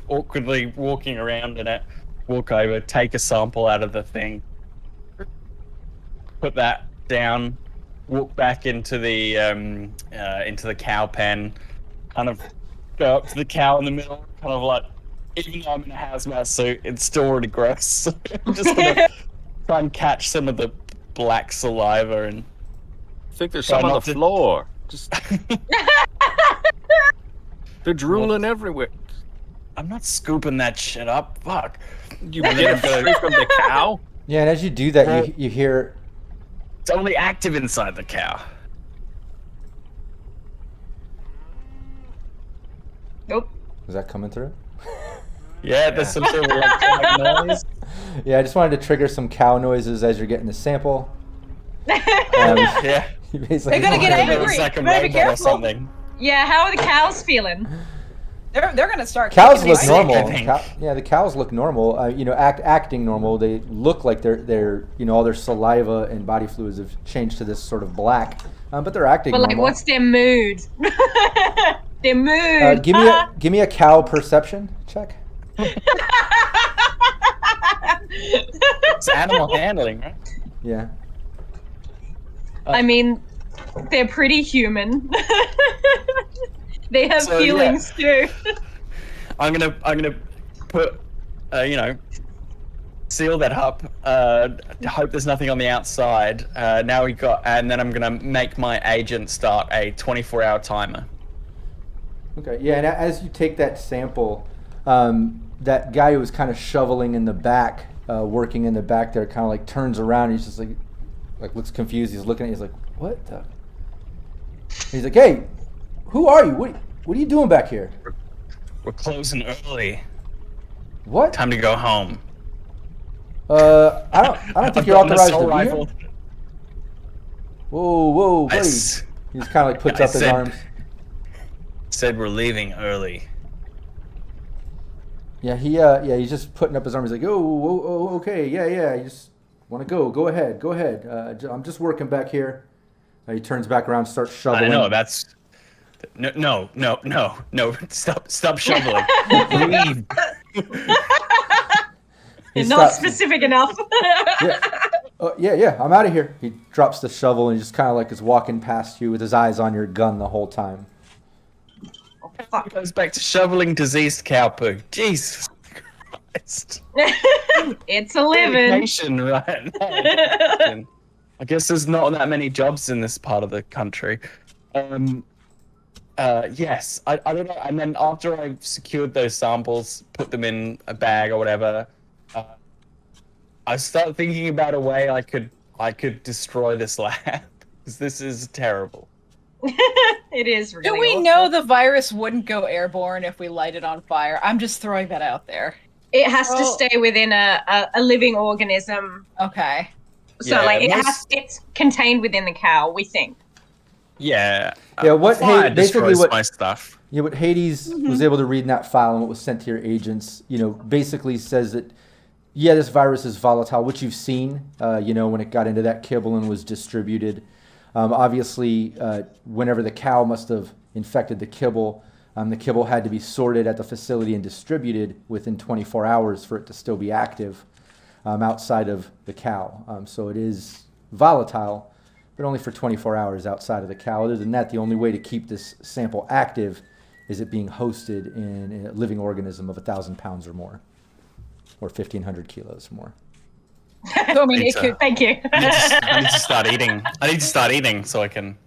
awkwardly walking around in it. Walk over, take a sample out of the thing, put that down, walk back into the cow pen, kind of go up to the cow in the middle, kind of like, even though I'm in a hazmat suit, it's still really gross. So I'm just gonna try and catch some of the black saliva and. I think there's some on the floor. Just they're drooling everywhere. I'm not scooping that shit up. Fuck. You get it straight from the cow? Yeah, and as you do that, you hear. It's only active inside the cow. Nope. Is that coming through? Yeah, there's some sort of electronic noise. Yeah, I just wanted to trigger some cow noises as you're getting the sample. Yeah. They're gonna get angry. Like a Better be robot or careful. something. Yeah, how are the cows feeling? They're gonna start. Cows kicking look me. normal. think. The cows look normal. Acting normal. They look like they're all their saliva and body fluids have changed to this sort of black, but they're acting But normal. what's their mood? Their mood. Give me a cow perception check. It's animal handling, right? Yeah. I mean, they're pretty human. They have So, feelings too. I'm gonna put, seal that up. Hope there's nothing on the outside. And then I'm gonna make my agent start a 24-hour timer. Okay. Yeah, and as you take that sample, that guy who was kind of shoveling in the back, working in the back there, kind of turns around. And he's just like looks confused. He's looking at you. He's like, "What the?" He's like, "Hey, who are you? What are you doing back here?" We're closing early. What? Time to go home. I don't think you're I've got an authorized to assault be rifle. here. Whoa, buddy. He just kind of puts I up his said- arms. Said we're leaving early. Yeah, he's just putting up his arms. He's like, oh, okay, yeah. You just want to go? Go ahead. I'm just working back here. He turns back around, starts shoveling. I know that's. No. Stop shoveling. Leave. He Not stops. specific enough. Yeah. I'm out of here. He drops the shovel and he just kind of is walking past you with his eyes on your gun the whole time. He goes back to shoveling diseased cow poo. Jesus Christ. It's a living. Dedication, right? No, I guess there's not that many jobs in this part of the country. Yes, I don't know. And then after I've secured those samples, put them in a bag or whatever, I start thinking about a way I could destroy this lab because this is terrible. It is really Do we awful. know the virus wouldn't go airborne if we light it on fire? I'm just throwing that out there. It has to stay within a living organism. Okay. So Yeah, it's contained within the cow, we think. Yeah. Yeah, what fire basically destroys what my stuff. Yeah, what Hades was able to read in that file and what was sent to your agents, basically says that, this virus is volatile, which you've seen, when it got into that kibble and was distributed. Obviously, whenever the cow must have, infected the kibble. The kibble had to be sorted at the facility and distributed within 24 hours for it to still be active outside of the cow. So it is volatile, but only for 24 hours outside of the cow. Other than that, the only way to keep this sample active is it being hosted in a living organism of 1,000 pounds or more, or 1,500 kilos or more. Thank you. I need to start eating. I need to start eating so I can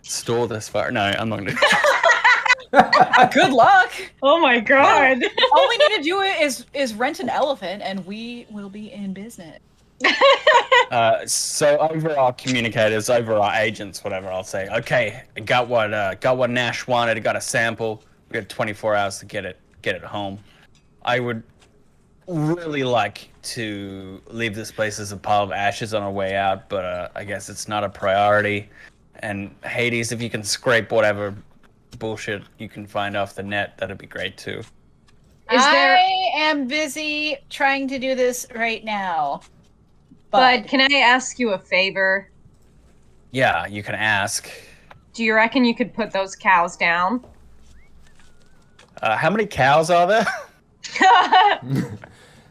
store this far. No, I'm not going to. Good luck. Oh my god. All we need to do is rent an elephant, and we will be in business. So over our communicators, over our agents, whatever, I'll say, okay, I got what Nash wanted. I got a sample. We got 24 hours to get it home. I would really like to leave this place as a pile of ashes on our way out, but I guess it's not a priority. And Hades, if you can scrape whatever bullshit you can find off the net, that'd be great too. I am busy trying to do this right now. But can I ask you a favor? Yeah, you can ask. Do you reckon you could put those cows down? How many cows are there?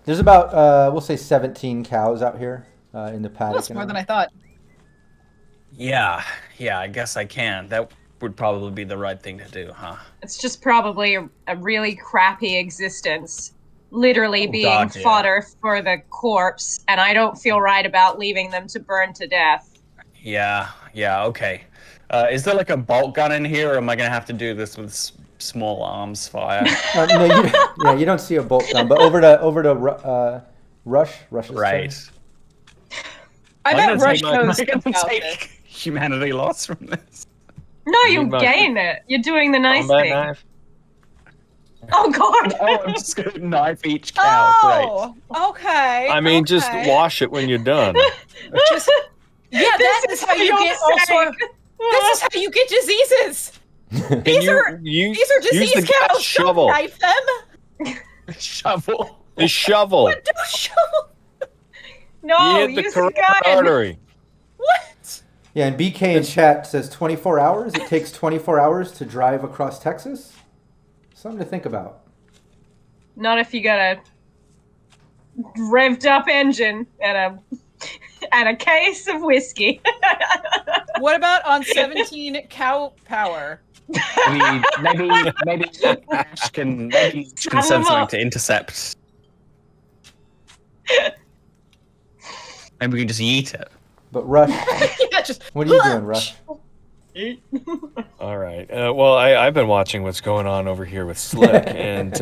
There's about, we'll say 17 cows out here in the paddock. That's more than I thought. Yeah, I guess I can. That would probably be the right thing to do, huh? It's just probably a really crappy existence. Literally being fodder for the corpse, and I don't feel right about leaving them to burn to death. Yeah, okay. Is there like a bolt gun in here, or am I going to have to do this with small arms fire? No, you don't see a bolt gun, but over to Rush. Right. I bet Rush knows I'm going to about take this. humanity loss from this. No, you gain it. You're doing the nice thing. Knife. Oh god! I'm just going to knife each cow. Okay. I mean, just wash it when you're done. That is how you get all sort of. This is how you get diseases. These are disease cows. Shovel. Don't knife them. Shovel. The shovel. What? No shovel. No, You hit the use carotid the gun. artery. What? Yeah, and BK in chat says 24 hours. It takes 24 hours to drive across Texas. Something to think about. Not if you got a revved up engine and a case of whiskey. What about on 17 cow power? Maybe Ash can send something to intercept. Maybe we can just yeet it. But Rush, what are you doing, Rush? All right. Well, I've been watching what's going on over here with Slick, and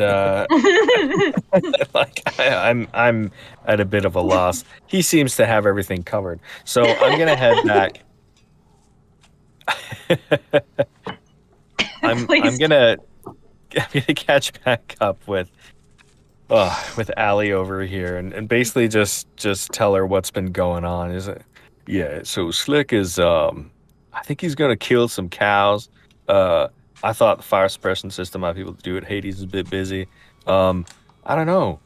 I'm at a bit of a loss. He seems to have everything covered, so I'm gonna head back. I'm gonna catch back up with Allie over here, and basically just tell her what's been going on. Is it? Yeah. So Slick is I think he's going to kill some cows. I thought the fire suppression system might be able to do it. Hades is a bit busy. I don't know.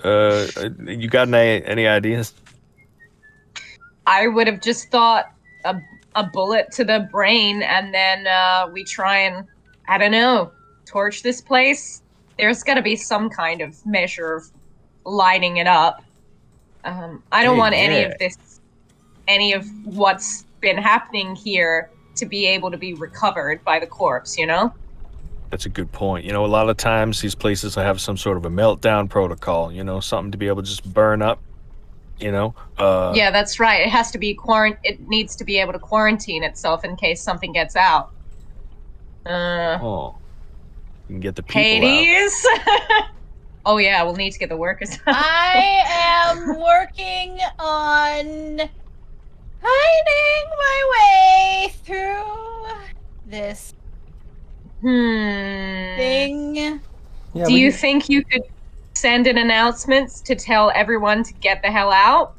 You got any ideas? I would have just thought a bullet to the brain, and then we try and, I don't know, torch this place. There's got to be some kind of measure of lighting it up. I don't want any of what's been happening here to be able to be recovered by the corpse, you know? That's a good point. You know, a lot of times these places will have some sort of a meltdown protocol, you know, something to be able to just burn up, you know? Yeah, that's right. It has to be it needs to be able to quarantine itself in case something gets out. You can get the people Hades? Oh yeah, we'll need to get the workers out. I am working on finding my way through this thing. Yeah, Do you think you could send an announcement to tell everyone to get the hell out?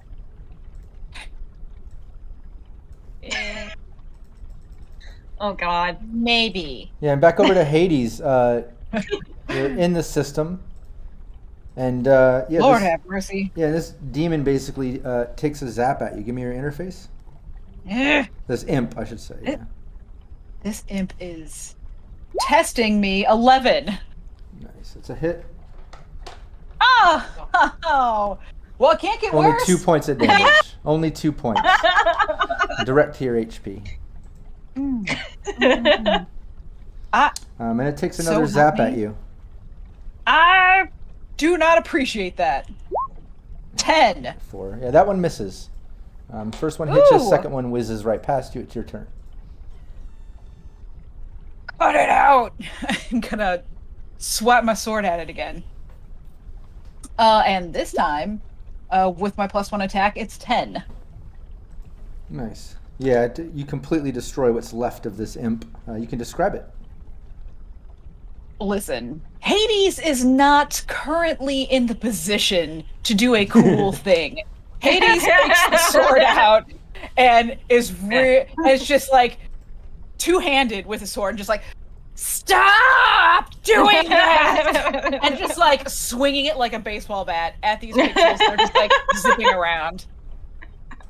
Oh god. Maybe. Yeah, and back over to Hades. You're in the system. And Lord have mercy. Yeah, this demon basically takes a zap at you. Give me your interface. This imp, I should say. Yeah. This imp is testing me. 11. Nice. It's a hit. Oh! Well, it can't get Only worse. 2 points of damage. Only 2 points. Direct to your HP. And it takes another zap at you. I do not appreciate that. 10. 4. Yeah, that one misses. First one hits you, Ooh. second one whizzes right past you. It's your turn. Cut it out! I'm gonna swat my sword at it again. And this time, with my +1 attack, it's 10. Nice. Yeah, you completely destroy what's left of this imp. You can describe it. Listen, Hades is not currently in the position to do a cool thing. Hades takes the sword out and is just like two-handed with a sword, and just like, stop doing that! And just like swinging it like a baseball bat at these pixels that are just like zipping around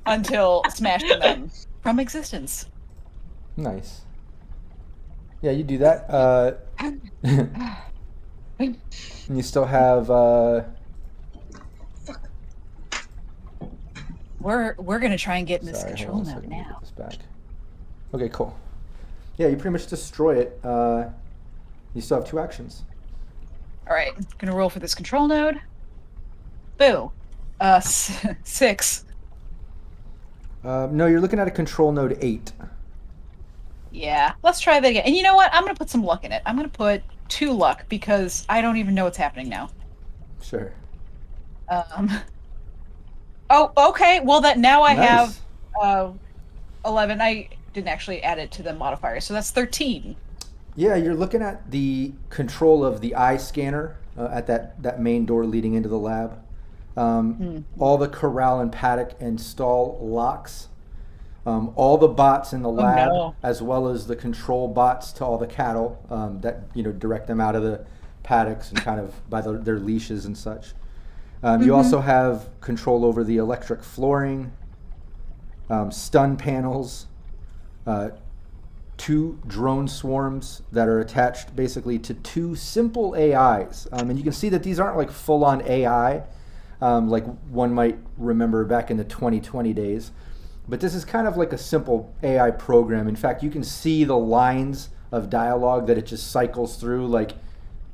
until smashing them from existence. Nice. Yeah, you do that. And you still have. We're gonna try and get in this Sorry, control hold on a node second, let me now. get this back. Okay, cool. Yeah, you pretty much destroy it. You still have 2 actions. All right, gonna roll for this control node. Boo. 6. No, you're looking at a control node 8. Yeah, let's try that again. And you know what? I'm gonna put some luck in it. I'm gonna put 2 luck because I don't even know what's happening now. Sure. Oh, okay. Well, that now I Nice. have 11. I didn't actually add it to the modifier, so that's 13. Yeah, you're looking at the control of the eye scanner at that main door leading into the lab. All the corral and paddock and stall locks. All the bots in the lab, no. as well as the control bots to all the cattle that direct them out of the paddocks and kind of by their leashes and such. You also have control over the electric flooring, stun panels, 2 drone swarms that are attached basically to 2 simple AIs. And you can see that these aren't like full-on AI, like one might remember back in the 2020 days. But this is kind of like a simple AI program. In fact, you can see the lines of dialogue that it just cycles through, like,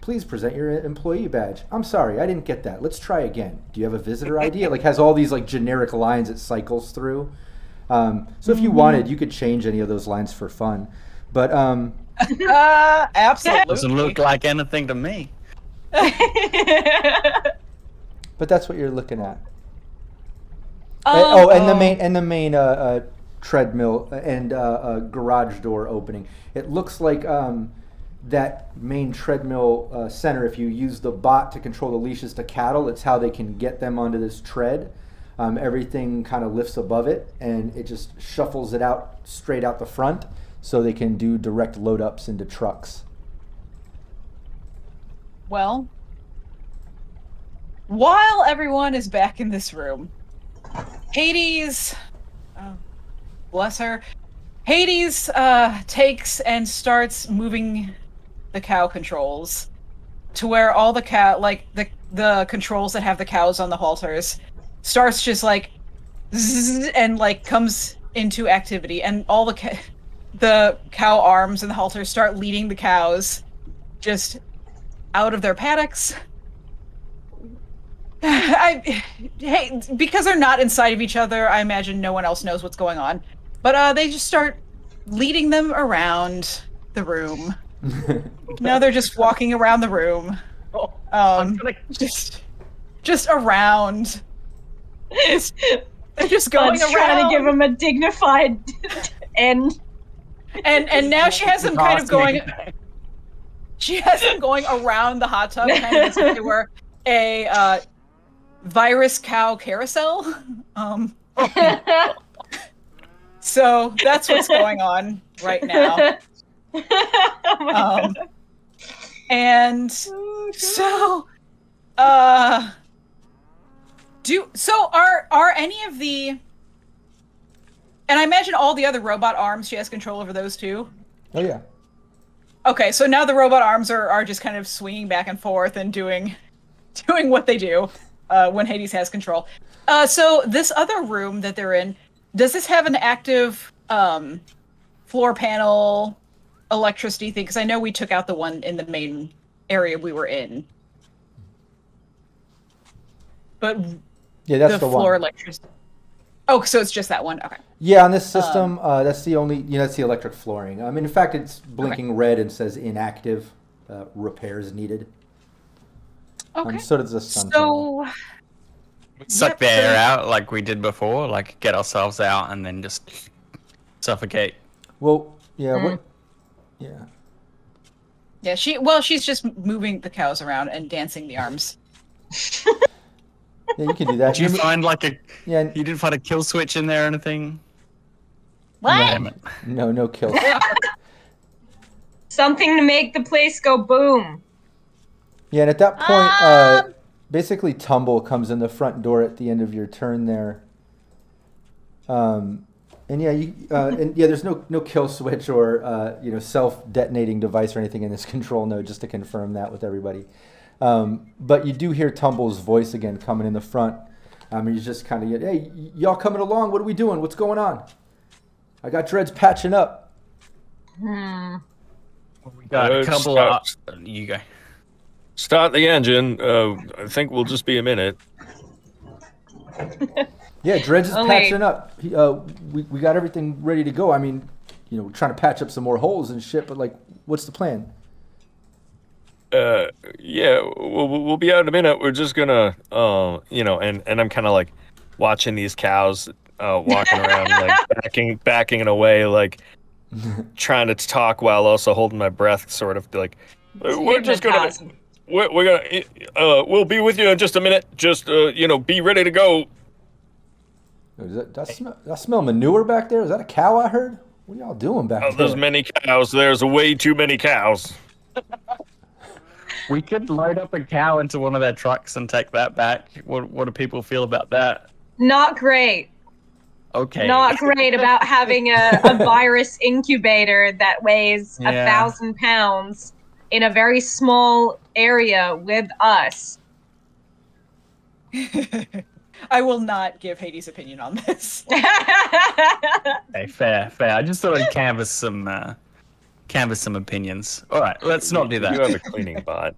please present your employee badge. I'm sorry, I didn't get that. Let's try again. Do you have a visitor ID? It like has all these like generic lines it cycles through. So if you wanted, you could change any of those lines for fun. But Absolutely. Doesn't look like anything to me. but that's what you're looking at. And the main treadmill and garage door opening. It looks like that main treadmill center. If you use the bot to control the leashes to cattle, it's how they can get them onto this tread. Everything kind of lifts above it, and it just shuffles it out straight out the front, so they can do direct load ups into trucks. Well, while everyone is back in this room, Hades, bless her, Hades takes and starts moving the cow controls to where all the the controls that have the cows on the halters starts just like zzz, and like comes into activity, and all the cow arms and the halters start leading the cows just out of their paddocks. Hey, because they're not inside of each other, I imagine no one else knows what's going on. But they just start leading them around the room. Now they're just walking around the room. Just around. They're just going around. Trying to give him a dignified end. And now she has them kind of going. She has them going around the hot tub, kind of as if they were a virus cow carousel. So that's what's going on right now. And so, are any of the, and I imagine all the other robot arms, she has control over those too? Oh yeah. Okay, so now the robot arms are just kind of swinging back and forth and doing what they do when Hades has control. So this other room that they're in, does this have an active floor panel electricity thing? Because I know we took out the one in the main area we were in. But Yeah, that's the floor one. electricity. Oh, so it's just that one. Okay. Yeah, on this system, that's the only, that's the electric flooring. In fact, it's blinking red and says inactive, repairs needed. Okay. So does the sun panel. Suck the air out like we did before, like get ourselves out and then just suffocate. Well, yeah, yeah. Yeah, she's just moving the cows around and dancing the arms. Yeah, you can do that. Did you find like a? Yeah. You didn't find a kill switch in there or anything? What? No kill. Something to make the place go boom. Yeah, and at that point, basically Tumble comes in the front door at the end of your turn there. And there's no kill switch or self-detonating device or anything in this control node, just to confirm that with everybody. But you do hear Tumble's voice again coming in the front. He's just kind of, hey, y'all coming along? What are we doing? What's going on? I got Dreads patching up. We got a couple of... You go. Start the engine. I think we'll just be a minute. Yeah, Dreads is patching up. We got everything ready to go. We're trying to patch up some more holes and shit, but what's the plan? Yeah, we'll be out in a minute. We're just gonna, and I'm kind of like watching these cows walking around, like backing in a way, like trying to talk while also holding my breath, sort of like we're just gonna, we'll be with you in just a minute. Just be ready to go. I smell manure back there. Is that a cow I heard? What are y'all doing back there? There's many cows. There's way too many cows. We could load up a cow into one of their trucks and take that back. What do people feel about that? Not great. Okay. Not great about having a virus incubator that weighs 1,000 pounds in a very small area with us. I will not give Hades' opinion on this. Okay, fair. I just thought I'd canvas some opinions. All right, let's not do that. You have a cleaning bot.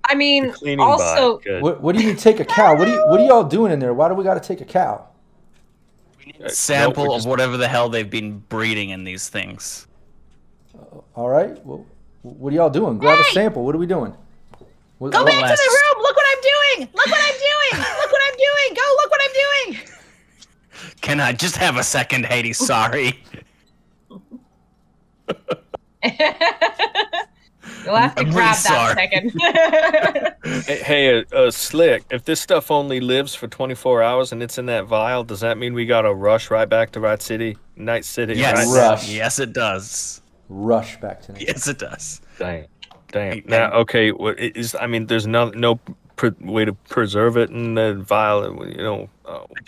Also, what do you mean take a cow? What are y'all doing in there? Why do we got to take a cow? We need a sample of whatever the hell they've been breeding in these things. All right. Well, what are y'all doing? Grab a sample. What are we doing? Go back to the room. Look what I'm doing. Look what I'm doing. Look what I'm doing. Go look what I'm doing. Can I just have a second, Hades? Sorry. You'll have to grab that second. Hey, Slick, if this stuff only lives for 24 hours and it's in that vial, does that mean we gotta rush right back to Night City? Yes. Right? Rush. Yes, it does. Rush back to Night City. Yes, it does. Damn. Now, okay, there's no way to preserve it in the vial,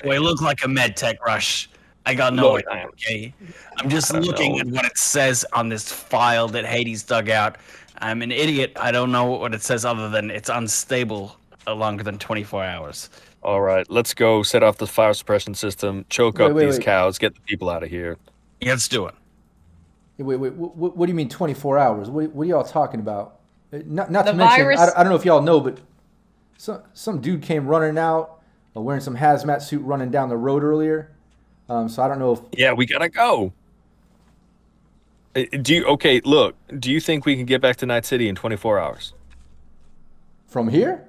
We look like a med tech rush. I got no idea, okay? I'm just looking at what it says on this file that Hades dug out. I'm an idiot. I don't know what it says other than it's unstable longer than 24 hours. All right, let's go set off the fire suppression system, choke up these cows, get the people out of here. Yeah, let's do it. Wait. What do you mean 24 hours? What are y'all talking about? Not to mention, virus... I don't know if y'all know, but some dude came running out, wearing some hazmat suit, running down the road earlier. So I don't know if... Yeah, we gotta go. Do you think we can get back to Night City in 24 hours? From here?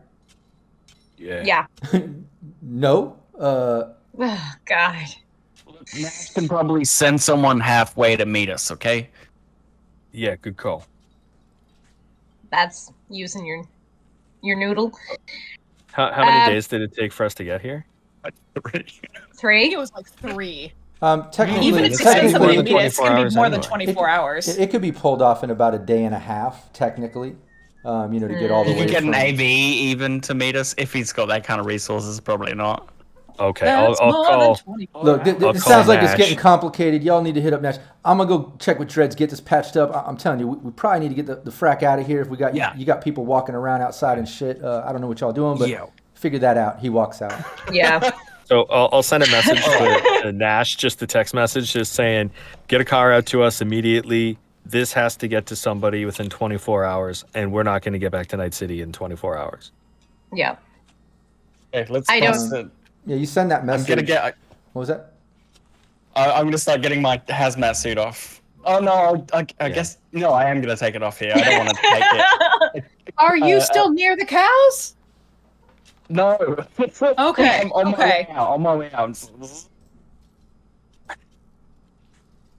Yeah. No. Oh, God. Max can probably send someone halfway to meet us, okay? Yeah, good call. That's using your noodle. How many days did it take for us to get here? 3? It was like 3. Technically, Even if it's somebody technically it's going to be more than 24 hours. It could be pulled off in about a day and a half, technically. To get all the way. You could get an AV even to meet us if he's got that kind of resources. Probably not. Okay, That's I'll more call. than 24 Look, hours. I'll this call sounds like it's Nash. getting complicated. Y'all need to hit up Nash. I'm gonna go check with Dreads, get this patched up. I'm telling you, we probably need to get the frack out of here. If we got you got people walking around outside and shit. I don't know what y'all doing, but figure that out. He walks out. Yeah. So I'll send a message to Nash, just a text message, just saying, get a car out to us immediately. This has to get to somebody within 24 hours, and we're not going to get back to Night City in 24 hours. Yeah. Okay, let's I pass don't- it. Yeah, you send that message. What was that? I'm gonna start getting my hazmat suit off. Oh no, I guess no. I am gonna take it off here. I don't want to take it. Are you still near the cows? No. Okay. I'm on my way out. On my way out.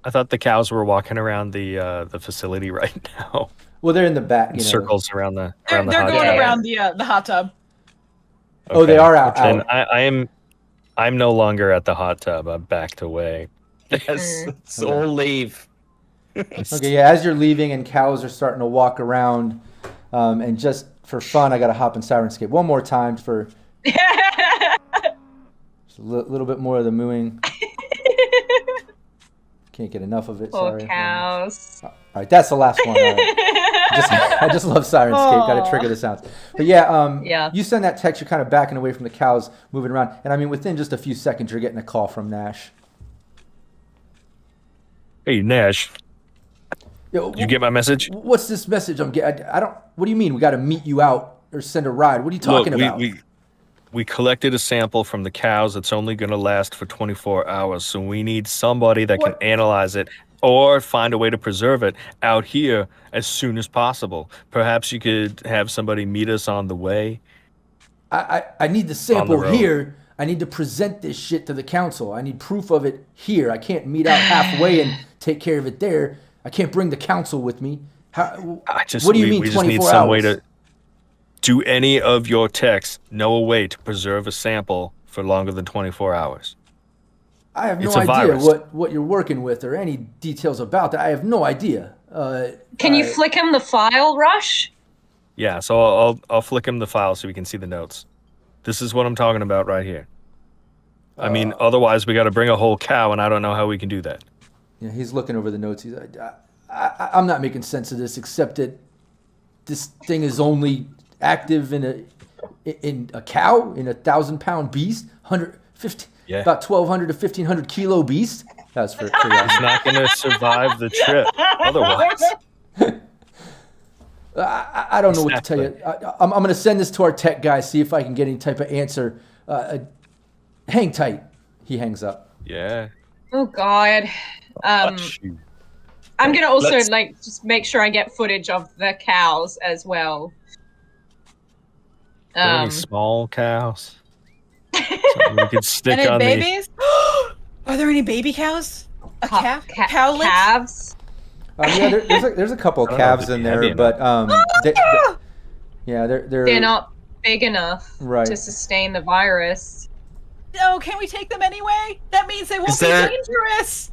I thought the cows were walking around the facility right now. Well, they're in the back. In circles around the They're hot going tub. around the hot tub. Oh, they are out. Then I'm no longer at the hot tub. I'm backed away. Yes, let's all leave. Okay, yeah. As you're leaving and cows are starting to walk around, and just for fun, I got to hop in Syrinscape one more time for just a little bit more of the mooing. Can't get enough of it. Poor Sorry. cows. All right, that's the last one. All right. I just love Syrinscape. Got to trigger the sounds. But yeah, you send that text. You're kind of backing away from the cows, moving around, and I mean, within just a few seconds, you're getting a call from Nash. Hey, Nash. Yo, Did you get my message? What's this message I'm getting? I don't. What do you mean? We got to meet you out or send a ride? What are you talking about? We collected a sample from the cows. It's only going to last for 24 hours. So we need somebody that can analyze it or find a way to preserve it out here as soon as possible. Perhaps you could have somebody meet us on the way. I need the sample here. I need to present this shit to the council. I need proof of it here. I can't meet out halfway and take care of it there. I can't bring the council with me. What do you mean 24 we just need hours? some way to do any of your techs know a way to preserve a sample for longer than 24 hours. I have no It's a idea virus. what you're working with or any details about that. I have no idea. Can you flick him the file, Rush? Yeah, so I'll flick him the file so we can see the notes. This is what I'm talking about right here. I mean, otherwise we got to bring a whole cow, and I don't know how we can do that. Yeah, he's looking over the notes. He's like, I'm not making sense of this, except that this thing is only active in a cow, in a 1,000-pound beast, 150, about 1,200 to 1,500 kilo beast. That's for He's not going to survive the trip otherwise. I don't know what to tell you. I'm going to send this to our tech guy, see if I can get any type of answer. Hang tight. He hangs up. Yeah. Oh God. I'm gonna also just make sure I get footage of the cows as well. Are there any small cows? Something we could stick Any on babies? Are there any baby cows? A calf? Cowlets? Calves? Yeah, there's a couple of calves in there, but they're not big enough to sustain the virus. No, can we take them anyway? That means they won't be dangerous.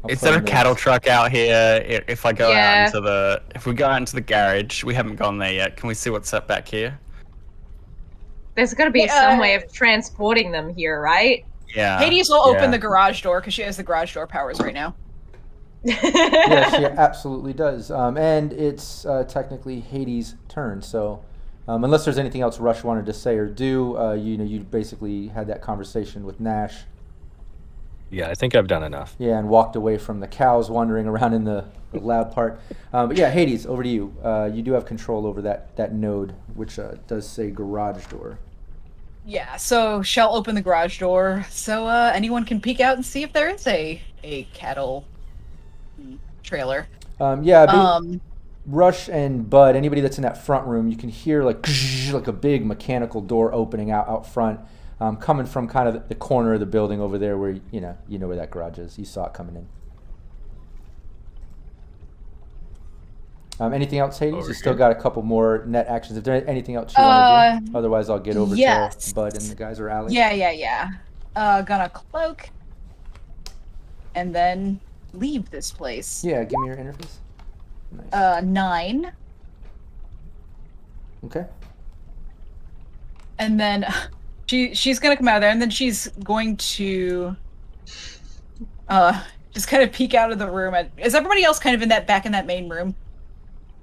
Is there a cattle truck out here? If I go out into if we go out into the garage, we haven't gone there yet. Can we see what's up back here? There's got to be some way of transporting them here, right? Yeah. Hades will open the garage door because she has the garage door powers right now. Yeah, she absolutely does. And it's technically Hades' turn. So, unless there's anything else Rush wanted to say or do, you basically had that conversation with Nash. Yeah, I think I've done enough. Yeah, and walked away from the cows wandering around in the loud part. But yeah, Hades, over to you. You do have control over that node, which does say garage door. Yeah, so she'll open the garage door so anyone can peek out and see if there is a cattle trailer. Rush and Bud, anybody that's in that front room, you can hear like a big mechanical door opening out front. Coming from kind of the corner of the building over there where, you know where that garage is. You saw it coming in. Anything else, Hades? You still got a couple more net actions. If there's anything else you want to do, otherwise I'll get over to Bud and the guys or Allie. Yeah. Gonna cloak and then leave this place. Yeah, give me your interface. Nice. 9. Okay. And then she's gonna come out of there, and then she's going to just kind of peek out of the room. Is everybody else kind of back in that main room?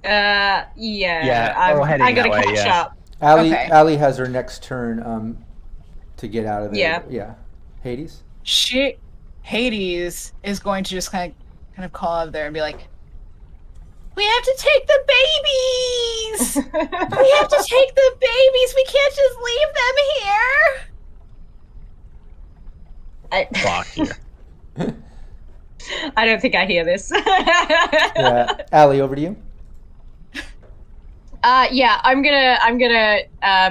Yeah. I gotta catch up. Allie has her next turn to get out of there. Yeah. Hades? Hades is going to just kind of call out there and be like, "We have to take the babies! We have to take the babies! We can't just leave them here!" Fuck you. I don't think I hear this. Yeah. Allie, over to you. Yeah, I'm gonna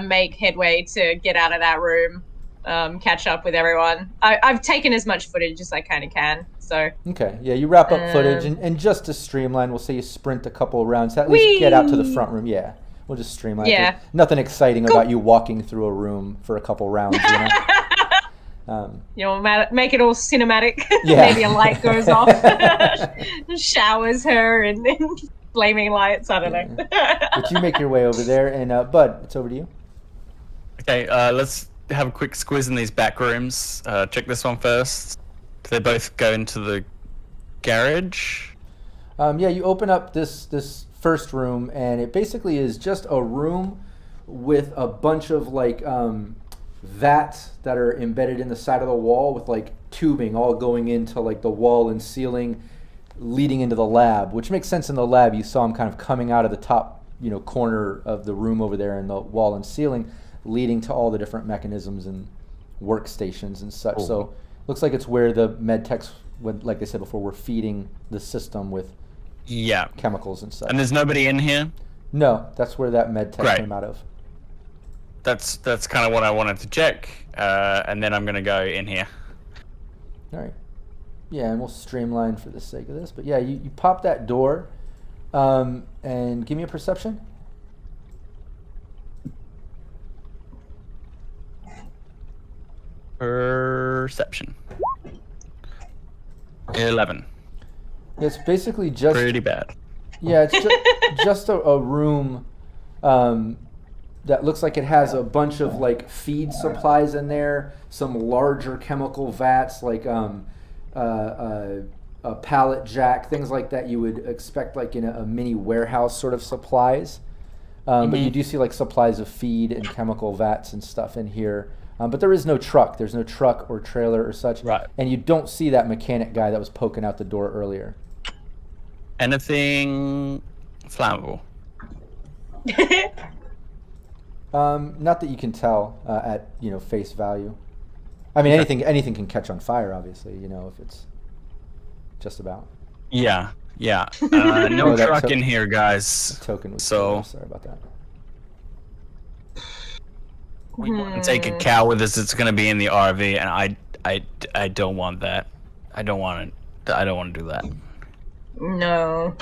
make headway to get out of that room, catch up with everyone. I've taken as much footage as I kind of can, so. Okay, yeah, you wrap up footage, and just to streamline, we'll say you sprint a couple of rounds, at least get out to the front room. Yeah, we'll just streamline. Yeah. There's nothing exciting about you walking through a room for a couple rounds, you know? Make it all cinematic. Yeah. Maybe a light goes off, showers her, and then flaming lights. I don't know. But you make your way over there, and Bud, it's over to you. Okay, let's have a quick squiz in these back rooms. Check this one first. They both go into the garage. Yeah, you open up this first room, and it basically is just a room with a bunch of like vats that are embedded in the side of the wall with like tubing all going into like the wall and ceiling leading into the lab, which makes sense in the lab. You saw them kind of coming out of the top, corner of the room over there in the wall and ceiling, leading to all the different mechanisms and workstations and such. So looks like it's where the med techs, like I said before, were feeding the system with chemicals and such. And there's nobody in here? No, that's where that med tech came out of. That's kind of what I wanted to check, and then I'm gonna go in here. All right. Yeah, and we'll streamline for the sake of this. But yeah, you pop that door, and give me a perception. Perception. 11. It's basically just pretty bad. Yeah, it's just a room that looks like it has a bunch of like feed supplies in there, some larger chemical vats like a pallet jack, things like that you would expect like in a mini warehouse sort of supplies. But you do see like supplies of feed and chemical vats and stuff in here. But there is no truck. There's no truck or trailer or such. Right. And you don't see that mechanic guy that was poking out the door earlier. Anything flammable? Not that you can tell at face value. I mean, anything can catch on fire, obviously. If it's just about. Yeah. No truck in here, guys. Token was sorry about that. We want to take a cow with us. It's going to be in the RV, and I don't want that. I don't want to do that. No,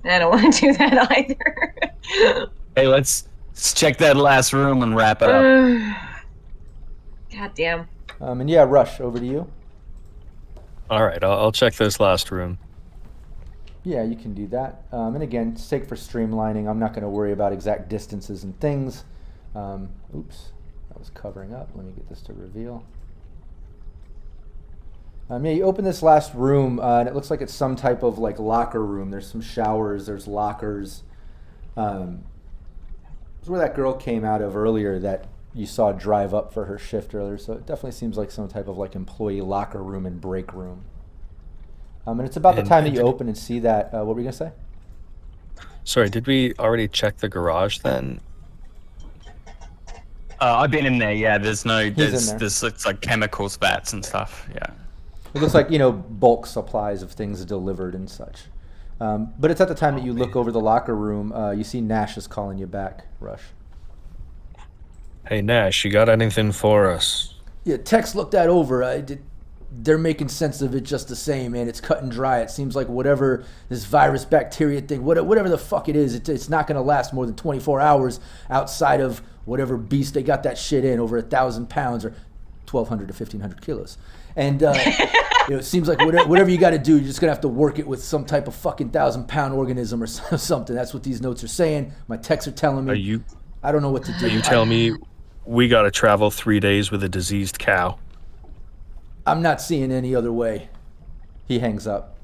I don't want to do that either. Hey, let's check that last room and wrap it up. God damn. And yeah, Rush, over to you. All right, I'll check this last room. Yeah, you can do that. And again, sake for streamlining, I'm not going to worry about exact distances and things. Oops, that was covering up. Let me get this to reveal. Yeah, you open this last room, and it looks like it's some type of like locker room. There's some showers, there's lockers. It's where that girl came out of earlier that you saw drive up for her shift earlier. So it definitely seems like some type of like employee locker room and break room. And it's about the time that you open and see that. What were you gonna say? Sorry, did we already check the garage then? I've been in there. Yeah, there's it's like chemicals vats and stuff. Yeah. It looks like bulk supplies of things delivered and such. But it's at the time that you look over the locker room. You see Nash is calling you back, Rush. Hey Nash, you got anything for us? Yeah, Tex looked that over. They're making sense of it just the same, man. It's cut and dry. It seems like whatever this virus, bacteria thing, whatever the fuck it is, it's not going to last more than 24 hours outside of whatever beast they got that shit in, over 1,000 pounds or 1,200 to 1,500 kilos. And it seems like whatever you got to do, you're just going to have to work it with some type of fucking 1,000-pound organism or something. That's what these notes are saying. My texts are telling me. I don't know what to do. Are you telling me we got to travel 3 days with a diseased cow. I'm not seeing any other way. He hangs up.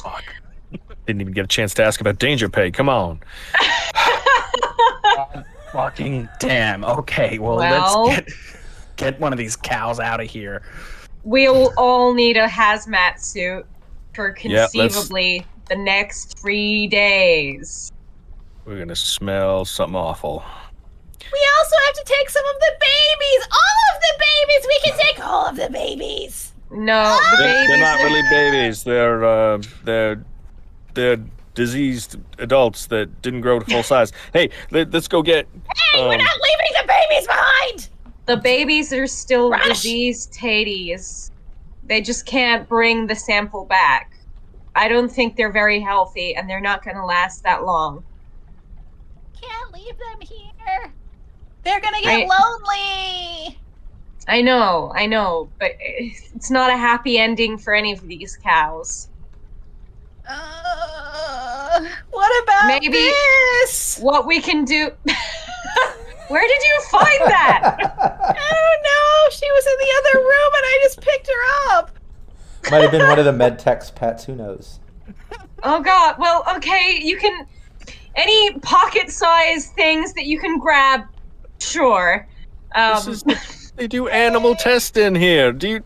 Oh, didn't even get a chance to ask about danger pay. Come on. Fucking damn. Okay, well, let's get one of these cows out of here. We'll all need a hazmat suit for conceivably the next 3 days. We're going to smell something awful. We also have to take some of the babies. All of the babies. We can take all of the babies. No, the babies. They're not really babies. They're diseased adults that didn't grow to full size. Hey, let's go get. Hey, we're not leaving the babies behind. The babies are still diseased Hades. They just can't bring the sample back. I don't think they're very healthy, and they're not going to last that long. Can't leave them here. They're gonna get lonely. I know, but it's not a happy ending for any of these cows. What about maybe this? What we can do? Where did you find that? I don't know. She was in the other room, and I just picked her up. Might have been one of the med tech's pets. Who knows? Oh God. Well, okay. You can any pocket-sized things that you can grab. Sure. They do animal testing here. Do you?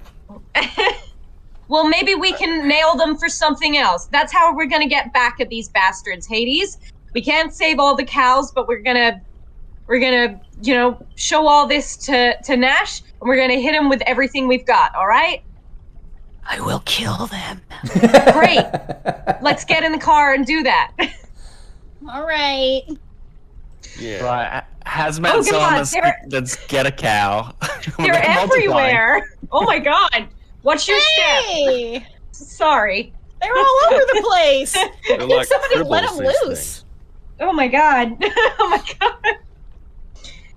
Well, maybe we can nail them for something else. That's how we're gonna get back at these bastards, Hades. We can't save all the cows, but we're gonna, show all this to Nash, and we're gonna hit him with everything we've got. All right? I will kill them. Great. Let's get in the car and do that. All right. Yeah. Right. Hazmat let's get a cow. They're everywhere. Oh my God. Watch your step. Sorry. They're all over the place. Like somebody let them loose. Things. Oh my God. Oh my God.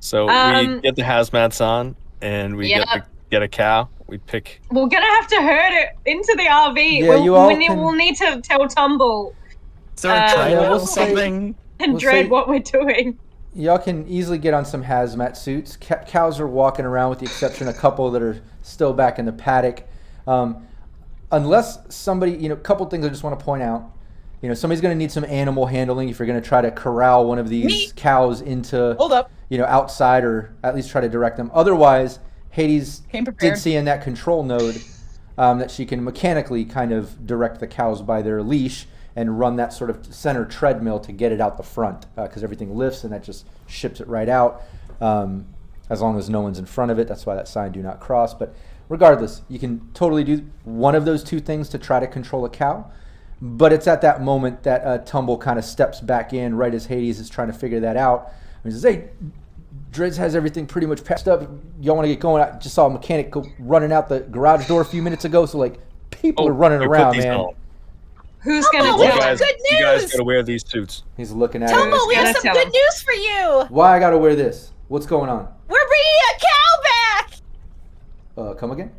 So we get the hazmats on, and we get a cow. We pick. We're gonna have to herd it into the RV. Yeah, we'll need to tell Tumble. Is there a trailer or something? And dread what we're doing. Y'all can easily get on some hazmat suits. Cows are walking around with the exception of a couple that are still back in the paddock. Unless somebody, a couple things I just want to point out. Somebody's going to need some animal handling if you're going to try to corral one of these cows into, outside, or at least try to direct them. Otherwise, Hades did see in that control node that she can mechanically kind of direct the cows by their leash and run that sort of center treadmill to get it out the front, because everything lifts and that just ships it right out, as long as no one's in front of it. That's why that sign, do not cross. But regardless, you can totally do one of those two things to try to control a cow. But it's at that moment that Tumble kind of steps back in right as Hades is trying to figure that out. He says, hey, Dredz has everything pretty much patched up. Y'all want to get going? I just saw a mechanic go running out the garage door a few minutes ago. So, people are running around, man. Who's going to tell us? Good news. You guys got to wear these suits. He's looking at Tumble, it. we have some good news for you. Why I got to wear this? What's going on? We're bringing a cow back. Come again?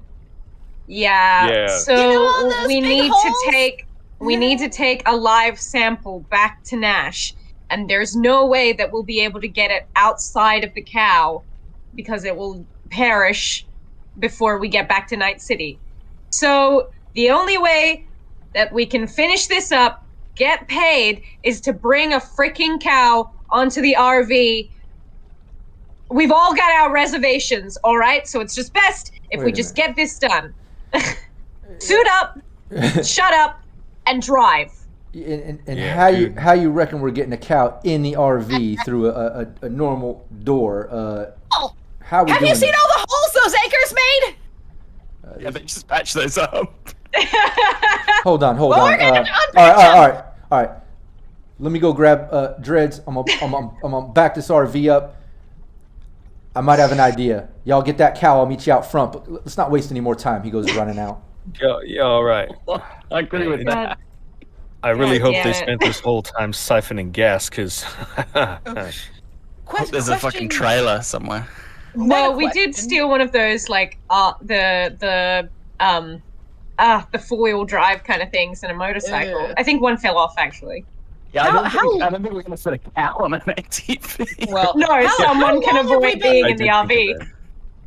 Yeah. So we need to take a live sample back to Nash, and there's no way that we'll be able to get it outside of the cow because it will perish before we get back to Night City. So the only way that we can finish this up, get paid, is to bring a freaking cow onto the RV. We've all got our reservations, all right? So it's just best if we just get this done. Suit up, shut up, and drive. And how you reckon we're getting a cow in the RV through a normal door? How we have doing you seen this? all the holes those anchors made? Yeah, they just patch those up. Hold on. All right. Let me go grab Dredz. I'm gonna back this RV up. I might have an idea. Y'all get that cow. I'll meet you out front. But let's not waste any more time. He goes running out. Yeah, all right. I agree with that. I really hope they spent this whole time siphoning gas, because there's a fucking trailer somewhere. Well, we did steal one of those, the four-wheel drive kind of things and a motorcycle. I think one fell off, actually. Yeah, I don't think we're going to put a cow on an ATV. Well, No, someone can avoid being in the RV.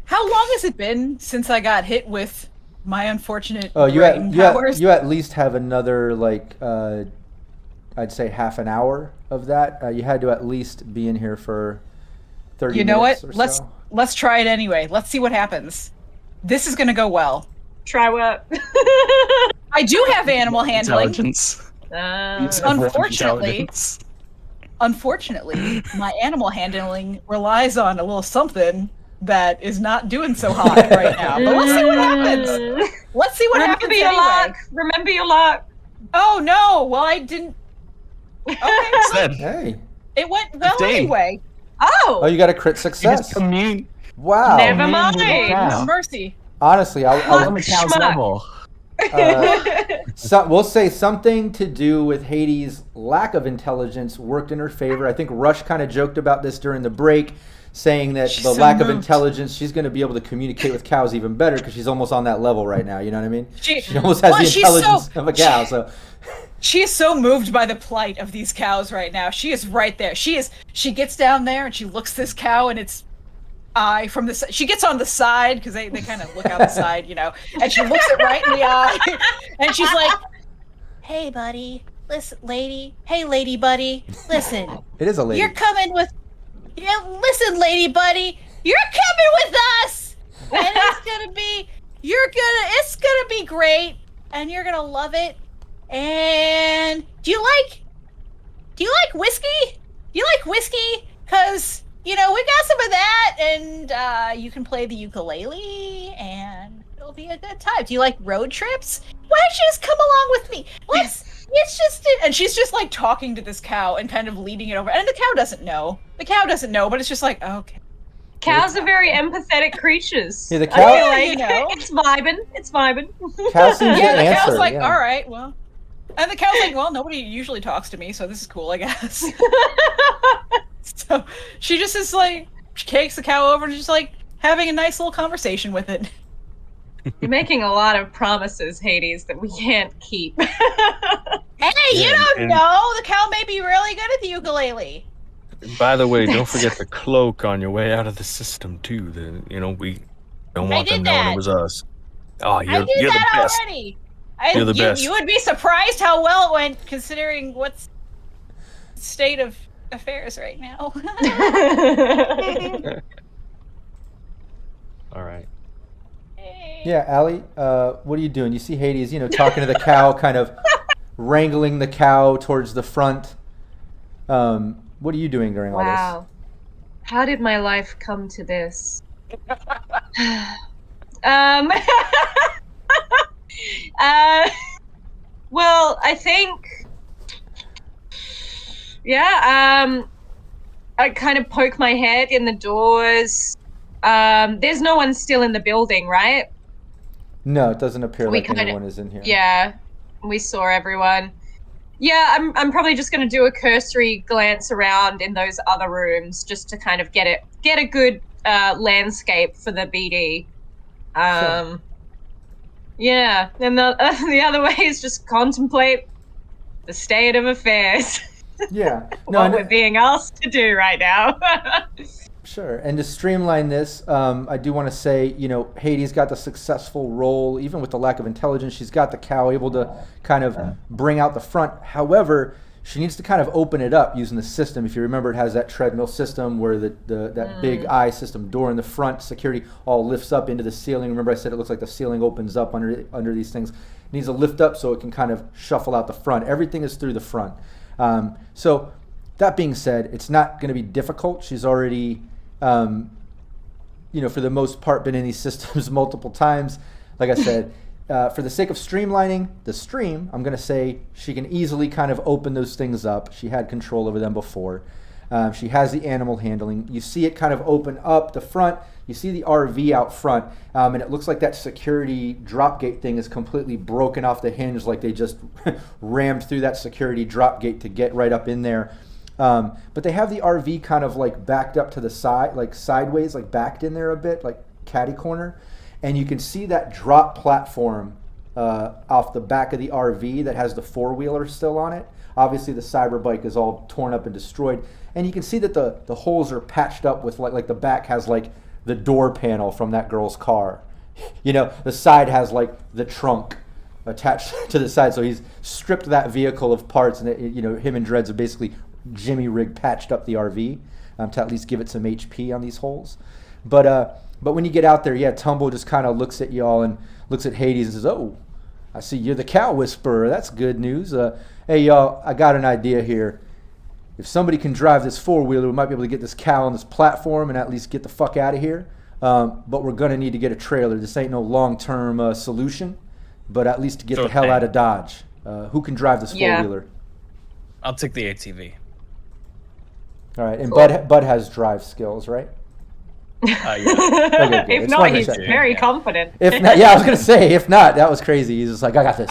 How long has it been since I got hit with my unfortunate Oh, you brain powers? you at least have another like I'd say half an hour of that. You had to at least be in here for 30 You know minutes what? or so. Let's try it anyway. Let's see what happens. This is gonna go well. Try what? I do have animal handling. Intelligence. Unfortunately, my animal handling relies on a little something that is not doing so hot right now. But let's see what happens. Let's see what happens Remember your anyway. luck. Remember your luck. Oh no! Well, I didn't. Okay, Hey. it went well Dang. anyway. Oh, you got a crit You success. just commune. Wow. Never Commune with the mind. cow. Mercy. Honestly, On the cow's Schmuck. level. We'll say something to do with Hades' lack of intelligence worked in her favor. I think Rush kind of joked about this during the break, saying that She's the so lack of moved. intelligence, she's going to be able to communicate with cows even better because she's almost on that level right now. You know what I mean? She almost has the she's intelligence of a cow. So She is so moved by the plight of these cows right now. She is right there. She gets down there and she looks this cow and its eye from the side. She gets on the side because they kind of look out the side, you know, and she looks it right in the eye and she's like, "Hey, buddy, listen, lady. Hey, lady, buddy, listen. it is a lady. You're coming with. Yeah, listen, lady, buddy. You're coming with us, and it's gonna be. It's gonna be great, and you're gonna love it. And do you like whiskey? Do you like whiskey? 'Cause we got some of that, and you can play the ukulele, and it'll be a good time. Do you like road trips? Why don't you just come along with me? It's just and she's just like talking to this cow and kind of leading it over, and the cow doesn't know. But it's just like, okay. Cows are very empathetic creatures. Yeah, the I cow- feel like You know. it's vibing. It's vibing. Cow seems Yeah, to the answer. cow's like, yeah. all right, well. And the cow's like, well, nobody usually talks to me, so this is cool, I guess. So she just is like, she takes the cow over and just like having a nice little conversation with it. You're making a lot of promises, Hades, that we can't keep. Hey, you Yeah, don't and- know. The cow may be really good at the ukulele. By the way, don't forget the cloak on your way out of the system too. We don't want did them knowing that. it was us. Oh, I you're did the that best. already. You're the best. You would be surprised how well it went, considering what's the state of affairs right now. All right. Yeah, Allie, what are you doing? You see Hades, talking to the cow, kind of wrangling the cow towards the front. What are you doing during all Wow. How did my life come to this? Well, I think, I kind of poke my head in the doors. There's no one still in the building, right? No, it doesn't appear We like kinda- anyone is in here. Yeah, we saw everyone. Yeah, I'm probably just going to do a cursory glance around in those other rooms just to kind of get a good landscape for the BD. Yeah, and the other way is just contemplate the state of affairs. Yeah. What No, we're being asked to do right now. sure. And to streamline this, I do want to say, Hades got the successful role, even with the lack of intelligence. She's got the cow able to kind of bring out the front. However, she needs to kind of open it up using the system. If you remember, it has that treadmill system where that big eye system door in the front, security all lifts up into the ceiling. Remember I said it looks like the ceiling opens up under these things. It needs to lift up so it can kind of shuffle out the front. Everything is through the front. So that being said, it's not going to be difficult. She's already, for the most part, been in these systems multiple times. Like I said, for the sake of streamlining the stream, I'm going to say she can easily kind of open those things up. She had control over them before. She has the animal handling. You see it kind of open up the front. You see the RV out front, and it looks like that security drop gate thing is completely broken off the hinge, like they just rammed through that security drop gate to get right up in there. But they have the RV kind of like backed up to the side, like sideways, like backed in there a bit, like catty corner. And you can see that drop platform off the back of the RV that has the four-wheeler still on it. Obviously, the cyberbike is all torn up and destroyed, and you can see that the holes are patched up with like the back has like the door panel from that girl's car. You know, the side has like the trunk attached to the side, so he's stripped that vehicle of parts, and him and Dreads have basically Jimmy rig patched up the RV to at least give it some HP on these holes. But when you get out there, Tumble just kind of looks at y'all and looks at Hades and says, "Oh, I see you're the cow whisperer. That's good news. Hey, y'all, I got an idea here. If somebody can drive this four-wheeler, we might be able to get this cow on this platform and at least get the fuck out of here. But we're going to need to get a trailer. This ain't no long-term solution, but at least to get the hell out of Dodge. Who can drive this four-wheeler?" I'll take the ATV. All right, and Bud has drive skills, right? Yeah. Okay, if not, he's very confident. If not, I was gonna say, if not, that was crazy. He's just like, I got this.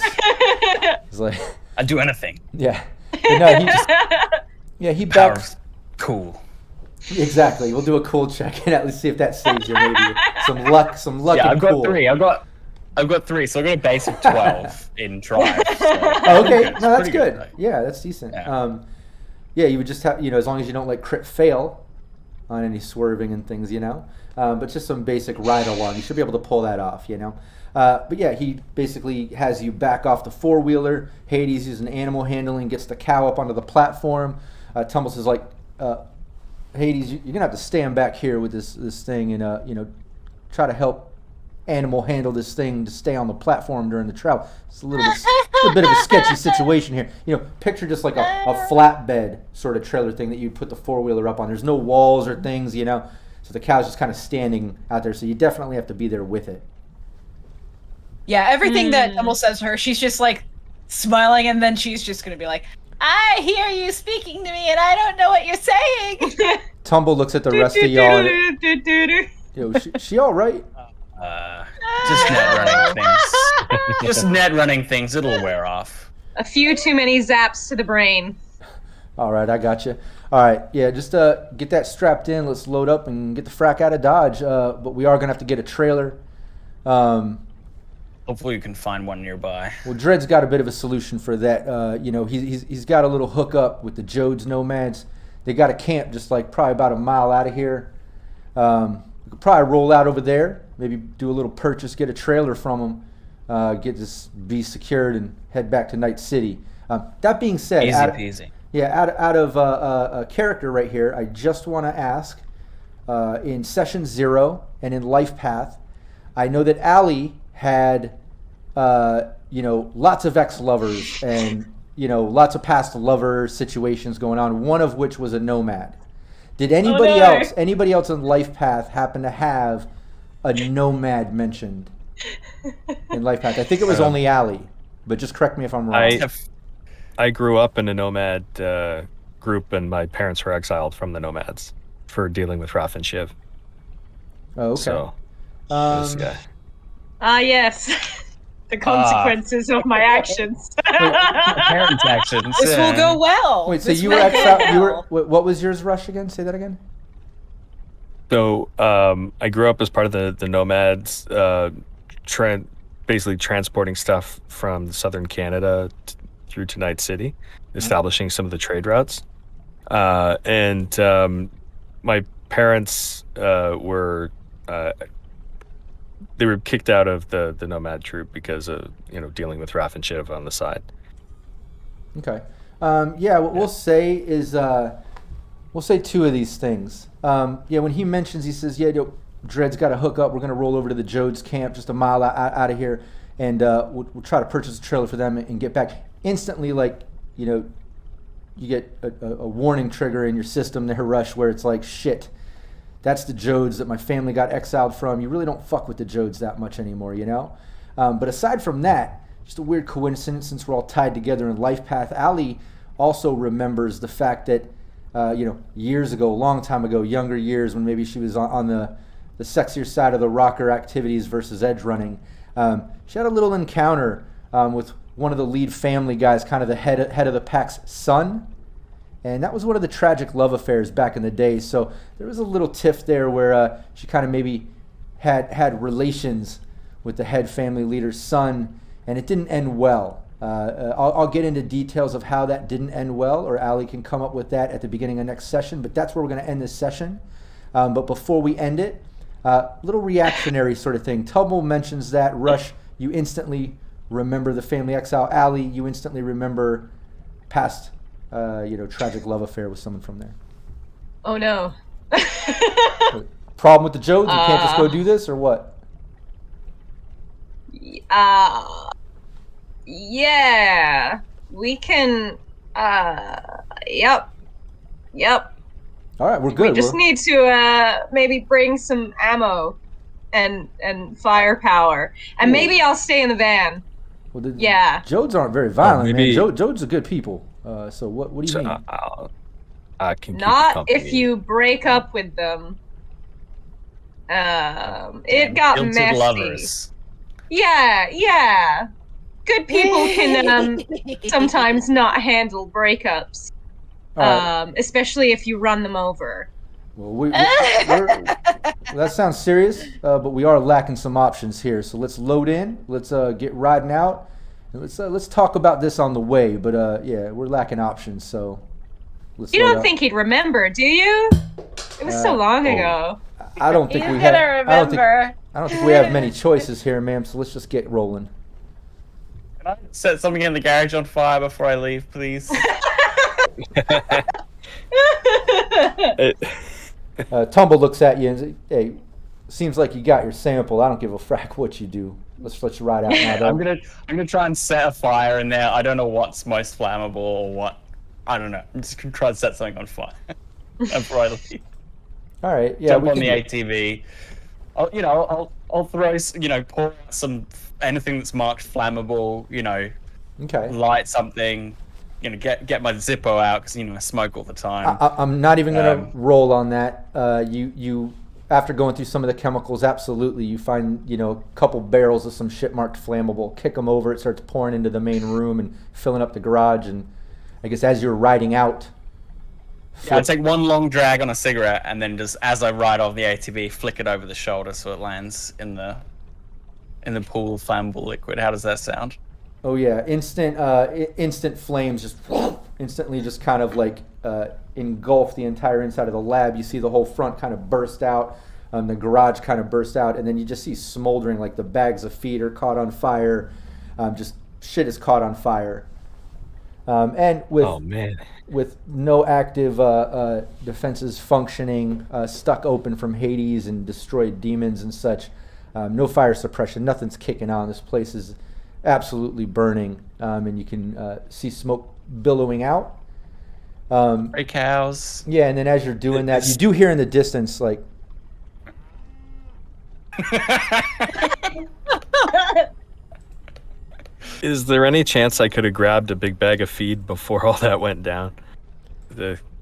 He's like, I'd do anything. Yeah. But no, he backs. Cool. Exactly. We'll do a cool check and at least see if that saves you. Maybe some luck. Yeah, and I've got cool. 3. I've got 3, so I got a base of 12 in drive. So okay, no, that's good. Right? Yeah, that's decent. Yeah. You would just have, as long as you don't like crit fail on any swerving and things, but just some basic ride along. You should be able to pull that off, But yeah, he basically has you back off the four-wheeler. Hades using animal handling, gets the cow up onto the platform. Tumbles is like, Hades, you're gonna have to stand back here with this thing and try to help animal handle this thing to stay on the platform during the travel. It's a bit of a sketchy situation here. Picture just like a flatbed sort of trailer thing that you'd put the four-wheeler up on. There's no walls or things, so the cow's just kind of standing out there. So you definitely have to be there with it. Yeah, everything that Tumble says to her, she's just like smiling, and then she's just gonna be like, "I hear you speaking to me, and I don't know what you're saying." Tumble looks at the rest of y'all. She all right? Just net running things. Just net running things. It'll wear off. A few too many zaps to the brain. All right, I got you. All right, yeah, just get that strapped in. Let's load up and get the frack out of Dodge. But we are gonna have to get a trailer. Hopefully, you can find one nearby. Well, Dred's got a bit of a solution for that. He's got a little hookup with the Jodes Nomads. They got a camp just like probably about a mile out of here. We could probably roll out over there. Maybe do a little purchase, get a trailer from them, get this beast secured, and head back to Night City. That being said, easy peasy. Out of a character right here, I just want to ask, in Session 0 and in Life Path, I know that Allie had, lots of ex-lovers and, lots of past lover situations going on, one of which was a nomad. Did anybody else in Life Path happen to have a nomad mentioned in Life Path? I think it was only Allie, but just correct me if I'm wrong. I grew up in a nomad group, and my parents were exiled from the nomads for dealing with Raph and Shiv. Oh, okay. So, this guy. Yes. The consequences of my actions. My parents' actions. This will go well. Wait, so you were exiled? What was yours, Rush, again? Say that again. So I grew up as part of the nomads, basically transporting stuff from southern Canada through to Night City, establishing some of the trade routes. And my parents were they were kicked out of the nomad troop because of dealing with Raph and Shiv on the side. Okay. What we'll say is we'll say two of these things. When he mentions, he says, Dred's got to hook up. We're going to roll over to the Jodes camp just a mile out of here, and we'll try to purchase a trailer for them and get back. Instantly, you get a warning trigger in your system there, Rush, where it's like, shit, that's the Jodes that my family got exiled from. You really don't fuck with the Jodes that much anymore, But aside from that, just a weird coincidence since we're all tied together in Life Path, Allie also remembers the fact that, years ago, a long time ago, younger years when maybe she was on the sexier side of the rocker activities versus edge running, she had a little encounter with one of the lead family guys, kind of the head of the pack's son. And that was one of the tragic love affairs back in the day. So there was a little tiff there where she kind of maybe had relations with the head family leader's son, and it didn't end well. I'll get into details of how that didn't end well, or Allie can come up with that at the beginning of next session, but that's where we're going to end this session. But before we end it, little reactionary sort of thing. Tumble mentions that, Rush, you instantly remember the family exile. Allie, you instantly remember past, tragic love affair with someone from there. Oh no. Problem with the Jodes? You can't just go do this, or what? Yeah, we can. Yep. All right, we're good. We just need to maybe bring some ammo and firepower, and maybe I'll stay in the van. Well, the yeah. Jodes aren't very violent, maybe... man. Jodes are good people. So what do you mean? I can keep Not if you break up with them. It got Guilty messy. lovers. Yeah. Good people can sometimes not handle breakups, Right. especially if you run them over. Well, that sounds serious, but we are lacking some options here. So let's load in. Let's get riding out. And let's talk about this on the way. But yeah, we're lacking options. So let's. You don't think he'd remember, do you? It was so long ago. I don't think He's we gonna have. remember. I don't think we have many choices here, ma'am. So let's just get rolling. Can I set something in the garage on fire before I leave, please? Tumble looks at you and says, "Hey, seems like you got your sample. I don't give a frack what you do. Let's let you ride out now." Though. I'm gonna try and set a fire in there. I don't know what's most flammable or what. I don't know. I'm just gonna try and set something on fire before I leave. All right. Yeah. Jump we on can the do- ATV. I'll throw pour out some anything that's marked flammable. Okay. Light something. Get my Zippo out because I smoke all the time. I'm not even gonna roll on that. You after going through some of the chemicals, absolutely, you find a couple barrels of some shit marked flammable. Kick them over, it starts pouring into the main room and filling up the garage. And I guess as you're riding out, I take one long drag on a cigarette and then just as I ride off the ATV, flick it over the shoulder so it lands in the pool of flammable liquid. How does that sound? oh yeah, instant flames just instantly just kind of like engulf the entire inside of the lab. You see the whole front kind of burst out, the garage kind of burst out, and then you just see smoldering, like the bags of feed are caught on fire. Just shit is caught on fire. And with no active defenses functioning, stuck open from Hades and destroyed demons and such, no fire suppression, nothing's kicking on. This place is absolutely burning, and you can see smoke billowing out. Stray cows. Yeah, and then as you're doing that, you do hear in the distance, like... Is there any chance I could have grabbed a big bag of feed before all that went down?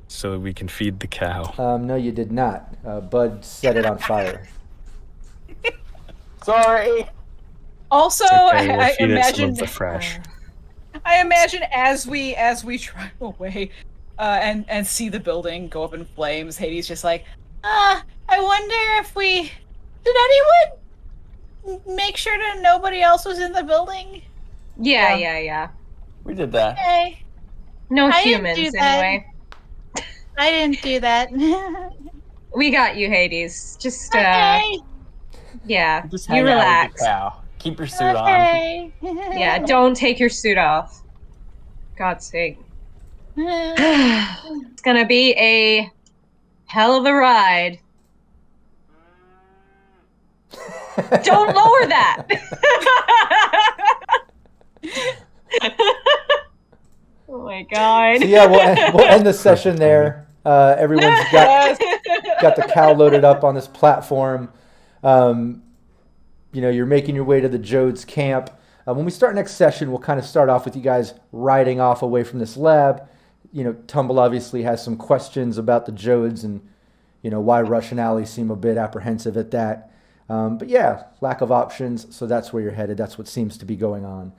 So we can feed the cow. No, you did not. Bud set it on fire. Sorry. Also, Okay, we'll I feed it some imagine of the fresh. I imagine as we drive away and see the building go up in flames, Hades just like, I wonder if did anyone make sure that nobody else was in the building? Yeah. We did that. Okay. No I didn't humans, do that. anyway. I didn't do that. We got you, Hades. Just, Okay. yeah, Just you hang out with relax. the cow. Keep your suit on. Okay. Yeah, don't take your suit off. God's sake. It's gonna be a hell of a ride. Don't lower that! Oh my god. So yeah, we'll end the session there. Everyone's got the cow loaded up on this platform. You're making your way to the Jodes camp. When we start next session, we'll kind of start off with you guys riding off away from this lab. Tumble obviously has some questions about the Jodes and, why Rush and Allie seem a bit apprehensive at that. But yeah, lack of options, so that's where you're headed. That's what seems to be going on.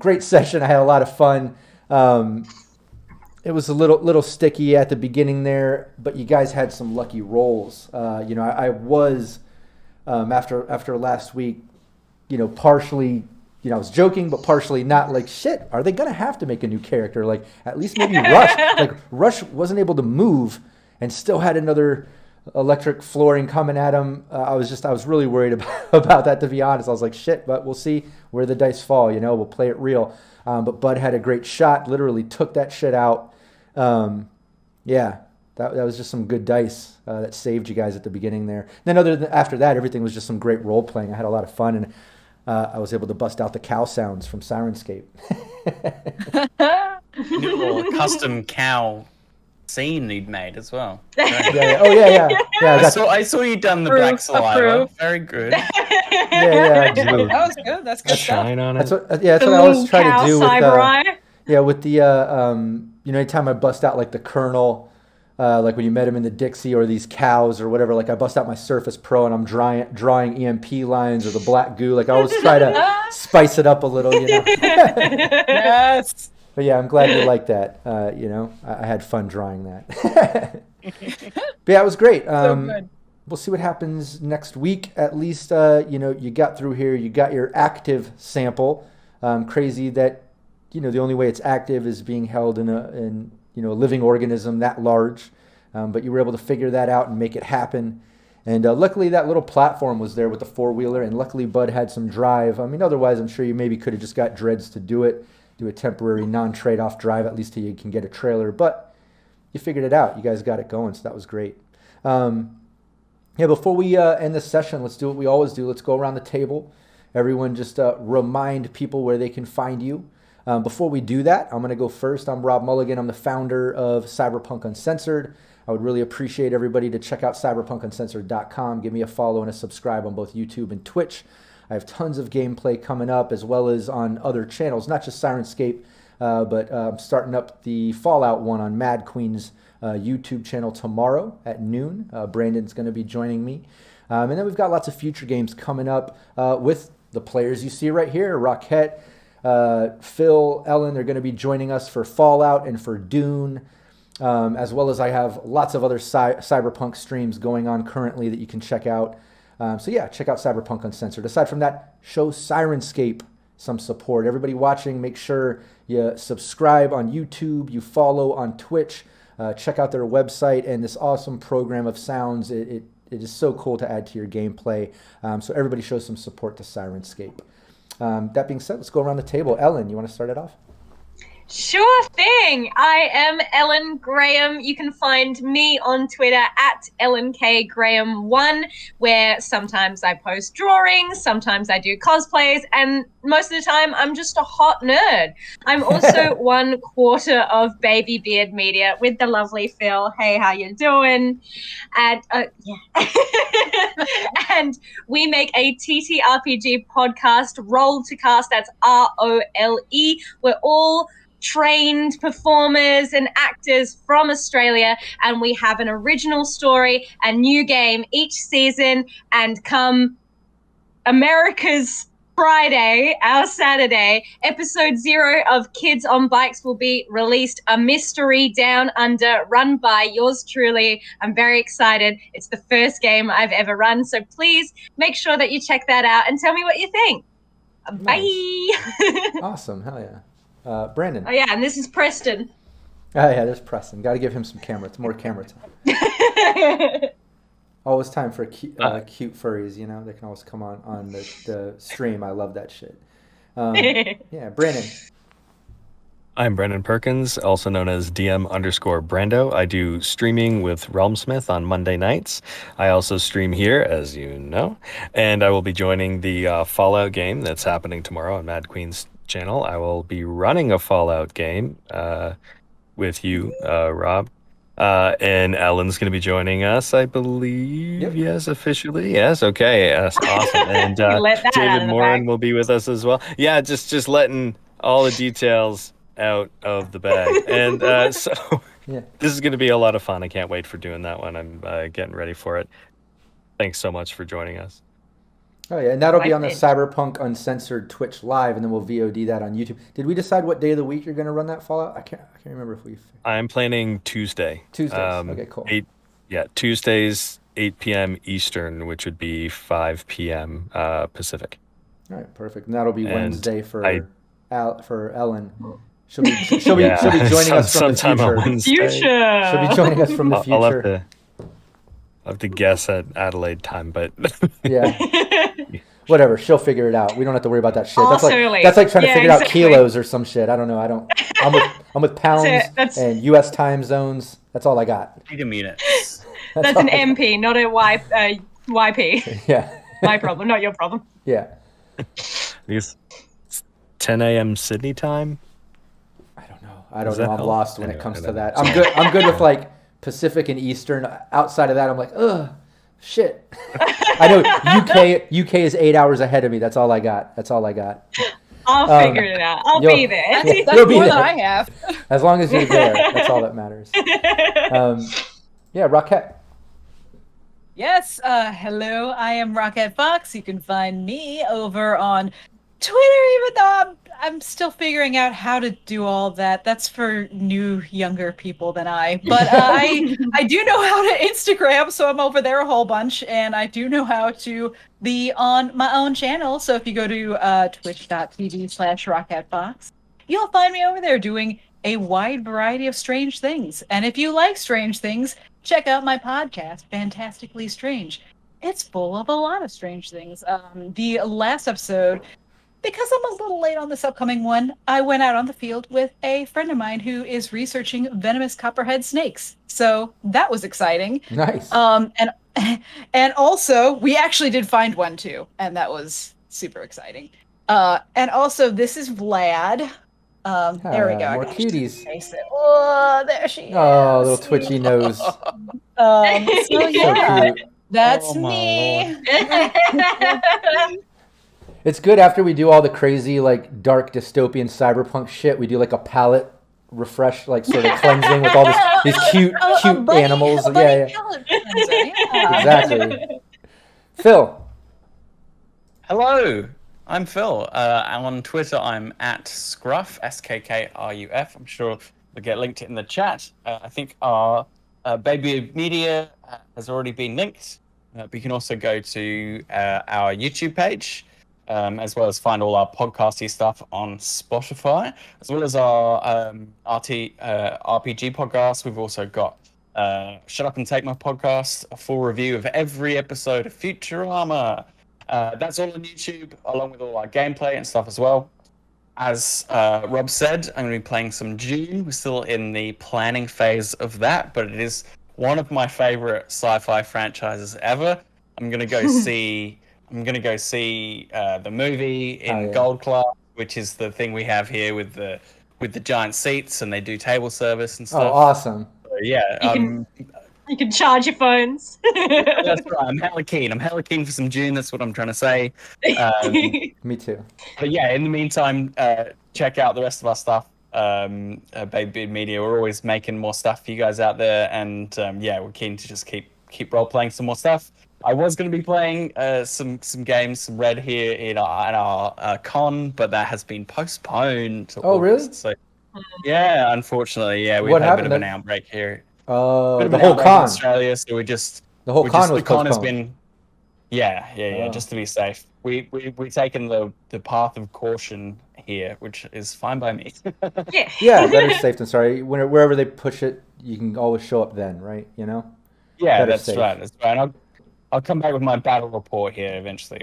Great session. I had a lot of fun. It was a little sticky at the beginning there, but you guys had some lucky rolls. I was after last week, partially I was joking, but partially not. Like, shit, are they gonna have to make a new character? Like, at least maybe Rush. Like, Rush wasn't able to move and still had another electric flooring coming at him. I was really worried about that, to be honest. I was like, shit, but we'll see where the dice fall. We'll play it real. But Bud had a great shot. Literally took that shit out. Yeah. That was just some good dice that saved you guys at the beginning there. Then after that, everything was just some great role playing. I had a lot of fun, and I was able to bust out the cow sounds from Syrinscape. New little custom cow scene you'd made as well. Yeah. Oh yeah. I saw you done the black saliva. Very good. Yeah. That was good. That's good stuff. Shine on it. That's what I always try to do with the anytime I bust out like the Colonel. Like when you met him in the Dixie or these cows or whatever, like I bust out my Surface Pro and I'm drawing EMP lines or the black goo. Like I always try to spice it up a little, Yes. But yeah, I'm glad you like that. I had fun drawing that. But yeah, it was great. So good. We'll see what happens next week. At least, you got through here. You got your active sample. Crazy that, the only way it's active is being held in a living organism that large, but you were able to figure that out and make it happen. And luckily that little platform was there with the 4-wheeler, and luckily Bud had some drive. I mean, otherwise I'm sure you maybe could have just got Dreads to do a temporary non-trade-off drive, at least till you can get a trailer, but you figured it out. You guys got it going, so that was great. Before we end this session, let's do what we always do. Let's go around the table. Everyone just remind people where they can find you. Before we do that, I'm going to go first. I'm Rob Mulligan. I'm the founder of Cyberpunk Uncensored. I would really appreciate everybody to check out cyberpunkuncensored.com. Give me a follow and a subscribe on both YouTube and Twitch. I have tons of gameplay coming up, as well as on other channels, not just Syrinscape, but I'm starting up the Fallout one on Mad Queen's YouTube channel tomorrow at noon. Brandon's going to be joining me. And then we've got lots of future games coming up with the players you see right here, Rockette, Phil, Ellen. They're going to be joining us for Fallout and for Dune, as well as I have lots of other Cyberpunk streams going on currently that you can check out. So yeah, check out Cyberpunk Uncensored. Aside from that, show Syrinscape some support. Everybody watching, make sure you subscribe on YouTube, you follow on Twitch, check out their website and this awesome program of sounds. It is so cool to add to your gameplay. So everybody show some support to Syrinscape. That being said, let's go around the table. Ellen, you want to start it off? Sure thing. I am Ellen Graham. You can find me on Twitter at EllenKGraham1, where sometimes I post drawings, sometimes I do cosplays, and most of the time I'm just a hot nerd. I'm also 1/4 of Baby Beard Media with the lovely Phil. Hey, how you doing? And and we make a TTRPG podcast, Roll to Cast. That's ROLE. We're all trained performers and actors from Australia, and we have an original story, a new game each season, and come America's Friday, our Saturday, episode 0 of Kids on Bikes will be released, a mystery down under run by yours truly. I'm very excited. It's the first game I've ever run, so please make sure that you check that out and tell me what you think. Nice. Bye. Awesome. Hell yeah. Brandon. Oh yeah, and this is Preston. Oh yeah, there's Preston. Got to give him some more camera time. Always time for cute furries, They can always come on the stream. I love that shit. Yeah, Brandon. I'm Brandon Perkins, also known as DM_Brando. I do streaming with Realmsmith on Monday nights. I also stream here, as you know, and I will be joining the Fallout game that's happening tomorrow on Mad Queen's channel. I will be running a Fallout game with you, Rob. And Ellen's going to be joining us, I believe. Yep. Yes, officially. Yes, okay. Yes, awesome. And David Morin will be with us as well. Yeah, just letting all the details out of the bag. And so this is going to be a lot of fun. I can't wait for doing that one. I'm getting ready for it. Thanks so much for joining us. Oh yeah, and that'll be on the Cyberpunk Uncensored Twitch Live, and then we'll VOD that on YouTube. Did we decide what day of the week you're going to run that Fallout? I can't remember if we. I'm planning Tuesday. Tuesdays. Okay, cool. Tuesdays, 8 p.m. Eastern, which would be 5 p.m. Pacific. All right, perfect. And that'll be And Wednesday for for Ellen. She'll be joining us from the sometime on future. Wednesday. She'll be joining us from the future. I'll have to guess at Adelaide time, but Yeah. Whatever, she'll figure it out. We don't have to worry about that shit. That's like trying to figure out kilos or some shit. I don't know. I'm with pounds and U.S. time zones. That's all I got. Freedom units. That's an MP, not a YP. Yeah. My problem, not your problem. Yeah. it's 10 a.m. Sydney time. I don't know. I'm help? lost when it comes to that. I'm good with like Pacific and Eastern. Outside of that, I'm like, ugh, shit. I know UK is 8 hours ahead of me. That's all I got. I'll figure it out. I'll be there. That's more than I have. As long as you're there, that's all that matters. Yeah, Rockette. Yes, hello, I am Rockette Fox. You can find me over on Twitter, even though I'm still figuring out how to do all that. That's for new, younger people than I. But I do know how to Instagram, so I'm over there a whole bunch, and I do know how to be on my own channel. So if you go to twitch.tv/RocketteFox, you'll find me over there doing a wide variety of strange things. And if you like strange things, check out my podcast, Fantastically Strange. It's full of a lot of strange things. The last episode, because I'm a little late on this upcoming one, I went out on the field with a friend of mine who is researching venomous copperhead snakes. So that was exciting. Nice. And also, we actually did find one too, and that was super exciting. And also, this is Vlad. There we go. More cuties. Oh, there she is. Oh, little twitchy nose. So yeah, So cute. that's me. It's good after we do all the crazy, like, dark dystopian cyberpunk shit. We do like a palette refresh, like sort of cleansing with all these cute animals. Yeah. Exactly. Phil. Hello, I'm Phil. On Twitter, I'm at Scruff, SKKRUF. I'm sure we'll get linked in the chat. I think our Baby Media has already been linked. But you can also go to our YouTube page, as well as find all our podcasty stuff on Spotify, as well as our RPG podcast. We've also got Shut Up and Take My podcast, a full review of every episode of Futurama. That's all on YouTube, along with all our gameplay and stuff as well. As Rob said, I'm going to be playing some Dune. We're still in the planning phase of that, but it is one of my favorite sci-fi franchises ever. I'm going to go see the movie in Gold Class, which is the thing we have here with the giant seats, and they do table service and stuff. Oh, awesome! So, yeah, you can charge your phones. That's right. I'm hella keen for some Dune. That's what I'm trying to say. Me too. But yeah, in the meantime, check out the rest of our stuff. Baby Media, we're always making more stuff for you guys out there, and yeah, we're keen to just keep role playing some more stuff. I was going to be playing some games, some Red here in our con, but that has been postponed to August, really? So, yeah, unfortunately, yeah, we've had a bit of an outbreak here. Oh, the whole con. In Australia, so the whole con was postponed. Has been, yeah, just to be safe. We've taken the path of caution here, which is fine by me. Yeah, better safe than sorry. Wherever they push it, you can always show up then, right? You know. Yeah, that's right. And I'll come back with my battle report here eventually.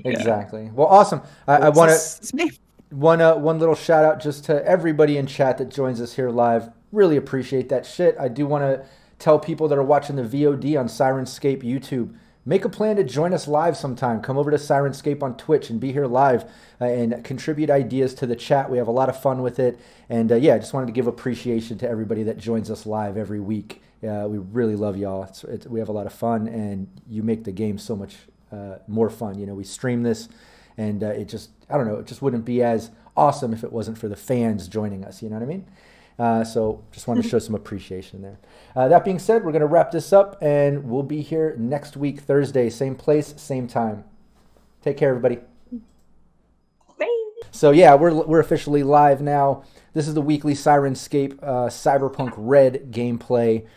Exactly. Well, awesome. I want to one little shout out just to everybody in chat that joins us here live. Really appreciate that shit. I do want to tell people that are watching the VOD on Syrinscape YouTube, make a plan to join us live sometime. Come over to Syrinscape on Twitch and be here live and contribute ideas to the chat. We have a lot of fun with it. And yeah, I just wanted to give appreciation to everybody that joins us live every week. We really love y'all. We have a lot of fun, and you make the game so much more fun. You know, we stream this, and it just wouldn't be as awesome if it wasn't for the fans joining us. You know what I mean? So just wanted to show some appreciation there. That being said, we're going to wrap this up, and we'll be here next week, Thursday, same place, same time. Take care, everybody. Bye. So yeah, we're officially live now. This is the weekly Syrinscape Cyberpunk RED gameplay.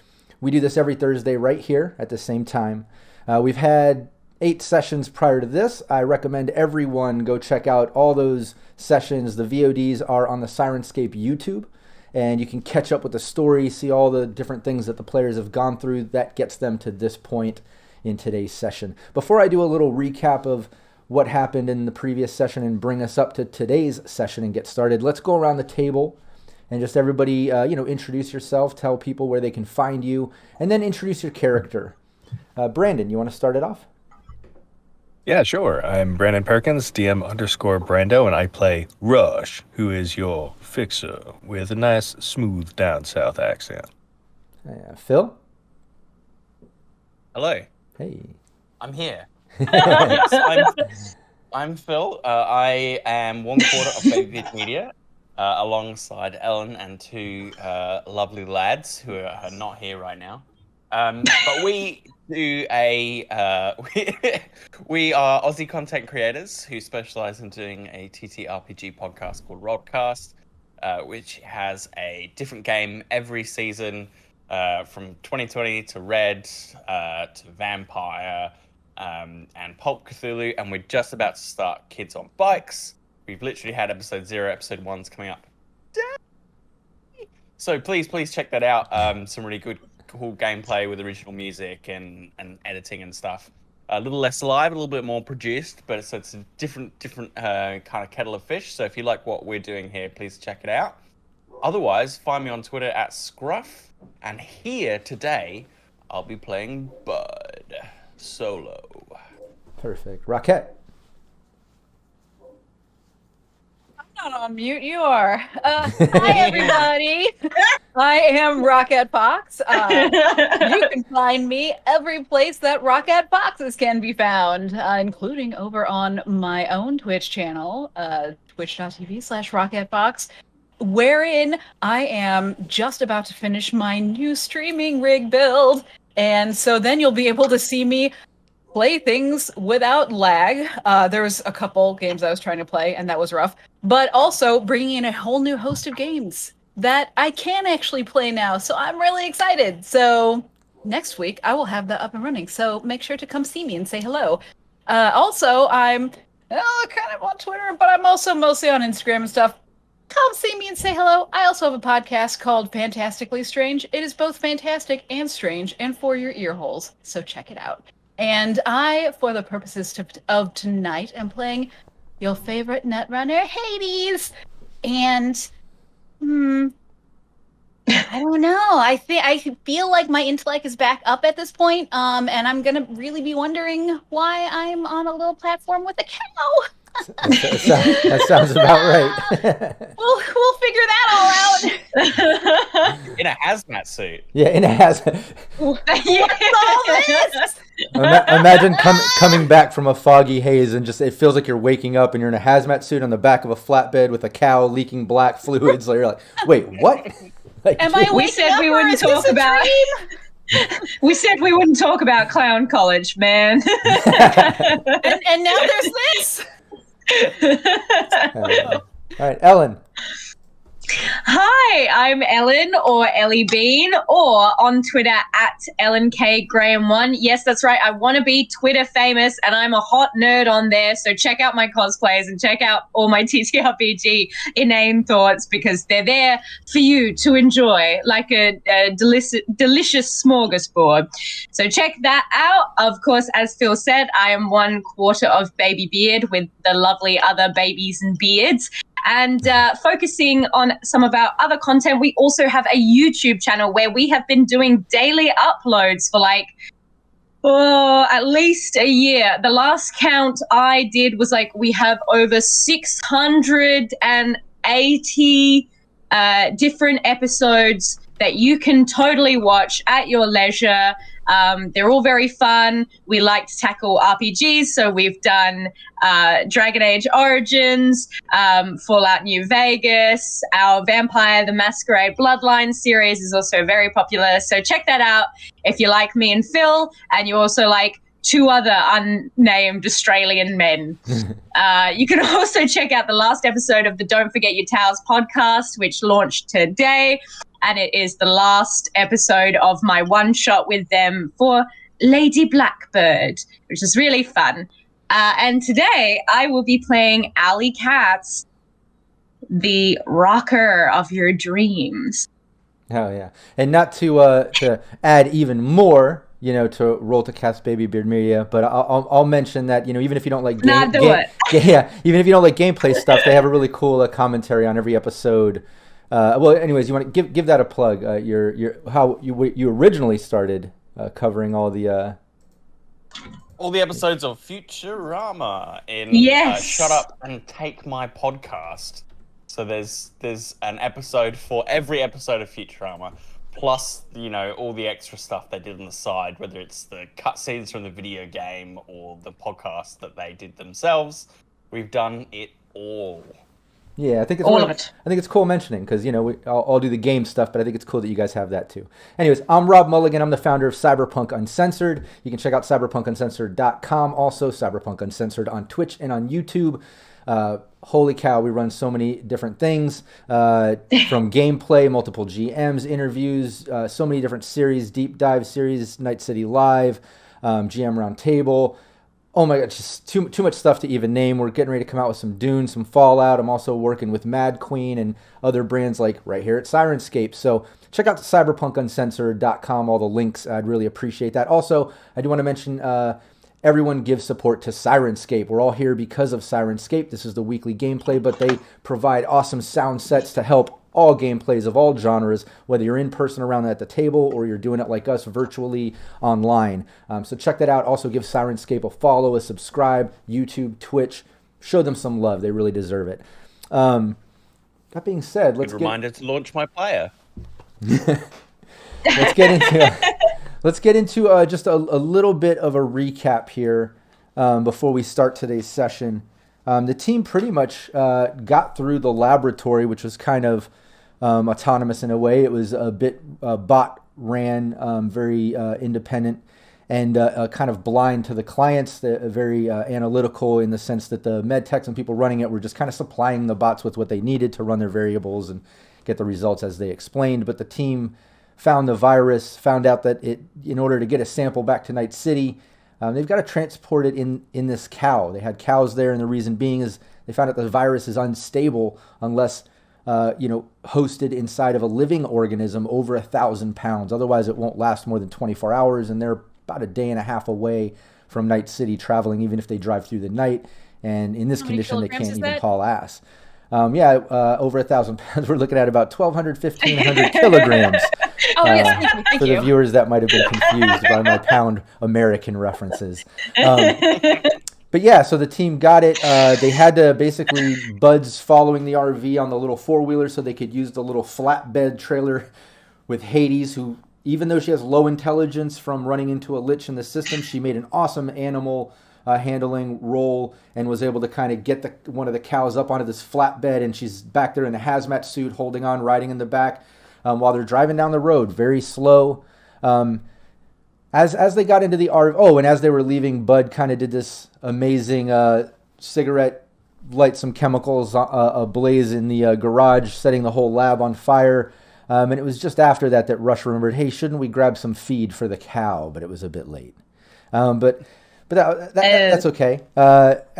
We do this every Thursday right here at the same time. We've had 8 sessions prior to this. I recommend everyone go check out all those sessions. The VODs are on the Syrinscape YouTube, and you can catch up with the story, see all the different things that the players have gone through that gets them to this point in today's session. Before I do a little recap of what happened in the previous session and bring us up to today's session and get started, let's go around the table and just everybody, introduce yourself, tell people where they can find you, and then introduce your character. Brandon, you want to start it off? Yeah, sure. I'm Brandon Perkins, DM_Brando, and I play Rush, who is your fixer with a nice, smooth down south accent. Phil? Hello. Hey. I'm here. Yes, I'm Phil. I am one quarter of Baby Bid Media, alongside Ellen and 2 lovely lads who are not here right now. But we do we are Aussie content creators who specialize in doing a TTRPG podcast called Rodcast, which has a different game every season, from 2020 to Red, to Vampire, and Pulp Cthulhu, and we're just about to start Kids on Bikes. We've literally had episode 0, episode 1's coming up. So please check that out. Some really cool gameplay with original music and editing and stuff. A little less live, a little bit more produced, but it's a different kind of kettle of fish. So if you like what we're doing here, please check it out. Otherwise, find me on Twitter at Scruff, and here today I'll be playing Bud solo. Perfect. Rockette? I'm not on mute, you are. Hi, everybody. I am Rockette Fox. You can find me every place that Rockette Foxes can be found, including over on my own Twitch channel, twitch.tv/RocketteFox, wherein I am just about to finish my new streaming rig build. And so then you'll be able to see me play things without lag. There was a couple games I was trying to play, and that was rough. But also bringing in a whole new host of games that I can actually play now. So I'm really excited. So next week, I will have that up and running. So make sure to come see me and say hello. Also, I'm kind of on Twitter, but I'm also mostly on Instagram and stuff. Come see me and say hello. I also have a podcast called Fantastically Strange. It is both fantastic and strange and for your ear holes. So check it out. And I, for the purposes of tonight, am playing your favorite Netrunner, Hades. And, I don't know. I feel like my intellect is back up at this point. And I'm going to really be wondering why I'm on a little platform with a cow. That sounds about right. We'll figure that all out. In a hazmat suit. Yeah, in a hazmat. Imagine coming back from a foggy haze and just it feels like you're waking up and you're in a hazmat suit on the back of a flatbed with a cow leaking black fluids. So you're like, wait, what? Like, Am I we said we wouldn't talk about. We said we wouldn't talk about Clown College, man. and now there's this. All right, Ellen. Hi, I'm Ellen, or Ellie Bean, or on Twitter at EllenKGraham1. Yes, that's right. I want to be Twitter famous, and I'm a hot nerd on there. So check out my cosplays and check out all my TTRPG inane thoughts, because they're there for you to enjoy, like a delicious smorgasbord. So check that out. Of course, as Phil said, I am one quarter of Baby Beard with the lovely other babies and beards. And focusing on some of our other content, we also have a YouTube channel where we have been doing daily uploads for at least a year. The last count I did was we have over 680 different episodes that you can totally watch at your leisure. They're all very fun. We like to tackle RPGs, so we've done Dragon Age Origins, Fallout New Vegas. Our Vampire the Masquerade Bloodline series is also very popular, so check that out if you like me and Phil, and you also like 2 other unnamed Australian men. You can also check out the last episode of the Don't Forget Your Towels podcast, which launched today. And it is the last episode of my one-shot with them for Lady Blackbird, which is really fun. And today I will be playing Alley Katz, the rocker of your dreams. Oh yeah, and not to add even more, to Roll to Cast Baby Beard Media, but I'll mention that even if you don't like even if you don't like gameplay stuff, they have a really cool commentary on every episode. Well, anyways, you want to give that a plug. How you originally started covering all the episodes of Futurama in Shut Up and Take My Podcast. So there's an episode for every episode of Futurama, plus all the extra stuff they did on the side, whether it's the cutscenes from the video game or the podcast that they did themselves. We've done it all. Yeah, I think it's I think it's cool mentioning because I'll do the game stuff, but I think it's cool that you guys have that too. Anyways, I'm Rob Mulligan. I'm the founder of Cyberpunk Uncensored. You can check out cyberpunkuncensored.com. Also, Cyberpunk Uncensored on Twitch and on YouTube. Holy cow, we run so many different things from gameplay, multiple GMs, interviews, so many different series, deep dive series, Night City Live, GM Roundtable. Oh my god, just too much stuff to even name. We're getting ready to come out with some Dune, some Fallout. I'm also working with Mad Queen and other brands like right here at Syrinscape. So check out cyberpunkuncensored.com, all the links. I'd really appreciate that. Also, I do want to mention everyone gives support to Syrinscape. We're all here because of Syrinscape. This is the weekly gameplay, but they provide awesome sound sets to help all gameplays of all genres, whether you're in person around at the table or you're doing it like us virtually online. So check that out. Also give Syrinscape a follow, a subscribe, YouTube, Twitch. Show them some love. They really deserve it. That being said, let's reminder to launch my player. Let's get into just a little bit of a recap here before we start today's session. The team pretty much got through the laboratory, which was kind of autonomous in a way. It was a bit bot ran, very independent and kind of blind to the clients, very analytical in the sense that the med techs and people running it were just kind of supplying the bots with what they needed to run their variables and get the results as they explained. But the team found the virus, found out that in order to get a sample back to Night City, they've got to transport it in this cow. They had cows there, and the reason being is they found out the virus is unstable unless hosted inside of a living organism over 1,000 pounds. Otherwise, it won't last more than 24 hours, and they're about a day and a half away from Night City traveling, even if they drive through the night. And in this condition, they can't even haul ass. Over 1,000 pounds. We're looking at about 1,200, 1,500 kilograms. Thank for you. the viewers that might have been confused by my pound American references. But yeah, so the team got it. They had to basically Bud's following the RV on the little four-wheeler so they could use the little flatbed trailer with Hades, who, even though she has low intelligence from running into a lich in the system, she made an awesome animal handling role and was able to kind of get one of the cows up onto this flatbed, and she's back there in a hazmat suit holding on, riding in the back while they're driving down the road, very slow. As they got into the RV, and as they were leaving, Bud kind of did this amazing cigarette, light some chemicals ablaze in the garage, setting the whole lab on fire. And it was just after that Rush remembered, hey, shouldn't we grab some feed for the cow? But it was a bit late. But that's okay. As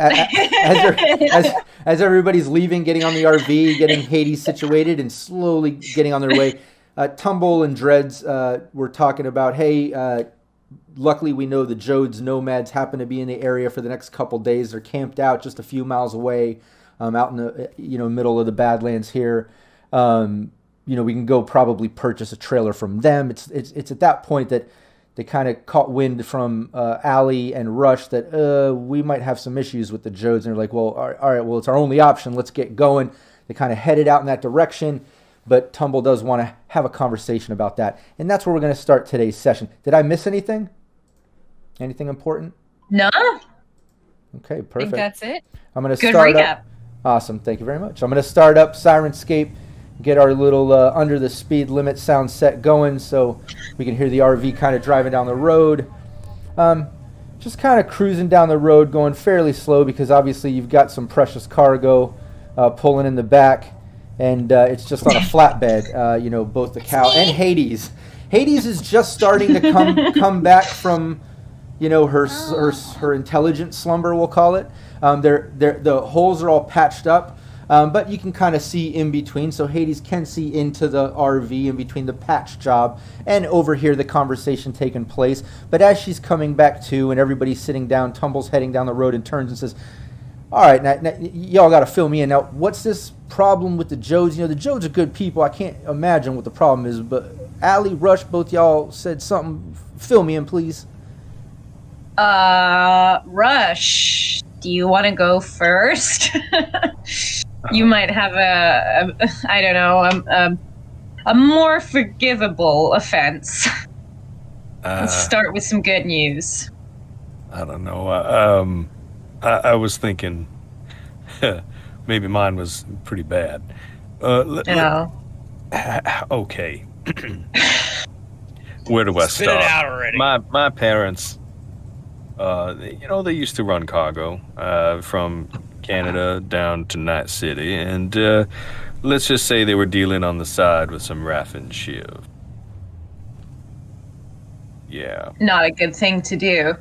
everybody's leaving, getting on the RV, getting Hades situated, and slowly getting on their way, Tumble and Dreads were talking about, hey, luckily we know the Jodes nomads happen to be in the area for the next couple days. They're camped out just a few miles away, out in the middle of the Badlands here. We can go probably purchase a trailer from them. It's at that point that they kind of caught wind from Allie and Rush that we might have some issues with the Jodes. And they're like, well, all right, well, it's our only option. Let's get going. They kind of headed out in that direction, but Tumble does want to have a conversation about that. And that's where we're going to start today's session. Did I miss anything? Anything important? No. Okay, perfect. I think that's it. I'm going to Good start recap. up. Awesome. Thank you very much. I'm going to start up Syrinscape, get our little under the speed limit sound set going so we can hear the RV kind of driving down the road. Just kind of cruising down the road, going fairly slow because obviously you've got some precious cargo pulling in the back, and it's just on a flatbed, both the cow and Hades. Hades is just starting to come back from, her intelligent slumber, we'll call it. The holes are all patched up, but you can kind of see in between. So Hades can see into the RV in between the patch job and overhear the conversation taking place. But as she's coming back to, and everybody's sitting down, Tumbles heading down the road and turns and says, "All right, now y'all got to fill me in. Now, what's this problem with the Jodes? The Jodes are good people. I can't imagine what the problem is. But Allie, Rush, both y'all said something. Fill me in, please." Rush, do you want to go first? You might have a more forgivable offense. Let's start with some good news. I don't know. I was thinking maybe mine was pretty bad. Okay. Where do I start? Spit it out already. My parents, they used to run cargo from Canada down to Night City, and let's just say they were dealing on the side with some Raffin Shiv. Yeah. Not a good thing to do.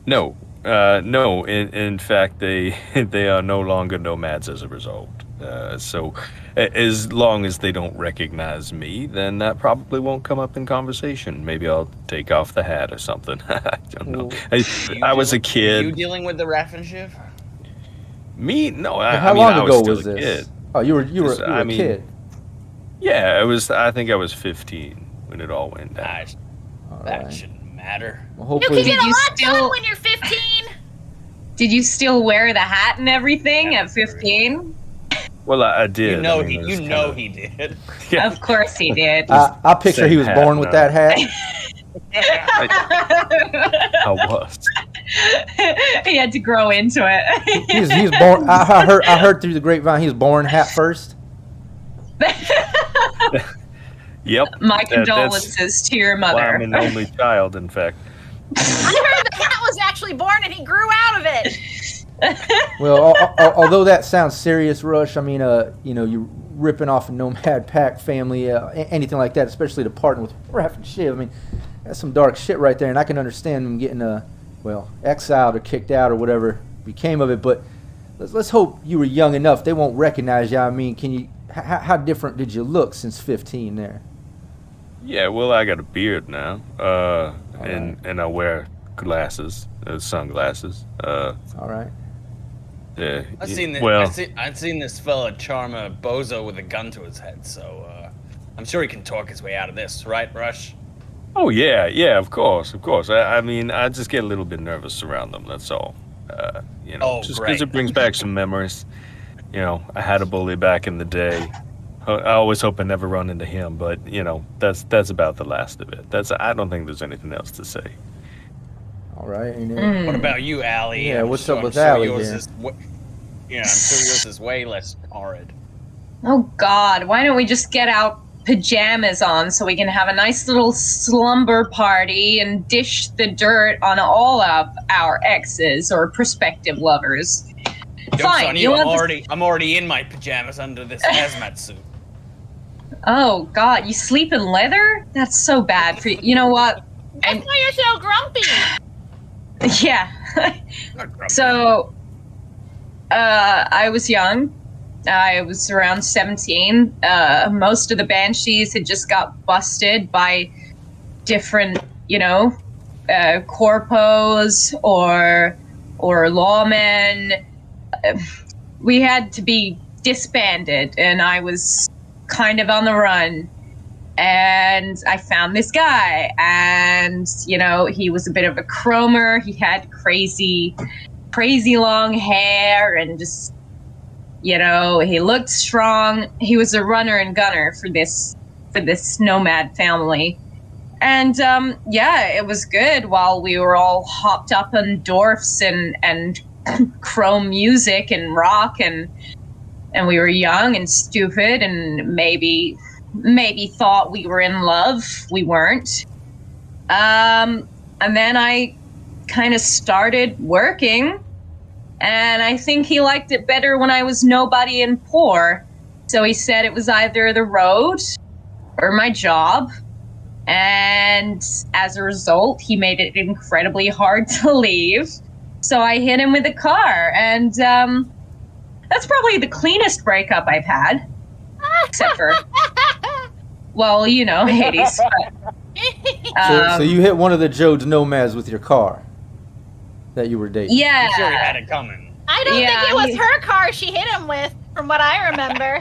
No. In fact, they are no longer nomads as a result. So as long as they don't recognize me, then that probably won't come up in conversation. Maybe I'll take off the hat or something. I don't know. I was a kid. You dealing with the Raffin Shiv? Me? No. How long ago was this? Kid. Oh, you were a kid. Yeah, I think I was 15 when it all went down. That shouldn't matter. Well, You can get a lot done when you're 15. Did you still wear the hat and everything at 15? Well, I did. He did. Yeah. Of course he did. I picture he was born with that hat. I was. He had to grow into it. He's born. I heard through the grapevine he was born hat first. Yep. My condolences to your mother. Well, I'm an only child, in fact. I heard the cat was actually born and he grew out of it. Well, although that sounds serious, Rush, I mean, you're ripping off a nomad pack family, anything like that, especially to partner with Raffin Shiv. I mean, that's some dark shit right there, and I can understand them getting, exiled or kicked out or whatever became of it. But let's hope you were young enough they won't recognize you. I mean, how different did you look since 15 there? Yeah, well, I got a beard now, and I wear glasses, sunglasses. All right. Yeah. I've seen this. Well, I've seen this fella charm a bozo with a gun to his head, so I'm sure he can talk his way out of this, right, Rush? Oh yeah, of course. I mean, I just get a little bit nervous around them. That's all. Just because it brings back some memories. I had a bully back in the day. I always hope I never run into him, but that's about the last of it. I don't think there's anything else to say. All right. What about you, Allie? Yeah, what's up with Allie here? I'm sure yours is way less horrid. Oh God, why don't we just get out pajamas on so we can have a nice little slumber party and dish the dirt on all of our exes or prospective lovers? Fine. I'm already in my pajamas under this hazmat suit. Oh God, you sleep in leather? That's so bad for you. You know what? That's why you're so grumpy. Yeah. So, I was young. I was around 17. Most of the banshees had just got busted by different, corpos or lawmen. We had to be disbanded, and I was kind of on the run. And I found this guy, and, he was a bit of a chromer. He had crazy long hair, and just, he looked strong. He was a runner and gunner for this nomad family. And, it was good while we were all hopped up on dwarfs and chrome music and rock, and we were young and stupid and maybe thought we were in love. We weren't. And then I kind of started working, and I think he liked it better when I was nobody and poor. So he said it was either the road or my job. And as a result, he made it incredibly hard to leave. So I hit him with a car, and that's probably the cleanest breakup I've had. Except for, well, you know, Hades. But, So you hit one of the Jode's nomads with your car that you were dating. Yeah. I'm sure he had it coming. I don't think it was her car she hit him with, from what I remember.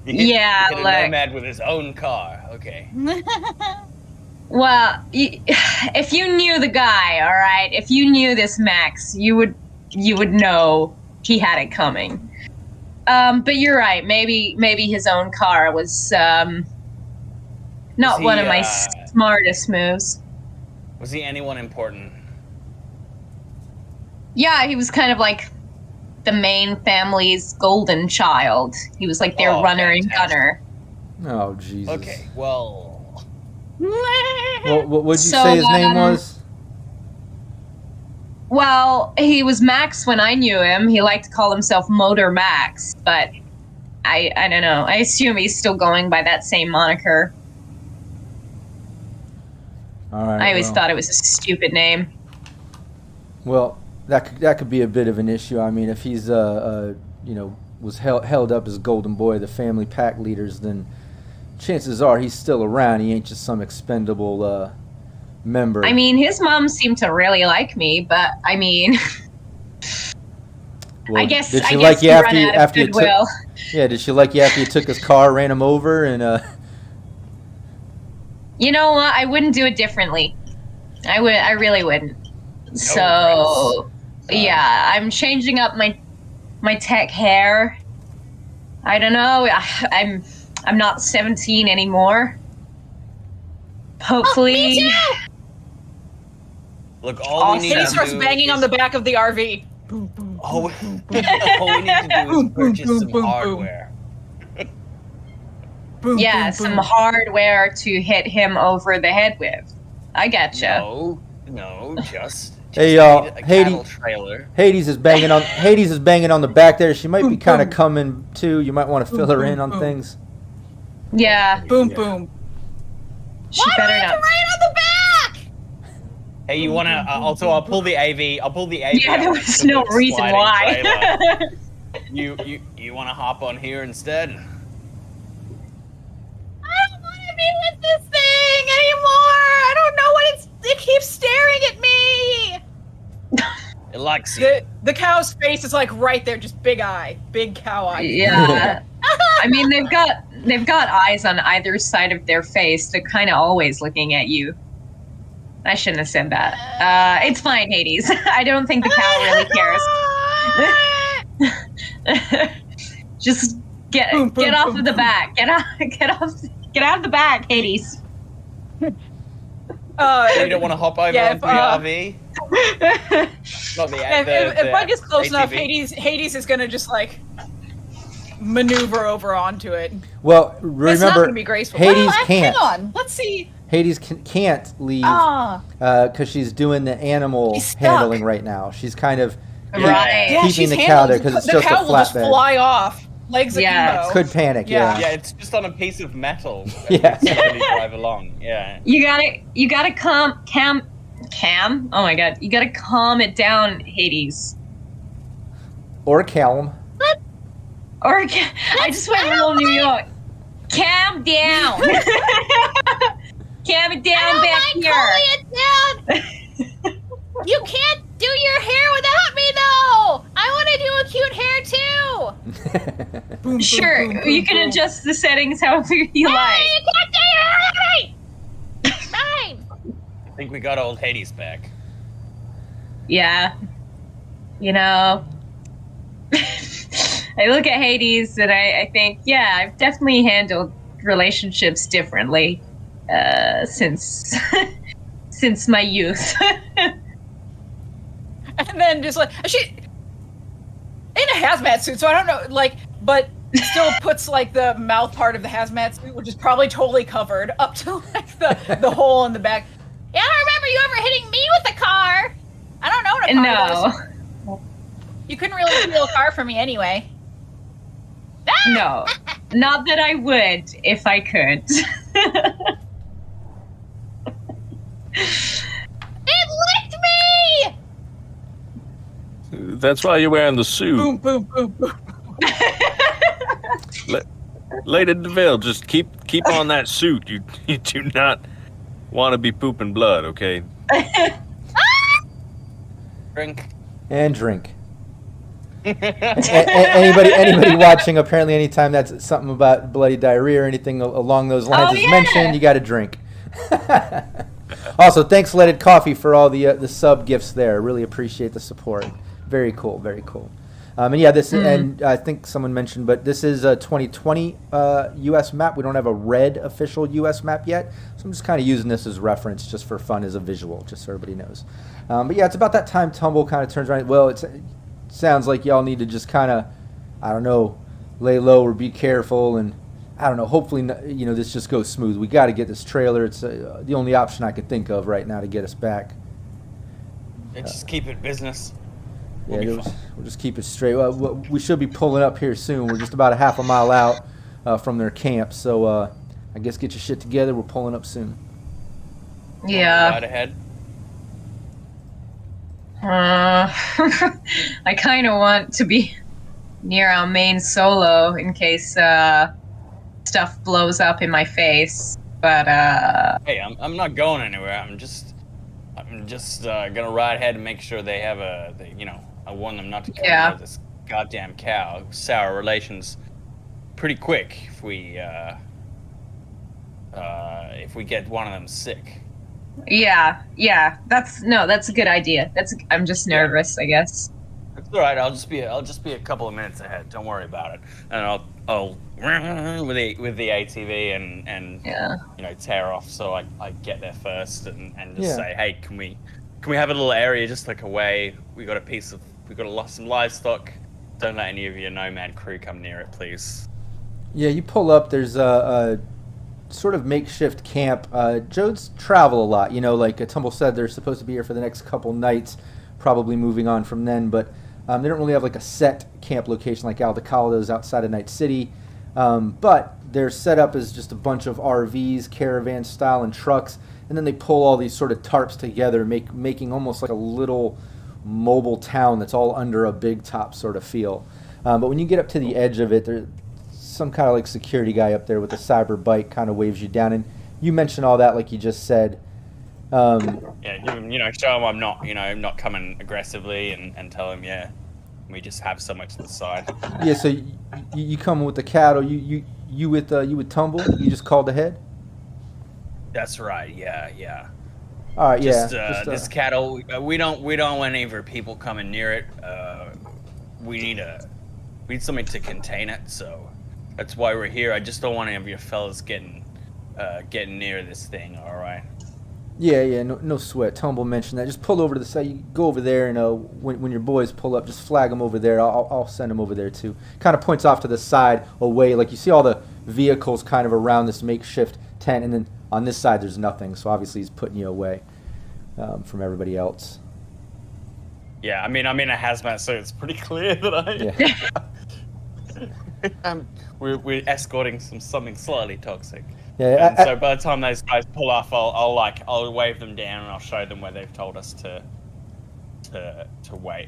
He hit a look. nomad with his own car. Okay. Well, if you knew the guy, all right, if you knew this Max, you would know he had it coming. But you're right. Maybe his own car was not one of my smartest moves. Was he anyone important? Yeah, he was kind of like the main family's golden child. He was like their runner and gunner. Oh, Jesus. Okay, well... What would you say his name was? Well, he was Max when I knew him. He liked to call himself Motor Max, but I don't know. I assume he's still going by that same moniker. All right. I always thought it was a stupid name. Well, that could be a bit of an issue. I mean, if he's was held up as Golden Boy, the family pack leaders, then chances are he's still around. He ain't just some expendable member. I mean, his mom seemed to really like me, but I mean, well, I guess did she I like guess you run after you out of after you took? goodwill. Yeah, did she like you after you took his car, ran him over, and? You know what? I wouldn't do it differently. I really wouldn't. So, yeah, I'm changing up my tech hair. I don't know. I'm not 17 anymore. Hopefully. Me too! Look, all we need He to starts do banging is... on the back of the RV. All we need to do is purchase some hardware. Yeah, some hardware to hit him over the head with. I gotcha. No, just Hey y'all, need a cattle trailer. Hades is banging on the back there. She might be kind of coming too. You might want to fill her in on things. Yeah. Boom, boom. She better not. Right on the back! Hey, you wanna? I'll pull the AV. I'll pull the AV. Yeah, out there next was to no the reason sliding why. trailer. You wanna hop on here instead? I don't want to be with this thing anymore! I don't know what it keeps staring at me! It likes you. The cow's face is like right there, just big eye, big cow eye. Yeah. I mean, they've got eyes on either side of their face. They're kind of always looking at you. I shouldn't have said that. It's fine, Hades. I don't think the cow really cares. Just get off of the back. Get out of the back, Hades. You don't want to hop over onto the RV? Not if Bug is close ATV? enough, Hades is gonna just like maneuver over onto it. Well, It's not remember, gonna be graceful. Hades Well, can't. Hang on, let's see. Hades can't leave Ah. because she's doing the animal She's stuck. handling right now. She's kind of Right. Yeah, keeping she's the cow there handled- because it's the just a cow will just flatbed. fly off. Legs Yeah. akimbo. Could panic, Yeah. yeah. Yeah, it's just on a piece of metal. Yeah. Slowly drive along. Yeah. You gotta cam. Oh my god, you gotta calm it down, Hades. Or Callum. Or I just went real New York. Calm down. Calm it down back here. Calling it down! You can't do your hair without me, though! I want to do a cute hair, too! Boom, Sure, boom, boom, you boom, can boom. adjust the settings however you Hey, like. you can't do your hair without me! Fine! I think we got old Hades back. Yeah. You know. I look at Hades and I think, yeah, I've definitely handled relationships differently since since my youth. And then just like she in a hazmat suit, so I don't know, like, but still puts like the mouth part of the hazmat suit, which is probably totally covered, up to like the hole in the back. Yeah, I don't remember you ever hitting me with a car! I don't know what a car No. does. You couldn't really steal a car from me anyway. No. Not that I would if I could. That's why you're wearing the suit. Boom, boom, boom, boom. Lady DeVille, just keep on that suit. You do not want to be pooping blood, okay? Drink. And drink. Anybody watching, apparently anytime that's something about bloody diarrhea or anything along those lines is mentioned, you got to drink. Also, thanks Leaded Coffee for all the sub gifts there. Really appreciate the support. Very cool, very cool. And yeah, this and I think someone mentioned, but this is a 2020 U.S. map. We don't have a red official U.S. map yet, so I'm just kind of using this as reference, just for fun, as a visual, just so everybody knows. But yeah, it's about that time Tumble kind of turns around. Well, it sounds like y'all need to just kind of, I don't know, lay low or be careful, and I don't know. Hopefully, this just goes smooth. We got to get this trailer. It's the only option I could think of right now to get us back. Just keep it business. We'll just keep it straight. We should be pulling up here soon. We're just about a half a mile out from their camp, so I guess get your shit together. We're pulling up soon. Yeah. Right ahead. I kind of want to be near our main solo in case stuff blows up in my face. But hey, I'm not going anywhere. I'm just gonna ride ahead and make sure they have I warn them not to come near this goddamn cow. Sour relations pretty quick if we get one of them sick. yeah, that's a good idea. I'm just nervous, I guess. It's all right. I'll just be a couple of minutes ahead. Don't worry about it. And I'll with the ATV and tear off so I get there first and just say, hey, can we have a little area just like away? We got some livestock. Don't let any of your nomad crew come near it, please. Yeah, you pull up. There's a sort of makeshift camp. Jodes travel a lot. Like Tumble said, they're supposed to be here for the next couple nights, probably moving on from then. But they don't really have like a set camp location like Aldecaldo's outside of Night City. But their setup is just a bunch of RVs, caravan style, and trucks. And then they pull all these sort of tarps together, making almost like a little mobile town that's all under a big top sort of feel. But when you get up to the edge of it, there's some kind of like security guy up there with a cyber bike kind of waves you down. And you mentioned all that like you just said. Show him I'm not coming aggressively and tell him, we just have so much to the side. Yeah, so you come with the cattle, you with Tumble, you just called ahead? That's right, yeah. All right, This cattle, we don't want any of our people coming near it. We need something to contain it, so that's why we're here. I just don't want any of your fellas getting near this thing, all right? Yeah, no sweat. Tumble mentioned that. Just pull over to the side. You go over there, and when your boys pull up, just flag them over there. I'll send them over there too. Kind of points off to the side, away. Like you see all the vehicles kind of around this makeshift tent, and then on this side there's nothing. So obviously he's putting you away from everybody else. Yeah, I'm in a hazmat, so it's pretty clear that we're escorting something slightly toxic. Yeah. So by the time those guys pull off, I'll wave them down and I'll show them where they've told us to wait.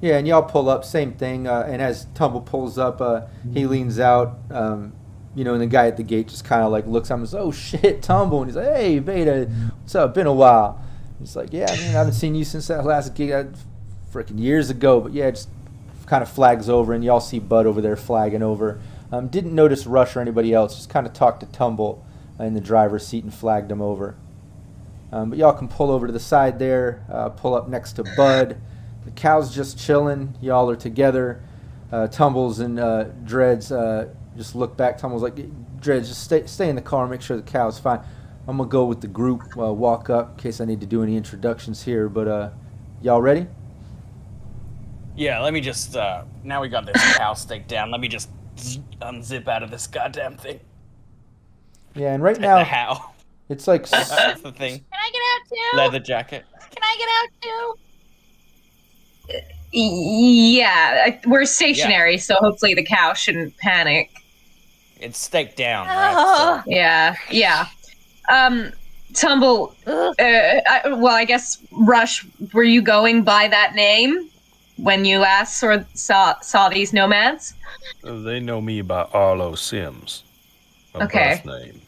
Yeah, and y'all pull up, same thing. And as Tumble pulls up, he leans out. And the guy at the gate just kind of like looks at him and says, "Oh shit, Tumble!" And he's like, "Hey, Beta, what's up? Been a while." He's like, "Yeah, man, I haven't seen you since that last gig, freaking years ago." But yeah, just kind of flags over, and y'all see Bud over there flagging over. Didn't notice Rush or anybody else. Just kind of talked to Tumble in the driver's seat and flagged him over. But y'all can pull over to the side there, pull up next to Bud. The cow's just chilling. Y'all are together. Tumbles and Dreads just look back. Tumbles like, Dreads, just stay in the car, make sure the cow's fine. I'm going to go with the group, walk up in case I need to do any introductions here. But y'all ready? Yeah, let me just, now we got this cow staked down, let me just unzip out of this goddamn thing. Yeah, and right now, how? It's like... That's the thing. Can I get out too? Leather jacket. Can I get out too? Yeah, we're stationary, so hopefully the cow shouldn't panic. It's staked down, right? So. Yeah. Tumble. I guess Rush. Were you going by that name when you last saw these nomads? They know me by Arlo Sims. My Okay. birth name.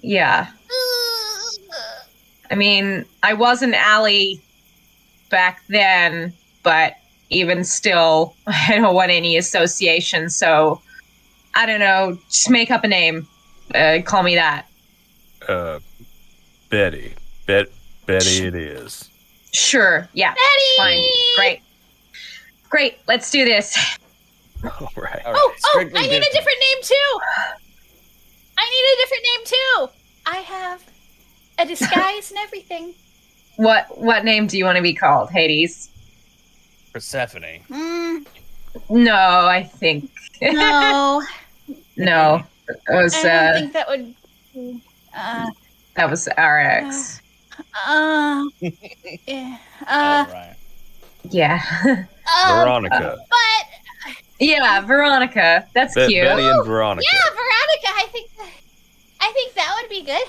Yeah. I mean, I wasn't Allie back then, but even still, I don't want any association. So I don't know. Just make up a name. Call me that. Betty. Betty it is. Sure. Yeah. Betty! Fine. Great. Let's do this. All right. Oh, I need a different name too. I have a disguise and everything. What name do you want to be called, Hades? Persephone. No, I think No. no. It was I don't think that would. that was RX. Yeah. Right. Yeah. Veronica. But Yeah, Veronica. That's cute. Betty and Veronica. yeah, Veronica. I think that would be good.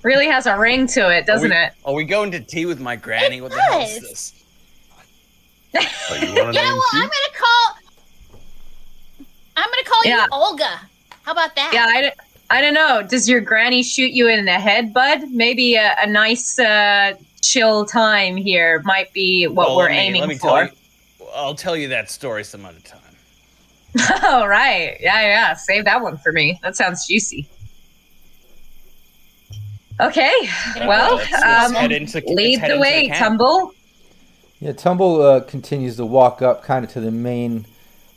Really has a ring to it, doesn't it? Are we going to tea with my granny? It What the hell is does. this? Oh, you want You to know name what? too? I'm gonna call Yeah. you Olga. How about that? Yeah, I don't know. Does your granny shoot you in the head, bud? Maybe a nice chill time here might be what we're aiming let me for. Tell you, I'll tell you that story some other time. Oh, right. Yeah. Save that one for me. That sounds juicy. Okay. Well, let's head into- lead let's head the into way, the camp. Tumble. Yeah, Tumble continues to walk up kind of to the main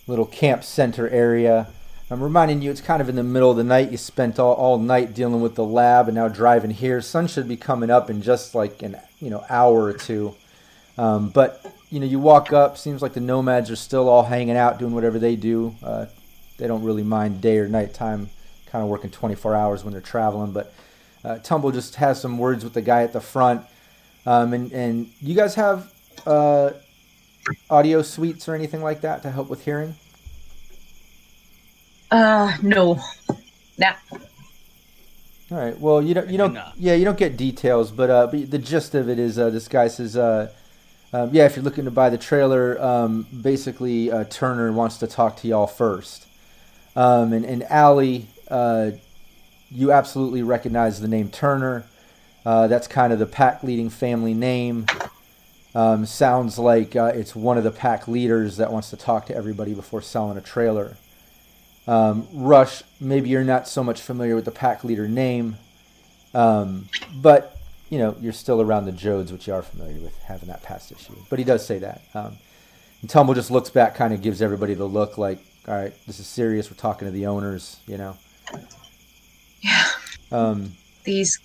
little camp center area. I'm reminding you it's kind of in the middle of the night. You spent all night dealing with the lab and now driving here. Sun should be coming up in just like an hour or two. But you walk up, seems like the nomads are still all hanging out doing whatever they do. They don't really mind day or night time, kind of working 24 hours when they're traveling. But Tumble just has some words with the guy at the front. And you guys have audio suites or anything like that to help with hearing? No. Nah. All right. Well, you don't get details, but the gist of it is this guy says, if you're looking to buy the trailer, basically Turner wants to talk to y'all first. And Allie, you absolutely recognize the name Turner. That's kind of the pack leading family name. Sounds like it's one of the pack leaders that wants to talk to everybody before selling a trailer. Rush, maybe you're not so much familiar with the pack leader name, but you're still around the Jodes, which you are familiar with, having that past issue. But he does say that. And Tumble just looks back, kind of gives everybody the look like, all right, this is serious. We're talking to the owners, Yeah. These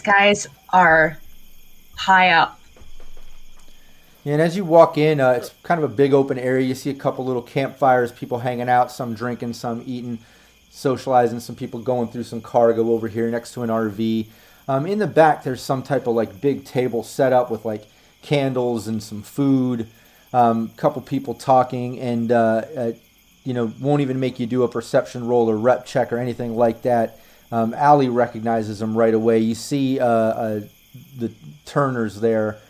guys are high up. And as you walk in, it's kind of a big open area. You see a couple little campfires, people hanging out, some drinking, some eating, socializing, some people going through some cargo over here next to an RV. In the back, there's some type of like big table set up with like candles and some food. Couple people talking, and won't even make you do a perception roll or rep check or anything like that. Allie recognizes them right away. You see the Turners there.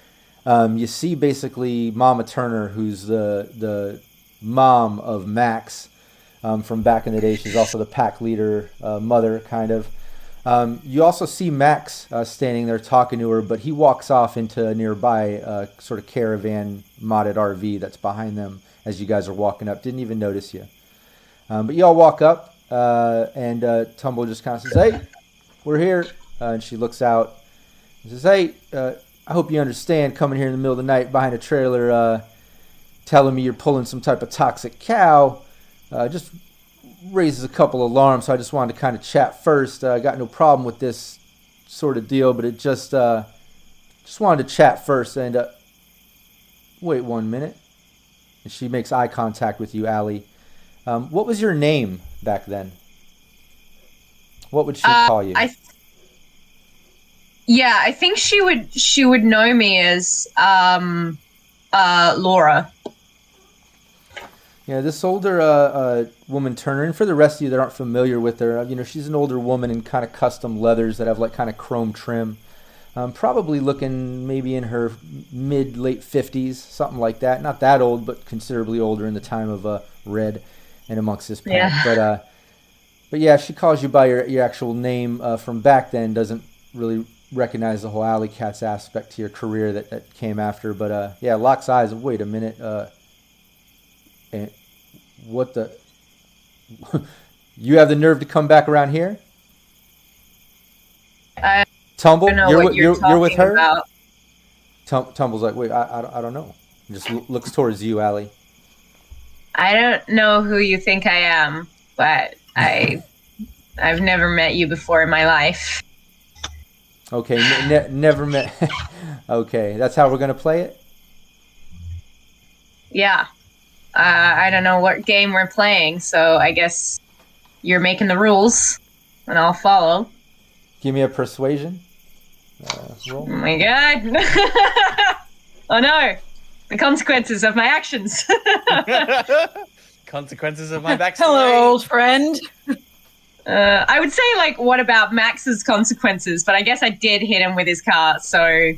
You see basically Mama Turner, who's the mom of Max from back in the day. She's also the pack leader, mother, kind of. You also see Max standing there talking to her, but he walks off into a nearby sort of caravan modded RV that's behind them as you guys are walking up. Didn't even notice you. But you all walk up, and Tumble just kind of says, "Hey, we're here." And she looks out and says, "Hey, I hope you understand coming here in the middle of the night behind a trailer, telling me you're pulling some type of toxic cow. Just raises a couple alarms, so I just wanted to kind of chat first. I got no problem with this sort of deal, but it just wanted to chat first. And wait 1 minute." And she makes eye contact with you, Allie. What was your name back then? What would she call you? I think she would know me as Laura. Yeah, this older woman Turner, and for the rest of you that aren't familiar with her, she's an older woman in kind of custom leathers that have like kind of chrome trim. Probably looking maybe in her late 50s, something like that. Not that old, but considerably older in the time of Red and amongst his pack. Yeah. But yeah, she calls you by your actual name from back then. Doesn't really recognize the whole Alley Cats aspect to your career that came after. But yeah, locks eyes. Wait a minute. And what the? You have the nerve to come back around here? Tumble, I don't know what you're with her. About. Tumble's like, wait, I don't know. Just looks towards you, Allie. I don't know who you think I am, but I've never met you before in my life. Okay, never met. Okay, that's how we're gonna play it. Yeah. I don't know what game we're playing, so I guess you're making the rules, and I'll follow. Give me a persuasion roll. Oh my god. Oh no. The consequences of my actions. Consequences of my backstory. Hello, old friend. I would say, like, what about Max's consequences? But I guess I did hit him with his car, so,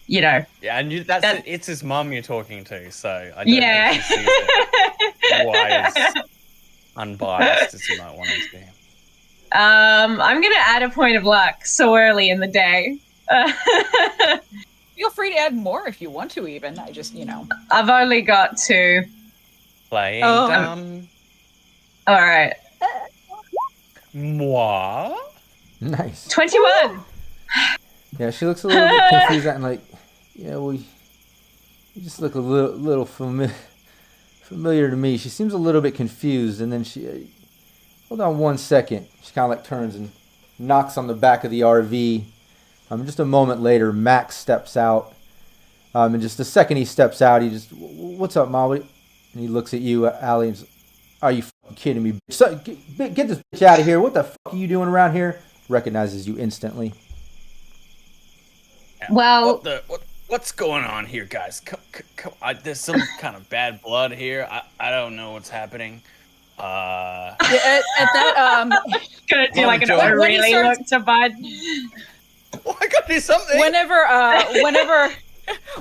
Yeah, and it's his mum you're talking to, so I don't yeah. think she sees it quite as unbiased as you might want it to be. I'm gonna add a point of luck so early in the day. Feel free to add more if you want to, even. I just, I've only got 2. Playing dumb. All right. Moi? Nice. 21. Yeah, she looks a little bit confused and like, you just look a little familiar to me. She seems a little bit confused, and then she, hold on one second. She kind of like turns and knocks on the back of the RV. Just a moment later, Max steps out. And just the second he steps out, he just, what's up, Molly? And he looks at you, Allie, and says, are you fucking kidding me? So, get this bitch out of here. What the fuck are you doing around here? Recognizes you instantly. Well, what's going on here, guys? Come, there's some kind of bad blood here. I don't know what's happening. At that, gonna do like an really look to Bud. Oh, I gotta do something.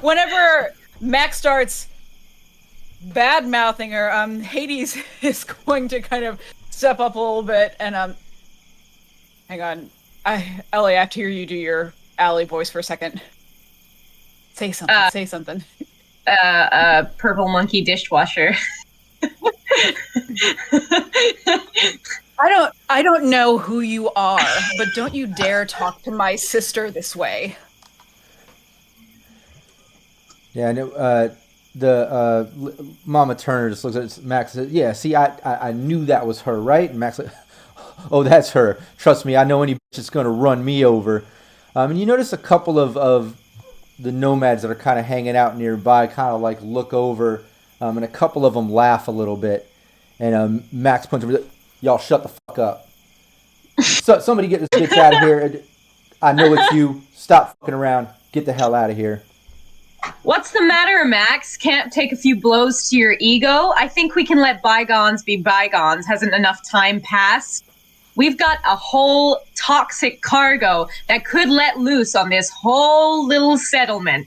Whenever Max starts bad mouthing her, Hades is going to kind of step up a little bit and hang on. Ellie, I have to hear you do your Allie voice for a second. Say something. Purple monkey dishwasher. I don't know who you are, but don't you dare talk to my sister this way. Yeah, I know. The Mama Turner just looks at Max and says, yeah, see, I knew that was her, right? And Max like, oh, that's her. Trust me, I know any bitch that's going to run me over. And you notice a couple of the nomads that are kind of hanging out nearby kind of like look over, and a couple of them laugh a little bit. And Max points over, y'all shut the fuck up. Somebody get this bitch out of here. I know it's you. Stop fucking around. Get the hell out of here. What's the matter, Max? Can't take a few blows to your ego? I think we can let bygones be bygones. Hasn't enough time passed? We've got a whole toxic cargo that could let loose on this whole little settlement.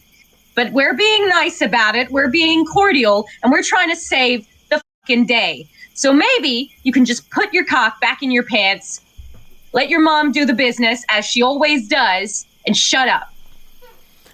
But we're being nice about it. We're being cordial, and we're trying to save the fucking day. So maybe you can just put your cock back in your pants, let your mom do the business as she always does, and shut up.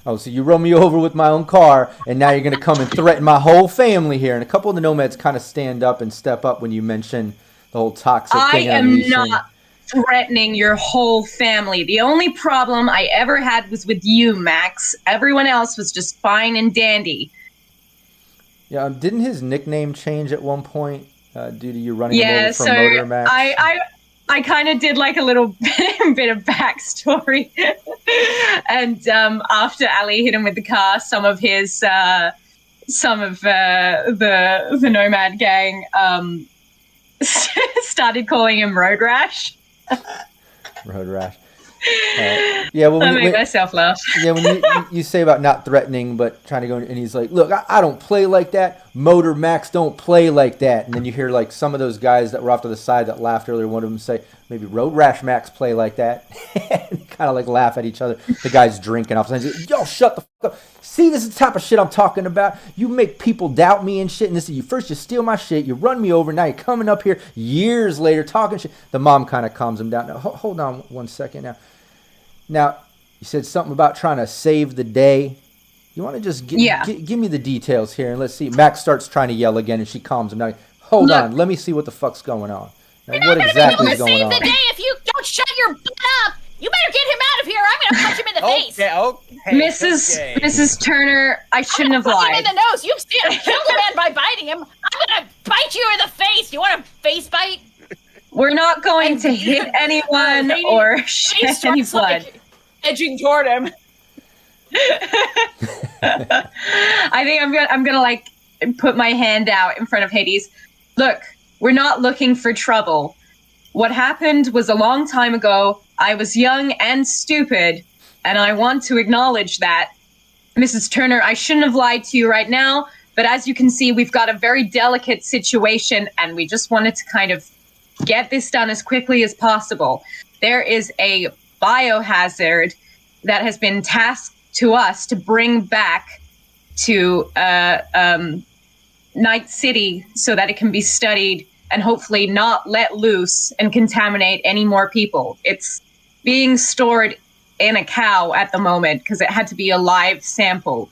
Oh, so you run me over with my own car, and now you're going to come and threaten my whole family here. And a couple of the nomads kind of stand up and step up when you mention the whole toxic thing. I am not threatening your whole family. The only problem I ever had was with you, Max. Everyone else was just fine and dandy. Yeah, didn't his nickname change at one point due to you running him over from Motor Max? I kind of did like a little bit of backstory. And after Ali hit him with the car, some of the Nomad gang started calling him Road Rash. Road Rash. Yeah, well, I made myself laugh. Yeah, when you say about not threatening but trying to go, and he's like, look, I don't play like that. Motor Max don't play like that. And then you hear like some of those guys that were off to the side that laughed earlier, one of them say, maybe Road Rash Max play like that. And kind of like laugh at each other. The guy's drinking off. Yo, shut the fuck up. See, this is the type of shit I'm talking about. You make people doubt me and shit. And this is you steal my shit. You run me over. Now you're coming up here years later talking shit. The mom kind of calms him down. Now, hold on 1 second Now, you said something about trying to save the day. You want to just give me the details here, and let's see. Max starts trying to yell again, and she calms him down. Hold on, let me see what the fuck's going on. Now, what exactly is going on? Save the day if you don't shut your butt up. You better get him out of here. I'm gonna punch him in the face. Okay, Mrs. Turner, I shouldn't have lied. Punch him in the nose. You've killed a man by biting him. I'm gonna bite you in the face. You want a face bite? We're not going to hit anyone or shed any blood. Edging toward him. I think I'm gonna like put my hand out in front of Hades. Look, we're not looking for trouble. What happened was a long time ago. I was young and stupid, and I want to acknowledge that. Mrs. Turner, I shouldn't have lied to you right now, but as you can see, we've got a very delicate situation, and we just wanted to kind of get this done as quickly as possible. There is a biohazard that has been tasked to us to bring back to Night City so that it can be studied and hopefully not let loose and contaminate any more people. It's being stored in a cow at the moment because it had to be a live sample.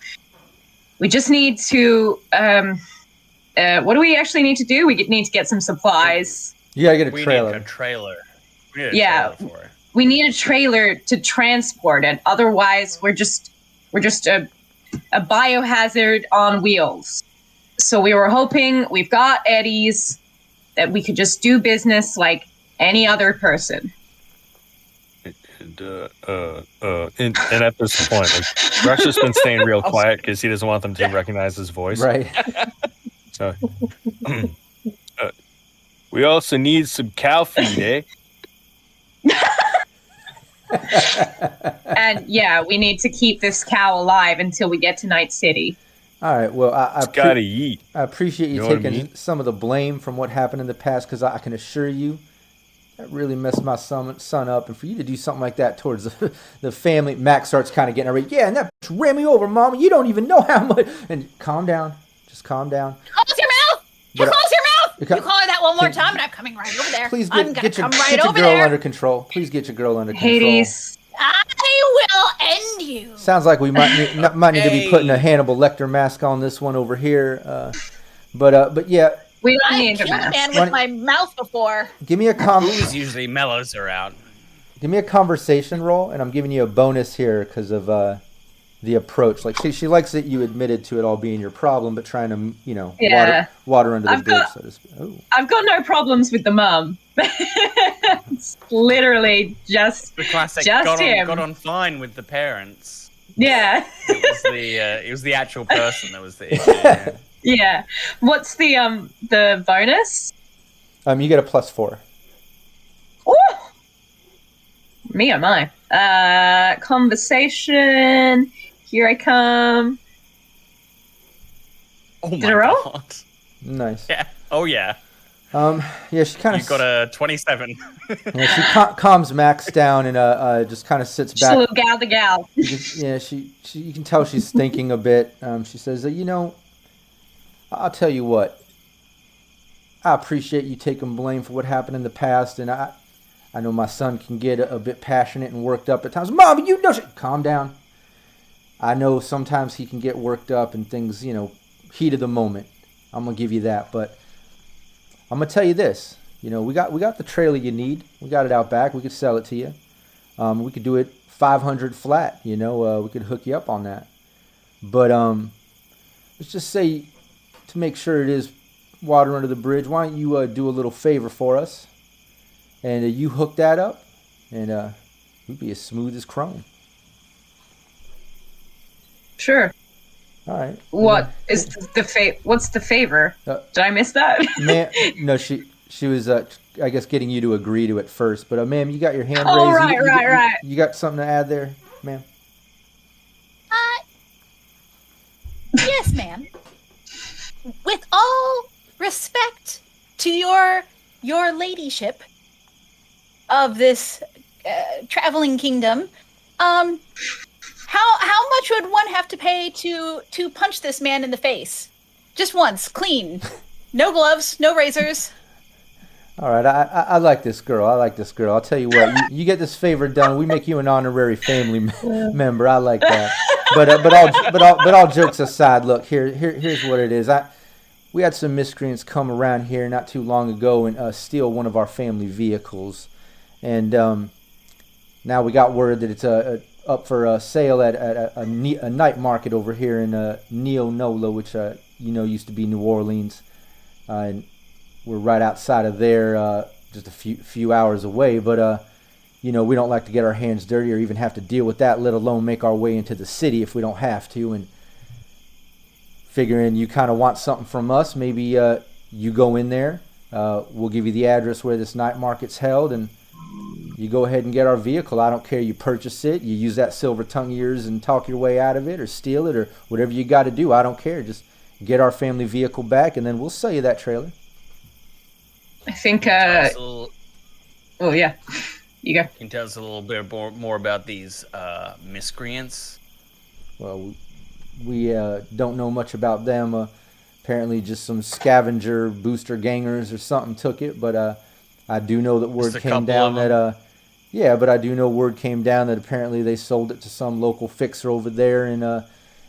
We just need to, what do we actually need to do? We need to get some supplies. You gotta get a trailer. We need a trailer. We need a trailer for it. We need a trailer to transport it. Otherwise, we're just a biohazard on wheels. So we were hoping we've got Eddie's that we could just do business like any other person. And at this point, like, Rush has been staying real quiet because he doesn't want them to recognize his voice. Right. So, we also need some cow feed, eh? And we need to keep this cow alive until we get to Night City. All right. Well, I gotta eat. I appreciate you taking some of the blame from what happened in the past, because I can assure you that really messed my son up. And for you to do something like that towards the family, Max starts kind of getting irate. Yeah, and that ran me over, Mama. You don't even know how much. And calm down. Just calm down. Close your mouth. Close your mouth. You call her that one more time, and I'm coming right over there. Please I'm gonna get your come right over girl there. under control. Please get your girl under control. Hades. I will end you. Sounds like we might need to be putting a Hannibal Lecter mask on this one over here. But yeah. We don't need a mask. I've killed a man with my mouth before. Give me a Booze usually mellows her out. Give me a conversation roll, and I'm giving you a bonus here because of the approach. Like she likes that you admitted to it all being your problem, but trying to water under the bridge, so to speak. Oh. I've got no problems with the mum. It's literally just the classic. Just him. Got on fine with the parents. Yeah. It was the actual person that was the issue. Yeah. Yeah. What's the bonus? You get a +4. Ooh! Me or my? Conversation. Here I come. Oh my Did I roll? God. Nice. Yeah. Oh yeah. Yeah, she kind of. You got a 27. Yeah, she calms Max down and just kind of sits back. Just a little gal to gal. You can tell she's thinking a bit. She says, I'll tell you what. I appreciate you taking blame for what happened in the past, and I know my son can get a bit passionate and worked up at times. Mom, you know, calm down. I know sometimes he can get worked up and things, heat of the moment. I'm gonna give you that, but I'm gonna tell you this. We got the trailer you need. We got it out back. We could sell it to you. We could do it 500 flat. We could hook you up on that. But let's just say, to make sure it is water under the bridge, why don't you do a little favor for us, and you hook that up, and we'd be as smooth as chrome. Sure. All right. What is what's the favor? Did I miss that? No, she was I guess getting you to agree to it first. But ma'am, you got your hand raised. Oh, right. You got something to add there, ma'am? Yes, ma'am. with all respect to your ladyship of this traveling kingdom, how much would one have to pay to punch this man in the face? Just once, clean. No gloves, no razors. All right, I like this girl. I'll tell you what, you get this favor done, we make you an honorary family member. I like that. But all jokes aside, look, here's what it is. We had some miscreants come around here not too long ago and steal one of our family vehicles, and now we got word that it's up for sale at a night market over here in Neonola, which used to be New Orleans, and we're right outside of there, just a few hours away. But we don't like to get our hands dirty or even have to deal with that, let alone make our way into the city if we don't have to. And figuring you kind of want something from us, maybe you go in there. We'll give you the address where this night market's held, and you go ahead and get our vehicle. I don't care. You purchase it, you use that silver tongue of yours and talk your way out of it, or steal it, or whatever you got to do. I don't care. Just get our family vehicle back, and then we'll sell you that trailer. I think, oh yeah, you go. Can you tell us a little bit more about these miscreants? Well, we don't know much about them. Apparently just some scavenger booster gangers or something took it, but I do know that word came down that but I do know word came down that apparently they sold it to some local fixer over there in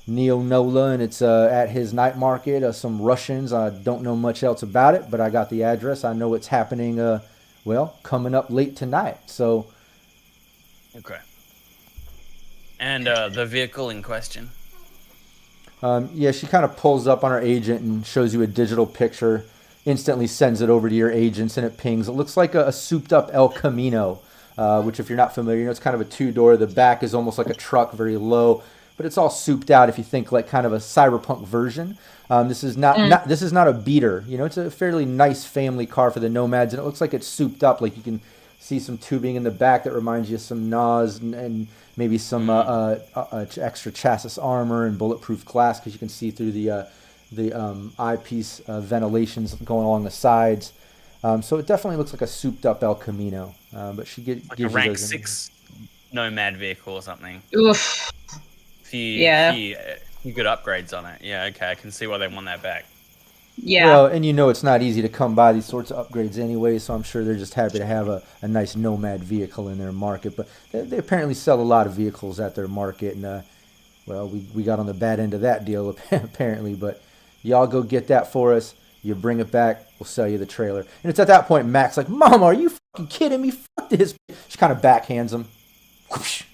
Neonola, and it's at his night market. Some Russians. I don't know much else about it, but I got the address. I know it's happening, coming up late tonight. So. Okay. And the vehicle in question? She kind of pulls up on her agent and shows you a digital picture, instantly sends it over to your agents, and it pings. It looks like a souped-up El Camino, which if you're not familiar, it's kind of a two-door. The back is almost like a truck, very low. But it's all souped out if you think like kind of a cyberpunk version. This is not a beater. It's a fairly nice family car for the nomads, and it looks like it's souped up. Like you can see some tubing in the back that reminds you of some NAS and maybe some extra chassis armor and bulletproof glass, because you can see through the eyepiece ventilations going along the sides. So it definitely looks like a souped up El Camino. But she gives a rank 6 nomad vehicle or something. Oof. Few good upgrades on it. Yeah, okay, I can see why they want that back. Yeah. Well, and it's not easy to come by these sorts of upgrades anyway, so I'm sure they're just happy to have a nice nomad vehicle in their market. But they apparently sell a lot of vehicles at their market, and we got on the bad end of that deal apparently. But y'all go get that for us. You bring it back, we'll sell you the trailer. And it's at that point Mac's like, "Mama, are you fucking kidding me? Fuck this." She kind of backhands him. She's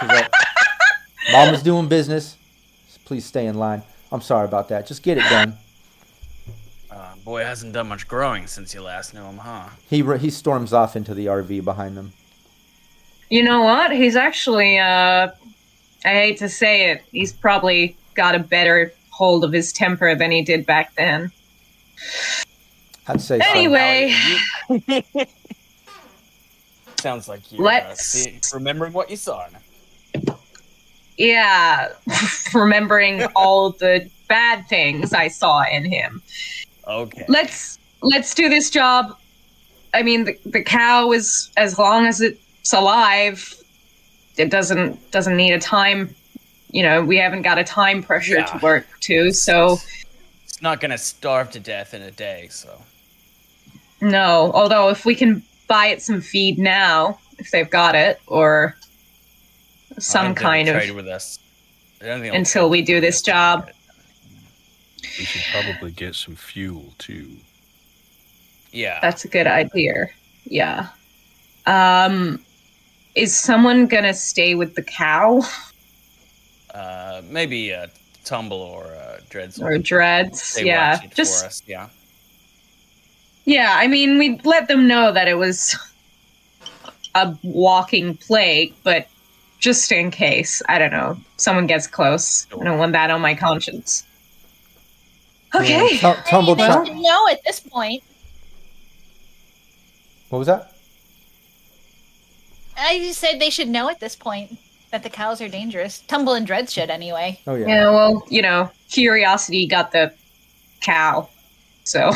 like, "Mama's doing business. Please stay in line. I'm sorry about that. Just get it done." Boy hasn't done much growing since you last knew him, huh? He storms off into the RV behind them. You know what? He's actually, I hate to say it, he's probably got a better hold of his temper than he did back then. I'd say anyway. So. Sounds like you're remembering what you saw. Yeah, remembering all the bad things I saw in him. Okay. Let's do this job. I mean, the cow is, as long as it's alive, it doesn't need a time. We haven't got a time pressure to work to, so it's not gonna starve to death in a day. So no. Although if we can buy it some feed now, if they've got it, or some kind of trade with us until we do this job. We should probably get some fuel too. Yeah, that's a good idea. Yeah. Is someone gonna stay with the cow? Maybe a Tumble or Dreads. Or Dreads. Yeah. Just for us. Yeah. Yeah. I mean, we let them know that it was a walking plague, but just in case, I don't know, someone gets close. I don't want that on my conscience. Okay. Tumble they should know at this point. What was that? I just said they should know at this point that the cows are dangerous. Tumble and Dread should anyway. Oh yeah. Yeah, well, curiosity got the cow. So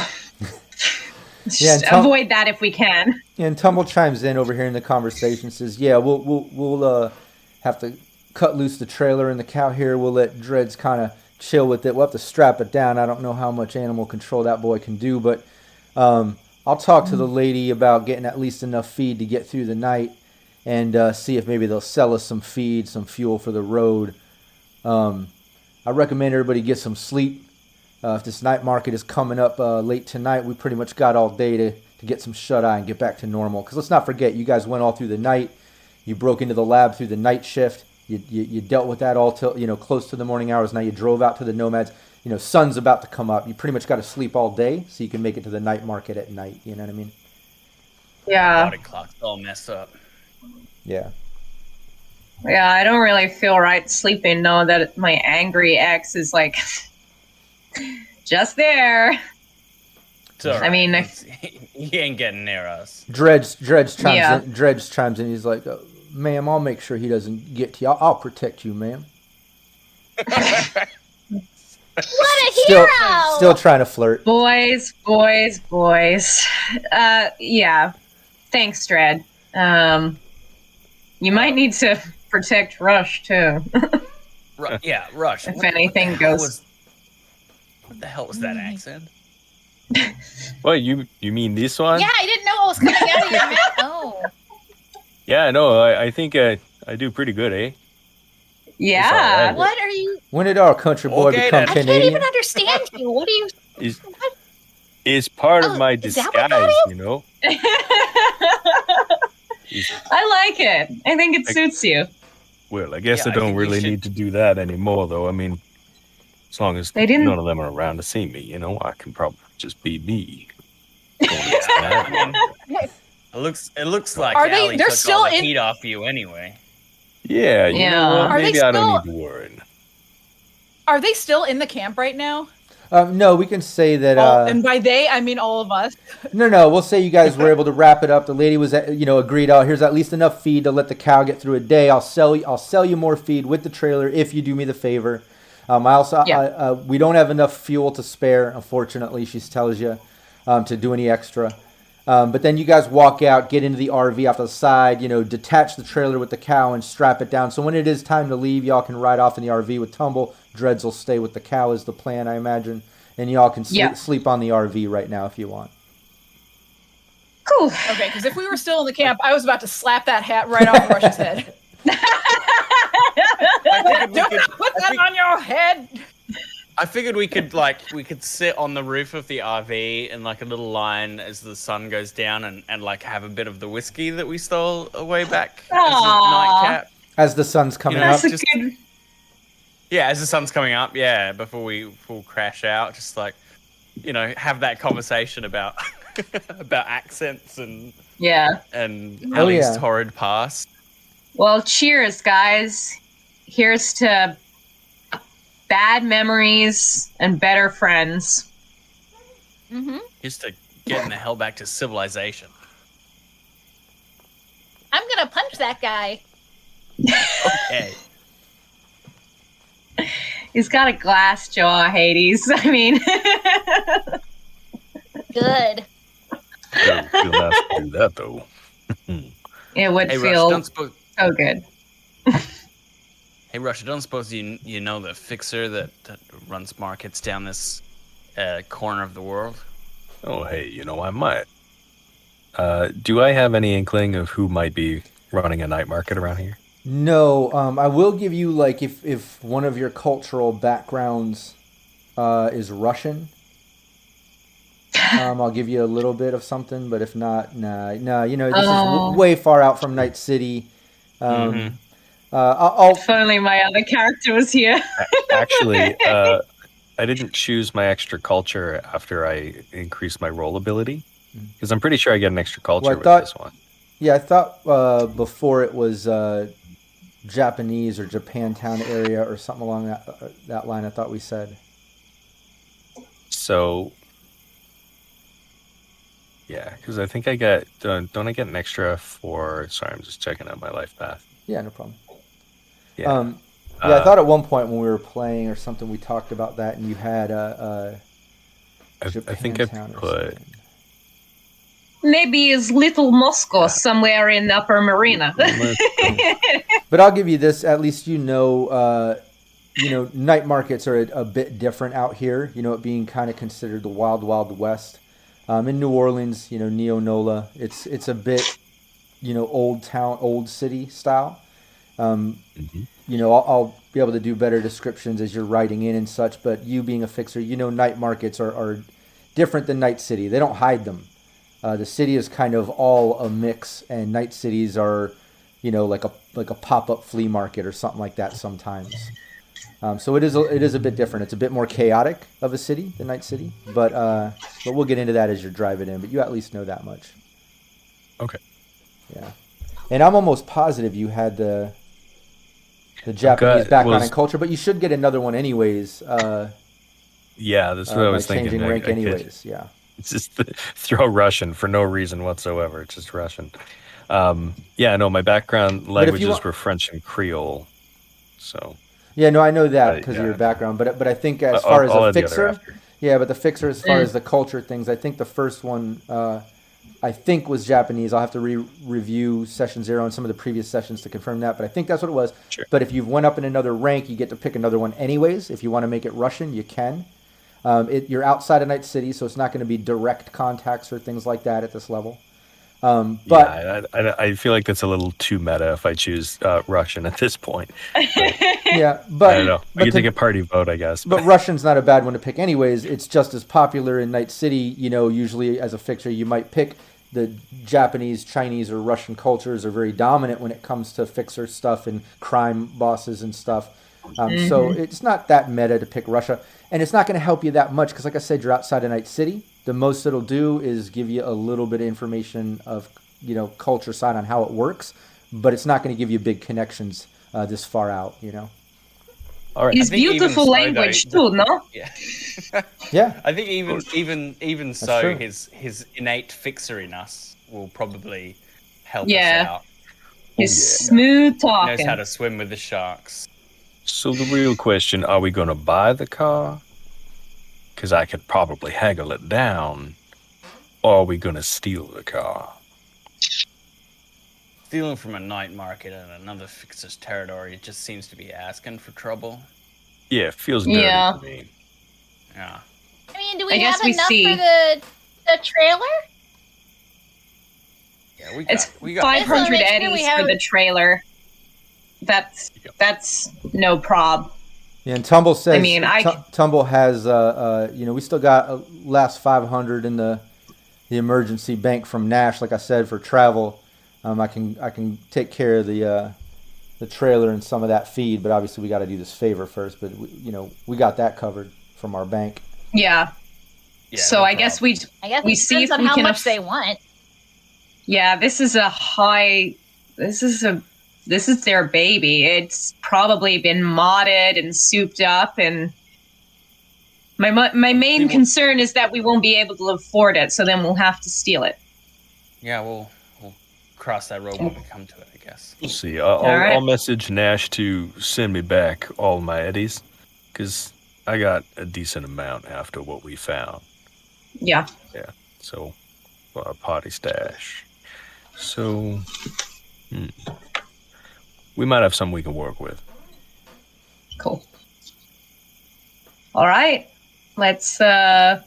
Yeah, and avoid that if we can. And Tumble chimes in over here in the conversation, says, "Yeah, we'll have to cut loose the trailer and the cow here. We'll let Dreads kind of chill with it. We'll have to strap it down. I don't know how much animal control that boy can do, but I'll talk to the lady about getting at least enough feed to get through the night, and see if maybe they'll sell us some feed, some fuel for the road. I recommend everybody get some sleep. If this night market is coming up late tonight, we pretty much got all day to get some shut-eye and get back to normal. Because let's not forget, you guys went all through the night. You broke into the lab through the night shift. You dealt with that all till close to the morning hours. Now you drove out to the Nomads. Sun's about to come up. You pretty much got to sleep all day so you can make it to the night market at night. You know what I mean? Yeah. Body clock's all messed up. Yeah. Yeah, I don't really feel right sleeping knowing that my angry ex is like just there. I mean, he ain't getting near us. Dredge chimes in. He's like, "Ma'am, I'll make sure he doesn't get to you. I'll protect you, ma'am." What a hero! Still trying to flirt. Boys. Yeah. Thanks, Dredd. You might need to protect Rush too. Yeah, Rush. If anything goes. What the hell was that accent? What, you mean this one? Yeah, I didn't know what was coming out of your mouth. Oh. Yeah, no, I think I do pretty good, eh? Yeah. Right. What are you? When did our country boy become I can't Canadian? even understand you. What are you? It's part of my is that disguise, what that is? you know? I like it. I think it suits you. Well, I guess Yeah, I I don't think we really should- need to do that anymore, though. I mean, as long as They didn't- none of them are around to see me, I can probably just be me. It looks like Are they- Allie they're took still all the in- heat off you anyway. Yeah, you Yeah. know what? Are they Maybe I don't still- need to worry. Are they still in the camp right now? No, we can say that. And by they, I mean all of us. No. We'll say you guys were able to wrap it up. The lady was, agreed. Oh, here's at least enough feed to let the cow get through a day. I'll sell you more feed with the trailer if you do me the favor. We don't have enough fuel to spare, unfortunately. She tells you to do any extra. But then you guys walk out, get into the RV off the side, detach the trailer with the cow and strap it down. So when it is time to leave, y'all can ride off in the RV with Tumble. Dreads will stay with the cow is the plan, I imagine. And y'all can sleep on the RV right now if you want. Cool. Okay, because if we were still in the camp, I was about to slap that hat right off Rush's head. Don't put that on your head. I figured we could sit on the roof of the RV in like a little line as the sun goes down and have a bit of the whiskey that we stole away back as a nightcap. As the sun's coming up. That's a good. Yeah, as the sun's coming up, before we full crash out, just have that conversation about about accents and Ellie's torrid past. Well, cheers, guys. Here's to bad memories and better friends. Mm-hmm. Here's to getting the hell back to civilization. I'm gonna punch that guy. Okay. He's got a glass jaw, Hades. I mean, Good. Don't feel nice to do that, though. it would Hey, feel Rush, so good. Hey, Rush, I don't suppose you know the fixer that runs markets down this corner of the world? Oh, hey, I might. Do I have any inkling of who might be running a night market around here? No, I will give you, if one of your cultural backgrounds is Russian, I'll give you a little bit of something, but if not, nah, this is way far out from Night City. If only my other character was here. Actually, I didn't choose my extra culture after I increased my roll ability, because I'm pretty sure I get an extra culture with this one. Yeah, I thought before it was Japanese or Japantown area or something along that line. I thought we said. So, yeah, because I think I get don't I get an extra for? Sorry, I'm just checking out my life path. Yeah, no problem. Yeah. I thought at one point when we were playing or something, we talked about that, and you had I think I put. Maybe is Little Moscow somewhere in Upper Marina. But I'll give you this. At least night markets are a bit different out here. It being kind of considered the wild, wild west. In New Orleans, Neonola, it's a bit, old town, old city style. I'll be able to do better descriptions as you're writing in and such. But you being a fixer, night markets are different than Night City. They don't hide them. The city is kind of all a mix, and night cities are, like a pop-up flea market or something like that sometimes. So it is a bit different. It's a bit more chaotic of a city than Night City, but we'll get into that as you're driving in. But you at least know that much. Okay. Yeah, and I'm almost positive you had the Japanese background and culture, but you should get another one anyways. Yeah, that's what I was thinking. Changing rank anyways. Yeah. It's just throw Russian for no reason whatsoever. It's just Russian. My background languages were French and Creole. So. Yeah, no, I know that because of your background. But I think as far as a fixer, but the fixer as far as the culture things, I think the first one was Japanese. I'll have to review session 0 and some of the previous sessions to confirm that. But I think that's what it was. Sure. But if you've went up in another rank, you get to pick another one anyways. If you want to make it Russian, you can. You're outside of Night City, so it's not going to be direct contacts or things like that at this level. But I feel like that's a little too meta if I choose Russian at this point. But, but I don't know. I get to get party vote, I guess. But Russian's not a bad one to pick anyways. It's just as popular in Night City. Usually as a fixer, you might pick the Japanese, Chinese, or Russian cultures are very dominant when it comes to fixer stuff and crime bosses and stuff. So it's not that meta to pick Russia. And it's not going to help you that much because, like I said, you're outside of Night City. The most it'll do is give you a little bit of information of, culture side on how it works. But it's not going to give you big connections this far out, All right. It's beautiful language too, no? Yeah. Yeah. I think even so, true. his innate fixeriness will probably help us out. He's smooth He talking. knows how to swim with the sharks. So the real question, are we going to buy the car? Because I could probably haggle it down. Or are we going to steal the car? Stealing from a night market in another fixer's territory just seems to be asking for trouble. Yeah, it feels dirty to me. Yeah. I mean, do we have enough for the trailer? Yeah, we got 500 eddies for the trailer. That's no prob. Yeah, and Tumble says. I mean, Tumble has. We still got last 500 in the emergency bank from Nash. Like I said, for travel, I can take care of the trailer and some of that feed. But obviously, we got to do this favor first. But we got that covered from our bank. Yeah. So no I guess we see if on we how can much they want. Yeah, this is their baby. It's probably been modded and souped up, and my main concern is that we won't be able to afford it, so then we'll have to steal it. Yeah, we'll cross that road when we come to it, I guess. We'll see. I'll message Nash to send me back all my eddies, because I got a decent amount after what we found. Yeah. Yeah. So, for our party stash. So, we might have something we can work with. Cool. All right. Let's I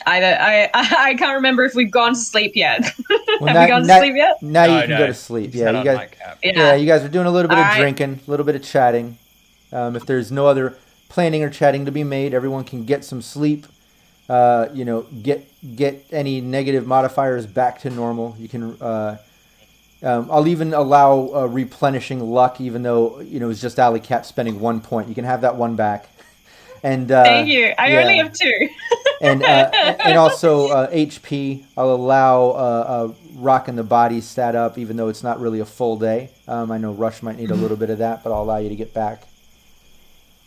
can't remember if we've gone to sleep yet. Have we gone to sleep yet? Now you can go to sleep. Yeah, you guys. Yeah, you guys are doing a little bit of drinking, a little bit of chatting. If there's no other planning or chatting to be made, everyone can get some sleep. Get any negative modifiers back to normal. You can. I'll even allow replenishing luck, even though it's just Alley Cat spending 1 point. You can have that one back. And thank you. I only have 2. and also HP. I'll allow rocking the body stat up, even though it's not really a full day. I know Rush might need a little bit of that, but I'll allow you to get back.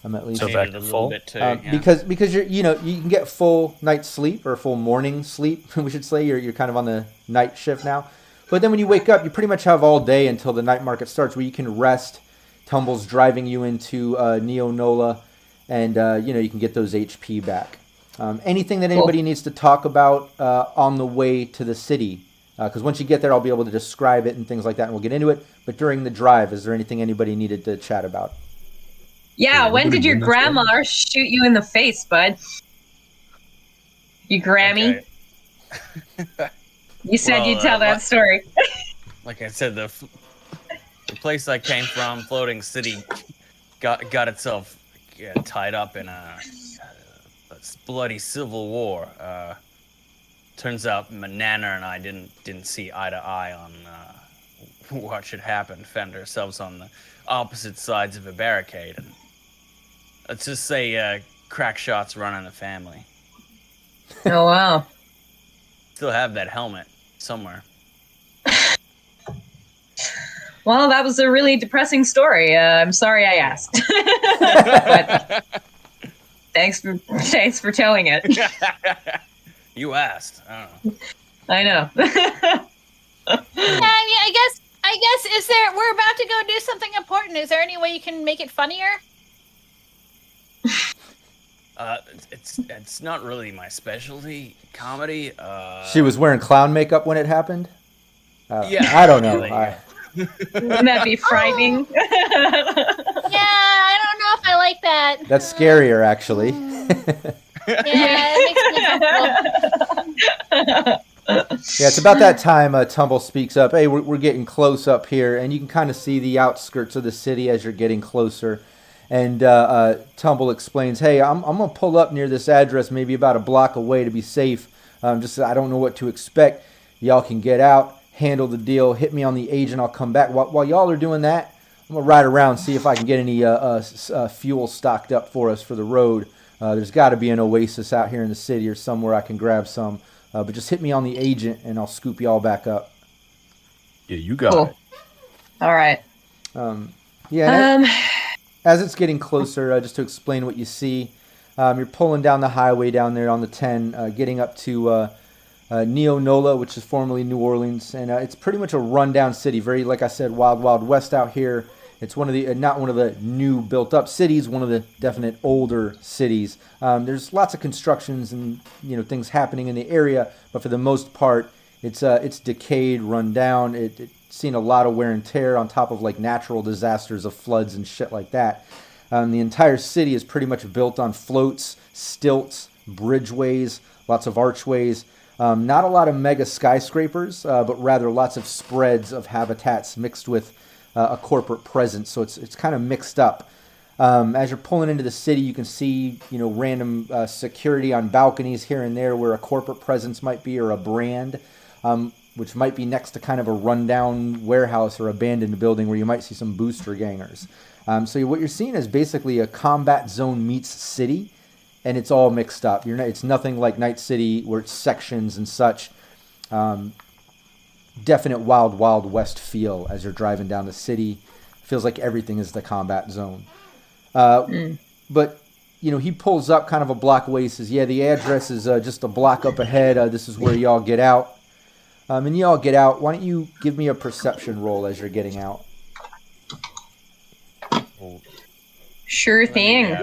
At least so back to full bit too, yeah. because you're you can get full night's sleep or full morning sleep. We should say you're kind of on the night shift now. But then when you wake up, you pretty much have all day until the night market starts, where you can rest. Tumble's driving you into Neonola, and you can get those HP back. Anything that anybody needs to talk about on the way to the city? Because once you get there, I'll be able to describe it and things like that, and we'll get into it. But during the drive, is there anything anybody needed to chat about? Yeah, when did your grandma shoot you in the face, bud? You Grammy? Okay. You said you'd tell that story. Like I said, the place I came from, Floating City, got itself tied up in a bloody civil war. Turns out Nana and I didn't see eye to eye on what should happen. Found ourselves on the opposite sides of a barricade, and let's just say crack shots run in the family. Oh wow! Still have that helmet somewhere. Well, that was a really depressing story. I'm sorry I asked. But thanks for telling it. You asked. I know. I guess is there? We're about to go do something important. Is there any way you can make it funnier? It's not really my specialty, comedy. She was wearing clown makeup when it happened? Yeah. I don't know. Wouldn't that be frightening? Yeah, I don't know if I like that. That's scarier, actually. Yeah, it makes me uncomfortable. Yeah, it's about that time Tumble speaks up. Hey, we're getting close up here, and you can kind of see the outskirts of the city as you're getting closer. And Tumble explains, hey, I'm going to pull up near this address, maybe about a block away to be safe. Just I don't know what to expect. Y'all can get out, handle the deal, hit me on the agent, I'll come back. While y'all are doing that, I'm going to ride around, see if I can get any fuel stocked up for us for the road. There's got to be an oasis out here in the city or somewhere I can grab some. But just hit me on the agent, and I'll scoop y'all back up. Yeah, you got it. All right. As it's getting closer, just to explain what you see, you're pulling down the highway down there on the 10, getting up to Neonola, which is formerly New Orleans, and it's pretty much a rundown city. Very, like I said, wild, wild west out here. It's one of the not one of the new built-up cities, one of the definite older cities. There's lots of constructions and things happening in the area, but for the most part, it's decayed, run down. It's seen a lot of wear and tear on top of like natural disasters of floods and shit like that. The entire city is pretty much built on floats, stilts, bridgeways, lots of archways. Not a lot of mega skyscrapers, but rather lots of spreads of habitats mixed with a corporate presence. So it's kind of mixed up. As you're pulling into the city, you can see random security on balconies here and there where a corporate presence might be, or a brand, which might be next to kind of a rundown warehouse or abandoned building where you might see some booster gangers. So what you're seeing is basically a combat zone meets city, and it's all mixed up. It's nothing like Night City where it's sections and such. Definite wild, wild west feel as you're driving down the city. Feels like everything is the combat zone. But, he pulls up kind of a block away. He says, yeah, the address is just a block up ahead. This is where y'all get out. And y'all get out. Why don't you give me a perception roll as you're getting out? Sure thing.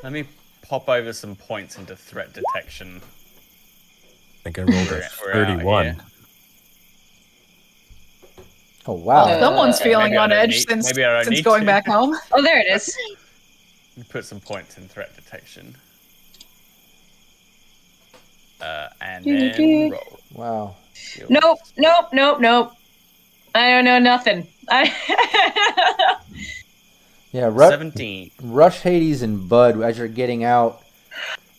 Let me pop over some points into threat detection. I think I rolled a 31. Oh, wow. Someone's feeling on edge since going back home. Oh, there it is. Let me put some points in threat detection. And then roll. Wow. Nope. I don't know nothing. Yeah, 17. Rush, Hades, and Bud, as you're getting out,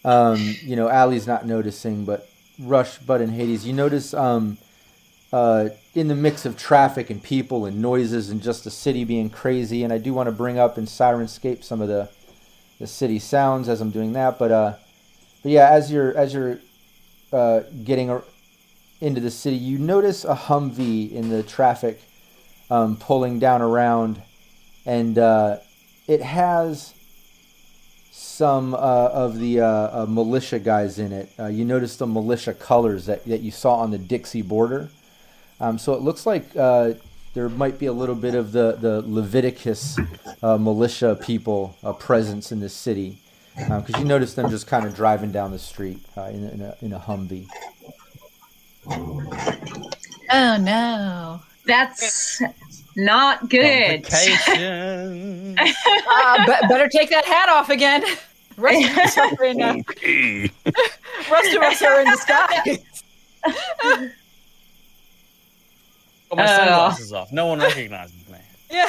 Allie's not noticing, but Rush, Bud, and Hades, you notice in the mix of traffic and people and noises and just the city being crazy, and I do want to bring up in Syrinscape some of the city sounds as I'm doing that, but yeah, as you're getting into the city, you notice a Humvee in the traffic pulling down around, and it has some of the militia guys in it. You notice the militia colors that you saw on the Dixie border. So it looks like there might be a little bit of the Leviticus militia people presence in this city. because you notice them just kind of driving down the street in a Humvee. Oh no. That's not good. Better take that hat off again. Rest of us are in, rest of us are in disguise. Got my sunglasses off. No one recognizes me. Yeah.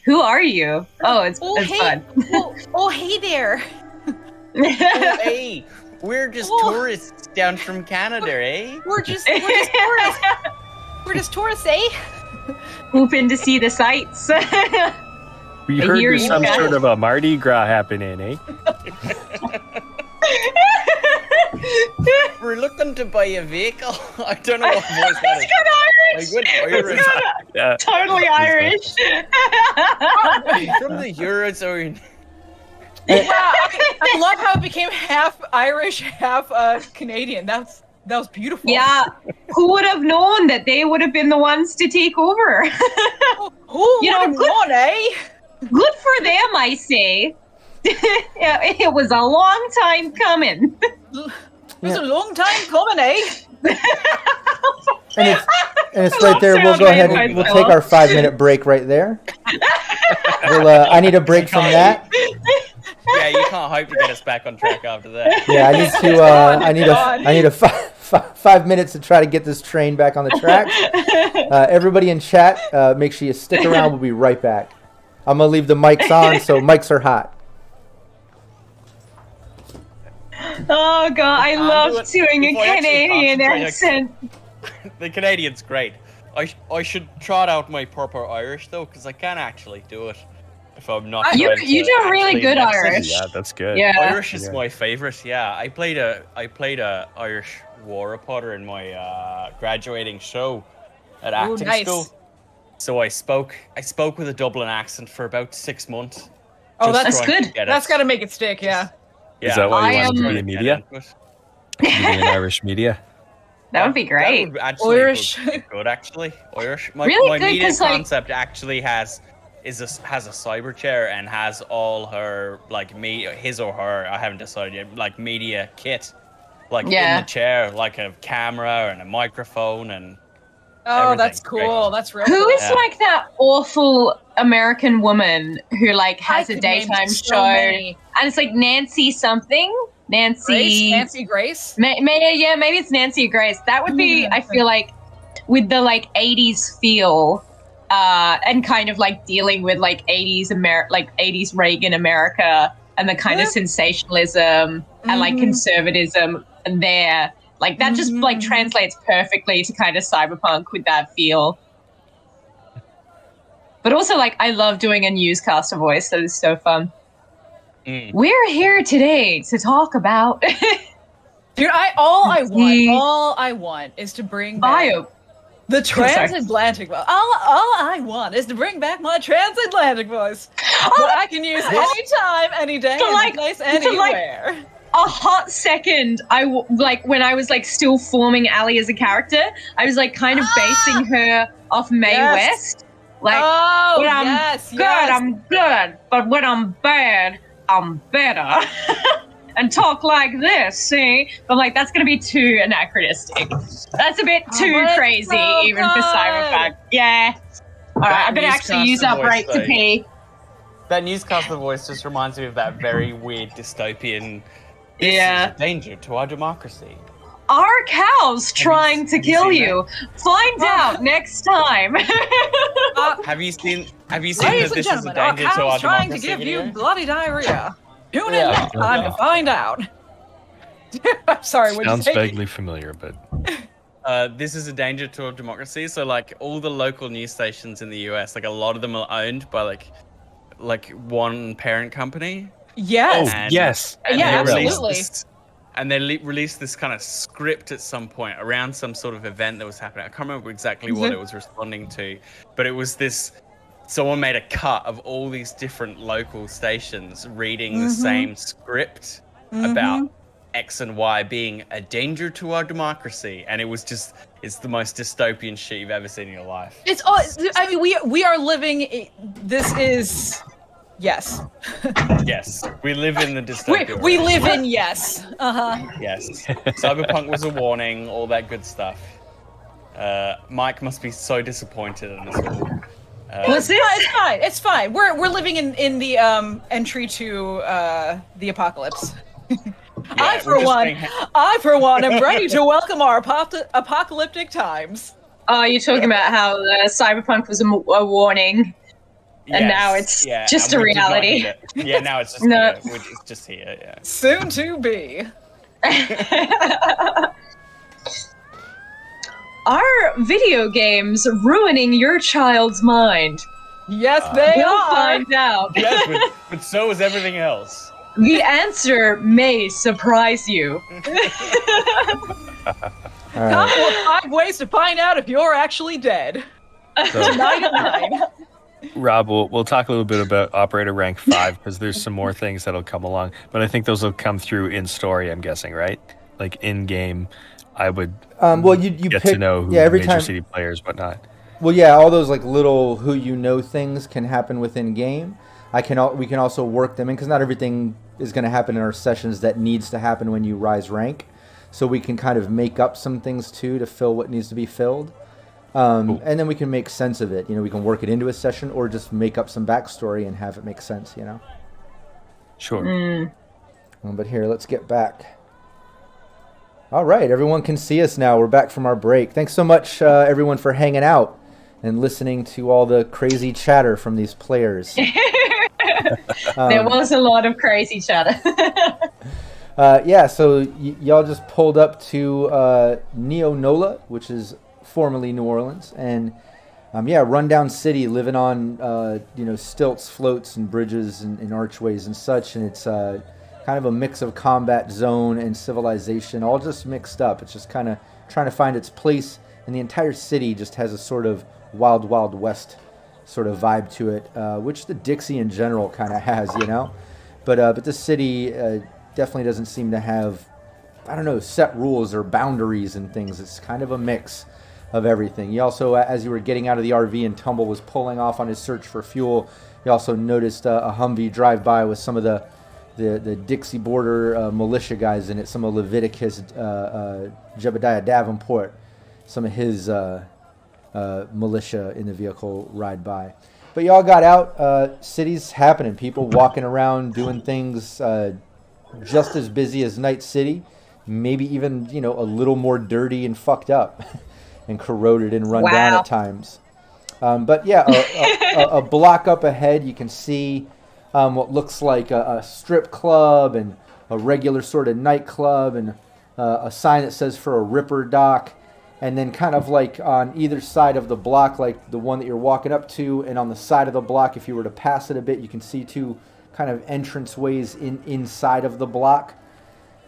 Who are you? Oh, it's hey, fun. Hey there. Oh, hey, we're just tourists down from Canada, eh? We're just tourists. We're just tourists, eh? Hooping to see the sights. We heard there's some sort of a Mardi Gras happening, eh? We're looking to buy a vehicle. I don't know what voice that is. It's Like, what Irish? got totally Irish. From the Eurozone. Yeah, I love how it became half Irish, half Canadian. That was beautiful. Yeah, who would have known that they would have been the ones to take over? Who would have known, eh? Good for them, I say. It was a long time coming. It was a long time coming, eh? And it's right there. We'll go ahead and we'll take our 5-minute break right there. I need a break from that. Yeah, you can't hope to get us back on track after that. Yeah, I need a 5 minutes to try to get this train back on the track. Everybody in chat, make sure you stick around. We'll be right back. I'm gonna leave the mics on, so mics are hot. Oh god, I love doing a Canadian accent. The Canadian's great. I should trot out my proper Irish though, because I can't actually do it. If I'm not. You do really good Irish. Yeah, that's good. Yeah. Irish is my favorite. Yeah, I played a Irish war reporter in my graduating show at acting school. So I spoke with a Dublin accent for about 6 months. Oh, that's good. That's got to make it stick. Yeah. Is that why you want to be in media? Be in Irish media? That would be great. That would actually Irish. be good, actually. Irish. My Really good, media 'cause, like- concept actually has a cyber chair and has all her his or her, I haven't decided yet, like media kit, in the chair, like a camera and a microphone and. Oh, that's cool. That's real. Who cool. is like that awful American woman who like has a daytime show and it's like Nancy something? Nancy Grace? Maybe it's Nancy Grace. That would be, I feel like, with the like 80s feel and kind of like dealing with like 80s Reagan America and the kind of sensationalism and like conservatism there. Like that just like translates perfectly to kind of cyberpunk with that feel. But also like I love doing a newscaster voice. That is so fun. We're here today to talk about Dude, all I want is to bring back the transatlantic voice. All I want is to bring back my transatlantic voice. That I can use anytime, any day, any place, anywhere. A hot second, when I was like still forming Allie as a character, I was like kind of basing her off Mae West. Like, when I'm good, I'm good, but when I'm bad, I'm better. And talk like this, see? But like, that's gonna be too anachronistic. That's a bit too crazy, even for Cyberpunk. Yeah. All right, I better actually use our break to pee. That newscaster voice just reminds me of that very weird dystopian. This is a danger to our democracy. Are cows trying to kill you? Find out next time. Have you seen that this is a danger to our trying democracy? to give you bloody diarrhea. Tune in next time to find out. I'm sorry, what Sounds vaguely familiar, but this is a danger to our democracy. So like all the local news stations in the US, like a lot of them are owned by like one parent company. Yes. Yes. Absolutely. And they released this kind of script at some point around some sort of event that was happening. I can't remember exactly what it was responding to, but it was this. Someone made a cut of all these different local stations reading the same script about X and Y being a danger to our democracy, and it's the most dystopian shit you've ever seen in your life. We are living. This is Yes. Yes, we live in the dystopia. We live in yes. Yes. Cyberpunk was a warning, all that good stuff. Mike must be so disappointed in us all. It's fine. We're living in the entry to the apocalypse. I for one am ready to welcome our apocalyptic times. Oh, you're talking about how Cyberpunk was a warning, and now it's just a reality. Yeah, now it's just here. It's just here. Yeah. Soon to be. Are video games ruining your child's mind? Yes, they we'll are. Find out. Yes, but so is everything else. The answer may surprise you. Come with 5 ways to find out if you're actually dead. Tonight at 9. Rob, we'll talk a little bit about Operator Rank 5 because there's some more things that'll come along, but I think those will come through in story. I'm guessing, right? Like in game, I would. You get pick, to know who every major time, city players, whatnot. Well, yeah, all those like little who you know things can happen within game. We can also work them in because not everything is going to happen in our sessions that needs to happen when you rise rank. So we can kind of make up some things too to fill what needs to be filled. And then we can make sense of it. We can work it into a session or just make up some backstory and have it make sense, Sure. But here, let's get back. All right, everyone can see us now. We're back from our break. Thanks so much, everyone, for hanging out and listening to all the crazy chatter from these players. There was a lot of crazy chatter. So y'all just pulled up to Neonola, which is formerly New Orleans, and rundown city living on stilts, floats, and bridges and archways and such, and it's kind of a mix of combat zone and civilization, all just mixed up. It's just kind of trying to find its place, and the entire city just has a sort of Wild Wild West sort of vibe to it, which the Dixie in general kind of has, but this city definitely doesn't seem to have, set rules or boundaries and things. It's kind of a mix of everything. You also, as you were getting out of the RV and Tumble was pulling off on his search for fuel, you also noticed a Humvee drive by with some of the Dixie border militia guys in it, some of Leviticus, Jebediah Davenport, some of his militia in the vehicle ride by. But y'all got out, city's happening, people walking around doing things just as busy as Night City, maybe even, a little more dirty and fucked up and corroded and run down at times. A block up ahead, you can see what looks like a strip club and a regular sort of nightclub and a sign that says for a Ripper Dock. And then kind of like on either side of the block, like the one that you're walking up to, and on the side of the block, if you were to pass it a bit, you can see 2 kind of entrance ways inside of the block.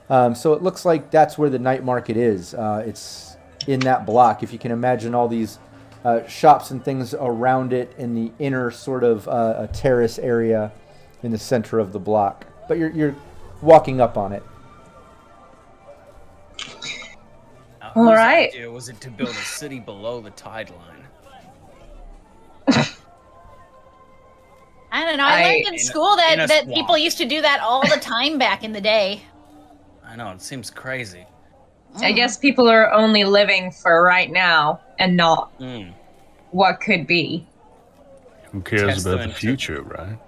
So it looks like that's where the night market is. It's in that block. If you can imagine all these shops and things around it in the inner sort of a terrace area in the center of the block. But you're walking up on it. All right. Idea was it to build a city below the tide line? I don't know. I learned in school that people used to do that all the time back in the day. I know, it seems crazy. I guess people are only living for right now and not what could be. Who cares about the future, right?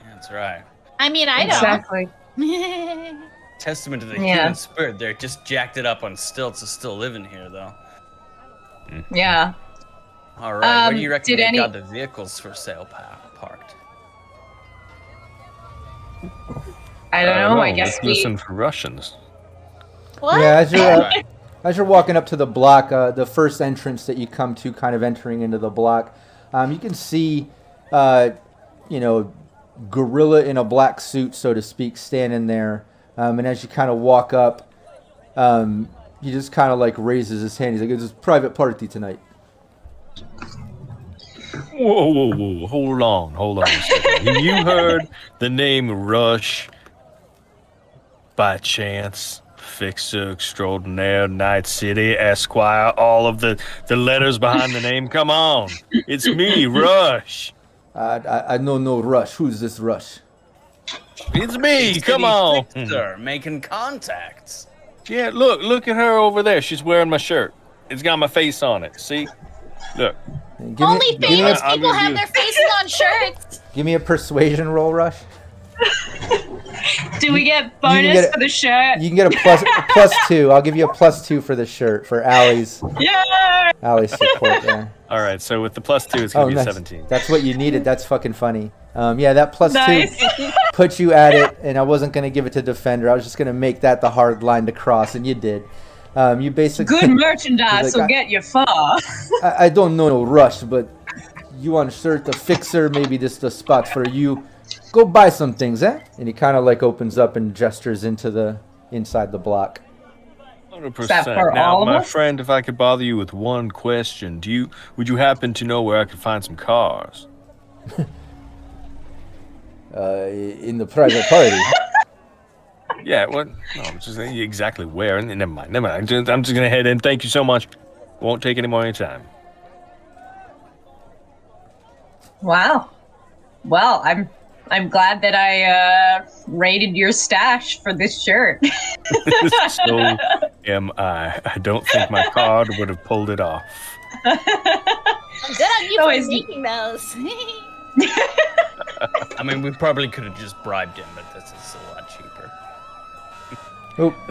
That's right. I mean, I exactly. know. Testament to the human spirit. They're just jacked it up on stilts is still living here, though. Yeah. All right. Where do you reckon they got the vehicles for sale parked? I don't know. I guess we listen for Russians. What? Yeah, as you're walking up to the block, the first entrance that you come to, kind of entering into the block, you can see, gorilla in a black suit, so to speak, standing there. And as you kind of walk up, he just kind of like raises his hand. He's like, "It's a private party tonight." Whoa. Hold on a second. Have you heard the name Rush by chance? Fixer extraordinaire, Night City, Esquire, all of the letters behind the name. Come on. It's me, Rush. I know no Rush. Who's this Rush? It's me. Come on. Sir, making contacts. Yeah, look at her over there. She's wearing my shirt. It's got my face on it. See? Look. Only famous people have their faces on shirts. Give me a persuasion roll, Rush. Do we get bonus for the shirt? You can get a plus 2. I'll give you a +2 for the shirt for Allie's support there. All right, so with the +2, it's gonna be 17. That's what you needed. That's fucking funny. Yeah, that +2 put you at it, and I wasn't gonna give it to Defender. I was just gonna make that the hard line to cross, and you did. You basically good merchandise will get you far. I don't know no Rush, but you want a shirt, the fixer, maybe this the spot for you. Go buy some things, eh? And he kind of like opens up and gestures into the inside the block. 100%. Now, my friend, if I could bother you with one question, would you happen to know where I could find some cars? In the private party. Yeah, what? No, I'm just saying exactly where. And never mind. I'm just gonna head in. Thank you so much. Won't take any more of your time. Wow. Well, I'm glad that I raided your stash for this shirt. So am I. I don't think my card would have pulled it off. I'm good on you for making those. I mean, we probably could have just bribed him, but this is a lot cheaper.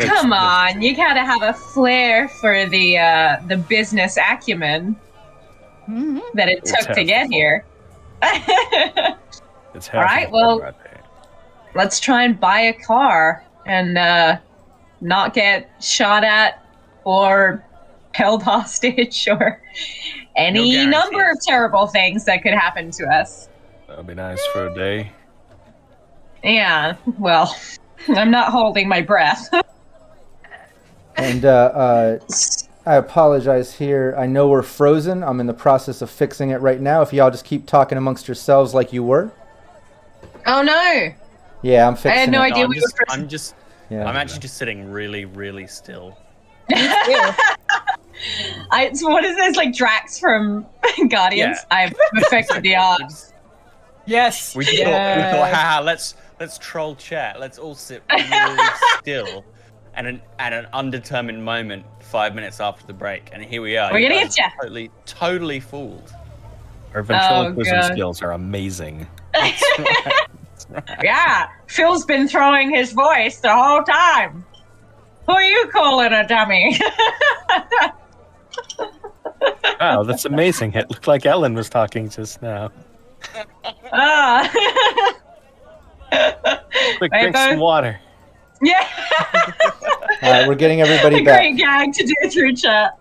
Come on, you gotta have a flair for the business acumen that it took to get here. It's all right, well, let's try and buy a car and not get shot at or held hostage or any number of terrible things that could happen to us. That'll be nice for a day. Yeah, well, I'm not holding my breath. And I apologize here. I know we're frozen. I'm in the process of fixing it right now. If y'all just keep talking amongst yourselves like you were. Oh no! Yeah, I'm fixing it. I had no idea I'm we were frozen. I'm actually just sitting really, really still. So what is this, like Drax from Guardians? Yeah. I've perfected the art. Yes. We thought, haha, let's troll chat. Let's all sit really still. And at an undetermined moment, 5 minutes after the break, and here we are. We're gonna get you. Totally fooled. Our ventriloquism skills are amazing. That's right. Yeah, Phil's been throwing his voice the whole time. Who are you calling a dummy? Wow, that's amazing. It looked like Ellen was talking just now. Quick, drink some water. Yeah. All right, we're getting everybody a back. Great gag to do through chat.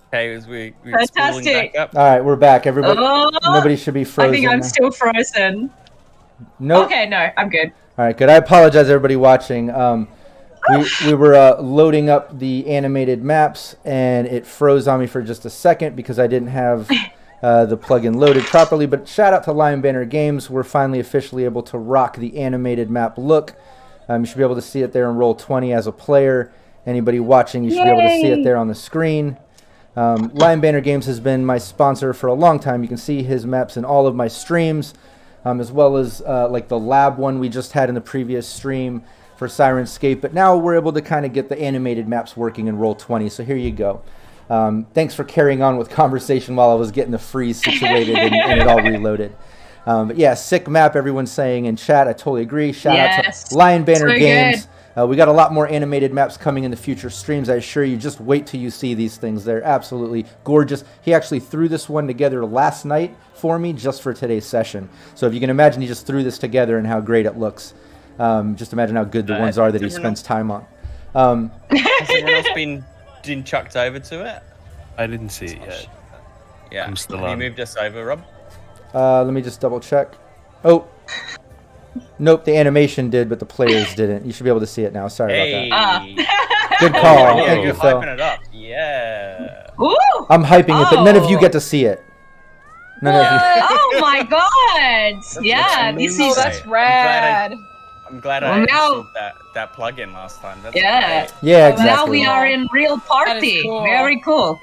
Okay, as we're Fantastic. back up. All right, we're back. Everybody, nobody should be frozen. I think I'm now. still frozen. Nope. Okay, no, I'm good. All right, good. I apologize, everybody watching. We were loading up the animated maps, and it froze on me for just a second because I didn't have the plugin loaded properly. But shout out to Lion Banner Games. We're finally officially able to rock the animated map look. You should be able to see it there in Roll20 as a player. Anybody watching, you should be able to see it there on the screen. Lion Banner Games has been my sponsor for a long time. You can see his maps in all of my streams, as well as like the lab one we just had in the previous stream for Syrinscape. But now we're able to kind of get the animated maps working in Roll20. So here you go. Thanks for carrying on with conversation while I was getting the freeze situated and it all reloaded. But yeah, sick map, everyone's saying in chat. I totally agree. Shout out to Lion Banner Games. We got a lot more animated maps coming in the future streams. I assure you, just wait till you see these things. They're absolutely gorgeous. He actually threw this one together last night for me just for today's session. So if you can imagine, he just threw this together and how great it looks. Just imagine how good the ones are that he spends time on. Has anyone else been chucked over to it? I didn't see it yet. Yeah. I'm still Have you on. moved us over, Rob? Let me just double check. Oh, nope, the animation did, but the players didn't. You should be able to see it now. Sorry about that. Good call. Yeah, Thank you're you, Phil. hyping it up. Yeah. Ooh. I'm hyping it, but none of you get to see it. None of you. Oh my god! Yeah, this is that's rad. I'm glad I installed that plugin last time. That's great. Yeah, exactly. Now we are in real party. Cool. Very cool.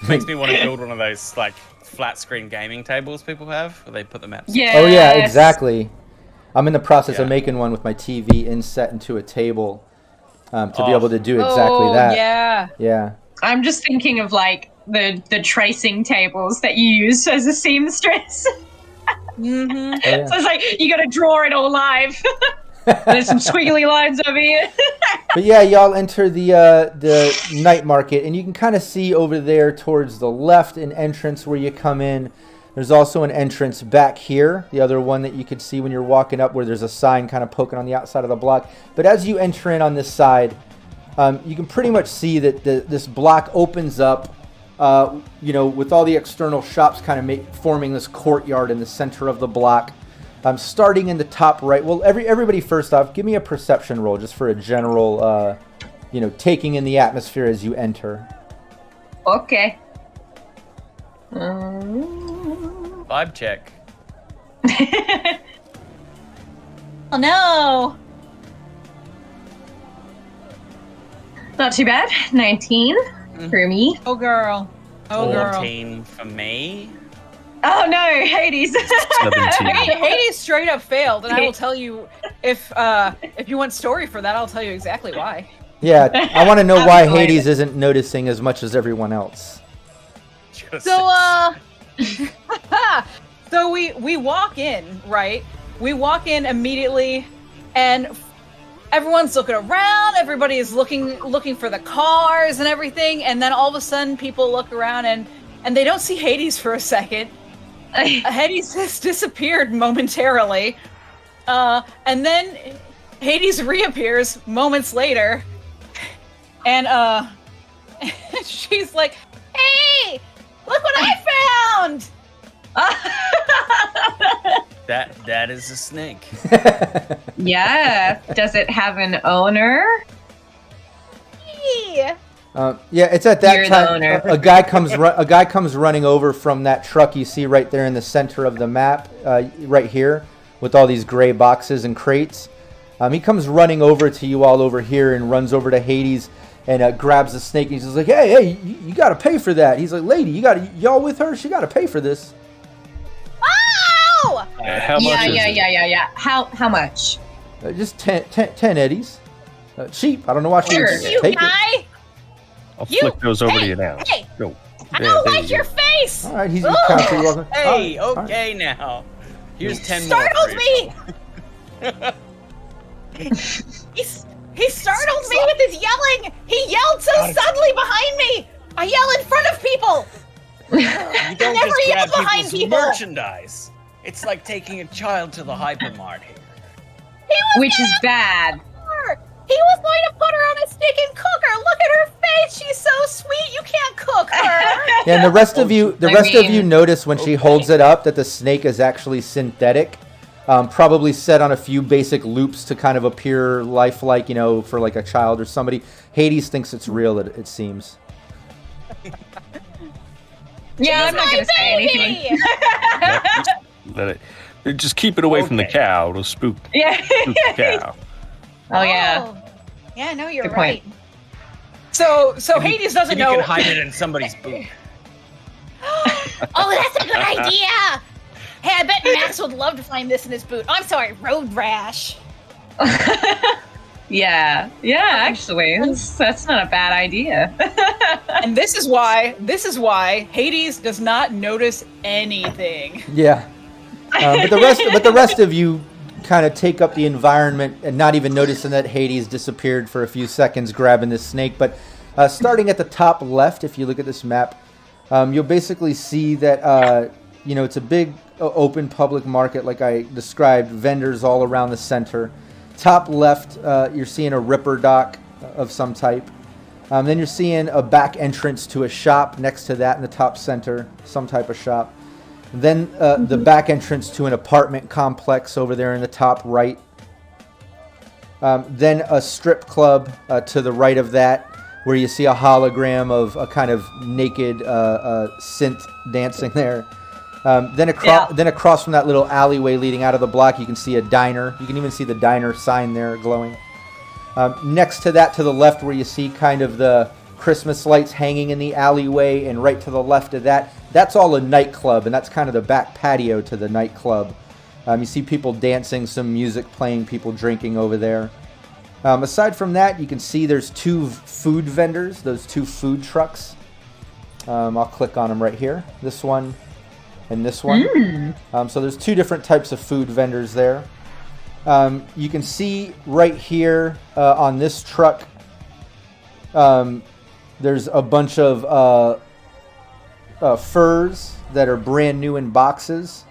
Makes me want to build one of those like flat screen gaming tables people have, where they put them out. Yeah. Oh yeah, exactly. I'm in the process of Yeah. making one with my TV inset into a table to be able to do exactly that. Yeah. Yeah. I'm just thinking of like the tracing tables that you use as a seamstress. Mm-hmm. Oh, yeah. So it's like you got to draw it all live. There's some squiggly lines over here. But yeah, y'all enter the night market, and you can kind of see over there towards the left an entrance where you come in. There's also an entrance back here, the other one that you could see when you're walking up, where there's a sign kind of poking on the outside of the block. But as you enter in on this side, you can pretty much see that this block opens up, with all the external shops kind of forming this courtyard in the center of the block. Starting in the top right. Well, everybody first off, give me a perception roll just for a general, taking in the atmosphere as you enter. Okay. Vibe check. Oh no. Not too bad. 19 for me. Oh girl. Oh girl. 14 for me. Oh no, Hades. 17. Hades straight up failed, and I will tell you if you want story for that, I'll tell you exactly why. Yeah, I want to know why Hades isn't noticing as much as everyone else. So so we walk in, right? We walk in immediately, and everyone's looking around. Everybody is looking for the cars and everything, and then all of a sudden, people look around and they don't see Hades for a second. Hades has disappeared momentarily, and then Hades reappears moments later, and she's like, "Hey, look what I found!" That is a snake. Yeah. Does it have an owner? Yeah. Yeah, it's at that You're the time owner. a guy comes running over from that truck you see right there in the center of the map, right here, with all these gray boxes and crates. He comes running over to you all over here and runs over to Hades and grabs the snake. And he's just like, "Hey, you got to pay for that." He's like, "Lady, y'all with her? She got to pay for this." Oh! How much is it? Yeah. How much? Just 10 eddies. Cheap. I don't know why she would You take it. guy! I'll flick those over to you now. Hey! Go. I There- don't there like you your go. face! All right, he's Ugh. constantly walking. Hey, All right. okay now. Here's 10 Startled more. me! He startled me with his yelling! He yelled so suddenly behind me! I yell in front of people! You don't never just yell grab behind people's people. merchandise. It's like taking a child to the hypermart here. Which is bad. He was going to put her on a stick and cook her. Look at her face. She's so sweet. You can't cook her. Yeah, and the rest of you mean, notice when she holds it up that the snake is actually synthetic, probably set on a few basic loops to kind of appear lifelike, for like a child or somebody. Hades thinks it's real. It seems. Yeah, I'm not going to say anything. Let it. Just keep it away from the cow. It'll spook Yeah. the cow. Oh, yeah. Yeah, no, you're Good right. point. So Hades doesn't You know. can hide it in somebody's boot. Oh, that's a good idea. Hey, I bet Max would love to find this in his boot. I'm sorry, road rash. Yeah, actually, that's not a bad idea. And this is why Hades does not notice anything. Yeah, but the rest of you kind of take up the environment and not even noticing that Hades disappeared for a few seconds grabbing this snake. But starting at the top left, if you look at this map, you'll basically see that it's a big open public market like I described, vendors all around the center. Top left, you're seeing a ripper dock of some type. Then you're seeing a back entrance to a shop next to that in the top center, some type of shop. Then the back entrance to an apartment complex over there in the top right. Then a strip club to the right of that, where you see a hologram of a kind of naked synth dancing there. Then across from that little alleyway leading out of the block, you can see a diner. You can even see the diner sign there glowing. Next to that, to the left, where you see kind of the Christmas lights hanging in the alleyway, and right to the left of that, That's all a nightclub, and that's kind of the back patio to the nightclub. You see people dancing, some music playing, people drinking over there. Aside from that, you can see there's 2 food vendors, those 2 food trucks. I'll click on them right here. This one and this one. So there's 2 different types of food vendors there. You can see right here on this truck, there's a bunch of furs that are brand new in boxes,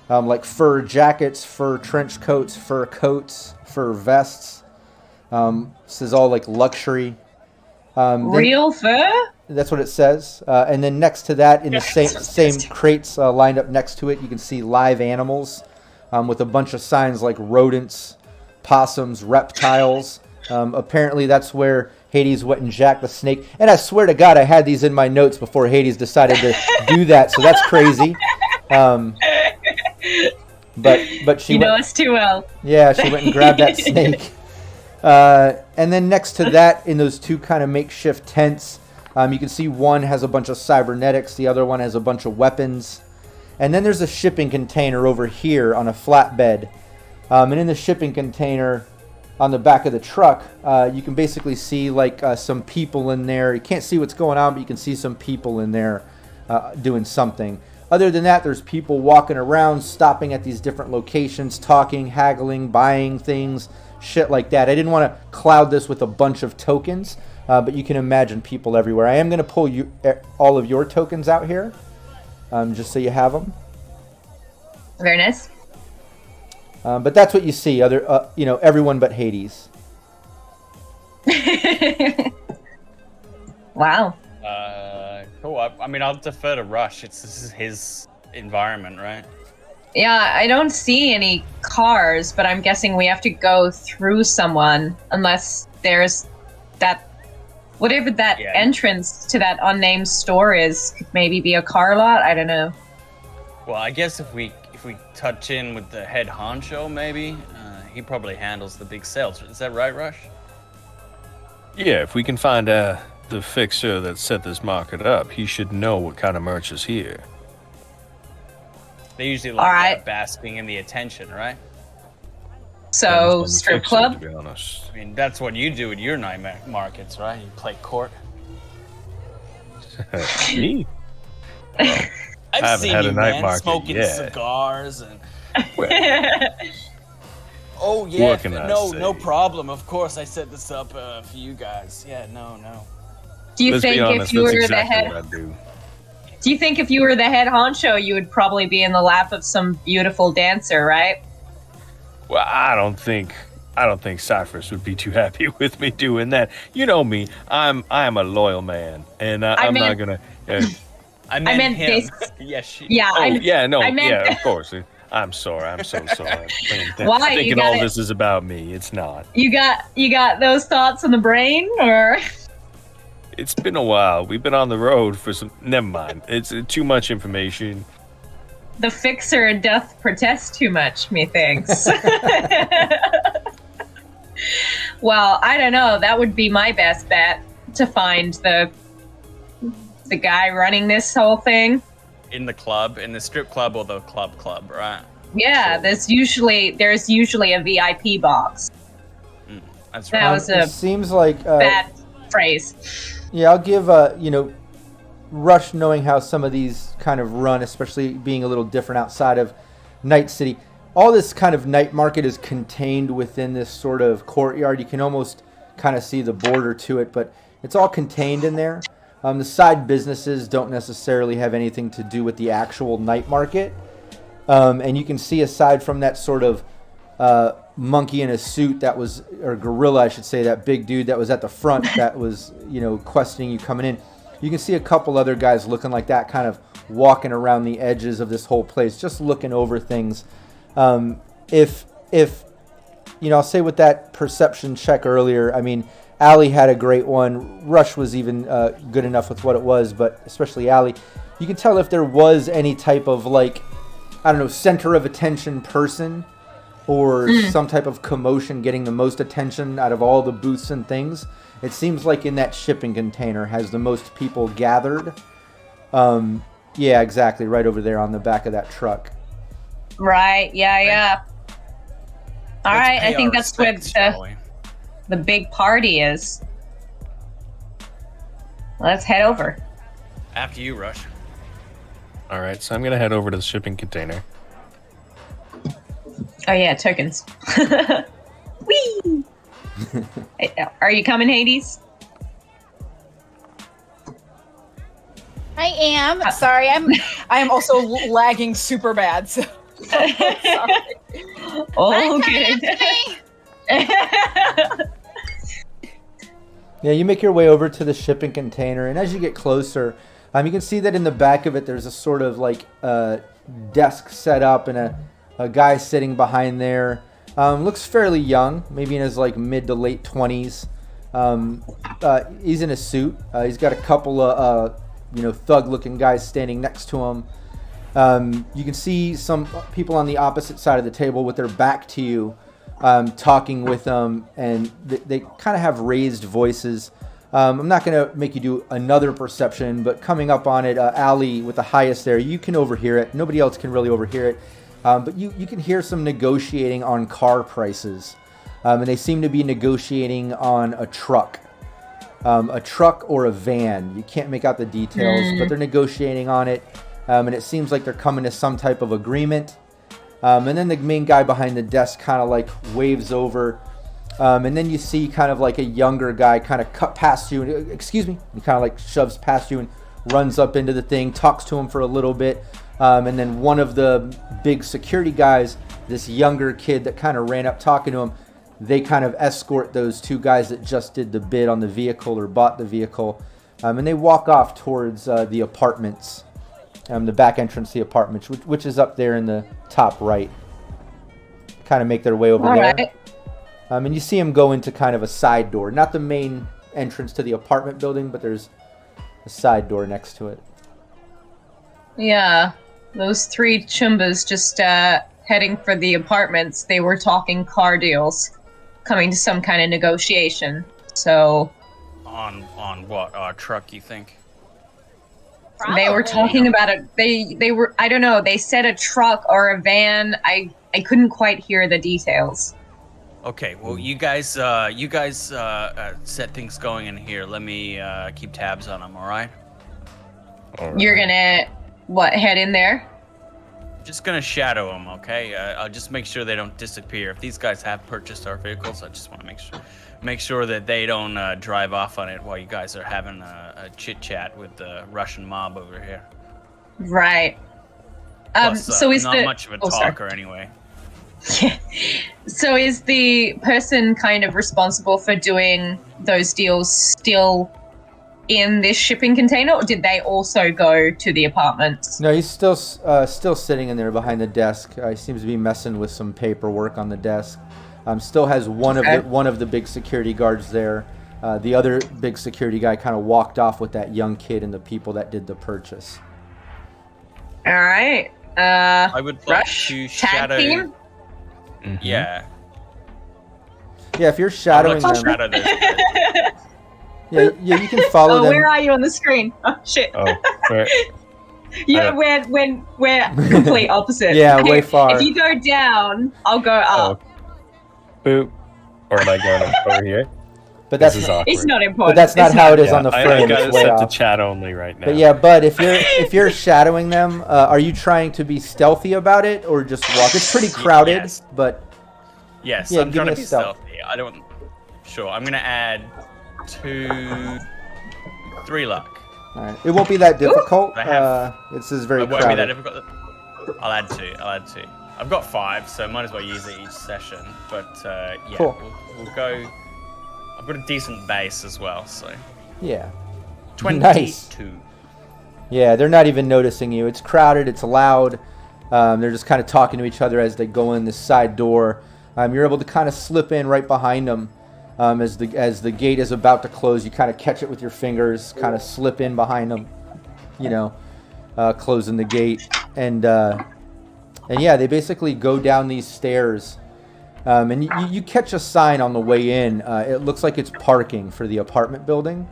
like fur jackets, fur trench coats, fur coats, fur vests. This is all like luxury. Real fur? That's what it says. And then next to that, in the same crates lined up next to it, you can see live animals with a bunch of signs like rodents, possums, reptiles. Apparently that's where Hades went and jacked the snake. And I swear to God, I had these in my notes before Hades decided to do that. So that's crazy. But she know us too well. Yeah, she went and grabbed that snake. And then next to that, in those 2 kind of makeshift tents, you can see one has a bunch of cybernetics, the other one has a bunch of weapons. And then there's a shipping container over here on a flatbed. And in the shipping container on the back of the truck, you can basically see like some people in there. You can't see what's going on, but you can see some people in there doing something. Other than that, there's people walking around, stopping at these different locations, talking, haggling, buying things, shit like that. I didn't want to cloud this with a bunch of tokens, but you can imagine people everywhere. I am going to pull all of your tokens out here, just so you have them. Very nice. But that's what you see. Everyone but Hades. Wow. Cool. I mean, I'll defer to Rush. This is his environment, right? Yeah, I don't see any cars, but I'm guessing we have to go through someone unless there's that, whatever that entrance to that unnamed store is, could maybe be a car lot. I don't know. Well, I guess if we touch in with the head honcho, maybe he probably handles the big sales. Is that right, Rush? Yeah, if we can find the fixer that set this market up, he should know what kind of merch is here. They usually like basking in the attention, right? So, strip club? To be honest. I mean, that's what you do at your night markets, right? You play court. Me? I've seen had you, a night man, market smoking cigars and... Oh, What yeah, can I no say? problem. Of course I set this up for you guys. Yeah, no. Do you Let's think be honest, if you that's were exactly the head... what I do. Do you think if you were the head honcho, you would probably be in the lap of some beautiful dancer, right? Well, I don't think Cyphers would be too happy with me doing that. You know me. I'm a loyal man, and I'm not gonna. I meant him. this. Yes, she. Yeah. Of course. I'm sorry. I'm so sorry. Why? Thinking all this is about me. It's not. You got those thoughts in the brain, or? It's been a while. We've been on the road for some. Never mind. It's too much information. The fixer doth protest too much, methinks. Well, I don't know. That would be my best bet, to find the guy running this whole thing. In the club, in the strip club or the club, right? Yeah, So- there's usually a VIP box. That's That right. was a It seems like bad phrase. Yeah, I'll give Rush, knowing how some of these kind of run, especially being a little different outside of Night City. All this kind of night market is contained within this sort of courtyard. You can almost kind of see the border to it, but it's all contained in there. The side businesses don't necessarily have anything to do with the actual night market. And you can see, aside from that sort of monkey in a suit that was, or gorilla, I should say, that big dude that was at the front that was, questioning you coming in. You can see a couple other guys looking like that, kind of walking around the edges of this whole place, just looking over things. If I'll say with that perception check earlier, I mean, Allie had a great one. Rush was even good enough with what it was, but especially Allie. You can tell if there was any type of, center of attention person, or some type of commotion getting the most attention out of all the booths and things. It seems like in that shipping container has the most people gathered. Yeah, exactly. Right over there on the back of that truck. Right. Yeah. All Let's right. pay I think our that's where respects, shall we? the big party is. Let's head over. After you, Rush. All right, so I'm gonna head over to the shipping container. Oh yeah, tokens. Whee! Are you coming, Hades? I am. Sorry, I am also lagging super bad. So. Sorry. Oh, good. Yeah, you make your way over to the shipping container, and as you get closer, you can see that in the back of it there's a sort of like desk set up and a guy sitting behind there. Looks fairly young, maybe in his like mid to late 20s. He's in a suit. He's got a couple of thug-looking guys standing next to him. You can see some people on the opposite side of the table with their back to you, talking with them, and they kind of have raised voices. I'm not going to make you do another perception, but coming up on it, Allie with the highest there, you can overhear it. Nobody else can really overhear it, but you can hear some negotiating on car prices, and they seem to be negotiating on a truck or a van. You can't make out the details, but they're negotiating on it, and it seems like they're coming to some type of agreement. And then the main guy behind the desk kind of like waves over, and then you see kind of like a younger guy kind of cut past you, and excuse me, he kind of like shoves past you and runs up into the thing, talks to him for a little bit, and then one of the big security guys, this younger kid that kind of ran up talking to him, they kind of escort those two guys that just did the bid on the vehicle or bought the vehicle, and they walk off towards the apartments. The back entrance to the apartments, which is up there in the top right. Kind of make their way over there. Right. And you see them go into kind of a side door. Not the main entrance to the apartment building, but there's a side door next to it. Yeah, those three chumbas just heading for the apartments. They were talking car deals, coming to some kind of negotiation. So On what? Our truck, you think? They were talking about it. They were, I don't know, they said a truck or a van. I couldn't quite hear the details. Okay, well, you guys set things going in here. Let me keep tabs on them, all right? You're gonna, head in there? Just gonna shadow them, okay? I'll just make sure they don't disappear. If these guys have purchased our vehicles, I just want to make sure that they don't drive off on it while you guys are having a chit chat with the Russian mob over here. Right. Plus, so is not much of a talker anyway. Yeah. So is the person kind of responsible for doing those deals still in this shipping container, or did they also go to the apartments? No, he's still sitting in there behind the desk. He seems to be messing with some paperwork on the desk. Still has one of the big security guards there. The other big security guy kind of walked off with that young kid and the people that did the purchase. All right. I would like Rush, to tag shadow. team? Mm-hmm. Yeah. Yeah, if you're shadowing them. Shadow those guys. Yeah, you can follow them. Where are you on the screen? Oh shit. Oh, where? Yeah, we're complete opposite. Yeah, way far. If you go down, I'll go up. Boop. Or am I going over here? But that's This is awkward. It's not important. But that's not how it is Yeah, on the I frame. got it It's way set to off. chat only right now. But yeah, Bud, if you're shadowing them, are you trying to be stealthy about it or just walk? It's pretty crowded, Yes. but Yes, Yeah, I'm give trying me to a be stealth. stealthy. I don't. Sure, I'm gonna add 3 luck. all right. It won't be that difficult. I have- This is very It won't be that crowded. difficult. I'll add 2. I've got 5, so might as well use it each session. But yeah, Cool. we'll go. I've got a decent base as well, so Yeah. 22. Nice. Yeah, they're not even noticing you. It's crowded. It's loud. They're just kind of talking to each other as they go in this side door. You're able to kind of slip in right behind them. As the gate is about to close, you kind of catch it with your fingers, kind of slip in behind them, closing the gate. And yeah, they basically go down these stairs. And you catch a sign on the way in. It looks like it's parking for the apartment building.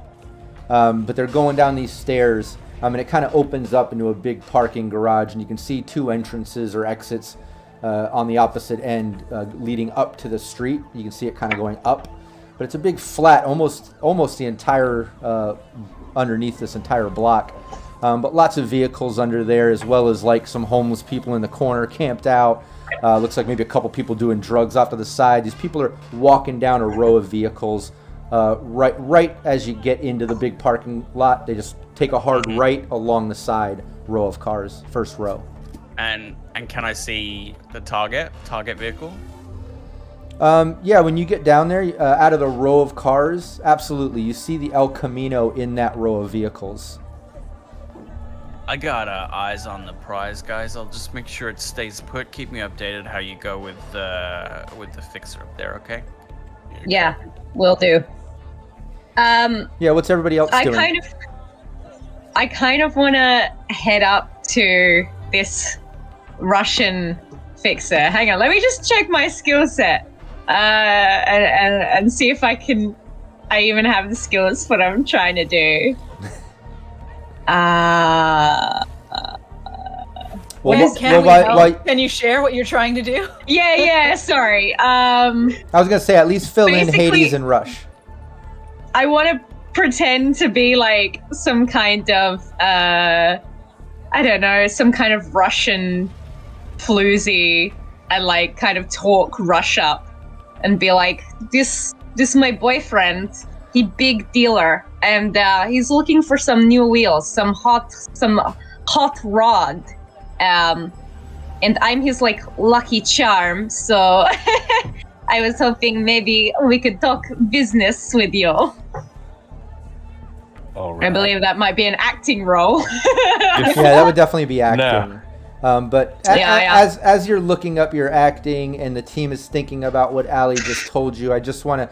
But they're going down these stairs. And it kind of opens up into a big parking garage, and you can see 2 entrances or exits on the opposite end leading up to the street. You can see it kind of going up, but it's a big flat, almost the entire underneath this entire block. But lots of vehicles under there, as well as like some homeless people in the corner camped out. Looks like maybe a couple people doing drugs off to the side. These people are walking down a row of vehicles. Right as you get into the big parking lot, they just take a hard right along the side row of cars, first row. And can I see the target vehicle? Yeah, when you get down there, out of the row of cars, absolutely, you see the El Camino in that row of vehicles. I got eyes on the prize, guys. I'll just make sure it stays put. Keep me updated how you go with the fixer up there, okay? Yeah, will do. Yeah, what's everybody else doing? I kind of want to head up to this Russian fixer. Hang on, let me just check my skill set and see if I even have the skills for what I'm trying to do. Can you share what you're trying to do? Yeah, sorry. I was gonna say, at least fill in Hades and Rush. I want to pretend to be like some kind of I don't know, some kind of Russian floozy, and like kind of talk Rush up and be like, this my boyfriend, he big dealer, and he's looking for some new wheels, some hot rod, and I'm his like lucky charm, so I was hoping maybe we could talk business with you. All right. I believe that might be an acting role. Yeah, that would definitely be acting. But as you're looking up your acting and the team is thinking about what Allie just told you, I just want to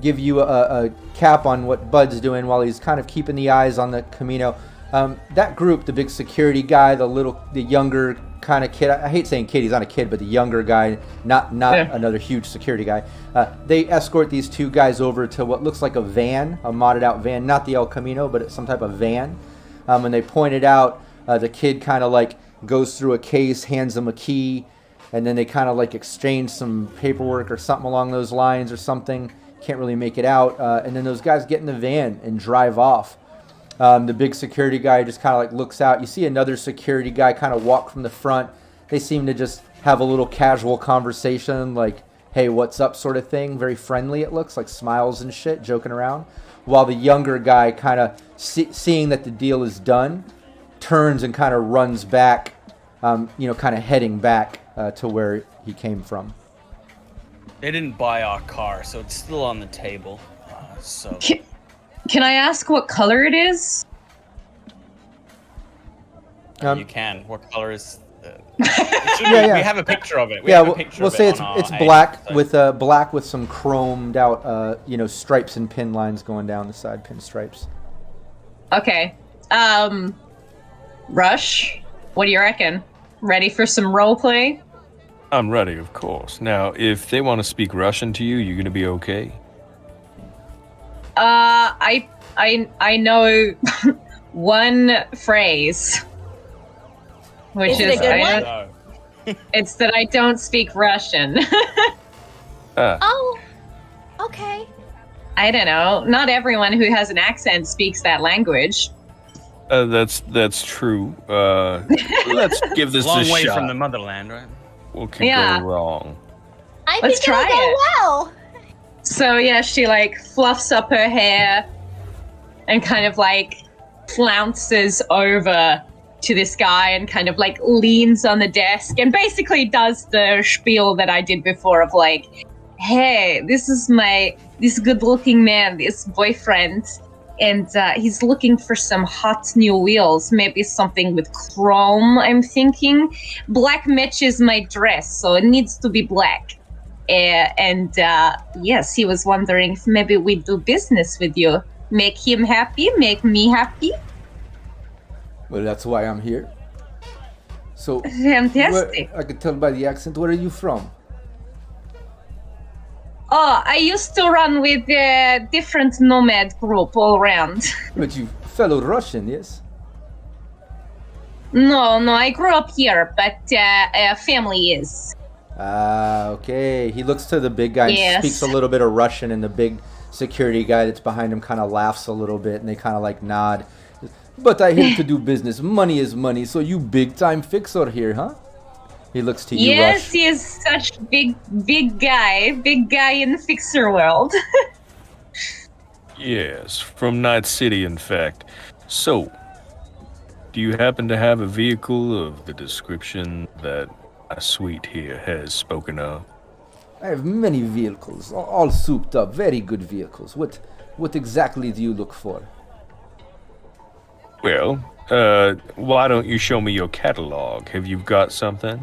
give you a cap on what Bud's doing while he's kind of keeping the eyes on the Camino. That group, the big security guy, the younger kind of kid, I hate saying kid, he's not a kid, but the younger guy, not another huge security guy, they escort these 2 guys over to what looks like a van, a modded out van, not the El Camino, but it's some type of van. When they pointed out, the kid kind of like goes through a case, hands them a key, and then they kind of like exchange some paperwork or something along those lines or something. Can't really make it out. And then those guys get in the van and drive off. The big security guy just kind of like looks out. You see another security guy kind of walk from the front. They seem to just have a little casual conversation, like, hey, what's up sort of thing. Very friendly, it looks like, smiles and shit, joking around. While the younger guy kind of seeing that the deal is done, turns and kind of runs back, kind of heading back to where he came from. They didn't buy our car, so it's still on the table. Can I ask what color it is? You can. What color is? We have a picture of it. We'll say it's black with some chromed out, stripes and pin lines going down the side, pin stripes. Okay. Rush, what do you reckon? Ready for some role play? I'm ready, of course. Now, if they want to speak Russian to you, you're gonna be okay. I know one phrase, which is it a good one? It's that I don't speak Russian. Oh, okay. I don't know. Not everyone who has an accent speaks that language. That's true. Let's give this a shot. Long way from the motherland, right? What could go wrong? Let's try it'll go well. So yeah, she like fluffs up her hair and kind of like flounces over to this guy and kind of like leans on the desk and basically does the spiel that I did before of like, hey, this good looking man, this boyfriend, and he's looking for some hot new wheels, maybe something with chrome, I'm thinking. Black matches my dress, so it needs to be black. Yes, he was wondering if maybe we do business with you. Make him happy, make me happy. Well, that's why I'm here. So, fantastic. I could tell by the accent, where are you from? Oh, I used to run with a different nomad group all around. But you fellow Russian, yes? No, I grew up here, but family is. Okay. He looks to the big guy and Yes. speaks a little bit of Russian, and the big security guy that's behind him kind of laughs a little bit, and they kind of like nod. But I here to do business. Money is money, so you big-time fixer here, huh? He looks to you, Yes, Rush. he is such big guy in the fixer world. Yes, from Night City, in fact. So, do you happen to have a vehicle of the description that a suite here has spoken of? I have many vehicles, all souped up, very good vehicles. What exactly do you look for? Well, why don't you show me your catalog? Have you got something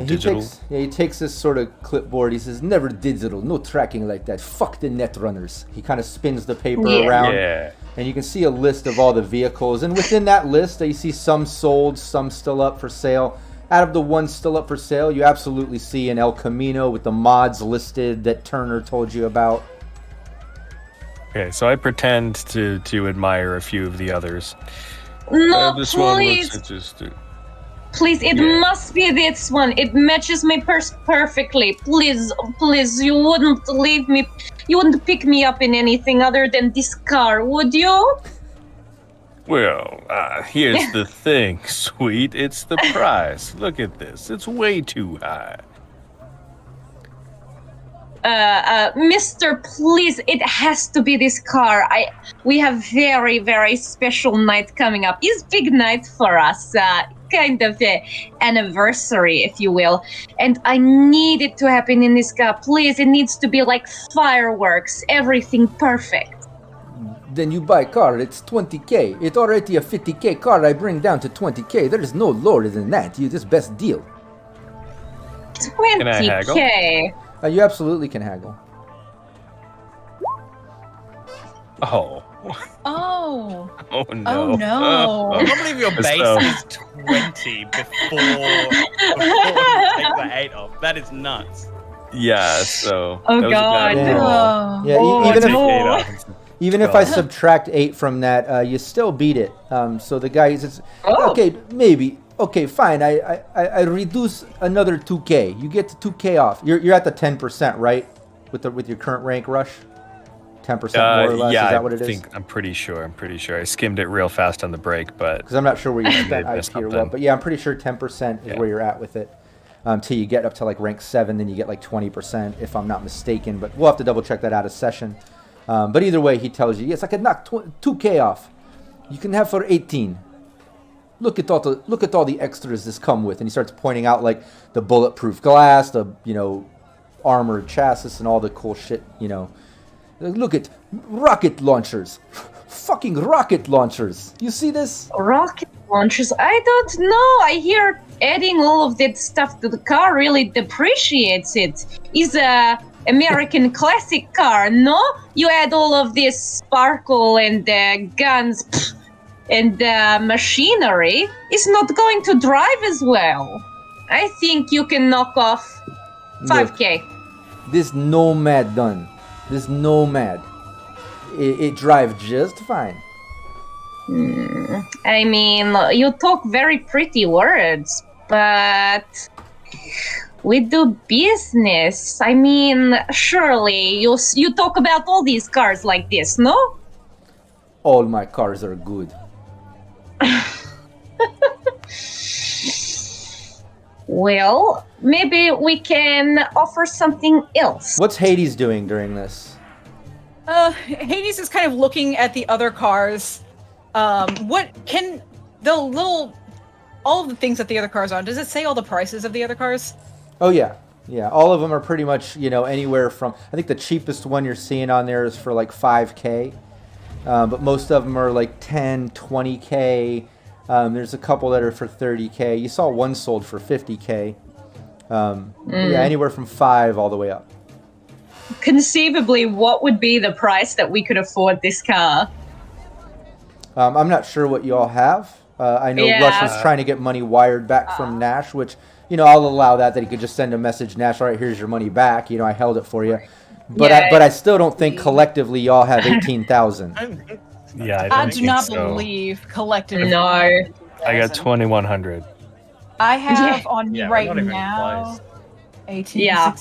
digital? He takes this sort of clipboard. He says, "Never digital, no tracking like that. Fuck the Netrunners." He kind of spins the paper around, and you can see a list of all the vehicles. And within that list, you see some sold, some still up for sale. Out of the ones still up for sale, you absolutely see an El Camino with the mods listed that Turner told you about. Okay, so I pretend to admire a few of the others. No, This one please. looks interesting. Please, it must be this one. It matches my purse perfectly. Please, you wouldn't leave me. You wouldn't pick me up in anything other than this car, would you? Well, here's the thing, sweet. It's the price. Look at this. It's way too high. Mister, please, it has to be this car. We have very, very special night coming up. It's big night for us. Kind of a anniversary, if you will. And I need it to happen in this car. Please, it needs to be like fireworks. Everything perfect. Then you buy a car, it's 20K. It's already a 50K car, I bring down to 20K. There is no lower than that. You just best deal. 20K. You absolutely can haggle. Oh. Oh. Oh no. Oh no. I can't believe your base is 20 before you take the 8 off. That is nuts. Yeah, so. Oh, that was a God. bad roll. Yeah, Oh, even no. if even if I subtract 8 from that, you still beat it. So the guy says, okay, maybe. Okay, fine. I reduce another 2K. You get the 2K off. You're at the 10%, right? With your current rank, Rush. 10% more or less. Yeah, is that what it is? I'm pretty sure. I skimmed it real fast on the break, but Because I'm not sure where you I spent may have IP or messed what. up But yeah, I'm pretty sure 10% is where you're at with it. Till you get up to like rank 7, then you get like 20%, if I'm not mistaken. But we'll have to double check that out of session. But either way, he tells you, yes, I can knock 2K off. You can have for 18. Look at all the extras this come with, and he starts pointing out like the bulletproof glass, the armored chassis, and all the cool shit. Look at rocket launchers, fucking rocket launchers. You see this? Rocket launchers? I don't know. I hear adding all of that stuff to the car really depreciates it. It's a American classic car, no? You add all of this sparkle and guns and machinery, it's not going to drive as well. I think you can knock off 5K. Look, this Nomad done. This Nomad. It drives just fine. I mean, you talk very pretty words, but we do business. I mean, surely you talk about all these cars like this, no? All my cars are good. Well, maybe we can offer something else. What's Hades doing during this? Hades is kind of looking at the other cars. What can all of the things that the other cars are on? Does it say all the prices of the other cars? Oh yeah. All of them are pretty much anywhere from. I think the cheapest one you're seeing on there is for like 5K, but most of them are like 10, 20K. There's a couple that are for 30K. You saw one sold for 50K. Yeah, anywhere from 5 all the way up. Conceivably, what would be the price that we could afford this car? I'm not sure what you all have. I know Rush was trying to get money wired back from Nash, which, I'll allow that he could just send a message, Nash, all right, here's your money back. I held it for you. But I still don't think collectively y'all have 18,000. Yeah, I do not believe collectively. No. I got 2100. I have on me Yeah, we're right not even now close. 18. Yeah.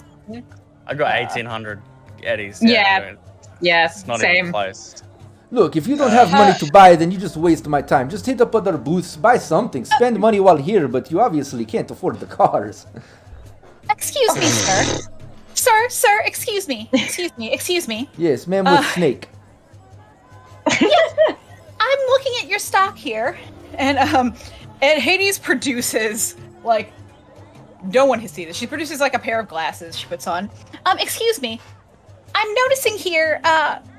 I got 1800 eddies. Yeah. Yeah, It's not same. even close. Look, if you don't have money to buy, then you just waste my time. Just hit up other booths, buy something, spend money while here, but you obviously can't afford the cars. Excuse me, sir. Sir, excuse me. Excuse me. Yes, man with snake. I'm looking at your stock here. And Hades produces, like, no one has seen this. She produces, like, a pair of glasses she puts on. Excuse me. I'm noticing here,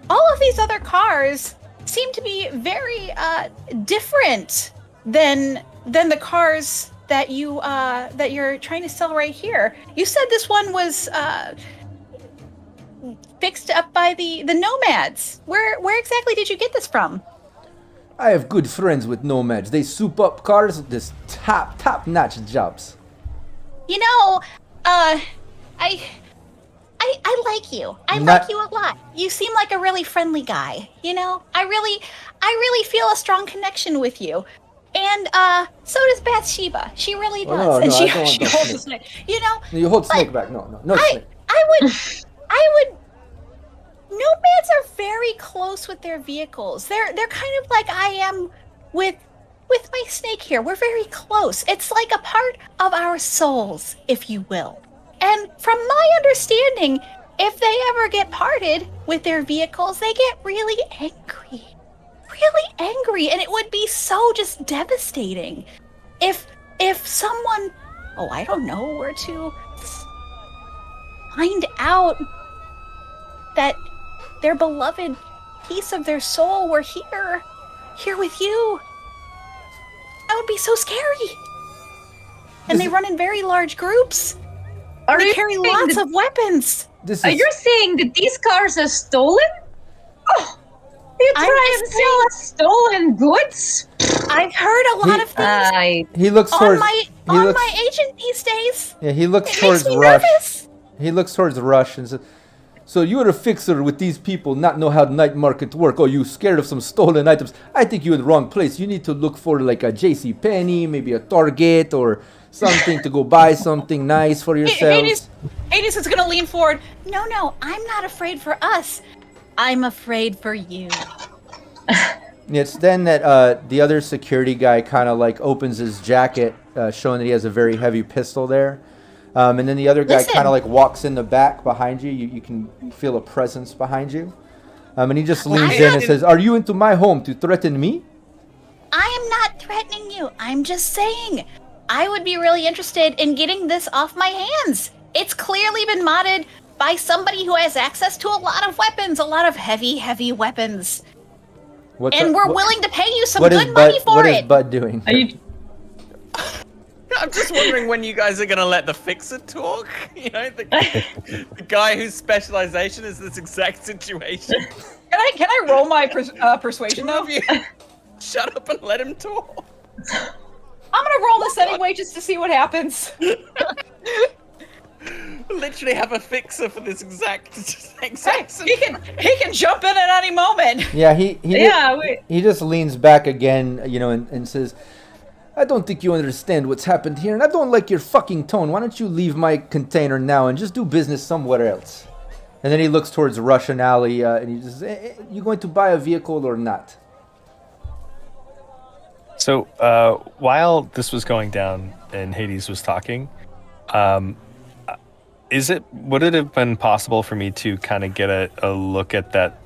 all of these other cars seem to be very, different than the cars that you're trying to sell right here. You said this one was, fixed up by the nomads. Where exactly did you get this from? I have good friends with nomads. They soup up cars with this top-notch jobs. You know, I like you. I like you a lot. You seem like a really friendly guy. You know, I really feel a strong connection with you. And so does Bathsheba. She really does. Oh, no, and I she don't want that holds snake. the snake. You know, You hold snake back. No snake. I would. Nomads are very close with their vehicles. They're kind of like I am with my snake here. We're very close. It's like a part of our souls, if you will. And from my understanding, if they ever get parted with their vehicles, they get really angry. Really angry, and it would be so just devastating if someone, I don't know, were to find out that their beloved piece of their soul were here with you. That would be so scary. And they run in very large groups. They carry lots of weapons. Are you saying that these cars are stolen? Oh, you try and sell us stolen goods? I've heard a lot of things He looks on towards my agent these days. Yeah, he looks It towards makes me Rush. nervous. He looks towards Rush and says, "So you're a fixer with these people, not know how the night market work. Oh, you scared of some stolen items? I think you're in the wrong place. You need to look for like a J.C. Penney, maybe a Target or something to go buy something nice for yourselves." Hades is gonna lean forward. No, I'm not afraid for us. I'm afraid for you. It's then that the other security guy kind of like opens his jacket, showing that he has a very heavy pistol there. And then the other guy kind of like walks in the back behind you. You can feel a presence behind you. And he just leans in and says, "Are you into my home to threaten me?" I am not threatening you. I'm just saying, I would be really interested in getting this off my hands. It's clearly been modded by somebody who has access to a lot of weapons, a lot of heavy weapons. And we're willing to pay you some good money for it. What is Bud doing? I'm just wondering when you guys are gonna let the fixer talk. You know, the guy whose specialization is this exact situation. Can I roll my persuasion though? Shut up and let him talk. I'm gonna roll this anyway just to see what happens. Literally have a fixer for this exact he can jump in at any moment. Yeah, he just leans back again, and says, "I don't think you understand what's happened here, and I don't like your fucking tone. Why don't you leave my container now and just do business somewhere else?" And then he looks towards Russian Alley, and he says, "You going to buy a vehicle or not?" So while this was going down and Hades was talking, would it have been possible for me to kind of get a look at that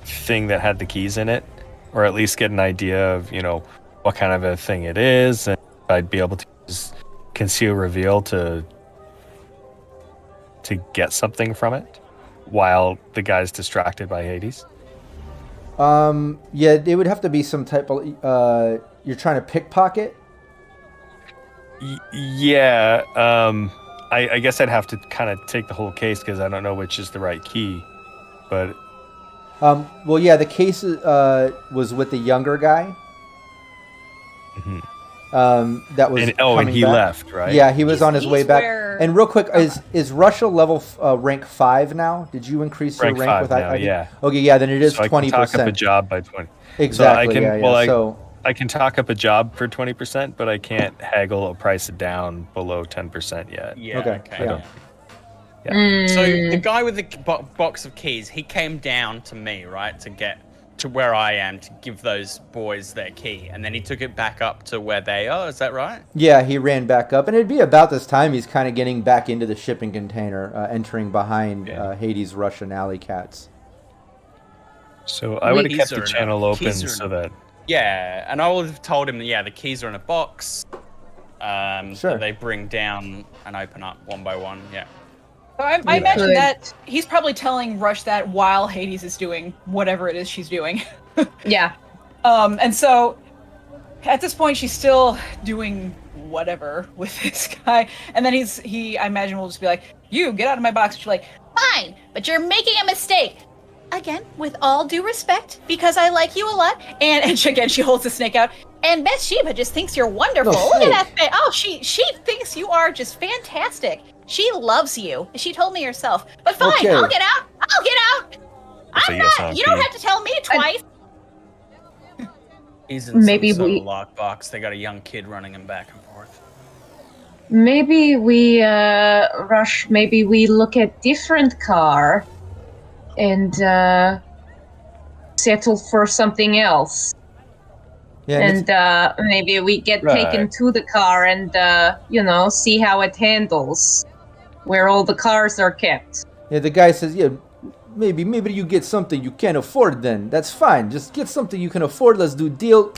thing that had the keys in it, or at least get an idea of what kind of a thing it is, and I'd be able to just conceal reveal to get something from it while the guy's distracted by Hades? Yeah, it would have to be some type of you're trying to pickpocket? Yeah, I guess I'd have to kind of take the whole case because I don't know which is the right key, but well, yeah, the case was with the younger guy. Mm-hmm. That was and he back. Left, right? Yeah, he was on his way back. And real quick, is Russia level rank 5 now? Did you increase your rank 5 with now, I yeah. Okay, yeah, then it is so 20%. I can talk up a job by 20. Exactly. So I can, I can talk up a job for 20%, but I can't haggle a price down below 10% yet. Yeah. Okay, yeah. Yeah. So the guy with the box of keys, he came down to me, right, to get to where I am to give those boys their key, and then he took it back up to where they are. Is that right? Yeah, he ran back up, and it'd be about this time he's kind of getting back into the shipping container, entering behind Hades' Russian alley cats. So I would have kept the channel open so that... Yeah, and I would have told him, the keys are in a box that they bring down and open up one by one, So I imagine that he's probably telling Rush that while Hades is doing whatever it is she's doing. Yeah. And so at this point she's still doing whatever with this guy, and then I imagine will just be like, "You get out of my box." She's like, Fine, but you're making a mistake. Again, with all due respect, because I like you a lot. and she holds the snake out. And Bathsheba just thinks you're wonderful. No, Look at that snake. face. Oh, she thinks you are just fantastic. She loves you. She told me herself. But fine, Okay. I'll get out. I'll get out. That's a I'm yes not. on You don't P. have to tell me twice. He's in Maybe some sort we- of lockbox. They got a young kid running him back and forth. Maybe we Rush. Maybe we look at different car, and settle for something else. Yeah, And maybe we get taken to the car and see how it handles, where all the cars are kept. yeah, the guy says, yeah, maybe you get something you can't afford then. That's fine. Just get something you can afford. Let's do deal.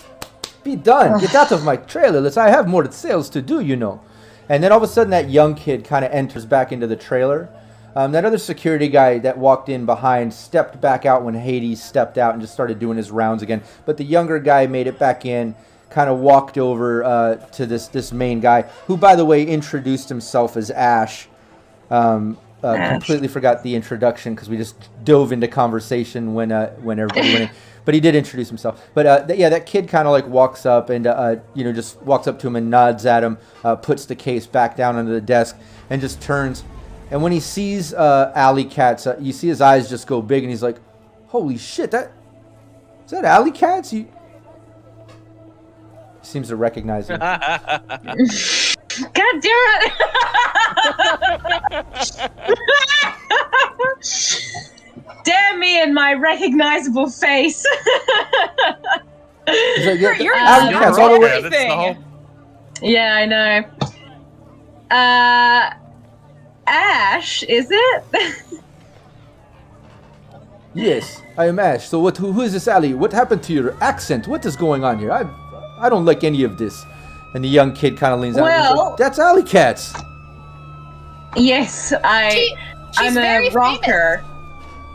Be done. Get out of my trailer. I have more sales to do, And then all of a sudden that young kid kind of enters back into the trailer. That other security guy that walked in behind stepped back out when Hades stepped out and just started doing his rounds again. But the younger guy made it back in, kind of walked over to this main guy, who, by the way, introduced himself as Ash. Completely forgot the introduction because we just dove into conversation when everybody went in. But he did introduce himself. But that kid kind of walks up and just walks up to him and nods at him, puts the case back down under the desk, and just turns. And when he sees Alley Cats, you see his eyes just go big, and he's like, "Holy shit! Is that Alley Cats?" He seems to recognize him. God damn it! Damn me and my recognizable face. He's like, yeah, You're Alley Cats all the way. everything. Yeah, I know. Ash, is it? Yes, I am Ash. So who is this Alley? What happened to your accent? What is going on here? I don't like any of this. And the young kid kind of leans out and he's like, "That's Alley Cats." Yes, I'm a rocker,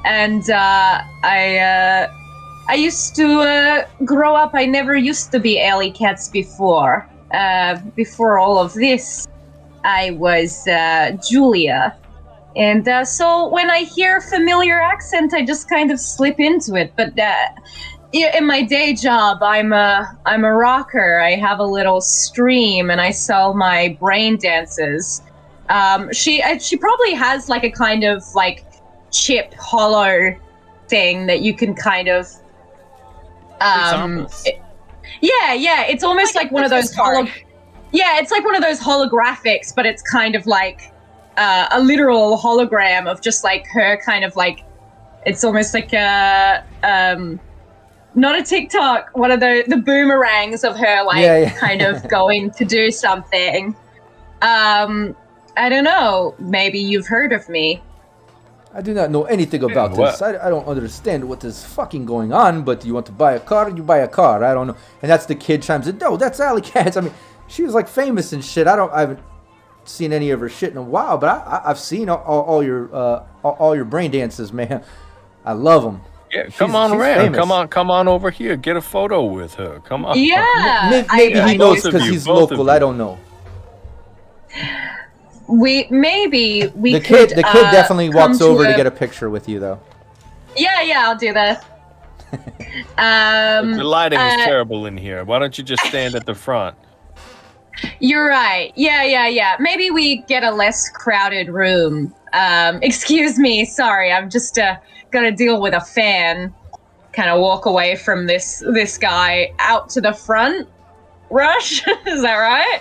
and I used to grow up. I never used to be Alley Cats before. Before all of this, I was Julia, and so when I hear familiar accent, I just kind of slip into it. But in my day job, I'm a rocker. I have a little stream, and I sell my brain dances. She probably has a kind of chip hollow thing that you can kind of yeah, it's almost like one of those it's like one of those holographics, but it's kind of a literal hologram of just her kind of it's almost like a not a TikTok, one of the boomerangs of her kind of going to do something. I don't know, maybe you've heard of me. I do not know anything about this. I don't understand what is fucking going on, but you want to buy a car, you buy a car. I don't know. And that's the kid chimes in, "No, that's Alley Cats." I mean, she was famous and shit. I haven't seen any of her shit in a while, but I've seen all your brain dances, man. I love them. Yeah, come on around. Famous. Come on over here. Get a photo with her. Come on. Yeah. Maybe he knows because he's local. I don't know. The kid definitely walks over to get a picture with you, though. Yeah, I'll do that. The lighting is terrible in here. Why don't you just stand at the front? You're right. Yeah. Maybe we get a less crowded room. Excuse me. Sorry, I'm just gonna deal with a fan. kind of walk away from this guy out to the front. Rush, is that right?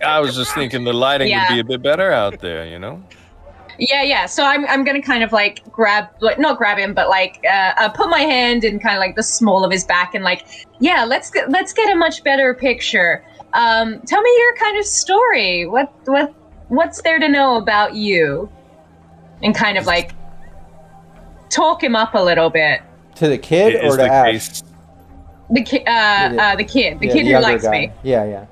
I was just thinking the lighting Yeah. would be a bit better out there, you know? Yeah. So I'm gonna kind of like not grab him, but like put my hand in kind of like the small of his back and like, yeah, let's get a much better picture. Tell me your kind of story. What's there to know about you? And kind of like talk him up a little bit. To the kid or to Ash? The kid who likes guy. me. Yeah.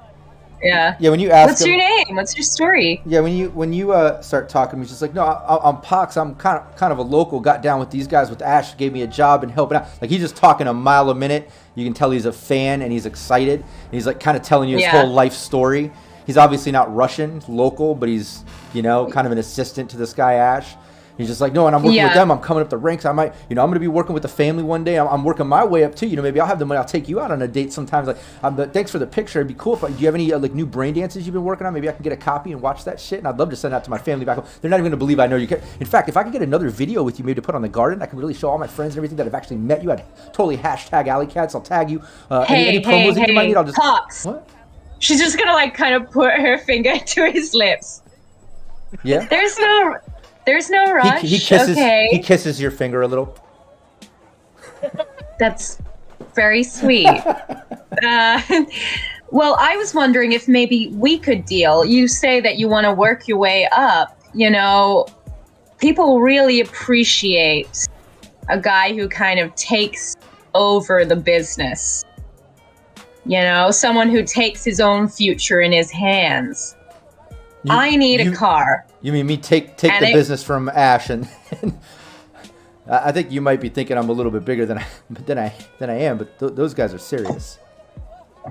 Yeah. When you ask What's him, your name? What's your story? Yeah, when you start talking, he's just like, no, I'm Pox. I'm kind of a local. Got down with these guys with Ash. Gave me a job and helping out. Like he's just talking a mile a minute. You can tell he's a fan and he's excited. And he's like kind of telling you his whole life story. He's obviously not Russian, local, but he's kind of an assistant to this guy Ash. He's just like, no, and I'm working with them. I'm coming up the ranks. I might, I'm going to be working with the family one day. I'm working my way up too. Maybe I'll have the money. I'll take you out on a date sometimes. Like, but thanks for the picture. It'd be cool. Do you have any like new brain dances you've been working on? Maybe I can get a copy and watch that shit. And I'd love to send that to my family back home. They're not even going to believe I know you. In fact, if I could get another video with you, maybe to put on the garden, I can really show all my friends and everything that have actually met you. I'd totally hashtag Alley Cats. I'll tag you. Any promos that you might need, I'll just. Pox. What? She's just gonna like kind of put her finger to his lips. Yeah. There's no rush. He kisses. Okay. He kisses your finger a little. That's very sweet. Well, I was wondering if maybe we could deal. You say that you want to work your way up. People really appreciate a guy who kind of takes over the business. Someone who takes his own future in his hands. I need a car. You mean me take the business from Ash and I think you might be thinking I'm a little bit bigger than I am, but those guys are serious.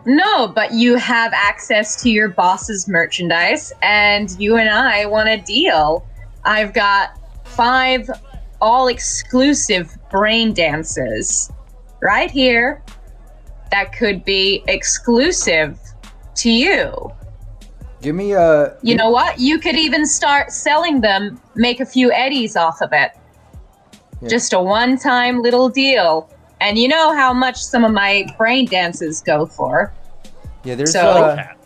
No, but you have access to your boss's merchandise, and you and I want a deal. I've got 5 all-exclusive brain dances right here that could be exclusive to you. Give me You know what? You could even start selling them, make a few eddies off of it. Yeah. Just a one-time little deal. And you know how much some of my brain dances go for. Yeah, there's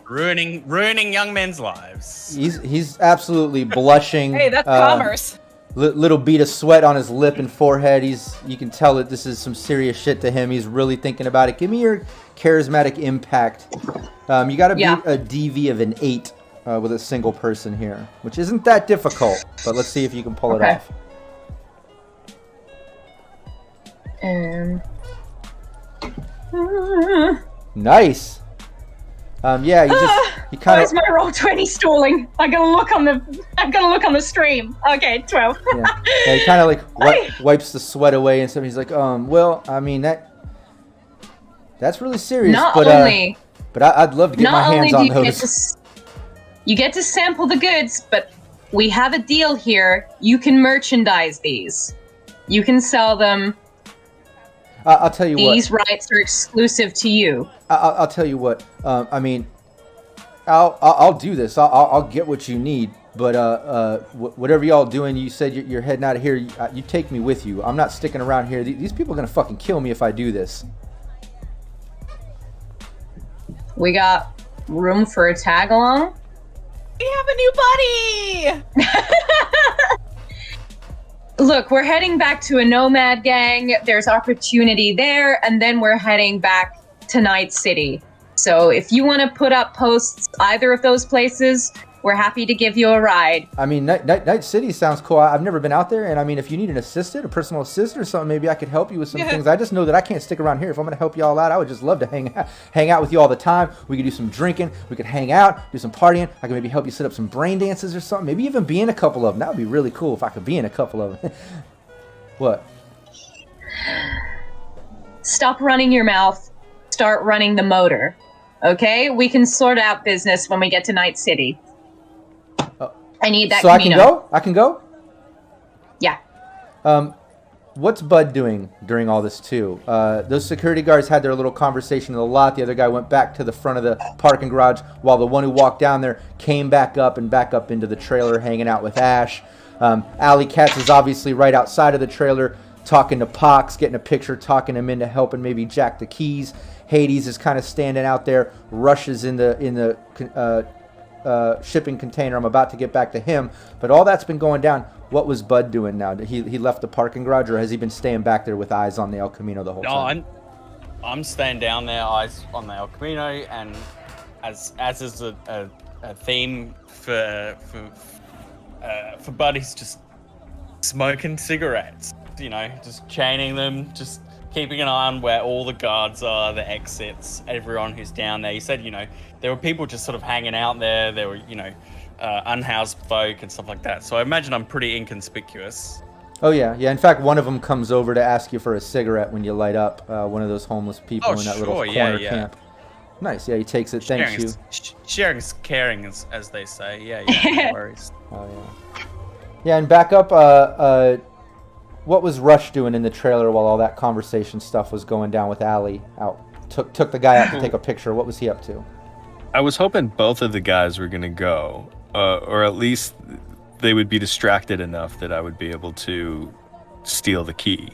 ruining young men's lives. He's absolutely blushing. Hey, that's commerce. Little bead of sweat on his lip and forehead. You can tell that this is some serious shit to him. He's really thinking about it. Give me your charismatic impact. You got to be a DV of an 8 with a single person here, which isn't that difficult. But let's see if you can pull it off. Nice. Yeah, you kind of. Where's my roll 20 stalling? I gotta look on the stream. Okay, 12. Yeah, he kind of like wipes the sweat away and stuff. He's like, well, I mean that's really serious. But I'd love to get my hands on those. You get to sample the goods, but we have a deal here. You can merchandise these. You can sell them. I'll tell you what. These rights are exclusive to you. I'll tell you what. I mean, I'll do this. I'll get what you need. But whatever y'all doing, you said you're heading out of here. You take me with you. I'm not sticking around here. These people are gonna fucking kill me if I do this. We got room for a tag along. We have a new buddy. Look, we're heading back to a nomad gang. There's opportunity there, and then we're heading back to Night City. So if you want to put up posts either of those places, we're happy to give you a ride. I mean, Night City sounds cool. I've never been out there, and I mean, if you need an assistant, a personal assistant or something, maybe I could help you with some things. I just know that I can't stick around here. If I'm going to help you all out, I would just love to hang out with you all the time. We could do some drinking. We could hang out, do some partying. I could maybe help you set up some brain dances or something. Maybe even be in a couple of them. That would be really cool if I could be in a couple of them. What? Stop running your mouth. Start running the motor. Okay? We can sort out business when we get to Night City. I need that. So I can go? Yeah. What's Bud doing during all this too? Those security guards had their little conversation in the lot. The other guy went back to the front of the parking garage while the one who walked down there came back up into the trailer hanging out with Ash. Alley Cats is obviously right outside of the trailer talking to Pox, getting a picture, talking him into helping maybe jack the keys. Hades is kind of standing out there. Rush is in the shipping container. I'm about to get back to him, but all that's been going down. What was Bud doing now? He left the parking garage, or has he been staying back there with eyes on the El Camino the whole time? No, I'm staying down there, eyes on the El Camino, and as is a theme for Bud, he's just smoking cigarettes. You know, just chaining them, just keeping an eye on where all the guards are, the exits, everyone who's down there. He said, you know, there were people just sort of hanging out there. There were, you know, unhoused folk and stuff like that. So I imagine I'm pretty inconspicuous. Oh, yeah. Yeah, in fact, one of them comes over to ask you for a cigarette when you light up, one of those homeless people in that little corner camp. Nice. Yeah, he takes it. Thanks you. Sharing is caring, as they say. Yeah, no worries. Oh, yeah. Yeah, and back up, what was Rush doing in the trailer while all that conversation stuff was going down with Allie out? Took the guy out to take a picture. What was he up to? I was hoping both of the guys were going to go, or at least they would be distracted enough that I would be able to steal the key.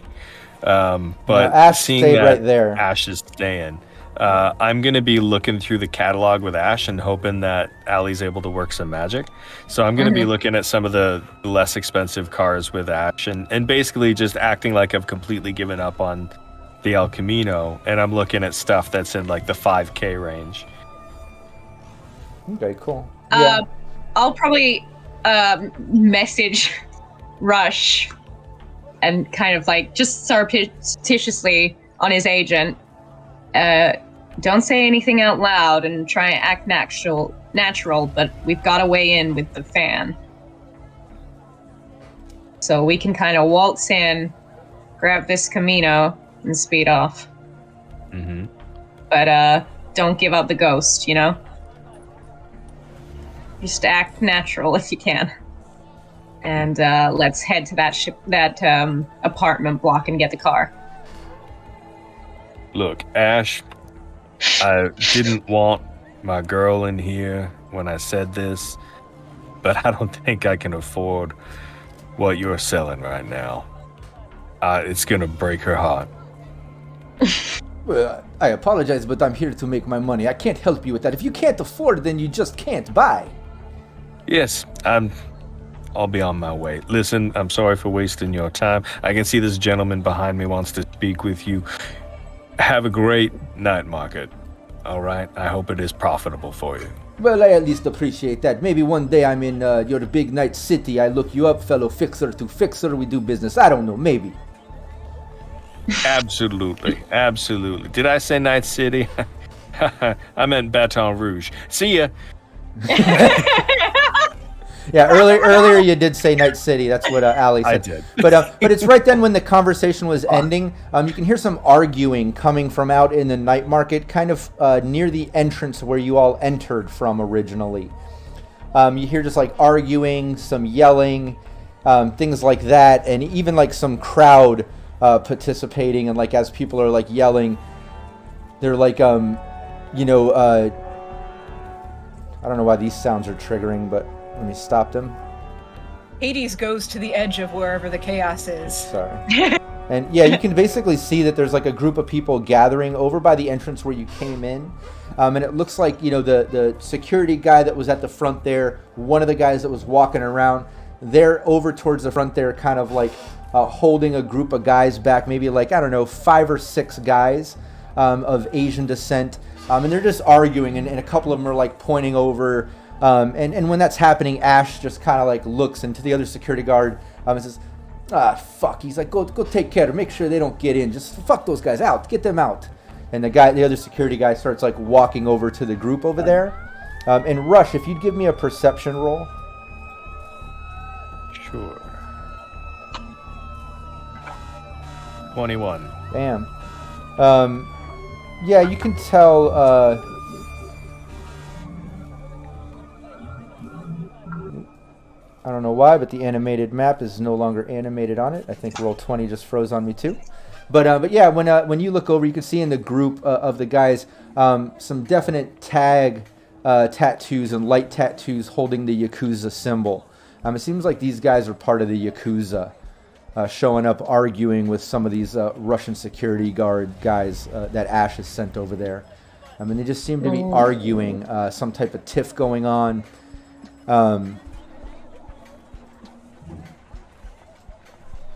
But Ash seeing stayed that right there. Ash is staying, I'm going to be looking through the catalog with Ash and hoping that Allie's able to work some magic. So I'm going to be looking at some of the less expensive cars with Ash and basically just acting like I've completely given up on the El Camino, and I'm looking at stuff that's in like the 5K range. Okay, cool. Yeah. I'll probably message Rush and kind of like just surreptitiously on his agent. Don't say anything out loud and try and act natural, but we've got to weigh in with the fan. So we can kind of waltz in, grab this Camino, and speed off. Mm-hmm. But don't give up the ghost, you know? Just act natural if you can. And let's head to that apartment block and get the car. Look, Ash, I didn't want my girl in here when I said this, but I don't think I can afford what you're selling right now. It's gonna break her heart. Well, I apologize, but I'm here to make my money. I can't help you with that. If you can't afford, then you just can't buy. Yes, I'll be on my way. Listen, I'm sorry for wasting your time. I can see this gentleman behind me wants to speak with you. Have a great night market. All right? I hope it is profitable for you. Well, I at least appreciate that. Maybe one day I'm in your big night city. I look you up, fellow fixer to fixer. We do business. I don't know. Maybe. Absolutely. Absolutely. Did I say Night City? I meant Baton Rouge. See ya. Yeah, earlier you did say Night City. That's what Allie said. I did. But it's right then when the conversation was ending. You can hear some arguing coming from out in the night market, kind of near the entrance where you all entered from originally. You hear just like arguing, some yelling, things like that, and even like some crowd participating. And like as people are like yelling, they're like, I don't know why these sounds are triggering, but let me stop them. Hades goes to the edge of wherever the chaos is. Sorry. And yeah, you can basically see that there's like a group of people gathering over by the entrance where you came in. And it looks like, the security guy that was at the front there, one of the guys that was walking around, they're over towards the front there kind of like holding a group of guys back, maybe like, 5 or 6 guys of Asian descent. And they're just arguing, and a couple of them are like pointing over. And when that's happening, Ash just kind of like looks into the other security guard and says, fuck. He's like, go take care. Make sure they don't get in. Just fuck those guys out. Get them out. And the other security guy starts like walking over to the group over there. And Rush, if you'd give me a perception roll. Sure. 21. Damn. Yeah, you can tell, I don't know why, but the animated map is no longer animated on it. I think Roll20 just froze on me too. But yeah, when you look over, you can see in the group of the guys some definite tattoos and light tattoos holding the Yakuza symbol. It seems like these guys are part of the Yakuza. showing up, arguing with some of these Russian security guard guys that Ash has sent over there. I mean, they just seem to be arguing, some type of tiff going on.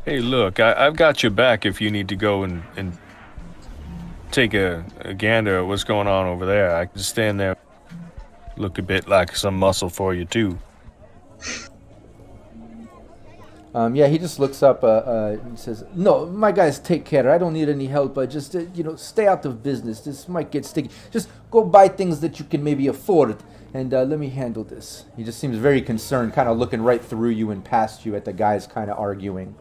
Hey, look, I've got your back if you need to go and take a gander at what's going on over there. I can stand there, look a bit like some muscle for you, too. Yeah, he just looks up and says, "No, my guys take care. I don't need any help. Just, stay out of business. This might get sticky. Just go buy things that you can maybe afford, and let me handle this." He just seems very concerned, kind of looking right through you and past you at the guys kind of arguing.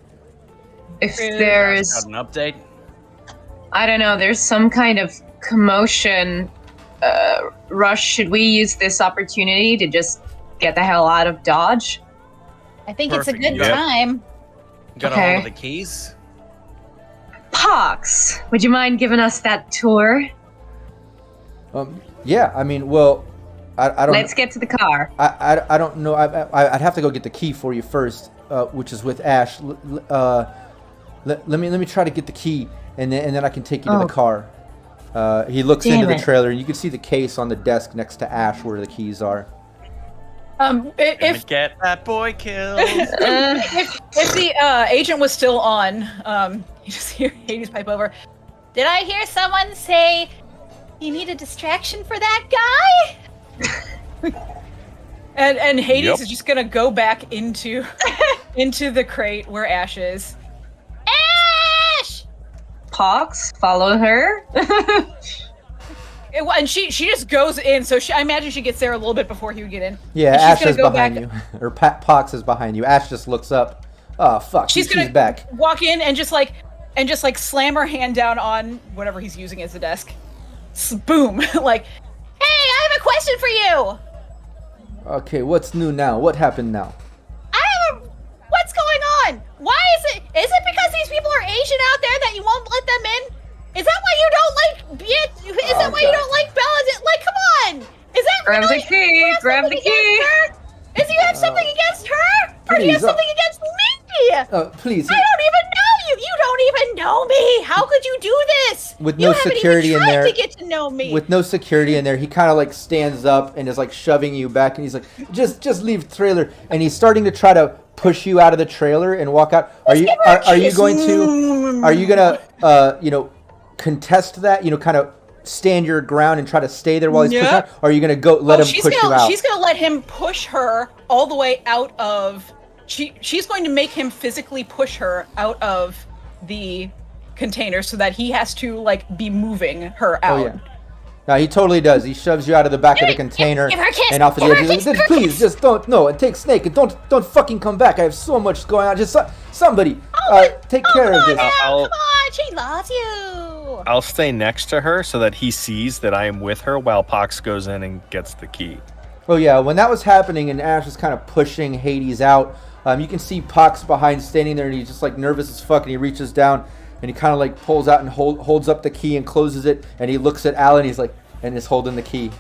If there's Got an update? I don't know, there's some kind of commotion, Rush, should we use this opportunity to just get the hell out of Dodge? I think Perfect. it's a good Yep. time. Got Okay. all of the keys? Pox, would you mind giving us that tour? Yeah, I mean, well, I don't. Let's get to the car. I don't know. I'd have to go get the key for you first, which is with Ash. Let me try to get the key, and then I can take you to the car. He looks into the trailer, and you can see the case on the desk next to Ash where the keys are. If Get that boy killed. if the agent was still on, you just hear Hades pipe over. Did I hear someone say you need a distraction for that guy? and Hades is just gonna go back into the crate where Ash is. Ash! Pox, follow her. And she just goes in, so I imagine she gets there a little bit before he would get in. Yeah, And Ash she's is gonna go behind back- you, or Pox is behind you. Ash just looks up. Oh fuck, She's gonna back. walk in and just like slam her hand down on whatever he's using as the desk. Boom! Like, hey, I have a question for you. Okay, what's new now? What happened now? What's going on? Why is it because these people are Asian out there that you won't let them in? Is that why you don't like Is that why you don't like Bella? Like, come on! Is that Grab really? the key, grab the key. Is you have something against her? Or do you have please, something against me? Please. I don't even know you. You don't even know me. How could you do this? With You no haven't security even in tried there. to get to know me. With no security in there, he kind of like stands up and is like shoving you back, and he's like, "Just leave the trailer." And he's starting to try to push you out of the trailer and walk out. Are you going to contest that? Kind of stand your ground and try to stay there while he's pushing out? Or are you going to let him push you out? She's gonna let him push her all the way out of. She's going to make him physically push her out of the container so that he has to like be moving her out. Oh, yeah. No, he totally does. He shoves you out of the back of the container give her a kiss, and off of the give her a edge. kiss, give her a Please, kiss." just don't. No, and take Snake and don't fucking come back. I have so much going on. Just somebody take care of this. Come on, she loves you. I'll stay next to her so that he sees that I am with her while Pox goes in and gets the key. Oh yeah, when that was happening and Ash was kind of pushing Hades out, you can see Pox behind standing there, and he's just like nervous as fuck, and he reaches down and he kind of like pulls out and holds up the key and closes it, and he looks at Alan, he's like, and is holding the key.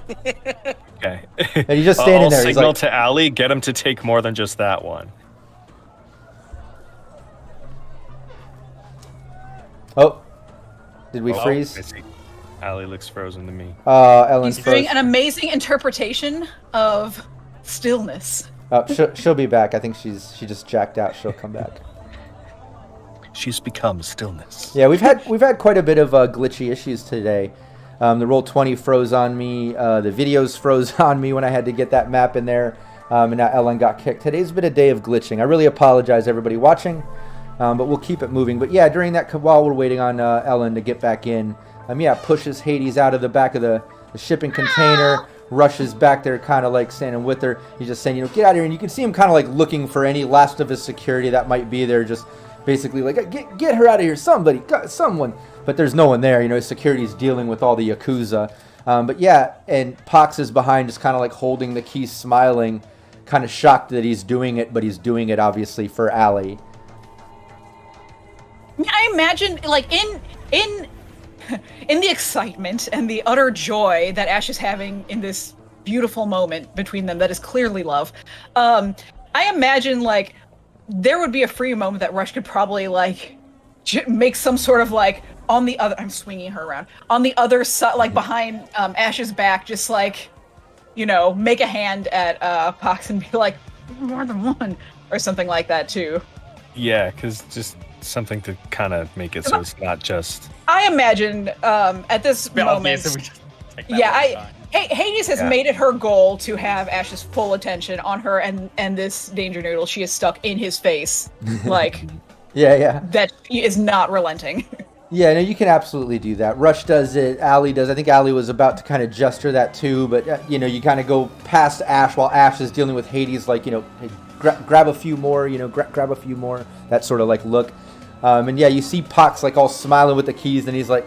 Okay. And he's just standing I'll there. He's signal like, to Allie, get him to take more than just that one. oh, did we freeze? I see. Allie looks frozen to me. Ellen's He's doing froze. an amazing interpretation of stillness. She'll be back. I think she just jacked out. She'll come back. She's become stillness. Yeah, we've had quite a bit of glitchy issues today. The Roll20 froze on me. The videos froze on me when I had to get that map in there. And now Ellen got kicked. Today's been a day of glitching. I really apologize, everybody watching, but we'll keep it moving. But yeah, during that, while we're waiting on Ellen to get back in, pushes Hades out of the back of the shipping container, rushes back there, kind of like standing with her. He's just saying, get out of here. And you can see him kind of like looking for any last of his security that might be there, just basically like, get her out of here, somebody, someone. But there's no one there. His security's dealing with all the Yakuza. But yeah, and Pox is behind, just kind of like holding the key, smiling, kind of shocked that he's doing it, but he's doing it obviously for Allie. I imagine, like, in the excitement and the utter joy that Ash is having in this beautiful moment between them that is clearly love, I imagine, like, there would be a free moment that Rush could probably like make some sort of like on the other. I'm swinging her around on the other side, like behind Ash's back, just like make a hand at Pox and be like more than one or something like that too. Yeah, because just something to kind of make it so it's not just. I imagine at this moment. Hades has made it her goal to have Ash's full attention on her and this danger noodle she is stuck in his face. Like, yeah. That she is not relenting. Yeah, no, you can absolutely do that. Rush does it. Allie does. I think Allie was about to kind of gesture that too, but you kind of go past Ash while Ash is dealing with Hades, like, hey, grab a few more, grab a few more. That sort of like look. And yeah, you see Pox like all smiling with the keys, and he's like,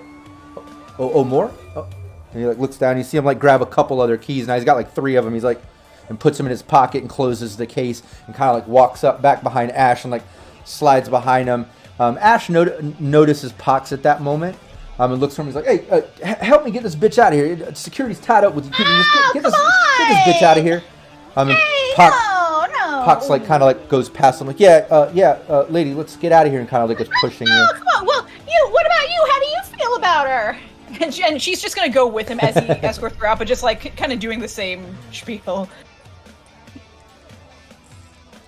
oh more? Oh. And he like looks down, and you see him like grab a couple other keys. Now he's got like 3 of them. He's like, and puts them in his pocket and closes the case and kind of like walks up back behind Ash and like slides behind him. Ash notices Pox at that moment and looks for him. He's like, hey, help me get this bitch out of here. Security's tied up with you. Get this bitch out of here. Pox like kind of like goes past him like, yeah, lady, let's get out of here, and kind of like is pushing you. Come on, well, what about you? How do you feel about her? And she's just gonna go with him as he escorts her out, but just like kind of doing the same spiel.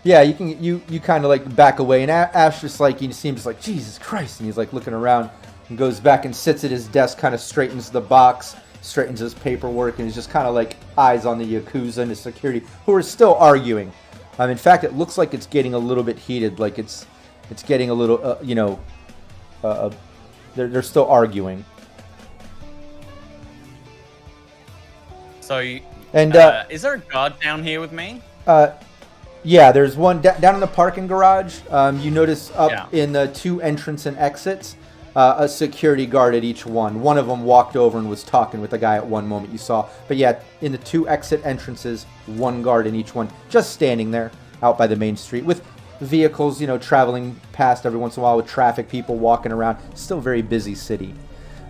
Yeah, you kind of like back away, and Ash just like, you see him just like, Jesus Christ, and he's like looking around and goes back and sits at his desk, kind of straightens the box, straightens his paperwork, and he's just kind of like eyes on the Yakuza and the security, who are still arguing. In fact, it looks like it's getting a little bit heated, like it's getting a little, they're still arguing. So, and is there a guard down here with me? Yeah, there's one down in the parking garage. You notice up in the 2 entrance and exits, a security guard at each one. One of them walked over and was talking with the guy at one moment you saw. But yeah, in the 2 exit entrances, 1 guard in each one, just standing there out by the main street with vehicles, traveling past every once in a while with traffic, people walking around. Still a very busy city.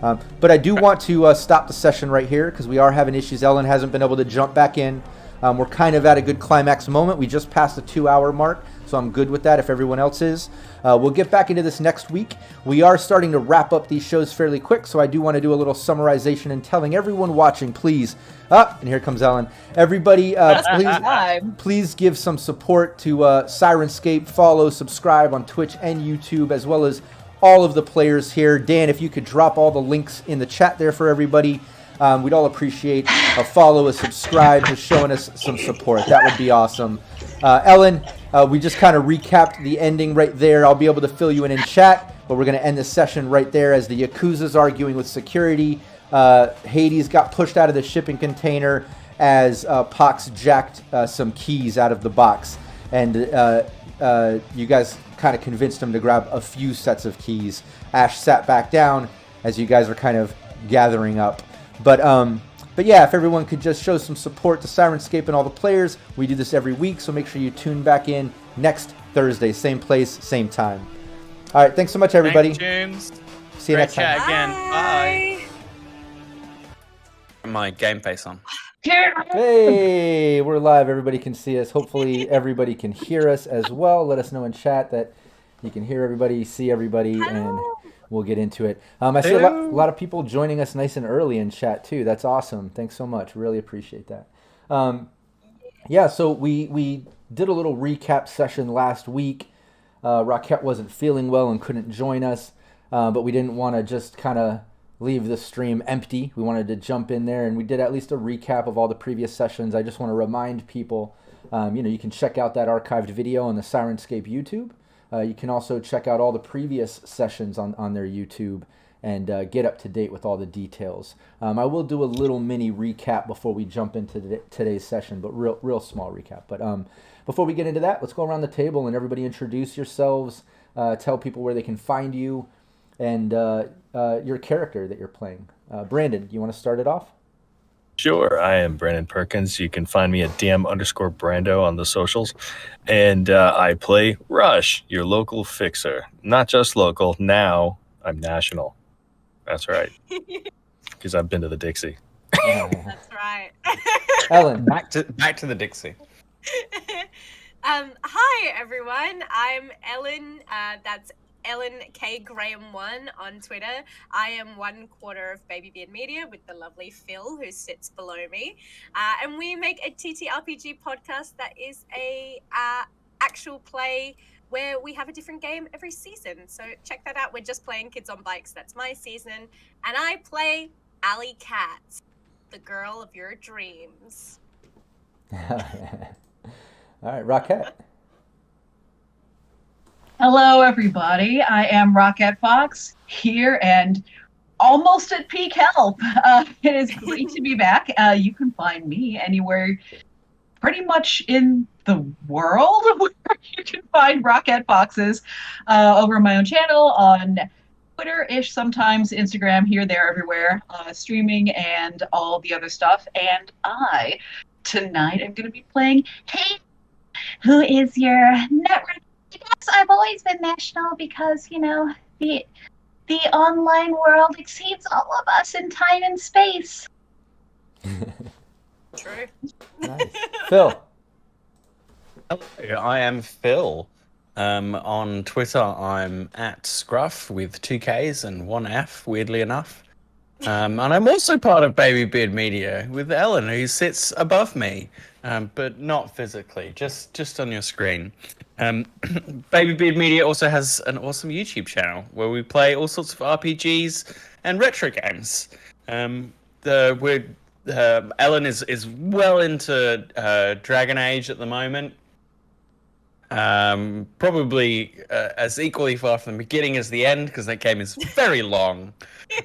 But I do want to stop the session right here because we are having issues. Ellen hasn't been able to jump back in. We're kind of at a good climax moment. We just passed the 2-hour mark, so I'm good with that if everyone else is. We'll get back into this next week. We are starting to wrap up these shows fairly quick, so I do want to do a little summarization and telling everyone watching, please. And here comes Ellen. Everybody, please give some support to Syrinscape. Follow, subscribe on Twitch and YouTube, as well as all of the players here. Dan, if you could drop all the links in the chat there for everybody. We'd all appreciate a follow, a subscribe, just showing us some support. That would be awesome. Ellen, we just kind of recapped the ending right there. I'll be able to fill you in chat, but we're going to end this session right there as the Yakuza's arguing with security. Hades got pushed out of the shipping container as Pox jacked some keys out of the box. And you guys kind of convinced him to grab a few sets of keys. Ash sat back down as you guys are kind of gathering up. But yeah, if everyone could just show some support to Syrinscape and all the players, we do this every week, so make sure you tune back in next Thursday, same place, same time. All right, thanks so much, everybody. Thanks, James. See you next time. Again. Bye. My game face on. Hey, we're live. Everybody can see us. Hopefully, everybody can hear us as well. Let us know in chat that you can hear everybody, see everybody, and we'll get into it. I see a lot of people joining us nice and early in chat too. That's awesome. Thanks so much. Really appreciate that. Yeah, so we did a little recap session last week. Rockette wasn't feeling well and couldn't join us, but we didn't want to just kind of leave the stream empty. We wanted to jump in there, and we did at least a recap of all the previous sessions. I just want to remind people, you can check out that archived video on the Syrinscape YouTube. You can also check out all the previous sessions on their YouTube and get up to date with all the details. I will do a little mini recap before we jump into today's session, but real small recap. But before we get into that, let's go around the table and everybody introduce yourselves, tell people where they can find you, and your character that you're playing. Brandon, you want to start it off? Sure, I am Brandon Perkins. You can find me at DM_Brando on the socials. And I play Rush, your local fixer. Not just local, now I'm national. That's right. Because I've been to the Dixie. That's right. Ellen. Back to the Dixie. Hi everyone. I'm Ellen. That's Ellen K Graham 1 on Twitter. I am 1/4 of Baby Beard Media with the lovely Phil, who sits below me, and we make a TTRPG podcast that is a actual play where we have a different game every season. So check that out. We're just playing Kids on Bikes. That's my season, and I play Alley Cat, the girl of your dreams. All right, Rockette. Hello, everybody. I am Rockette Fox here and almost at peak health. It is great to be back. You can find me anywhere pretty much in the world where you can find Rockette Foxes, over my own channel on Twitter-ish, sometimes Instagram, here, there, everywhere, streaming and all the other stuff. And tonight, I'm going to be playing Hey, who is your Netrunner. Yes, I've always been national because, you know, the online world exceeds all of us in time and space. True. Nice. Phil. Hello, I am Phil. On Twitter, I'm at Scruff with 2 Ks and 1 F, weirdly enough. And I'm also part of Baby Beard Media with Ellen, who sits above me, but not physically, just on your screen. Baby Beard Media also has an awesome YouTube channel where we play all sorts of RPGs and retro games. Ellen is well into Dragon Age at the moment. Probably as equally far from the beginning as the end, because that game is very long.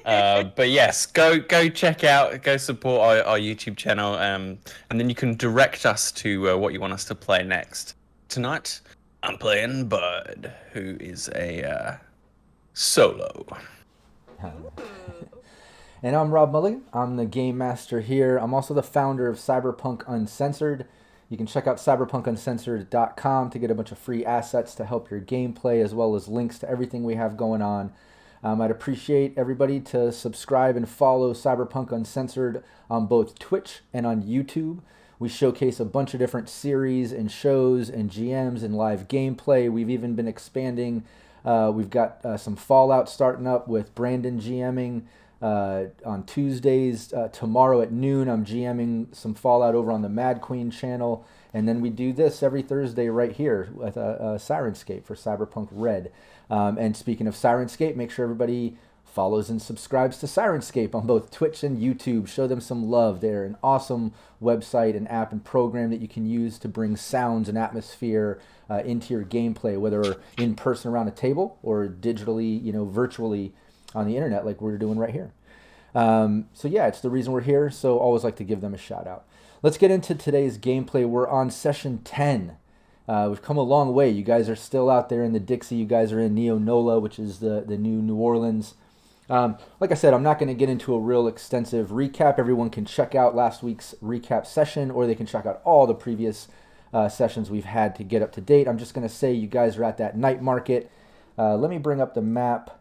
But yes, go check out, go support our YouTube channel, and then you can direct us to what you want us to play next. Tonight, I'm playing Bud, who is a solo. And I'm Rob Mulligan. I'm the game master here. I'm also the founder of Cyberpunk Uncensored. You can check out cyberpunkuncensored.com to get a bunch of free assets to help your gameplay, as well as links to everything we have going on. I'd appreciate everybody to subscribe and follow Cyberpunk Uncensored on both Twitch and on YouTube. We showcase a bunch of different series and shows and GMs and live gameplay. We've even been expanding. We've got some Fallout starting up with Brandon GMing on Tuesdays. Tomorrow at noon, I'm GMing some Fallout over on the Mad Queen channel. And then we do this every Thursday right here with Syrinscape for Cyberpunk RED. And speaking of Syrinscape, make sure everybody follows and subscribes to Syrinscape on both Twitch and YouTube. Show them some love. They're an awesome website and app and program that you can use to bring sounds and atmosphere into your gameplay, whether in person around a table or digitally, virtually on the internet like we're doing right here. So yeah, it's the reason we're here, so always like to give them a shout out. Let's get into today's gameplay. We're on session 10. We've come a long way. You guys are still out there in the Dixie. You guys are in Neo-Nola, which is the New Orleans. Like I said, I'm not going to get into a real extensive recap. Everyone can check out last week's recap session, or they can check out all the previous sessions we've had to get up to date. I'm just going to say you guys are at that night market. Let me bring up the map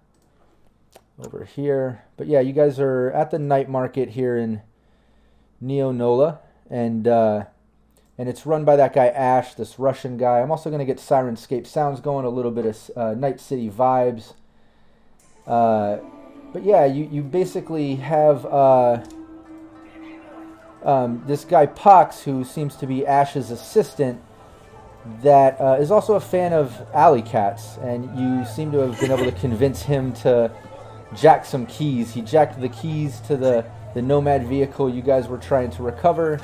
over here. But yeah, you guys are at the night market here in Neo-Nola, and it's run by that guy Ash, this Russian guy. I'm also going to get Syrinscape sounds going, a little bit of Night City vibes. But yeah, you basically have this guy Pox, who seems to be Ash's assistant, that is also a fan of alley cats, and you seem to have been able to convince him to jack some keys. He jacked the keys to the Nomad vehicle you guys were trying to recover,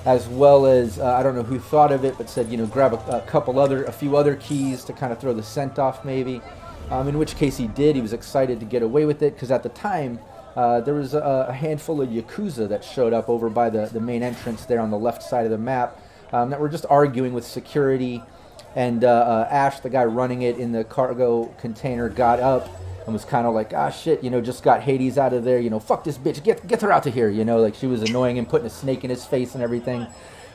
as well as I don't know who thought of it, but said, grab a few other keys to kind of throw the scent off, maybe. In which case he did. He was excited to get away with it, because at the time there was a handful of Yakuza that showed up over by the main entrance there on the left side of the map, that were just arguing with security, and Ash, the guy running it in the cargo container, got up and was kind of like, shit, just got Hades out of there, fuck this bitch, get her out of here, like she was annoying him, putting a snake in his face and everything.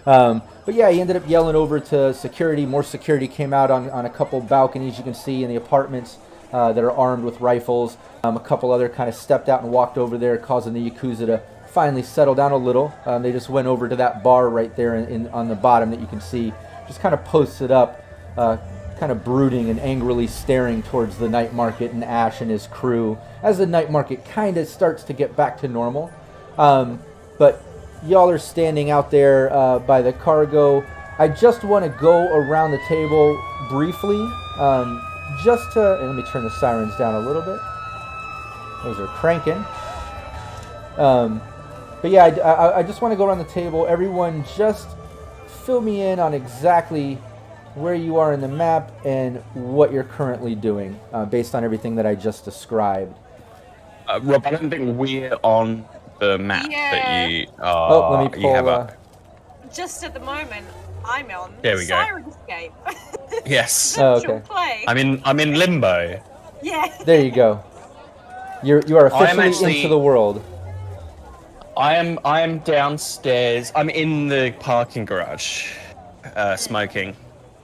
But yeah, he ended up yelling over to security. More security came out on a couple balconies you can see in the apartments that are armed with rifles. A couple other kind of stepped out and walked over there, causing the Yakuza to finally settle down a little. They just went over to that bar right there on the bottom that you can see just kind of posted up, kind of brooding and angrily staring towards the night market and Ash and his crew as the night market kind of starts to get back to normal. But y'all are standing out there by the cargo. I just want to go around the table briefly, just to, and let me turn the sirens down a little bit. Those are cranking. But yeah, I just want to go around the table. Everyone just fill me in on exactly where you are in the map and what you're currently doing, based on everything that I just described. Rob, I don't think we're on the map that you let me pull, have up. Just at the moment, I'm on There we go. Syrinscape. Yes. Okay. Play. I'm in limbo. Yeah. There you go. You are officially actually- into the world. I am downstairs. I'm in the parking garage, smoking,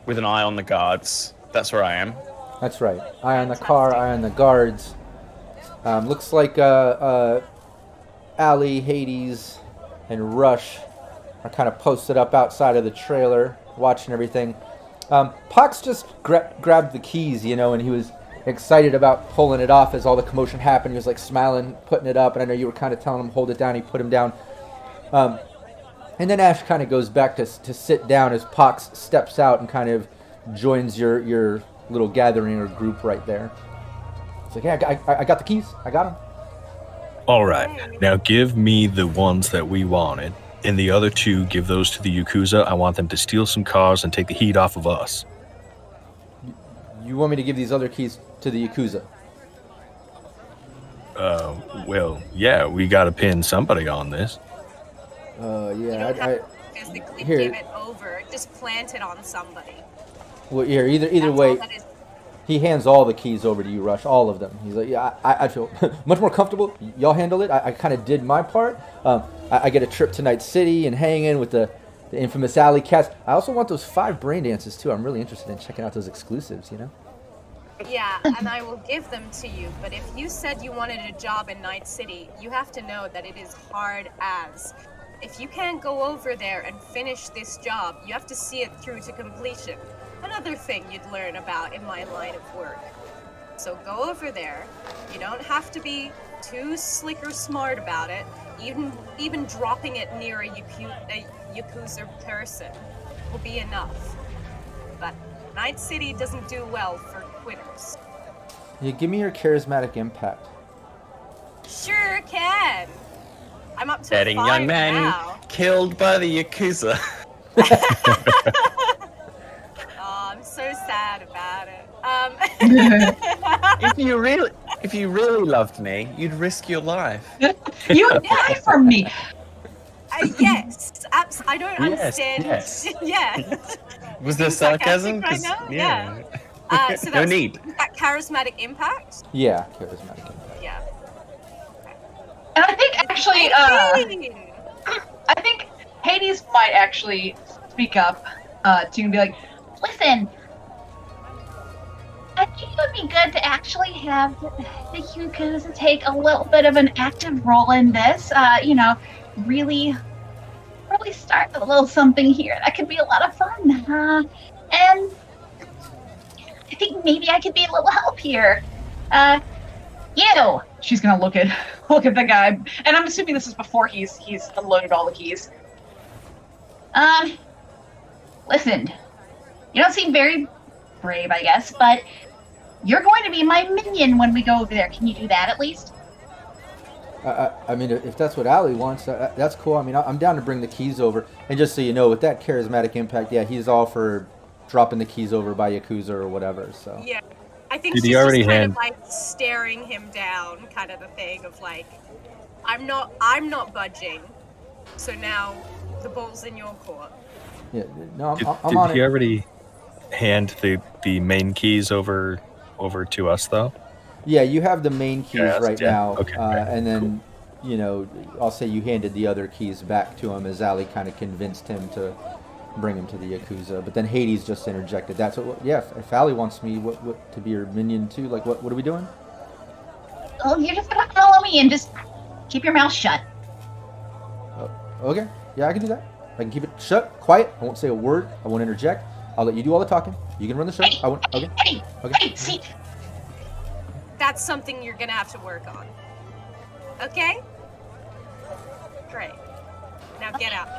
with an eye on the guards. That's where I am. That's right. Eye on the car, eye on the guards. Looks like Allie, Hades, and Rush are kind of posted up outside of the trailer, watching everything. Pox just grabbed the keys, and he was excited about pulling it off as all the commotion happened. He was like smiling, putting it up, and I know you were kind of telling him hold it down. He put him down. And then Ash kind of goes back to sit down as Pox steps out and kind of joins your little gathering or group right there. It's like, yeah, I got the keys. I got them. All right. Now give me the ones that we wanted, and the other two, give those to the Yakuza. I want them to steal some cars and take the heat off of us. You want me to give these other keys to the Yakuza? Well, yeah, we got to pin somebody on this. Yeah. You don't have to physically here. give it over. Just plant it on somebody. Well, here, either That's way, all that is. he hands all the keys over to you, Rush, all of them. He's like, yeah, I feel much more comfortable. Y'all handle it. I kind of did my part. I get a trip to Night City and hang in with the infamous Alley Cats. I also want those 5 brain dances, too. I'm really interested in checking out those exclusives, Yeah, and I will give them to you. But if you said you wanted a job in Night City, you have to know that it is hard as. If you can't go over there and finish this job, you have to see it through to completion. Another thing you'd learn about in my line of work. So go over there. You don't have to be too slick or smart about it. Even dropping it near a Yakuza person will be enough. But Night City doesn't do well for quitters. Yeah, give me your charismatic impact. Sure can. I'm up to Betting 5 young man now. killed by the Yakuza. Oh, I'm so sad about it. If you really loved me, you'd risk your life. You would die for me. Yes, I don't understand. Yes. Yeah. Was there Sarcastic sarcasm? right 'Cause- now? yeah. So No that's need. that charismatic impact. Yeah, charismatic impact. Yeah. And I think actually, Hey! I think Hades might actually speak up to be like, Listen, I think it would be good to actually have the Yakuza take a little bit of an active role in this. Really start a little something here. That could be a lot of fun. And I think maybe I could be a little help here. You. she's gonna look at the guy, and I'm assuming this is before he's unloaded all the keys. Listen, you don't seem very brave, I guess, but you're going to be my minion when we go over there. Can you do that at least? I mean, if that's what Allie wants, that's cool. I mean, I'm down to bring the keys over. And just so you know, with that charismatic impact, yeah, he's all for dropping the keys over by Yakuza or whatever. So Yeah. I think Did she's he just already kind hand- of like staring him down, kind of the thing of like, I'm not budging. So now the ball's in your court. yeah, no, Did I'm on he it. already hand the main keys over to us, though? Yeah, you have the main keys Yeah, right yeah. now, Okay, and then I'll say you handed the other keys back to him as Allie kind of convinced him to bring him to the Yakuza. But then Hades just interjected that. So yeah, if Allie wants me what to be her minion too, like what are we doing? Well, you're just gonna follow me and just keep your mouth shut. Okay, yeah, I can do that. I can keep it shut, quiet. I won't say a word. I won't interject. I'll let you do all the talking. You can run the show. Okay. Hey, see. That's something you're gonna have to work on. Okay? Great. Now get out.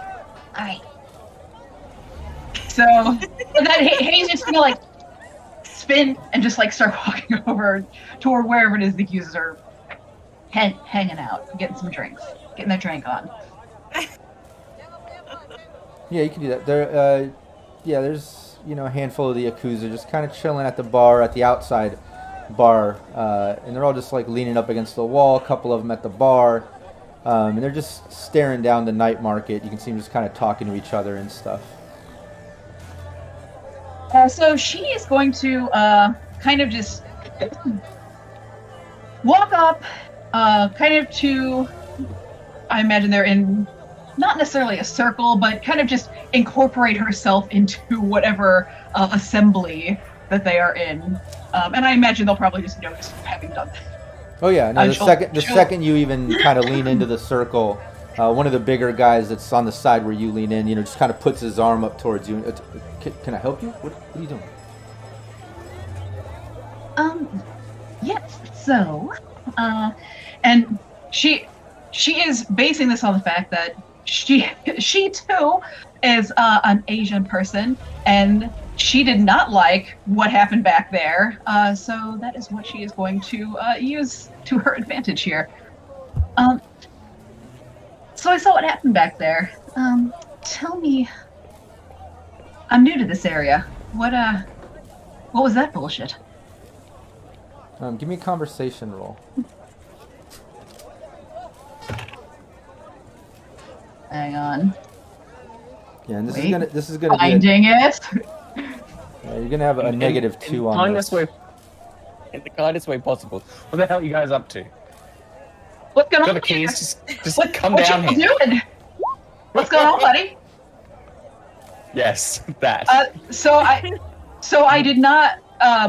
All right. So then Hayes just gonna like spin and just like start walking over toward wherever it is the accusers are hanging out, getting some drinks, getting their drink on. Yeah, you can do that. There's a handful of the Yakuza just kind of chilling at the bar, at the outside bar, and they're all just like leaning up against the wall. A couple of them at the bar, and they're just staring down the night market. You can see them just kind of talking to each other and stuff. So she is going to kind of just walk up, kind of to, I imagine they're in not necessarily a circle, but kind of just incorporate herself into whatever assembly that they are in. And I imagine they'll probably just notice having done that. Oh yeah, no, the second you even kind of lean into the circle, one of the bigger guys that's on the side where you lean in, just kind of puts his arm up towards you. Can I help you? What are you doing? Yes. So, and she is basing this on the fact that she too is an Asian person, and she did not like what happened back there. So that is what she is going to use to her advantage here. So I saw what happened back there. Tell me, I'm new to this area. What was that bullshit? Give me a conversation roll. Hang on. Yeah, and this is gonna finding it. You're gonna have a -2 on this. In the kindest way possible. What the hell are you guys up to? What's going on? The keys, just come down here. What you doing? What's going on, buddy? Yes, that. So I did not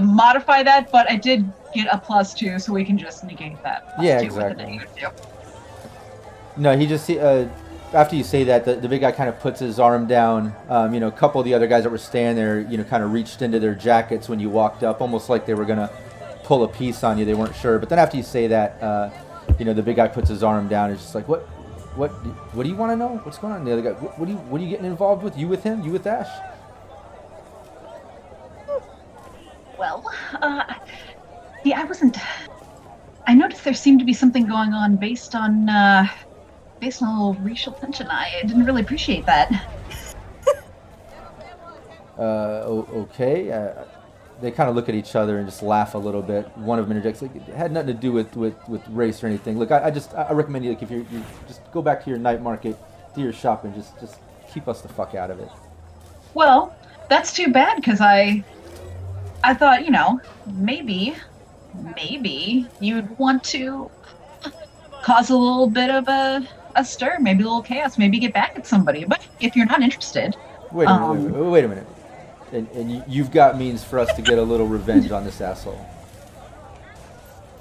modify that, but I did get a +2, so we can just negate that. Yeah, exactly. No, he just after you say that, the big guy kind of puts his arm down. A couple of the other guys that were standing there, kind of reached into their jackets when you walked up, almost like they were gonna pull a piece on you. They weren't sure, but then after you say that, the big guy puts his arm down. It's just like, what do you want to know? What's going on? The other guy, what are you getting involved with? You with him? You with Ash? Well, I noticed there seemed to be something going on based on a little racial tension. I didn't really appreciate that. Okay. They kind of look at each other and just laugh a little bit. One of them interjects, like, it had nothing to do with race or anything. Look, I recommend you, like, if you just go back to your night market, do your shopping, just keep us the fuck out of it. Well, that's too bad, because I thought, maybe you'd want to cause a little bit of a stir, maybe a little chaos, maybe get back at somebody. But if you're not interested... Wait a minute. And you've got means for us to get a little revenge on this asshole.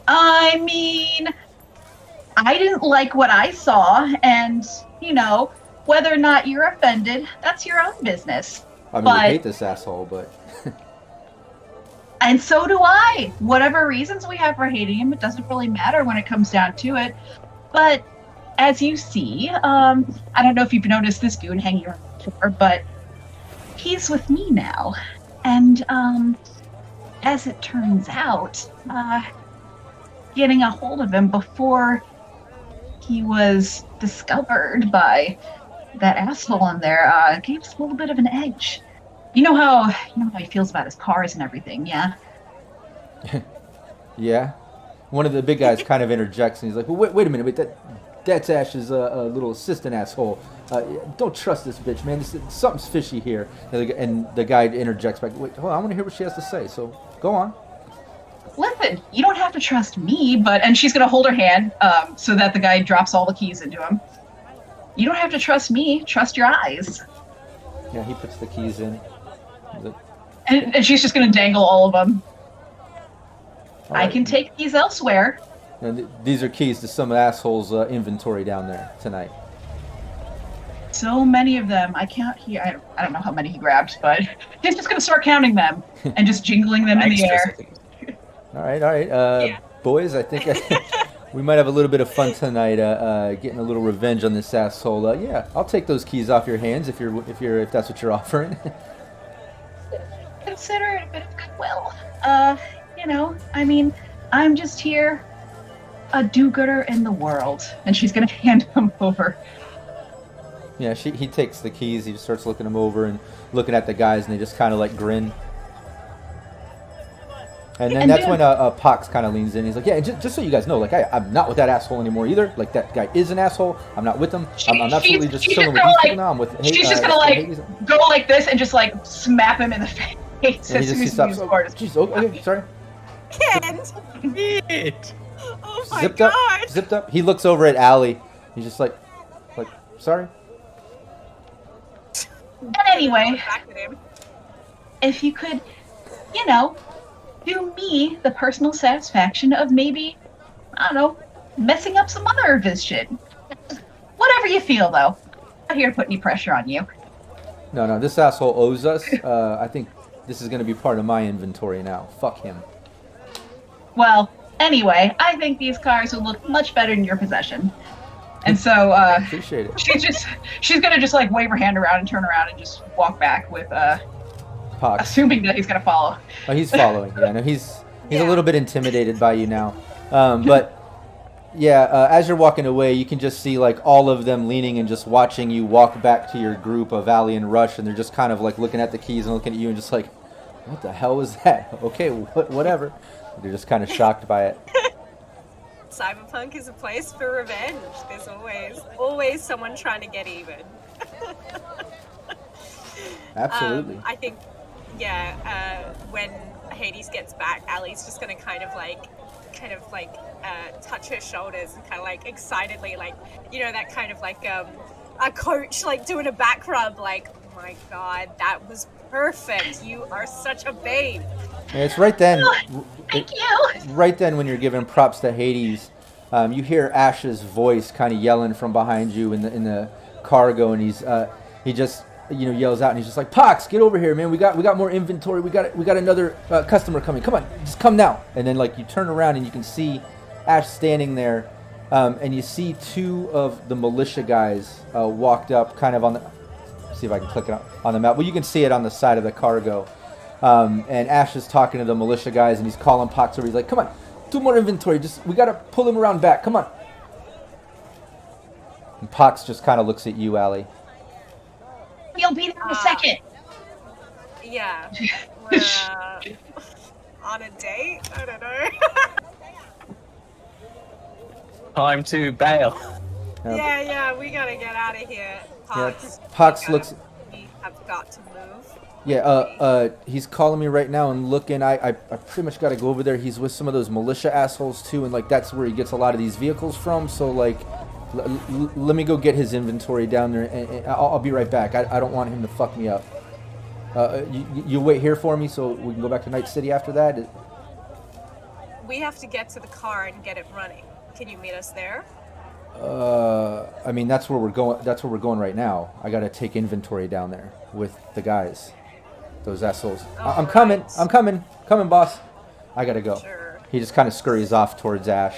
I mean, I didn't like what I saw, and, whether or not you're offended, that's your own business. I mean, I hate this asshole, but... And so do I. Whatever reasons we have for hating him, it doesn't really matter when it comes down to it. But, as you see, I don't know if you've noticed this goon hanging around before, but he's with me now. And, as it turns out, getting a hold of him before he was discovered by that asshole in there, gave us a little bit of an edge. You know how he feels about his cars and everything, yeah? Yeah. One of the big guys kind of interjects and he's like, well, wait a minute, that's Ash's little assistant asshole. Don't trust this bitch, man. Something's fishy here. And the guy interjects back, wait, hold on, I want to hear what she has to say, so go on. Listen, you don't have to trust me, and she's going to hold her hand so that the guy drops all the keys into him. You don't have to trust me, trust your eyes. Yeah, he puts the keys in. And she's just going to dangle all of them. Right. I can take these elsewhere. And these are keys to some asshole's inventory down there tonight. so many of them. I can't hear. I don't know how many he grabbed, but he's just going to start counting them and just jingling them in the air. All right. Boys, I think we might have a little bit of fun tonight, getting a little revenge on this asshole. Yeah, I'll take those keys off your hands if that's what you're offering. Consider it a bit of goodwill. I mean, I'm just here, a do-gooder in the world, and she's gonna hand them over. Yeah, he takes the keys. He just starts looking them over and looking at the guys, and they just kind of like grin. And then that's when Pox kind of leans in. He's like, "Yeah, just so you guys know, like I'm not with that asshole anymore either. Like that guy is an asshole. I'm not with him. I'm absolutely just chilling with these people now. I'm with. She's just gonna go like this and just like smack him in the face. Yeah, he stops. Jeez, okay, sorry. Can't. Oh my Zipped up. He looks over at Allie. He's just like, sorry. And anyway, if you could, do me the personal satisfaction of maybe, I don't know, messing up some other of his shit. Whatever you feel, though. I'm not here to put any pressure on you. No, this asshole owes us. I think this is going to be part of my inventory now. Fuck him. Well, anyway, I think these cars will look much better in your possession. And so, appreciate it. She's gonna just like wave her hand around and turn around and just walk back with, Pox. Assuming that he's gonna follow. Oh, he's following. Yeah, no, he's a little bit intimidated by you now. But yeah, as you're walking away, you can just see like all of them leaning and just watching you walk back to your group of Allie and Rush, and they're just kind of like looking at the keys and looking at you and just like, what the hell was that? Okay, whatever. They're just kind of shocked by it. Cyberpunk is a place for revenge. There's always someone trying to get even. Absolutely. I think, when Hades gets back, Allie's just gonna kind of touch her shoulders and kind of like excitedly, like, that kind of like a coach like doing a back rub, like, oh my god, that was perfect. You are such a babe. And it's right then. Thank you. Right then, when you're giving props to Hades, you hear Ash's voice kind of yelling from behind you in the cargo, and he just yells out, and he's just like, "Pox, get over here, man! We got more inventory. We got another customer coming. Come on, just come now!" And then like you turn around and you can see Ash standing there, and you see two of the militia guys walked up, kind of on the. See if I can click it on the map. Well, you can see it on the side of the cargo. And Ash is talking to the militia guys, and he's calling Pox over. He's like, "Come on, do more inventory. We gotta pull him around back. Come on." And Pox just kind of looks at you, Allie. You'll be there in a second. Yeah. We're on a date? I don't know. Time to bail. Yeah, we gotta get out of here. Pox looks. We have got to move. Yeah, he's calling me right now and looking. I pretty much got to go over there. He's with some of those militia assholes too, and like that's where he gets a lot of these vehicles from. So like, let me go get his inventory down there, and I'll be right back. I don't want him to fuck me up. You wait here for me so we can go back to Night City after that. We have to get to the car and get it running. Can you meet us there? I mean that's where we're going. That's where we're going right now. I got to take inventory down there with the guys. Those assholes. I'm coming, boss. I gotta go. Sure. He just kind of scurries off towards Ash.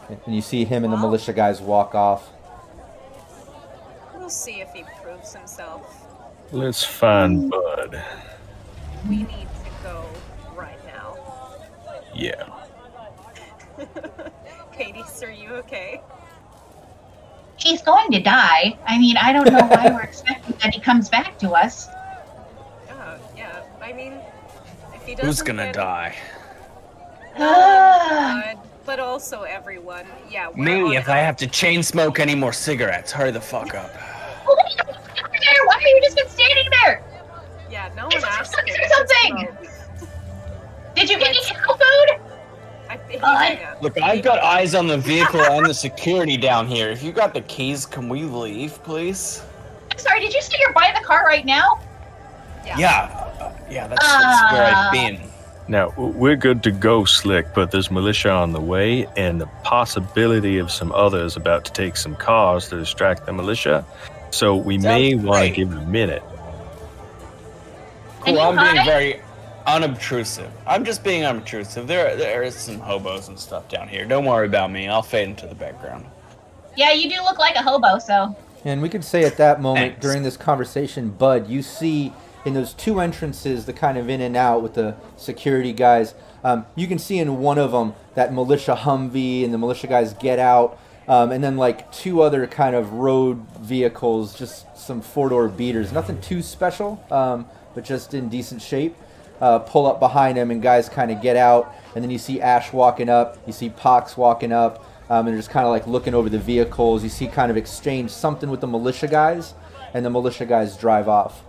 And you see him and the militia guys walk off. We'll see if he proves himself. Let's find Bud. We need to go right now. Yeah. Hades, are you okay? He's going to die. I mean, I don't know why we're expecting that he comes back to us. Yeah. I mean, if he doesn't. Who's gonna die? God, but also everyone. Yeah. Me, if I have to chain smoke any more cigarettes. Hurry the fuck up. Well, what are you doing over there? Why are you just been standing there? Yeah, no one asked you. Do something. Did you get any cow food? Look, I've got eyes on the vehicle and the security down here. If you got the keys, can we leave, please? I'm sorry, did you say you're buying the car right now? Yeah, that's where I've been. Now, we're good to go, Slick, but there's militia on the way, and the possibility of some others about to take some cars to distract the militia. So we may want to give it a minute. Cool, I'm being very unobtrusive. I'm just being unobtrusive. There is some hobos and stuff down here. Don't worry about me. I'll fade into the background. Yeah, you do look like a hobo, so. And we could say at that moment Thanks. during this conversation, Bud, you see in those two entrances, the kind of in and out with the security guys, you can see in one of them that militia Humvee and the militia guys get out, and then like two other kind of road vehicles, just some four-door beaters, nothing too special, but just in decent shape, pull up behind them, and guys kind of get out, and then you see Ash walking up, you see Pox walking up, and they're just kind of like looking over the vehicles. You see kind of exchange something with the militia guys, and the militia guys drive off.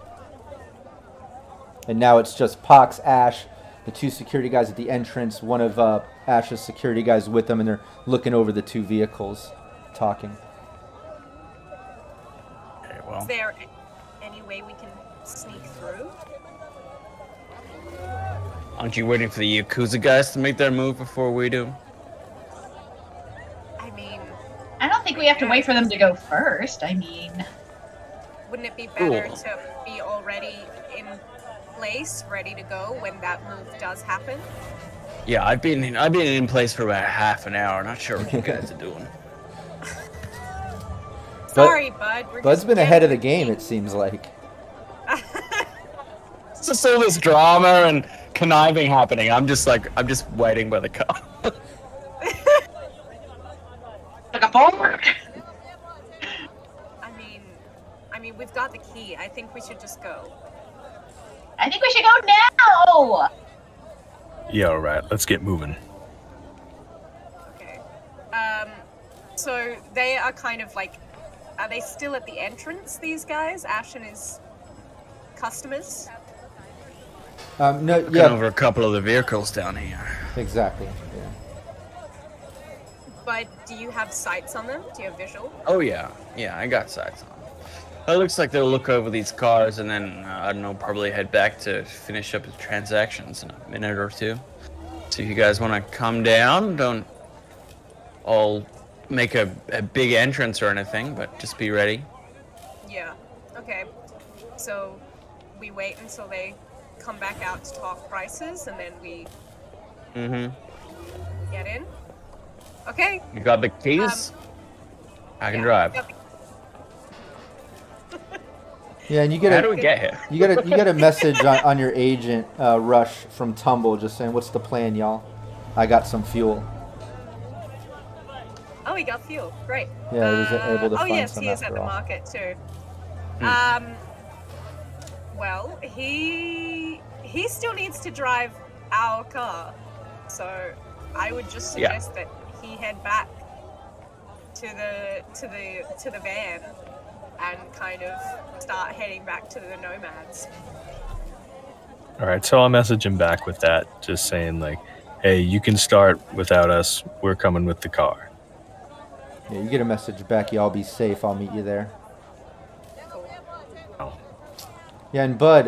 And now it's just Pox, Ash, the two security guys at the entrance, one of Ash's security guys with them, and they're looking over the two vehicles, talking. Okay, well. Is there any way we can sneak through? Aren't you waiting for the Yakuza guys to make their move before we do? I mean, I don't think we have to wait for them to go first. I mean, wouldn't it be better Cool. to be already in place, ready to go when that move does happen? Yeah, I've been in place for about half an hour. Not sure what you guys are doing. Sorry, Bud. We're Bud's just been ahead of the getting game, it seems like. It's just all this drama and conniving happening. I'm just waiting by the car. looking forward. I mean, we've got the key. I think we should just go. I think we should go now. Yeah, all right. Let's get moving. Okay. So they are kind of like, are they still at the entrance, these guys? Ash and his customers? No, Looking yeah, over a couple of the vehicles down here. exactly. Yeah. But do you have sights on them? Do you have visual? Oh yeah, I got sights on. It looks like they'll look over these cars and then I don't know, probably head back to finish up the transactions in a minute or two. So if you guys want to come down, don't all make a big entrance or anything, but just be ready. Yeah. Okay. So we wait until they come back out to talk prices, and then we get in. Okay. You got the keys? I can drive. Yeah, and you get How do we get here? you get a message on your agent, Rush, from Tumble, just saying, "What's the plan, y'all? I got some fuel." Oh, he got fuel. Great. Yeah, he was able to oh find yes, some he is at after the all. market too. Well, he still needs to drive our car, so I would just suggest that he head back to the van and kind of start heading back to the Nomads. All right, so I'll message him back with that, just saying like, "Hey, you can start without us. We're coming with the car." Yeah, you get a message back. Y'all be safe. I'll meet you there. Cool. Oh. Yeah, and Bud,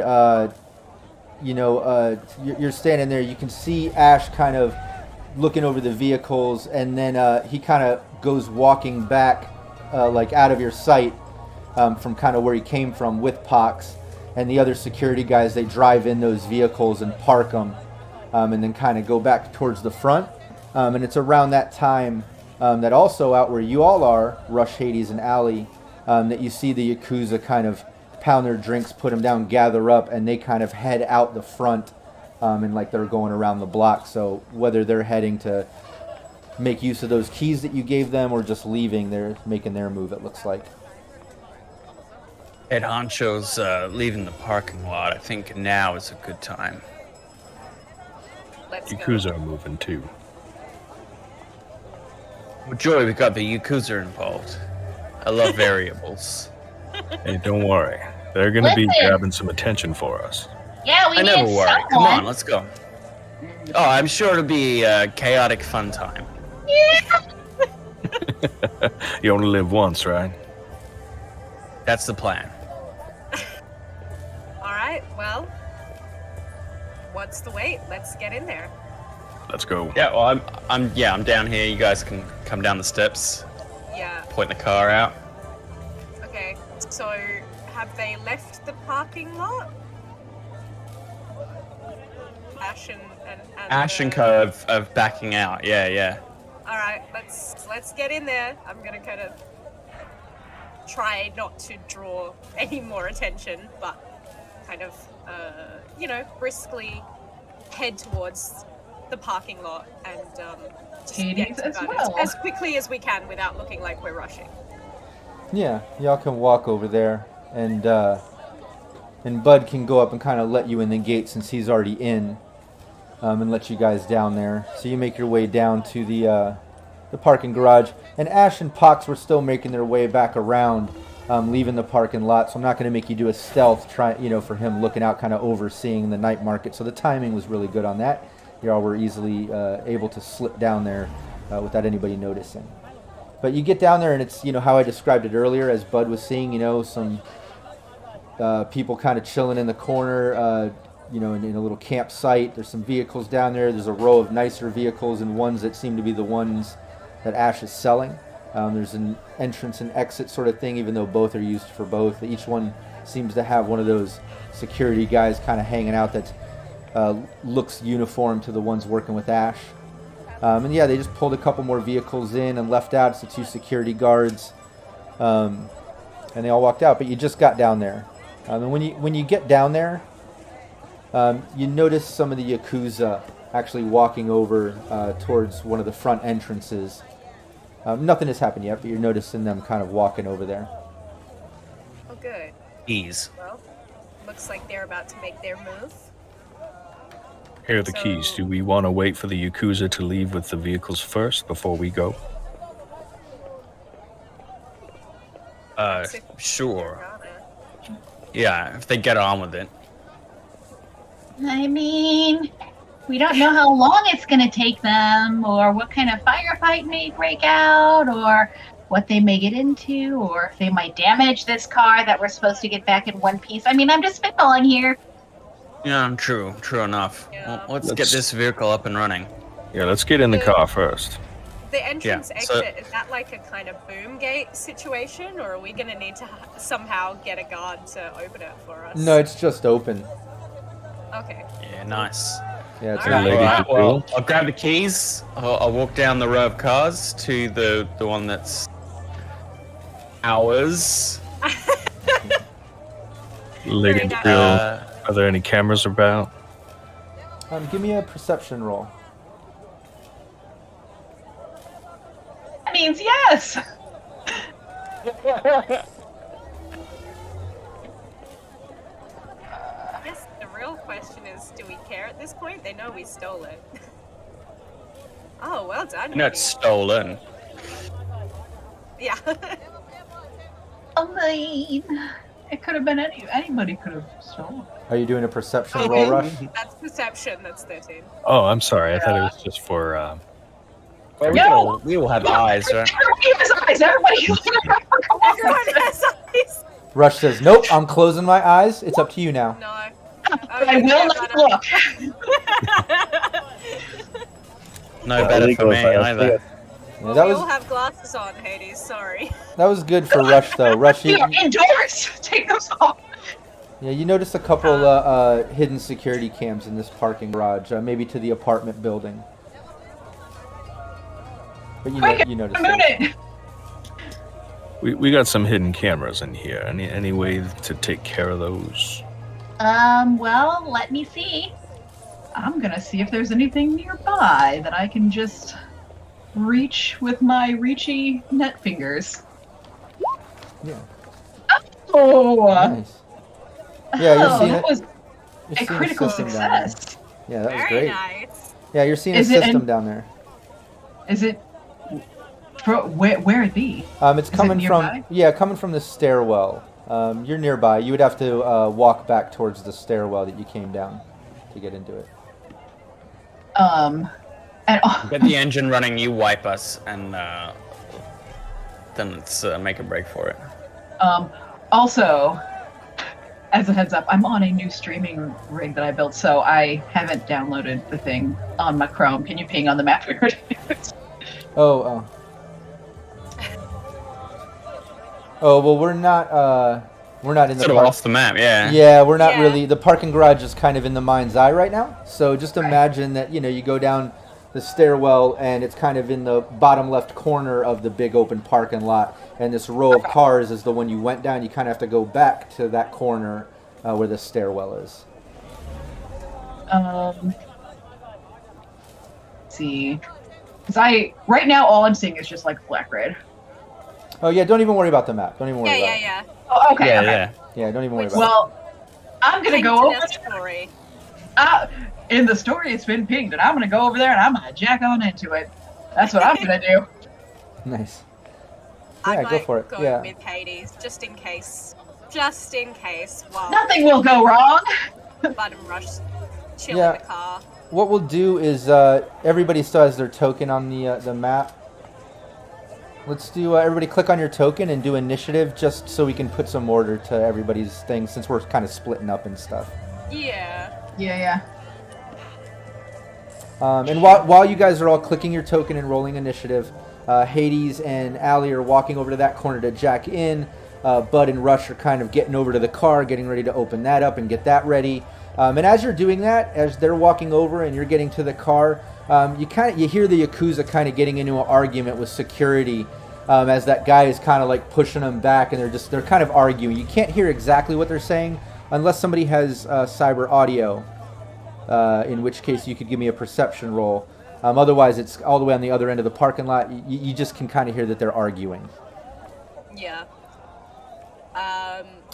you're standing there. You can see Ash kind of looking over the vehicles, and then he kind of goes walking back, like out of your sight, from kind of where he came from with Pox, and the other security guys. They drive in those vehicles and park them, and then kind of go back towards the front. And it's around that time that also out where you all are, Rush, Hades, and Allie, that you see the Yakuza kind of pound their drinks, put them down, gather up, and they kind of head out the front, and like they're going around the block. So whether they're heading to make use of those keys that you gave them or just leaving, they're making their move, it looks like. Head honcho's leaving the parking lot. I think now is a good time. Let's go. Yakuza are moving too. Well, Joy, we got the Yakuza involved. I love variables. Hey, don't worry. They're going to be Listen. grabbing some attention for us. Yeah, we I need never worry. someone. Come on, let's go. Oh, I'm sure it'll be a chaotic fun time. You only live once, right? That's the plan. All right. Well, what's the wait? Let's get in there. Let's go. Yeah, well, I'm down here. You guys can come down the steps, Yeah. point the car out. Okay. So, have they left the parking lot? Ash and Co of backing out. Yeah. All right, let's get in there. I'm gonna kind of try not to draw any more attention, but kind of, briskly head towards the parking lot and just get to as quickly as we can without looking like we're rushing. Yeah, y'all can walk over there, and Bud can go up and kind of let you in the gate since he's already in, and let you guys down there. So you make your way down to the parking garage, and Ash and Pox were still making their way back around, leaving the parking lot. So I'm not going to make you do a stealth for him looking out, kind of overseeing the night market. So the timing was really good on that. Y'all were easily able to slip down there without anybody noticing. But you get down there, and it's how I described it earlier, as Bud was seeing, some people kind of chilling in the corner, in a little campsite. There's some vehicles down there. There's a row of nicer vehicles and ones that seem to be the ones that Ash is selling. There's an entrance and exit sort of thing, even though both are used for both. Each one seems to have one of those security guys kind of hanging out that looks uniform to the ones working with Ash. They just pulled a couple more vehicles in and left out. It's the 2 security guards, and they all walked out. But you just got down there, and when you get down there, you notice some of the Yakuza actually walking over towards one of the front entrances. Nothing has happened yet, but you're noticing them kind of walking over there. Oh, good. Ease. Well, looks like they're about to make their move. Here are the keys. Do we want to wait for the Yakuza to leave with the vehicles first before we go? Sure. Yeah, if they get on with it. I mean, we don't know how long it's going to take them, or what kind of firefight may break out, or what they may get into, or if they might damage this car that we're supposed to get back in one piece. I mean, I'm just spitballing here. Yeah, true enough. Yeah. Well, let's get this vehicle up and running. Yeah, let's get in the car first. The entrance exit, is that like a kind of boom gate situation, or are we going to need to somehow get a guard to open it for us? No, it's just open. Okay. Yeah, nice. Yeah, it's Alright. Alright, well, I'll grab the keys. I'll walk down the row of cars to the one that's ours. Lady Very Bill, nice. are there any cameras about? Give me a perception roll. That means yes. I guess the real question is, do we care at this point? They know we stole it. Oh, well done. No, it's stolen. Yeah. I mean, it could have been anybody could have stolen. Are you doing a perception roll, Rush? That's perception. That's 13. Oh, I'm sorry. I thought it was just for... Well, we all have eyes, right? Everybody has eyes. Everybody. Everyone has eyes. Rush says, nope, I'm closing my eyes. It's up to you now. No. I will not look. No better for me either. Yeah, We all have glasses on, Hades. Sorry. that was good for Rush, though. Rush, We are indoors. Take those off. yeah, you noticed a couple hidden security cams in this parking garage, maybe to the apartment building. But you noticed it. We got some hidden cameras in here. Any way to take care of those? Well, let me see. I'm gonna see if there's anything nearby that I can just reach with my reachy net fingers. Yeah. Oh, Nice. Yeah, you're seeing that it. was You're a seeing critical system down there. success. Yeah, that was Very great. nice. Yeah, you're seeing Is a it system in- down there. Is it? Where it be? It's Is it coming from nearby? coming from the stairwell. You're nearby. You would have to walk back towards the stairwell that you came down to get into it. And Get the engine running, you wipe us, and then let's make a break for it. Also, as a heads up, I'm on a new streaming rig that I built, so I haven't downloaded the thing on my Chrome. Can you ping on the map where it is? Oh. Oh well, we're not in the Sort of park. off the map, yeah. Yeah, we're not really. The parking garage is kind of in the mind's eye right now. So just imagine that you go down the stairwell and it's kind of in the bottom left corner of the big open parking lot, and this row of cars is the one you went down. You kind of have to go back to that corner where the stairwell is. Let's see, because right now all I'm seeing is just like black red. Oh yeah, don't even worry about the map. Don't even worry about it. Yeah. Oh, okay. Yeah, don't even worry about it. Well, I'm gonna go over. Story. In the story, it's been pinged, and I'm gonna go over there and I'm gonna jack on into it. That's what I'm gonna do. Nice. I Yeah, might go for it. go Yeah. with Hades, just in case. Just in case. While Nothing will go wrong. Bud and Rush chill in the car. What we'll do is everybody still has their token on the map. Let's do everybody click on your token and do initiative just so we can put some order to everybody's things since we're kind of splitting up and stuff. Yeah. Yeah. And while you guys are all clicking your token and rolling initiative, Hades and Allie are walking over to that corner to jack in. Bud and Rush are kind of getting over to the car, getting ready to open that up and get that ready. And as you're doing that, as they're walking over and you're getting to the car, you hear the Yakuza kind of getting into an argument with security as that guy is kind of like pushing them back, and they're kind of arguing. You can't hear exactly what they're saying unless somebody has cyber audio, in which case you could give me a perception roll. Otherwise, it's all the way on the other end of the parking lot. You just can kind of hear that they're arguing. Yeah.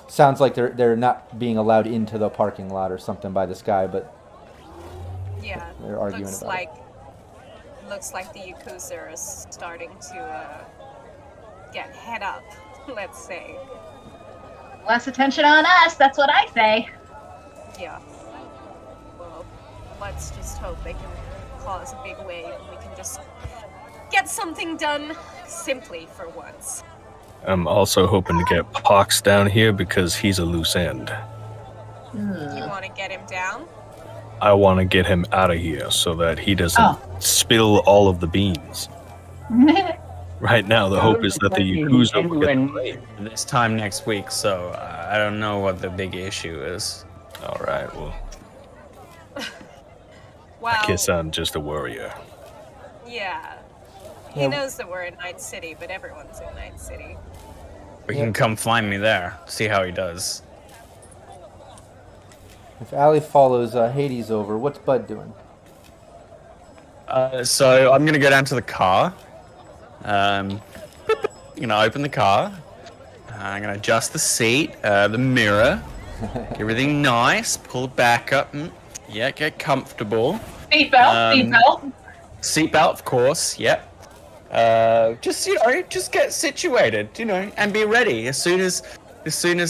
Sounds like they're not being allowed into the parking lot or something by this guy, but yeah, they're arguing about it. Looks like the Yakuza is starting to get head up, let's say. Less attention on us, that's what I say. Yeah. Well, let's just hope they can cause a big wave and we can just get something done simply for once. I'm also hoping to get Pox down here because he's a loose end. You want to get him down? I want to get him out of here so that he doesn't spill all of the beans. Right now, the hope is that the Yakuza will get away. This time next week, so I don't know what the big issue is. All right, well, Well, I guess I'm just a worrier. yeah. He knows that we're in Night City, but everyone's in Night City. We can come find me there, see how he does. If Allie follows Hades over, what's Bud doing? So I'm gonna go down to the car. I'm gonna open the car. I'm gonna adjust the seat, the mirror, everything nice. Pull it back up. Yeah, get comfortable. Seatbelt. Seatbelt, of course. Yep. Just get situated, and be ready as soon as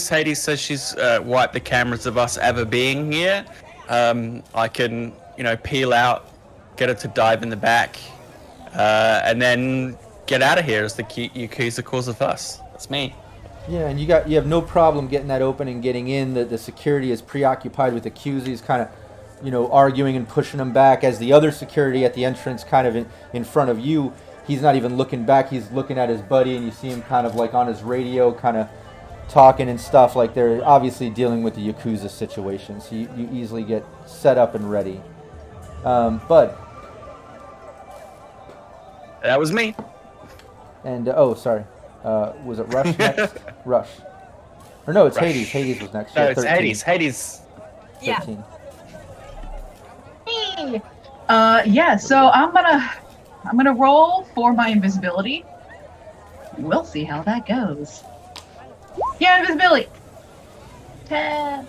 Hades says she's wiped the cameras of us ever being here. I can, peel out, get her to dive in the back, and then get out of here as the Yakuza cause a fuss. That's me. Yeah, and you have no problem getting that open and getting in. The security is preoccupied with the Yakuza. He's kind of, arguing and pushing them back as the other security at the entrance kind of in front of you. He's not even looking back. He's looking at his buddy, and you see him kind of like on his radio, kind of talking and stuff. Like they're obviously dealing with the Yakuza situation. So you easily get set up and ready. Bud. That was me. And, sorry. Was it Rush next? Rush. Or no, it's Rush. Hades. Hades was next. No, it's 13. Hades. 13. Yeah, so I'm gonna roll for my invisibility. We'll see how that goes. Yeah, invisibility. 10.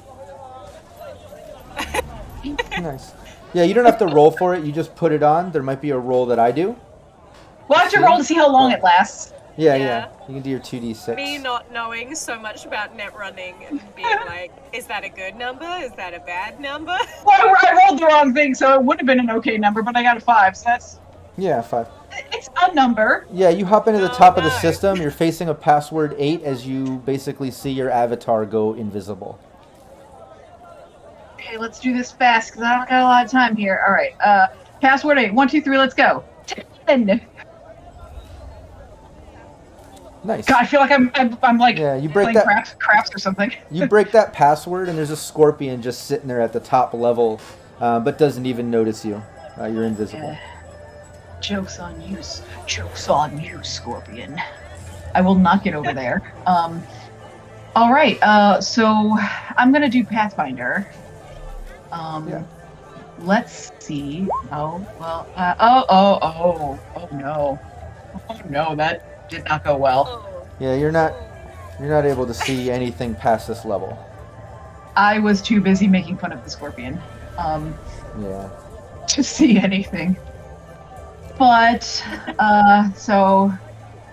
Nice. Yeah, you don't have to roll for it. You just put it on. There might be a roll that I do. We'll have to roll to see how long it lasts. Yeah. You can do your 2d6. Me not knowing so much about net running and being like, is that a good number? Is that a bad number? Well, I rolled the wrong thing, so it would have been an okay number, but I got a 5, so that's... Yeah, 5. It's a number. Yeah, you hop into the top of the system. You're facing a password 8 as you basically see your avatar go invisible. Okay, let's do this fast, because I don't got a lot of time here. All right, password 8. 1, 2, 3, let's go. 10. Nice. God, I feel like I'm like you break playing that craps or something. You break that password, and there's a scorpion just sitting there at the top level, but doesn't even notice you. You're invisible. Joke's on you. Joke's on you, Scorpion. I will not get over there. All right. So I'm gonna do Pathfinder. Let's see. Oh well. Oh no. Oh no, that did not go well. Yeah, you're not able to see anything past this level. I was too busy making fun of the Scorpion. Yeah. To see anything. But so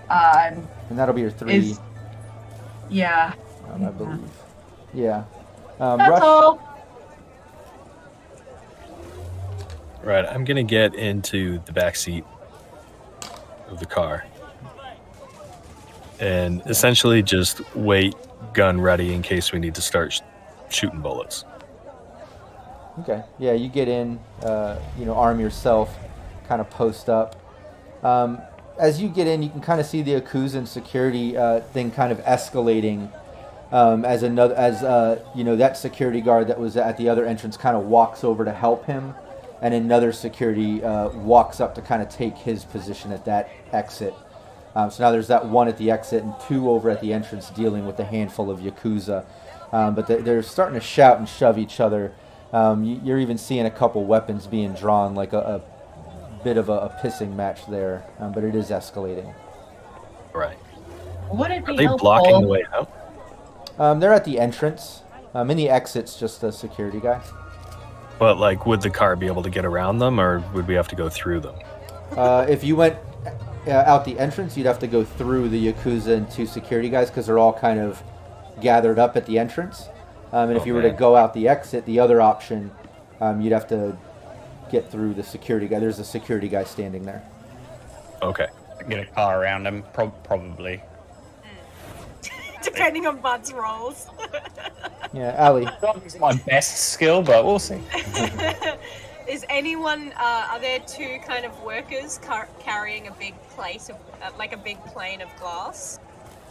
and that'll be your 3. Yeah. I believe. Yeah. That's Rush. all. Right, I'm gonna get into the back seat of the car and essentially just wait, gun ready in case we need to start shooting bullets. Okay. Yeah, you get in. Arm yourself, kind of post up. As you get in, you can kind of see the Yakuzan security thing kind of escalating. That security guard that was at the other entrance kind of walks over to help him. And another security walks up to kind of take his position at that exit. So now there's that one at the exit and 2 over at the entrance dealing with a handful of Yakuza. But they're starting to shout and shove each other. You're even seeing a couple weapons being drawn, like a bit of a pissing match there. But it is escalating. Right. Would it be Are they helpful? blocking the way out? They're at the entrance. In the exit's just a security guy. But, like, would the car be able to get around them, or would we have to go through them? If you went out the entrance, you'd have to go through the Yakuza and 2 security guys because they're all kind of gathered up at the entrance. And if you were to go out the exit, the other option, you'd have to get through the security guy. There's a security guy standing there. Okay. Get a car around him, probably. Depending on Bud's rolls. Yeah, Ali. It's my best skill, but we'll see. Is anyone? Are there 2 kind of workers carrying a big plate of, like a big plane of glass?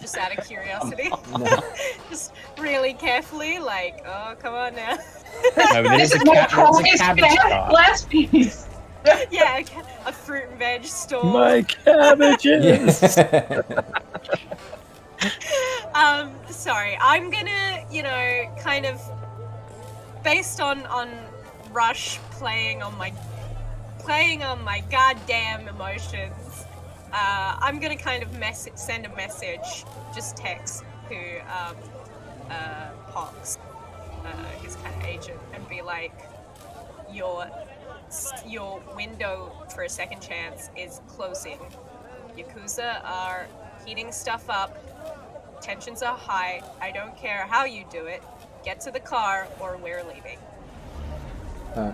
Just out of curiosity. Just really carefully, like, oh, come on now. No, but This is more cabbage glass piece. Yeah, a fruit and veg store. My cabbages! Sorry, I'm gonna, kind of, based on Rush playing on my goddamn emotions, I'm gonna kind of send a message, just text to Pox, his kind of agent, and be like, your window for a second chance is closing. Yakuza are heating stuff up. Tensions are high. I don't care how you do it. Get to the car or we're leaving.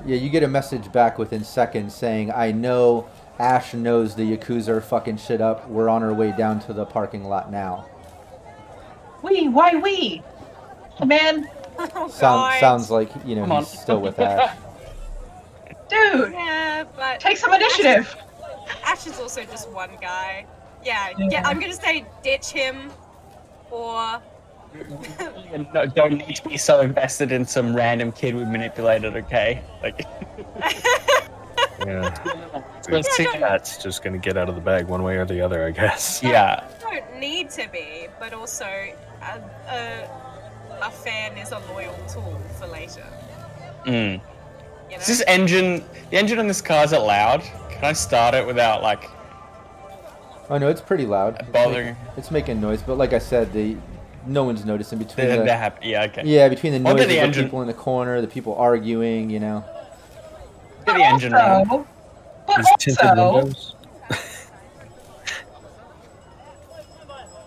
You get a message back within seconds saying, I know Ash knows the Yakuza are fucking shit up. We're on our way down to the parking lot now. Why we? Man. Sounds like, he's still with Ash. Dude. Yeah, but... Take some initiative. Ash is also just one guy. Yeah, I'm gonna say ditch him, or... No, don't need to be so invested in some random kid we manipulated, okay? Like... Yeah. That's just gonna get out of the bag one way or the other, I guess. Yeah. Don't need to be, but also a fan is a loyal tool for later. Mm. Is this engine... The engine on this car, is it loud? Can I start it without, like... Oh no, it's pretty loud. Bothering. It's making noise, but like I said, no one's noticing between they're happy. Yeah, okay. Yeah, between the noise of the engine. people in the corner, the people arguing, Get the engine running. But tinted also, windows.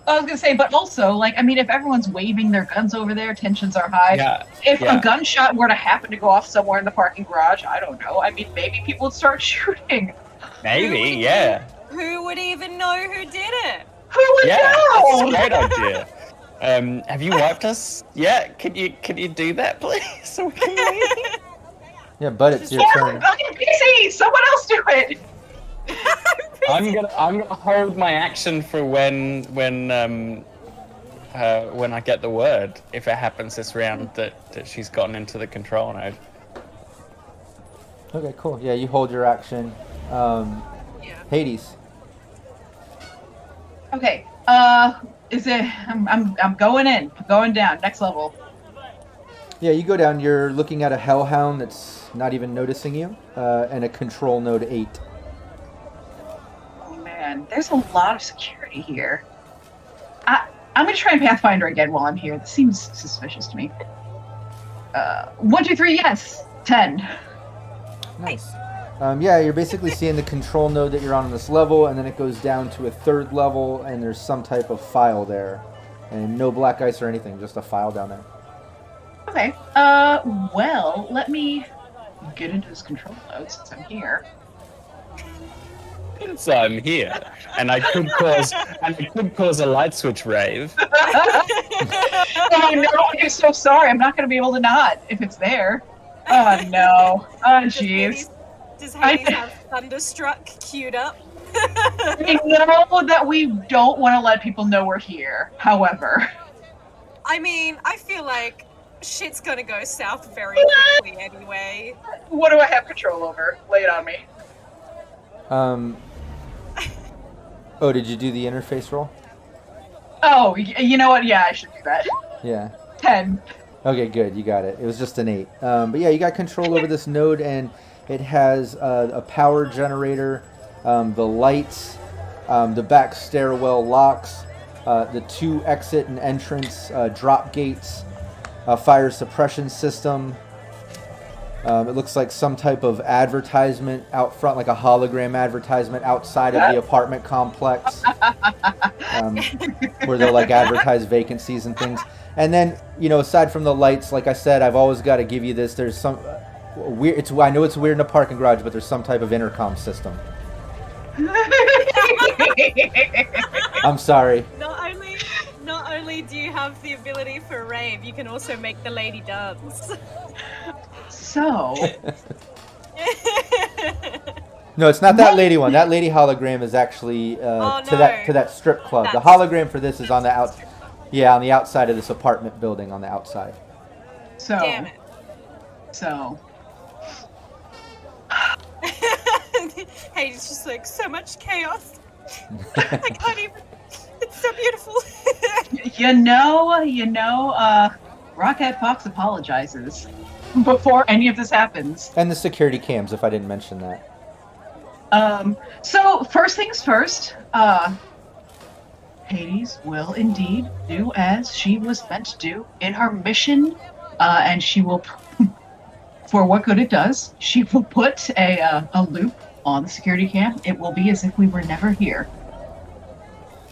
I was gonna say, but also, like, I mean, if everyone's waving their guns over there, tensions are high. Yeah. If a gunshot were to happen to go off somewhere in the parking garage, I don't know. I mean, maybe people would start shooting. Maybe, yeah. Who would even know who did it? Who would know? That's a great idea. Have you wiped us? Yeah, can you do that, please? So we can leave? Yeah, but it's your turn. Fucking PC! Someone else do it! I'm gonna hold my action for when I get the word, if it happens this round that she's gotten into the control node. Okay, cool. Yeah, you hold your action. Hades. Okay. Is it? I'm going in. I'm going down. Next level. Yeah, you go down. You're looking at a hellhound that's not even noticing you, and a control node 8. Oh man, there's a lot of security here. I'm gonna try and Pathfinder again while I'm here. This seems suspicious to me. 1, 2, 3, yes. 10. Nice. Yeah, you're basically seeing the control node that you're on this level, and then it goes down to a 3rd level, and there's some type of file there. And no black ice or anything, just a file down there. Okay. Well, let me get into this control node since I'm here. So I'm here, and I could cause a light switch rave. Oh no, I'm so sorry. I'm not going to be able to not if it's there. Oh no. Oh jeez. Does Hades have Thunderstruck queued up? We know that we don't want to let people know we're here. However, I mean, I feel like shit's gonna go south very quickly anyway. What do I have control over? Lay it on me. Oh, did you do the interface roll? Oh, you know what? Yeah, I should do that. Yeah. 10. Okay, good. You got it. It was just an 8. But yeah, you got control over this node, and it has a power generator, the lights, the back stairwell locks, the 2 exit and entrance drop gates, a fire suppression system. It looks like some type of advertisement out front, like a hologram advertisement outside of the apartment complex, where they'll like advertise vacancies and things. And then, you know, aside from the lights, like I said, I've always got to give you this. There's some weird. I know it's weird in a parking garage, but there's some type of intercom system. I'm sorry. Not only do you have the ability for rave, you can also make the lady dance. So. No, it's not that lady one. That lady hologram is actually to that strip club. The hologram for this is on the on the outside of this apartment building on the outside. So. Damn it. So. Hey, it's just like so much chaos. I can't even. It's so beautiful. Rockette Fox apologizes before any of this happens. And the security cams, if I didn't mention that. So first things first, Hades will indeed do as she was meant to do in her mission, and she will, for what good it does, she will put a loop on the security cam. It will be as if we were never here.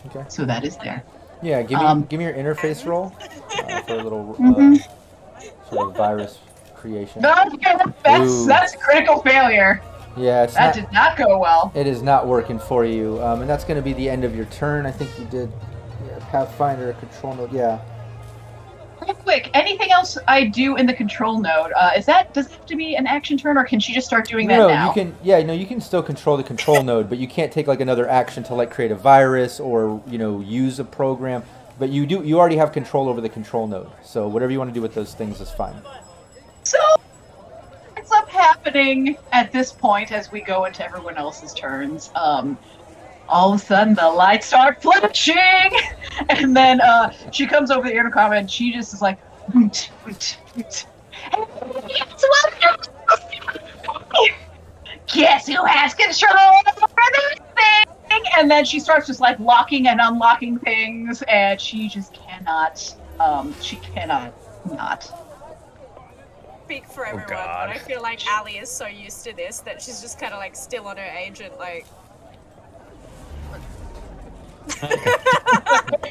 Okay. So that is there. Yeah, give me your interface roll for a little sort of virus creation. No, that's a critical failure. Yeah, that did not go well. It is not working for you, and that's going to be the end of your turn. I think you did Pathfinder, control node. Yeah. Real quick, anything else I do in the control node? Does it have to be an action turn, or can she just start doing that now? No, you can. Yeah, you can still control the control node, but you can't take like another action to like create a virus or use a program. But you do. You already have control over the control node, so whatever you want to do with those things is fine. So, what's up happening at this point as we go into everyone else's turns? All of a sudden the lights start flashing, and then she comes over the intercom and she just is like, woot, woot, woot. Guess who has control over this thing? And then she starts just like locking and unlocking things, and she just cannot not. Speak for everyone, but I feel like Allie is so used to this that she's just kind of like still on her agent, like.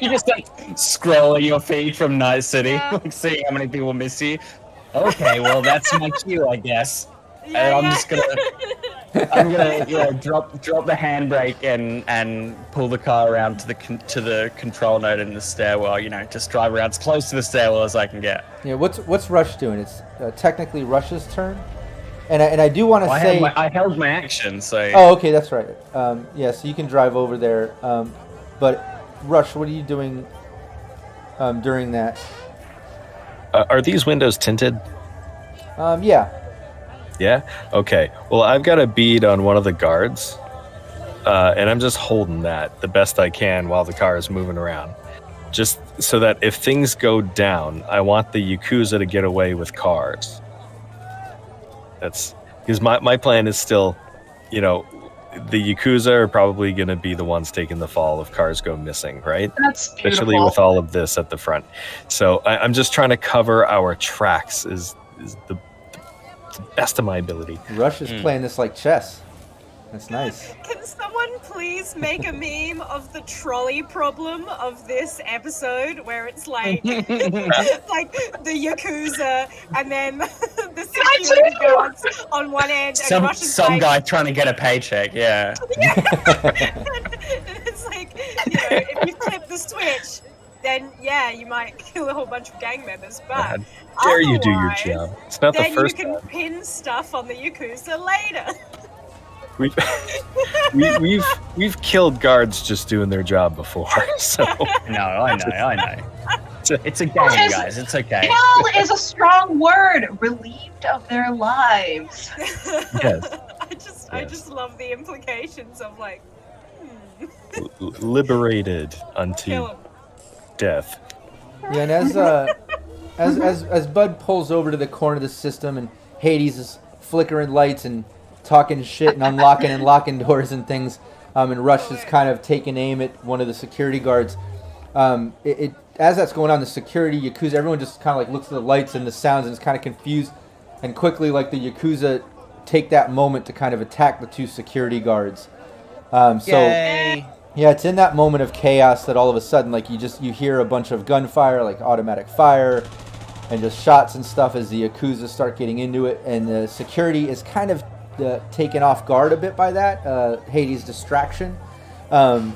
You just like scrolling your feed from Night City, like seeing how many people miss you. Okay, well that's my cue, I guess. Yeah, and I'm gonna drop the handbrake and pull the car around to the control node in the stairwell. Just drive around as close to the stairwell as I can get. Yeah, what's Rush doing? It's technically Rush's turn, And I do want to say... I held my action, so... Oh, okay, that's right. Yeah, so you can drive over there. But, Rush, what are you doing during that? Are these windows tinted? Yeah. Yeah? Okay. Well, I've got a bead on one of the guards, and I'm just holding that the best I can while the car is moving around. Just so that if things go down, I want the Yakuza to get away with cars. That's because my plan is still, you know, the Yakuza are probably going to be the ones taking the fall if cars go missing, right? That's beautiful. Especially with all of this at the front. So I'm just trying to cover our tracks is the best of my ability. Rush is playing this like chess. That's nice. Can someone please make a meme of the trolley problem of this episode where it's like like the Yakuza and then the security guards on one end and Rush is some like, guy trying to get a paycheck, yeah. It's like, you know, if you flip the switch, then yeah, you might kill a whole bunch of gang members, but dare you do your job. It's not the then first you can time. pin stuff on the Yakuza later. We've killed guards just doing their job before, so No, I know. It's a game, guys. It's okay. Kill is a strong word. Relieved of their lives. yes. I just love the implications of like Liberated unto death. Yeah, and as Bud pulls over to the corner of the system and Hades is flickering lights and talking shit and unlocking and locking doors and things, and Rush is kind of taking aim at one of the security guards. As that's going on, the security Yakuza, everyone just kind of like looks at the lights and the sounds and is kind of confused, and quickly like the Yakuza take that moment to kind of attack the two security guards. Yay. Yeah, it's in that moment of chaos that all of a sudden like you hear a bunch of gunfire, like automatic fire, and just shots and stuff as the Yakuza start getting into it, and the security is kind of taken off guard a bit by that Hades' distraction. So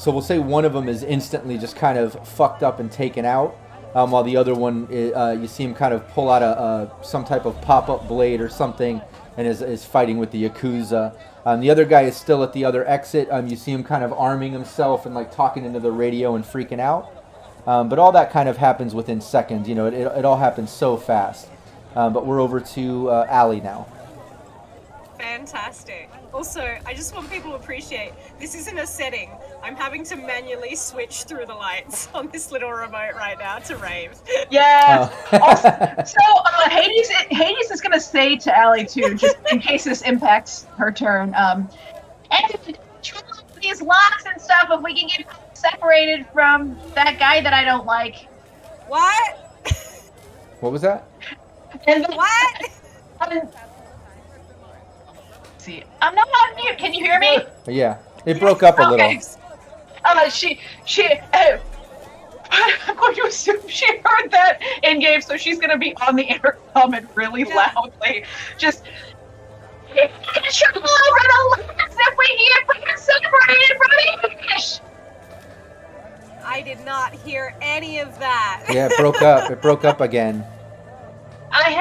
we'll say one of them is instantly just kind of fucked up and taken out, while the other one you see him kind of pull out some type of pop-up blade or something and is fighting with the Yakuza. The other guy is still at the other exit. You see him kind of arming himself and like talking into the radio and freaking out. But all that kind of happens within seconds. You know, it all happens so fast. But we're over to Allie now. fantastic. Also, I just want people to appreciate this isn't a setting. I'm having to manually switch through the lights on this little remote right now to rave. Yeah. So Hades is gonna say to Allie too, just in case this impacts her turn. And these locks and stuff, if we can get separated from that guy that I don't like. What? What was that? And what? See, I'm not on mute. Can you hear me? Yeah, it broke up a little. I'm going to assume she heard that in game, so she's going to be on the intercom and really loudly just. Control over the locks if we get separated from English. I did not hear any of that. Yeah, it broke up. It broke up again. I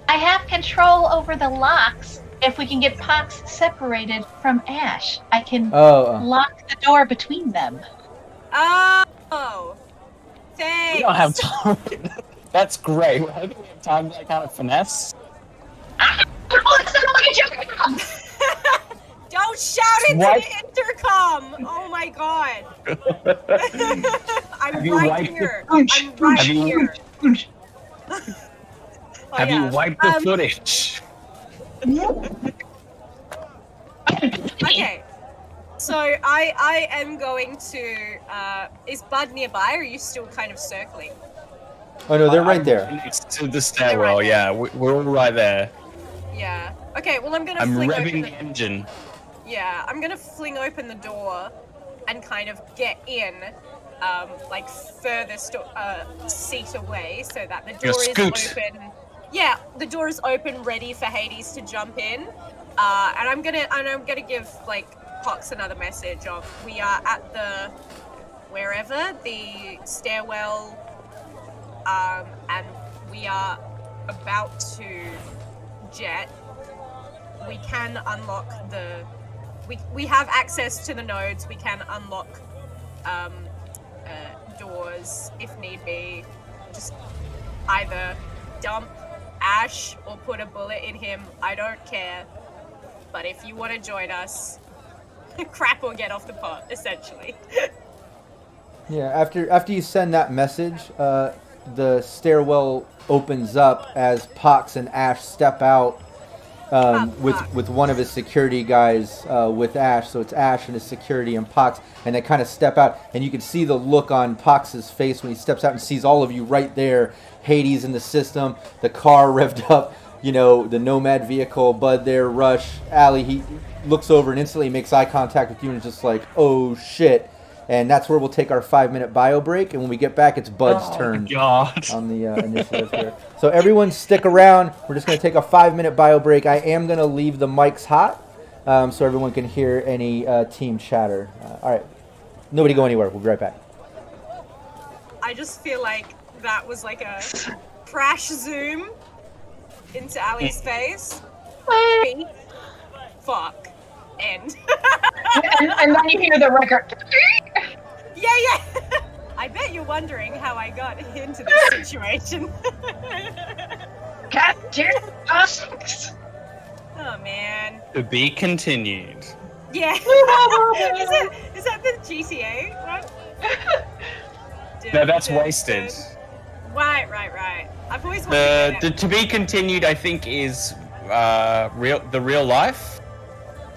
have control over the locks. If we can get Pox separated from Ash, I can lock the door between them. Oh, thanks. We don't have time. That's great. We're hoping we have time for that kind of finesse. Don't shout into the intercom! Oh my god. I'm right here. I'm right here. Have you wiped the footage? Okay. So I am going to is Bud nearby, or are you still kind of circling? Oh no, they're right there. Next to the stairwell, yeah. We're all right there. Yeah. Okay, well I'm revving open the engine. Yeah, I'm gonna fling open the door and kind of get in, like furthest seat away, so that the door is open. Yeah, the door is open, ready for Hades to jump in. And I'm gonna give like Pox another message of we are at the stairwell, and we are about to jet, we can unlock the... We have access to the nodes. We can unlock doors if need be. Just either dump Ash or put a bullet in him. I don't care. But if you want to join us, crap or get off the pot, essentially. Yeah, after you send that message, the stairwell opens up as Pox and Ash step out with one of his security guys with Ash. So it's Ash and his security and Pox, and they kind of step out, and you can see the look on Pox's face when he steps out and sees all of you right there. Hades in the system, the car revved up, you know, the Nomad vehicle, Bud there, Rush, Allie. He looks over and instantly makes eye contact with you and is just like, oh shit. And that's where we'll take our 5-minute bio break. And when we get back, it's Bud's turn on the initiative here. So everyone stick around. We're just going to take a 5-minute bio break. I am going to leave the mics hot so everyone can hear any team chatter. All right. Nobody go anywhere. We'll be right back. I just feel like that was like a crash zoom into Ali's face. Beep. Fuck. End. and then you hear the record. Yeah. I bet you're wondering how I got into this situation. Captain Pox. Oh man. To be continued. Yeah. is that the GTA one? No, that's Wasted. Right. I've always wanted The to be continued, I think, is the real life.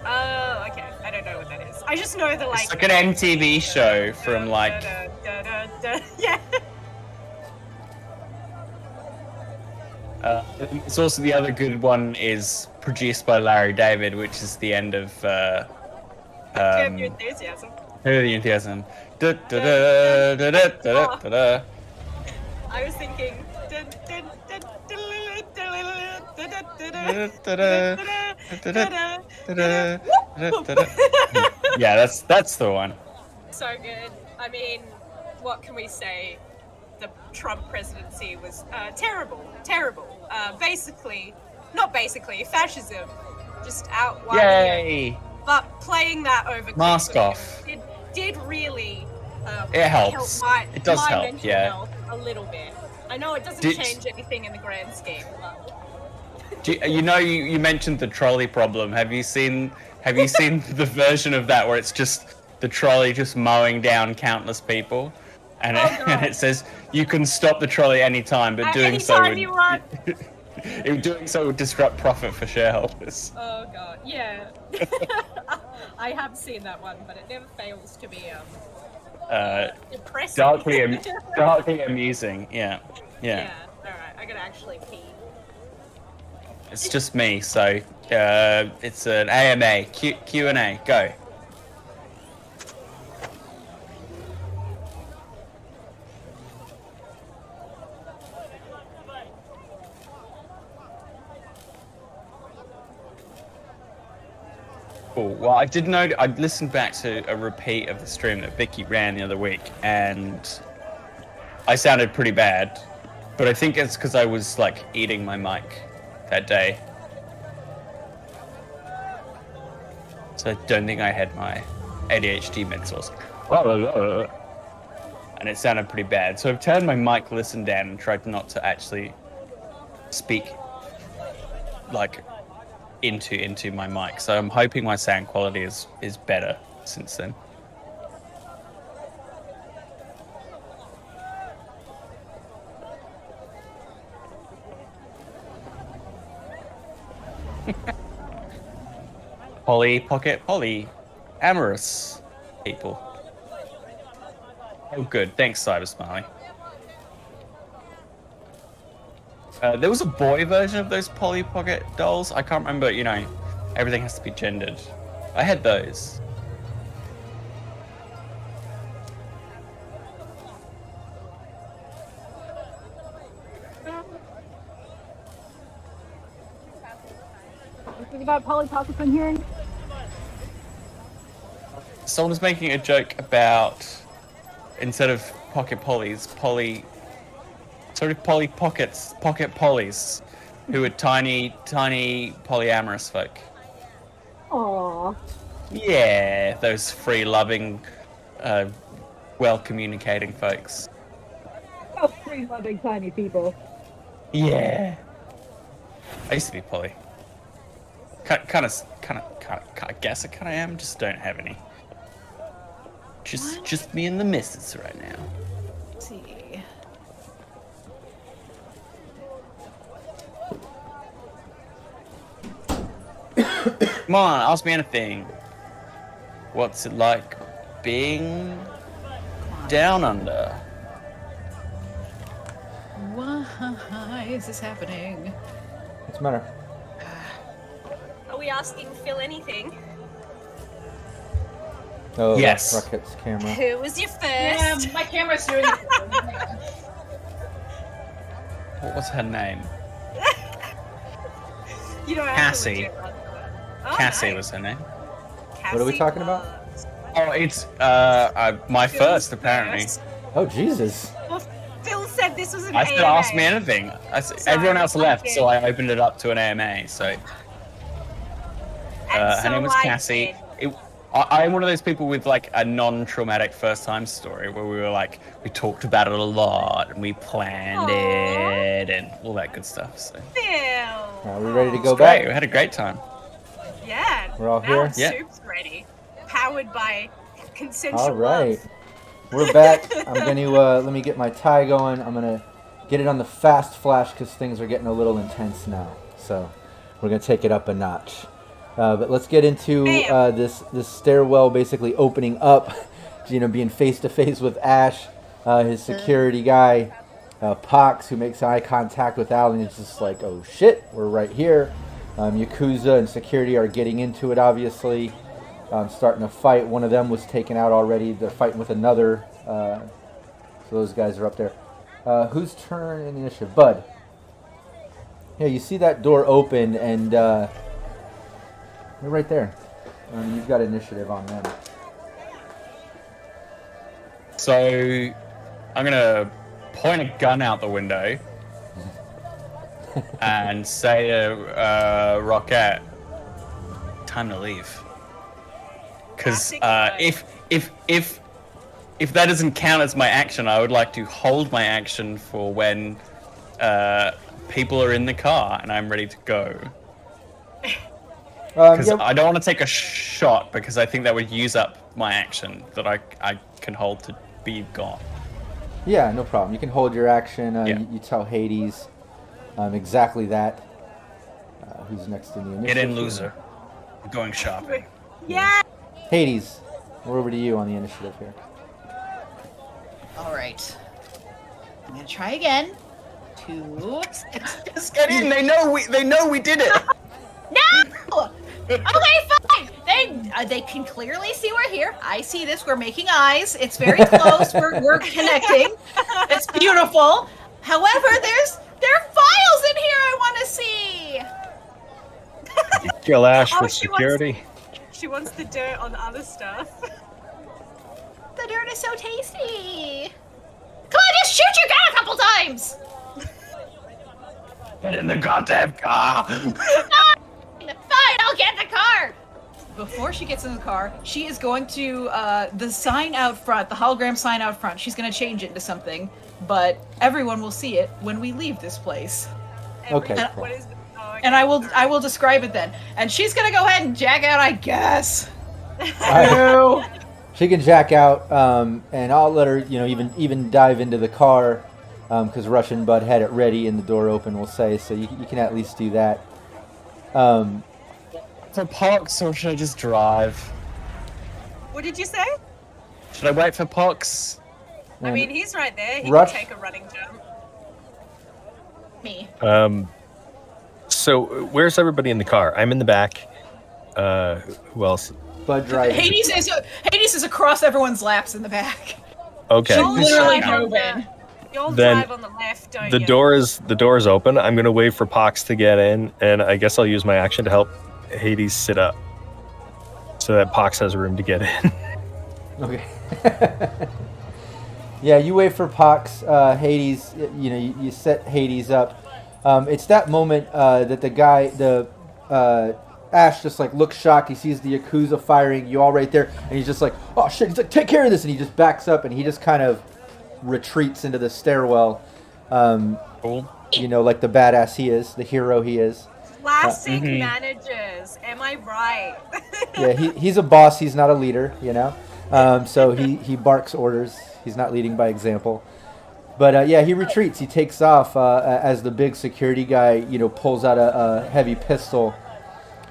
Oh, okay. I don't know what that is. I just know the like. It's like an MTV show from like. Yeah. It's also the other good one is produced by Larry David, which is the end of. Curb Your Enthusiasm. Curb Your Enthusiasm. I was thinking. Yeah, that's the one. So good. I mean, what can we say? The Trump presidency was terrible. Fascism, just out wide. Yay! But playing that over Mask off. Did really. It helps. It does help. Mental Yeah. health a little bit. I know it doesn't change anything in the grand scheme. But... You mentioned the trolley problem. Have you seen the version of that where it's just the trolley just mowing down countless people, and it says you can stop the trolley anytime, but doing so would disrupt profit for shareholders. Oh god, yeah. I have seen that one, but it never fails to be depressing. Darkly amusing. Yeah. All right, I gotta actually pee. It's just me, so it's an AMA Q&A. Go. Cool. Well, I did know. I listened back to a repeat of the stream that Vicky ran the other week, and I sounded pretty bad. But I think it's because I was like eating my mic that day, so I don't think I had my ADHD midsores. And it sounded pretty bad. So I've turned my mic listen down and tried not to actually speak like into my mic. So I'm hoping my sound quality is better since then. Amorous people. Oh, good. Thanks, Cyber Smiley. There was a boy version of those Polly Pocket dolls. I can't remember, everything has to be gendered. I had those. Anything about Polly Pockets I'm hearing? Someone was making a joke about, instead of pocket pollies, Polly Pockets, pocket pollies. who are tiny, tiny polyamorous folk. Aww. Yeah, those free-loving, well-communicating folks. Oh, free-loving tiny people. Yeah. I used to be poly. Kind of. I guess I kind of am. Just don't have any. Just me and the missus right now. Let's see. Come on, ask me anything. What's it like being down under? Why is this happening? What's the matter? Are we asking Phil anything? Oh, Yes. that's Rockette's camera. Who was your first? Yeah, my camera's doing it. What was her name? You don't have Cassie. to legit answer. Oh, Cassie nice. was her name. What are we talking about? Oh, it's my Phil's first apparently. first. Oh, Jesus. Well, Phil said this was an I said AMA. ask me anything. Everyone else left, so I opened it up to an AMA. So And her name was I Cassie. did. I'm one of those people with like a non-traumatic first-time story where we were like, we talked about it a lot and we planned it and all that good stuff. So Phil. Are we ready to go it's great. back? We had a great time. Yeah. We're all now here? Yeah. Soup's ready. Powered by consensual All right. love. We're back. I'm going to, let me get my tie going. I'm going to get it on the fast flash because things are getting a little intense now. So we're going to take it up a notch. But let's get into this stairwell basically opening up, being face to face with Ash, his security guy, Pox, who makes eye contact with Al, and it's just like, oh shit, we're right here. Yakuza and security are getting into it, obviously. Starting a fight. One of them was taken out already. They're fighting with another. So those guys are up there. Whose turn in initiative? Bud. Yeah, you see that door open, and they're right there. You've got initiative on them. So I'm gonna point a gun out the window and say to Rockette, "Time to leave." Because if that doesn't count as my action, I would like to hold my action for when people are in the car and I'm ready to go. Because I don't want to take a shot because I think that would use up my action that I can hold to be gone. Yeah, no problem. You can hold your action. Yeah. You tell Hades exactly that. Who's next in the initiative? Get in, loser. I'm going shopping. Yeah. Hades, we're over to you on the initiative here. All right. I'm gonna try again. 2. Just get in. They know we did it. No! Okay, fine. They can clearly see we're here. I see this. We're making eyes. It's very close. we're connecting. It's beautiful. However, there are files in here I want to see. Kill Ash Oh, with security. She wants the dirt on other stuff. The dirt is so tasty. Come on, just shoot your gun a couple times. Get in the goddamn car. Fine, I'll get in the car. Before she gets in the car, she is going to the sign out front, the hologram sign out front. She's going to change it into something, but everyone will see it when we leave this place. Okay. And, What is? Oh, okay. and I will describe it then. And she's going to go ahead and jack out, I guess. Alright. She can jack out, and I'll let her, even dive into the car, because Russian Bud had it ready and the door open, we'll say, so you can at least do that. For Pox, or should I just drive? What did you say? Should I wait for Pox? I mean, he's right there. He Rush- can take a running jump. Me. So where's everybody in the car? I'm in the back. Who else? Bud driving. Hades is across everyone's laps in the back. Okay. Y'all Literally drive on Robin. Y'all Then drive on the left, don't The you? door is open. I'm gonna wait for Pox to get in, and I guess I'll use my action to help Hades sit up, so that Pox has room to get in. Okay. Yeah, you wait for Pox. Hades, you set Hades up. It's that moment that the guy, Ash just like looks shocked. He sees the Yakuza firing, you all right there, and he's just like, oh shit, he's like, take care of this, and he just backs up and he just kind of retreats into the stairwell. Cool. You know, like the badass he is, the hero he is. Classic managers, am I right? Yeah, he's a boss, he's not a leader, you know? So he barks orders, he's not leading by example. But yeah, he retreats, he takes off as the big security guy, you know, pulls out a heavy pistol.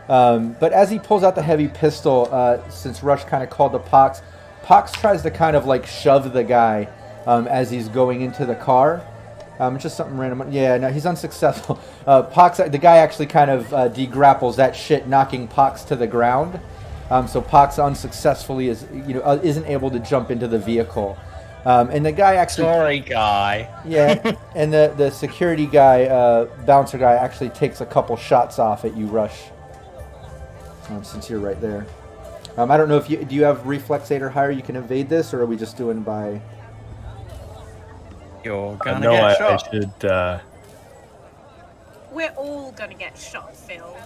But as he pulls out the heavy pistol, since Rush kind of called to Pox tries to kind of like shove the guy as he's going into the car. Just something random. Yeah, no, he's unsuccessful. Pox, the guy actually kind of de-grapples that shit, knocking Pox to the ground. So Pox unsuccessfully isn't able to jump into the vehicle. And the guy actually... Sorry, guy. Yeah, and the security guy, bouncer guy, actually takes a couple shots off at you, Rush. Since you're right there. I don't know if do you have reflex 8 or higher you can evade this, or are we just doing by... You're gonna get shot. I should. We're all gonna get shot, Phil.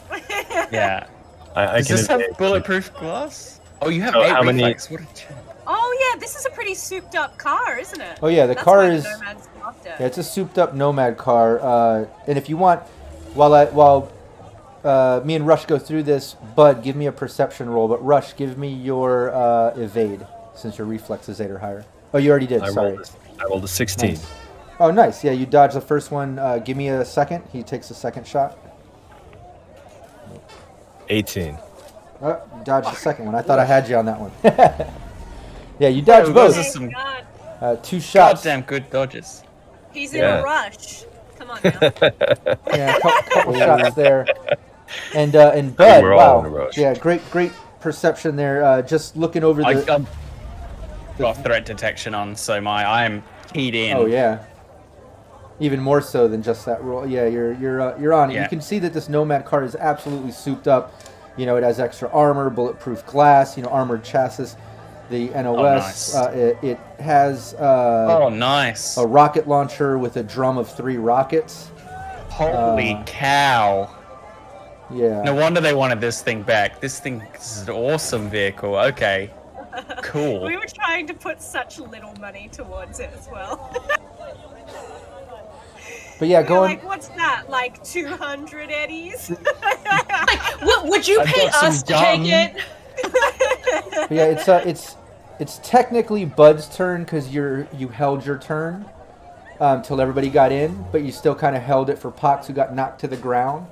Yeah. I Does can this evade. have bulletproof glass? Oh, you have So 8 how many- reflex. What a champ. Oh yeah, this is a pretty souped up car, isn't it? Oh yeah, the That's car why is... the Nomad's after. Yeah, it's a souped up Nomad car. And if you want, while me and Rush go through this, Bud, give me a perception roll. But Rush, give me your evade, since your reflex is 8 or higher. Oh, you already did. Sorry. I rolled a 16. Nice. Oh, nice. Yeah, you dodged the first one. Give me a second. He takes a second shot. 18. Oh, you dodged the second one. I thought I had you on that one. Yeah, you dodged both. Those are some 2 shots. goddamn good dodges. He's in a rush. Come on now. Yeah, a couple shots there. And Bud, We're all in a wow. rush. Yeah, great perception there. Just looking over the... I've got threat detection on, so I'm keyed in. Oh yeah. Even more so than just that roll. Yeah, you're on it. Yeah. You can see that this Nomad car is absolutely souped up. You know, it has extra armor, bulletproof glass, you know, armored chassis. The NOS, nice. It has nice. a rocket launcher with a drum of 3 rockets. Holy cow. Yeah. No wonder they wanted this thing back. This is an awesome vehicle. Okay. Cool. We were trying to put such little money towards it as well. But yeah, We were like, what's that? Like 200 eddies? Would you I've pay got some us to take gum. it? But yeah, it's technically Bud's turn because you held your turn till everybody got in, but you still kind of held it for Pox, who got knocked to the ground.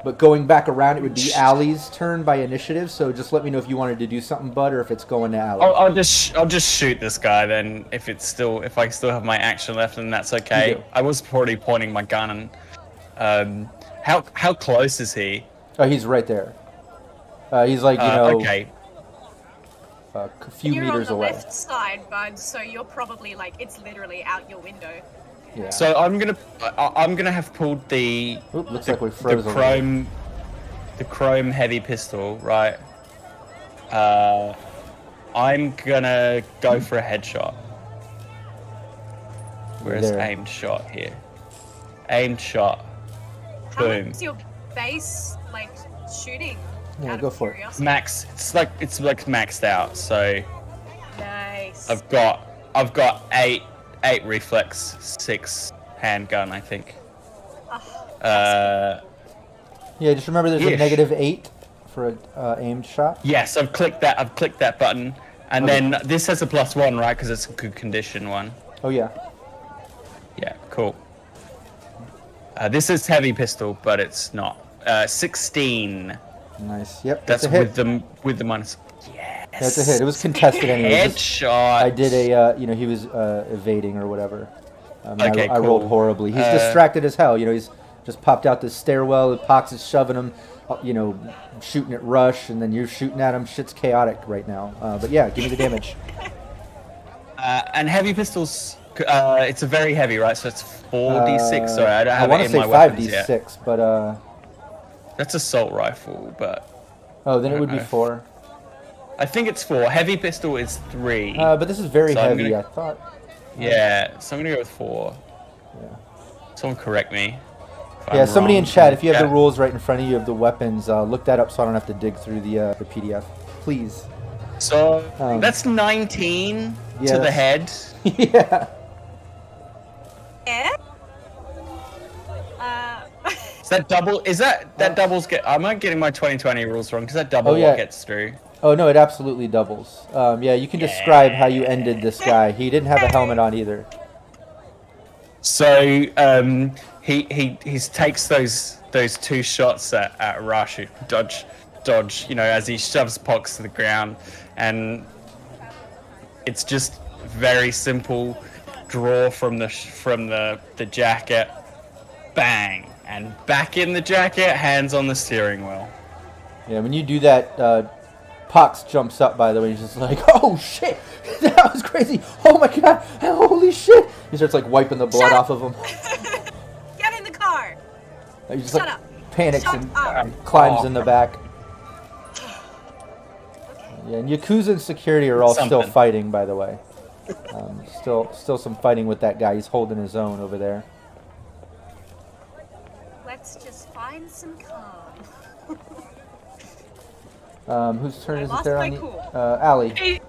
But going back around, it would be Allie's turn by initiative. So just let me know if you wanted to do something, Bud, or if it's going to Allie. I'll just shoot this guy then. If I still have my action left, then that's okay. You do. I was already pointing my gun, and how close is he? Oh, he's right there. He's like Okay. a few You're meters on the away. left side, Bud, so you're probably like, it's literally out your window. Yeah. So I'm gonna have pulled the Oop, looks like we froze the a little. chrome heavy pistol, right? I'm gonna go for a headshot. Where's There. aimed shot here? Aimed shot. How Boom. much is your base like shooting? Yeah, out go of for it. curiosity? Max. It's like maxed out. So Nice. I've got eight reflex, 6 handgun, I think. Oh, Yeah, just remember there's a Ish. -8 for a aimed shot. Yes, I've clicked that button, and Okay. then this has a +1, right? Because it's a good condition one. Oh yeah. Yeah, cool. This is heavy pistol, but it's not. 16. Nice. Yep. That's a hit. with the minus. Yes. That's a hit. It was contested anyway. Headshot. I did a, he was evading or whatever. Okay, I rolled cool. horribly. He's distracted as hell. You know, he's just popped out this stairwell. Pox is shoving him, shooting at Rush, and then you're shooting at him. Shit's chaotic right now. But yeah, give me the damage. And heavy pistols. It's a very heavy, right? So it's 4d6. Sorry, I don't have want it to in say my weapons yet. 5d6, but That's assault rifle, but oh, then it would be know. 4. I think it's 4. Heavy pistol is 3. But this is very So I'm heavy. gonna- I thought. Yeah, so I'm gonna go with 4. Yeah. Someone correct me. Yeah, somebody wrong. in chat, if you have the rules right in front of you of the weapons, look that up so I don't have to dig through the PDF, please. So that's 19 to the head. Yeah. Yeah. Is that double? Is that doubles? Am I getting my 2020 rules wrong? Because that double what gets through. Oh no, it absolutely doubles. Yeah, you can describe how you ended this guy. He didn't have a helmet on either. So he takes those 2 shots at Rush, dodge, you know, as he shoves Pox to the ground, and it's just very simple. Draw from the jacket, bang, and back in the jacket, hands on the steering wheel. Yeah, when you do that, Pox jumps up, by the way. He's just like, oh shit, that was crazy. Oh my god, holy shit. He starts like wiping the blood off of him. Get in the car. He just like panics and climbs in the back. Yeah, and Yakuza and security are all still fighting, by the way. Still some fighting with that guy. He's holding his own over there. Let's just find some calm. Whose turn is it lost there my on the cool. Allie?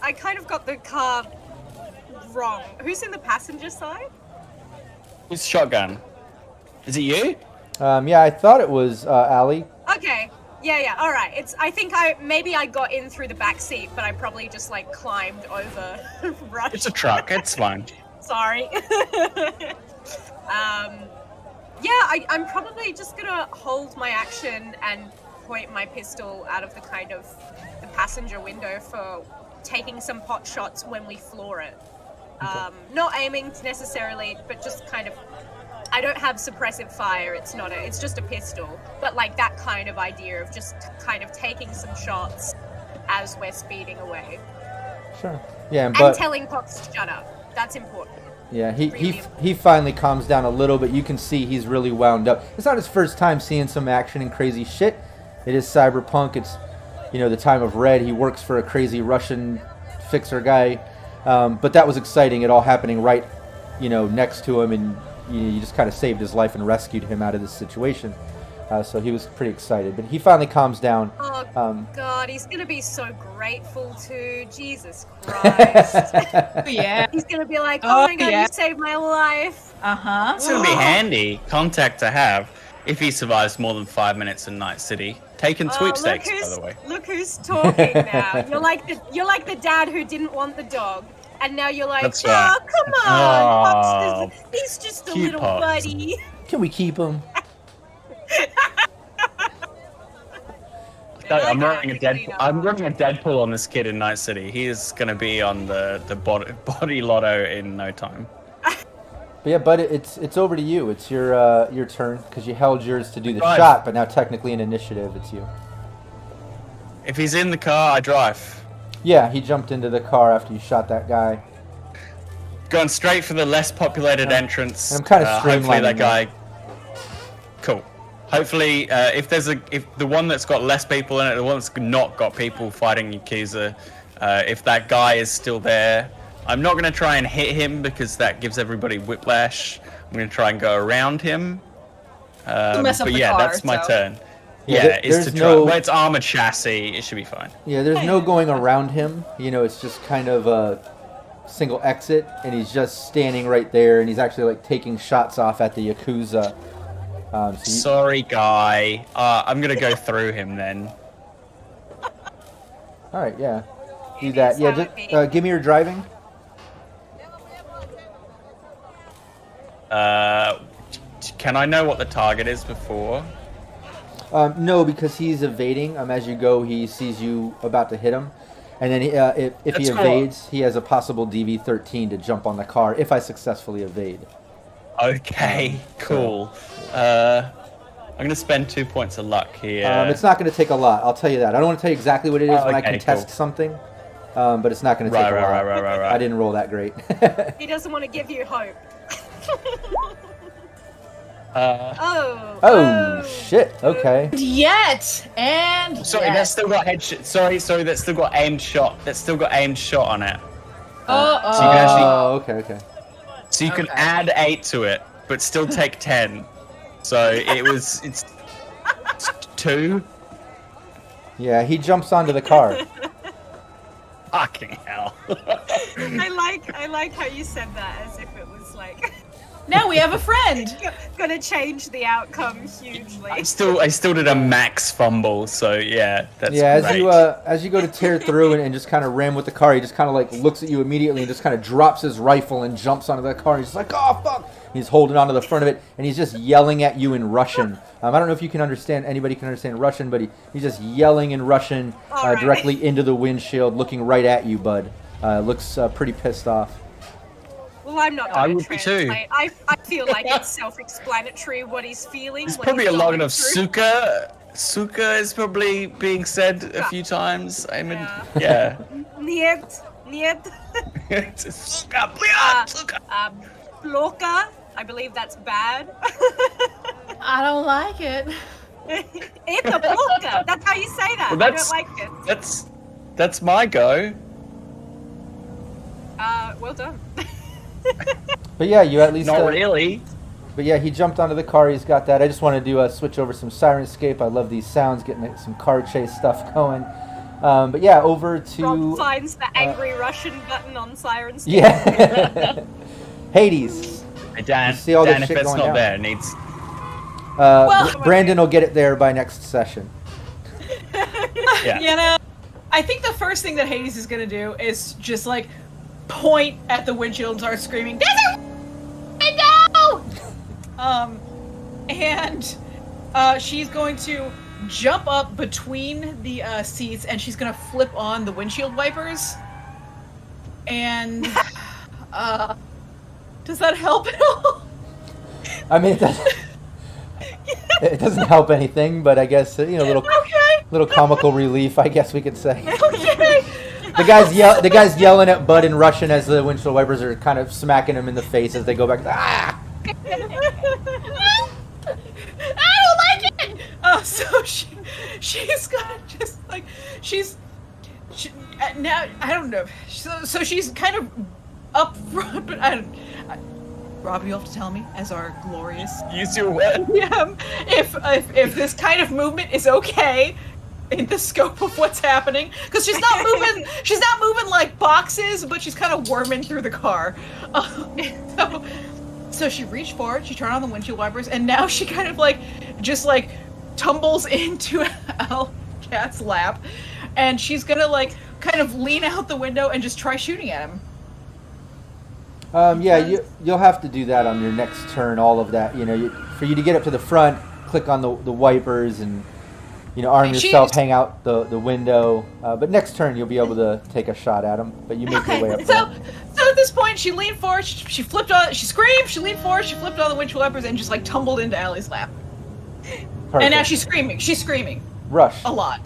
I kind of got the car wrong. Who's in the passenger side? Who's shotgun? Is it you? Yeah, I thought it was Allie. Okay. Yeah, all right. I think maybe I got in through the back seat, but I probably just like climbed over Rush. It's a truck. It's fine. Sorry. I'm probably just gonna hold my action and point my pistol out of the passenger window for taking some pot shots when we floor it. Not aiming necessarily, but just kind of. I don't have suppressive fire. It's just a pistol. But like that kind of idea of just kind of taking some shots as we're speeding away. Sure. Yeah, and but telling Pox to shut up. That's important. yeah, he finally calms down a little, but you can see he's really wound up. It's not his first time seeing some action and crazy shit. It is Cyberpunk. It's, you know, the time of Red. He works for a crazy Russian fixer guy. But that was exciting. It all happening right, you know, next to him, and you just kind of saved his life and rescued him out of this situation. So he was pretty excited. But he finally calms down. Oh, God, he's going to be so grateful too. Jesus Christ. Yeah. He's going to be like, oh my God, you saved my life. Uh-huh. It's going to be handy contact to have if he survives more than 5 minutes in Night City. Taking sweepstakes, by the way. Look who's talking now. You're like the dad who didn't want the dog. And now you're like, That's right. oh, come on. Pops, he's just a Cute little Pops. buddy. Can we keep him? I'm running a Deadpool on this kid in Night City. He is going to be on the body lotto in no time. But yeah, but it's over to you. It's your turn because you held yours to do the shot, but now technically in initiative, it's you. If he's in the car, I drive. Yeah, he jumped into the car after you shot that guy. Going straight for the less populated entrance. I'm kind of streamlining hopefully that guy. Cool. Hopefully, if the one that's got less people in it, the one that's not got people fighting Yakuza, if that guy is still there, I'm not going to try and hit him because that gives everybody whiplash. I'm going to try and go around him. But yeah, that's my turn. Yeah, it's armored chassis. It should be fine. Yeah, there's no going around him. You know, it's just kind of a single exit, and he's just standing right there, and he's actually like taking shots off at the Yakuza. Sorry, guy. I'm gonna go through him then. All right, yeah, do that. Yeah, just give me your driving. Can I know what the target is before? No, because he's evading. As you go, he sees you about to hit him. And then if he evades, he has a possible DV-13 to jump on the car if I successfully evade. Okay, cool. I'm going to spend 2 points of luck here. It's not going to take a lot, I'll tell you that. I don't want to tell you exactly what it is when I contest something, but it's not going to take a lot. Right. I didn't roll that great. He doesn't want to give you hope. Shit. Okay. And sorry, that's still got headshot. Sorry, that's still got aimed shot. That's still got aimed shot on it. So you can actually, okay. so you can add 8 to it, but still take 10. So it's 2. Yeah, he jumps onto the car. Fucking hell. I like how you said that as if it was like Now we have a friend. gonna change the outcome hugely. I still did a max fumble, so yeah, that's great. As you go to tear through and just kind of ram with the car, he just kind of like looks at you immediately and just kind of drops his rifle and jumps onto the car. He's like, "Oh fuck!" He's holding onto the front of it and he's just yelling at you in Russian. I don't know if you can understand. Anybody can understand Russian, but he's just yelling in Russian directly into the windshield, looking right at you, bud. Looks pretty pissed off. Well, I'm not going to translate. I feel like it's self-explanatory what he's feeling. There's probably a lot of suka. Suka is probably being said a few times. I mean, yeah. Niet. Suka, suka. Bloka. I believe that's bad. I don't like it. It's a bloka. That's how you say that. Well, I don't like it. That's my go. Well done. But yeah, you at least not really. But yeah, he jumped onto the car. He's got that. I just wanted to switch over some Syrinscape. I love these sounds, getting some car chase stuff going. But yeah, over to Rob finds the angry Russian button on Syrinscape. Yeah. Hades. Hey, Dan, see all Dan, this if shit it's going not down. there, it needs. Brandon will get it there by next session. Yeah. You know, I think the first thing that Hades is gonna do is just like point at the windshield and start screaming, "There's a window!" And she's going to jump up between the seats and she's gonna flip on the windshield wipers. And does that help at all? I mean, it doesn't help anything, but I guess little comical relief, I guess we could say. Okay. The guy's yelling at Bud in Russian as the windshield wipers are kind of smacking him in the face as they go back. Ah! I don't like it. So she's gonna just like now I don't know. So she's kind of up front, but Rob, you have to tell me as our glorious. Use your word. Yeah. If this kind of movement is okay in the scope of what's happening, because she's not moving. She's not moving like boxes, but she's kind of worming through the car. So she reached for it. She turned on the windshield wipers, and now she kind of just tumbles into Al Cat's lap, and she's gonna kind of lean out the window and just try shooting at him. Yeah, you'll have to do that on your next turn. All of that, for you to get up to the front, click on the wipers and arm yourself, hang out the window. But next turn you'll be able to take a shot at him. But you make your way up. So at this point, she leaned forward. She flipped on. She screamed. She leaned forward. She flipped on the windshield wipers and just tumbled into Allie's lap. Perfect. And now she's screaming. She's screaming. Rush. A lot.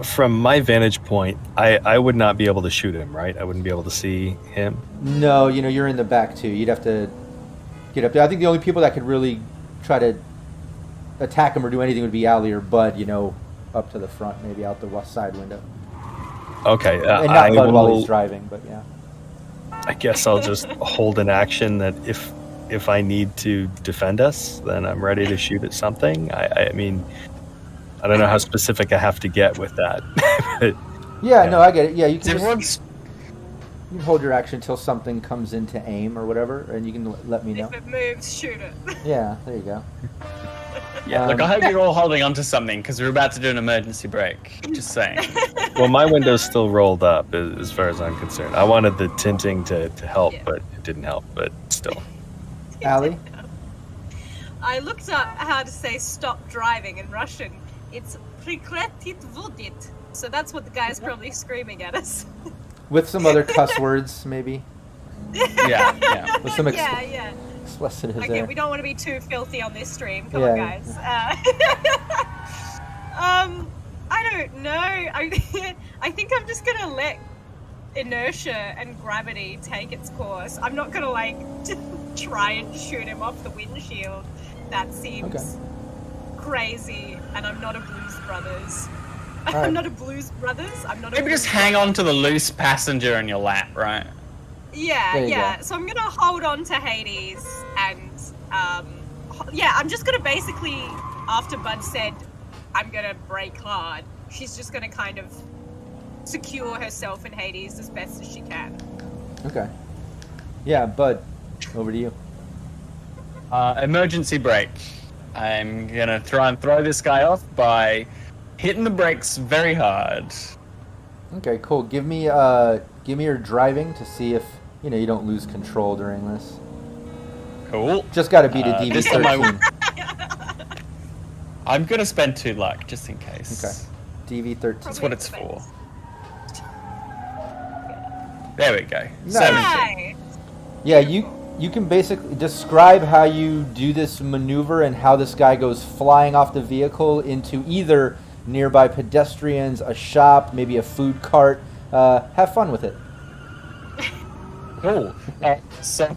From my vantage point, I would not be able to shoot him, right? I wouldn't be able to see him. No, you're in the back too. You'd have to get up there. I think the only people that could really try to attack him or do anything would be Allie or Bud, up to the front, maybe out the west side window. Okay. And not Bud while he's driving, but yeah. I guess I'll just hold an action that if I need to defend us, then I'm ready to shoot at something. I mean, I don't know how specific I have to get with that. But, yeah, no, I get it. Yeah, you can you can hold your action until something comes into aim or whatever, and you can let me know. If it moves, shoot it. Yeah, there you go. Yeah, look, I hope you're all holding on to something because we're about to do an emergency break. Just saying. Well, my window's still rolled up as far as I'm concerned. I wanted the tinting to help, but it didn't help, but still. Allie? I looked up how to say stop driving in Russian. It's prikretit vodit. So that's what the guy's probably screaming at us. With some other cuss words, maybe? Yeah. With some yeah. expletives Okay, there. we don't want to be too filthy on this stream. Come on, guys. I don't know. I think I'm just going to let inertia and gravity take its course. I'm not going to, try and shoot him off the windshield. That seems crazy, and I'm not a Blues Brothers. I'm not a Blues Brothers. I'm not. Maybe just hang on to the loose passenger in your lap, right? Yeah. So I'm gonna hold on to Hades, and I'm just gonna basically, after Bud said, I'm gonna brake hard. She's just gonna kind of secure herself in Hades as best as she can. Okay. Yeah, Bud, over to you. Emergency brake. I'm gonna try and throw this guy off by hitting the brakes very hard. Okay, cool. Give me your driving to see if you don't lose control during this. Cool. Just got to beat a DV13. I'm gonna spend 2 luck just in case. Okay. DV13. That's what it's for. There we go. Nice. 17. Yeah, you can basically describe how you do this maneuver and how this guy goes flying off the vehicle into either nearby pedestrians, a shop, maybe a food cart. Have fun with it. Cool. So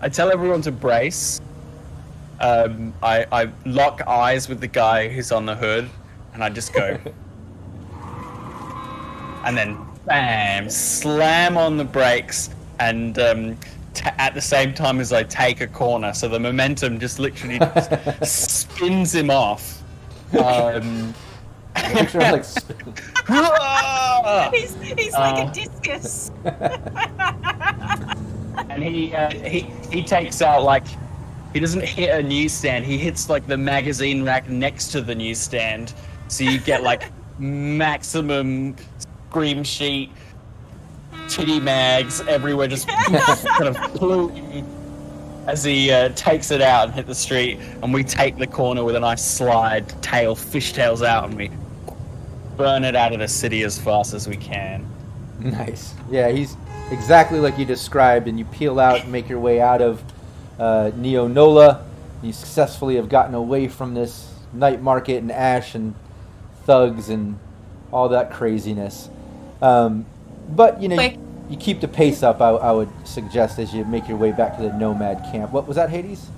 I tell everyone to brace. I lock eyes with the guy who's on the hood, and I just go. And then, bam, slam on the brakes, and at the same time as I take a corner, so the momentum just literally spins him off. Make sure I'm like spinning. He's like a discus. And he takes out, like, he doesn't hit a newsstand, he hits like the magazine rack next to the newsstand, so you get like maximum scream sheet, titty mags everywhere, just kind of plume as he takes it out and hit the street, and we take the corner with a nice slide, fishtails out, and we burn it out of the city as fast as we can. Nice. Yeah, he's exactly like you described, and you peel out and make your way out of Neo-Nola. You successfully have gotten away from this night market and ash and thugs and all that craziness. But you keep the pace up, I would suggest, as you make your way back to the Nomad camp. What was that, Hades?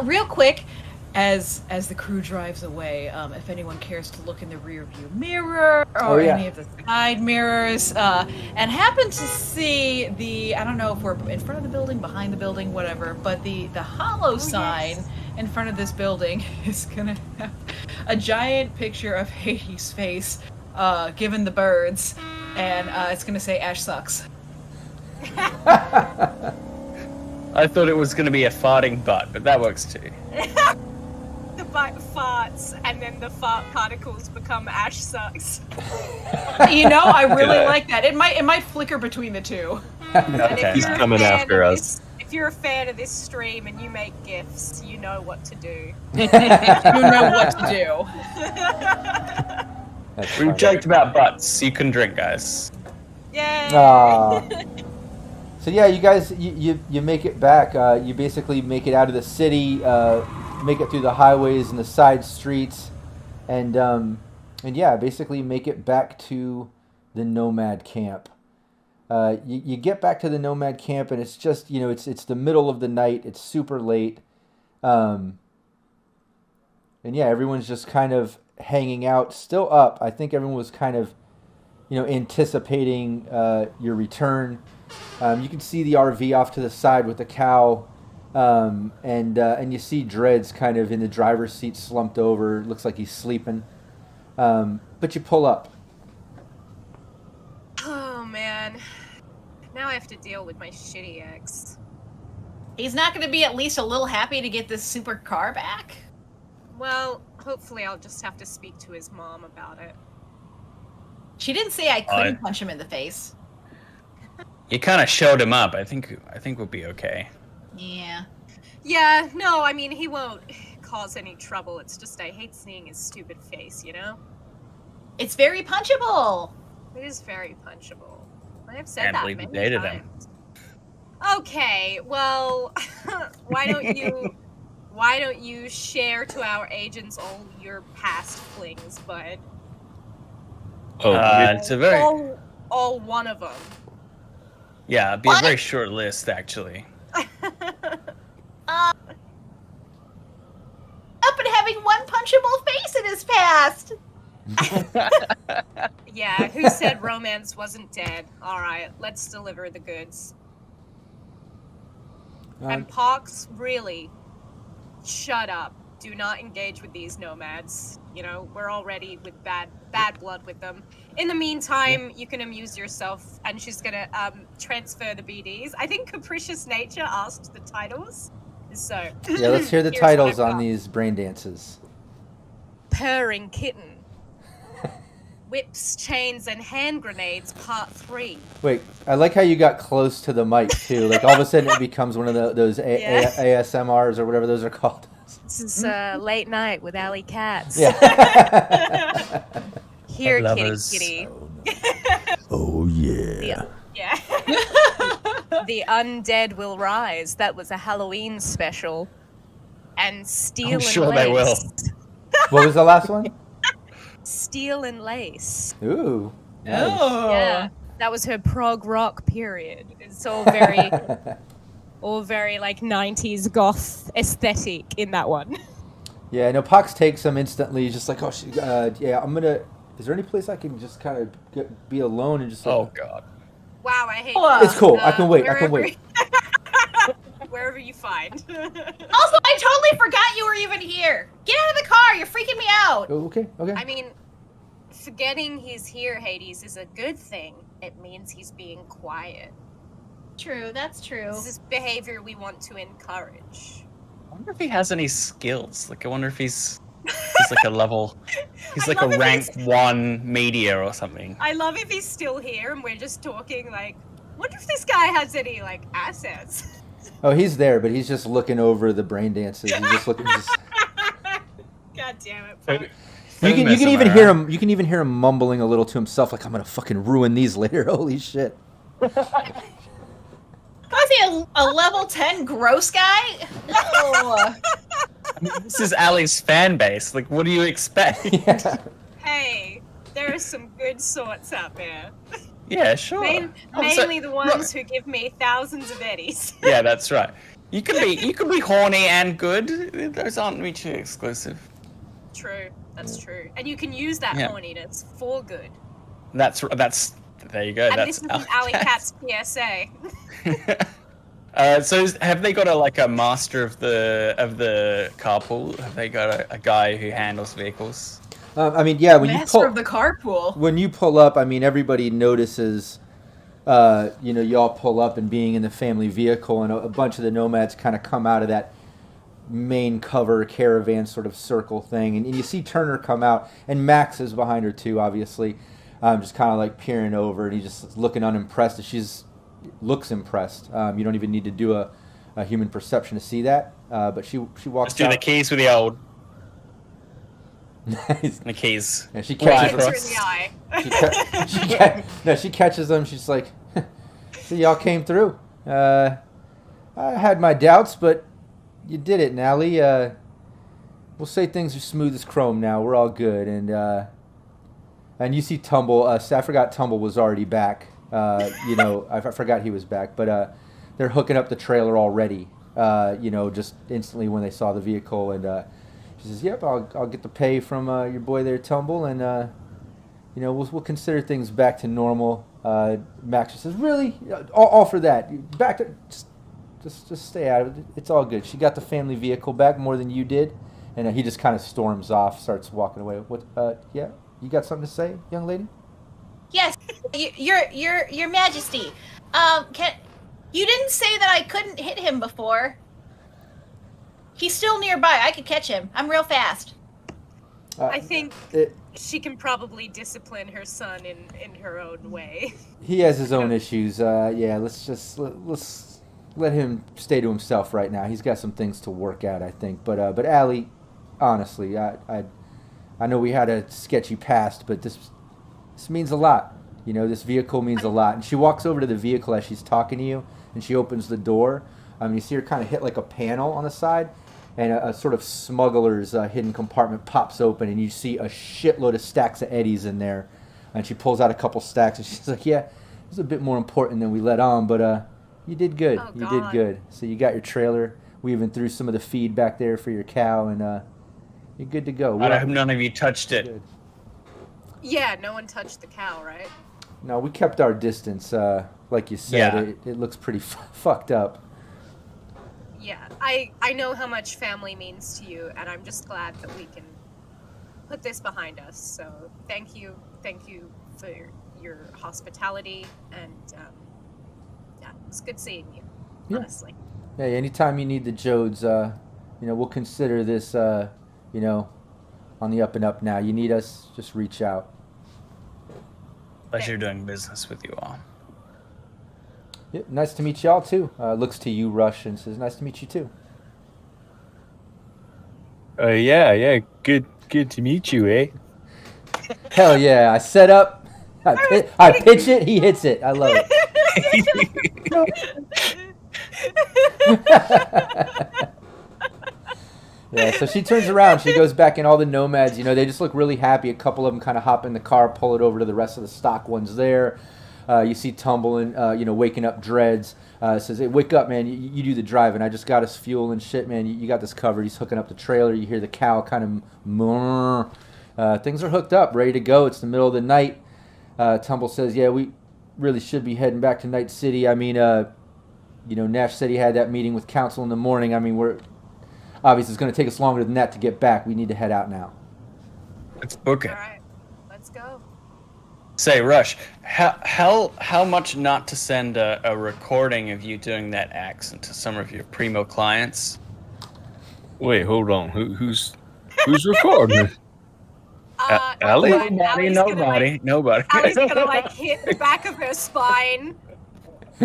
Real quick, as the crew drives away, if anyone cares to look in the rear view mirror or any of the side mirrors, and happen to see I don't know if we're in front of the building, behind the building, whatever, but the hollow sign in front of this building is gonna have a giant picture of Hades' face, given the birds, and it's gonna say Ash sucks. I thought it was going to be a farting butt, but that works too. The butt farts, and then the fart particles become Ash sucks. I really like that. It might flicker between the two. Okay. He's coming after us. If you're a fan of this stream and you make GIFs, you know what to do. You know what to do. We've joked about butts. You can drink, guys. Yay! So yeah, you guys, you make it back. You basically make it out of the city, make it through the highways and the side streets, and basically make it back to the Nomad camp. You get back to the Nomad camp, and it's just it's the middle of the night. It's super late, and everyone's just kind of hanging out, still up. I think everyone was kind of anticipating your return. You can see the RV off to the side with the cow, and you see Dreads kind of in the driver's seat, slumped over. Looks like he's sleeping. But you pull up. Oh man, now I have to deal with my shitty ex. He's not going to be at least a little happy to get this super car back? Well, hopefully I'll just have to speak to his mom about it. She didn't say I couldn't punch him in the face. You kind of showed him up. I think we'll be okay. Yeah. Yeah, no, I mean, he won't cause any trouble. It's just I hate seeing his stupid face, It's very punchable. It is very punchable. I have said Can't that believe many you dated times. him. Okay, well, why don't you share to our agents all your past flings, bud? It's a very all one of them. Yeah, it'd be a very short list, actually. Up and having one punchable face in his past. Yeah, who said romance wasn't dead? All right, let's deliver the goods. And Pox, really, shut up. Do not engage with these nomads. You know, we're already with bad blood with them. In the meantime, you can amuse yourself, and she's gonna transfer the BDs. I think Capricious Nature asked the titles, so yeah, let's hear the titles on these brain dances. Purring Kitten. Whips, Chains, and Hand Grenades, Part 3. Wait, I like how you got close to the mic, too. Like, all of a sudden it becomes one of those ASMRs or whatever those are called. This is Late Night with Alley Katz. Yeah. Here, kitty. Oh, yeah. Yeah. The Undead Will Rise. That was a Halloween special. And Steel and sure Lace. they will. What was the last one? Steel and Lace. Ooh. Nice. Oh. Yeah. That was her prog rock period. It's all very like 90s goth aesthetic in that one. Yeah, I know Pox takes them instantly. Just like, oh, yeah, I'm going to... Is there any place I can just kind of be alone and just... Like, Oh, God. Wow, I hate It's cool. I can wait. Wherever you find. Also, I totally forgot you were even here. Get out of the car. You're freaking me out. Oh, okay. I mean, forgetting he's here, Hades, is a good thing. It means he's being quiet. True, that's true. This is behavior we want to encourage. I wonder if he has any skills. Like, I wonder if he's like a level... He's like a rank 1 media or something. I love if he's still here and we're just talking like, wonder if this guy has any, like, assets. Oh, he's there, but he's just looking over the brain dances. He's just looking... God damn it, fuck. You can even hear him. You can even hear him mumbling a little to himself, like, "I'm gonna fucking ruin these later." Holy shit! Was he a level 10 gross guy? Oh. I mean, this is Ali's fan base. Like, what do you expect? Yeah. Hey, there are some good sorts out there. Yeah, sure. Mainly the ones who give me thousands of eddies. Yeah, that's right. You can be horny and good. Those aren't mutually exclusive. True, that's true. And you can use that horniness for good. That's there you go. And That's this is an Alley Katz PSA. So have they got a master of the carpool? Have they got a guy who handles vehicles? I mean, yeah. Master of the carpool. When you pull up, I mean, everybody notices. Y'all pull up and being in the family vehicle, and a bunch of the nomads kind of come out of that main cover caravan sort of circle thing, and you see Turner come out, and Max is behind her too, obviously, just kind of like peering over, and he's just looking unimpressed. And she's looks impressed. You don't even need to do a human perception to see that, but she walks. Let's do out. the keys with the old. Nice. The keys. Yeah, she catches Right in the eye. she catches them. She's like, "So y'all came through. I had my doubts, but you did it, Nally. We'll say things are smooth as chrome now. We're all good." And you see Tumble. I forgot Tumble was already back. I forgot he was back. But they're hooking up the trailer already. Just instantly when they saw the vehicle. And she says, "Yep, I'll get the pay from your boy there, Tumble, and we'll consider things back to normal." Max just says, "Really, all for that? Back to just stay out of it. It's all good. She got the family vehicle back more than you did." And he just kind of storms off, starts walking away. What? Yeah, you got something to say, young lady? Yes, your Majesty. You didn't say that I couldn't hit him before. He's still nearby. I could catch him. I'm real fast. I think she can probably discipline her son in her own way. He has his own issues. Let's let him stay to himself right now. He's got some things to work out, I think. But Allie, honestly, I know we had a sketchy past, but this means a lot. This vehicle means a lot. And she walks over to the vehicle as she's talking to you, and she opens the door. You see her kind of hit like a panel on the side, and a sort of smuggler's hidden compartment pops open, and you see a shitload of stacks of eddies in there. And she pulls out a couple stacks, and she's like, "Yeah, this is a bit more important than we let on, but you did good. Oh, you did good. So you got your trailer. We even threw some of the feed back there for your cow, and you're good to go." I hope none of you touched it. Yeah, no one touched the cow, right? No, we kept our distance. Like you said, it looks pretty fucked up. Yeah, I know how much family means to you, and I'm just glad that we can put this behind us. So thank you for your hospitality, and it's good seeing you. Honestly. Yeah, anytime you need the Jodes, we'll consider this, on the up and up now. You need us, just reach out. Pleasure doing business with you all. Yeah, nice to meet y'all too. Looks to you, Rush, and says, "Nice to meet you too." Yeah. Good to meet you, eh? Hell yeah! I set up, I pitch it, he hits it. I love it. Yeah, so she turns around, she goes back, and all the nomads, they just look really happy. A couple of them kind of hop in the car, pull it over to the rest of the stock ones there. You see Tumbling, waking up Dreads. Says, "Hey, wake up, man. You do the driving. I just got us fuel and shit, man. You got this covered." He's hooking up the trailer. You hear the cow kind of moo. Things are hooked up, ready to go. It's the middle of the night. Tumble says, "Yeah, we really should be heading back to Night City. I mean, Nash said he had that meeting with council in the morning. I mean, obviously it's going to take us longer than that to get back. We need to head out now." Let's book it. All right, let's go. Say, Rush, how much not to send a recording of you doing that accent to some of your primo clients? Wait, hold on. Who's recording? Allie? Nobody. Allie's gonna hit the back of her spine.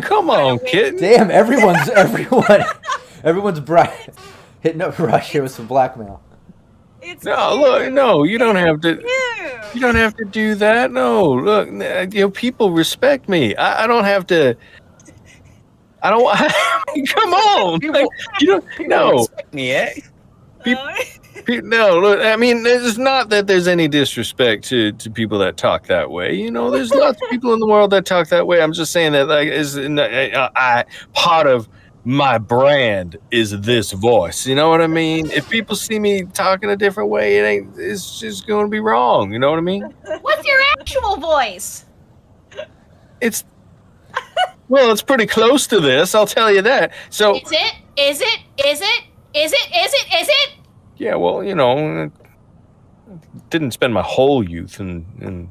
Come on, kid. Damn, everyone's bright. Hitting up Rush here with some blackmail. No, you don't have to. You don't have to do that. No, look, people respect me. I don't have to. I don't. Come on, you don't. No, respect me, eh? No, look. I mean, it's not that there's any disrespect to people that talk that way. There's lots of people in the world that talk that way. I'm just saying that, part of my brand is this voice. You know what I mean? If people see me talking a different way, it's just going to be wrong. You know what I mean? What's your actual voice? It's pretty close to this. I'll tell you that. So Is it? yeah, well, didn't spend my whole youth in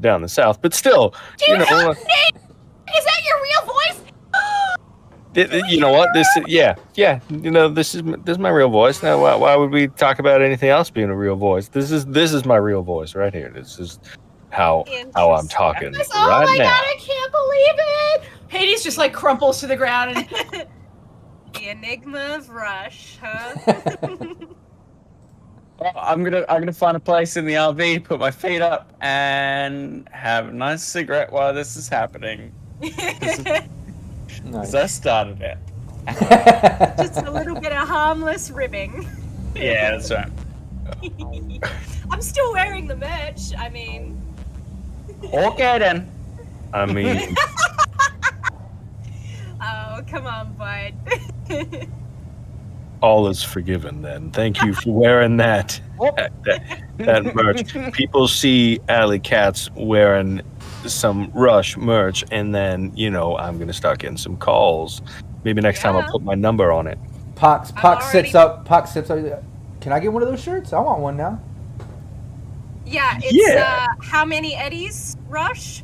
down the South, but still, Do you know. Is that your real voice? You know what? This is my real voice. Now, why would we talk about anything else being a real voice? This is my real voice right here. This is how I'm talking right now. Oh my god, I can't believe it! Hades just crumples to the ground and The enigma of Rush, huh? Well, I'm gonna find a place in the RV, put my feet up, and have a nice cigarette while this is happening. Nice. I started it. Just a little bit of harmless ribbing. Yeah, that's right. I'm still wearing the merch. I mean. Okay then. I mean, Oh, come on, bud. all is forgiven then. Thank you for wearing that merch. People see Alley Cats wearing some Rush merch, and then I'm gonna start getting some calls. Maybe next time I'll put my number on it. Pox sits up. Can I get one of those shirts? I want one now. Yeah, it's how many eddies, Rush?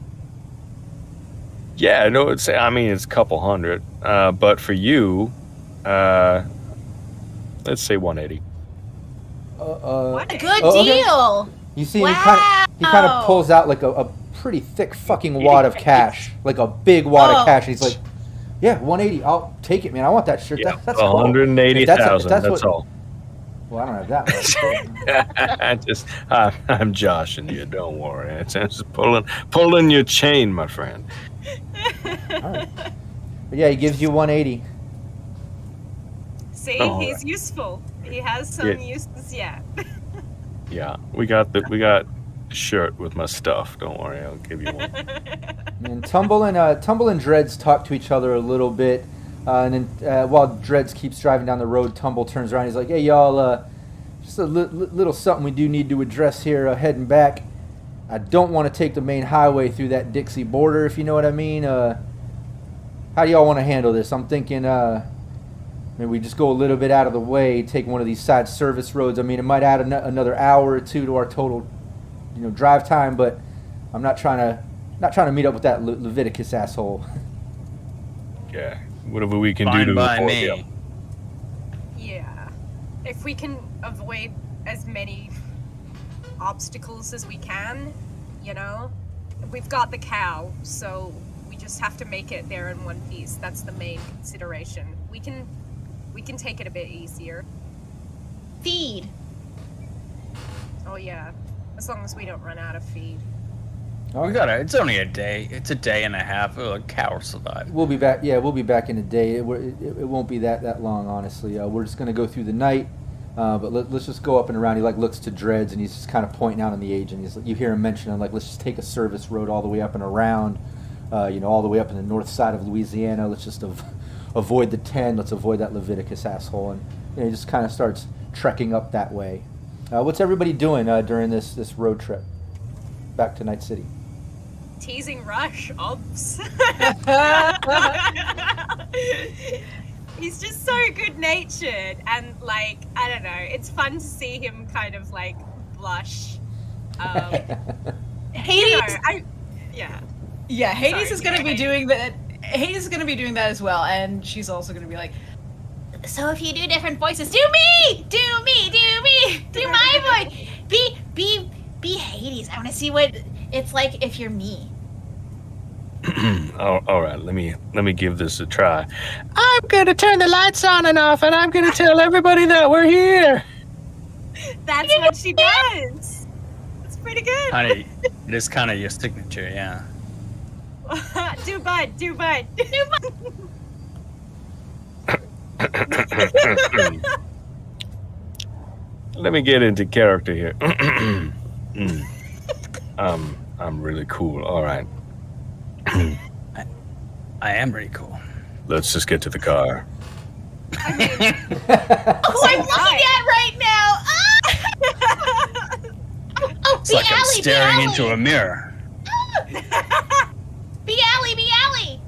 Yeah, no, it's a couple hundred. But for you, let's say 180. What a good deal. Okay. You see, he kind of pulls out a pretty thick fucking wad of cash, like a big wad of cash. And he's like, "Yeah, 180. I'll take it, man. I want that shirt. Yeah, that's cool. 180,000. That's all." Well, I don't have that much. I'm joshing you. Don't worry. It's just pulling your chain, my friend. All right. But yeah, he gives you 180. See, he's useful. He has some uses yet. Yeah, we got the shirt with my stuff. Don't worry, I'll give you one. And Tumble and Dreads talk to each other a little bit, and then while Dreads keeps driving down the road, Tumble turns around. He's like, "Hey, y'all, just a little something we do need to address here heading back. I don't want to take the main highway through that Dixie border, if you know what I mean. How do y'all want to handle this? I'm thinking maybe we just go a little bit out of the way, take one of these side service roads. I mean, it might add another hour or two to our total, drive time, but I'm not trying to meet up with that Leviticus asshole. Yeah, whatever we can Fine do to by avoid me. him. Yeah. If we can avoid as many obstacles as we can, we've got the cow, so we just have to make it there in one piece. That's the main consideration. We can take it a bit easier. Feed. Oh yeah, as long as we don't run out of feed. We gotta. It's only a day. It's a day and a half. A cow will survive. We'll be back. Yeah, we'll be back in a day. It won't be that long, honestly. We're just gonna go through the night, but let's just go up and around. He looks to Dreads and he's just kind of pointing out on the agent. You hear him mentioning let's just take a service road all the way up and around, all the way up in the north side of Louisiana. Let's just avoid the 10. Let's avoid that Leviticus asshole, and he just kind of starts trekking up that way. What's everybody doing during this road trip back to Night City? Teasing Rush, obs. He's just so good-natured, and I don't know, it's fun to see him kind of blush. Hades. Yeah. Yeah, Hades Sorry, is going to be Hades. doing that. Hades is going to be doing that as well, and she's also going to be like, So if you do different voices, do me, do my voice. Be Hades. I want to see what it's like if you're me. All right, let me give this a try. I'm gonna turn the lights on and off, and I'm gonna tell everybody that we're here. That's what she does. It's pretty good. Honey, it is kind of your signature, yeah. Do bud. Let me get into character here. I'm really cool. All right. I am pretty cool. Let's just get to the car. I mean, Oh, I'm looking at right now. Oh, It's like I'm staring into a mirror. Be alley.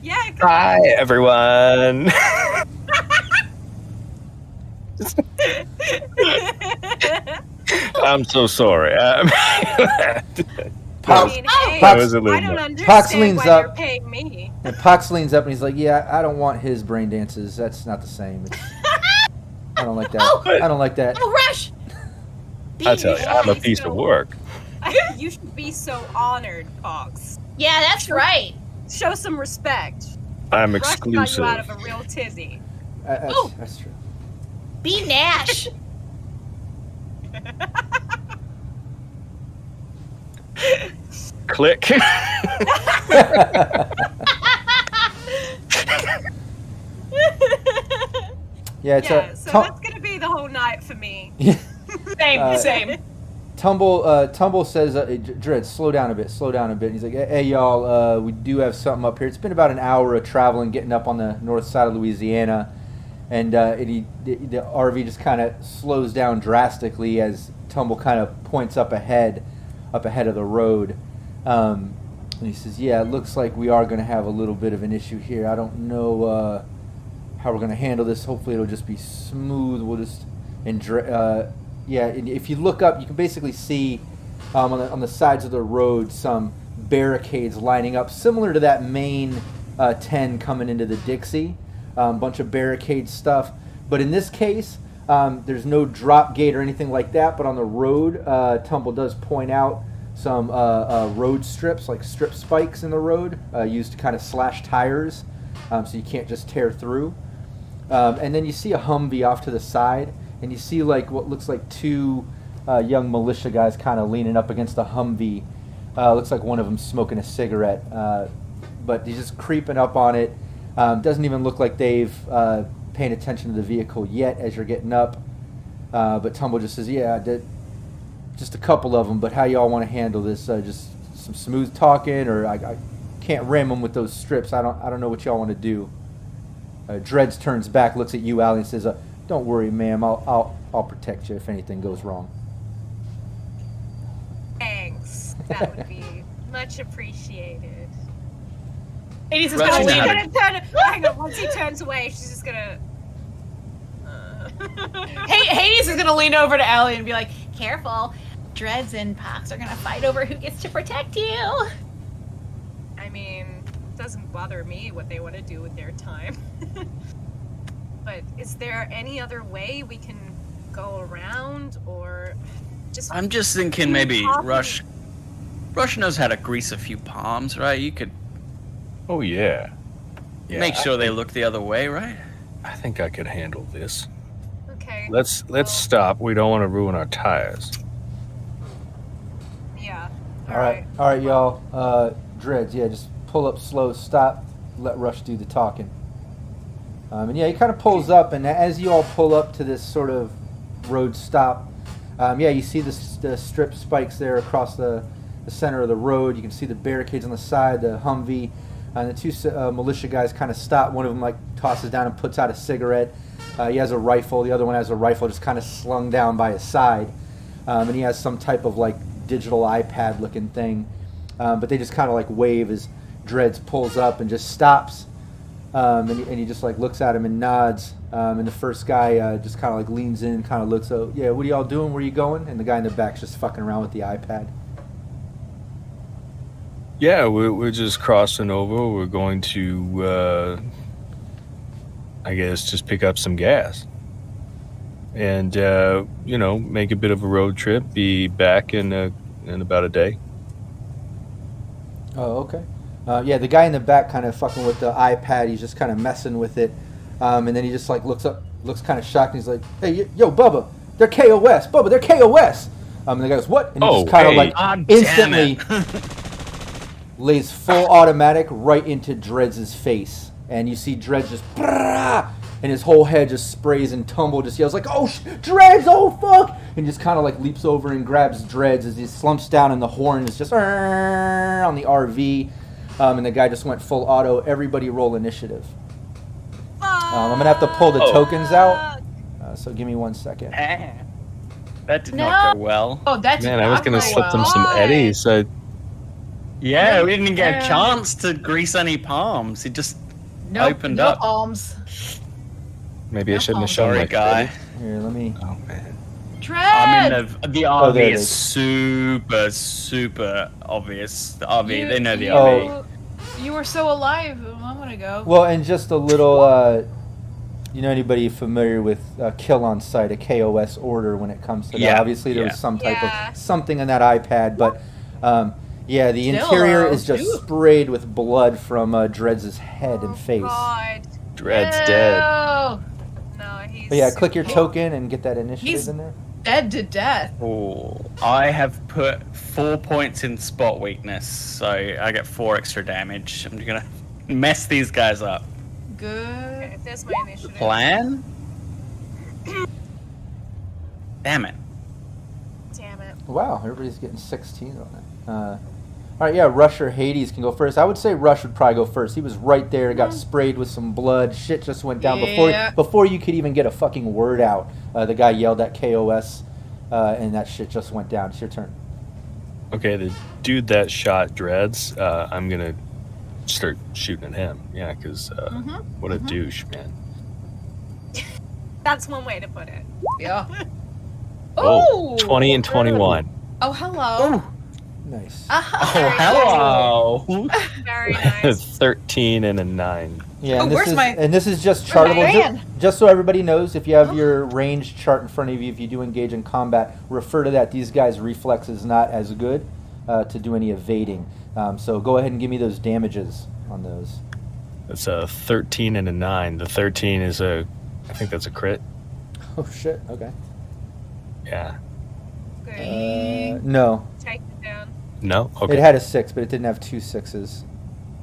yeah. Come Hi, everyone. I'm so sorry. Pox, hey, That was a I little don't much. understand Pox leans why you're up. paying me. And Pox leans up and he's like, "Yeah, I don't want his brain dances. That's not the same. I don't like that. I don't like that." Oh, Rush. I tell you, I'm a piece of work. You should be so honored, Pox. Yeah, that's right. Show some respect. I'm Rush got exclusive. you out of a real tizzy. That's true. Be Nash. Click. Yeah, it's So that's gonna be the whole night for me. same. Tumble says, Dread, slow down a bit. And he's like, hey, y'all, we do have something up here. It's been about an hour of traveling, getting up on the north side of Louisiana. And the RV just kind of slows down drastically as Tumble kind of points up ahead of the road. And he says, yeah, it looks like we are going to have a little bit of an issue here. I don't know how we're going to handle this. Hopefully it'll just be smooth. We'll just... yeah, and if you look up, you can basically see on the sides of the road some barricades lining up, similar to that main 10 coming into the Dixie. Bunch of barricade stuff. But in this case, there's no drop gate or anything like that. But on the road, Tumble does point out some road strips, like strip spikes in the road, used to kind of slash tires, so you can't just tear through. And then you see a Humvee off to the side. And you see like what looks like two young militia guys kind of leaning up against the Humvee. Looks like one of them smoking a cigarette, but he's just creeping up on it. Doesn't even look like they've paying attention to the vehicle yet as you're getting up. But Tumble just says, "Yeah, just a couple of them. But how y'all want to handle this? Just some smooth talking, or I can't ram them with those strips. I don't know what y'all want to do." Dreads turns back, looks at you, Allie, and says, "Don't worry, ma'am. I'll protect you if anything goes wrong." Thanks. That would be much appreciated. Hades is gonna lean. Hang on. Once he turns away, she's just gonna. Hades is gonna lean over to Allie and be like, "Careful, Dreads and Pox are gonna fight over who gets to protect you." I mean, it doesn't bother me what they want to do with their time. But is there any other way we can go around, or just? I'm just thinking maybe Rush knows how to grease a few palms, right? You could. Oh yeah. Make sure they look the other way, right? I think I could handle this. Okay. Let's stop. We don't want to ruin our tires. Yeah. All right, y'all. Dreads, yeah, just pull up slow, stop, let Rush do the talking. And yeah, he kind of pulls up, and as you all pull up to this sort of road stop, yeah, you see the strip spikes there across the center of the road. You can see the barricades on the side, the Humvee, and the two militia guys kind of stop. One of them like tosses down and puts out a cigarette. He has a rifle. The other one has a rifle just kind of slung down by his side, and he has some type of like digital iPad looking thing. But they just kind of like wave as Dreads pulls up and just stops, and he just like looks at him and nods. And the first guy just kind of like leans in, kind of looks, "Oh yeah, what are y'all doing? Where are you going?" And the guy in the back's just fucking around with the iPad. Yeah, we're just crossing over. We're going to, I guess, just pick up some gas. And, make a bit of a road trip, be back in about a day. Oh, okay. Yeah, the guy in the back kind of fucking with the iPad. He's just kind of messing with it. And then he just like looks up, looks kind of shocked. And he's like, "Hey, yo, Bubba, they're KOS. Bubba, they're KOS. And the guy goes, "What?" And he just kind of like instantly lays full automatic right into Dreads' face. And you see Dreads just, and his whole head just sprays and tumble, just yells like, "Oh, Dreads, oh fuck!" And just kind of like leaps over and grabs Dreads as he slumps down, and the horn is just on the RV. And the guy just went full auto. Everybody roll initiative. I'm going to have to pull the tokens out. So give me 1 second. That did not go well. Oh, that's Man, I was gonna slip them some eddies. Yeah, we didn't get a chance to grease any palms. He just opened up. Palms. Maybe I shouldn't have shown Sorry, my guy. Here, let me. Oh man. Dread! I mean, the RV is super obvious. The RV, they know the RV. You were so alive a moment ago. Well, and just a little, anybody familiar with kill on sight, a KOS order when it comes to that? Yeah. Obviously, there was some type of something on that iPad, but yeah, the Still, interior is just sprayed with blood from Dreads' head and face. God. Dread's dead. No, he's. But yeah, click your token and get that initiative in there. Dead to death. Oh, I have put 4 points in spot weakness, so I get 4 extra damage. I'm gonna mess these guys up. Good. Okay, there's my initiative. Plan? Damn it. Damn it. Wow, everybody's getting 16 on it. All right, yeah, Rush or Hades can go first. I would say Rush would probably go first. He was right there, got sprayed with some blood. Shit just went down before you could even get a fucking word out. The guy yelled at KOS, and that shit just went down. It's your turn. Okay, the dude that shot Dreads, I'm gonna start shooting at him. Yeah, because what a douche, man. That's one way to put it. Yeah. Oh, 20 and 21. Oh, hello. Nice. Oh, hello. Very nice. 13 and a 9. Yeah, and where's this is just where's my chartable. man? Just so everybody knows, if you have your range chart in front of you, if you do engage in combat, refer to that. These guys' reflex is not as good to do any evading. So go ahead and give me those damages on those. That's a 13 and a 9. The 13 is I think that's a crit. Oh shit. Okay. Yeah. Okay. No. Take it down. No? Okay. It had a 6, but it didn't have 2 6s.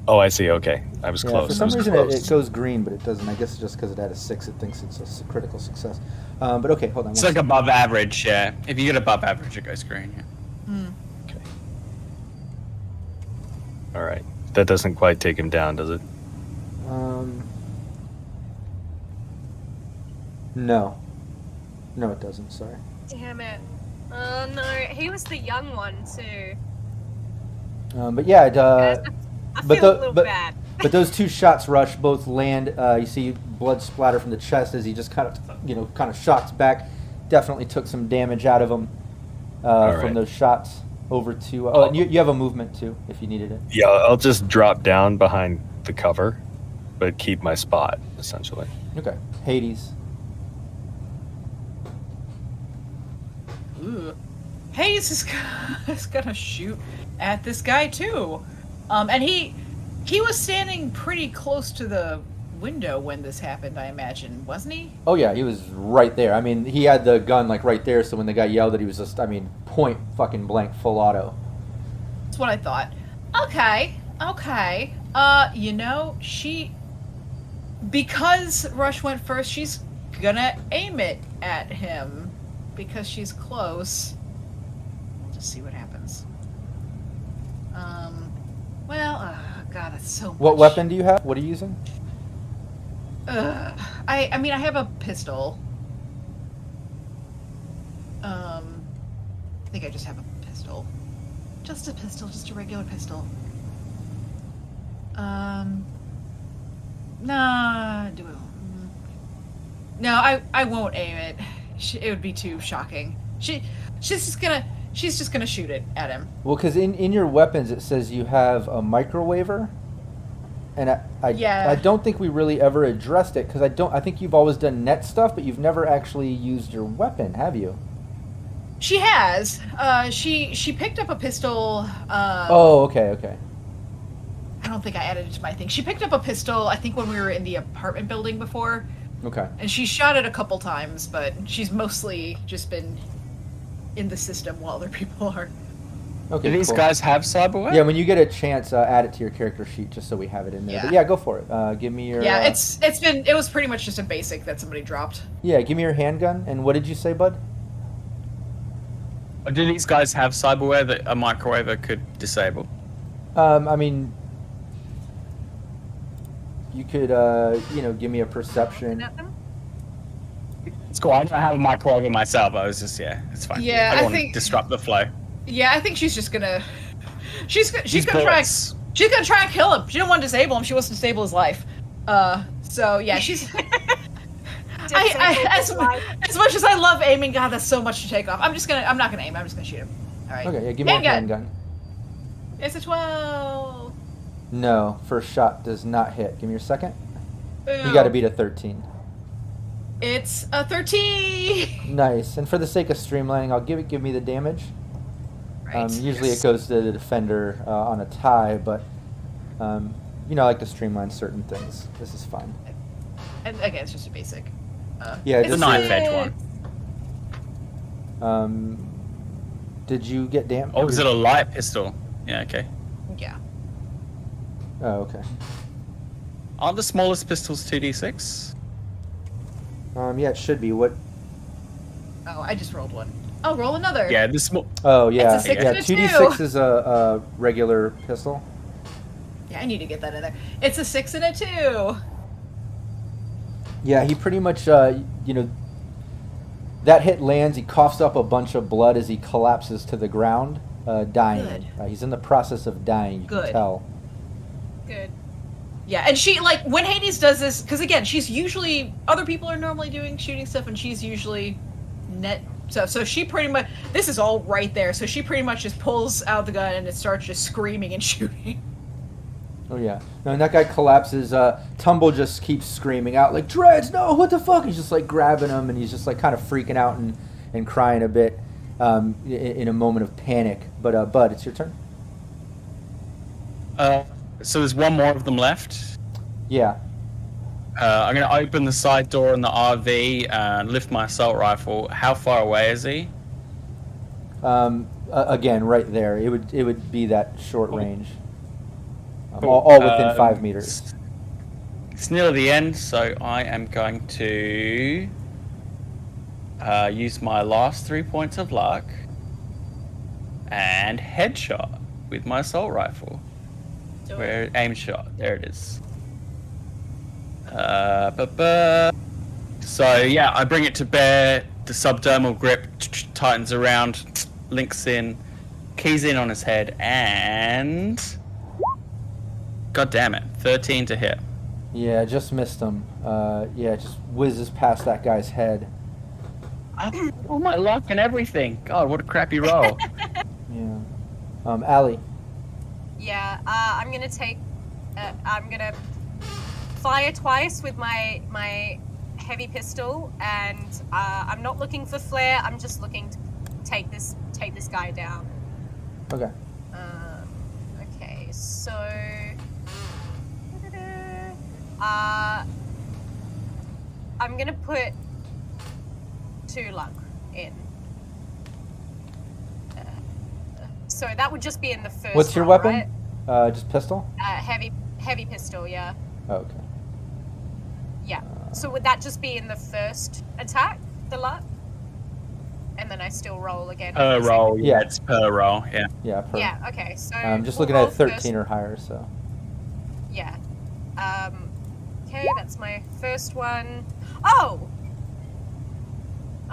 Oh, I see. Okay. I was Yeah, close. for some I was reason close. it goes green, but it doesn't. I guess it's just because it had a 6, it thinks it's a critical success. But okay, hold on. It's like above average, yeah. If you get above average, it goes green, yeah. Okay. All right. That doesn't quite take him down, does it? No. No, it doesn't. Sorry. Damn it. Oh no, he was the young one too. But yeah, I feel a little bad. But those two shots, Rush, both land. You see blood splatter from the chest as he just kind of shocks back. Definitely took some damage out of him from those shots. Over to and you have a movement too if you needed it. Yeah, I'll just drop down behind the cover, but keep my spot essentially. Okay, Hades. Ooh. Hades is gonna shoot at this guy too, and he was standing pretty close to the window when this happened, I imagine, wasn't he? Oh yeah, he was right there. I mean, he had the gun like right there, so when the guy yelled that he was just, point fucking blank, full auto. That's what I thought. Okay. Because Rush went first, she's gonna aim it at him because she's close. We'll just see what happens. God, that's so much. What weapon do you have? What are you using? I mean, I have a pistol. I think I just have a pistol. Just a pistol, just a regular pistol. Nah, No, I won't aim it. It would be too shocking. She's just gonna shoot it at him. Well, because in your weapons it says you have a microwaver, and I don't think we really ever addressed it because I think you've always done net stuff, but you've never actually used your weapon, have you? She has. She picked up a pistol. Okay. I don't think I added it to my thing. She picked up a pistol, I think, when we were in the apartment building before. Okay. And she shot it a couple times, but she's mostly just been in the system while other people are. Okay. Do these guys have cyberware? Yeah, when you get a chance, add it to your character sheet just so we have it in there. Yeah. But yeah, go for it. Give me your. Yeah, it was pretty much just a basic that somebody dropped. Yeah, give me your handgun. And what did you say, bud? Do these guys have cyberware that a microwaver could disable? I mean, you could, give me a perception. It's cool. I don't have a microwaver myself. I was just, it's fine. Yeah, I don't want to disrupt the flow. Yeah, I think she's just gonna. She's gonna try and kill him. She don't want to disable him. She wants to disable his life. So yeah, she's. As much as I love aiming, God, that's so much to take off. I'm not gonna aim. I'm just gonna shoot him. All right. Okay, yeah, give me a handgun. It's a 12. No, first shot does not hit. Give me your second. Ooh. You got to beat a 13. It's a 13. Nice. And for the sake of streamlining, I'll give me the damage. Right. Usually it goes to the defender on a tie, but I like to streamline certain things. This is fine. And again, it's just a basic. Yeah, it's a knife edge one. Did you get damage? Oh, is it a light pistol? Yeah, okay. Yeah. Oh, okay. Aren't the smallest pistols 2d6? Yeah, it should be. What? Oh, I just rolled one. I'll roll another. Yeah, the small. Oh, yeah. It's a 6 and a 2d6 is a regular pistol. Yeah, I need to get that in there. It's a 6 and a 2. Yeah, he pretty much, that hit lands. He coughs up a bunch of blood as he collapses to the ground, dying. He's in the process of dying. You can tell. Good. Yeah, and she, when Hades does this, because again, she's usually, other people are normally doing shooting stuff, and she's usually net stuff. So she pretty much, this is all right there, so she pretty much just pulls out the gun and it starts just screaming and shooting. Oh, yeah. No, and that guy collapses. Tumble just keeps screaming out, like, Dreads, no, what the fuck? He's just, grabbing him, and he's just, kind of freaking out and crying a bit in a moment of panic. But, Bud, it's your turn. So there's one more of them left. Yeah. I'm going to open the side door in the RV and lift my assault rifle. How far away is he? Again, right there. It would be that short range. All within 5 meters. It's nearly the end, so I am going to use my last 3 points of luck and headshot with my assault rifle. Where aim shot? There it is. So yeah, I bring it to bear. The subdermal grip tightens around, links in, keys in on his head, and god damn it, 13 to hit. Yeah, just missed him. Yeah, just whizzes past that guy's head. All my luck and everything. God, what a crappy roll. Yeah. Allie. Yeah, I'm gonna fire twice with my heavy pistol, and I'm not looking for flare. I'm just looking to take this guy down. Okay. Okay, so I'm gonna put 2 luck in. So that would just be in the first. What's your roll, weapon? right? Just pistol? Heavy pistol, yeah. Oh, okay. Yeah. So would that just be in the first attack, the luck? And then I still roll again. Per roll, Yeah. it's per roll, yeah. Yeah, per. Yeah, okay. So I'm just we'll looking roll at 13 first. or higher, so. Yeah. Okay, that's my first one. Oh!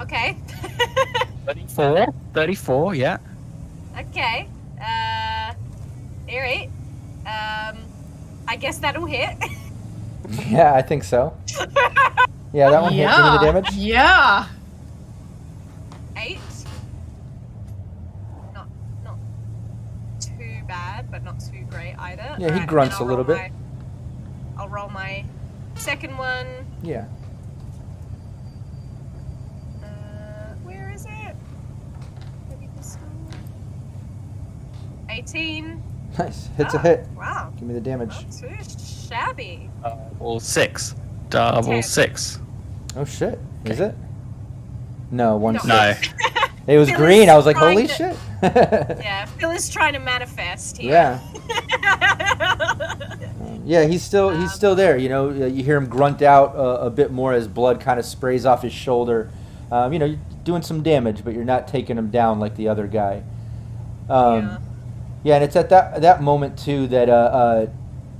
Okay. 34, yeah. Okay. Alright. I guess that'll hit. Yeah, I think so. Yeah, that one hit. Give me the damage. Yeah. 8. Not too bad, but not too great either. Yeah, he Alright, grunts and a little bit. I'll roll my second one. Yeah. Where is it? Heavy pistol. 18. Nice. Hits a hit. Wow. Give me the damage. Not too shabby. Double 10. 6. Oh, shit. Is it? No, 1 No. 6. No. It was Phil green. is I was like, trying holy to- shit. Yeah, Phil is trying to manifest here. Yeah. Yeah, he's still there. You know, you hear him grunt out a bit more as blood kind of sprays off his shoulder. You know, you're doing some damage, but you're not taking him down like the other guy. Yeah, and it's at that moment too that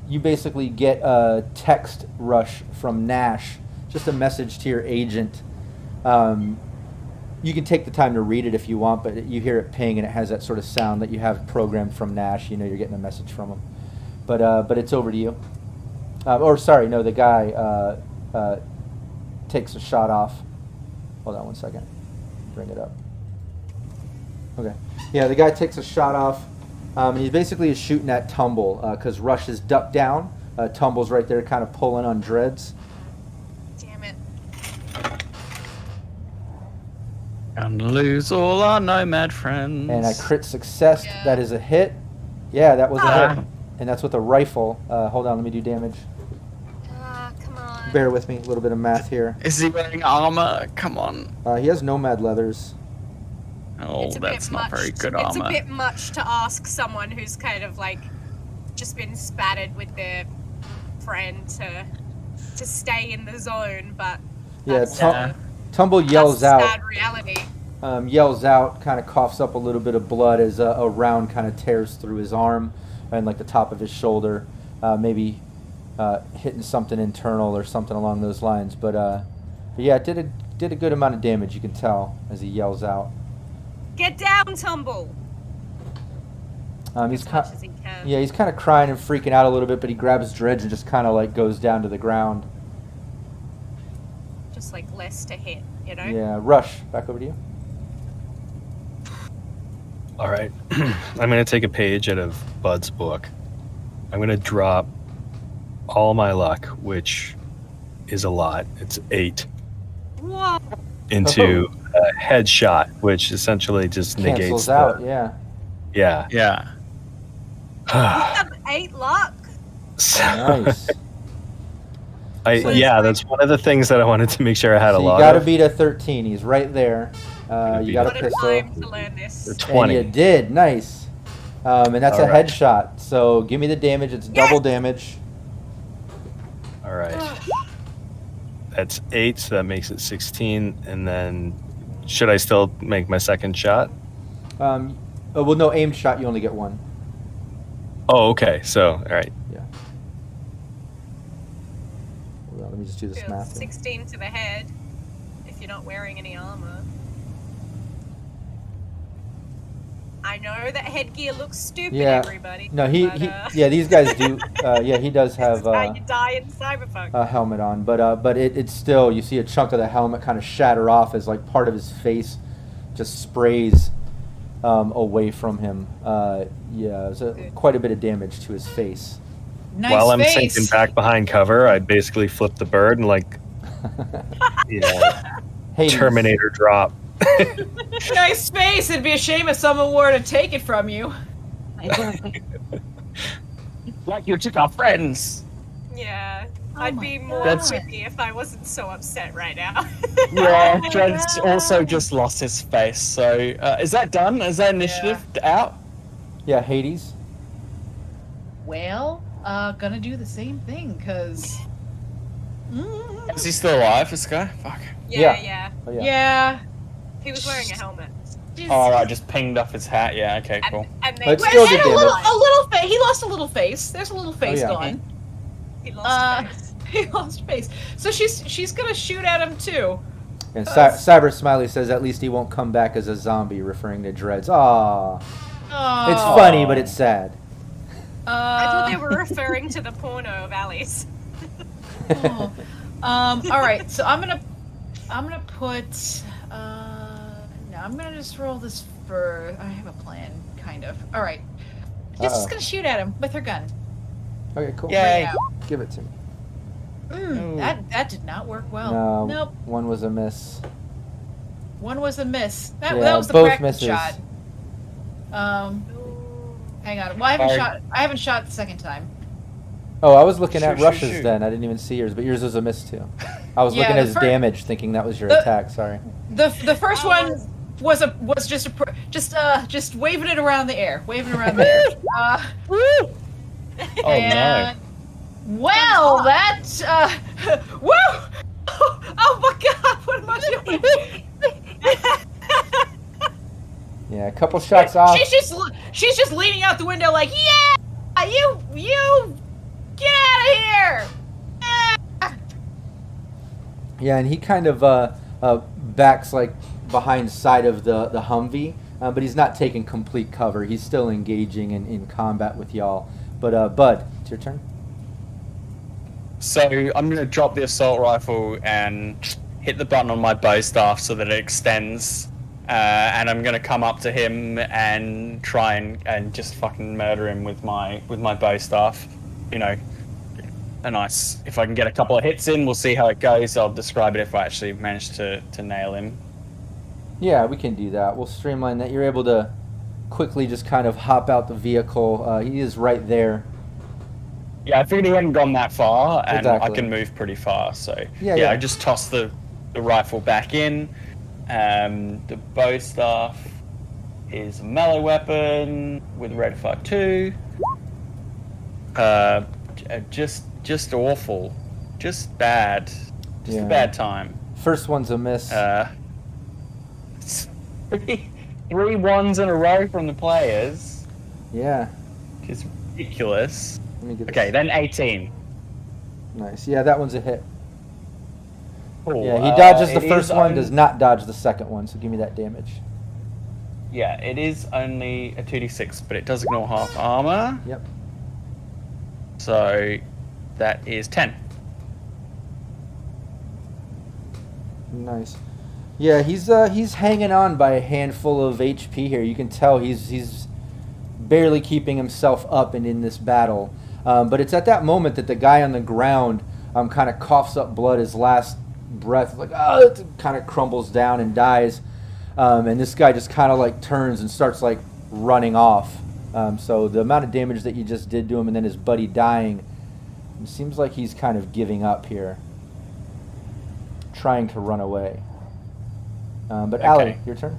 you basically get a text rush from Nash, just a message to your agent. You can take the time to read it if you want, but you hear it ping and it has that sort of sound that you have programmed from Nash. You know you're getting a message from him. But it's over to you. Or sorry, no, the guy takes a shot off. Hold on 1 second. Bring it up. Okay. Yeah, the guy takes a shot off. And he basically is shooting at Tumble because Rush is ducked down. Tumble's right there kind of pulling on Dreads. Damn it. And lose all our nomad friends. And I crit success. Yeah. That is a hit. Yeah, that was a Ah. hit. And that's with a rifle. Hold on, let me do damage. Come on. Bear with me, a little bit of math here. Is he wearing armor? Come on. He has nomad leathers. Oh, It's a bit that's not much very good It's armor. a bit much to ask someone who's kind of like just been spattered with their friend to stay in the zone, but Yeah, that's, Tumble yells that's out. sad reality. Yells out, kind of coughs up a little bit of blood as a round kind of tears through his arm and like the top of his shoulder, maybe hitting something internal or something along those lines. But yeah, it did a good amount of damage. You can tell as he yells out. Get down, Tumble. He's As much as he can. yeah, he's kind of crying and freaking out a little bit, but he grabs Dredge and just kind of like goes down to the ground. Just like less to hit, you know? Yeah, Rush, back over to you. All right. I'm going to take a page out of Bud's book. I'm going to drop all my luck, which is a lot. It's 8, Whoa. into a headshot, which essentially just negates Cancels the... out, yeah. Yeah. Yeah. You have 8 luck. Nice. Yeah, that's one of the things that I wanted to make sure I had a So you lot got to of. beat a 13. He's right there. You got a What a pistol. time to learn this. For And 20. you did. Nice. And that's All a right. headshot. So give me the damage. It's double damage. All right. That's 8, so that makes it 16. And then, should I still make my second shot? Well, no, aimed shot, you only get 1. Oh, okay. So, all right. Yeah. Hold on, let me just do this Feels math. here. 16 to the head. you're not wearing any armor. I know that headgear looks stupid, everybody. No, these guys do. He does have how you die in Cyberpunk. a helmet on, but it's still, you see a chunk of the helmet kind of shatter off as like part of his face just sprays away from him. There's quite a bit of damage to his face. Nice While I'm face. sinking back behind cover, I'd basically flip the bird and Terminator drop. Nice face. It'd be a shame if someone were to take it from you. Like you took our friends. Yeah, I'd be more happy if I wasn't so upset right now. Yeah, Dred's also just lost his face. So, is that done? Is that initiative out? Yeah, Hades. Well, gonna do the same thing, because... Is he still alive, this guy? Fuck. Yeah. Oh, yeah. Yeah. He was wearing a helmet. Oh, right, just pinged off his hat. Yeah, okay, cool. And But then still And did a damage. little face. He lost a little face. There's a little face yeah. gone. he lost face. He lost face. So she's gonna shoot at him too. And Cyber Smiley says at least he won't come back as a zombie, referring to Dreads. Aww. It's funny, but it's sad. I thought they were referring to the porno of Alice. All right, so I'm gonna put. I'm gonna just roll this for. I have a plan, kind of. All right, she's just gonna shoot at him with her gun. Okay, cool. Yay. Right Give it to me. That did not work well. No, Nope. one was a miss. One was a miss. That Yeah, was the both practice misses. shot. Hang on. Well, I haven't shot the second time. Oh, I was looking at Shoot, Rush's shoot. then. I didn't even see yours, but yours was a miss too. I was Yeah, looking at the his fir- damage, thinking that was your the- attack. Sorry. The first one was just waving it around the air, Oh, and, well, that woo! Oh my God! What am I doing? Yeah, a couple shots off. She's just leaning out the window like, yeah, you get out of here. Yeah, and he kind of backs like behind side of the Humvee, but he's not taking complete cover. He's still engaging in combat with y'all. But Bud, it's your turn. So I'm gonna drop the assault rifle and hit the button on my bow staff so that it extends, and I'm gonna come up to him and try and just fucking murder him with my bow staff. You know, if I can get a couple of hits in, we'll see how it goes. I'll describe it if I actually manage to nail him. Yeah, we can do that. We'll streamline that. You're able to quickly just kind of hop out the vehicle. He is right there. Yeah, I figured he hadn't gone that far, and Exactly. I can move pretty far. So Yeah. I just toss the rifle back in. The bow staff is a melee weapon with red 5.2. Just awful, just bad, just Yeah. a bad time. First one's a miss. Three ones in a row from the players. Yeah. It's ridiculous. Let me get Okay, this. then 18. Nice. Yeah, that one's a hit. Cool. Yeah, he dodges the it first is one, does not dodge the second one, so give me that damage. Yeah, it is only a 2d6, but it does ignore half armor. Yep. So that is 10. Nice. Yeah, he's hanging on by a handful of HP here. You can tell he's barely keeping himself up and in this battle. But it's at that moment that the guy on the ground kind of coughs up blood, his last breath, like, it kind of crumbles down and dies. And this guy just kind of like turns and starts like running off. So the amount of damage that you just did to him and then his buddy dying, it seems like he's kind of giving up here, trying to run away. But Okay. Allie, your turn.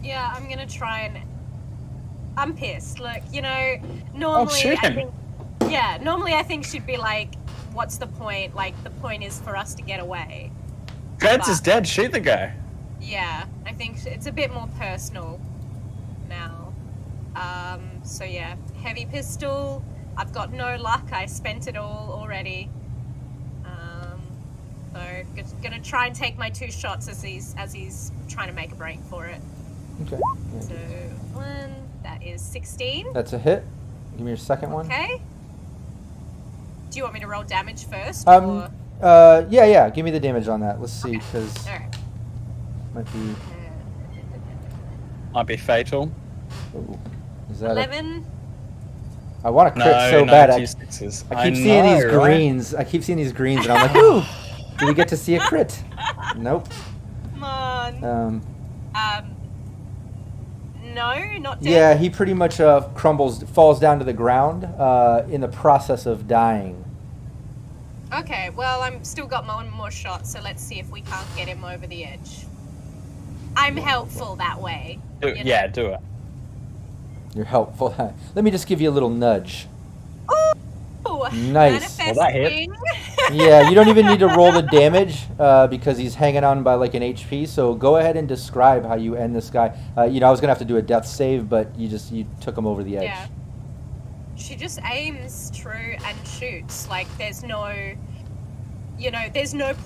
Yeah, I'm gonna try and. I'm pissed. Look, normally shoot I him. think. Normally I think she'd be like, "What's the point? Like, the point is for us to get away." Dreads is dead. Shoot the guy. Yeah, I think it's a bit more personal now. So yeah, heavy pistol. I've got no luck. I spent it all already. So gonna try and take my 2 shots as he's trying to make a break for it. Okay. Yeah. So 1, that is 16. That's a hit. Give me your second one. Okay. Do you want me to roll damage first? Yeah. Give me the damage on that. Let's see, because might be. Might be fatal. Ooh, is that 11. I want to crit so bad. I keep seeing these right? greens. I keep seeing these greens, and I'm like, ooh, do we get to see a crit? Nope. Come on. No, not dead. Yeah, he pretty much falls down to the ground in the process of dying. Okay, well, I'm still got one more shot, so let's see if we can't get him over the edge. I'm helpful that way. Do it. You're helpful. Let me just give you a little nudge. Ooh, nice. Well, that hit. Yeah, you don't even need to roll the damage because he's hanging on by like an HP. So go ahead and describe how you end this guy. I was gonna have to do a death save, but you took him over the edge. Yeah. She just aims true and shoots. Like there's no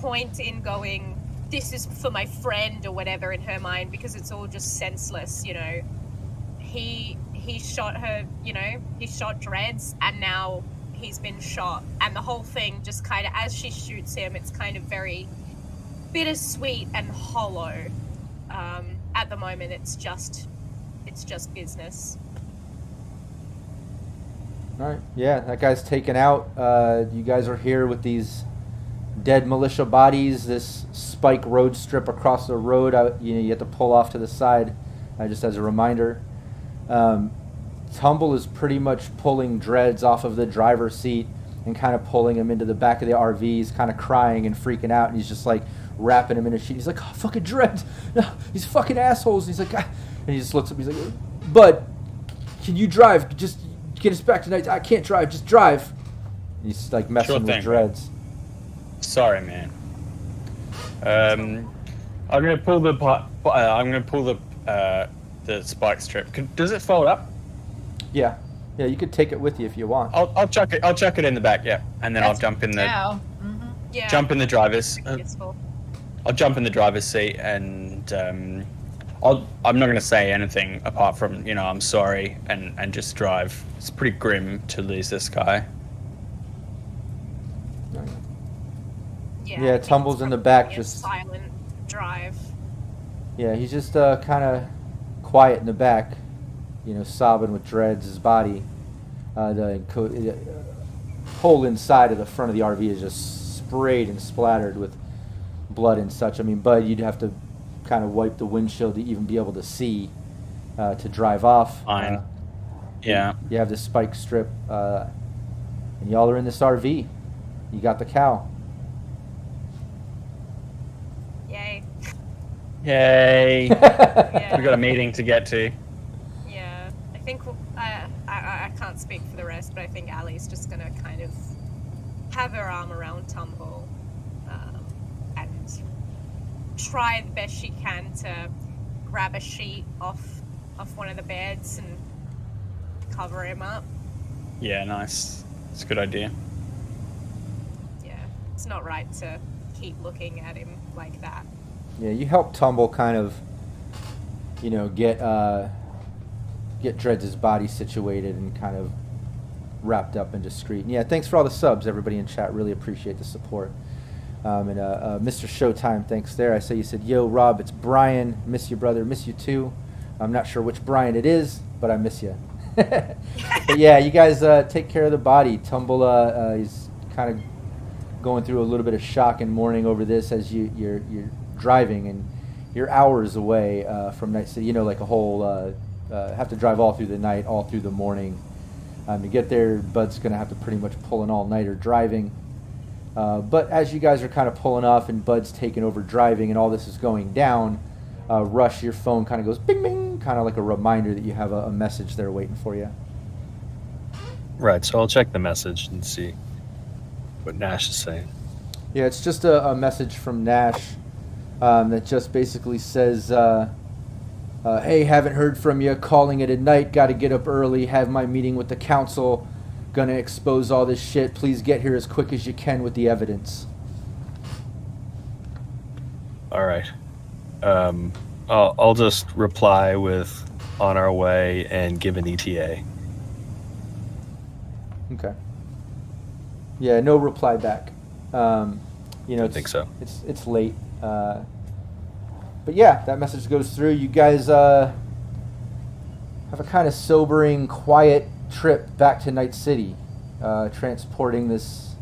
point in going, this is for my friend or whatever in her mind, because it's all just senseless. He shot her. He shot Dreads, and now he's been shot, and the whole thing just kind of, as she shoots him, it's kind of very bittersweet and hollow. At the moment, it's just business. All right. Yeah, that guy's taken out. You guys are here with these dead militia bodies. This spike road strip across the road. You have to pull off to the side, just as a reminder. Tumble is pretty much pulling Dreads off of the driver's seat and kind of pulling him into the back of the RV. He's kind of crying and freaking out, and he's just like wrapping him in a sheet. He's like, oh, fucking Dreads. No, these fucking assholes. And he's like, ah. And he just looks at me. He's like, Bud, can you drive? Just get us back tonight. I can't drive. Just drive. And he's like messing with Dreads. Sorry, man. I'm gonna pull the spike strip. Does it fold up? Yeah, you could take it with you if you want. I'll chuck it in the back, yeah, and then I'll jump in the jump in the driver's. I'll jump in the driver's seat, and I'm not going to say anything apart from I'm sorry, and just drive. It's pretty grim to lose this guy. Yeah, Tumble's in the back, just silent drive. Yeah, he's just kind of quiet in the back. Sobbing with Dreads' body. The whole inside of the front of the RV is just sprayed and splattered with blood and such. I mean, Bud, you'd have to kind of wipe the windshield to even be able to see to drive off. Fine. Yeah. You have this spike strip, and y'all are in this RV. You got the cow. Yay. Yay. Yeah. We got a meeting to get to. I think I can't speak for the rest, but I think Ali's just gonna kind of have her arm around Tumble and try the best she can to grab a sheet off one of the beds and cover him up. Yeah, nice. It's a good idea. Yeah, it's not right to keep looking at him like that. Yeah, you help Tumble kind of, get Dreads' body situated and kind of wrapped up and discreet. And yeah, thanks for all the subs, everybody in chat. Really appreciate the support. And Mr. Showtime, thanks there. I say you said, yo, Rob, it's Brian. Miss you, brother. Miss you, too. I'm not sure which Brian it is, but I miss you. But yeah, you guys take care of the body. Tumble is kind of going through a little bit of shock and mourning over this as you're driving, and you're hours away from Night City. Like a whole... have to drive all through the night, all through the morning. To get there, Bud's going to have to pretty much pull an all-nighter driving. But as you guys are kind of pulling off and Bud's taking over driving and all this is going down, Rush, your phone kind of goes bing, bing, kind of like a reminder that you have a message there waiting for you. Right, so I'll check the message and see what Nash is saying. Yeah, it's just a message from Nash that just basically says... hey, haven't heard from you, calling it a night, gotta get up early, have my meeting with the council, gonna expose all this shit, please get here as quick as you can with the evidence. All right. I'll just reply with on our way and give an ETA. Okay. Yeah, no reply back. I think so. It's late. But yeah, that message goes through. You guys have a kind of sobering, quiet trip back to Night City, transporting this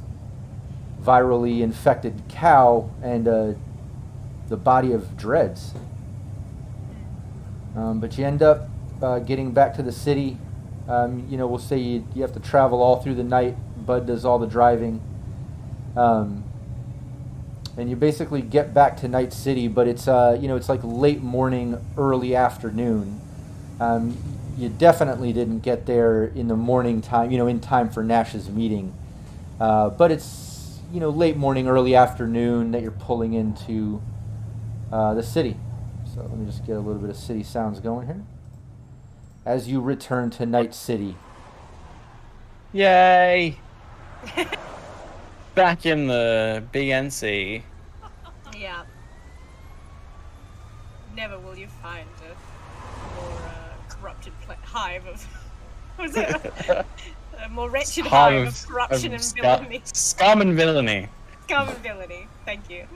virally infected cow and the body of Dreads. But you end up getting back to the city. We'll say you have to travel all through the night. Bud does all the driving. And you basically get back to Night City, but it's it's like late morning, early afternoon. You definitely didn't get there in the morning time, in time for Nash's meeting. But it's late morning, early afternoon that you're pulling into the city. So let me just get a little bit of city sounds going here. As you return to Night City. Yay! Back in the BNC. Yeah. Never will you find a more corrupted hive of... What was it? A more wretched hive of corruption and villainy. Scum and villainy. Scum and villainy. Thank you.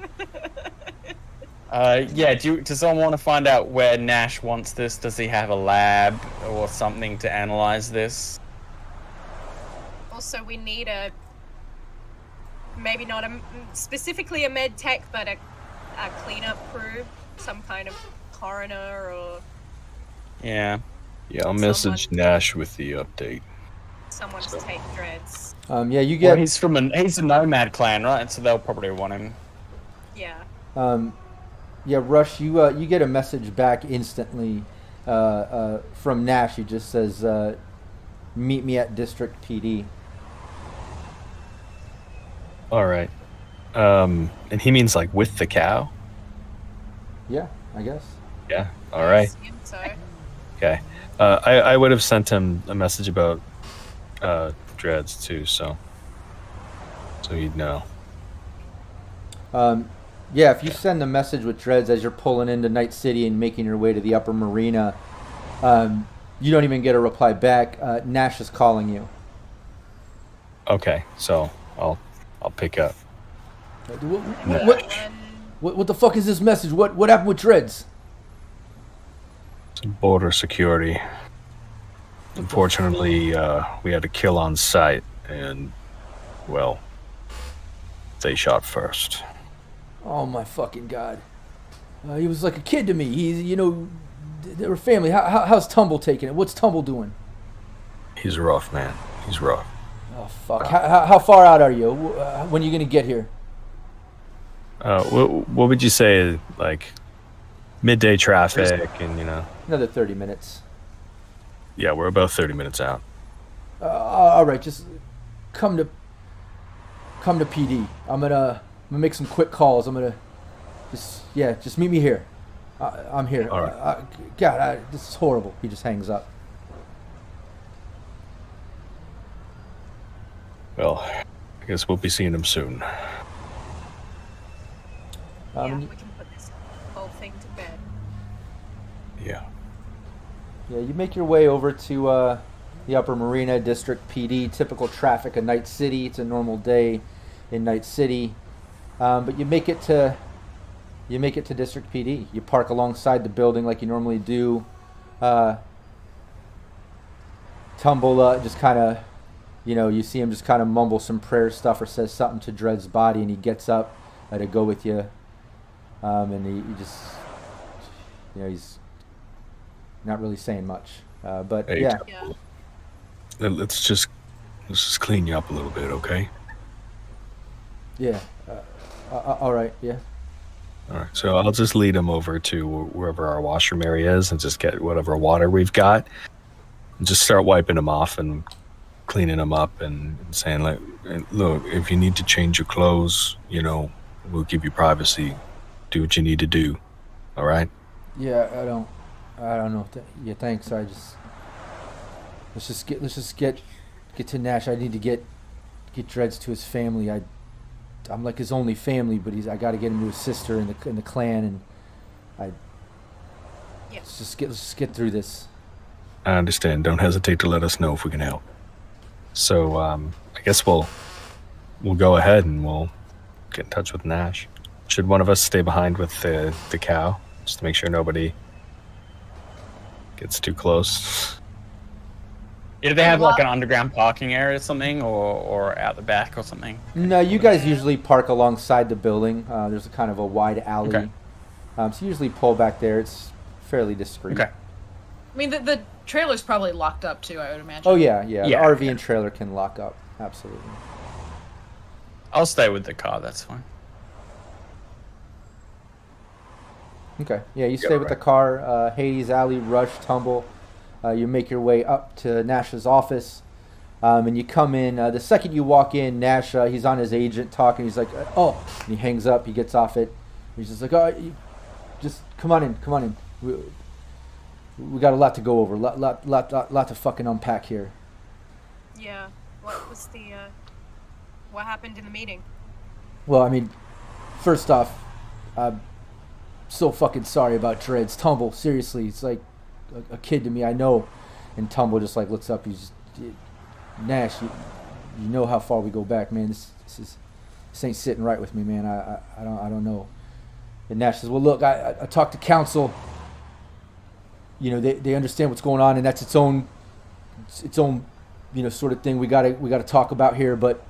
Does someone want to find out where Nash wants this? Does he have a lab or something to analyze this? Also, we need maybe not specifically a med tech, but a cleanup crew, some kind of coroner or... Yeah, I'll message Nash with the update. Someone to take Dreads. You get... Well, he's a nomad clan, right? So they'll probably want him. Yeah. Rush, you get a message back instantly from Nash. He just says, meet me at District PD. All right. And he means like with the cow? Yeah, I guess. Yeah. All right. So. Okay. I would have sent him a message about Dreads too, so he'd know. If you send a message with Dreads as you're pulling into Night City and making your way to the upper marina, you don't even get a reply back. Nash is calling you. Okay, so I'll pick up. What the fuck is this message? What happened with Dreads? Some border security. Unfortunately, we had a kill on site, and, well, they shot first. Oh my fucking god! He was like a kid to me. They were family. How's Tumble taking it? What's Tumble doing? He's rough, man. He's rough. Oh fuck! How far out are you? When are you gonna get here? What would you say, like midday traffic and Another 30 minutes. Yeah, we're about 30 minutes out. All right, just come to PD. I'm gonna make some quick calls. I'm gonna just meet me here. I'm here. All right. God, this is horrible. He just hangs up. Well, I guess we'll be seeing him soon. We can put this whole thing to bed. Yeah. Yeah, you make your way over to the Upper Marina District PD. Typical traffic of Night City. It's a normal day in Night City, but you make it to District PD. You park alongside the building like you normally do. Tumble just kind of, you see him just kind of mumble some prayer stuff or says something to Dread's body, and he gets up to go with you, and he just, he's not really saying much, but Hey, yeah. Let's just clean you up a little bit, okay? Yeah. All right. Yeah. All right. So I'll just lead him over to wherever our washroom area is and just get whatever water we've got and just start wiping him off and cleaning him up and saying, like, look, if you need to change your clothes, we'll give you privacy. Do what you need to do. All right? Yeah. I don't know. Yeah. Thanks. Let's just get to Nash. I need to get Dreads to his family. I'm like his only family, but I got to get him to his sister in the clan, and let's just get through this. I understand. Don't hesitate to let us know if we can help. So I guess we'll go ahead and we'll get in touch with Nash. Should one of us stay behind with the cow, just to make sure nobody gets too close? Do they have like an underground parking area or something, or out the back or something? No, you guys usually park alongside the building. There's a kind of a wide alley. Okay. So you usually pull back there. It's fairly discreet. Okay. I mean, the trailer's probably locked up too, I would imagine. Oh, yeah. The RV and trailer can lock up. Absolutely. I'll stay with the car, that's fine. Okay. Yeah, you stay with the car. Hades, Alley, Rush, Tumble. You make your way up to Nash's office. And you come in. The second you walk in, Nash, he's on his agent talking. He's like, oh. And he hangs up. He gets off it. He's just like, oh, just come on in. We got a lot to go over. Lot to fucking unpack here. Yeah. What happened in the meeting? Well, I mean, first off, I'm so fucking sorry about Dreads. Tumble, seriously, it's like a kid to me, I know. And Tumble just like looks up. He's just, Nash, you know how far we go back, man. This ain't sitting right with me, man. I don't know. And Nash says, well, look, I talked to council. You know, they understand what's going on, and that's its own, you know, sort of thing we gotta talk about here. But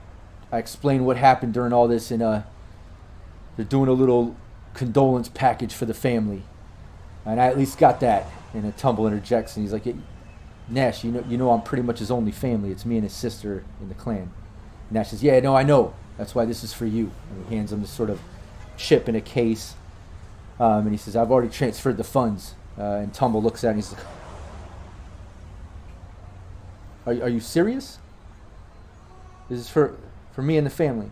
I explained what happened during all this, and they're doing a little condolence package for the family, and I at least got that. And a Tumble interjects, and he's like, hey, Nash, you know, I'm pretty much his only family. It's me and his sister in the clan. And Nash says, yeah, no, I know. That's why this is for you. And he hands him this sort of chip in a case, and he says, I've already transferred the funds. And Tumble looks at it and he's like, are you serious? This is for me and the family.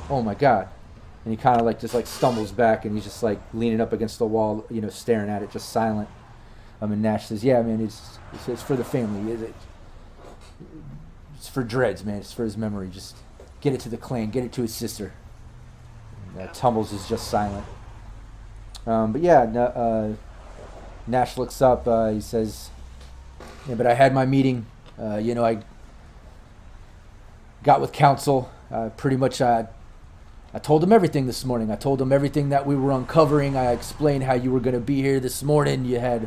Oh my God. And he kind of like just like stumbles back, and he's just like leaning up against the wall, you know, staring at it, just silent. And Nash says, yeah, man, it's for the family. It's for Dreads, man. It's for his memory. Just get it to the clan. Get it to his sister. And, Tumbles is just silent. But yeah, Nash looks up. He says, yeah, but I had my meeting. You know, I got with council. Pretty much, I told them everything this morning. I told them everything that we were uncovering. I explained how you were going to be here this morning. You had,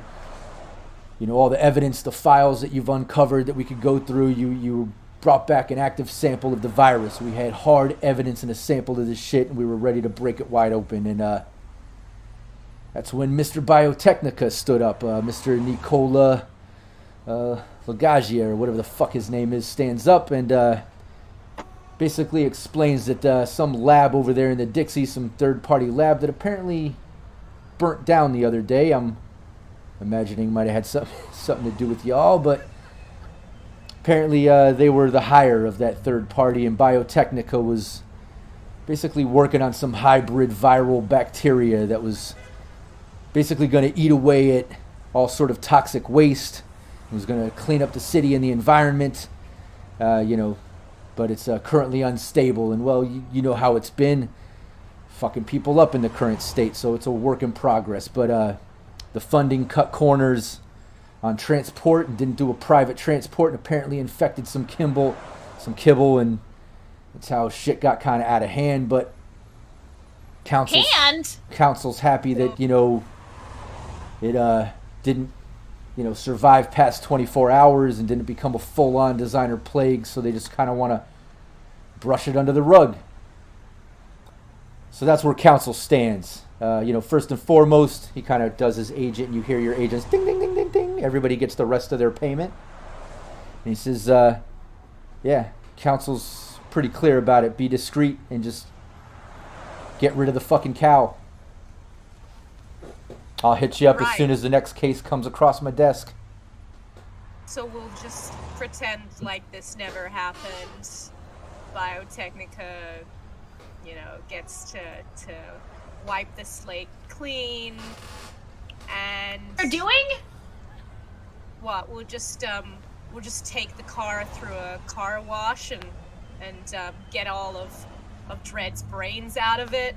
you know, all the evidence, the files that you've uncovered that we could go through. You brought back an active sample of the virus. We had hard evidence and a sample of this shit, and we were ready to break it wide open. And that's when Mr. Biotechnica stood up. Mr. Nicola Lagagia, or whatever the fuck his name is, stands up and basically explains that some lab over there in the Dixie, some third-party lab that apparently burnt down the other day. I'm imagining might have had something to do with y'all, but apparently they were the hire of that third party, and Biotechnica was basically working on some hybrid viral bacteria that was basically going to eat away at all sort of toxic waste. It was going to clean up the city and the environment, you know, but it's currently unstable. And, well, you know how it's been, fucking people up in the current state, so it's a work in progress. But the funding cut corners on transport and didn't do a private transport, and apparently infected some kibble, and that's how shit got kind of out of hand. But council's happy that, you know, it didn't, you know, survive past 24 hours and didn't become a full-on designer plague, so they just kind of want to brush it under the rug. So that's where council stands. You know, first and foremost, he kind of does his agent, and you hear your agents ding, ding, ding, ding, ding. Everybody gets the rest of their payment. And he says, yeah, council's pretty clear about it. Be discreet and just get rid of the fucking cow. I'll hit you up as soon as the next case comes across my desk. So we'll just pretend like this never happened. Biotechnica, you know, gets to wipe the slate clean, and They're doing? what? We'll just take the car through a car wash and and get all of Dread's brains out of it,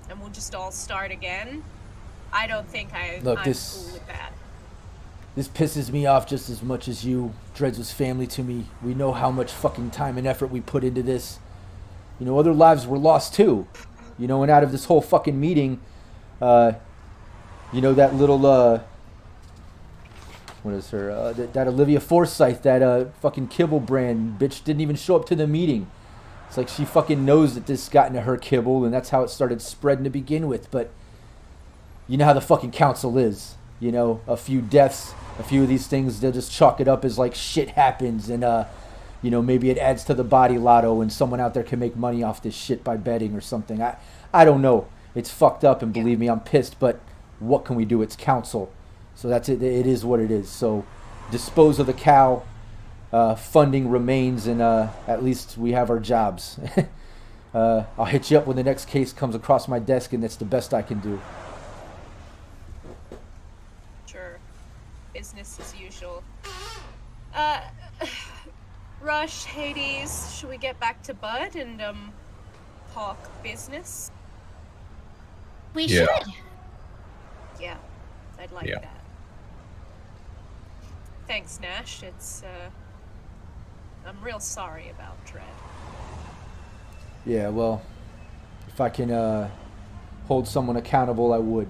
and we'll just all start again. I don't think I'm cool with that. This pisses me off just as much as you. Dreads was family to me. We know how much fucking time and effort we put into this. You know, other lives were lost too. You know, and out of this whole fucking meeting, you know, that little, what is her, that Olivia Forsythe, that fucking kibble brand bitch didn't even show up to the meeting. It's like she fucking knows that this got into her kibble, and that's how it started spreading to begin with. But you know how the fucking council is. You know, a few deaths, a few of these things, they'll just chalk it up as like shit happens, and you know, maybe it adds to the body lotto and someone out there can make money off this shit by betting or something. I don't know. It's fucked up, and believe me, I'm pissed, but what can we do? It's council. So that's it. It is what it is. So dispose of the cow. Funding remains, and at least we have our jobs. I'll hit you up when the next case comes across my desk, and that's the best I can do. Sure. Business as usual. Rush, Hades, should we get back to Bud and talk business? We should. Yeah, I'd like that. Thanks, Nash. It's I'm real sorry about Dread. Yeah, well, if I can hold someone accountable, I would.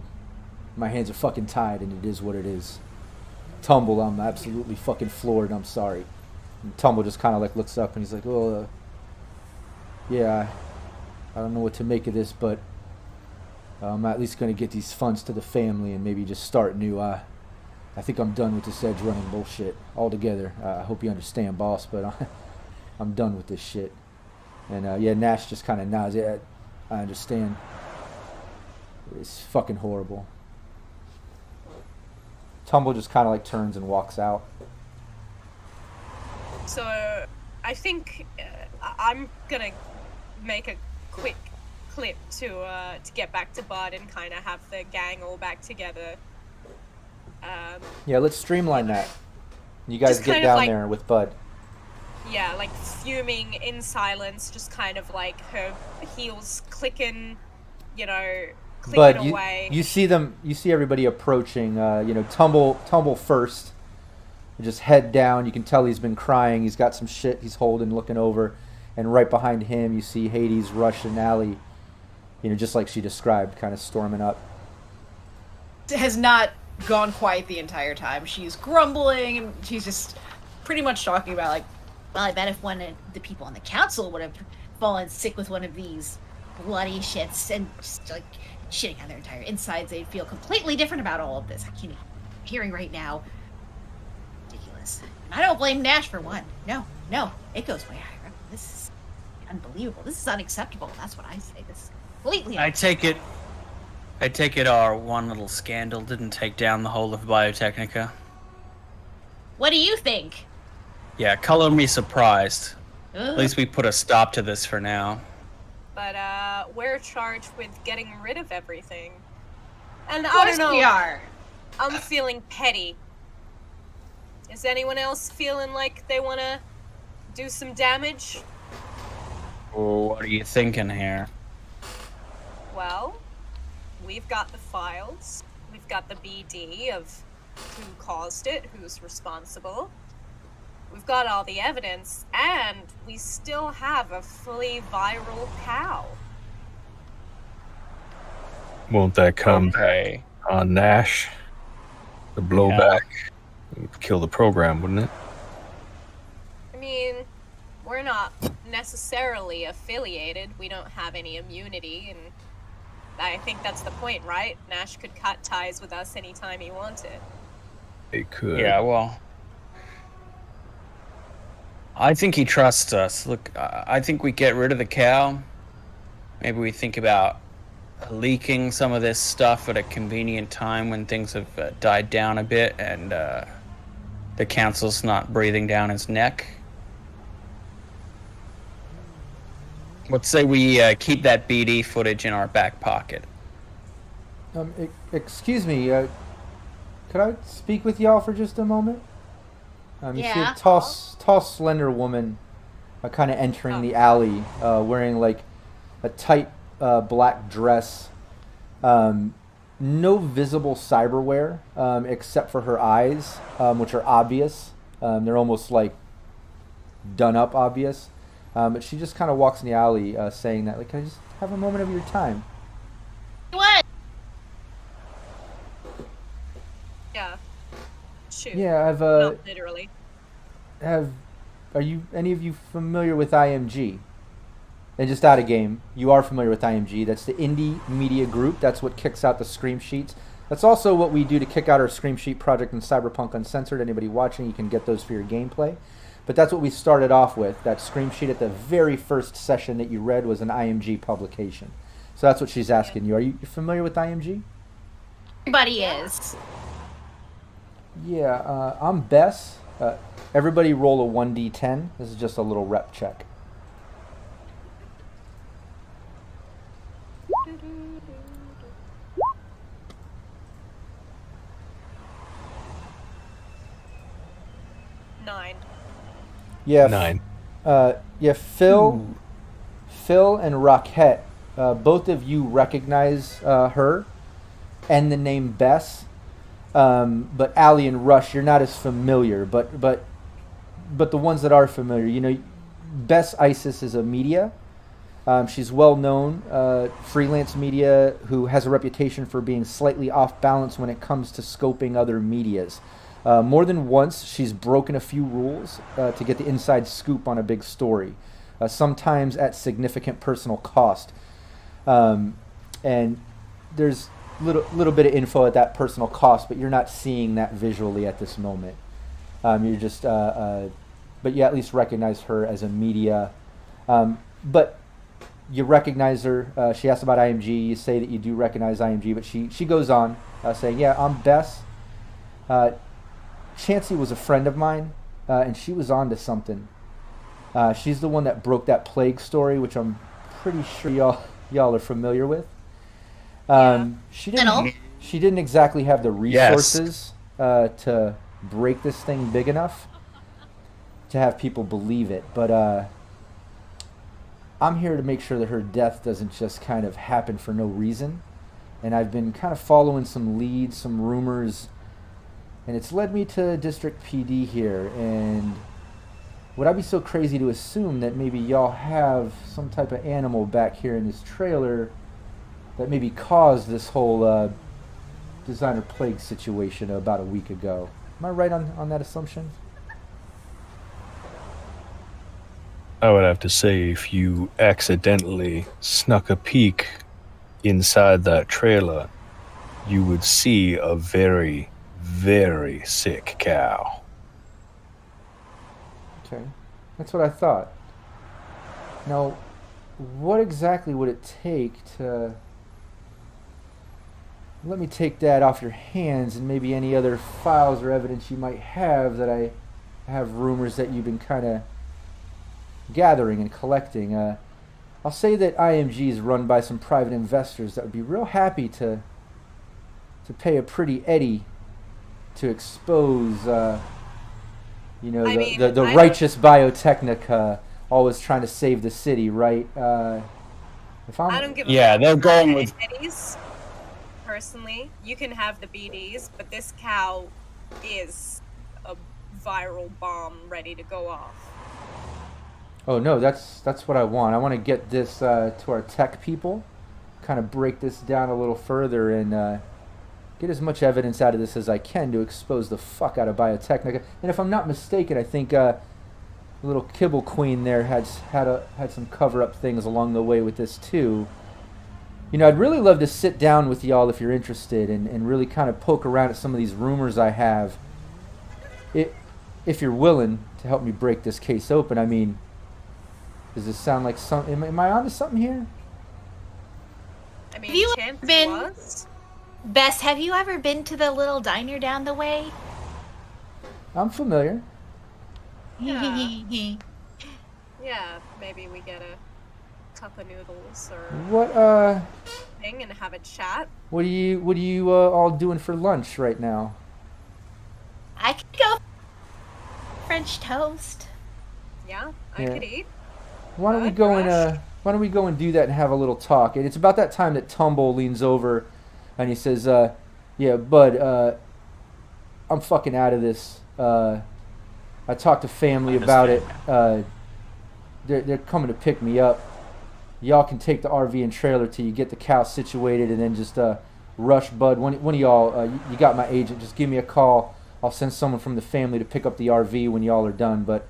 My hands are fucking tied, and it is what it is. Tumble, I'm absolutely fucking floored. I'm sorry. And Tumble just kind of like looks up, and he's like, "Oh, yeah, I don't know what to make of this, but I'm at least gonna get these funds to the family and maybe just start new. I think I'm done with this edge running bullshit altogether. I hope you understand, boss, but I'm done with this shit." And yeah, Nash just kind of nods. Yeah, I understand. It's fucking horrible. Tumble just kind of like turns and walks out. So I think I'm gonna make a quick clip to get back to Bud and kind of have the gang all back together. Yeah, let's streamline that. You guys get down like, there with Bud. Yeah, like fuming in silence, just kind of like her heels clicking, you know, clicking away. You see them. You see everybody approaching. You know, Tumble first. Just head down. You can tell he's been crying. He's got some shit he's holding, looking over, and right behind him you see Hades, Rush, and Allie. You know, just like she described, kind of storming up. Has not gone quiet the entire time. She's grumbling, and she's just pretty much talking about like, well, I bet if one of the people on the council would have fallen sick with one of these bloody shits and just like shitting on their entire insides, they'd feel completely different about all of this. I can't even hearing right now. Ridiculous. And I don't blame Nash for one. No, it goes way higher up. This is unbelievable. This is unacceptable. That's what I say. This is completely unacceptable. I take it our one little scandal didn't take down the whole of Biotechnica. What do you think? Yeah, color me surprised. Ugh. At least we put a stop to this for now. But we're charged with getting rid of everything. And of I don't know. We are. I'm feeling petty. Is anyone else feeling like they want to do some damage? Oh, what are you thinking here? Well, we've got the files. We've got the BD of who caused it, who's responsible. We've got all the evidence, and we still have a fully viral cow. Won't that come on Nash? The blowback would kill the program, wouldn't it? I mean, we're not necessarily affiliated. We don't have any immunity, and I think that's the point, right? Nash could cut ties with us anytime he wanted. He could. Yeah, well, I think he trusts us. Look, I think we get rid of the cow. Maybe we think about leaking some of this stuff at a convenient time when things have died down a bit and the council's not breathing down his neck. Let's say we keep that BD footage in our back pocket. Excuse me, could I speak with y'all for just a moment? You see a tall, slender woman kind of entering the alley, wearing like a tight black dress. No visible cyberware except for her eyes, which are obvious. They're almost like done up obvious. But she just kind of walks in the alley saying that, like, can I just have a moment of your time? What? Yeah. Shoot. Yeah, I've Not literally. Are you any of you familiar with IMG? And just out of game, you are familiar with IMG. That's the indie media group. That's what kicks out the scream sheets. That's also what we do to kick out our scream sheet project in Cyberpunk Uncensored. Anybody watching, you can get those for your gameplay. But that's what we started off with. That scream sheet at the very first session that you read was an IMG publication. So that's what she's asking you. Are you familiar with IMG? Everybody is. Yeah, I'm Bess. Everybody roll a 1d10. This is just a little rep check. Nine. Yeah. 9. Yeah, Phil and Rockette, both of you recognize her and the name Bess. But Allie and Rush, you're not as familiar. But the ones that are familiar, you know, Bess Isis is a media. She's well known, freelance media who has a reputation for being slightly off balance when it comes to scoping other medias. More than once, she's broken a few rules to get the inside scoop on a big story, sometimes at significant personal cost. And there's little bit of info at that personal cost, but you're not seeing that visually at this moment. You're just, but you at least recognize her as a media. But you recognize her. She asked about IMG. You say that you do recognize IMG, but she goes on saying, "Yeah, I'm Bess. Chancey was a friend of mine, and she was on to something. She's the one that broke that plague story, which I'm pretty sure y'all are familiar with. She didn't exactly have the resources to break this thing big enough to have people believe it, but I'm here to make sure that her death doesn't just kind of happen for no reason. And I've been kind of following some leads, some rumors, and it's led me to District PD here. And would I be so crazy to assume that maybe y'all have some type of animal back here in this trailer that maybe caused this whole designer plague situation about a week ago? Am I right on that assumption? I would have to say if you accidentally snuck a peek inside that trailer, you would see a very, very sick cow. Okay, that's what I thought. Now, what exactly would it take to... Let me take that off your hands and maybe any other files or evidence you might have that I have rumors that you've been kind of gathering and collecting. I'll say that IMG is run by some private investors that would be real happy to pay a pretty Eddie to expose, the righteous Biotechnica always trying to save the city, right? I don't give a they're going with Eddies. Personally, you can have the BDs, but this cow is a viral bomb ready to go off. Oh no, that's what I want. I want to get this to our tech people, kind of break this down a little further and get as much evidence out of this as I can to expose the fuck out of Biotechnica. And if I'm not mistaken, I think little Kibble Queen there had some cover-up things along the way with this too. You know, I'd really love to sit down with y'all if you're interested and really kind of poke around at some of these rumors I have. If you're willing to help me break this case open. I mean, does this sound like some... Am I onto something here? I mean, Have you chance been- was. Bess, have you ever been to the little diner down the way? I'm familiar. Yeah. Yeah, maybe we get a cup of noodles or What thing and have a chat. What are you all doing for lunch right now? I could go French toast. Yeah, I could eat. Why don't we go and do that and have a little talk? And it's about that time that Tumble leans over and he says, yeah, Bud, I'm fucking out of this. I talked to family about it. They're coming to pick me up. Y'all can take the RV and trailer till you get the cow situated, and then just rush Bud. One of y'all, you got my agent. Just give me a call. I'll send someone from the family to pick up the RV when y'all are done. But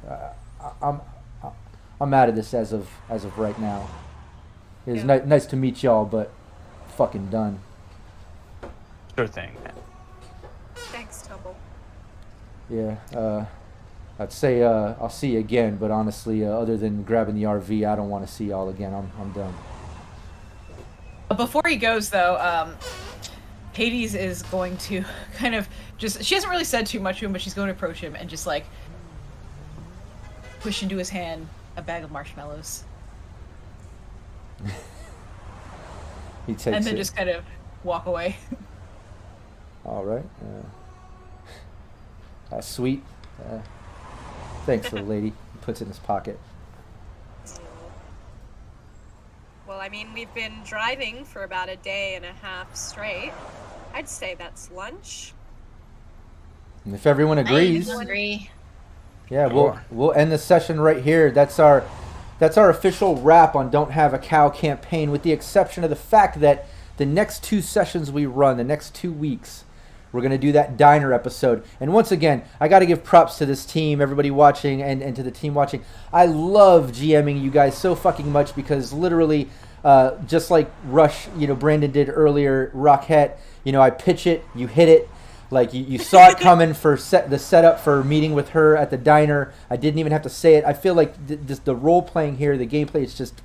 I'm out of this as of right now. It was nice to meet y'all, but fucking done. Sure thing. Thanks, Tumble. Yeah. I'd say I'll see you again, but honestly, other than grabbing the RV, I don't want to see y'all again. I'm done. Before he goes, though, Hades is going to kind of just... She hasn't really said too much to him, but she's going to approach him and just, like, push into his hand a bag of marshmallows. He takes and then it. just kind of walk away. All right. Sweet. Thanks, little lady. He puts it in his pocket. Well, I mean, we've been driving for about a day and a half straight. I'd say that's lunch. And if everyone agrees, I agree. yeah, we'll end the session right here. That's our official wrap on Don't Have a Cow campaign, with the exception of the fact that the next 2 sessions we run, the next 2 weeks, we're going to do that diner episode. And once again, I got to give props to this team, everybody watching, and to the team watching. I love GMing you guys so fucking much, because literally, just like Rush, Brandon did earlier, Rockette, I pitch it, you hit it. Like, you saw it coming for the setup for meeting with her at the diner. I didn't even have to say it. I feel like the role-playing here, the gameplay, it's just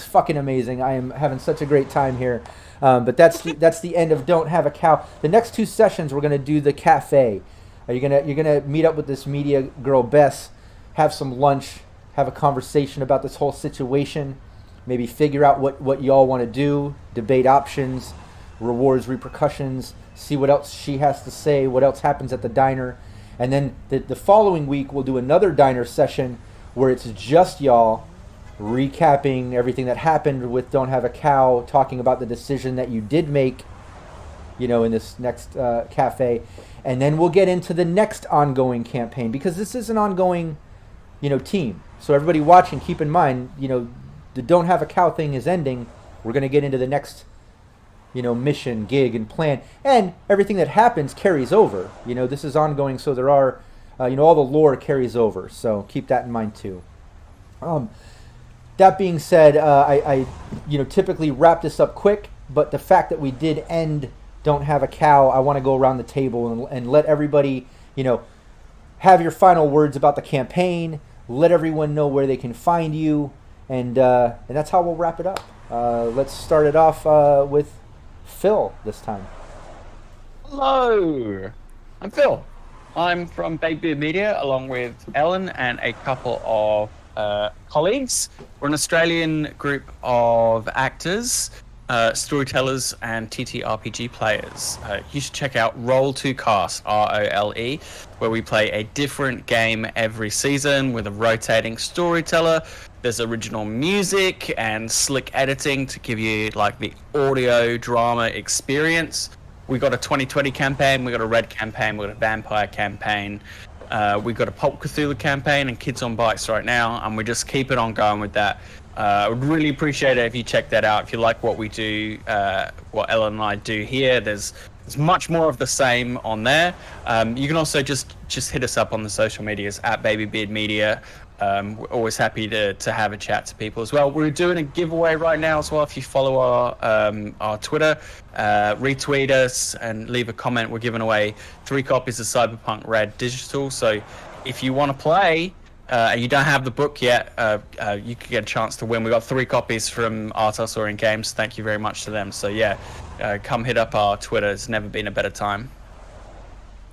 fucking amazing. I am having such a great time here. But that's the end of Don't Have a Cow. The next 2 sessions, we're gonna do the cafe. You're gonna meet up with this media girl Bess, have some lunch, have a conversation about this whole situation, maybe figure out what y'all want to do, debate options, rewards, repercussions, see what else she has to say, what else happens at the diner, and then the following week we'll do another diner session where it's just y'all, recapping everything that happened with Don't Have a Cow, talking about the decision that you did make, in this next cafe, and then we'll get into the next ongoing campaign, because this is an ongoing, team. So everybody watching, keep in mind, the Don't Have a Cow thing is ending. We're going to get into the next, mission, gig, and plan, and everything that happens carries over. This is ongoing, so there are, all the lore carries over. So keep that in mind too. That being said, I typically wrap this up quick, but the fact that we did end Don't Have a Cow, I want to go around the table and let everybody, have your final words about the campaign, let everyone know where they can find you, and that's how we'll wrap it up. Let's start it off with Phil this time. Hello, I'm Phil. I'm from Baby Media, along with Ellen and a couple of colleagues. We're an Australian group of actors, storytellers, and TTRPG players. You should check out Roll2Cast, ROLE, where we play a different game every season with a rotating storyteller. There's original music and slick editing to give you like the audio drama experience. We got a 2020 campaign, we got a Red campaign, we got a Vampire campaign. We've got a Pulp Cthulhu campaign and Kids on Bikes right now, and we just keep it on going with that. I would really appreciate it if you check that out. If you like what we do, what Ellen and I do here, there's much more of the same on there. You can also just hit us up on the social medias at Babybeard Media. We're always happy to have a chat to people as well. We're doing a giveaway right now as well. If you follow our Twitter, retweet us and leave a comment, we're giving away 3 copies of Cyberpunk RED digital. So if you want to play and you don't have the book yet, you could get a chance to win. We got 3 copies from Artosorian Games. Thank you very much to them. So yeah, come hit up our Twitter. It's never been a better time.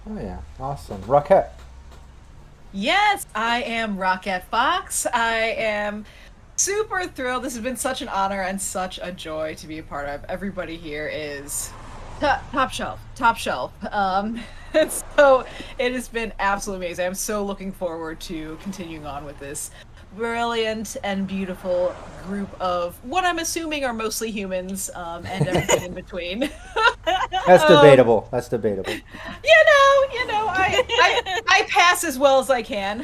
Oh yeah, awesome. Rockette. Yes, I am Rockette Fox. I am super thrilled. This has been such an honor and such a joy to be a part of. Everybody here is Top shelf. So it has been absolutely amazing. I'm so looking forward to continuing on with this brilliant and beautiful group of what I'm assuming are mostly humans, and everything in between. That's debatable. That's debatable. I pass as well as I can.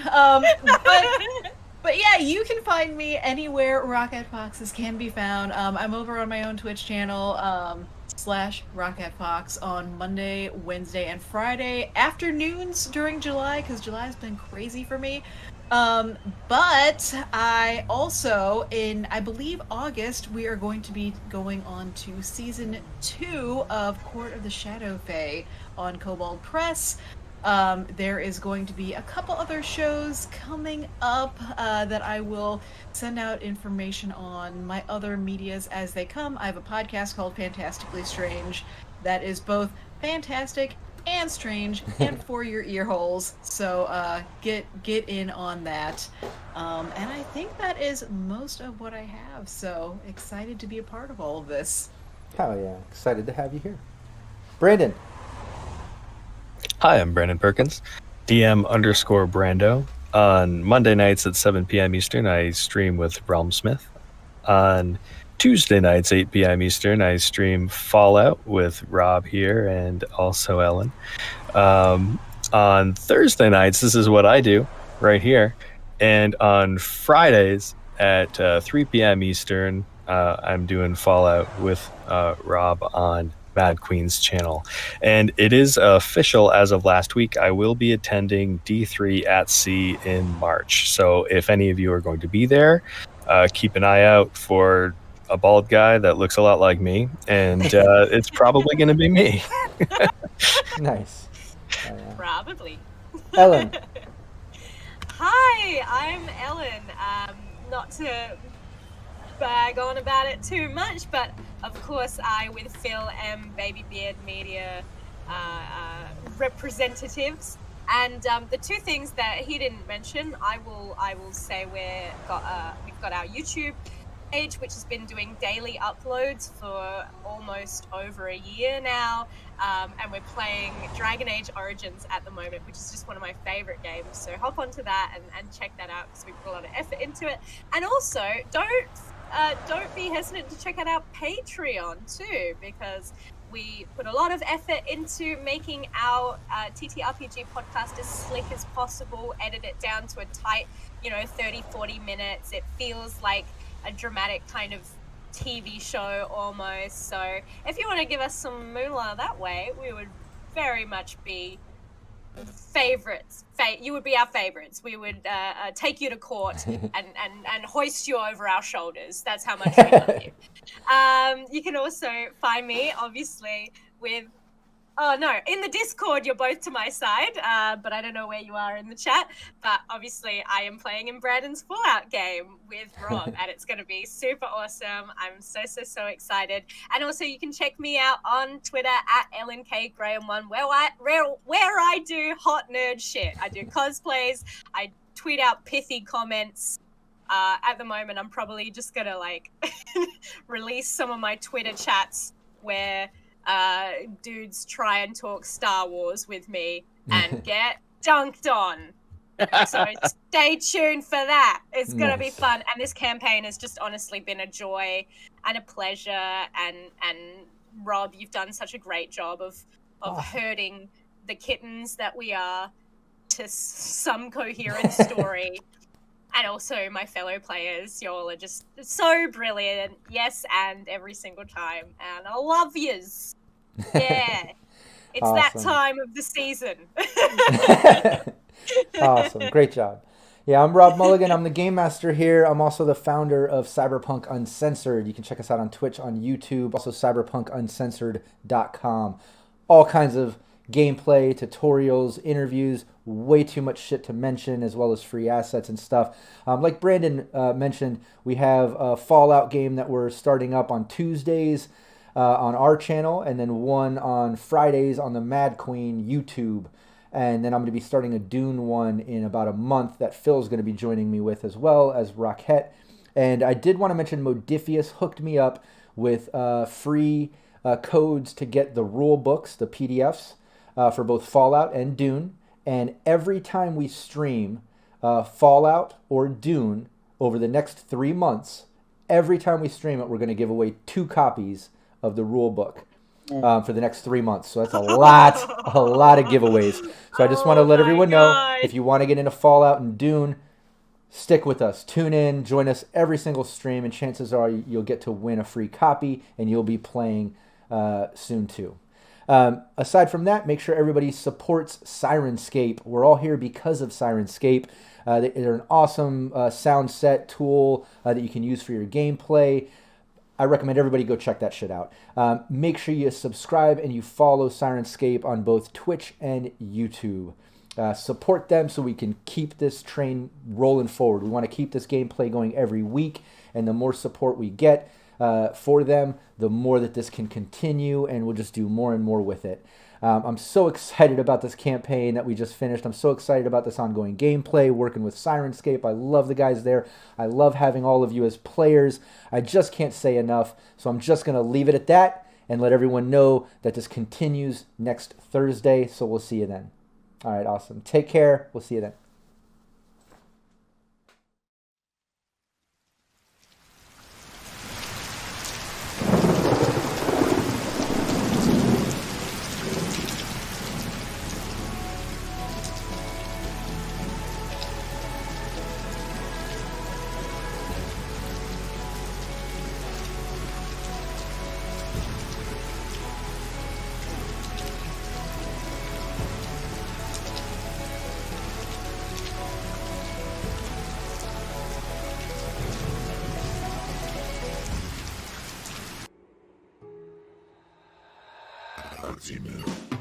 But yeah, you can find me anywhere Rockette Foxes can be found. I'm over on my own Twitch channel, /Rockette Fox on Monday, Wednesday, and Friday afternoons during July, because July has been crazy for me. But I also, in, I believe, August, we are going to be going on to season 2 of Court of the Shadow Fae on Kobold Press. There is going to be a couple other shows coming up that I will send out information on my other medias as they come. I have a podcast called Fantastically Strange that is both fantastic and strange and for your ear holes. So get in on that. And I think that is most of what I have. So excited to be a part of all of this. Hell yeah. Excited to have you here. Brandon. Hi, I'm Brandon Perkins, DM_Brando. On Monday nights at 7 p.m. Eastern, I stream with Rob Smith. On Tuesday nights, 8 p.m. Eastern, I stream Fallout with Rob here and also Ellen. On Thursday nights, this is what I do right here. And on Fridays at 3 p.m. Eastern, I'm doing Fallout with Rob on Mad Queen's channel. And it is official as of last week. I will be attending D3 at Sea in March. So if any of you are going to be there, keep an eye out for a bald guy that looks a lot like me. And it's probably going to be me. Nice. Probably. Ellen. Hi, I'm Ellen. Not to bag on about it too much, but of course I, with Phil, am Baby Beard Media representatives. And the two things that he didn't mention, I will say we've got our YouTube page, which has been doing daily uploads for almost over a year now, and we're playing Dragon Age Origins at the moment, which is just one of my favorite games. So hop onto that and check that out, because we put a lot of effort into it. And also don't be hesitant to check out our Patreon too, because we put a lot of effort into making our TTRPG podcast as slick as possible, edit it down to a tight, 30-40 minutes. It feels like a dramatic kind of TV show almost. So if you want to give us some moolah that way, we would very much be favorites. You would be our favorites. We would take you to court and hoist you over our shoulders. That's how much we love you. You can also find me, obviously, in the Discord, you're both to my side, but I don't know where you are in the chat. But obviously, I am playing in Brandon's Fallout game with Rob, and it's going to be super awesome. I'm so excited. And also, you can check me out on Twitter at LNKGraham1, where I do hot nerd shit. I do cosplays. I tweet out pithy comments. At the moment, I'm probably just going to release some of my Twitter chats where dudes try and talk Star Wars with me and get dunked on. So stay tuned for that. It's going to be fun. And this campaign has just honestly been a joy and a pleasure. And Rob, you've done such a great job of herding the kittens that we are to some coherent story. And also my fellow players, y'all are just so brilliant. Yes, and every single time. And I love yous. Yeah. It's Awesome. that time of the season. Awesome. Great job. Yeah, I'm Rob Mulligan. I'm the Game Master here. I'm also the founder of Cyberpunk Uncensored. You can check us out on Twitch, on YouTube, also cyberpunkuncensored.com. All kinds of gameplay, tutorials, interviews, way too much shit to mention, as well as free assets and stuff. Like Brandon mentioned, we have a Fallout game that we're starting up on Tuesdays on our channel, and then one on Fridays on the Mad Queen YouTube. And then I'm going to be starting a Dune one in about a month that Phil's going to be joining me with, as well as Rockette. And I did want to mention Modifius hooked me up with free codes to get the rule books, the PDFs, for both Fallout and Dune. And every time we stream Fallout or Dune over the next 3 months, every time we stream it, we're going to give away 2 copies of the rule book for the next 3 months. So that's a lot of giveaways. So I just want to let everyone know, if you want to get into Fallout and Dune, stick with us. Tune in, join us every single stream, and chances are you'll get to win a free copy, and you'll be playing soon too. Aside from that, make sure everybody supports Syrinscape. We're all here because of Syrinscape. They're an awesome sound set tool that you can use for your gameplay. I recommend everybody go check that shit out. Make sure you subscribe and you follow Syrinscape on both Twitch and YouTube. Support them so we can keep this train rolling forward. We want to keep this gameplay going every week, and the more support we get for them, the more that this can continue, and we'll just do more and more with it. I'm so excited about this campaign that we just finished. I'm so excited about this ongoing gameplay, working with Syrinscape. I love the guys there. I love having all of you as players. I just can't say enough, so I'm just going to leave it at that and let everyone know that this continues next Thursday, so we'll see you then. All right, awesome. Take care. We'll see you then. Email.